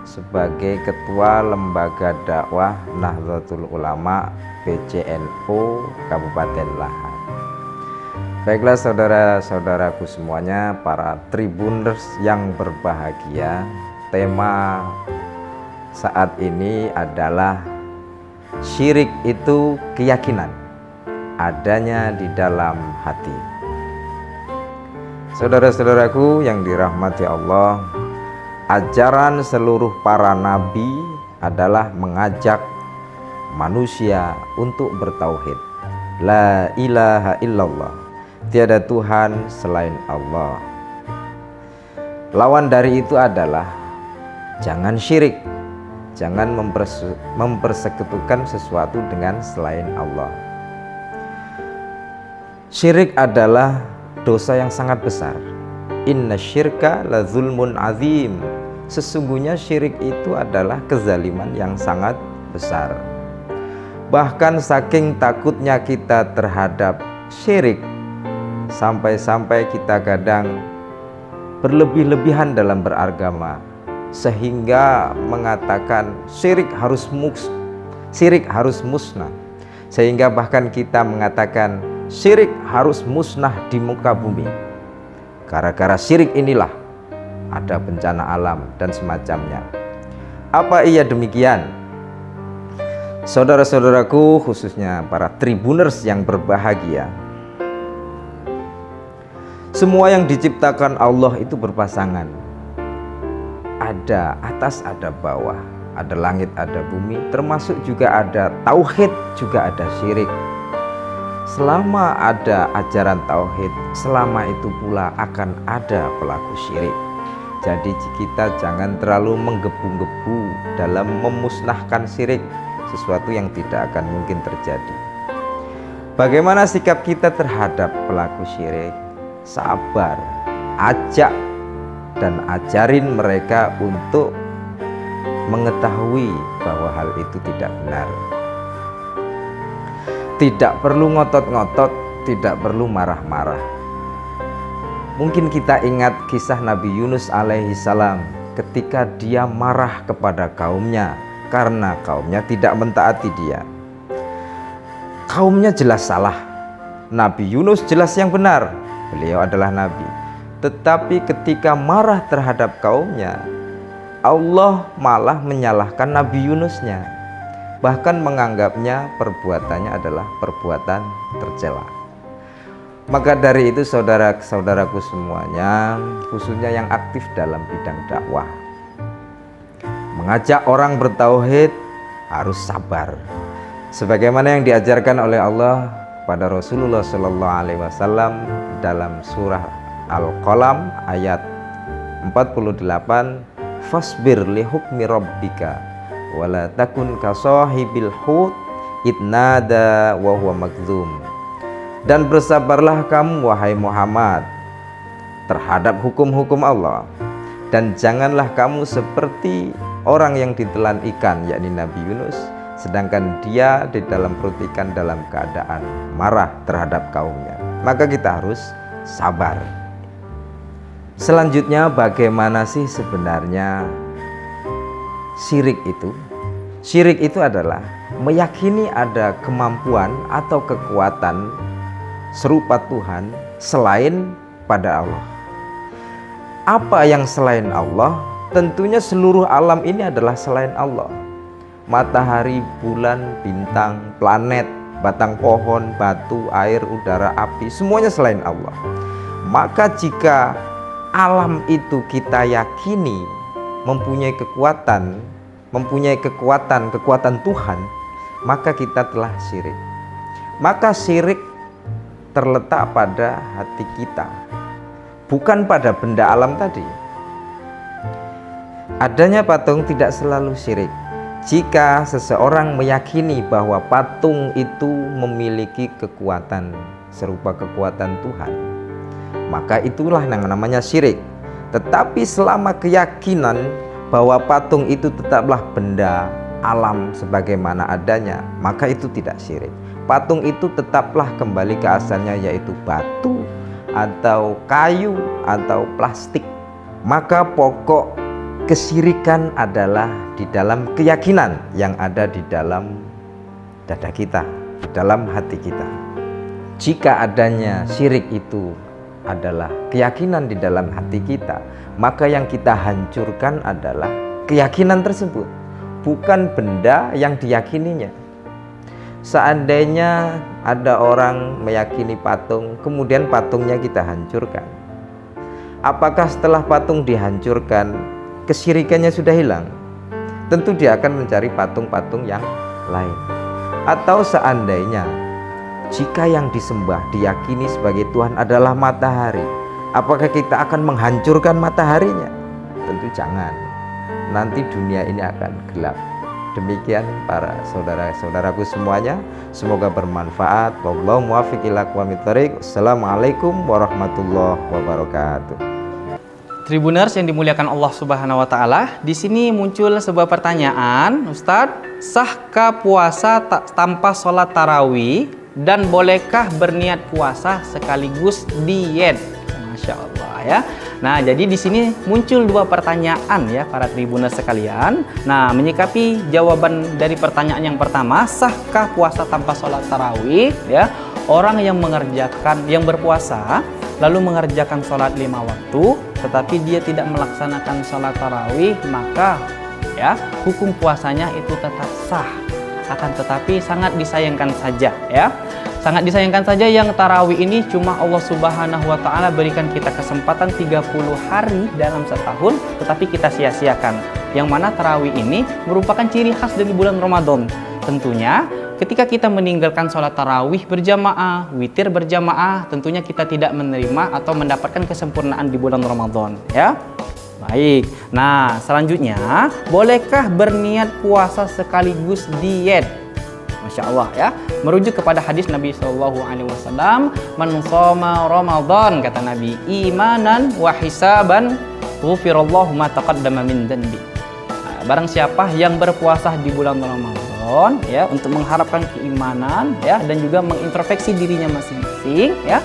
sebagai Ketua Lembaga Dakwah Nahdlatul Ulama PCNU Kabupaten Lahat. Baiklah saudara-saudaraku semuanya, para tribuners yang berbahagia, tema saat ini adalah syirik itu keyakinan adanya di dalam hati. Saudara-saudaraku yang dirahmati Allah, ajaran seluruh para nabi adalah mengajak manusia untuk bertauhid. La ilaha illallah, tiada Tuhan selain Allah. Lawan dari itu adalah jangan syirik, jangan mempersekutukan sesuatu dengan selain Allah. Syirik adalah dosa yang sangat besar. Inna syirka la zulmun azim. Sesungguhnya syirik itu adalah kezaliman yang sangat besar. Bahkan saking takutnya kita terhadap syirik, sampai-sampai kita kadang berlebih-lebihan dalam beragama, sehingga mengatakan syirik harus musnah. Sehingga bahkan kita mengatakan syirik harus musnah di muka bumi. Gara-gara syirik inilah ada bencana alam dan semacamnya. Apa iya demikian? Saudara-saudaraku, khususnya para tribuners yang berbahagia, semua yang diciptakan Allah itu berpasangan. Ada atas, ada bawah, ada langit, ada bumi, termasuk juga ada tauhid, juga ada syirik. Selama ada ajaran tauhid, selama itu pula akan ada pelaku syirik. Jadi kita jangan terlalu menggebu-gebu dalam memusnahkan syirik, sesuatu yang tidak akan mungkin terjadi. Bagaimana sikap kita terhadap pelaku syirik? Sabar, ajak dan ajarin mereka untuk mengetahui bahwa hal itu tidak benar. Tidak perlu ngotot-ngotot, tidak perlu marah-marah. Mungkin kita ingat kisah Nabi Yunus alaihi salam ketika dia marah kepada kaumnya karena kaumnya tidak mentaati dia. Kaumnya jelas salah, Nabi Yunus jelas yang benar, beliau adalah nabi. Tetapi ketika marah terhadap kaumnya, Allah malah menyalahkan Nabi Yunusnya, bahkan menganggapnya perbuatannya adalah perbuatan tercela. Maka dari itu saudara-saudaraku semuanya, khususnya yang aktif dalam bidang dakwah, mengajak orang bertauhid harus sabar. Sebagaimana yang diajarkan oleh Allah pada Rasulullah SAW dalam surah Al-Qalam ayat 48, fasbir li hukmi rabbika wala takun kasahibil hut idnada wa huwa magdzum. Dan bersabarlah kamu wahai Muhammad terhadap hukum-hukum Allah, dan janganlah kamu seperti orang yang ditelan ikan, yakni Nabi Yunus, sedangkan dia di dalam perut ikan dalam keadaan marah terhadap kaumnya. Maka kita harus sabar. Selanjutnya, bagaimana sih sebenarnya syirik itu? Syirik itu adalah meyakini ada kemampuan atau kekuatan serupa Tuhan selain pada Allah. Apa yang selain Allah? Tentunya seluruh alam ini adalah selain Allah. Matahari, bulan, bintang, planet, batang pohon, batu, air, udara, api, semuanya selain Allah. Maka jika alam itu kita yakini mempunyai kekuatan Tuhan, maka kita telah syirik. Maka syirik terletak pada hati kita, bukan pada benda alam tadi. Adanya patung tidak selalu syirik. Jika seseorang meyakini bahwa patung itu memiliki kekuatan serupa kekuatan Tuhan, maka itulah yang namanya syirik. Tetapi selama keyakinan bahwa patung itu tetaplah benda alam sebagaimana adanya, maka itu tidak syirik. Patung itu tetaplah kembali ke asalnya, yaitu batu atau kayu atau plastik. Maka pokok kesyirikan adalah di dalam keyakinan yang ada di dalam dada kita, di dalam hati kita. Jika adanya syirik itu adalah keyakinan di dalam hati kita, maka yang kita hancurkan adalah keyakinan tersebut, bukan benda yang diyakininya. Seandainya ada orang meyakini patung, kemudian patungnya kita hancurkan, apakah setelah patung dihancurkan kesyirikannya sudah hilang? Tentu dia akan mencari patung-patung yang lain. Atau seandainya jika yang disembah diyakini sebagai Tuhan adalah matahari, apakah kita akan menghancurkan mataharinya? Tentu jangan. Nanti dunia ini akan gelap. Demikian para saudara-saudaraku semuanya, semoga bermanfaat. Wallahu muwaffiq ila aqwamit thoriq. Assalamualaikum warahmatullahi wabarakatuh. Tribuners yang dimuliakan Allah Subhanahu wa taala, di sini muncul sebuah pertanyaan, Ustadz, sahkah puasa tanpa sholat tarawih dan bolehkah berniat puasa sekaligus diet? Masya Allah ya. Nah, jadi di sini muncul dua pertanyaan ya para tribuners sekalian. Nah, menyikapi jawaban dari pertanyaan yang pertama, sahkah puasa tanpa sholat tarawih? Ya, orang yang berpuasa lalu mengerjakan sholat 5 waktu, tetapi dia tidak melaksanakan sholat tarawih, maka ya hukum puasanya itu tetap sah. Akan tetapi sangat disayangkan saja ya. Sangat disayangkan saja yang tarawih ini cuma Allah Subhanahu wa taala berikan kita kesempatan 30 hari dalam setahun, tetapi kita sia-siakan. Yang mana tarawih ini merupakan ciri khas dari bulan Ramadan. Tentunya ketika kita meninggalkan sholat tarawih berjamaah, witir berjamaah, tentunya kita tidak menerima atau mendapatkan kesempurnaan di bulan Ramadan ya. Baik, nah selanjutnya, bolehkah berniat puasa sekaligus diet? Masya Allah ya, merujuk kepada hadis Nabi SAW, man shoma Ramadan, kata Nabi, imanan wa hisaban ghufirallahu ma taqaddama min dhanbi. Nah, barang siapa yang berpuasa di bulan Ramadan ya, untuk mengharapkan keimanan ya, dan juga mengintrospeksi dirinya masing-masing ya,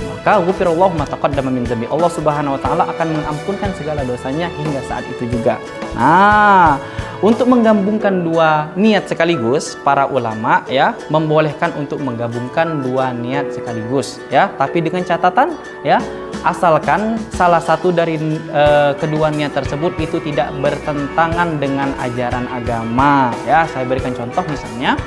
maka ghufirallahu ma taqaddama min dhanbi, Allah Subhanahu wa taala akan mengampunkan segala dosanya hingga saat itu juga. Nah, untuk menggabungkan dua niat sekaligus, para ulama ya membolehkan untuk menggabungkan dua niat sekaligus ya, tapi dengan catatan ya, asalkan salah satu dari kedua niat tersebut itu tidak bertentangan dengan ajaran agama ya. Saya berikan contoh, misalnya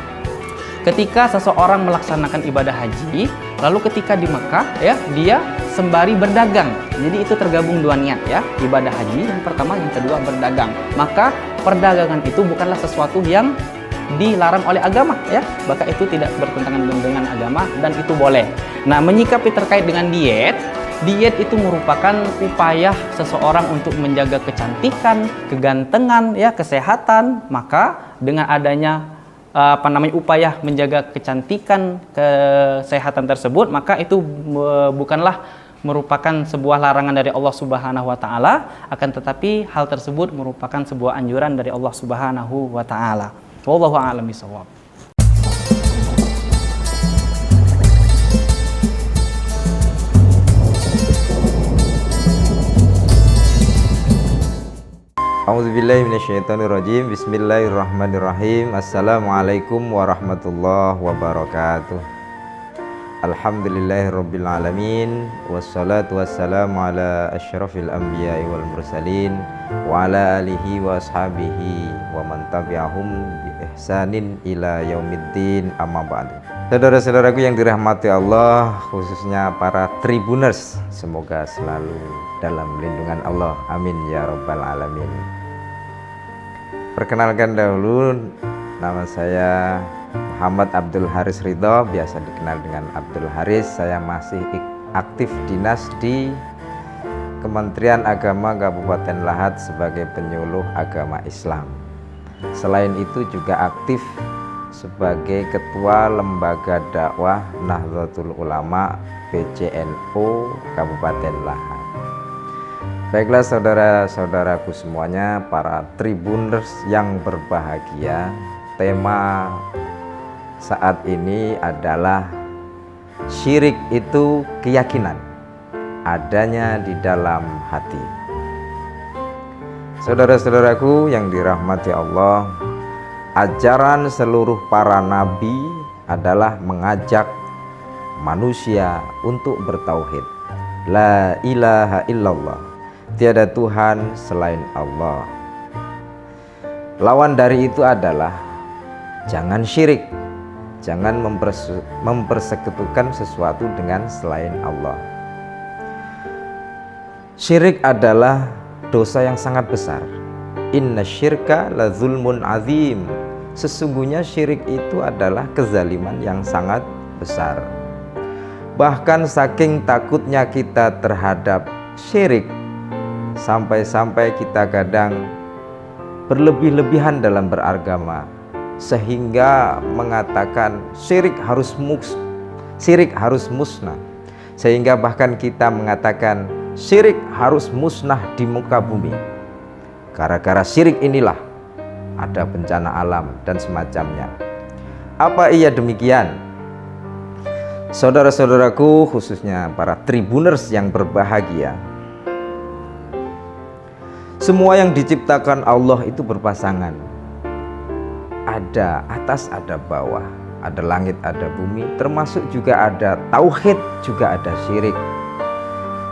ketika seseorang melaksanakan ibadah haji, lalu ketika di Mekah ya, dia sembari berdagang. Jadi itu tergabung dua niat ya, ibadah haji yang pertama, yang kedua berdagang. Maka perdagangan itu bukanlah sesuatu yang dilarang oleh agama ya, maka itu tidak bertentangan dengan agama dan itu boleh. Nah, menyikapi terkait dengan diet itu merupakan upaya seseorang untuk menjaga kecantikan, kegantengan ya, kesehatan. Maka dengan adanya upaya menjaga kecantikan, kesehatan tersebut, maka itu bukanlah merupakan sebuah larangan dari Allah Subhanahu wa taala, akan tetapi hal tersebut merupakan sebuah anjuran dari Allah Subhanahu wa taala. Wallahu a'lam bishawab. A'udzubillahi minasyaitonirrajim. Bismillahirrahmanirrahim. Assalamualaikum warahmatullahi wabarakatuh. Alhamdulillahirabbil alamin, wassalatu wassalamu ala asyrafil anbiya'i wal mursalin wa ala alihi wa ashabihi wa man tabi'ahum bi ihsanin ila yaumiddin, amma ba'du. Saudara-saudaraku yang dirahmati Allah, khususnya para tribuners, semoga selalu dalam lindungan Allah, amin ya rabbal alamin. Perkenalkan dahulu, nama saya Muhammad Abdul Haris Ridho, biasa dikenal dengan Abdul Haris. Saya masih aktif dinas di Kementerian Agama Kabupaten Lahat sebagai penyuluh agama Islam. Selain itu juga aktif sebagai Ketua Lembaga Dakwah Nahdlatul Ulama PCNU Kabupaten Lahat. Baiklah saudara-saudaraku semuanya, para tribuners yang berbahagia, tema saat ini adalah syirik itu keyakinan adanya di dalam hati. Saudara-saudaraku yang dirahmati Allah, ajaran seluruh para nabi adalah mengajak manusia untuk bertauhid. La ilaha illallah, tiada Tuhan selain Allah. Lawan dari itu adalah jangan syirik, jangan mempersekutukan sesuatu dengan selain Allah. Syirik adalah dosa yang sangat besar. Inna syirka la zulmun azim. Sesungguhnya syirik itu adalah kezaliman yang sangat besar. Bahkan saking takutnya kita terhadap syirik, sampai-sampai kita kadang berlebih-lebihan dalam beragama sehingga mengatakan syirik harus musnah, sehingga bahkan kita mengatakan syirik harus musnah di muka bumi. Gara-gara syirik inilah ada bencana alam dan semacamnya. Apa iya demikian? Saudara-saudaraku, khususnya para Tribuners yang berbahagia, semua yang diciptakan Allah itu berpasangan. Ada atas, ada bawah, ada langit, ada bumi, termasuk juga ada tauhid, juga ada syirik.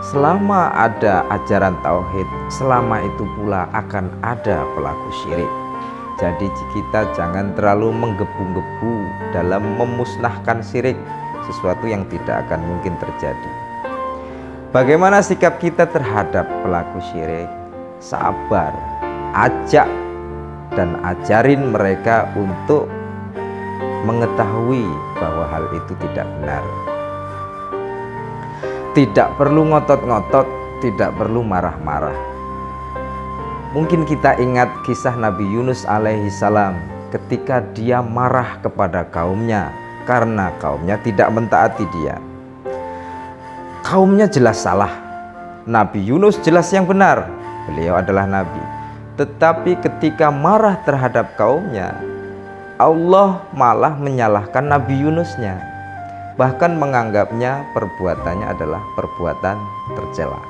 Selama ada ajaran tauhid, selama itu pula akan ada pelaku syirik. Jadi kita jangan terlalu menggebu-gebu dalam memusnahkan syirik, sesuatu yang tidak akan mungkin terjadi. Bagaimana sikap kita terhadap pelaku syirik? Sabar, ajak dan ajarin mereka untuk mengetahui bahwa hal itu tidak benar. Tidak perlu ngotot-ngotot, tidak perlu marah-marah. Mungkin kita ingat kisah Nabi Yunus alaihi salam ketika dia marah kepada kaumnya karena kaumnya tidak mentaati dia. Kaumnya jelas salah, Nabi Yunus jelas yang benar, beliau adalah nabi. Tetapi ketika marah terhadap kaumnya, Allah malah menyalahkan Nabi Yunusnya, bahkan menganggapnya perbuatannya adalah perbuatan tercela.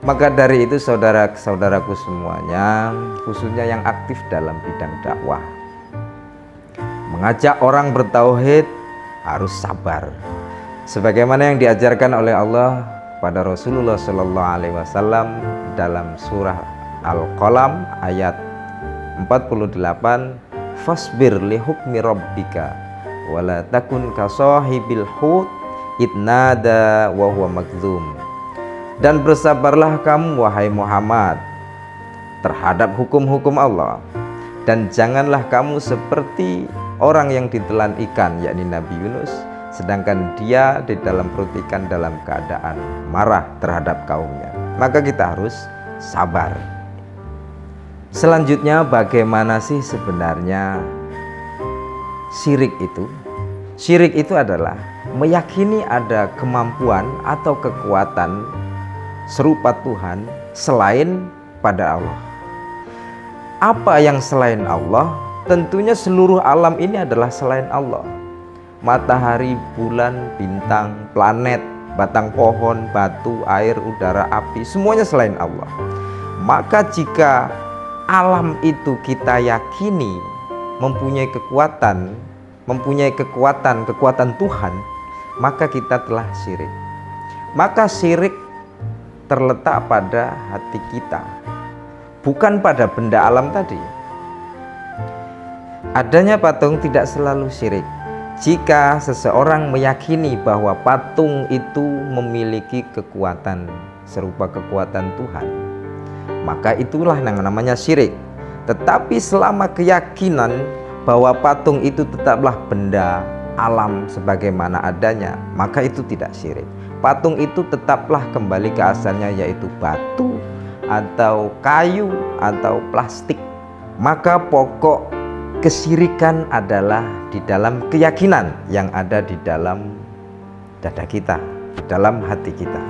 Maka dari itu saudara-saudaraku semuanya, khususnya yang aktif dalam bidang dakwah, mengajak orang bertauhid harus sabar, sebagaimana yang diajarkan oleh Allah pada Rasulullah SAW dalam surah Al-Qalam ayat 48, fasbir li hukmi rabbika wala takun kasahibil hut idnada wa huwa magdzum. Dan bersabarlah kamu wahai Muhammad terhadap hukum-hukum Allah, dan janganlah kamu seperti orang yang ditelan ikan, yakni Nabi Yunus, sedangkan dia di dalam perut ikan dalam keadaan marah terhadap kaumnya. Maka kita harus sabar. Selanjutnya, bagaimana sih sebenarnya syirik itu? Syirik itu adalah meyakini ada kemampuan atau kekuatan serupa Tuhan selain pada Allah. Apa yang selain Allah? Tentunya seluruh alam ini adalah selain Allah. Matahari, bulan, bintang, planet, batang pohon, batu, air, udara, api, semuanya selain Allah. Maka jika alam itu kita yakini mempunyai kekuatan Tuhan, maka kita telah syirik. Maka syirik terletak pada hati kita, bukan pada benda alam tadi. Adanya patung tidak selalu syirik. Jika seseorang meyakini bahwa patung itu memiliki kekuatan serupa kekuatan Tuhan, maka itulah yang namanya syirik. Tetapi selama keyakinan bahwa patung itu tetaplah benda alam sebagaimana adanya, maka itu tidak syirik. Patung itu tetaplah kembali ke asalnya, yaitu batu atau kayu atau plastik. Maka pokok kesyirikan adalah di dalam keyakinan yang ada di dalam dada kita, di dalam hati kita.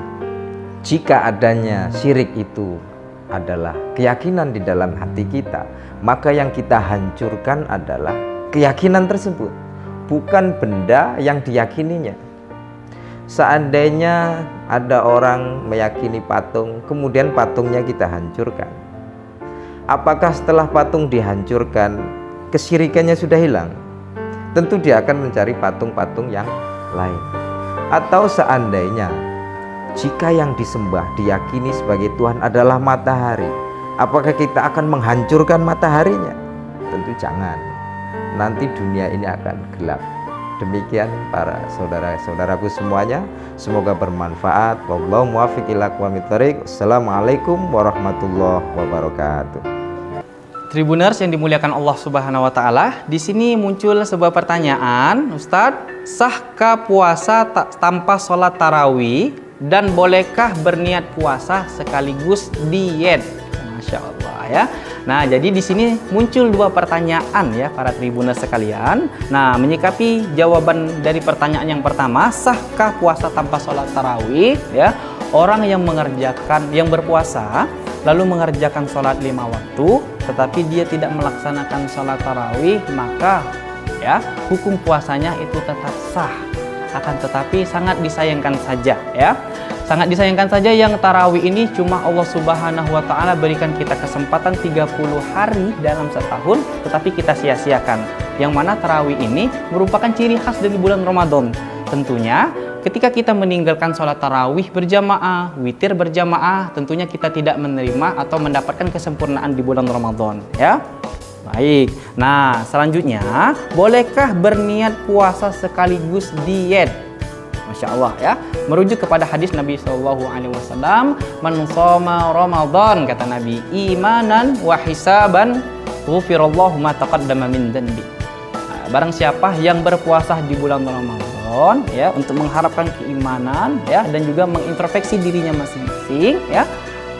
Jika adanya syirik itu adalah keyakinan di dalam hati kita, maka yang kita hancurkan adalah keyakinan tersebut, bukan benda yang diyakininya. Seandainya ada orang meyakini patung, kemudian patungnya kita hancurkan, apakah setelah patung dihancurkan kesyirikannya sudah hilang? Tentu dia akan mencari patung-patung yang lain. Atau seandainya jika yang disembah diyakini sebagai Tuhan adalah matahari, apakah kita akan menghancurkan mataharinya? Tentu jangan. Nanti dunia ini akan gelap. Demikian para saudara-saudaraku semuanya, semoga bermanfaat. Wallahu muwaffiq ila aqwamit thoriq. Assalamualaikum warahmatullahi wabarakatuh. Tribuners yang dimuliakan Allah Subhanahu wa taala, di sini muncul sebuah pertanyaan, Ustadz, sahkah puasa tanpa sholat tarawih dan bolehkah berniat puasa sekaligus diet? Masya Allah ya. Nah, jadi di sini muncul dua pertanyaan ya para tribuners sekalian. Nah, menyikapi jawaban dari pertanyaan yang pertama, sahkah puasa tanpa sholat tarawih ya? Orang yang berpuasa lalu mengerjakan sholat 5 waktu, tetapi dia tidak melaksanakan sholat tarawih, maka ya hukum puasanya itu tetap sah. Akan tetapi sangat disayangkan saja ya. Sangat disayangkan saja yang tarawih ini cuma Allah Subhanahu wa taala berikan kita kesempatan 30 hari dalam setahun, tetapi kita sia-siakan. Yang mana tarawih ini merupakan ciri khas dari bulan Ramadan. Tentunya ketika kita meninggalkan sholat tarawih berjamaah, witir berjamaah, tentunya kita tidak menerima atau mendapatkan kesempurnaan di bulan Ramadan ya. Baik, nah selanjutnya, bolehkah berniat puasa sekaligus diet? Masya Allah ya, merujuk kepada hadis Nabi SAW, man shoma Ramadan, kata Nabi, imanan wa hisaban ghufirallahu ma taqaddama min dhanbi. Barang siapa yang berpuasa di bulan Ramadan ya, untuk mengharapkan keimanan ya, dan juga mengintrospeksi dirinya masing-masing ya,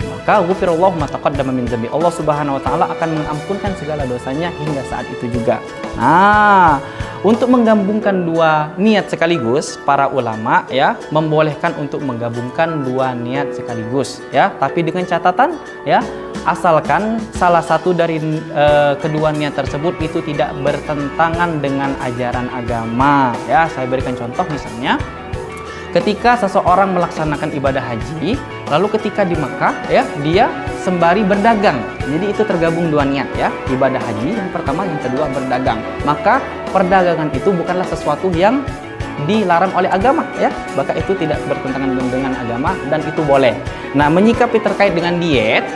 maka ghufirallahu ma taqaddama min dhanbi, Allah Subhanahu wa taala akan mengampunkan segala dosanya hingga saat itu juga. Nah, untuk menggabungkan dua niat sekaligus, para ulama ya membolehkan untuk menggabungkan dua niat sekaligus ya, tapi dengan catatan ya, asalkan salah satu dari kedua niat tersebut itu tidak bertentangan dengan ajaran agama ya. Saya berikan contoh, misalnya ketika seseorang melaksanakan ibadah haji, lalu ketika di Makkah ya, dia sembari berdagang. Jadi itu tergabung dua niat ya, ibadah haji yang pertama, yang kedua berdagang. Maka perdagangan itu bukanlah sesuatu yang dilarang oleh agama ya, maka itu tidak bertentangan dengan agama dan itu boleh. Nah, menyikapi terkait dengan diet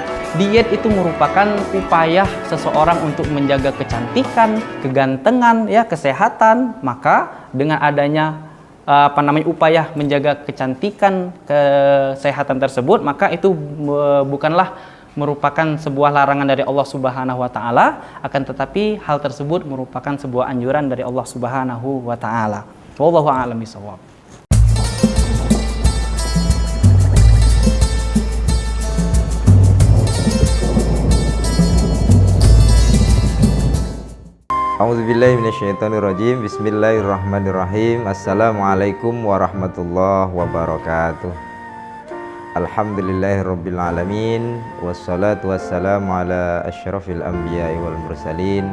itu merupakan upaya seseorang untuk menjaga kecantikan, kegantengan ya, kesehatan. Maka dengan adanya upaya menjaga kecantikan, kesehatan tersebut, maka itu bukanlah merupakan sebuah larangan dari Allah Subhanahu wa taala, akan tetapi hal tersebut merupakan sebuah anjuran dari Allah Subhanahu wa taala. Wallahu a'lam bishawab. A'udzubillahi minasyaitonirrajim. Bismillahirrahmanirrahim. Assalamualaikum warahmatullahi wabarakatuh. Alhamdulillahirabbil alamin, wassalatu wassalamu ala asyrafil anbiya'i wal mursalin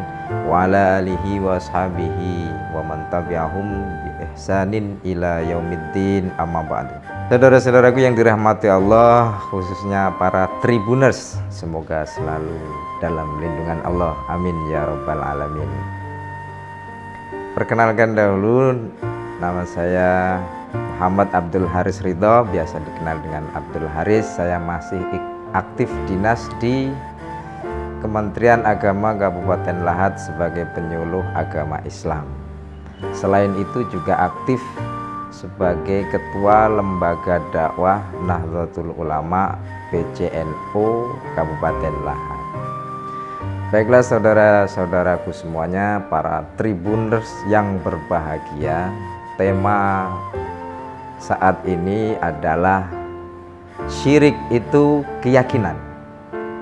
wa ala alihi wa ashabihi wa man tabi'ahum bi ihsanin ila yaumiddin, amma ba'du. Saudara-saudaraku yang dirahmati Allah, khususnya para tribuners, semoga selalu dalam lindungan Allah, amin ya rabbal alamin. Perkenalkan dahulu, nama saya Muhammad Abdul Haris Ridho, biasa dikenal dengan Abdul Haris. Saya masih aktif dinas di Kementerian Agama Kabupaten Lahat sebagai penyuluh agama Islam. Selain itu juga aktif sebagai Ketua Lembaga Dakwah Nahdlatul Ulama PCNU Kabupaten Lahat. Baiklah saudara-saudaraku semuanya, para tribuners yang berbahagia, tema saat ini adalah syirik itu keyakinan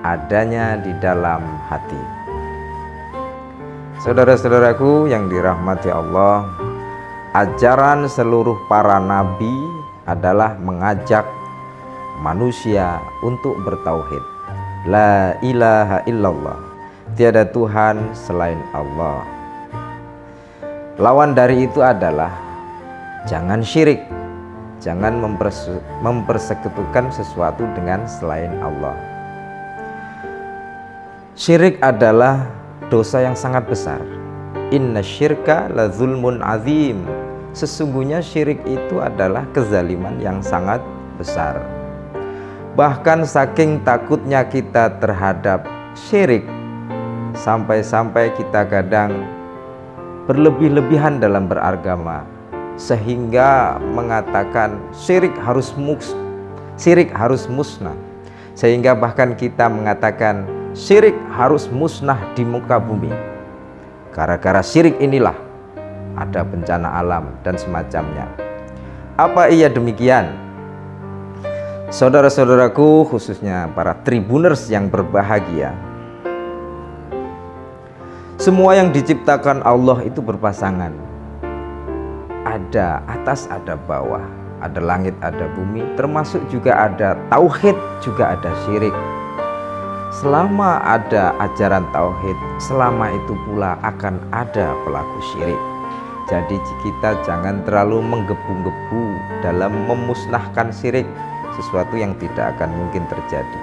adanya di dalam hati. Saudara-saudaraku yang dirahmati Allah, ajaran seluruh para nabi adalah mengajak manusia untuk bertauhid. La ilaha illallah, tiada Tuhan selain Allah. Lawan dari itu adalah jangan syirik, jangan mempersekutukan sesuatu dengan selain Allah. Syirik adalah dosa yang sangat besar. Inna syirka la zulmun azim. Sesungguhnya syirik itu adalah kezaliman yang sangat besar. Bahkan saking takutnya kita terhadap syirik, sampai-sampai kita kadang berlebih-lebihan dalam beragama, sehingga mengatakan syirik harus musnah, sehingga bahkan kita mengatakan syirik harus musnah di muka bumi. Gara-gara syirik inilah ada bencana alam dan semacamnya. Apa iya demikian? Saudara-saudaraku, khususnya para tribuners yang berbahagia, Semua yang diciptakan Allah itu berpasangan. Ada atas, ada bawah, ada langit, ada bumi, termasuk juga ada tauhid, juga ada syirik. Selama ada ajaran tauhid, selama itu pula akan ada pelaku syirik. Jadi kita jangan terlalu menggebu-gebu dalam memusnahkan syirik, sesuatu yang tidak akan mungkin terjadi.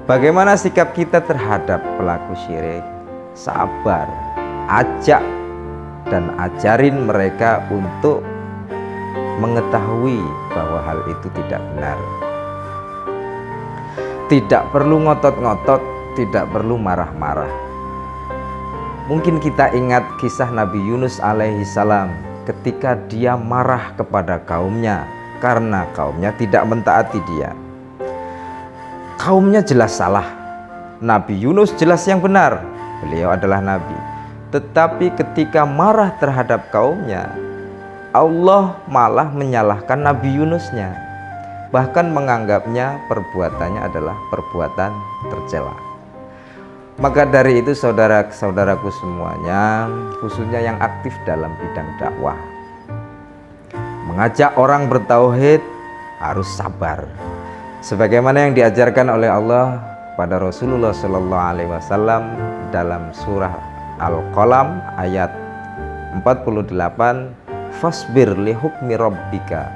Bagaimana sikap kita terhadap pelaku syirik? Sabar, ajak dan ajarin mereka untuk mengetahui bahwa hal itu tidak benar. Tidak perlu ngotot-ngotot, tidak perlu marah-marah. Mungkin kita ingat kisah Nabi Yunus alaihi salam ketika dia marah kepada kaumnya karena kaumnya tidak mentaati dia. Kaumnya jelas salah, Nabi Yunus jelas yang benar, beliau adalah nabi. Tetapi ketika marah terhadap kaumnya, Allah malah menyalahkan Nabi Yunusnya, bahkan menganggapnya perbuatannya adalah perbuatan tercela. Maka dari itu saudara-saudaraku semuanya, khususnya yang aktif dalam bidang dakwah, mengajak orang bertauhid harus sabar. Sebagaimana yang diajarkan oleh Allah pada Rasulullah SAW dalam surah Al-Qalam ayat 48, fasbir li hukmi rabbika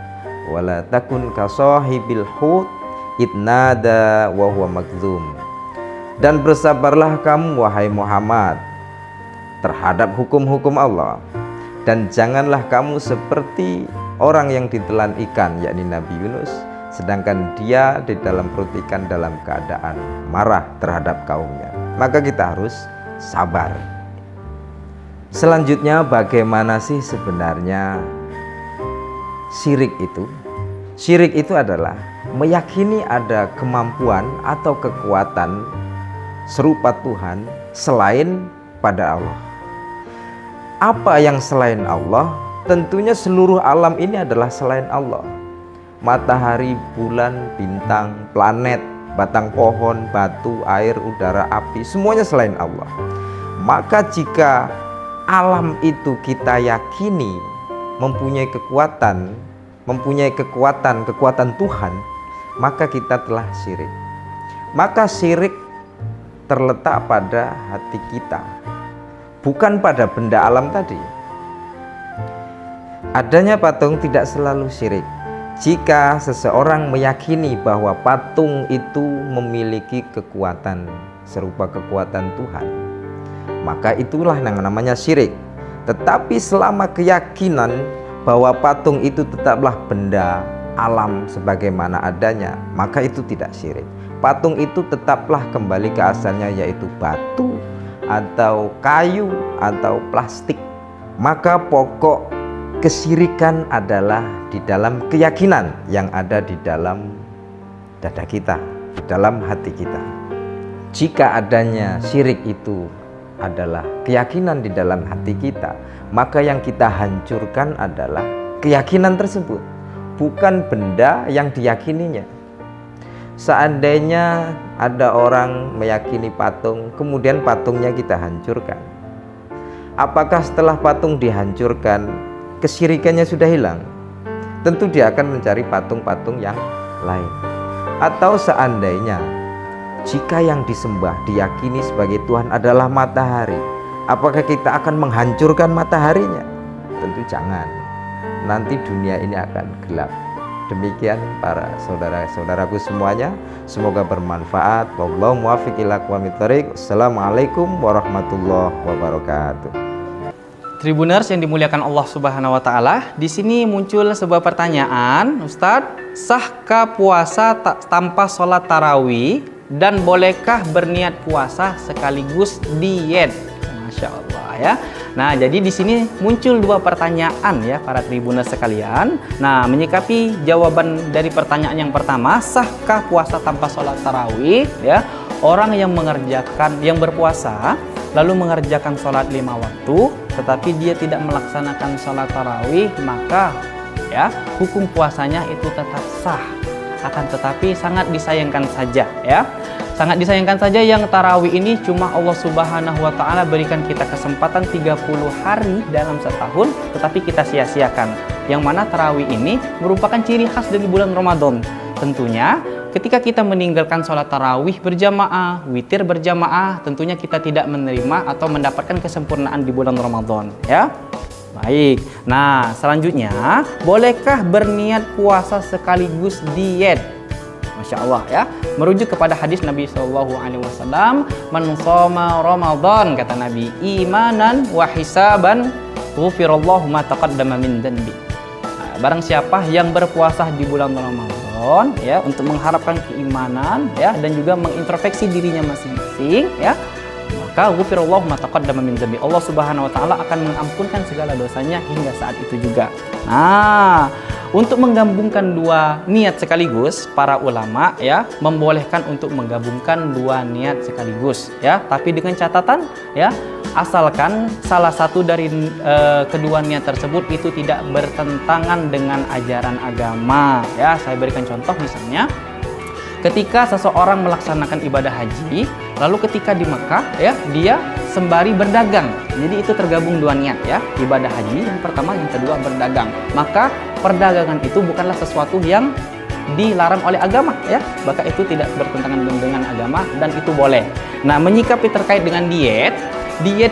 wala takun kasahibil hut idnada wa huwa magdzum. Dan bersabarlah kamu wahai Muhammad terhadap hukum-hukum Allah, dan janganlah kamu seperti orang yang ditelan ikan, yakni Nabi Yunus, sedangkan dia di dalam perut ikan dalam keadaan marah terhadap kaumnya. Maka kita harus sabar. Selanjutnya, bagaimana sih sebenarnya syirik itu? Syirik itu adalah meyakini ada kemampuan atau kekuatan serupa Tuhan selain pada Allah. Apa yang selain Allah? Tentunya seluruh alam ini adalah selain Allah. Matahari, bulan, bintang, planet, batang pohon, batu, air, udara, api, semuanya selain Allah. Maka jika alam itu kita yakini mempunyai kekuatan Tuhan, maka kita telah syirik. Maka syirik terletak pada hati kita, bukan pada benda alam tadi. Adanya patung tidak selalu syirik. Jika seseorang meyakini bahwa patung itu memiliki kekuatan serupa kekuatan Tuhan, maka itulah yang namanya syirik. Tetapi selama keyakinan bahwa patung itu tetaplah benda alam sebagaimana adanya, maka itu tidak syirik. Patung itu tetaplah kembali ke asalnya, yaitu batu atau kayu atau plastik. Maka pokok kesyirikan adalah di dalam keyakinan yang ada di dalam dada kita, di dalam hati kita. Jika adanya syirik itu adalah keyakinan di dalam hati kita, maka yang kita hancurkan adalah keyakinan tersebut, bukan benda yang diyakininya. Seandainya ada orang meyakini patung, kemudian patungnya kita hancurkan, apakah setelah patung dihancurkan kesyirikannya sudah hilang? Tentu dia akan mencari patung-patung yang lain. Atau seandainya jika yang disembah diyakini sebagai Tuhan adalah matahari, apakah kita akan menghancurkan mataharinya? Tentu jangan. Nanti dunia ini akan gelap. Demikian para saudara-saudaraku semuanya, semoga bermanfaat. Wallahu muwaffiq ila aqwamit thoriq. Assalamualaikum warahmatullahi wabarakatuh. Tribuners yang dimuliakan Allah Subhanahu wa taala, di sini muncul sebuah pertanyaan, Ustadz, sahkah puasa tanpa sholat tarawih dan bolehkah berniat puasa sekaligus diet? Masya Allah ya. Nah, jadi di sini muncul dua pertanyaan ya para tribuners sekalian. Nah, menyikapi jawaban dari pertanyaan yang pertama, sahkah puasa tanpa sholat tarawih? Ya, orang yang berpuasa lalu mengerjakan sholat 5 waktu, tetapi dia tidak melaksanakan sholat tarawih, maka ya hukum puasanya itu tetap sah. Akan tetapi sangat disayangkan saja ya. Sangat disayangkan saja yang tarawih ini cuma Allah Subhanahu wa taala berikan kita kesempatan 30 hari dalam setahun, tetapi kita sia-siakan. Yang mana tarawih ini merupakan ciri khas dari bulan Ramadan. Tentunya ketika kita meninggalkan sholat tarawih berjamaah, witir berjamaah, tentunya kita tidak menerima atau mendapatkan kesempurnaan di bulan Ramadan, ya. Baik. Nah, selanjutnya, bolehkah berniat puasa sekaligus diet? Masya Allah, ya. Merujuk kepada hadis Nabi SAW, "Man shoma Ramadan," kata Nabi, "imanan wa hisaban, ghufirallahu ma taqaddama min dhanbi." Nah, barang siapa yang berpuasa di bulan Ramadan, ya, untuk mengharapkan keimanan, ya, dan juga mengintrospeksi dirinya masing-masing, ya, maka ghufirallahu ma taqaddama min dhanbi. Allah Subhanahu wa taala akan mengampunkan segala dosanya hingga saat itu juga. Nah, untuk menggabungkan dua niat sekaligus, para ulama, ya, membolehkan untuk menggabungkan dua niat sekaligus, ya, tapi dengan catatan, ya, asalkan salah satu dari kedua niat tersebut itu tidak bertentangan dengan ajaran agama, ya. Saya berikan contoh, misalnya ketika seseorang melaksanakan ibadah haji, lalu ketika di Mekah, ya, dia sembari berdagang. Jadi itu tergabung dua niat, ya. Ibadah haji yang pertama, yang kedua berdagang. Maka perdagangan itu bukanlah sesuatu yang dilarang oleh agama, ya. Maka itu tidak bertentangan dengan agama dan itu boleh. Nah, menyikapi terkait dengan diet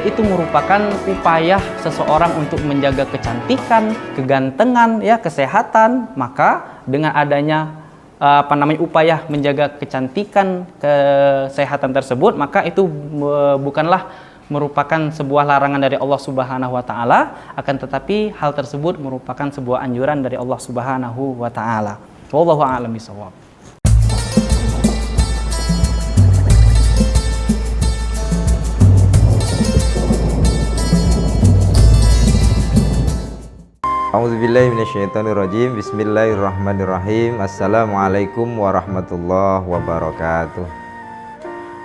itu merupakan upaya seseorang untuk menjaga kecantikan, kegantengan, ya, kesehatan. Maka dengan adanya upaya menjaga kecantikan, kesehatan tersebut, maka itu bukanlah merupakan sebuah larangan dari Allah Subhanahu wa taala, akan tetapi hal tersebut merupakan sebuah anjuran dari Allah Subhanahu wa taala. Wallahu a'lam bishawab. A'udzubillahi minasyaitonirrajim. Bismillahirrahmanirrahim. Assalamualaikum warahmatullahi wabarakatuh.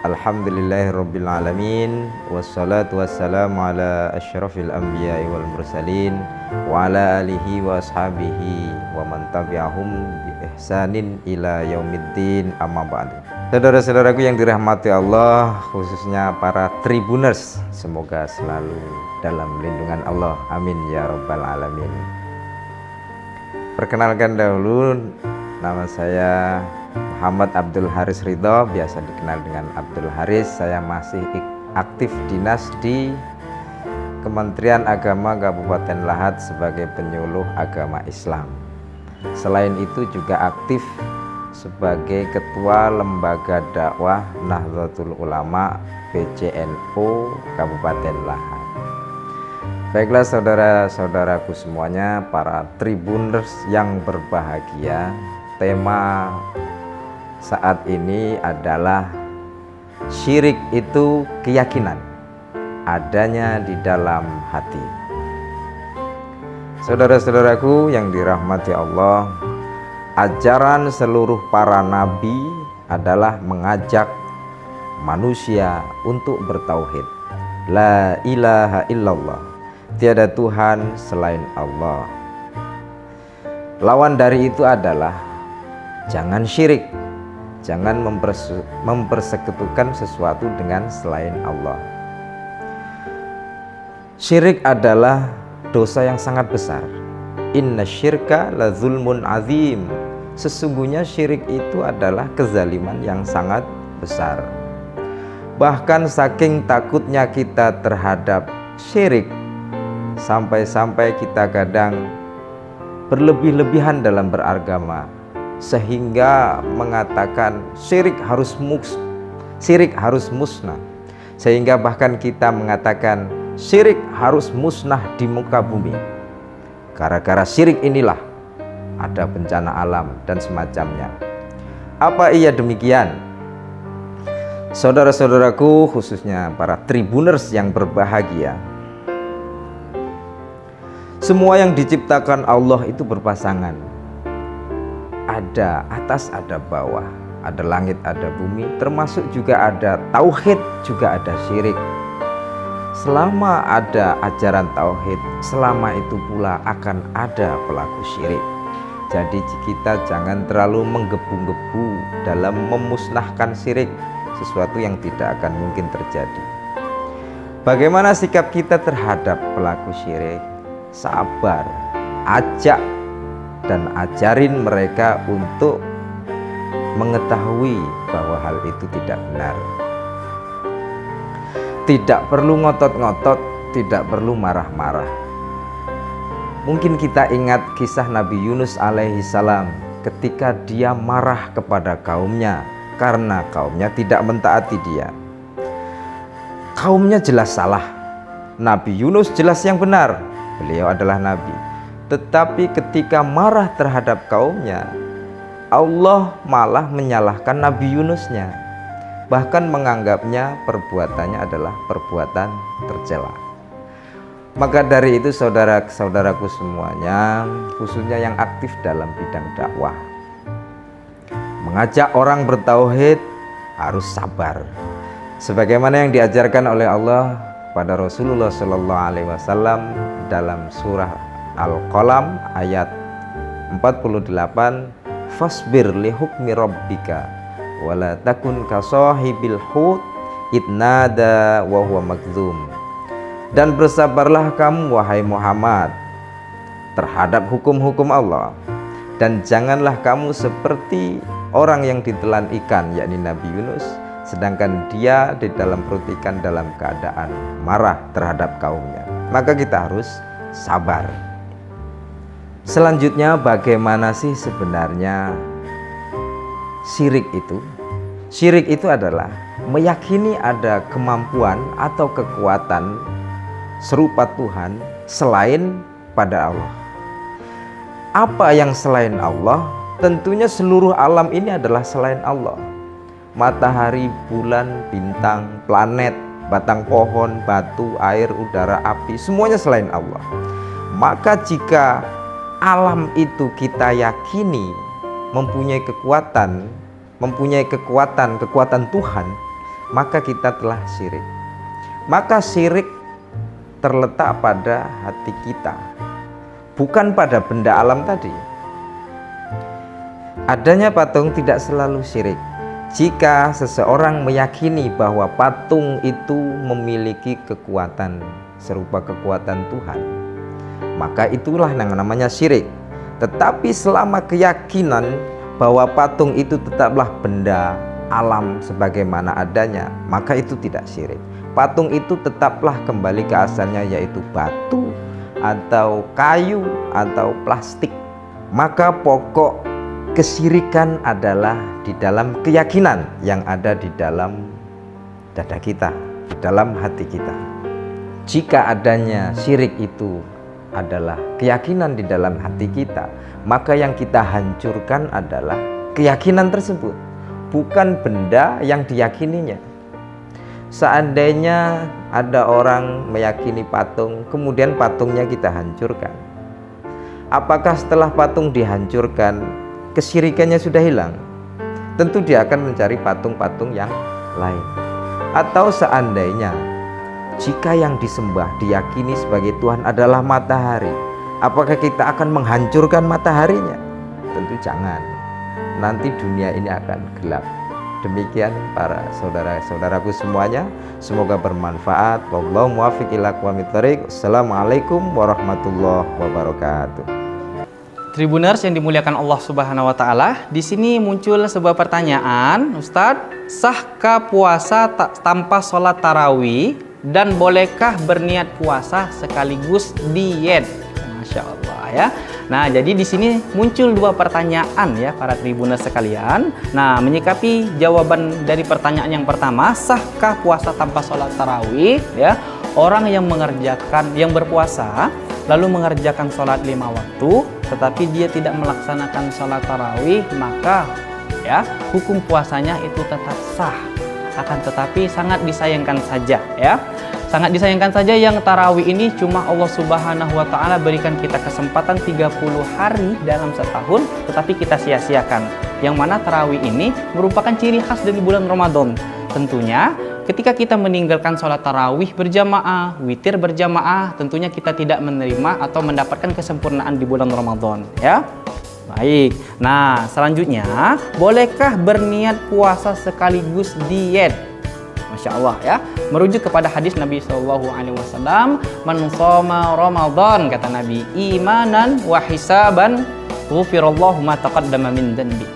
Alhamdulillahirabbil alamin, wassalatu wassalamu ala asyrafil anbiya'i wal mursalin wa ala alihi wa ashabihi wa man tabi'ahum bi ihsanin ila yaumiddin, amma ba'du. Saudara-saudaraku yang dirahmati Allah, khususnya para Tribuners, semoga selalu dalam lindungan Allah, amin ya rabbal alamin. Perkenalkan dahulu, nama saya Muhammad Abdul Haris Ridho, biasa dikenal dengan Abdul Haris. Saya masih aktif dinas di Kementerian Agama Kabupaten Lahat sebagai penyuluh agama Islam. Selain itu juga aktif sebagai Ketua Lembaga Dakwah Nahdlatul Ulama PCNU Kabupaten Lahat. Baiklah saudara-saudaraku semuanya, para Tribuners yang berbahagia, tema saat ini adalah syirik itu keyakinan adanya di dalam hati. Saudara-saudaraku yang dirahmati Allah, ajaran seluruh para nabi adalah mengajak manusia untuk bertauhid. La ilaha illallah, tiada Tuhan selain Allah. Lawan dari itu adalah jangan syirik, jangan mempersekutukan sesuatu dengan selain Allah. Syirik adalah dosa yang sangat besar. Inna syirka la zulmun azim. Sesungguhnya syirik itu adalah kezaliman yang sangat besar. Bahkan saking takutnya kita terhadap syirik, sampai-sampai kita kadang berlebih-lebihan dalam beragama, sehingga mengatakan syirik harus musnah, sehingga bahkan kita mengatakan syirik harus musnah di muka bumi. Gara-gara syirik inilah ada bencana alam dan semacamnya. Apa iya demikian? Saudara-saudaraku, khususnya para Tribuners yang berbahagia, semua yang diciptakan Allah itu berpasangan. Ada atas, ada bawah, ada langit, ada bumi, termasuk juga ada tauhid, juga ada syirik. Selama ada ajaran tauhid, selama itu pula akan ada pelaku syirik. Jadi kita jangan terlalu menggebu-gebu dalam memusnahkan syirik. sesuatu yang tidak akan mungkin terjadi. Bagaimana sikap kita terhadap pelaku syirik? Sabar, ajak dan ajarin mereka untuk mengetahui bahwa hal itu tidak benar. Tidak perlu ngotot-ngotot, tidak perlu marah-marah. Mungkin kita ingat kisah Nabi Yunus alaihi salam ketika dia marah kepada kaumnya karena kaumnya tidak mentaati dia. Kaumnya jelas salah, Nabi Yunus jelas yang benar, beliau adalah nabi. Tetapi ketika marah terhadap kaumnya, Allah malah menyalahkan Nabi Yunusnya, bahkan menganggapnya perbuatannya adalah perbuatan tercela. Maka dari itu saudara-saudaraku semuanya, khususnya yang aktif dalam bidang dakwah, mengajak orang bertauhid harus sabar. Sebagaimana yang diajarkan oleh Allah pada Rasulullah SAW dalam surah Al-Qalam ayat 48, fasbir li hukmi rabbika wala takun kasahibil hut idnada wa huwa makdzum. Dan bersabarlah kamu wahai Muhammad terhadap hukum-hukum Allah, dan janganlah kamu seperti orang yang ditelan ikan, yakni Nabi Yunus, sedangkan dia di dalam perut ikan dalam keadaan marah terhadap kaumnya. Maka kita harus sabar. Selanjutnya, bagaimana sih sebenarnya syirik itu? Syirik itu adalah meyakini ada kemampuan atau kekuatan serupa Tuhan selain pada Allah. Apa yang selain Allah? Tentunya seluruh alam ini adalah selain Allah. Matahari, bulan, bintang, planet, batang pohon, batu, air, udara, api, semuanya selain Allah. Maka jika alam itu kita yakini mempunyai kekuatan Tuhan, maka kita telah syirik. Maka syirik terletak pada hati kita, bukan pada benda alam tadi. Adanya patung tidak selalu syirik. Jika seseorang meyakini bahwa patung itu memiliki kekuatan serupa kekuatan Tuhan, maka itulah yang namanya syirik. Tetapi selama keyakinan bahwa patung itu tetaplah benda alam sebagaimana adanya, maka itu tidak syirik. Patung itu tetaplah kembali ke asalnya, yaitu batu atau kayu atau plastik. Maka pokok kesyirikan adalah di dalam keyakinan yang ada di dalam dada kita, di dalam hati kita. Jika adanya syirik itu adalah keyakinan di dalam hati kita, maka yang kita hancurkan adalah keyakinan tersebut, bukan benda yang diyakininya. Seandainya ada orang meyakini patung, kemudian patungnya kita hancurkan, apakah setelah patung dihancurkan kesyirikannya sudah hilang? Tentu dia akan mencari patung-patung yang lain. Atau seandainya jika yang disembah diyakini sebagai Tuhan adalah matahari, apakah kita akan menghancurkan mataharinya? Tentu jangan. Nanti dunia ini akan gelap. Demikian para saudara-saudaraku semuanya, semoga bermanfaat. Wallahu muwaffiq ila aqwamit thoriq. Assalamualaikum warahmatullahi wabarakatuh. Tribuners yang dimuliakan Allah Subhanahu wa taala, di sini muncul sebuah pertanyaan, Ustadz, sahkah puasa tanpa sholat tarawih dan bolehkah berniat puasa sekaligus diet? Masya Allah ya. Nah, jadi di sini muncul dua pertanyaan ya para tribuners sekalian. Nah, menyikapi jawaban dari pertanyaan yang pertama, sahkah puasa tanpa sholat tarawih? Ya, orang yang berpuasa lalu mengerjakan sholat 5 waktu, tetapi dia tidak melaksanakan sholat tarawih, maka ya hukum puasanya itu tetap sah. Akan tetapi sangat disayangkan saja ya. Sangat disayangkan saja yang tarawih ini cuma Allah Subhanahu wa taala berikan kita kesempatan 30 hari dalam setahun, tetapi kita sia-siakan. Yang mana tarawih ini merupakan ciri khas dari bulan Ramadan. Tentunya ketika kita meninggalkan sholat tarawih berjamaah, witir berjamaah, tentunya kita tidak menerima atau mendapatkan kesempurnaan di bulan Ramadan ya. Baik. Nah, selanjutnya, bolehkah berniat puasa sekaligus diet? Masya Allah ya. Merujuk kepada hadis Nabi SAW, "Man shoma Ramadan," kata Nabi, "imanan wa hisaban, ghufirallahu ma taqaddama min dzanbi."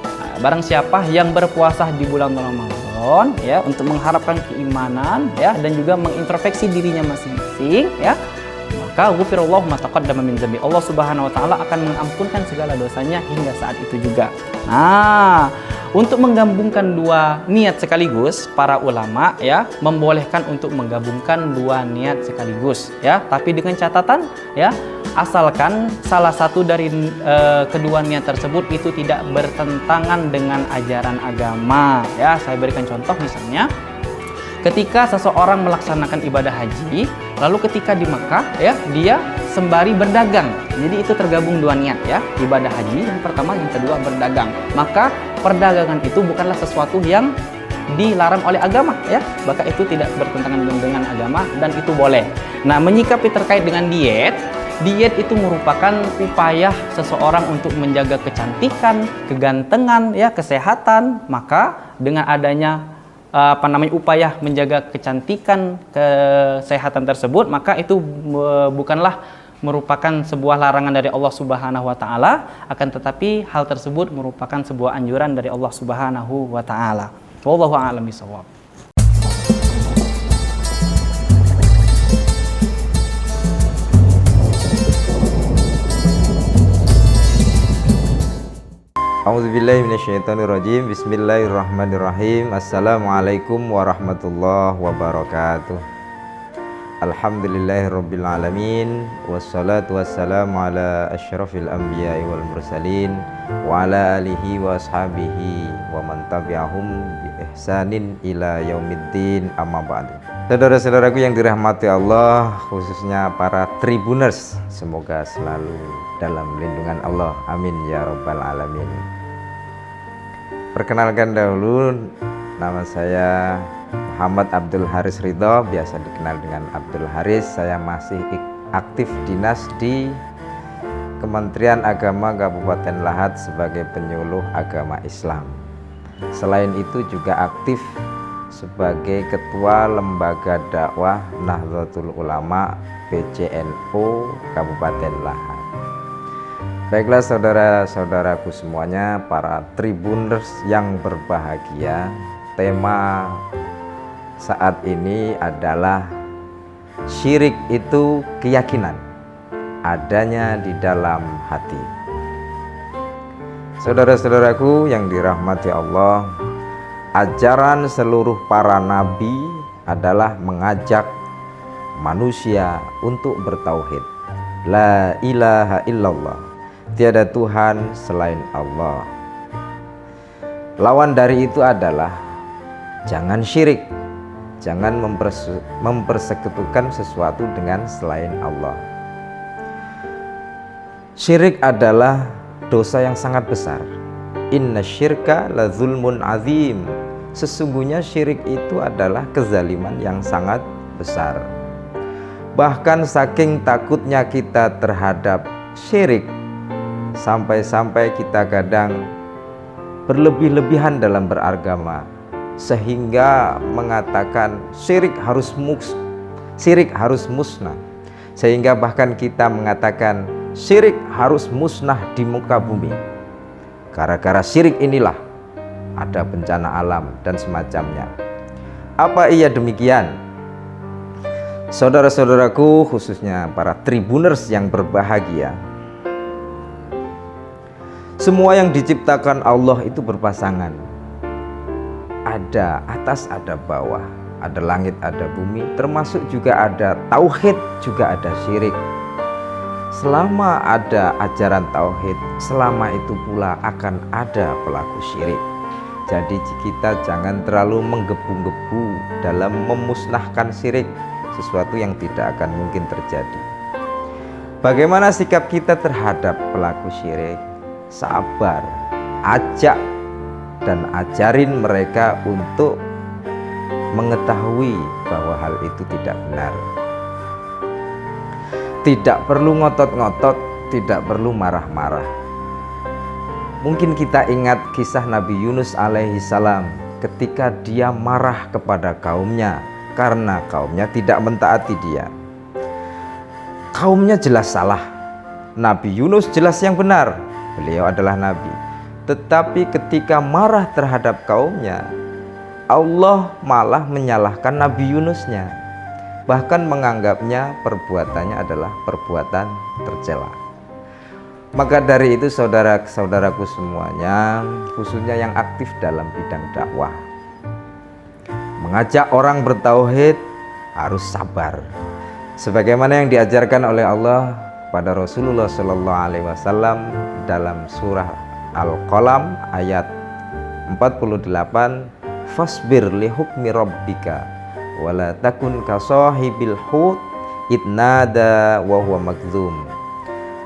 Nah, barang siapa yang berpuasa di bulan Ramadan ya, untuk mengharapkan keimanan ya, dan juga mengintrospeksi dirinya masing-masing ya, maka ghufirallahu ma taqaddama min dzanbi, Allah Subhanahu wa taala akan mengampunkan segala dosanya hingga saat itu juga. Nah, untuk menggabungkan dua niat sekaligus, para ulama ya membolehkan untuk menggabungkan dua niat sekaligus ya, tapi dengan catatan ya, asalkan salah satu dari kedua niat tersebut itu tidak bertentangan dengan ajaran agama ya. Saya berikan contoh, misalnya ketika seseorang melaksanakan ibadah haji, lalu ketika di Mekah ya, dia sembari berdagang. Jadi itu tergabung dua niat ya, ibadah haji yang pertama, yang kedua berdagang. Maka perdagangan itu bukanlah sesuatu yang dilarang oleh agama ya, maka itu tidak bertentangan dengan agama dan itu boleh. Nah, menyikapi terkait dengan diet itu merupakan upaya seseorang untuk menjaga kecantikan, kegantengan ya, kesehatan. Maka dengan adanya upaya menjaga kecantikan, kesehatan tersebut, maka itu bukanlah merupakan sebuah larangan dari Allah Subhanahu wa taala, akan tetapi hal tersebut merupakan sebuah anjuran dari Allah Subhanahu wa taala. Wallahu a'lam bishawab. A'udzubillahi minasyaitonirrajim. Bismillahirrahmanirrahim. Assalamualaikum warahmatullahi wabarakatuh. Alhamdulillahirabbil alamin, wassalatu wassalamu ala asyrafil anbiya'i wal mursalin wa ala alihi wa ashabihi wa man tabi'ahum bi ihsanin ila yaumiddin, amma ba'du. Saudara-saudaraku yang dirahmati Allah, khususnya para Tribuners, semoga selalu dalam lindungan Allah, amin ya rabbal alamin. Perkenalkan dahulu, nama saya Muhammad Abdul Haris Ridho, biasa dikenal dengan Abdul Haris. Saya masih aktif dinas di Kementerian Agama Kabupaten Lahat sebagai penyuluh agama Islam. Selain itu juga aktif sebagai Ketua Lembaga Dakwah Nahdlatul Ulama PCNU Kabupaten Lahat. Baiklah saudara-saudaraku semuanya, para Tribuners yang berbahagia, tema saat ini adalah syirik itu keyakinan adanya di dalam hati. Saudara-saudaraku yang dirahmati Allah, ajaran seluruh para nabi adalah mengajak manusia untuk bertauhid. La ilaha illallah, tiada Tuhan selain Allah. Lawan dari itu adalah jangan syirik, jangan mempersekutukan sesuatu dengan selain Allah. Syirik adalah dosa yang sangat besar. Inna syirka la zulmun azim. Sesungguhnya syirik itu adalah kezaliman yang sangat besar. Bahkan saking takutnya kita terhadap syirik, sampai-sampai kita kadang berlebih-lebihan dalam beragama, sehingga mengatakan syirik harus musnah, sehingga bahkan kita mengatakan syirik harus musnah di muka bumi. Gara-gara syirik inilah ada bencana alam dan semacamnya. Apa iya demikian? Saudara-saudaraku, khususnya para Tribuners yang berbahagia, semua yang diciptakan Allah itu berpasangan. Ada atas, ada bawah, ada langit, ada bumi, termasuk juga ada tauhid, juga ada syirik. Selama ada ajaran tauhid, selama itu pula akan ada pelaku syirik. Jadi kita jangan terlalu menggebu-gebu dalam memusnahkan syirik, sesuatu yang tidak akan mungkin terjadi. Bagaimana sikap kita terhadap pelaku syirik? Sabar, ajak dan ajarin mereka untuk mengetahui bahwa hal itu tidak benar. Tidak perlu ngotot-ngotot, tidak perlu marah-marah. Mungkin kita ingat kisah Nabi Yunus alaihi salam ketika dia marah kepada kaumnya karena kaumnya tidak mentaati dia. Kaumnya jelas salah, Nabi Yunus jelas yang benar, beliau adalah nabi. Tetapi ketika marah terhadap kaumnya, Allah malah menyalahkan Nabi Yunusnya, bahkan menganggapnya perbuatannya adalah perbuatan tercela. Maka dari itu saudara-saudaraku semuanya, khususnya yang aktif dalam bidang dakwah, mengajak orang bertauhid harus sabar. Sebagaimana yang diajarkan oleh Allah pada Rasulullah SAW dalam surah Al-Qalam ayat 48, fasbir li hukmi rabbika wala takun kasahibil hut idnada wa huwa magdzum.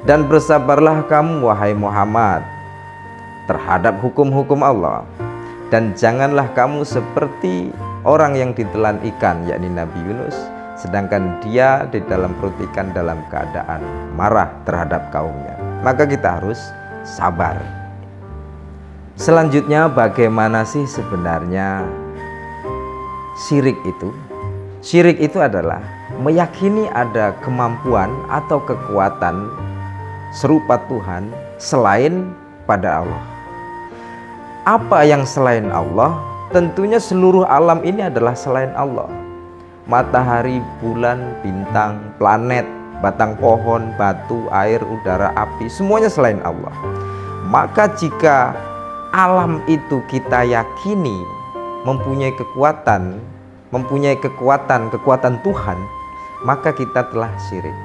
Dan bersabarlah kamu wahai Muhammad terhadap hukum-hukum Allah, dan janganlah kamu seperti orang yang ditelan ikan, yakni Nabi Yunus, sedangkan dia di dalam perut ikan dalam keadaan marah terhadap kaumnya. Maka kita harus sabar. Selanjutnya, bagaimana sih sebenarnya syirik itu? Syirik itu adalah meyakini ada kemampuan atau kekuatan serupa Tuhan selain pada Allah. Apa yang selain Allah? Tentunya seluruh alam ini adalah selain Allah. Matahari, bulan, bintang, planet, batang pohon, batu, air, udara, api, semuanya selain Allah. Maka jika alam itu kita yakini mempunyai kekuatan Tuhan, maka kita telah syirik.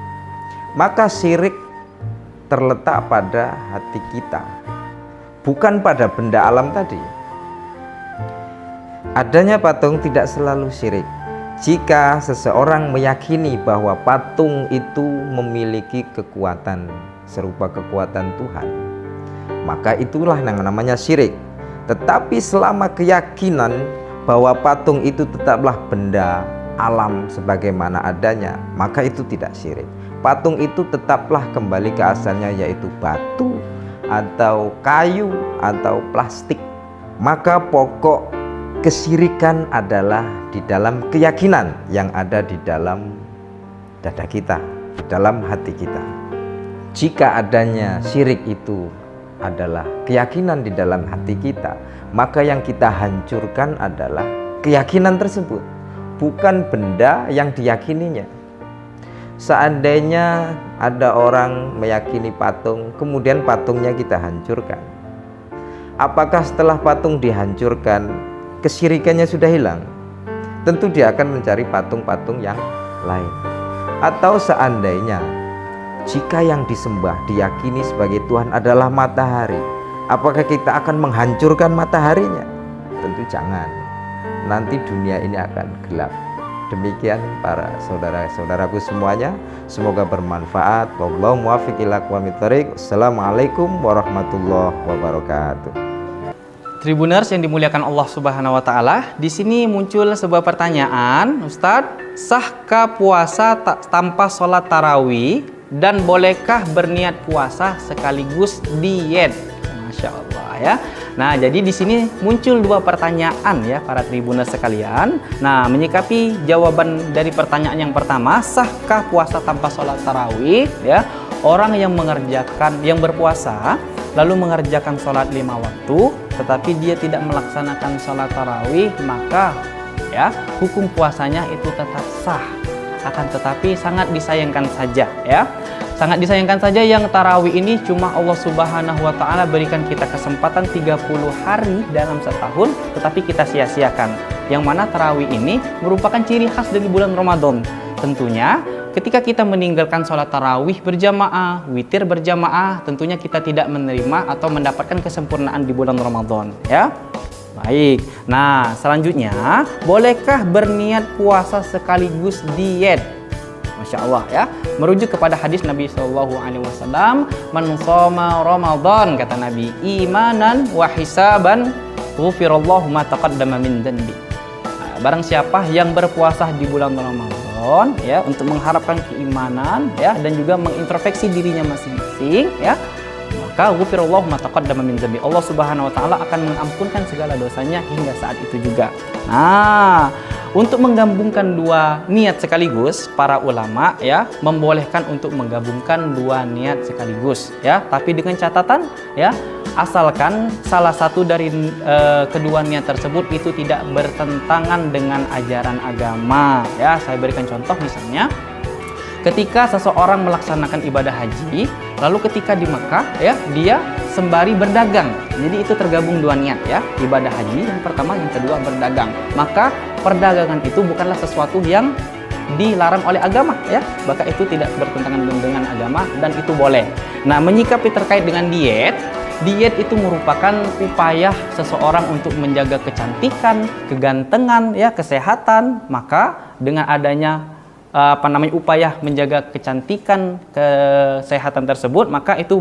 Maka syirik terletak pada hati kita, bukan pada benda alam tadi. Adanya patung tidak selalu syirik. Jika seseorang meyakini bahwa patung itu memiliki kekuatan serupa kekuatan Tuhan, maka itulah yang namanya syirik. Tetapi selama keyakinan bahwa patung itu tetaplah benda alam sebagaimana adanya, maka itu tidak syirik. Patung itu tetaplah kembali ke asalnya, yaitu batu atau kayu atau plastik. Maka pokok kesyirikan adalah di dalam keyakinan yang ada di dalam dada kita, di dalam hati kita. Jika adanya syirik itu adalah keyakinan di dalam hati kita, maka yang kita hancurkan adalah keyakinan tersebut, bukan benda yang diyakininya. Seandainya ada orang meyakini patung, kemudian patungnya kita hancurkan, apakah setelah patung dihancurkan kesyirikannya sudah hilang? Tentu dia akan mencari patung-patung yang lain. Atau seandainya jika yang disembah diyakini sebagai Tuhan adalah matahari, apakah kita akan menghancurkan mataharinya? Tentu jangan. Nanti dunia ini akan gelap. Demikian para saudara-saudaraku semuanya, semoga bermanfaat. Wallahu muwaffiq ila aqwamit thoriq. Assalamualaikum warahmatullahi wabarakatuh. Tribuners yang dimuliakan Allah Subhanahu wa taala, di sini muncul sebuah pertanyaan, Ustadz, sahkah puasa tanpa sholat tarawih dan bolehkah berniat puasa sekaligus diet? Masya Allah ya. Nah, jadi di sini muncul dua pertanyaan ya para tribuners sekalian. Nah, menyikapi jawaban dari pertanyaan yang pertama, sahkah puasa tanpa sholat tarawih? Ya, orang yang berpuasa lalu mengerjakan sholat 5 waktu, tetapi dia tidak melaksanakan sholat tarawih, maka ya hukum puasanya itu tetap sah. Akan tetapi sangat disayangkan saja ya. Sangat disayangkan saja yang tarawih ini cuma Allah Subhanahu wa taala berikan kita kesempatan 30 hari dalam setahun, tetapi kita sia-siakan. Yang mana tarawih ini merupakan ciri khas dari bulan Ramadan. Tentunya ketika kita meninggalkan sholat tarawih berjamaah, witir berjamaah, tentunya kita tidak menerima atau mendapatkan kesempurnaan di bulan Ramadan ya. Baik, nah selanjutnya, bolehkah berniat puasa sekaligus diet? Masya Allah ya, merujuk kepada hadis Nabi SAW, man shoma Ramadan, kata Nabi, imanan wa hisaban ghufirallahu ma taqaddama min dhanbi. Barang siapa yang berpuasa di bulan Ramadan ya untuk mengharapkan keimanan ya dan juga mengintrospeksi dirinya masing-masing ya, maka ghufirallahu ma taqaddama min dzambi. Allah Subhanahu wa taala akan mengampunkan segala dosanya hingga saat itu juga. Nah, untuk menggabungkan dua niat sekaligus, para ulama ya membolehkan untuk menggabungkan dua niat sekaligus ya, tapi dengan catatan ya, asalkan salah satu dari kedua niat tersebut itu tidak bertentangan dengan ajaran agama ya. Saya berikan contoh, misalnya ketika seseorang melaksanakan ibadah haji, lalu ketika di Mekah ya, dia sembari berdagang. Jadi itu tergabung dua niat ya, ibadah haji yang pertama, yang kedua berdagang. Maka perdagangan itu bukanlah sesuatu yang dilarang oleh agama ya, maka itu tidak bertentangan dengan agama dan itu boleh. Nah, menyikapi terkait dengan diet itu merupakan upaya seseorang untuk menjaga kecantikan, kegantengan ya, kesehatan. Maka dengan adanya upaya menjaga kecantikan, kesehatan tersebut, maka itu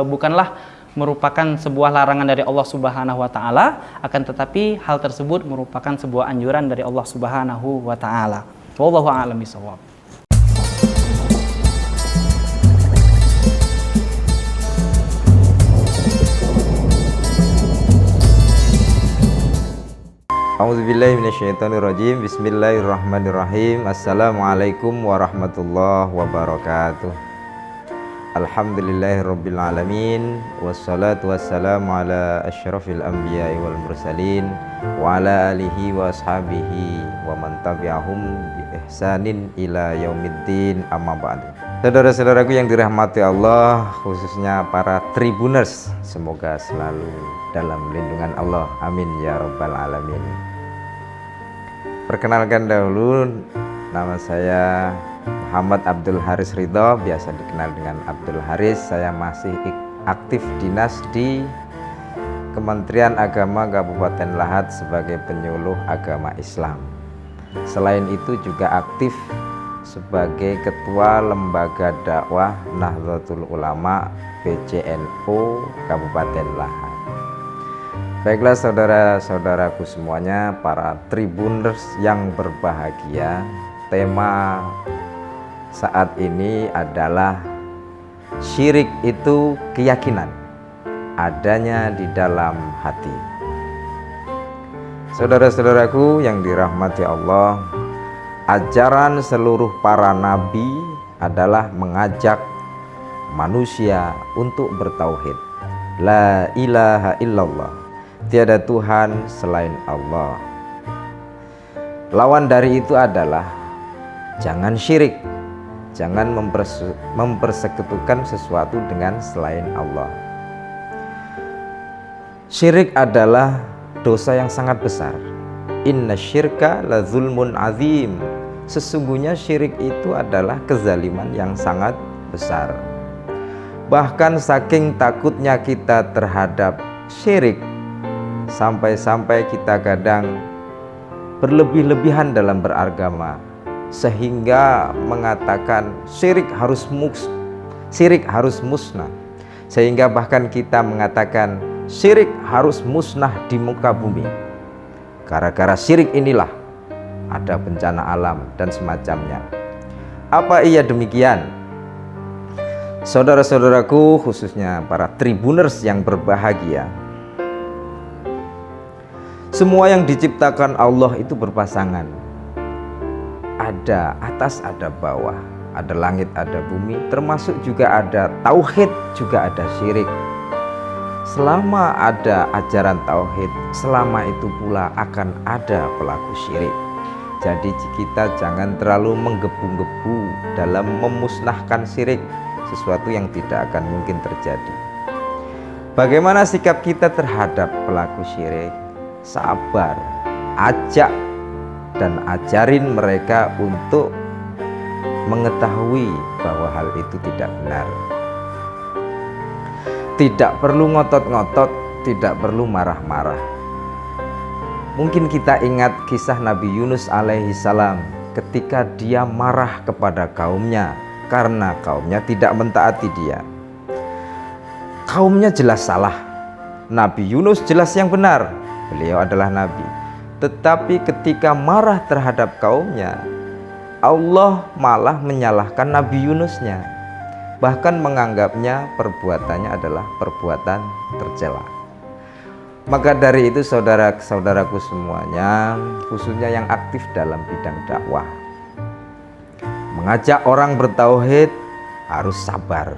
bukanlah merupakan sebuah larangan dari Allah Subhanahu wa taala, akan tetapi hal tersebut merupakan sebuah anjuran dari Allah Subhanahu wa taala. Wallahu a'lam bishawab. A'udzubillahi minasyaitonirrajim. Bismillahirrahmanirrahim. Assalamualaikum warahmatullahi wabarakatuh. Alhamdulillahirabbil alamin, wassalatu wassalamu ala asyrafil anbiya'i wal mursalin wa ala alihi wa ashabihi wa man tabi'ahum bi ihsanin ila yaumiddin, amma ba'du. Saudara-saudaraku yang dirahmati Allah, khususnya para Tribuners, semoga selalu dalam lindungan Allah, amin ya rabbal alamin. Perkenalkan dahulu, nama saya Muhammad Abdul Haris Ridho, biasa dikenal dengan Abdul Haris. Saya masih aktif dinas di Kementerian Agama Kabupaten Lahat sebagai penyuluh agama Islam. Selain itu juga aktif sebagai Ketua Lembaga Dakwah Nahdlatul Ulama PCNU Kabupaten Lahat. Baiklah saudara-saudaraku semuanya, para Tribuners yang berbahagia, tema saat ini adalah syirik itu keyakinan adanya di dalam hati. Saudara-saudaraku yang dirahmati Allah, ajaran seluruh para nabi adalah mengajak manusia untuk bertauhid. La ilaha illallah, tiada Tuhan selain Allah. Lawan dari itu adalah jangan syirik, jangan mempersekutukan sesuatu dengan selain Allah. Syirik adalah dosa yang sangat besar. Inna syirka la zulmun azim. Sesungguhnya syirik itu adalah kezaliman yang sangat besar. Bahkan saking takutnya kita terhadap syirik, sampai-sampai kita kadang berlebih-lebihan dalam beragama, sehingga mengatakan syirik harus musnah, sehingga bahkan kita mengatakan syirik harus musnah di muka bumi. Gara-gara syirik inilah ada bencana alam dan semacamnya. Apa iya demikian? Saudara-saudaraku, khususnya para Tribuners yang berbahagia, semua yang diciptakan Allah itu berpasangan. Ada atas, ada bawah, ada langit, ada bumi, termasuk juga ada tauhid, juga ada syirik. Selama ada ajaran tauhid, selama itu pula akan ada pelaku syirik. Jadi kita jangan terlalu menggebu-gebu dalam memusnahkan syirik, sesuatu yang tidak akan mungkin terjadi. Bagaimana sikap kita terhadap pelaku syirik? Sabar, ajak dan ajarin mereka untuk mengetahui bahwa hal itu tidak benar. Tidak perlu ngotot-ngotot, tidak perlu marah-marah. Mungkin kita ingat kisah Nabi Yunus alaihi salam ketika dia marah kepada kaumnya karena kaumnya tidak mentaati dia. Kaumnya jelas salah, Nabi Yunus jelas yang benar. Beliau adalah nabi. Tetapi ketika marah terhadap kaumnya, Allah malah menyalahkan Nabi Yunusnya. bahkan menganggapnya perbuatannya adalah perbuatan tercela. Maka dari itu saudara-saudaraku semuanya, khususnya yang aktif dalam bidang dakwah, mengajak orang bertauhid harus sabar.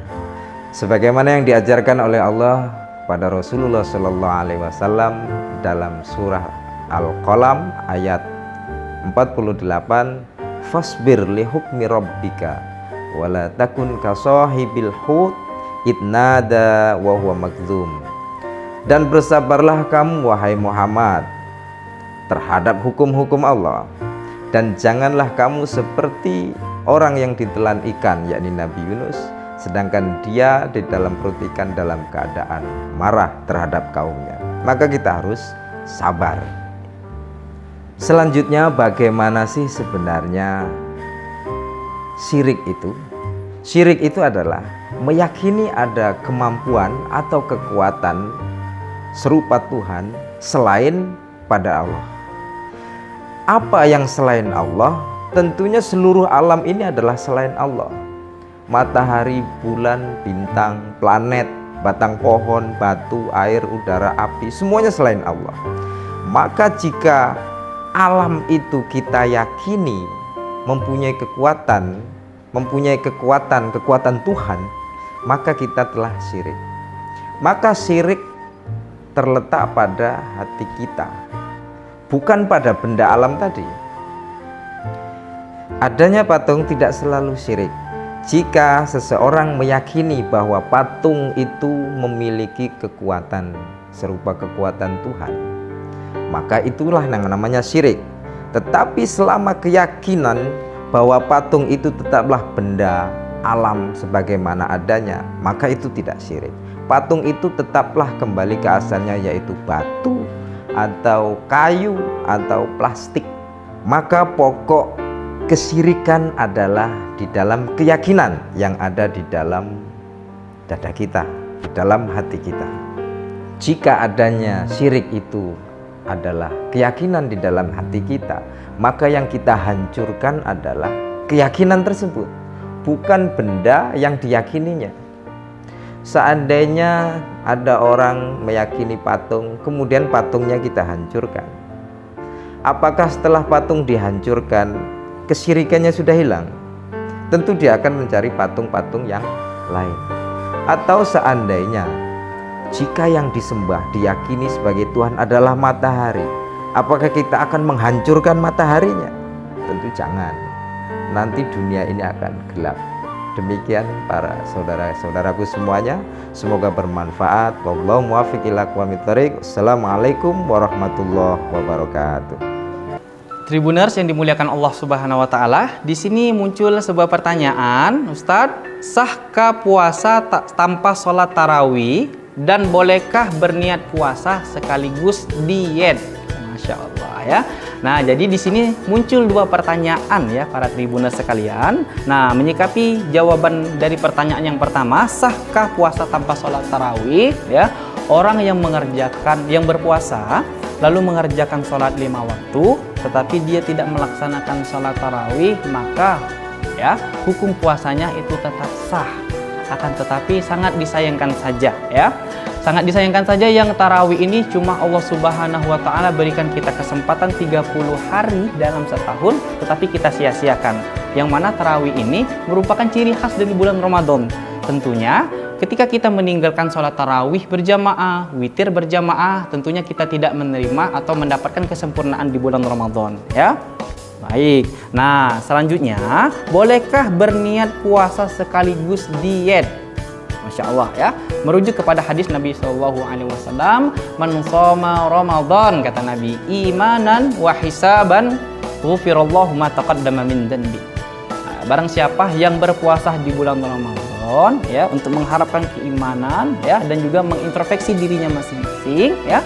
Sebagaimana yang diajarkan oleh Allah pada Rasulullah Shallallahu Alaihi Wasallam dalam surah Al-Qalam ayat 48, fasbir li hukmi rabbika wala takun ka sahibil hut idnada wa huwa magdzum. Dan bersabarlah kamu wahai Muhammad terhadap hukum-hukum Allah, dan janganlah kamu seperti orang yang ditelan ikan, yakni Nabi Yunus, sedangkan dia di dalam perut ikan dalam keadaan marah terhadap kaumnya. Maka kita harus sabar. Selanjutnya, bagaimana sih sebenarnya syirik itu? Syirik itu adalah meyakini ada kemampuan atau kekuatan serupa Tuhan selain pada Allah. Apa yang selain Allah? Tentunya seluruh alam ini adalah selain Allah. Matahari, bulan, bintang, planet, batang pohon, batu, air, udara, api, semuanya selain Allah. Maka jika alam itu kita yakini mempunyai kekuatan Tuhan, maka kita telah syirik. Maka syirik terletak pada hati kita, bukan pada benda alam tadi. Adanya patung tidak selalu syirik. Jika seseorang meyakini bahwa patung itu memiliki kekuatan serupa kekuatan Tuhan, maka itulah yang namanya syirik. Tetapi selama keyakinan bahwa patung itu tetaplah benda alam sebagaimana adanya, maka itu tidak syirik. Patung itu tetaplah kembali ke asalnya, yaitu batu atau kayu atau plastik. Maka pokok kesyirikan adalah di dalam keyakinan yang ada di dalam dada kita, di dalam hati kita. Jika adanya syirik itu adalah keyakinan di dalam hati kita, maka yang kita hancurkan adalah keyakinan tersebut, bukan benda yang diyakininya. Seandainya ada orang meyakini patung, kemudian patungnya kita hancurkan, apakah setelah patung dihancurkan kesyirikannya sudah hilang? Tentu dia akan mencari patung-patung yang lain. Atau seandainya jika yang disembah diyakini sebagai Tuhan adalah matahari, apakah kita akan menghancurkan mataharinya? Tentu jangan. Nanti dunia ini akan gelap. Demikian para saudara-saudaraku semuanya, semoga bermanfaat. Wallahu muwaffiq ila aqwamit thoriq. Assalamualaikum warahmatullahi wabarakatuh. Tribuners yang dimuliakan Allah Subhanahu wa taala, di sini muncul sebuah pertanyaan, Ustadz, sahkah puasa tanpa sholat tarawih dan bolehkah berniat puasa sekaligus diet? Masya Allah ya. Nah, jadi di sini muncul dua pertanyaan ya para tribuners sekalian. Nah, menyikapi jawaban dari pertanyaan yang pertama, sahkah puasa tanpa sholat tarawih? Ya, orang yang berpuasa lalu mengerjakan sholat 5 waktu, tetapi dia tidak melaksanakan sholat tarawih, maka ya hukum puasanya itu tetap sah. Akan tetapi sangat disayangkan saja ya. Sangat disayangkan saja yang tarawih ini cuma Allah Subhanahu wa taala berikan kita kesempatan 30 hari dalam setahun, tetapi kita sia-siakan. Yang mana tarawih ini merupakan ciri khas dari bulan Ramadan. Tentunya ketika kita meninggalkan sholat tarawih berjamaah, witir berjamaah, tentunya kita tidak menerima atau mendapatkan kesempurnaan di bulan Ramadan ya. Baik, nah selanjutnya, bolehkah berniat puasa sekaligus diet? Masya Allah ya, merujuk kepada hadis Nabi SAW, man shoma Ramadan, kata Nabi, imanan wa hisaban ghufirallahu ma taqaddama min dhanbi. Barang siapa yang berpuasa di bulan Ramadan ya, untuk mengharapkan keimanan ya, dan juga mengintrospeksi dirinya masing-masing ya,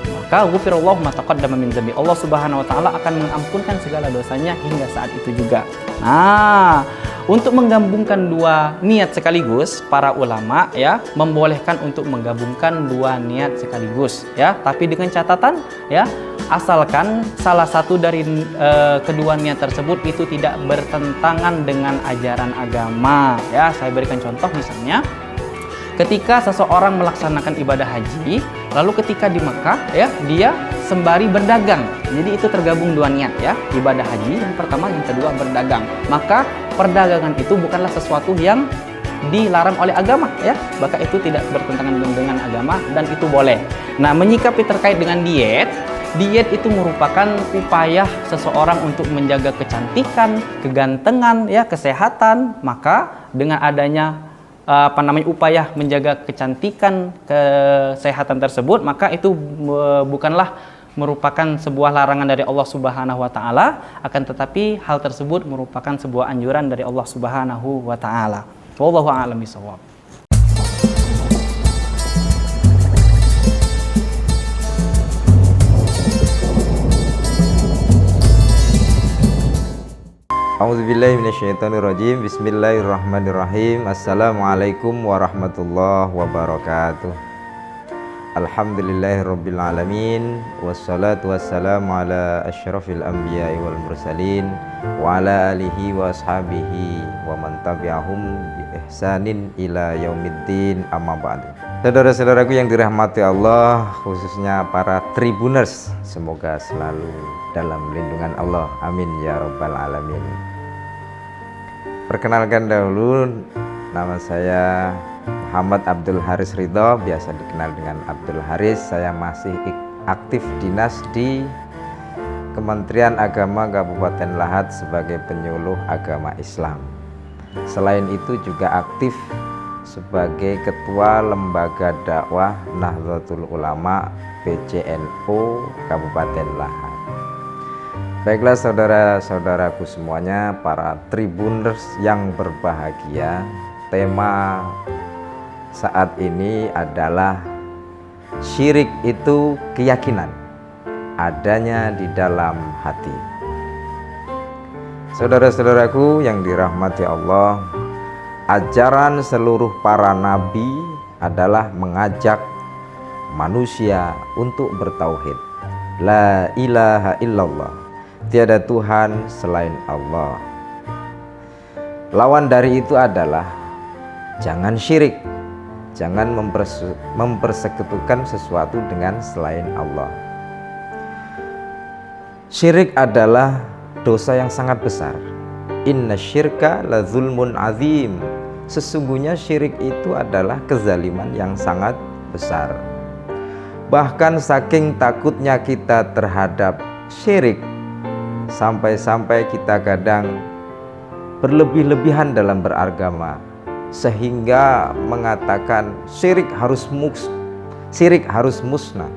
maka ghufirallahu ma taqaddama min dhanbi, Allah Subhanahu wa taala akan mengampunkan segala dosanya hingga saat itu juga. Nah, Untuk menggabungkan dua niat sekaligus, para ulama ya membolehkan untuk menggabungkan dua niat sekaligus ya, tapi dengan catatan ya, asalkan salah satu dari kedua niat tersebut itu tidak bertentangan dengan ajaran agama ya. Saya berikan contoh, misalnya ketika seseorang melaksanakan ibadah haji, lalu ketika di Mekah ya, dia sembari berdagang. Jadi itu tergabung dua niat ya, ibadah haji yang pertama, yang kedua berdagang. Maka perdagangan itu bukanlah sesuatu yang dilarang oleh agama ya, maka itu tidak bertentangan dengan agama dan itu boleh. Nah, menyikapi terkait dengan diet itu merupakan upaya seseorang untuk menjaga kecantikan, kegantengan ya, kesehatan. Maka dengan adanya upaya menjaga kecantikan, kesehatan tersebut, maka itu bukanlah merupakan sebuah larangan dari Allah Subhanahu wa taala, akan tetapi hal tersebut merupakan sebuah anjuran dari Allah Subhanahu wa taala. Wallahu a'lam bishawab. A'udzubillahi minasyaitonirrajim. Bismillahirrahmanirrahim. Assalamualaikum warahmatullahi wabarakatuh. Alhamdulillahirabbil alamin, wassalatu wassalamu ala asyrafil anbiya'i wal mursalin wa ala alihi wa ashabihi wa man tabi'ahum bi ihsanin ila yaumiddin, amma ba'du. Saudara-saudaraku yang dirahmati Allah, khususnya para Tribuners, semoga selalu dalam lindungan Allah, amin ya rabbal alamin. Perkenalkan dahulu, nama saya Muhammad Abdul Haris Ridho, biasa dikenal dengan Abdul Haris. Saya masih aktif dinas di Kementerian Agama Kabupaten Lahat sebagai penyuluh agama Islam. Selain itu juga aktif sebagai Ketua Lembaga Dakwah Nahdlatul Ulama PCNU Kabupaten Lahat. Baiklah saudara-saudaraku semuanya, para Tribuners yang berbahagia, tema saat ini adalah syirik itu keyakinan adanya di dalam hati. Saudara-saudaraku yang dirahmati Allah, ajaran seluruh para nabi adalah mengajak manusia untuk bertauhid. La ilaha illallah, tiada Tuhan selain Allah. Lawan dari itu adalah jangan syirik, jangan mempersekutukan sesuatu dengan selain Allah. Syirik adalah dosa yang sangat besar. Inna syirka la zulmun azim. Sesungguhnya syirik itu adalah kezaliman yang sangat besar. Bahkan saking takutnya kita terhadap syirik, sampai-sampai kita kadang berlebih-lebihan dalam beragama, sehingga mengatakan syirik harus musnah,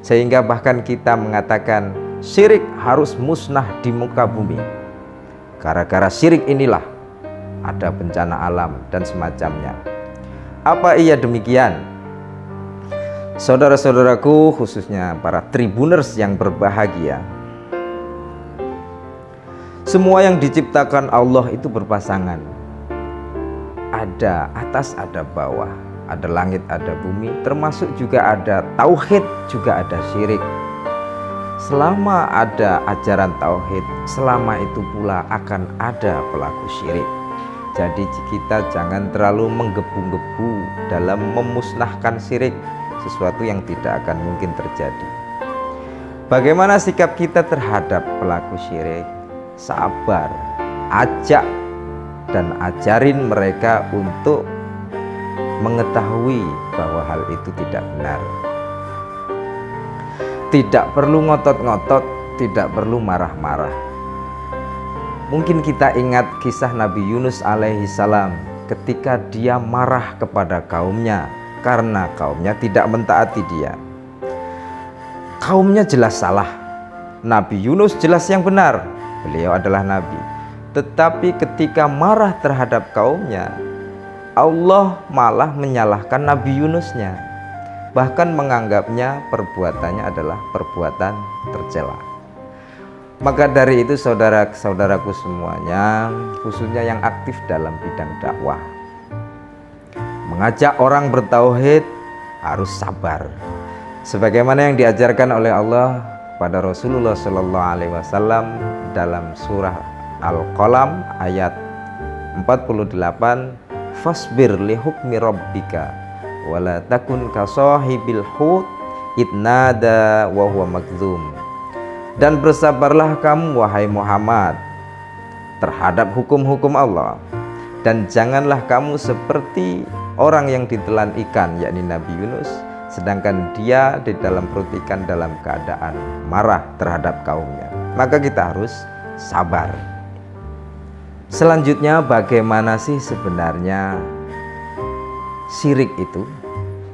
sehingga bahkan kita mengatakan syirik harus musnah di muka bumi. Gara-gara syirik inilah ada bencana alam dan semacamnya. Apa iya demikian? Saudara-saudaraku, khususnya para Tribuners yang berbahagia, semua yang diciptakan Allah itu berpasangan. Ada atas, ada bawah, ada langit, ada bumi, termasuk juga ada tauhid, juga ada syirik. Selama ada ajaran tauhid, selama itu pula akan ada pelaku syirik. Jadi kita jangan terlalu menggebu-gebu dalam memusnahkan syirik, sesuatu yang tidak akan mungkin terjadi. Bagaimana sikap kita terhadap pelaku syirik? Sabar, ajak dan ajarin mereka untuk mengetahui bahwa hal itu tidak benar. Tidak perlu ngotot-ngotot, tidak perlu marah-marah. Mungkin kita ingat kisah Nabi Yunus alaihi salam ketika dia marah kepada kaumnya karena kaumnya tidak mentaati dia. Kaumnya jelas salah, Nabi Yunus jelas yang benar, beliau adalah nabi. Tetapi ketika marah terhadap kaumnya, Allah malah menyalahkan Nabi Yunusnya, bahkan menganggapnya perbuatannya adalah perbuatan tercela. Maka dari itu saudara-saudaraku semuanya, khususnya yang aktif dalam bidang dakwah, mengajak orang bertauhid harus sabar. Sebagaimana yang diajarkan oleh Allah pada Rasulullah Shallallahu Alaihi Wasallam dalam surah Al-Qalam ayat 48, fasbir li hukmi rabbika wala takun ka sahibil hut idnada wa huwa makdzum. Dan bersabarlah kamu wahai Muhammad terhadap hukum-hukum Allah, dan janganlah kamu seperti orang yang ditelan ikan, yakni Nabi Yunus, sedangkan dia di dalam perut ikan dalam keadaan marah terhadap kaumnya. Maka kita harus sabar. Selanjutnya, bagaimana sih sebenarnya syirik itu?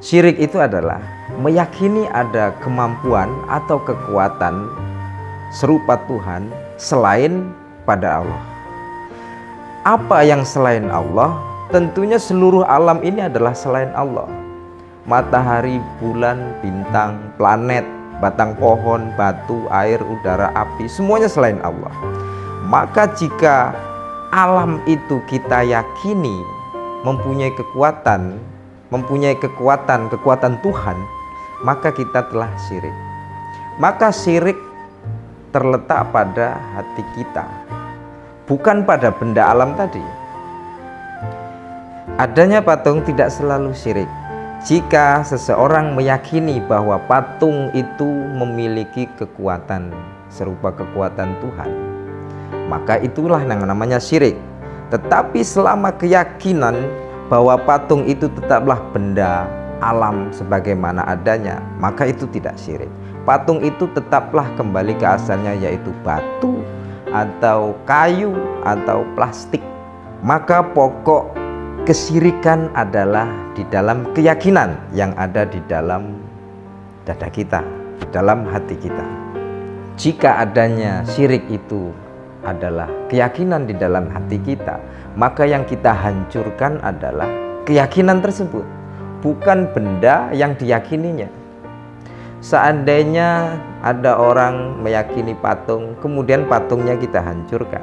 Syirik itu adalah meyakini ada kemampuan atau kekuatan serupa Tuhan selain pada Allah. Apa yang selain Allah? Tentunya seluruh alam ini adalah selain Allah. Matahari, bulan, bintang, planet, batang pohon, batu, air, udara, api, semuanya selain Allah. Maka jika alam itu kita yakini mempunyai kekuatan Tuhan, maka kita telah syirik. Maka syirik terletak pada hati kita, bukan pada benda alam tadi. Adanya patung tidak selalu syirik. Jika seseorang meyakini bahwa patung itu memiliki kekuatan serupa kekuatan Tuhan, maka itulah yang namanya syirik. Tetapi selama keyakinan bahwa patung itu tetaplah benda alam sebagaimana adanya, maka itu tidak syirik. Patung itu tetaplah kembali ke asalnya, yaitu batu atau kayu atau plastik. Maka pokok kesyirikan adalah di dalam keyakinan yang ada di dalam dada kita, di dalam hati kita. Jika adanya syirik itu adalah keyakinan di dalam hati kita, maka yang kita hancurkan adalah keyakinan tersebut, bukan benda yang diyakininya. Seandainya ada orang meyakini patung, kemudian patungnya kita hancurkan,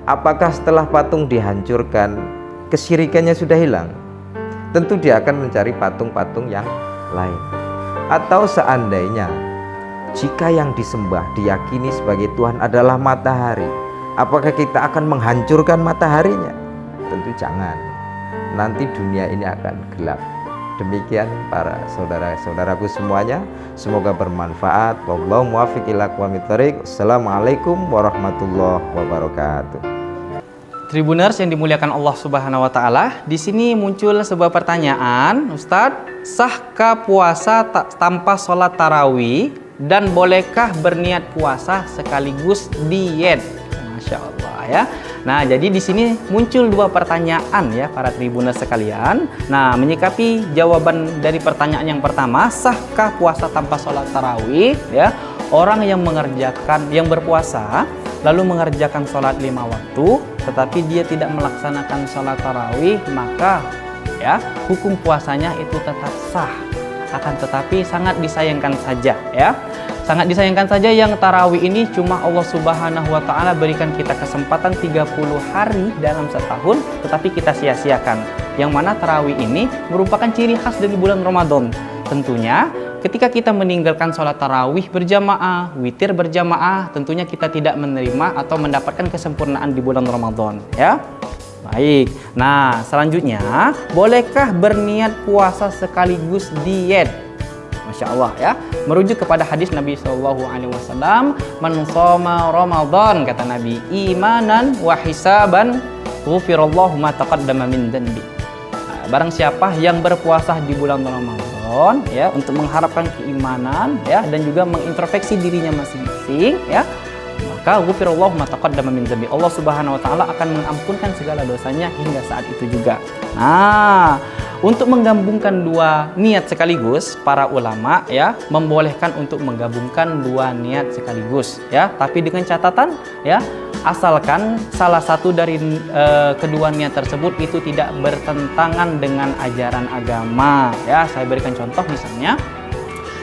apakah setelah patung dihancurkan kesyirikannya sudah hilang? Tentu dia akan mencari patung-patung yang lain. Atau seandainya jika yang disembah diyakini sebagai Tuhan adalah matahari, apakah kita akan menghancurkan mataharinya? Tentu jangan. Nanti dunia ini akan gelap. Demikian para saudara-saudaraku semuanya, semoga bermanfaat. Wallahu muwaffiq ila aqwamit thoriq. Assalamualaikum warahmatullahi wabarakatuh. Tribuners yang dimuliakan Allah Subhanahu wa taala, di sini muncul sebuah pertanyaan, Ustadz, sahkah puasa tanpa sholat tarawih dan bolehkah berniat puasa sekaligus diet? Masya Allah ya. Nah, jadi di sini muncul dua pertanyaan ya para tribuners sekalian. Nah, menyikapi jawaban dari pertanyaan yang pertama, sahkah puasa tanpa sholat tarawih? Ya, orang yang berpuasa lalu mengerjakan sholat 5 waktu, tetapi dia tidak melaksanakan sholat tarawih, maka ya hukum puasanya itu tetap sah. Akan tetapi sangat disayangkan saja ya. Sangat disayangkan saja yang tarawih ini cuma Allah Subhanahu wa taala berikan kita kesempatan 30 hari dalam setahun, tetapi kita sia-siakan. Yang mana tarawih ini merupakan ciri khas dari bulan Ramadan. Tentunya ketika kita meninggalkan sholat tarawih berjamaah, witir berjamaah, tentunya kita tidak menerima atau mendapatkan kesempurnaan di bulan Ramadan ya. Baik, nah selanjutnya, bolehkah berniat puasa sekaligus diet? Masya Allah ya, merujuk kepada hadis Nabi SAW, man shoma Ramadan, kata Nabi, imanan wa hisaban ghufirallahu ma taqaddama min dhanbi. Barang siapa yang berpuasa di bulan Ramadan ya, untuk mengharapkan keimanan ya, dan juga mengintrospeksi dirinya masing-masing ya, maka ghufirallahu ma taqaddama min dhanbi, Allah Subhanahu wa taala akan mengampunkan segala dosanya hingga saat itu juga. Nah, untuk menggabungkan dua niat sekaligus, para ulama ya membolehkan untuk menggabungkan dua niat sekaligus ya, tapi dengan catatan ya, asalkan salah satu dari kedua niat tersebut itu tidak bertentangan dengan ajaran agama ya. Saya berikan contoh, misalnya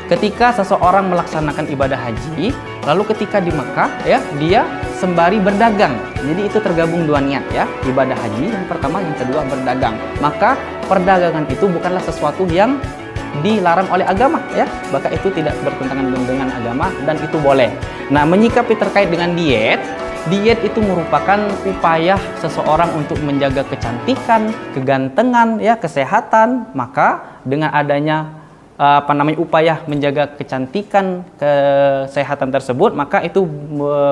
Ketika seseorang melaksanakan ibadah haji, lalu ketika di Mekah ya, dia sembari berdagang. Jadi itu tergabung dua niat ya, ibadah haji yang pertama, yang kedua berdagang. Maka perdagangan itu bukanlah sesuatu yang dilarang oleh agama ya, maka itu tidak bertentangan dengan agama dan itu boleh. Nah, menyikapi terkait dengan diet itu merupakan upaya seseorang untuk menjaga kecantikan, kegantengan ya, kesehatan. Maka dengan adanya upaya menjaga kecantikan, kesehatan tersebut, maka itu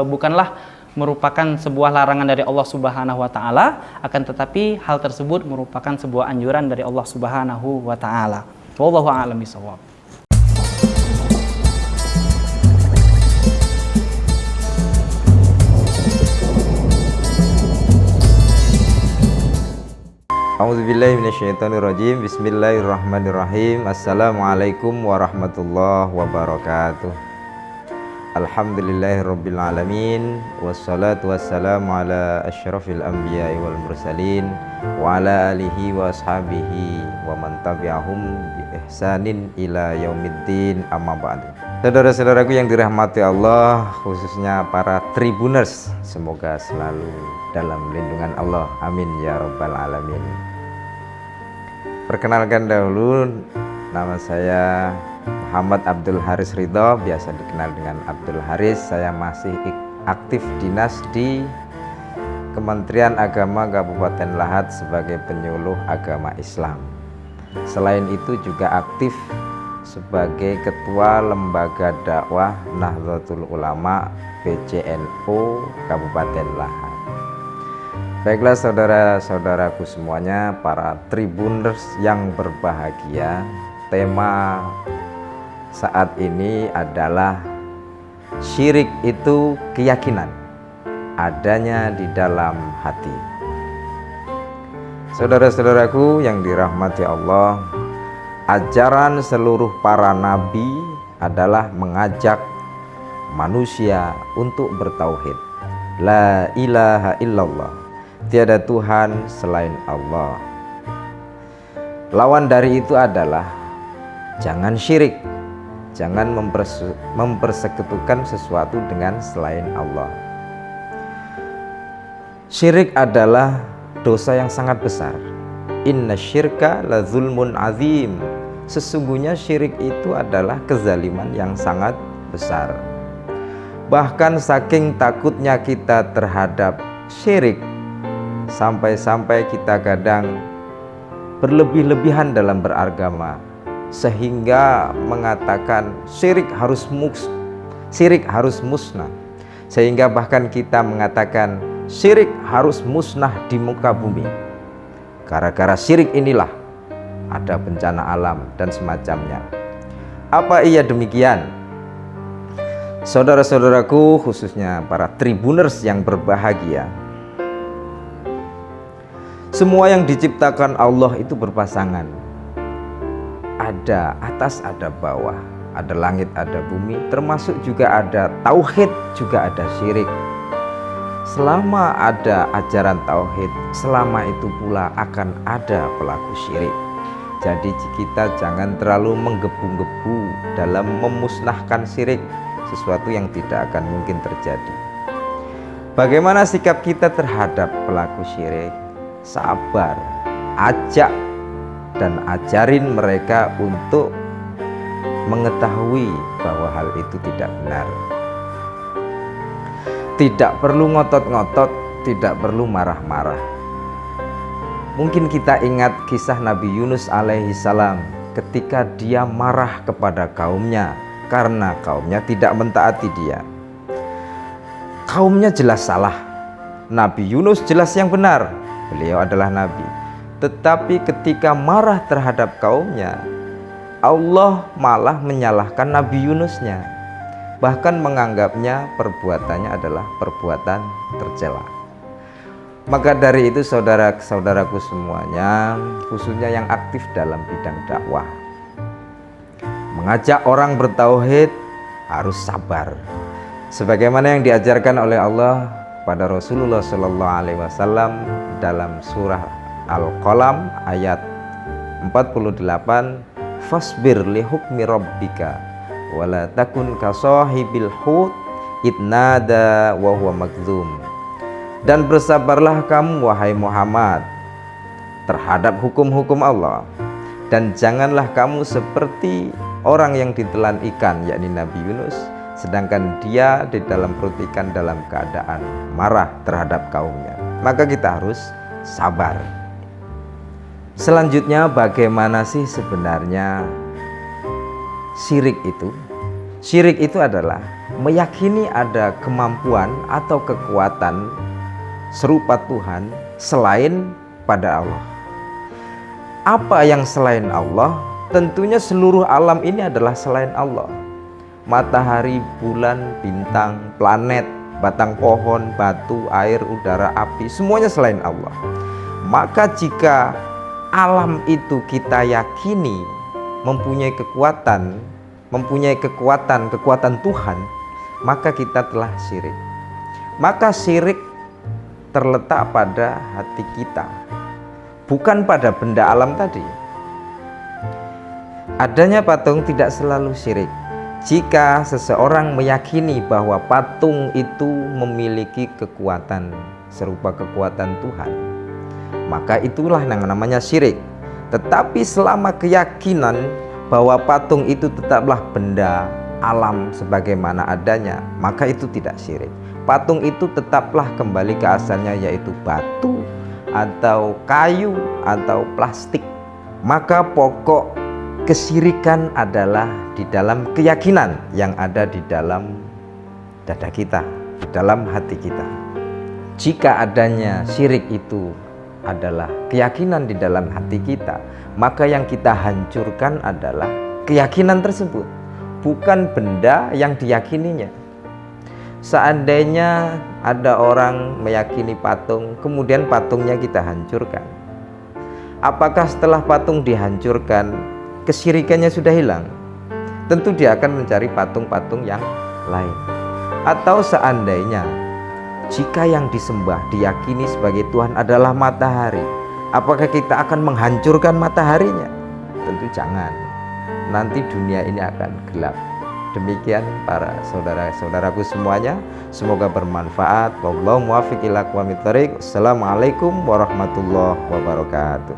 bukanlah merupakan sebuah larangan dari Allah Subhanahu wa taala, akan tetapi hal tersebut merupakan sebuah anjuran dari Allah Subhanahu wa taala. Wallahu a'lam bishawab. A'udzubillahi minasyaitonirrajim. Bismillahirrahmanirrahim. Assalamualaikum warahmatullahi wabarakatuh. Alhamdulillahirabbil alamin, wassalatu wassalamu ala asyrafil anbiya'i wal mursalin wa ala alihi wa ashabihi wa man tabi'ahum bi ihsanin ila yaumiddin, amma ba'du. Saudara-saudaraku yang dirahmati Allah, khususnya para Tribuners, semoga selalu dalam lindungan Allah, amin ya rabbal alamin. Perkenalkan dahulu, nama saya Muhammad Abdul Haris Ridho, biasa dikenal dengan Abdul Haris. Saya masih aktif dinas di Kementerian Agama Kabupaten Lahat sebagai penyuluh agama Islam. Selain itu juga aktif sebagai Ketua Lembaga Dakwah Nahdlatul Ulama PCNU Kabupaten Lahat. Baiklah saudara-saudaraku semuanya, para Tribuners yang berbahagia, tema saat ini adalah syirik itu keyakinan adanya di dalam hati. Saudara-saudaraku yang dirahmati Allah, ajaran seluruh para nabi adalah mengajak manusia untuk bertauhid. La ilaha illallah, tiada Tuhan selain Allah. Lawan dari itu adalah jangan syirik, jangan mempersekutukan sesuatu dengan selain Allah. Syirik adalah dosa yang sangat besar. Inna syirka la zulmun azim. Sesungguhnya syirik itu adalah kezaliman yang sangat besar. Bahkan saking takutnya kita terhadap syirik, sampai-sampai kita kadang berlebih-lebihan dalam beragama, sehingga mengatakan syirik harus musnah, sehingga bahkan kita mengatakan syirik harus musnah di muka bumi. Gara-gara syirik inilah ada bencana alam dan semacamnya. Apa iya demikian? Saudara-saudaraku, khususnya para Tribuners yang berbahagia, semua yang diciptakan Allah itu berpasangan. Ada atas, ada bawah, ada langit, ada bumi, termasuk juga ada tauhid, juga ada syirik. Selama ada ajaran tauhid, selama itu pula akan ada pelaku syirik. Jadi kita jangan terlalu menggebu-gebu dalam memusnahkan syirik, sesuatu yang tidak akan mungkin terjadi. Bagaimana sikap kita terhadap pelaku syirik? Sabar, ajak dan ajarin mereka untuk mengetahui bahwa hal itu tidak benar. Tidak perlu ngotot-ngotot, tidak perlu marah-marah. Mungkin kita ingat kisah Nabi Yunus alaihi salam ketika dia marah kepada kaumnya karena kaumnya tidak mentaati dia. Kaumnya jelas salah, Nabi Yunus jelas yang benar, beliau adalah nabi. Tetapi ketika marah terhadap kaumnya, Allah malah menyalahkan Nabi Yunusnya, bahkan menganggapnya perbuatannya adalah perbuatan tercela. Maka dari itu saudara-saudaraku semuanya, khususnya yang aktif dalam bidang dakwah, mengajak orang bertauhid harus sabar, sebagaimana yang diajarkan oleh Allah pada Rasulullah SAW dalam surah Al-Qalam ayat 48, fasbir li hukmi rabbika wala takun ka sahibil hut idnada wa huwa makdzum. Dan bersabarlah kamu wahai Muhammad terhadap hukum-hukum Allah, dan janganlah kamu seperti orang yang ditelan ikan, yakni Nabi Yunus, sedangkan dia di dalam perut ikan dalam keadaan marah terhadap kaumnya. Maka kita harus sabar. Selanjutnya, bagaimana sih sebenarnya syirik itu? Syirik itu adalah meyakini ada kemampuan atau kekuatan serupa Tuhan selain pada Allah. Apa yang selain Allah? Tentunya seluruh alam ini adalah selain Allah. Matahari, bulan, bintang, planet, batang pohon, batu, air, udara, api, semuanya selain Allah. Maka jika alam itu kita yakini mempunyai kekuatan Tuhan, maka kita telah syirik. Maka syirik terletak pada hati kita, bukan pada benda alam tadi. Adanya patung tidak selalu syirik. Jika seseorang meyakini bahwa patung itu memiliki kekuatan serupa kekuatan Tuhan, maka itulah yang namanya syirik. Tetapi selama keyakinan bahwa patung itu tetaplah benda alam sebagaimana adanya, maka itu tidak syirik. Patung itu tetaplah kembali ke asalnya, yaitu batu atau kayu atau plastik. Maka pokok kesyirikan adalah di dalam keyakinan yang ada di dalam dada kita, di dalam hati kita. Jika adanya syirik itu adalah keyakinan di dalam hati kita, maka yang kita hancurkan adalah keyakinan tersebut, bukan benda yang diyakininya. Seandainya ada orang meyakini patung, kemudian patungnya kita hancurkan, apakah setelah patung dihancurkan kesyirikannya sudah hilang? Tentu dia akan mencari patung-patung yang lain. Atau seandainya jika yang disembah diyakini sebagai Tuhan adalah matahari, apakah kita akan menghancurkan mataharinya? Tentu jangan. Nanti dunia ini akan gelap. Demikian para saudara-saudaraku semuanya, semoga bermanfaat. Wallahu muwaffiq ila aqwamit thoriq. Assalamualaikum warahmatullahi wabarakatuh.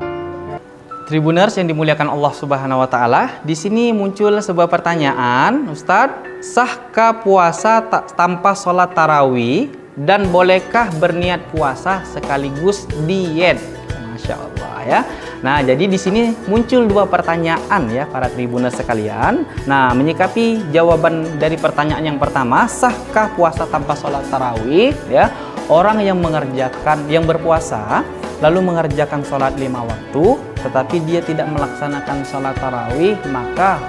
Tribuners yang dimuliakan Allah Subhanahu wa taala, di sini muncul sebuah pertanyaan, Ustadz, sahkah puasa tanpa sholat tarawih dan bolehkah berniat puasa sekaligus diet? Masya Allah ya. Nah, jadi di sini muncul dua pertanyaan ya para tribuners sekalian. Nah, menyikapi jawaban dari pertanyaan yang pertama, sahkah puasa tanpa sholat tarawih? Ya, orang yang berpuasa lalu mengerjakan sholat 5 waktu, tetapi dia tidak melaksanakan sholat tarawih, maka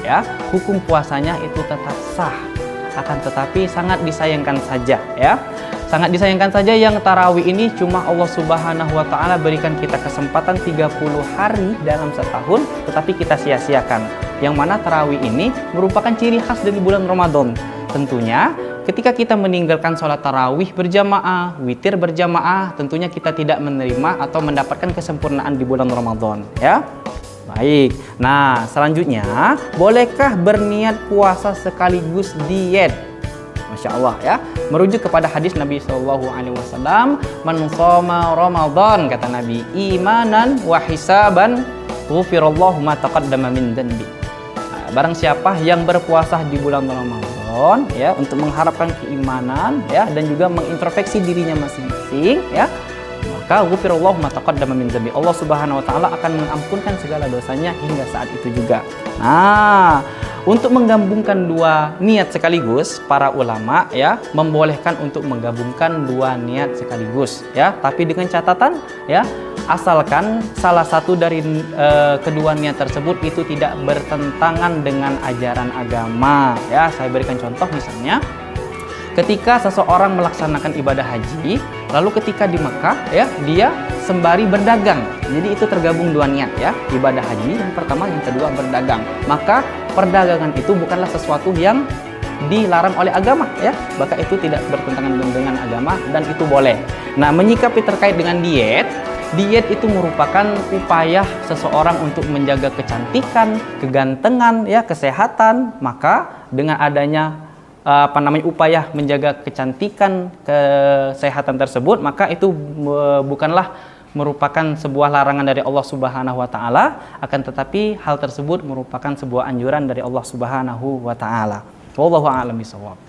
ya hukum puasanya itu tetap sah. Akan tetapi sangat disayangkan saja ya. Sangat disayangkan saja yang tarawih ini cuma Allah Subhanahu wa taala berikan kita kesempatan 30 hari dalam setahun, tetapi kita sia-siakan. Yang mana tarawih ini merupakan ciri khas dari bulan Ramadan. Tentunya ketika kita meninggalkan sholat tarawih berjamaah, witir berjamaah, tentunya kita tidak menerima atau mendapatkan kesempurnaan di bulan Ramadan ya. Baik, nah selanjutnya, bolehkah berniat puasa sekaligus diet? Masya Allah ya, merujuk kepada hadis Nabi SAW, man shoma Ramadan, kata Nabi, imanan wa hisaban ghufirallahu ma taqaddama min dhanbi. Barang siapa yang berpuasa di bulan Ramadan ya, untuk mengharapkan keimanan ya, dan juga mengintrospeksi dirinya masing-masing ya, maka ghufirallahu ma taqaddama min dhanbi, Allah Subhanahu wa taala akan mengampunkan segala dosanya hingga saat itu juga. Nah, untuk menggabungkan dua niat sekaligus, para ulama ya membolehkan untuk menggabungkan dua niat sekaligus ya, tapi dengan catatan ya, asalkan salah satu dari kedua niat tersebut itu tidak bertentangan dengan ajaran agama ya. Saya berikan contoh, misalnya ketika seseorang melaksanakan ibadah haji, lalu ketika di Mekah ya, dia sembari berdagang. Jadi itu tergabung dua niat ya, ibadah haji yang pertama, yang kedua berdagang. Maka perdagangan itu bukanlah sesuatu yang dilarang oleh agama ya, maka itu tidak bertentangan dengan agama dan itu boleh. Nah, menyikapi terkait dengan diet, diet itu merupakan upaya seseorang untuk menjaga kecantikan, kegantengan, ya, kesehatan. Maka dengan adanya upaya menjaga kecantikan, kesehatan tersebut, maka itu bukanlah merupakan sebuah larangan dari Allah Subhanahu wa taala, akan tetapi hal tersebut merupakan sebuah anjuran dari Allah Subhanahu wa taala. Wallahu a'lam bishawab.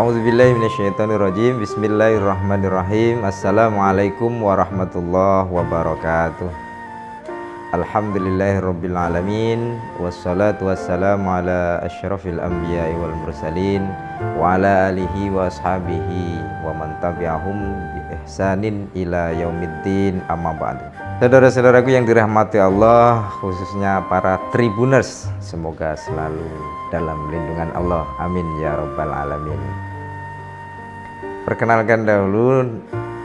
A'udzubillahi minasyaitonirrajim. Bismillahirrahmanirrahim. Assalamualaikum warahmatullahi wabarakatuh. Alhamdulillahirabbil alamin, wassalatu wassalamu ala asyrafil anbiya'i wal mursalin wa ala alihi wa ashabihi wa man tabi'ahum bi ihsanin ila yaumiddin, amma ba'du. Saudara-saudaraku yang dirahmati Allah, khususnya para Tribuners, semoga selalu dalam lindungan Allah, amin ya rabbal alamin. Perkenalkan dahulu,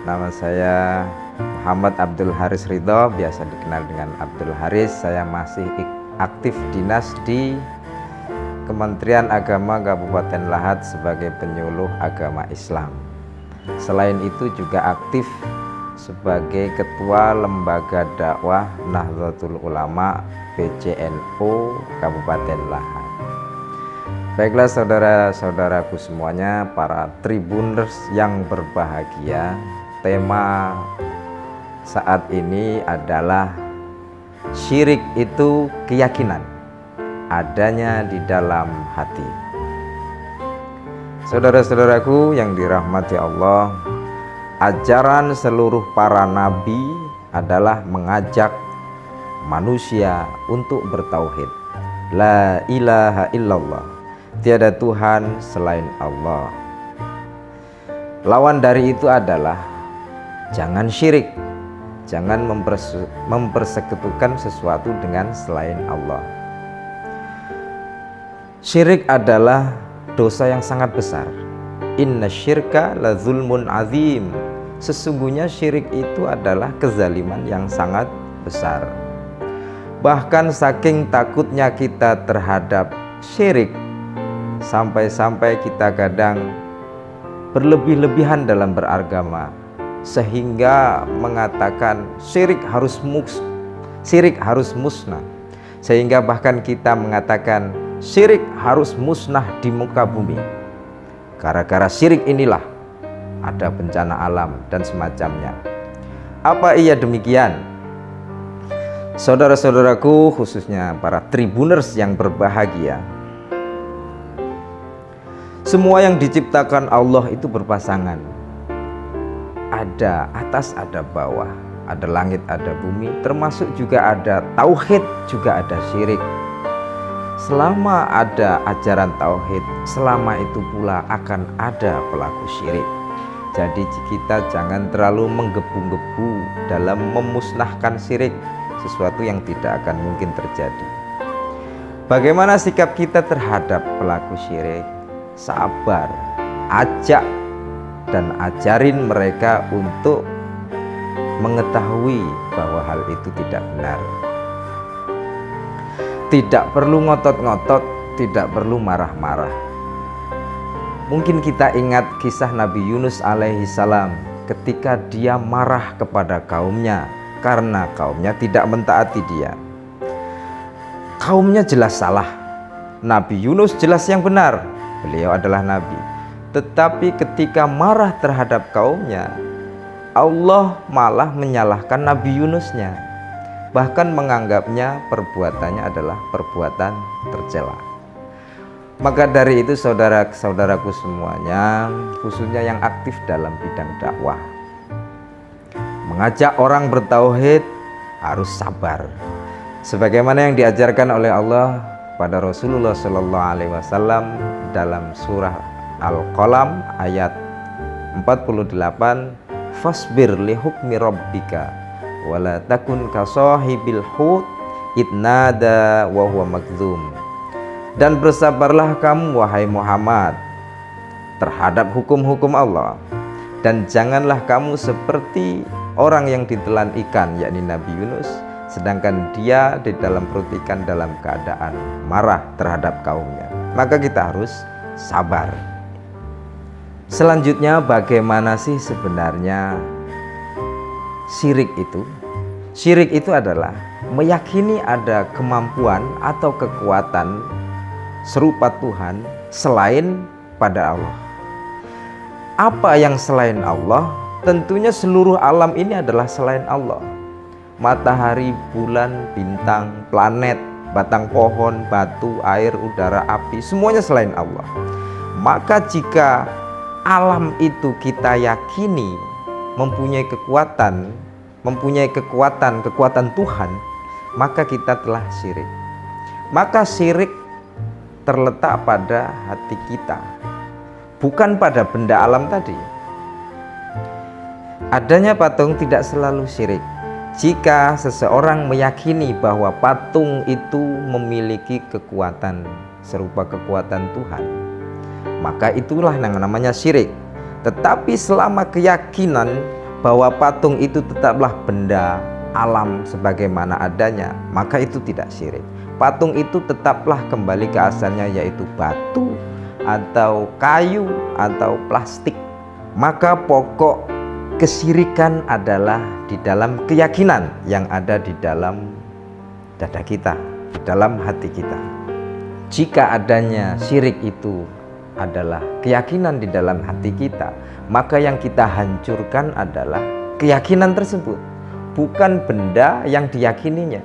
nama saya Muhammad Abdul Haris Ridho, biasa dikenal dengan Abdul Haris. Saya masih aktif dinas di Kementerian Agama Kabupaten Lahat sebagai penyuluh agama Islam. Selain itu juga aktif sebagai Ketua Lembaga Dakwah Nahdlatul Ulama PCNU Kabupaten Lahat. Baiklah saudara-saudaraku semuanya, para Tribuners yang berbahagia, tema saat ini adalah syirik itu keyakinan adanya di dalam hati. Saudara-saudaraku yang dirahmati Allah, ajaran seluruh para nabi adalah mengajak manusia untuk bertauhid. La ilaha illallah, tiada Tuhan selain Allah. Lawan dari itu adalah jangan syirik, jangan mempersekutukan sesuatu dengan selain Allah. Syirik adalah dosa yang sangat besar. Inna syirka la zulmun azim. Sesungguhnya syirik itu adalah kezaliman yang sangat besar. Bahkan saking takutnya kita terhadap syirik, sampai-sampai kita kadang berlebih-lebihan dalam beragama, sehingga mengatakan syirik harus musnah, sehingga bahkan kita mengatakan syirik harus musnah di muka bumi. Gara-gara syirik inilah ada bencana alam dan semacamnya. Apa iya demikian? Saudara-saudaraku, khususnya para Tribuners yang berbahagia, semua yang diciptakan Allah itu berpasangan. Ada atas, ada bawah, ada langit, ada bumi, termasuk juga ada tauhid, juga ada syirik. Selama ada ajaran tauhid, selama itu pula akan ada pelaku syirik. Jadi kita jangan terlalu menggebu-gebu dalam memusnahkan syirik, sesuatu yang tidak akan mungkin terjadi. Bagaimana sikap kita terhadap pelaku syirik? Sabar, ajak dan ajarin mereka untuk mengetahui bahwa hal itu tidak benar. Tidak perlu ngotot-ngotot, tidak perlu marah-marah. Mungkin kita ingat kisah Nabi Yunus alaihi salam ketika dia marah kepada kaumnya karena kaumnya tidak mentaati dia. Kaumnya jelas salah, Nabi Yunus jelas yang benar. Beliau adalah nabi. Tetapi ketika marah terhadap kaumnya, Allah malah menyalahkan Nabi Yunusnya, bahkan menganggapnya perbuatannya adalah perbuatan tercela. Maka dari itu saudara-saudaraku semuanya, khususnya yang aktif dalam bidang dakwah, mengajak orang bertauhid harus sabar, sebagaimana yang diajarkan oleh Allah pada Rasulullah Shallallahu Alaihi Wasallam dalam surah Al-Qalam ayat 48, fasbir li hukmi rabbika wala takun kasahibil hut idnada wa huwa makdzum. Dan bersabarlah kamu wahai Muhammad terhadap hukum-hukum Allah, dan janganlah kamu seperti orang yang ditelan ikan, yakni Nabi Yunus, sedangkan dia di dalam perut ikan dalam keadaan marah terhadap kaumnya. Maka kita harus sabar. Selanjutnya, bagaimana sih sebenarnya syirik itu? Syirik itu adalah meyakini ada kemampuan atau kekuatan serupa Tuhan selain pada Allah. Apa yang selain Allah? Tentunya seluruh alam ini adalah selain Allah. Matahari, bulan, bintang, planet, batang pohon, batu, air, udara, api, semuanya selain Allah. Maka jika alam itu kita yakini mempunyai kekuatan Tuhan, maka kita telah syirik. Maka syirik terletak pada hati kita, bukan pada benda alam tadi. Adanya patung tidak selalu syirik. Jika seseorang meyakini bahwa patung itu memiliki kekuatan serupa kekuatan Tuhan, maka itulah yang namanya syirik. Tetapi selama keyakinan bahwa patung itu tetaplah benda alam sebagaimana adanya, maka itu tidak syirik. Patung itu tetaplah kembali ke asalnya, yaitu batu atau kayu atau plastik. Maka pokok kesyirikan adalah di dalam keyakinan yang ada di dalam dada kita, di dalam hati kita. Jika adanya syirik itu adalah keyakinan di dalam hati kita, maka yang kita hancurkan adalah keyakinan tersebut, bukan benda yang diyakininya.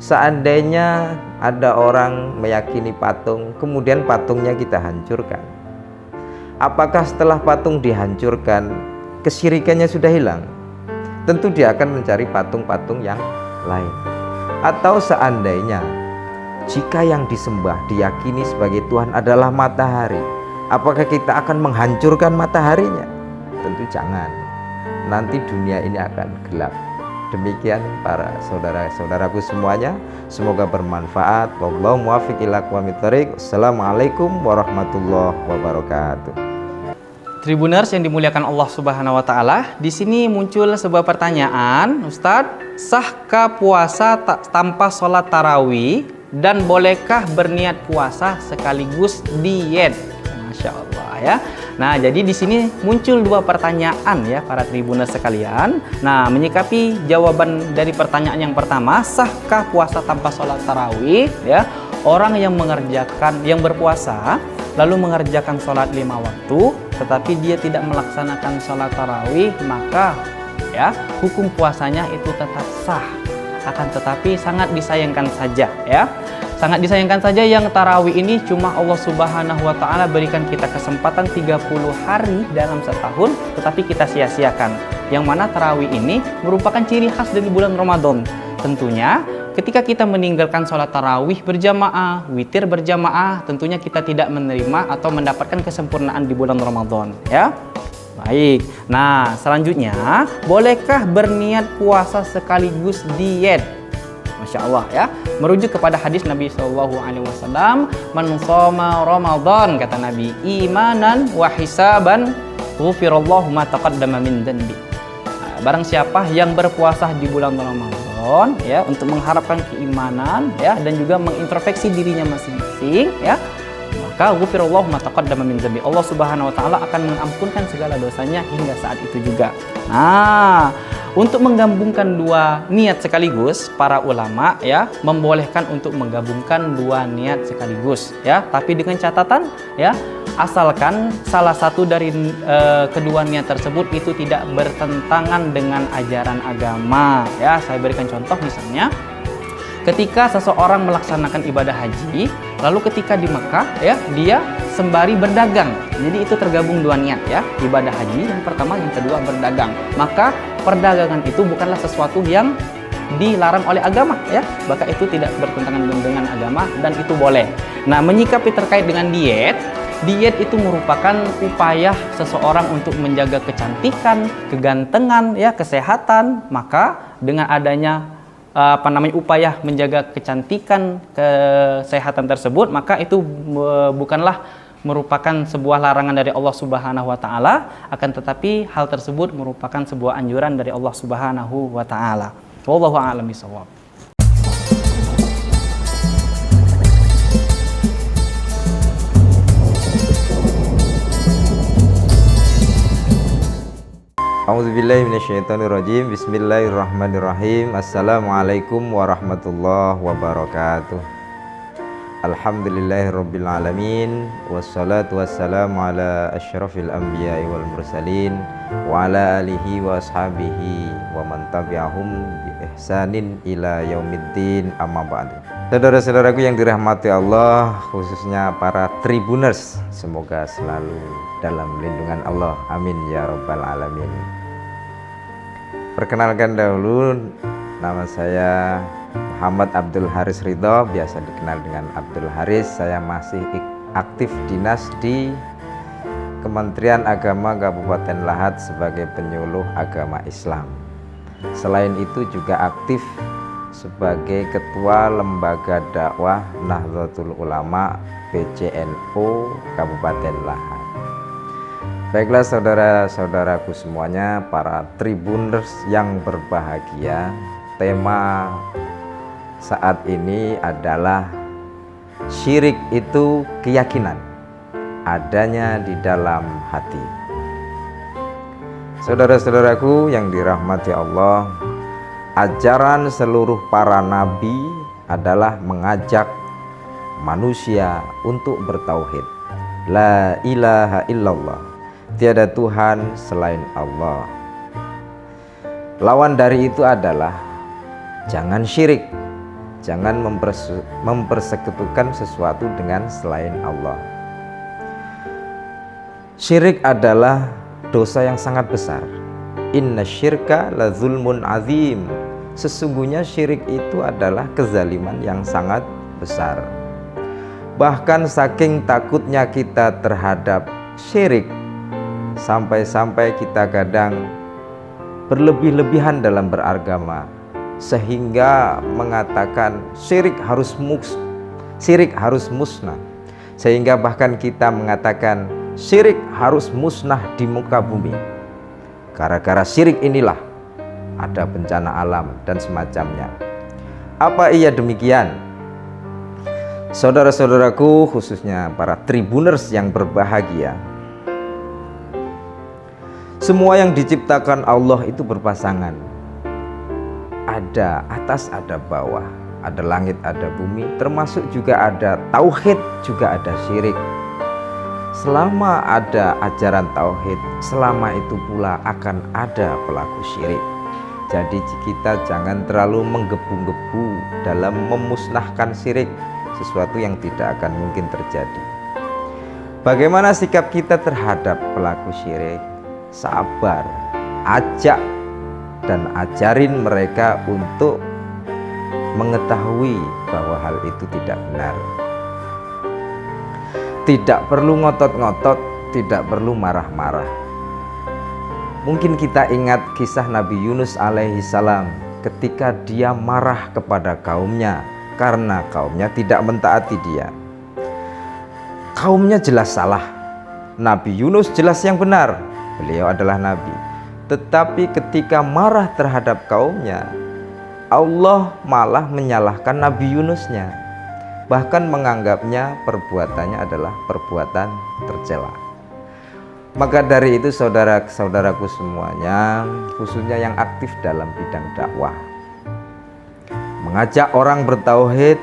Seandainya ada orang meyakini patung, kemudian patungnya kita hancurkan, apakah setelah patung dihancurkan kesyirikannya sudah hilang? Tentu dia akan mencari patung-patung yang lain. Atau seandainya jika yang disembah diyakini sebagai Tuhan adalah matahari, apakah kita akan menghancurkan mataharinya? Tentu jangan. Nanti dunia ini akan gelap. Demikian para saudara-saudaraku semuanya, semoga bermanfaat. Wallahu muwaffiq ila aqwamit thoriq. Assalamualaikum warahmatullahi wabarakatuh. Tribuners yang dimuliakan Allah Subhanahu wa taala, di sini muncul sebuah pertanyaan, Ustadz, sahkah puasa tanpa sholat tarawih dan bolehkah berniat puasa sekaligus diet? Masya Allah ya. Nah, jadi di sini muncul dua pertanyaan ya para tribuners sekalian. Nah, menyikapi jawaban dari pertanyaan yang pertama, sahkah puasa tanpa sholat tarawih? Ya, orang yang berpuasa lalu mengerjakan sholat 5 waktu, tetapi dia tidak melaksanakan sholat tarawih, maka ya hukum puasanya itu tetap sah. Akan tetapi sangat disayangkan saja ya. Sangat disayangkan saja yang tarawih ini cuma Allah Subhanahu wa taala berikan kita kesempatan 30 hari dalam setahun, tetapi kita sia-siakan. Yang mana tarawih ini merupakan ciri khas dari bulan Ramadan. Tentunya ketika kita meninggalkan sholat tarawih berjamaah, witir berjamaah, tentunya kita tidak menerima atau mendapatkan kesempurnaan di bulan Ramadan ya. Baik, nah selanjutnya, bolehkah berniat puasa sekaligus diet? Masya Allah ya, merujuk kepada hadis Nabi SAW, man shoma Ramadan, kata Nabi, imanan wa hisaban ghufirallahu ma taqaddama min dhanbi. Barang siapa yang berpuasa di bulan Ramadan ya, untuk mengharapkan keimanan ya, dan juga mengintrospeksi dirinya masing-masing ya, maka ghufirallahu ma taqaddama min dhanbi, Allah Subhanahu wa taala akan mengampunkan segala dosanya hingga saat itu juga. Nah, untuk menggabungkan dua niat sekaligus, para ulama ya membolehkan untuk menggabungkan dua niat sekaligus ya, tapi dengan catatan ya, asalkan salah satu dari kedua niat tersebut itu tidak bertentangan dengan ajaran agama ya. Saya berikan contoh, misalnya ketika seseorang melaksanakan ibadah haji, lalu ketika di Mekah ya, dia sembari berdagang. Jadi itu tergabung dua niat ya, ibadah haji yang pertama, yang kedua berdagang. Maka perdagangan itu bukanlah sesuatu yang dilarang oleh agama ya, maka itu tidak bertentangan dengan agama dan itu boleh. Nah, menyikapi terkait dengan diet itu merupakan upaya seseorang untuk menjaga kecantikan, kegantengan ya, kesehatan. Maka dengan adanya upaya menjaga kecantikan, kesehatan tersebut, maka itu bukanlah merupakan sebuah larangan dari Allah Subhanahu wa taala, akan tetapi hal tersebut merupakan sebuah anjuran dari Allah Subhanahu wa taala. Wallahu a'lam bishawab. A'udzubillahi minasyaitonirrajim. Bismillahirrahmanirrahim. Assalamualaikum warahmatullahi wabarakatuh. Alhamdulillahirabbil alamin. Wassalatu wassalamu ala asyrafil anbiya'i wal mursalin wa ala alihi wa ashabihi wa man tabi'ahum bi ihsanin ila yaumiddin, amma ba'du. Saudara-saudaraku yang dirahmati Allah, khususnya para Tribuners, semoga selalu dalam lindungan Allah. Amin ya rabbal alamin. Perkenalkan dahulu, nama saya Muhammad Abdul Haris Ridho, biasa dikenal dengan Abdul Haris. Saya masih aktif dinas di Kementerian Agama Kabupaten Lahat sebagai penyuluh agama Islam. Selain itu juga aktif sebagai Ketua Lembaga Dakwah Nahdlatul Ulama PCNU Kabupaten Lahat. Baiklah saudara-saudaraku semuanya, para Tribuners yang berbahagia, tema saat ini adalah syirik itu keyakinan adanya di dalam hati. Saudara-saudaraku yang dirahmati Allah, ajaran seluruh para nabi adalah mengajak manusia untuk bertauhid. La ilaha illallah, tiada Tuhan selain Allah. Lawan dari itu adalah jangan syirik, jangan mempersekutukan sesuatu dengan selain Allah. Syirik adalah dosa yang sangat besar. Inna syirka la zulmun azim. Sesungguhnya syirik itu adalah kezaliman yang sangat besar. Bahkan saking takutnya kita terhadap syirik, sampai-sampai kita kadang berlebih-lebihan dalam beragama, sehingga mengatakan syirik harus musnah, sehingga bahkan kita mengatakan syirik harus musnah di muka bumi. Gara-gara syirik inilah ada bencana alam dan semacamnya. Apa iya demikian? Saudara-saudaraku, khususnya para Tribuners yang berbahagia, semua yang diciptakan Allah itu berpasangan. Ada atas, ada bawah, ada langit, ada bumi, termasuk juga ada tauhid, juga ada syirik. Selama ada ajaran tauhid, selama itu pula akan ada pelaku syirik. Jadi kita jangan terlalu menggebu-gebu dalam memusnahkan syirik, sesuatu yang tidak akan mungkin terjadi. Bagaimana sikap kita terhadap pelaku syirik? Sabar, ajak dan ajarin mereka untuk mengetahui bahwa hal itu tidak benar. Tidak perlu ngotot-ngotot, tidak perlu marah-marah. Mungkin kita ingat kisah Nabi Yunus alaihi salam ketika dia marah kepada kaumnya karena kaumnya tidak mentaati dia. Kaumnya jelas salah, Nabi Yunus jelas yang benar. Beliau adalah nabi. Tetapi ketika marah terhadap kaumnya, Allah malah menyalahkan Nabi Yunusnya, bahkan menganggapnya perbuatannya adalah perbuatan tercela. Maka dari itu saudara-saudaraku semuanya, khususnya yang aktif dalam bidang dakwah, mengajak orang bertauhid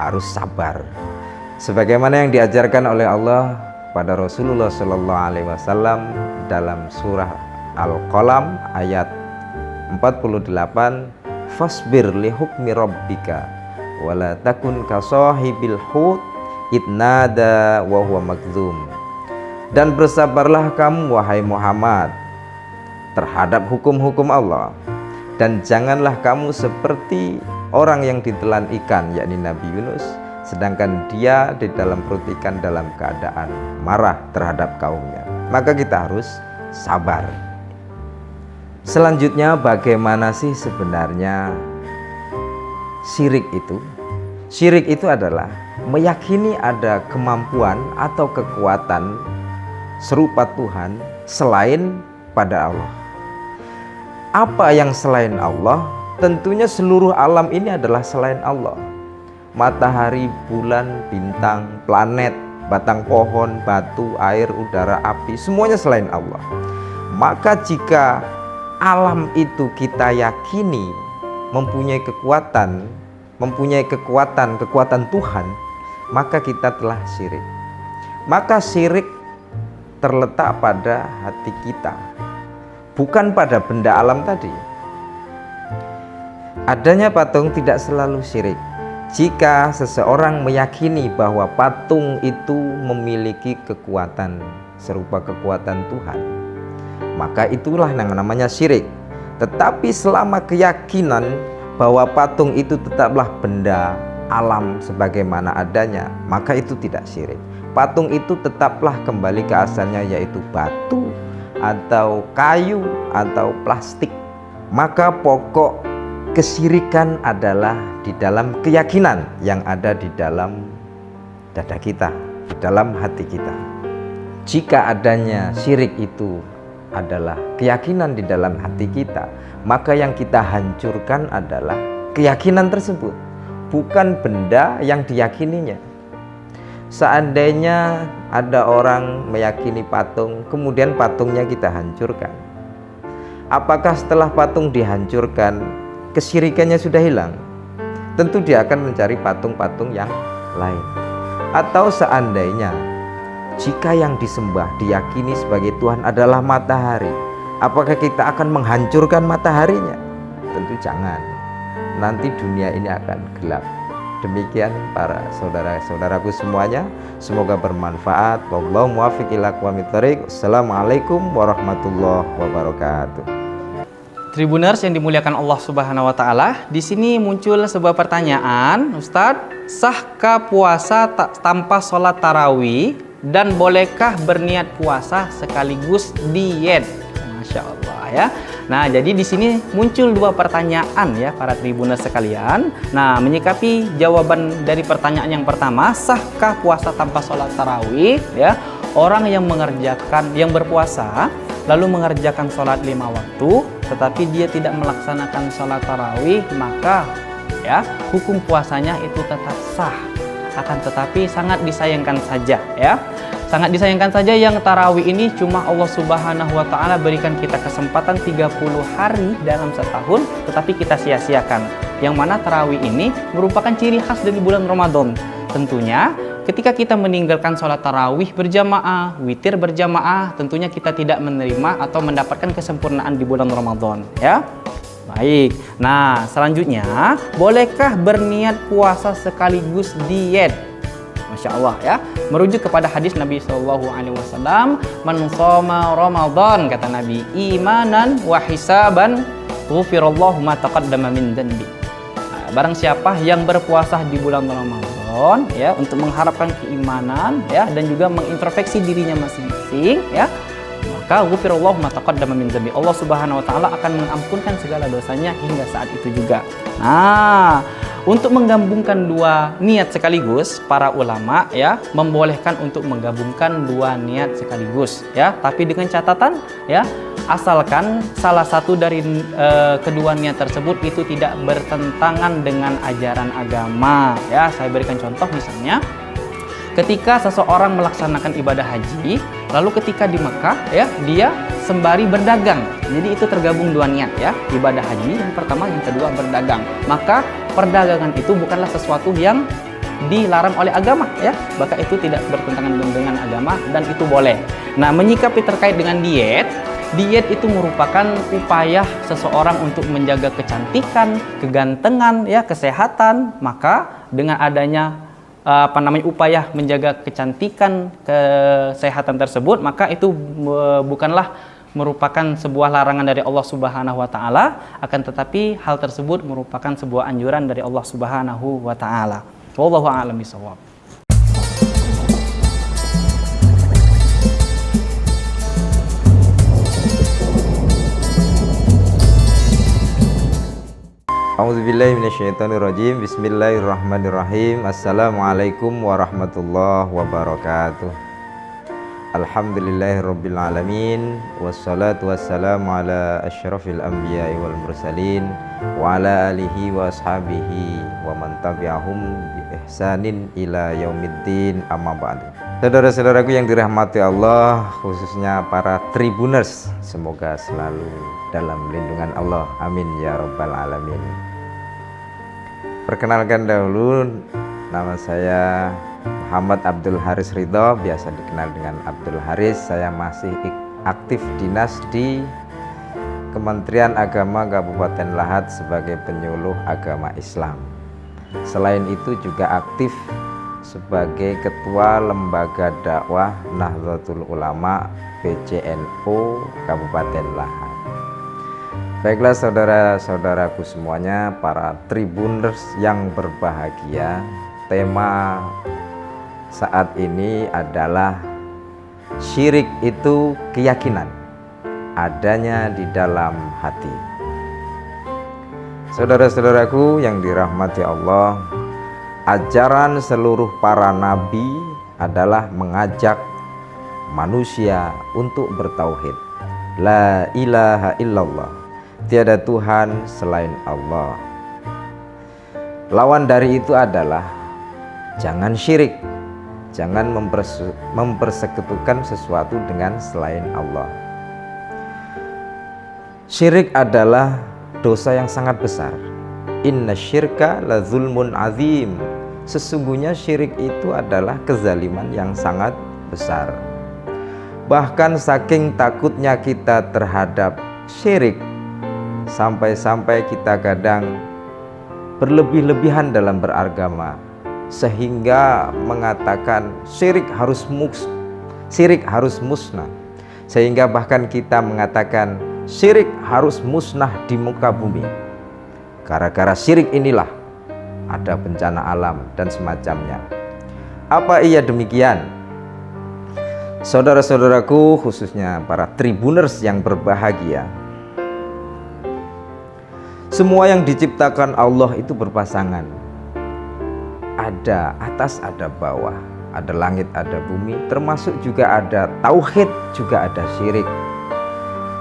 harus sabar, sebagaimana yang diajarkan oleh Allah pada Rasulullah SAW dalam surah Al-Qalam ayat 48, fasbir li hukmi rabbika wala takun ka sahibil hut idnada wa huwa magdzum. Dan bersabarlah kamu wahai Muhammad terhadap hukum-hukum Allah, dan janganlah kamu seperti orang yang ditelan ikan, yakni Nabi Yunus, sedangkan dia di dalam perut ikan dalam keadaan marah terhadap kaumnya. Maka kita harus sabar. Selanjutnya, bagaimana sih sebenarnya syirik itu? Syirik itu adalah meyakini ada kemampuan atau kekuatan serupa Tuhan selain pada Allah. Apa yang selain Allah tentunya seluruh alam ini adalah selain Allah. Matahari, bulan, bintang, planet, batang pohon, batu, air, udara, api, semuanya selain Allah. Maka jika alam itu kita yakini mempunyai kekuatan Tuhan, maka kita telah syirik. Maka syirik terletak pada hati kita, bukan pada benda alam tadi. Adanya patung tidak selalu syirik. Jika seseorang meyakini bahwa patung itu memiliki kekuatan serupa kekuatan Tuhan, maka itulah yang namanya syirik. Tetapi selama keyakinan bahwa patung itu tetaplah benda alam sebagaimana adanya, maka itu tidak syirik. Patung itu tetaplah kembali ke asalnya, yaitu batu atau kayu atau plastik. Maka pokok kesyirikan adalah di dalam keyakinan yang ada di dalam dada kita, di dalam hati kita. Jika adanya syirik itu adalah keyakinan di dalam hati kita, maka yang kita hancurkan adalah keyakinan tersebut, bukan benda yang diyakininya. Seandainya ada orang meyakini patung, kemudian patungnya kita hancurkan, apakah setelah patung dihancurkan kesyirikannya sudah hilang? Tentu dia akan mencari patung-patung yang lain. Atau seandainya jika yang disembah diyakini sebagai Tuhan adalah matahari, apakah kita akan menghancurkan mataharinya? Tentu jangan. Nanti dunia ini akan gelap. Demikian para saudara-saudaraku semuanya, semoga bermanfaat. Wallahu muwaffiq ila aqwamit thoriq. Assalamualaikum warahmatullahi wabarakatuh. Tribuners yang dimuliakan Allah Subhanahu wa taala, di sini muncul sebuah pertanyaan, Ustadz, sahkah puasa tanpa sholat tarawih dan bolehkah berniat puasa sekaligus diet? Masya Allah ya. Nah, jadi di sini muncul dua pertanyaan ya para tribuners sekalian. Nah, menyikapi jawaban dari pertanyaan yang pertama, sahkah puasa tanpa sholat tarawih? Ya, orang yang berpuasa lalu mengerjakan sholat 5 waktu, tetapi dia tidak melaksanakan sholat tarawih, maka ya hukum puasanya itu tetap sah. Akan tetapi sangat disayangkan saja ya. Sangat disayangkan saja yang tarawih ini cuma Allah Subhanahu wa taala berikan kita kesempatan 30 hari dalam setahun, tetapi kita sia-siakan. Yang mana tarawih ini merupakan ciri khas dari bulan Ramadan. Tentunya ketika kita meninggalkan sholat tarawih berjamaah, witir berjamaah, tentunya kita tidak menerima atau mendapatkan kesempurnaan di bulan Ramadan ya. Baik, nah selanjutnya, bolehkah berniat puasa sekaligus diet? Masya Allah ya, merujuk kepada hadis Nabi SAW, man shoma Ramadan, kata Nabi, imanan wa hisaban ghufirallahu ma taqaddama min dzanbi. Barang siapa yang berpuasa di bulan Ramadan ya, untuk mengharapkan keimanan ya, dan juga mengintrospeksi dirinya masing-masing ya, maka ghufirallahu ma taqaddama min dzanbi, Allah Subhanahu wa taala akan mengampunkan segala dosanya hingga saat itu juga. Nah, untuk menggabungkan dua niat sekaligus, para ulama ya membolehkan untuk menggabungkan dua niat sekaligus ya, tapi dengan catatan ya, asalkan salah satu dari kedua niat tersebut itu tidak bertentangan dengan ajaran agama ya. Saya berikan contoh, misalnya ketika seseorang melaksanakan ibadah haji, lalu ketika di Mekah ya, dia sembari berdagang. Jadi itu tergabung dua niat ya, ibadah haji yang pertama, yang kedua berdagang. Maka perdagangan itu bukanlah sesuatu yang dilarang oleh agama ya, maka itu tidak bertentangan dengan agama dan itu boleh. Nah, menyikapi terkait dengan diet itu merupakan upaya seseorang untuk menjaga kecantikan, kegantengan ya, kesehatan. Maka dengan adanya upaya menjaga kecantikan, kesehatan tersebut, maka itu bukanlah merupakan sebuah larangan dari Allah Subhanahu wa taala, akan tetapi hal tersebut merupakan sebuah anjuran dari Allah Subhanahu wa taala. Wallahu a'lam bishawab. A'udzubillahi minasyaitonirrajim. Bismillahirrahmanirrahim. Assalamualaikum warahmatullahi wabarakatuh. Alhamdulillahirabbil alamin wassalatu wassalamu ala asyrafil anbiya'i wal mursalin wa ala alihi wa ashabihi wa man tabi'ahum bi ihsanin ila yaumiddin, amma ba'du. Saudara-saudaraku yang dirahmati Allah, khususnya para Tribuners, semoga selalu dalam lindungan Allah, amin ya rabbal alamin. Perkenalkan dahulu, nama saya Muhammad Abdul Haris Ridho, biasa dikenal dengan Abdul Haris. Saya masih aktif dinas di Kementerian Agama Kabupaten Lahat sebagai penyuluh agama Islam. Selain itu juga aktif sebagai Ketua Lembaga Dakwah Nahdlatul Ulama PCNU Kabupaten Lahat. Baiklah saudara-saudaraku semuanya, para Tribuners yang berbahagia, tema saat ini adalah syirik itu keyakinan adanya di dalam hati. Saudara-saudaraku yang dirahmati Allah, ajaran seluruh para nabi adalah mengajak manusia untuk bertauhid. La ilaha illallah, tiada Tuhan selain Allah. Lawan dari itu adalah jangan syirik, jangan mempersekutukan sesuatu dengan selain Allah. Syirik adalah dosa yang sangat besar. Inna syirka la zulmun azim. Sesungguhnya syirik itu adalah kezaliman yang sangat besar. Bahkan saking takutnya kita terhadap syirik, sampai-sampai kita kadang berlebih-lebihan dalam beragama, sehingga mengatakan syirik harus musnah, sehingga bahkan kita mengatakan syirik harus musnah di muka bumi. Gara-gara syirik inilah ada bencana alam dan semacamnya. Apa iya demikian? Saudara-saudaraku, khususnya para Tribuners yang berbahagia, semua yang diciptakan Allah itu berpasangan. Ada atas, ada bawah, ada langit, ada bumi, termasuk juga ada tauhid, juga ada syirik.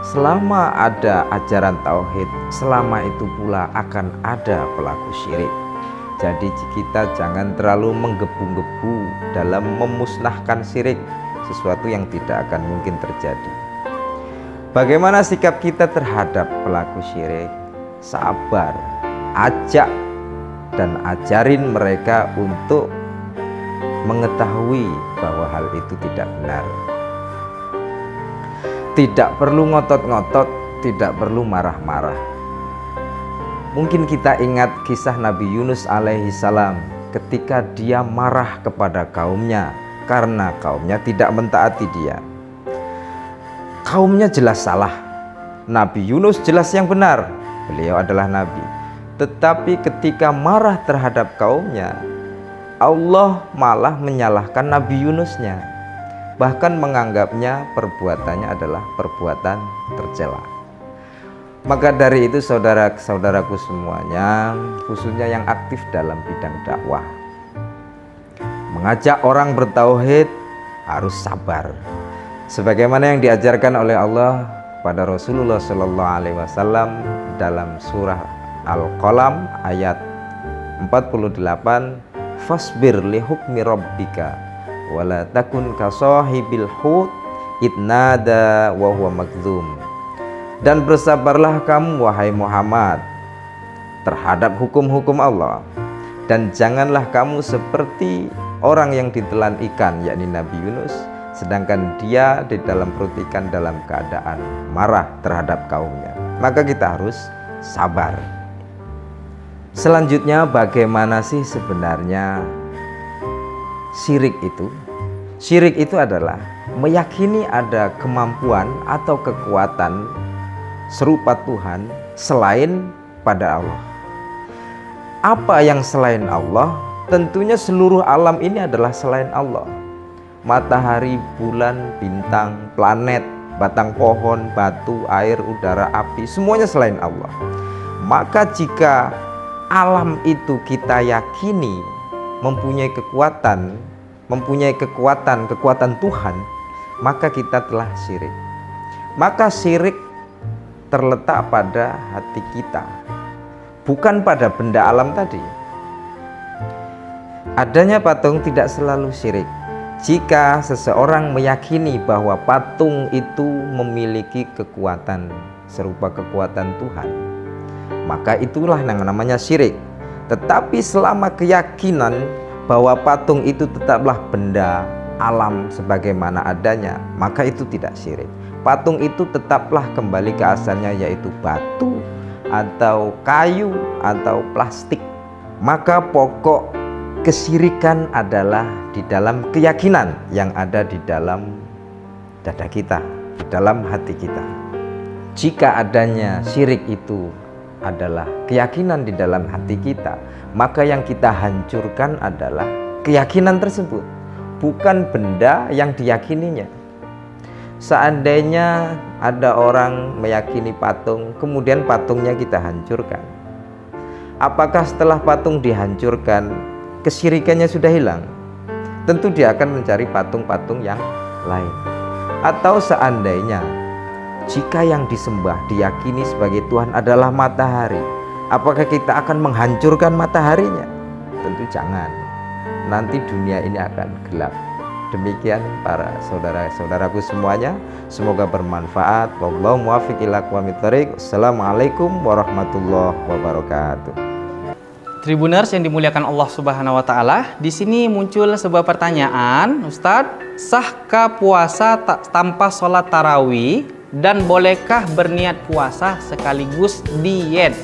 Selama ada ajaran tauhid, selama itu pula akan ada pelaku syirik. Jadi kita jangan terlalu menggebu-gebu dalam memusnahkan syirik, sesuatu yang tidak akan mungkin terjadi. Bagaimana sikap kita terhadap pelaku syirik? Sabar, ajak dan ajarin mereka untuk mengetahui bahwa hal itu tidak benar. Tidak perlu ngotot-ngotot, tidak perlu marah-marah. Mungkin kita ingat kisah Nabi Yunus alaihi salam ketika dia marah kepada kaumnya karena kaumnya tidak mentaati dia. Kaumnya jelas salah, Nabi Yunus jelas yang benar, beliau adalah nabi. Tetapi ketika marah terhadap kaumnya, Allah malah menyalahkan Nabi Yunusnya, bahkan menganggapnya perbuatannya adalah perbuatan tercela. Maka dari itu saudara-saudaraku semuanya, khususnya yang aktif dalam bidang dakwah, mengajak orang bertauhid harus sabar. Sebagaimana yang diajarkan oleh Allah pada Rasulullah SAW dalam surah Al-Qalam ayat 48, fasbir li hukmi rabbika wala takun ka sahibil hut idnada wa huwa makdzum. Dan bersabarlah kamu wahai Muhammad terhadap hukum-hukum Allah, dan janganlah kamu seperti orang yang ditelan ikan, yakni Nabi Yunus, sedangkan dia di dalam perut ikan dalam keadaan marah terhadap kaumnya. Maka kita harus sabar. Selanjutnya, bagaimana sih sebenarnya syirik itu? Syirik itu adalah meyakini ada kemampuan atau kekuatan serupa Tuhan selain pada Allah. Apa yang selain Allah? Tentunya seluruh alam ini adalah selain Allah. Matahari, bulan, bintang, planet, batang pohon, batu, air, udara, api, semuanya selain Allah. Maka jika alam itu kita yakini mempunyai kekuatan Tuhan, maka kita telah syirik. Maka syirik terletak pada hati kita, bukan pada benda alam tadi. Adanya patung tidak selalu syirik. Jika seseorang meyakini bahwa patung itu memiliki kekuatan serupa kekuatan Tuhan, maka itulah yang namanya syirik. Tetapi selama keyakinan bahwa patung itu tetaplah benda alam sebagaimana adanya, maka itu tidak syirik. Patung itu tetaplah kembali ke asalnya, yaitu batu atau kayu atau plastik. Maka pokok kesyirikan adalah di dalam keyakinan yang ada di dalam dada kita, di dalam hati kita. Jika adanya syirik itu adalah keyakinan di dalam hati kita, maka yang kita hancurkan adalah keyakinan tersebut, bukan benda yang diyakininya. Seandainya ada orang meyakini patung, kemudian patungnya kita hancurkan, apakah setelah patung dihancurkan kesyirikannya sudah hilang? Tentu dia akan mencari patung-patung yang lain. Atau seandainya jika yang disembah diyakini sebagai Tuhan adalah matahari, apakah kita akan menghancurkan mataharinya? Tentu jangan. Nanti dunia ini akan gelap. Demikian para saudara-saudaraku semuanya, semoga bermanfaat. Wallahu muwaffiq ila aqwamit thoriq. Assalamualaikum warahmatullahi wabarakatuh. Tribuners yang dimuliakan Allah Subhanahu wa taala, di sini muncul sebuah pertanyaan, Ustadz, sahkah puasa tanpa sholat tarawih dan bolehkah berniat puasa sekaligus diet?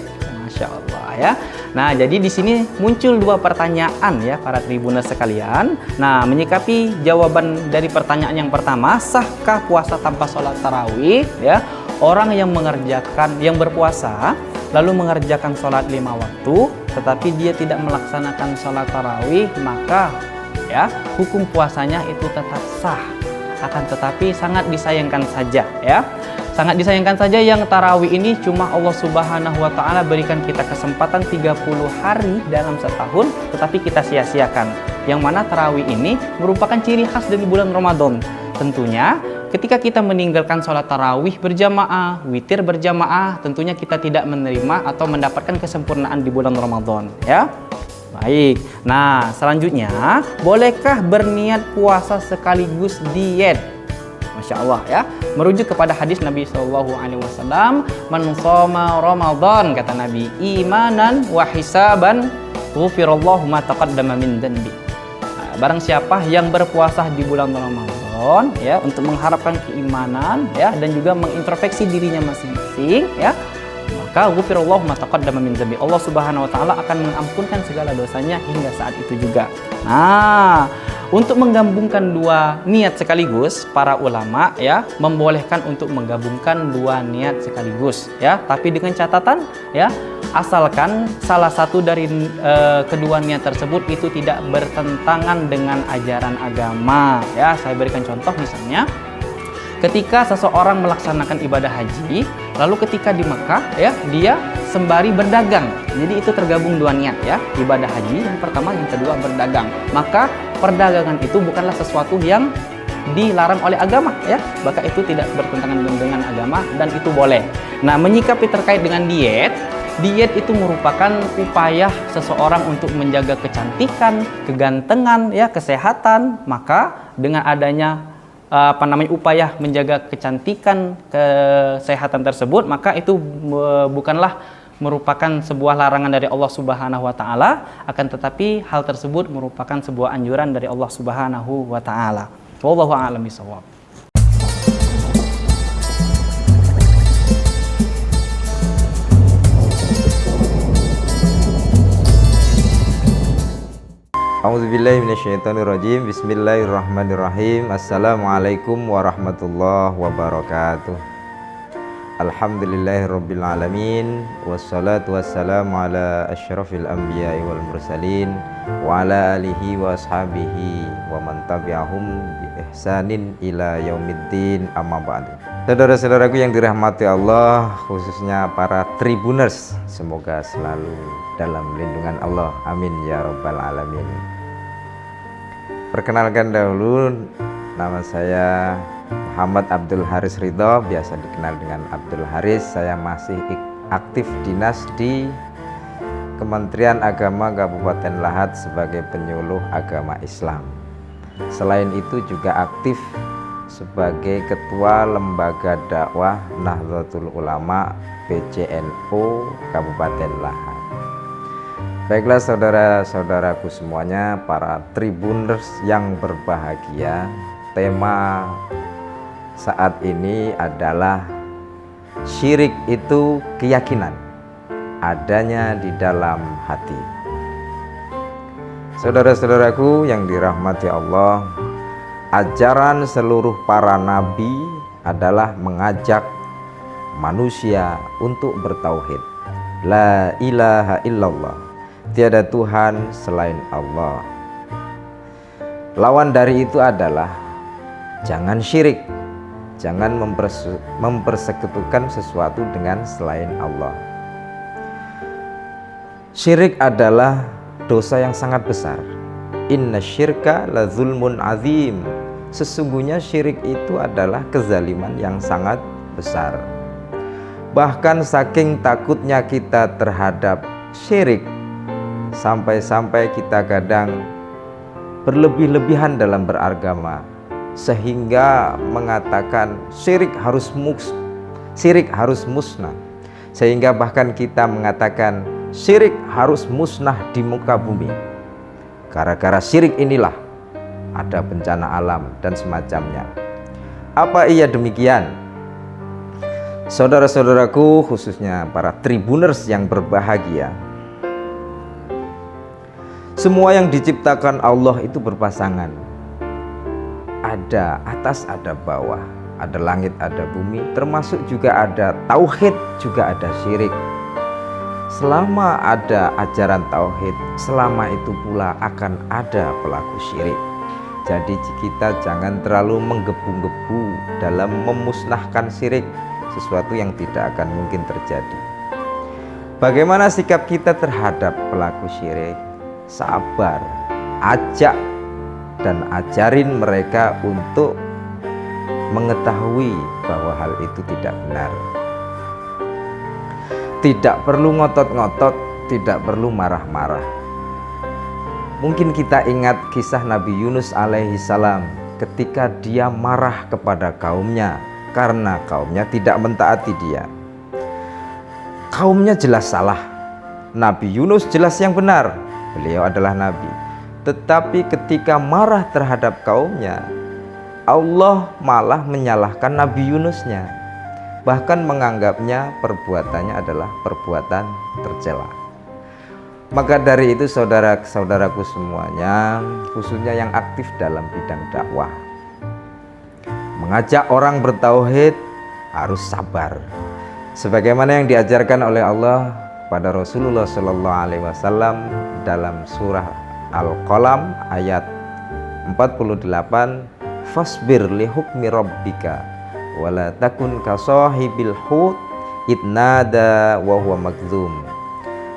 Masya Allah ya. Nah, jadi di sini muncul dua pertanyaan ya para tribuners sekalian. Nah, menyikapi jawaban dari pertanyaan yang pertama, sahkah puasa tanpa sholat tarawih? Ya, orang yang berpuasa lalu mengerjakan sholat 5 waktu, tetapi dia tidak melaksanakan sholat tarawih, maka ya hukum puasanya itu tetap sah. Akan tetapi sangat disayangkan saja ya. Sangat disayangkan saja yang tarawih ini cuma Allah Subhanahu wa taala berikan kita kesempatan 30 hari dalam setahun, tetapi kita sia-siakan. Yang mana tarawih ini merupakan ciri khas dari bulan Ramadan. Tentunya ketika kita meninggalkan sholat tarawih berjamaah, witir berjamaah, tentunya kita tidak menerima atau mendapatkan kesempurnaan di bulan Ramadan ya. Baik, nah selanjutnya, bolehkah berniat puasa sekaligus diet? Masya Allah ya, merujuk kepada hadis Nabi SAW, man shoma Ramadan, kata Nabi, imanan wa hisaban ghufirallahu ma taqaddama min dhanbi. Barang siapa yang berpuasa di bulan Ramadan ya untuk mengharapkan keimanan ya dan juga mengintrospeksi dirinya masing-masing ya, maka ghufirallahu ma taqaddama min dhanbi. Allah Subhanahu wa taala akan mengampunkan segala dosanya hingga saat itu juga. Nah, untuk menggabungkan dua niat sekaligus, para ulama ya membolehkan untuk menggabungkan dua niat sekaligus ya, tapi dengan catatan ya, asalkan salah satu dari kedua niat tersebut itu tidak bertentangan dengan ajaran agama ya. Saya berikan contoh, misalnya ketika seseorang melaksanakan ibadah haji, lalu ketika di Mekah ya dia sembari berdagang, jadi itu tergabung dua niat ya, ibadah haji yang pertama, yang kedua berdagang, maka perdagangan itu bukanlah sesuatu yang dilarang oleh agama ya, maka itu tidak bertentangan dengan agama dan itu boleh. Nah, menyikapi terkait dengan diet itu merupakan upaya seseorang untuk menjaga kecantikan, kegantengan ya, kesehatan. Maka dengan adanya upaya menjaga kecantikan, kesehatan tersebut, maka itu bukanlah merupakan sebuah larangan dari Allah Subhanahu wa taala, akan tetapi hal tersebut merupakan sebuah anjuran dari Allah Subhanahu wa taala. Wallahu a'lam bishawab. A'udzubillahi minasyaitonirrajim. Bismillahirrahmanirrahim. Assalamualaikum warahmatullahi wabarakatuh. Alhamdulillahirabbil alamin, wassalatu wassalamu ala asyrafil anbiya'i wal mursalin wa ala alihi wa ashabihi wa man tabi'ahum bi ihsanin ila yaumiddin, amma ba'du. Saudara-saudaraku yang dirahmati Allah, khususnya para tribuners, semoga selalu dalam lindungan Allah, amin ya rabbal alamin. Perkenalkan dahulu, nama saya Muhammad Abdul Haris Ridho, biasa dikenal dengan Abdul Haris. Saya masih aktif dinas di Kementerian Agama Kabupaten Lahat sebagai penyuluh agama Islam. Selain itu juga aktif sebagai Ketua Lembaga Dakwah Nahdlatul Ulama PCNU Kabupaten Lahat. Baiklah saudara-saudaraku semuanya, para Tribuners yang berbahagia, tema saat ini adalah syirik itu keyakinan adanya di dalam hati. Saudara-saudaraku yang dirahmati Allah, ajaran seluruh para nabi adalah mengajak manusia untuk bertauhid. La ilaha illallah, tiada Tuhan selain Allah. Lawan dari itu adalah jangan syirik, jangan mempersekutukan sesuatu dengan selain Allah. Syirik adalah dosa yang sangat besar. Inna syirka la zulmun azim. Sesungguhnya syirik itu adalah kezaliman yang sangat besar. Bahkan saking takutnya kita terhadap syirik, sampai-sampai kita kadang berlebih-lebihan dalam beragama, sehingga mengatakan syirik harus musnah, sehingga bahkan kita mengatakan syirik harus musnah di muka bumi. Gara-gara syirik inilah ada bencana alam dan semacamnya. Apa iya demikian? Saudara-saudaraku, khususnya para Tribuners yang berbahagia, semua yang diciptakan Allah itu berpasangan. Ada atas, ada bawah, ada langit, ada bumi, termasuk juga ada tauhid, juga ada syirik. Selama ada ajaran tauhid, selama itu pula akan ada pelaku syirik. Jadi kita jangan terlalu menggebu-gebu dalam memusnahkan syirik, sesuatu yang tidak akan mungkin terjadi. Bagaimana sikap kita terhadap pelaku syirik? Sabar, ajak dan ajarin mereka untuk mengetahui bahwa hal itu tidak benar. Tidak perlu ngotot-ngotot, tidak perlu marah-marah. Mungkin kita ingat kisah Nabi Yunus alaihi salam ketika dia marah kepada kaumnya karena kaumnya tidak mentaati dia. Kaumnya jelas salah, Nabi Yunus jelas yang benar, beliau adalah nabi. Tetapi ketika marah terhadap kaumnya, Allah malah menyalahkan Nabi Yunusnya, bahkan menganggapnya perbuatannya adalah perbuatan tercela. Maka dari itu saudara-saudaraku semuanya, khususnya yang aktif dalam bidang dakwah, mengajak orang bertauhid harus sabar. Sebagaimana yang diajarkan oleh Allah pada Rasulullah SAW dalam surah Al-Qalam ayat 48, fasbir li hukmi rabbika wala takun kasahibil hut idnada wa huwa magdzum.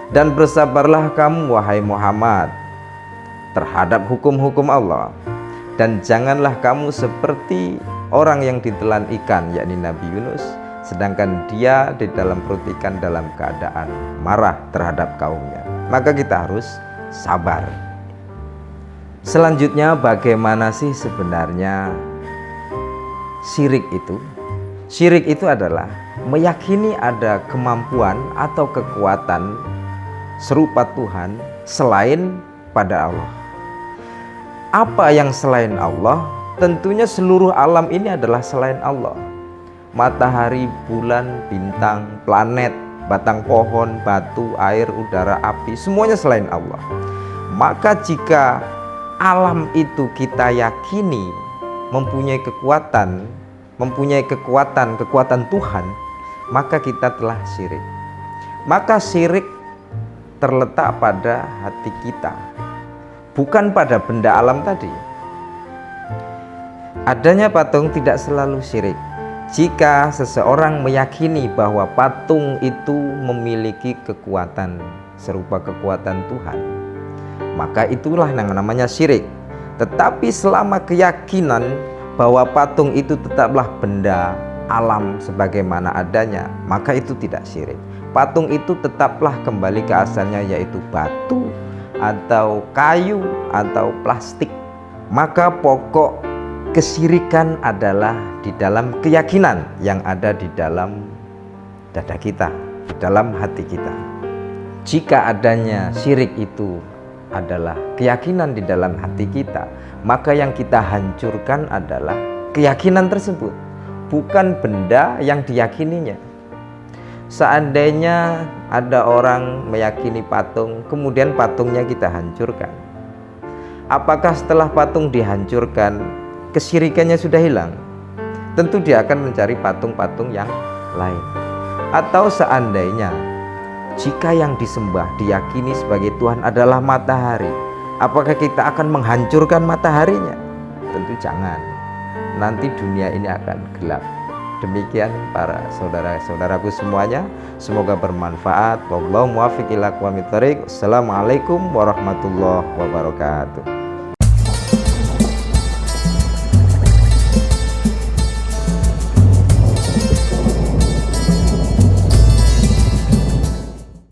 Dan bersabarlah kamu wahai Muhammad terhadap hukum-hukum Allah, dan janganlah kamu seperti orang yang ditelan ikan, yakni Nabi Yunus, sedangkan dia di dalam perut ikan dalam keadaan marah terhadap kaumnya. Maka kita harus sabar. Selanjutnya, bagaimana sih sebenarnya syirik itu? Syirik itu adalah meyakini ada kemampuan atau kekuatan serupa Tuhan selain pada Allah. Apa yang selain Allah? Tentunya seluruh alam ini adalah selain Allah. Matahari, bulan, bintang, planet, batang pohon, batu, air, udara, api, semuanya selain Allah. Maka jika alam itu kita yakini mempunyai kekuatan Tuhan, maka kita telah syirik. Maka syirik terletak pada hati kita, bukan pada benda alam tadi. Adanya patung tidak selalu syirik. Jika seseorang meyakini bahwa patung itu memiliki kekuatan serupa kekuatan Tuhan, maka itulah yang namanya syirik. Tetapi selama keyakinan bahwa patung itu tetaplah benda alam sebagaimana adanya, maka itu tidak syirik. Patung itu tetaplah kembali ke asalnya, yaitu batu atau kayu atau plastik. Maka pokok kesyirikan adalah di dalam keyakinan yang ada di dalam dada kita, di dalam hati kita. Jika adanya syirik itu adalah keyakinan di dalam hati kita, maka yang kita hancurkan adalah keyakinan tersebut, bukan benda yang diyakininya. Seandainya ada orang meyakini patung, kemudian patungnya kita hancurkan, apakah setelah patung dihancurkan kesyirikannya sudah hilang? Tentu dia akan mencari patung-patung yang lain. Atau seandainya jika yang disembah diyakini sebagai Tuhan adalah matahari, apakah kita akan menghancurkan mataharinya? Tentu jangan. Nanti dunia ini akan gelap. Demikian para saudara-saudaraku semuanya, semoga bermanfaat. Wallahu muwaffiq ila aqwamit thoriq. Assalamualaikum warahmatullahi wabarakatuh.